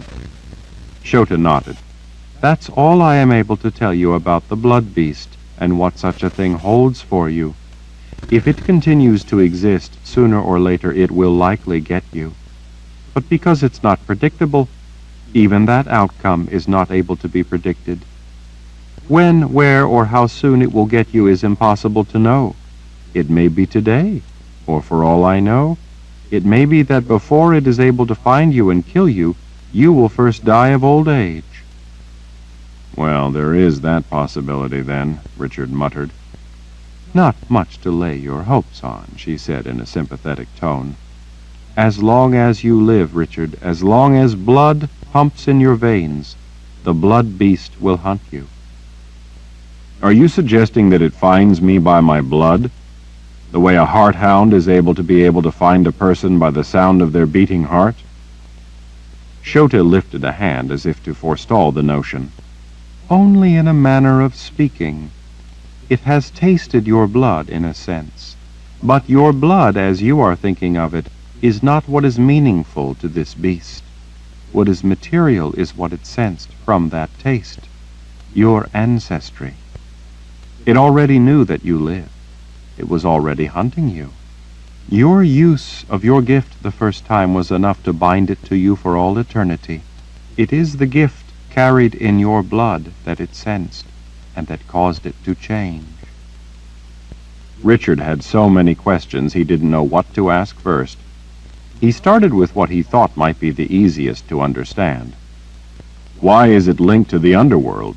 Shota nodded. That's all I am able to tell you about the blood beast and what such a thing holds for you. If it continues to exist, sooner or later it will likely get you. But because it's not predictable,
Even that outcome is not able to be predicted. When, where, or how soon it will get you is impossible to know. It may be today, or for all I know, it may be that before it is able to find you and kill you, you will first die of old age.
Well, there is that possibility then, Richard muttered.
Not much to lay your hopes on, she said in a sympathetic tone. As long as you live, Richard, as long as blood pumps in your veins, the blood beast will hunt you.
Are you suggesting that it finds me by my blood? The way a heart-hound is able to find a person by the sound of their beating heart?
Shota lifted a hand as if to forestall the notion. Only in a manner of speaking. It has tasted your blood, in a sense. But your blood, as you are thinking of it, is not what is meaningful to this beast. What is material is what it sensed from that taste. Your ancestry. It already knew that you lived. It was already hunting you. Your use of your gift the first time was enough to bind it to you for all eternity. It is the gift carried in your blood that it sensed, and that caused it to change.
Richard had so many questions he didn't know what to ask first. He started with what he thought might be the easiest to understand. Why is it linked to the underworld?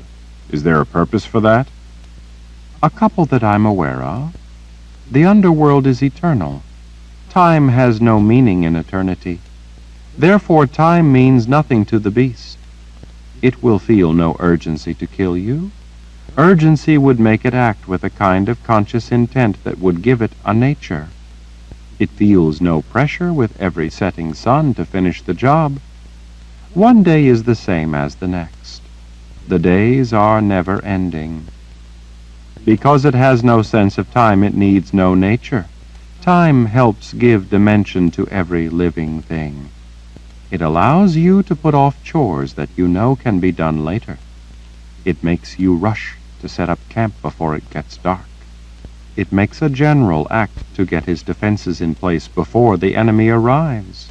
Is there a purpose for that?
A couple that I'm aware of. The underworld is eternal. Time has no meaning in eternity. Therefore, time means nothing to the beast. It will feel no urgency to kill you. Urgency would make it act with a kind of conscious intent that would give it a nature. It feels no pressure with every setting sun to finish the job. One day is the same as the next. The days are never ending. Because it has no sense of time, it needs no nature. Time helps give dimension to every living thing. It allows you to put off chores that you know can be done later. It makes you rush to set up camp before it gets dark. It makes a general act to get his defenses in place before the enemy arrives.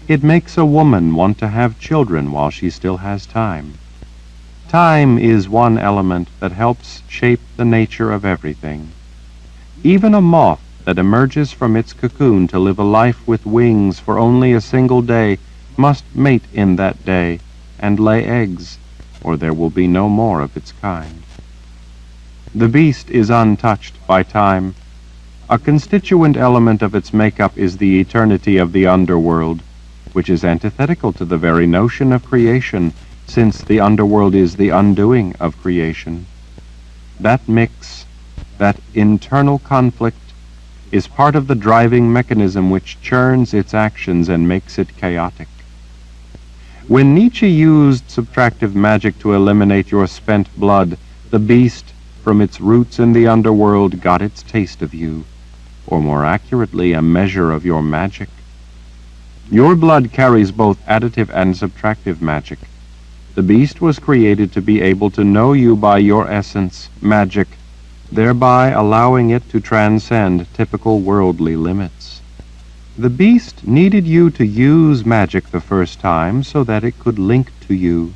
It makes a woman want to have children while she still has time. Time is one element that helps shape the nature of everything. Even a moth that emerges from its cocoon to live a life with wings for only a single day must mate in that day and lay eggs, or there will be no more of its kind. The beast is untouched by time. A constituent element of its makeup is the eternity of the underworld, which is antithetical to the very notion of creation, since the underworld is the undoing of creation. That mix, that internal conflict, is part of the driving mechanism which churns its actions and makes it chaotic. When Nietzsche used subtractive magic to eliminate your spent blood, the beast, from its roots in the underworld, got its taste of you, or more accurately, a measure of your magic. Your blood carries both additive and subtractive magic. The beast was created to be able to know you by your essence, magic, thereby allowing it to transcend typical worldly limits. The beast needed you to use magic the first time so that it could link to you.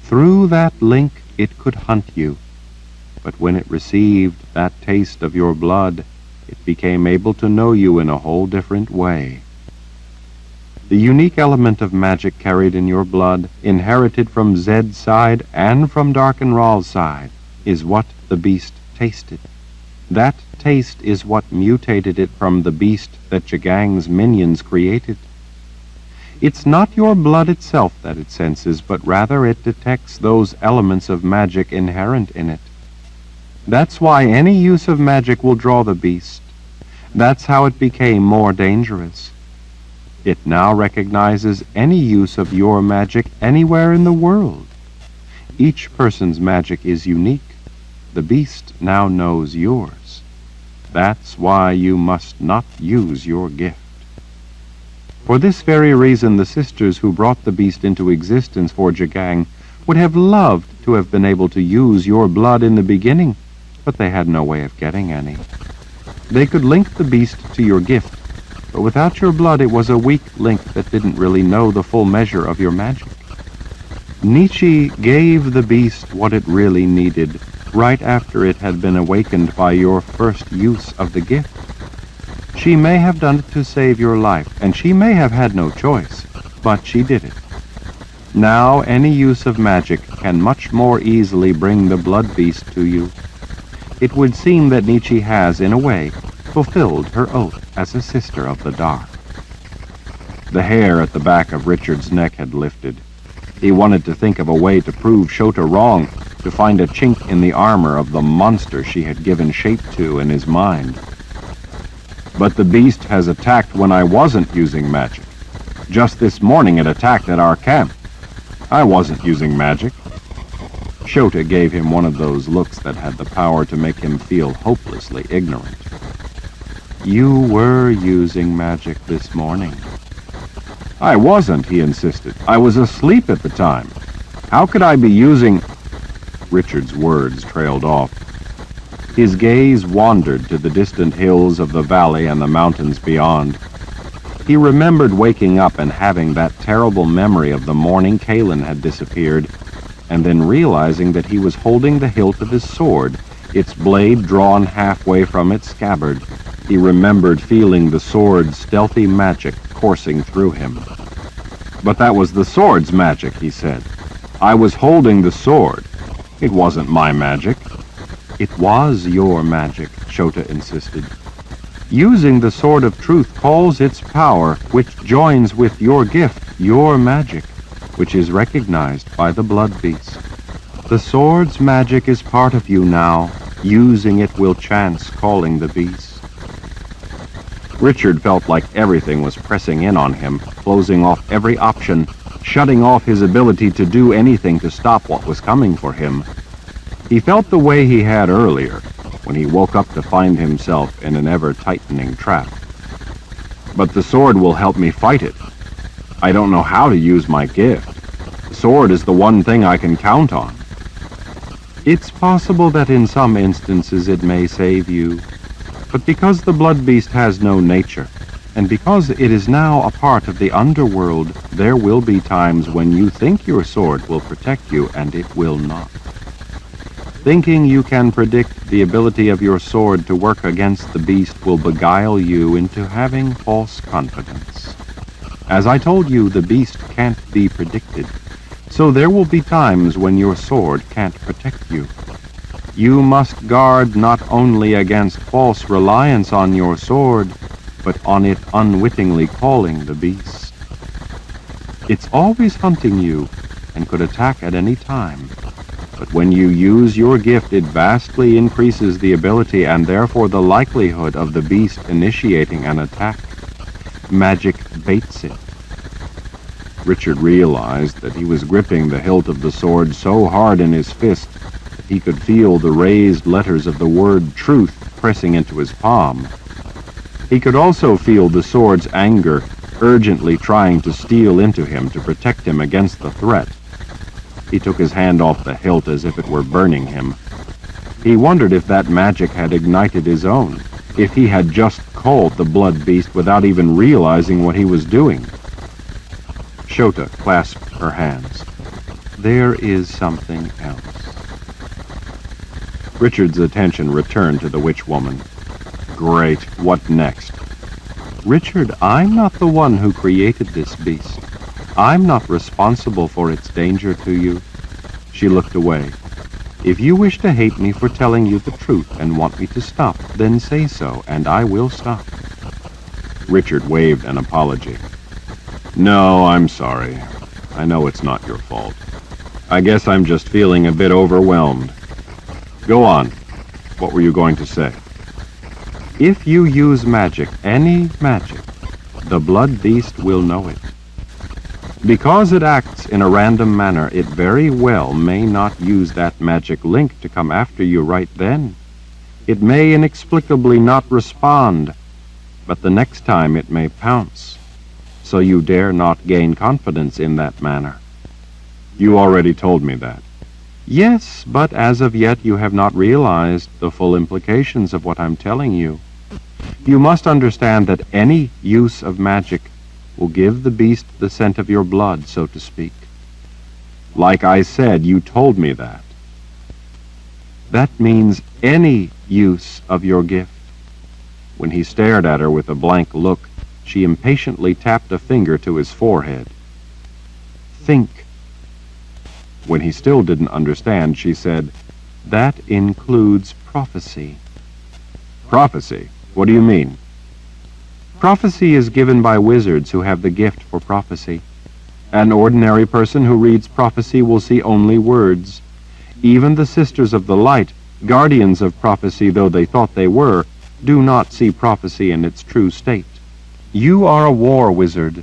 Through that link, it could hunt you. But when it received that taste of your blood, it became able to know you in a whole different way. The unique element of magic carried in your blood, inherited from Zed's side and from Darkenral's side, is what the beast tasted. That taste is what mutated it from the beast that Jagang's minions created. It's not your blood itself that it senses, but rather it detects those elements of magic inherent in it. That's why any use of magic will draw the beast. That's how it became more dangerous. It now recognizes any use of your magic anywhere in the world. Each person's magic is unique. The beast now knows yours. That's why you must not use your gift. For this very reason, the sisters who brought the beast into existence for Jagang would have loved to have been able to use your blood in the beginning, but they had no way of getting any. They could link the beast to your gift, but without your blood it was a weak link that didn't really know the full measure of your magic. Nietzsche gave the beast what it really needed right after it had been awakened by your first use of the gift. She may have done it to save your life, and she may have had no choice, but she did it. Now any use of magic can much more easily bring the blood beast to you. It would seem that Nietzsche has, in a way, fulfilled her oath as a sister of the dark. The hair at the back of Richard's neck had lifted. He wanted to think of a way to prove Shota wrong, to find a chink in the armor of the monster she had given shape to in his mind. But the beast has attacked when I wasn't using magic. Just this morning it attacked at our camp. I wasn't using magic. Shota gave him one of those looks that had the power to make him feel hopelessly ignorant. You were using magic this morning. I wasn't, he insisted. I was asleep at the time. How could I be using... Richard's words trailed off. His gaze wandered to the distant hills of the valley and the mountains beyond. He remembered waking up and having that terrible memory of the morning Kalin had disappeared, and then realizing that he was holding the hilt of his sword, its blade drawn halfway from its scabbard. He remembered feeling the sword's stealthy magic coursing through him. But that was the sword's magic, he said. I was holding the sword. It wasn't my magic. It was your magic, Shota insisted. Using the sword of truth calls its power, which joins with your gift, your magic, which is recognized by the blood beast. The sword's magic is part of you now. Using it will chance calling the beast. Richard felt like everything was pressing in on him, closing off every option, shutting off his ability to do anything to stop what was coming for him. He felt the way he had earlier, when he woke up to find himself in an ever-tightening trap. But the sword will help me fight it. I don't know how to use my gift. The sword is the one thing I can count on. It's possible that in some instances it may save you. But because the blood beast has no nature, and because it is now a part of the underworld, there will be times when you think your sword will protect you, and it will not. Thinking you can predict the ability of your sword to work against the beast will beguile you into having false confidence. As I told you, the beast can't be predicted, so there will be times when your sword can't protect you. You must guard not only against false reliance on your sword, but on it unwittingly calling the beast. It's always hunting you and could attack at any time. But when you use your gift, it vastly increases the ability and therefore the likelihood of the beast initiating an attack. Magic baits it. Richard realized that he was gripping the hilt of the sword so hard in his fist that he could feel the raised letters of the word truth pressing into his palm. He could also feel the sword's anger urgently trying to steal into him to protect him against the threat. He took his hand off the hilt as if it were burning him. He wondered if that magic had ignited his own, if he had just called the blood beast without even realizing what he was doing. Shota clasped her hands. There is something else. Richard's attention returned to the witch woman. Great, what next? Richard, I'm not the one who created this beast. I'm not responsible for its danger to you. She looked away. If you wish to hate me for telling you the truth and want me to stop, then say so, and I will stop. Richard waved an apology. No, I'm sorry. I know it's not your fault. I guess I'm just feeling a bit overwhelmed. Go on. What were you going to say? If you use magic, any magic, the blood beast will know it. Because it acts in a random manner, it very well may not use that magic link to come after you right then. It may inexplicably not respond, but the next time it may pounce. So you dare not gain confidence in that manner. You already told me that. Yes, but as of yet you have not realized the full implications of what I'm telling you. You must understand that any use of magic will give the beast the scent of your blood, so to speak.
Like I said, you told me that.
That means any use of your gift.
When he stared at her with a blank look, she impatiently tapped a finger to his forehead.
Think.
When he still didn't understand, she said,
That includes prophecy.
Prophecy? What do you mean?
Prophecy is given by wizards who have the gift for prophecy.
An ordinary person who reads prophecy will see only words.
Even the Sisters of the Light, guardians of prophecy though they thought they were, do not see prophecy in its true state. You are a war wizard.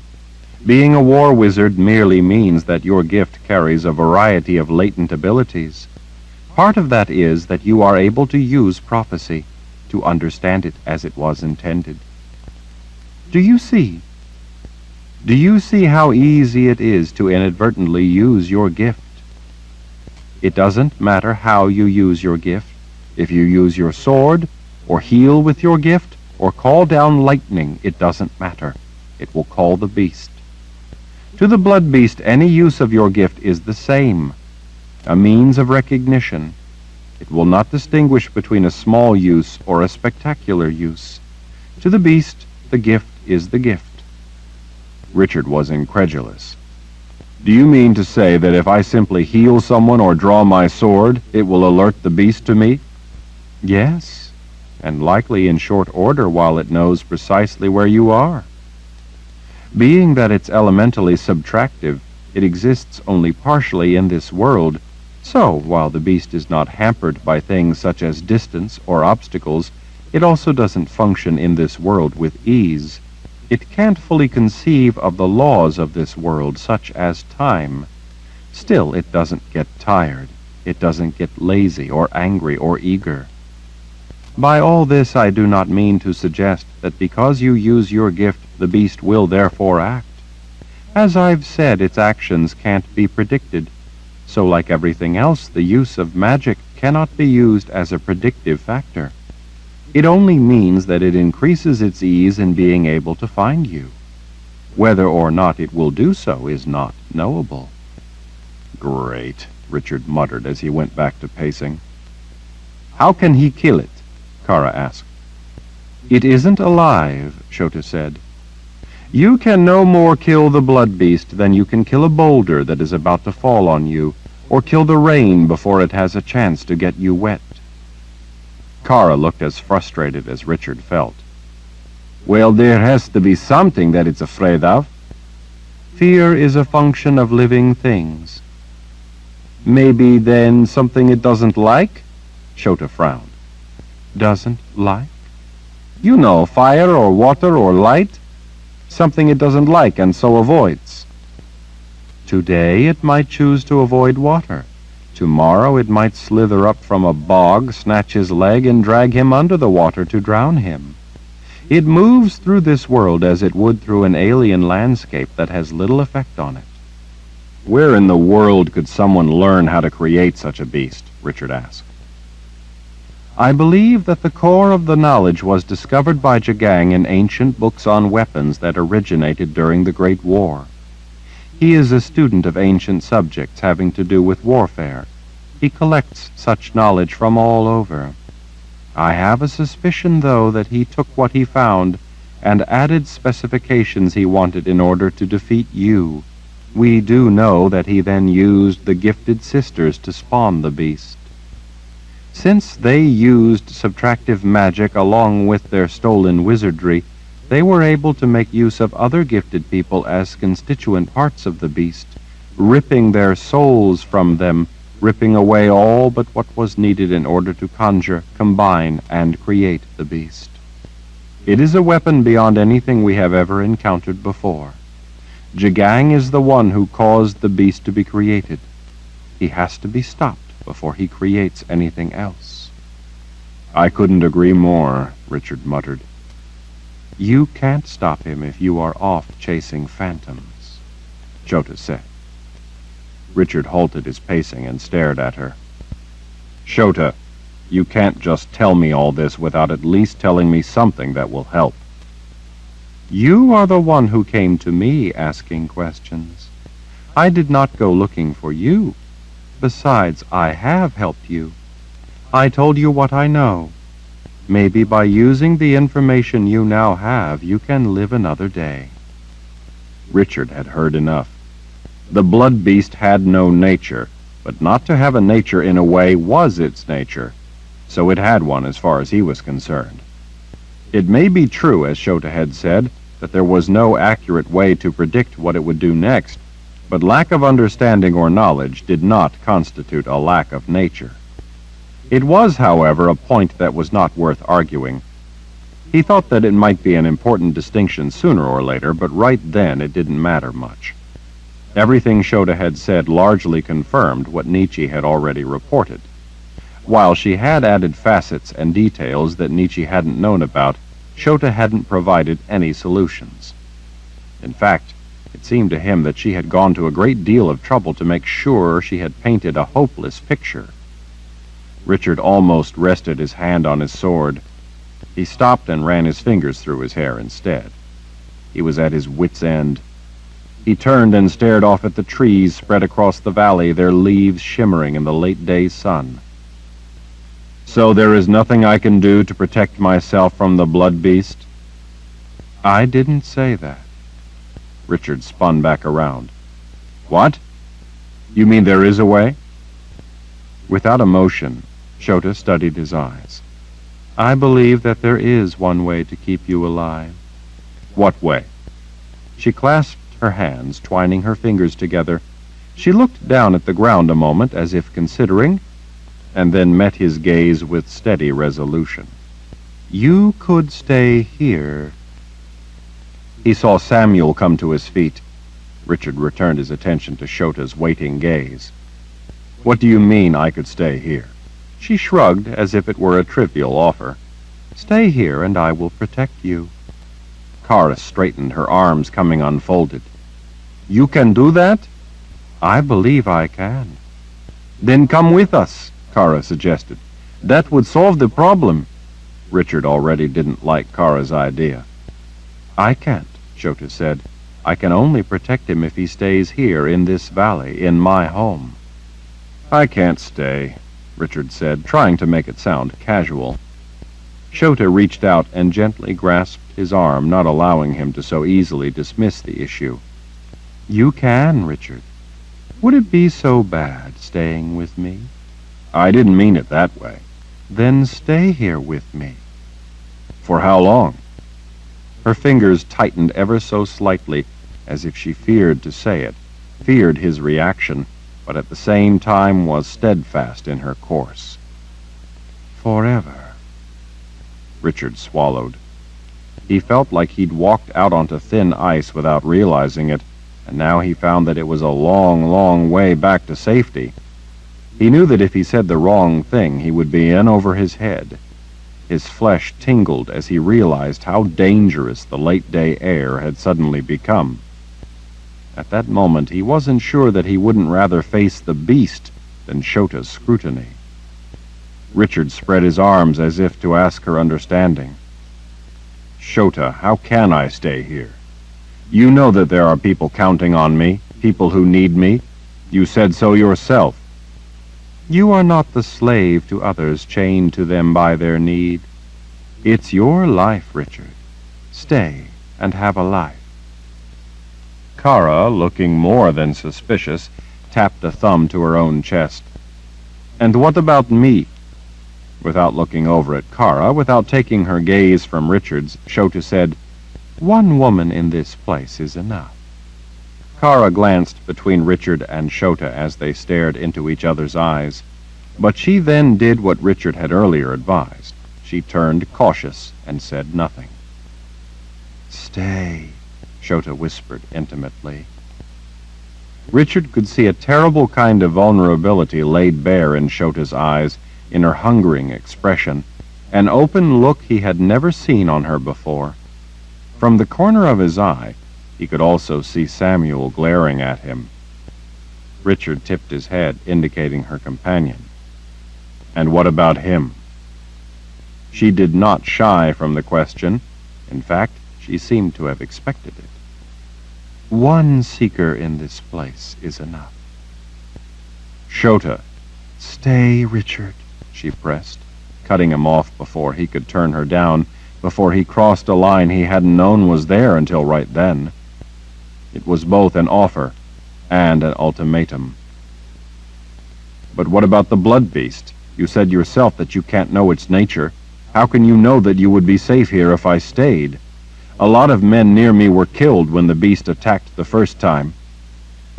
Being a war wizard merely means that your gift carries a variety of latent abilities.
Part of that is that you are able to use prophecy, to understand it as it was intended. Do you see? Do you see how easy it is to inadvertently use your gift? It doesn't matter how you use your gift. If you use your sword, or heal with your gift, or call down lightning, it doesn't matter. It will call the beast. To the blood beast, any use of your gift is the same, a means of recognition. It will not distinguish between a small use or a spectacular use. To the beast, the gift is the gift.
Richard was incredulous. Do you mean to say that if I simply heal someone or draw my sword, it will alert the beast to me?
Yes, and likely in short order while it knows precisely where you are. Being that it's elementally subtractive, it exists only partially in this world, so while the beast is not hampered by things such as distance or obstacles, it also doesn't function in this world with ease. It can't fully conceive of the laws of this world, such as time. Still, it doesn't get tired. It doesn't get lazy or angry or eager. By all this, I do not mean to suggest that because you use your gift, the beast will therefore act. As I've said, its actions can't be predicted. So like everything else, the use of magic cannot be used as a predictive factor. It only means that it increases its ease in being able to find you. Whether or not it will do so is not knowable.
Great, Richard muttered as he went back to pacing.
How can he kill it? Kara asked. It isn't alive, Shota said. You can no more kill the blood beast than you can kill a boulder that is about to fall on you, or kill the rain before it has a chance to get you wet.
Kara looked as frustrated as Richard felt.
Well, there has to be something that it's afraid of. Fear is a function of living things. Maybe then something it doesn't like? Shota frowned. Doesn't like? You know, fire or water or light? Something it doesn't like and so avoids. Today it might choose to avoid water. Tomorrow it might slither up from a bog, snatch his leg, and drag him under the water to drown him. It moves through this world as it would through an alien landscape that has little effect on it.
Where in the world could someone learn how to create such a beast? Richard asked.
I believe that the core of the knowledge was discovered by Jagang in ancient books on weapons that originated during the Great War. He is a student of ancient subjects having to do with warfare. He collects such knowledge from all over. I have a suspicion, though, that he took what he found and added specifications he wanted in order to defeat you. We do know that he then used the gifted sisters to spawn the beast. Since they used subtractive magic along with their stolen wizardry, they were able to make use of other gifted people as constituent parts of the beast, ripping their souls from them, ripping away all but what was needed in order to conjure, combine, and create the beast. It is a weapon beyond anything we have ever encountered before. Jagang is the one who caused the beast to be created. He has to be stopped before he creates anything else.
I couldn't agree more, Richard muttered.
You can't stop him if you are off chasing phantoms, Shota said.
Richard halted his pacing and stared at her. Shota, you can't just tell me all this without at least telling me something that will help.
You are the one who came to me asking questions.
I did not go looking for you. Besides, I have helped you. I told you what I know. Maybe by using the information you now have, you can live another day."
Richard had heard enough. The blood beast had no nature, but not to have a nature in a way was its nature, so it had one as far as he was concerned. It may be true, as Shota had said, that there was no accurate way to predict what it would do next, but lack of understanding or knowledge did not constitute a lack of nature. It was, however, a point that was not worth arguing. He thought that it might be an important distinction sooner or later, but right then it didn't matter much. Everything Shota had said largely confirmed what Nietzsche had already reported. While she had added facets and details that Nietzsche hadn't known about, Shota hadn't provided any solutions. In fact, it seemed to him that she had gone to a great deal of trouble to make sure she had painted a hopeless picture. Richard almost rested his hand on his sword. He stopped and ran his fingers through his hair instead. He was at his wit's end. He turned and stared off at the trees spread across the valley, their leaves shimmering in the late-day sun. "So there is nothing I can do to protect myself from the blood beast?"
"I didn't say that."
Richard spun back around. "What? You mean there is a way?"
Without emotion, Shota studied his eyes. "I believe that there is one way to keep you alive."
"What way?"
She clasped her hands, twining her fingers together. She looked down at the ground a moment as if considering, and then met his gaze with steady resolution. "You could stay here." He saw Samuel come to his feet. Richard returned his attention to Shota's waiting gaze. "What do you mean I could stay here?" She shrugged as if it were a trivial offer. "Stay here and I will protect you." Kara straightened, her arms coming unfolded. "You can do that?" "I believe I can."
"Then come with us," Kara suggested. "That would solve the problem." Richard already didn't like Kara's idea.
"I can't," Shota said. "I can only protect him if he stays here in this valley, in my home."
"I can't stay," Richard said, trying to make it sound casual.
Shota reached out and gently grasped his arm, not allowing him to so easily dismiss the issue. "You can, Richard. Would it be so bad staying with me?"
"I didn't mean it that way."
"Then stay here with me."
"For how long?"
Her fingers tightened ever so slightly, as if she feared to say it, feared his reaction, but at the same time was steadfast in her course.
"Forever."
Richard swallowed. He felt like he'd walked out onto thin ice without realizing it, and now he found that it was a long, long way back to safety. He knew that if he said the wrong thing, he would be in over his head. His flesh tingled as he realized how dangerous the late-day air had suddenly become. At that moment, he wasn't sure that he wouldn't rather face the beast than Shota's scrutiny. Richard spread his arms as if to ask her understanding.
"Shota, how can I stay here? You know that there are people counting on me, people who need me. You said so yourself."
"You are not the slave to others, chained to them by their need. It's your life, Richard. Stay and have a life."
Kara, looking more than suspicious, tapped a thumb to her own chest. "And what about me?" Without looking over at Kara, without taking her gaze from Richard's, Shota said,
"One woman in this place is enough."
Kara glanced between Richard and Shota as they stared into each other's eyes, but she then did what Richard had earlier advised. She turned cautious and said nothing.
"Stay," Shota whispered intimately.
Richard could see a terrible kind of vulnerability laid bare in Shota's eyes, in her hungering expression, an open look he had never seen on her before. From the corner of his eye, he could also see Samuel glaring at him. Richard tipped his head, indicating her companion. "And what about him?" She did not shy from the question. In fact, she seemed to have expected it. One seeker in this place is enough.
Shota,
Stay, Richard,
she pressed, cutting him off before he could turn her down, before he crossed a line he hadn't known was there until right then. It was both an offer and an ultimatum. But what about the blood beast? You said yourself that you can't know its nature. How can you know that you would be safe here if I stayed? A lot of men near me were killed when the beast attacked the first time.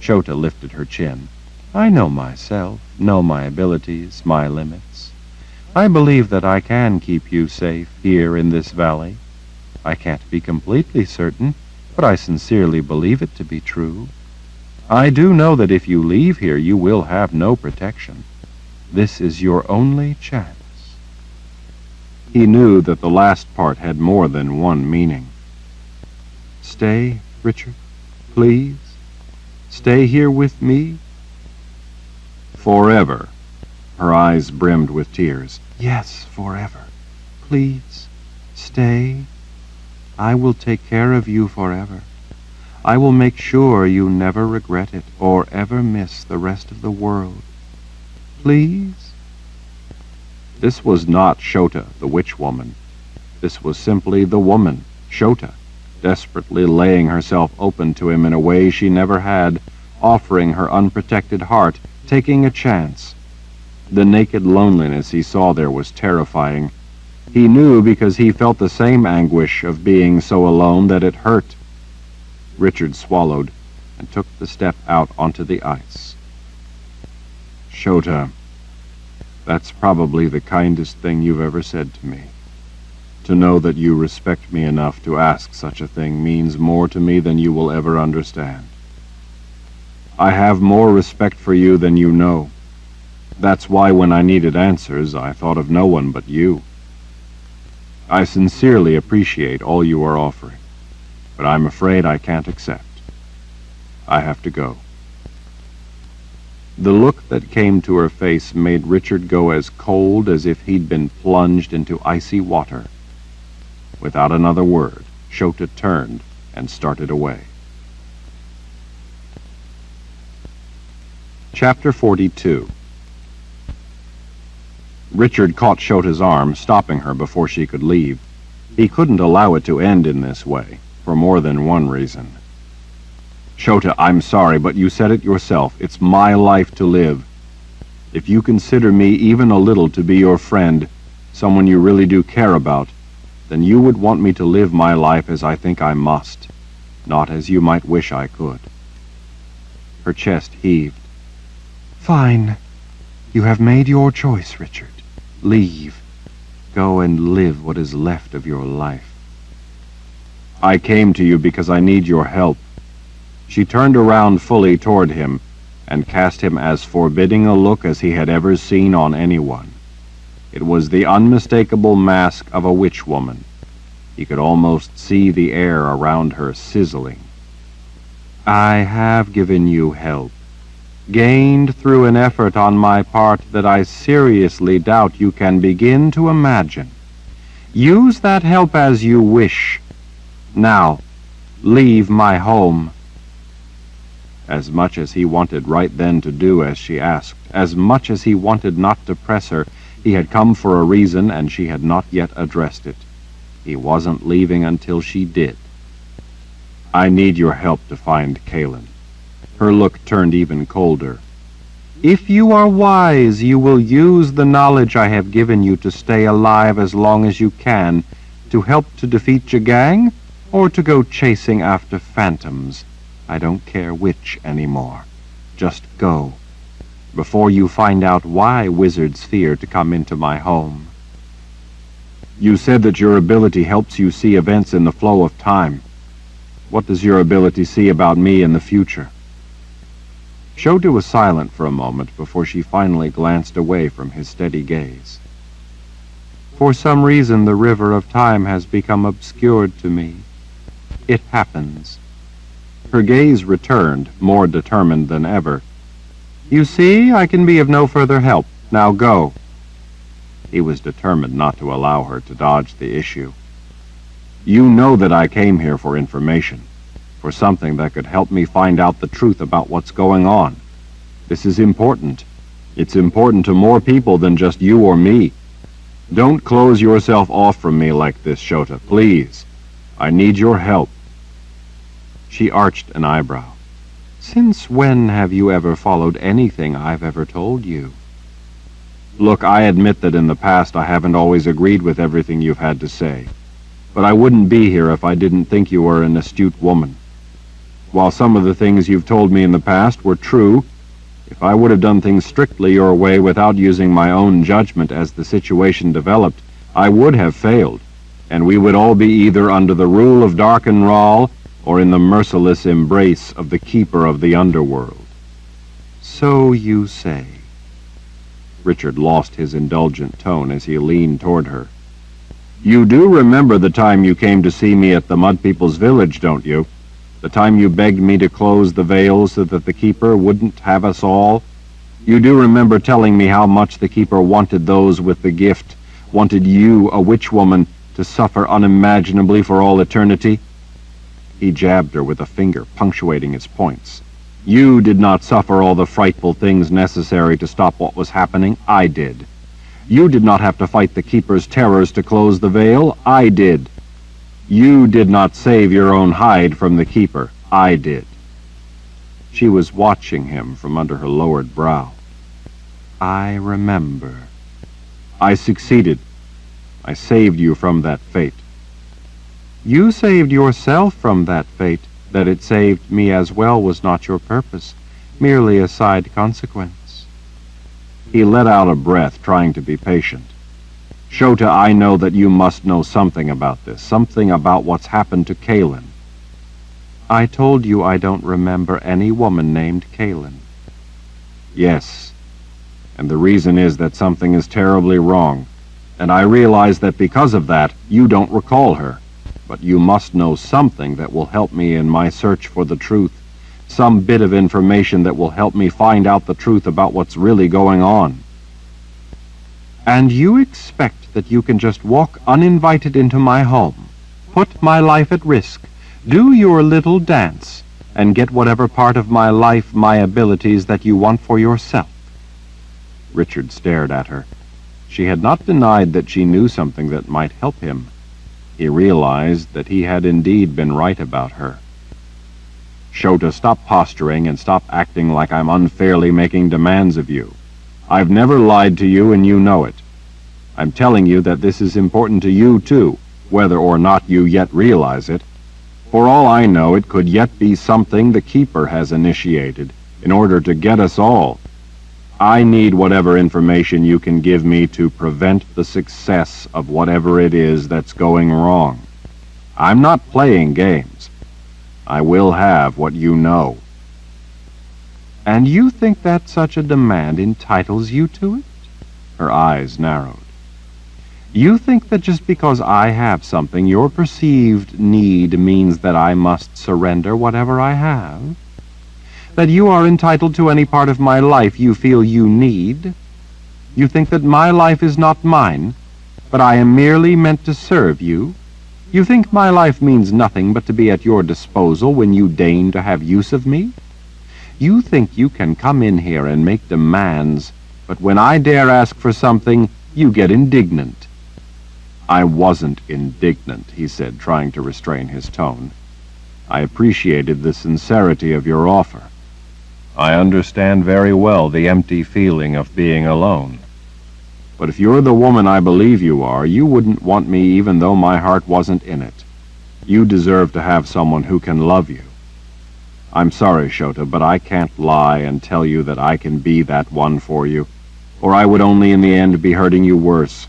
Shota lifted her chin. I know myself, know my abilities, my limits. I believe that I can keep you safe here in this valley. I can't be completely certain, but I sincerely believe it to be true. I do know that if you leave here, you will have no protection. This is your only chance.
He knew that the last part had more than one meaning.
Stay, Richard, please. Stay here with me.
Forever. Her eyes brimmed with tears.
Yes, forever. Please, stay. I will take care of you forever. I will make sure you never regret it or ever miss the rest of the world. Please?
This was not Shota, the witch woman. This was simply the woman, Shota, desperately laying herself open to him in a way she never had, offering her unprotected heart, taking a chance. The naked loneliness he saw there was terrifying. He knew because he felt the same anguish of being so alone that it hurt. Richard swallowed and took the step out onto the ice. Shota, that's probably the kindest thing you've ever said to me. To know that you respect me enough to ask such a thing means more to me than you will ever understand. I have more respect for you than you know. That's why when I needed answers, I thought of no one but you. I sincerely appreciate all you are offering, but I'm afraid I can't accept. I have to go. The look that came to her face made Richard go as cold as if he'd been plunged into icy water. Without another word, Shota turned and started away. Chapter 42. Richard caught Shota's arm, stopping her before she could leave. He couldn't allow it to end in this way, for more than one reason. Shota, I'm sorry, but you said it yourself. It's my life to live. If you consider me even a little to be your friend, someone you really do care about, then you would want me to live my life as I think I must, not as you might wish I could. Her chest heaved.
Fine. You have made your choice, Richard. Leave. Go and live what is left of your life.
I came to you because I need your help. She turned around fully toward him and cast him as forbidding a look as he had ever seen on anyone. It was the unmistakable mask of a witch woman. He could almost see the air around her sizzling.
I have given you help, gained through an effort on my part that I seriously doubt you can begin to imagine. Use that help as you wish. Now, leave my home. As much as he wanted right then to do as she asked, as much as he wanted not to press her, he had come for a reason and she had not yet addressed it. He wasn't leaving until she did. I need your help to find Kalen. Her look turned even colder. If you are wise, you will use the knowledge I have given you to stay alive as long as you can, to help to defeat Jagang, or to go chasing after phantoms. I don't care which anymore. Just go, before you find out why wizards fear to come into my home. You said that your ability helps you see events in the flow of time. What does your ability see about me in the future? Shota was silent for a moment before she finally glanced away from his steady gaze. For some reason, the river of time has become obscured to me. It happens. Her gaze returned, more determined than ever. You see, I can be of no further help. Now go. He was determined not to allow her to dodge the issue. You know that I came here for information,
for something that could help me find out the truth about what's going on. This is important. It's important to more people than just you or me. Don't close yourself off from me like this, Shota, please. I need your help." She arched an eyebrow. "Since when have you ever followed anything I've ever told you?" "Look, I admit that in the past I haven't always agreed with everything you've had to say. But I wouldn't be here if I didn't think you were an astute woman. While some of the things you've told me in the past were true, if I would have done things strictly your way without using my own judgment as the situation developed, I would have failed, and we would all be either under the rule of Darkenral or in the merciless embrace of the keeper of the underworld." "So you say." Richard lost his indulgent tone as he leaned toward her. "You do remember the time you came to see me at the Mud People's village, don't you? The time you begged me to close the veil so that the keeper wouldn't have us all? You do remember telling me how much the keeper wanted those with the gift, wanted you, a witch woman, to suffer unimaginably for all eternity?" He jabbed her with a finger, punctuating his points. "You did not suffer all the frightful things necessary to stop what was happening. I did. You did not have to fight the keeper's terrors to close the veil. I did. You did not save your own hide from the keeper. I did." She was watching him from under her lowered brow. "I remember. I succeeded. I saved you from that fate." "You saved yourself from that fate. That it saved me as well was not your purpose, merely a side consequence." He let out a breath, trying to be patient. "Shota, I know that you must know something about this, something about what's happened to Kaylin." "I told you I don't remember any woman named Kaylin." "Yes, and the reason is that something is terribly wrong, and I realize that because of that, you don't recall her. But you must know something that will help me in my search for the truth, some bit of information that will help me find out the truth about what's really going on." "And you expect that you can just walk uninvited into my home, put my life at risk, do your little dance, and get whatever part of my life, my abilities that you want for yourself?" Richard stared at her. She had not denied that she knew something that might help him. He realized that he had indeed been right about her. "Shota, stop posturing and stop acting like I'm unfairly making demands of you. I've never lied to you, and you know it. I'm telling you that this is important to you, too, whether or not you yet realize it. For all I know, it could yet be something the Keeper has initiated in order to get us all. I need whatever information you can give me to prevent the success of whatever it is that's going wrong. I'm not playing games. I will have what you know." "And you think that such a demand entitles you to it?" Her eyes narrowed. "You think that just because I have something, your perceived need means that I must surrender whatever I have? That you are entitled to any part of my life you feel you need? You think that my life is not mine, but I am merely meant to serve you? You think my life means nothing but to be at your disposal when you deign to have use of me? You think you can come in here and make demands, but when I dare ask for something, you get indignant." "I wasn't indignant," he said, trying to restrain his tone. "I appreciated the sincerity of your offer. I understand very well the empty feeling of being alone. But if you're the woman I believe you are, you wouldn't want me even though my heart wasn't in it. You deserve to have someone who can love you. I'm sorry, Shota, but I can't lie and tell you that I can be that one for you, or I would only in the end be hurting you worse.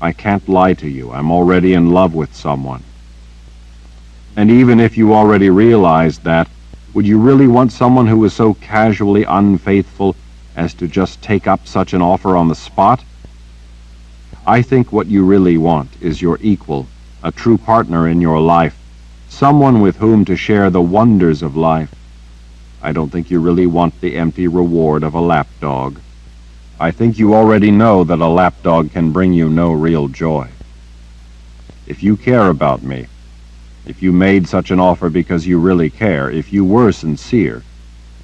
I can't lie to you. I'm already in love with someone. And even if you already realized that, would you really want someone who was so casually unfaithful as to just take up such an offer on the spot? I think what you really want is your equal, a true partner in your life, someone with whom to share the wonders of life. I don't think you really want the empty reward of a lapdog. I think you already know that a lapdog can bring you no real joy. If you care about me, If you made such an offer because you really care, if you were sincere,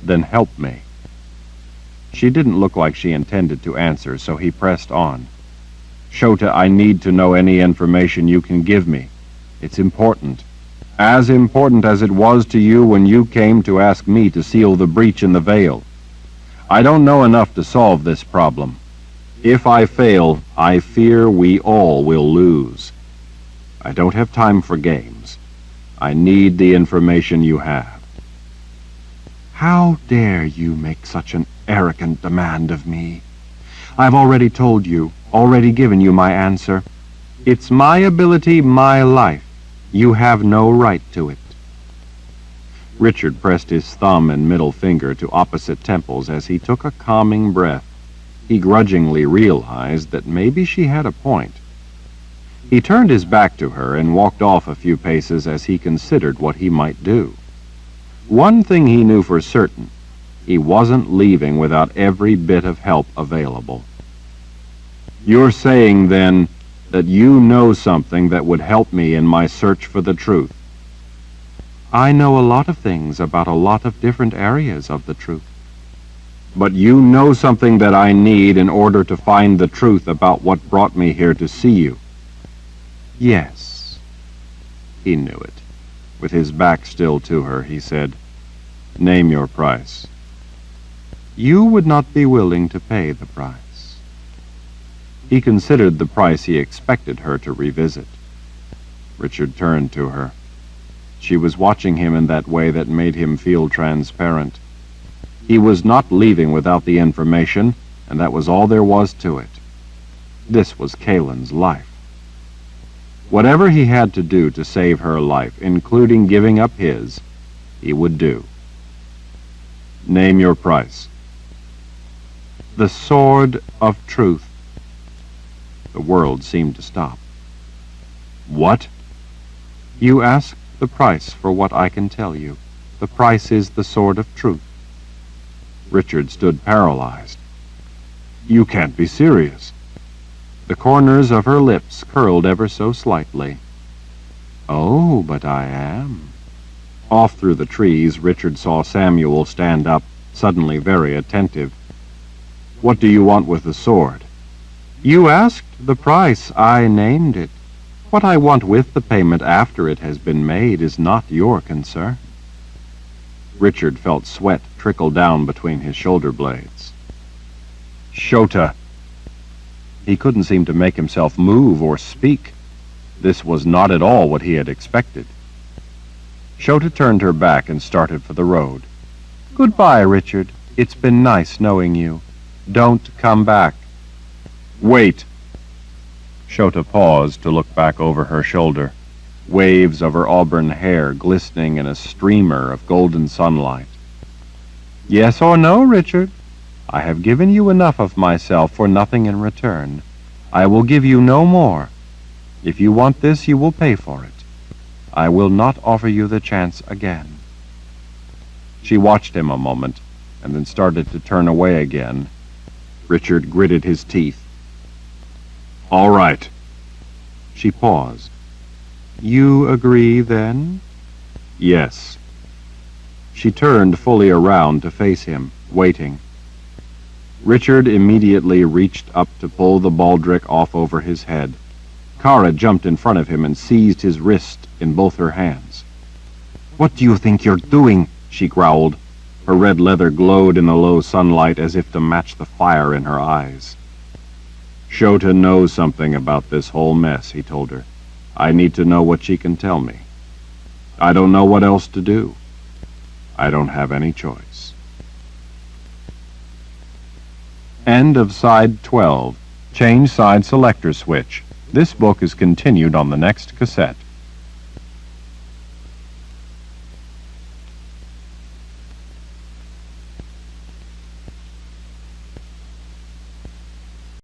then help me." She didn't look like she intended to answer, so he pressed on. "Shota, I need to know any information you can give me. It's important. As important as it was to you when you came to ask me to seal the breach in the veil. I don't know enough to solve this problem. If I fail, I fear we all will lose. I don't have time for games. I need the information you have." "How dare you make such an arrogant demand of me? I've already told you, already given you my answer. It's my ability, my life. You have no right to it." Richard pressed his thumb and middle finger to opposite temples as he took a calming breath. He grudgingly realized that maybe she had a point. He turned his back to her and walked off a few paces as he considered what he might do. One thing he knew for certain: he wasn't leaving without every bit of help available. "You're saying, then, that you know something that would help me in my search for the truth?" "I know a lot of things about a lot of different areas of the truth." "But you know something that I need in order to find the truth about what brought me here to see you?" "Yes." He knew it. With his back still to her, he said, "Name your price." "You would not be willing to pay the price." He considered the price he expected her to revisit. Richard turned to her. She was watching him in that way that made him feel transparent. He was not leaving without the information, and that was all there was to it. This was Kalen's life. Whatever he had to do to save her life, including giving up his, he would do. "Name your price." "The sword of truth." The world seemed to stop. "What?" "You ask the price for what I can tell you. The price is the sword of truth." Richard stood paralyzed. "You can't be serious." The corners of her lips curled ever so slightly. "Oh, but I am." Off through the trees, Richard saw Samuel stand up, suddenly very attentive. "What do you want with the sword?" "You asked the price. I named it. What I want with the payment after it has been made is not your concern." Richard felt sweat trickle down between his shoulder blades. "Shota!" He couldn't seem to make himself move or speak. This was not at all what he had expected. Shota turned her back and started for the road. "Goodbye, Richard. It's been nice knowing you. Don't come back." "Wait!" Shota paused to look back over her shoulder, waves of her auburn hair glistening in a streamer of golden sunlight. "Yes or no, Richard? I have given you enough of myself for nothing in return. I will give you no more. If you want this, you will pay for it. I will not offer you the chance again." She watched him a moment, and then started to turn away again. Richard gritted his teeth. "All right." She paused. "You agree, then?" "Yes." She turned fully around to face him, waiting. Richard immediately reached up to pull the baldric off over his head. Kara jumped in front of him and seized his wrist in both her hands. "What do you think you're doing?" she growled. Her red leather glowed in the low sunlight as if to match the fire in her eyes. "Shota knows something about this whole mess," he told her. "I need to know what she can tell me. I don't know what else to do. I don't have any choice." End of Side 12. Change side selector switch. This book is continued on the next cassette.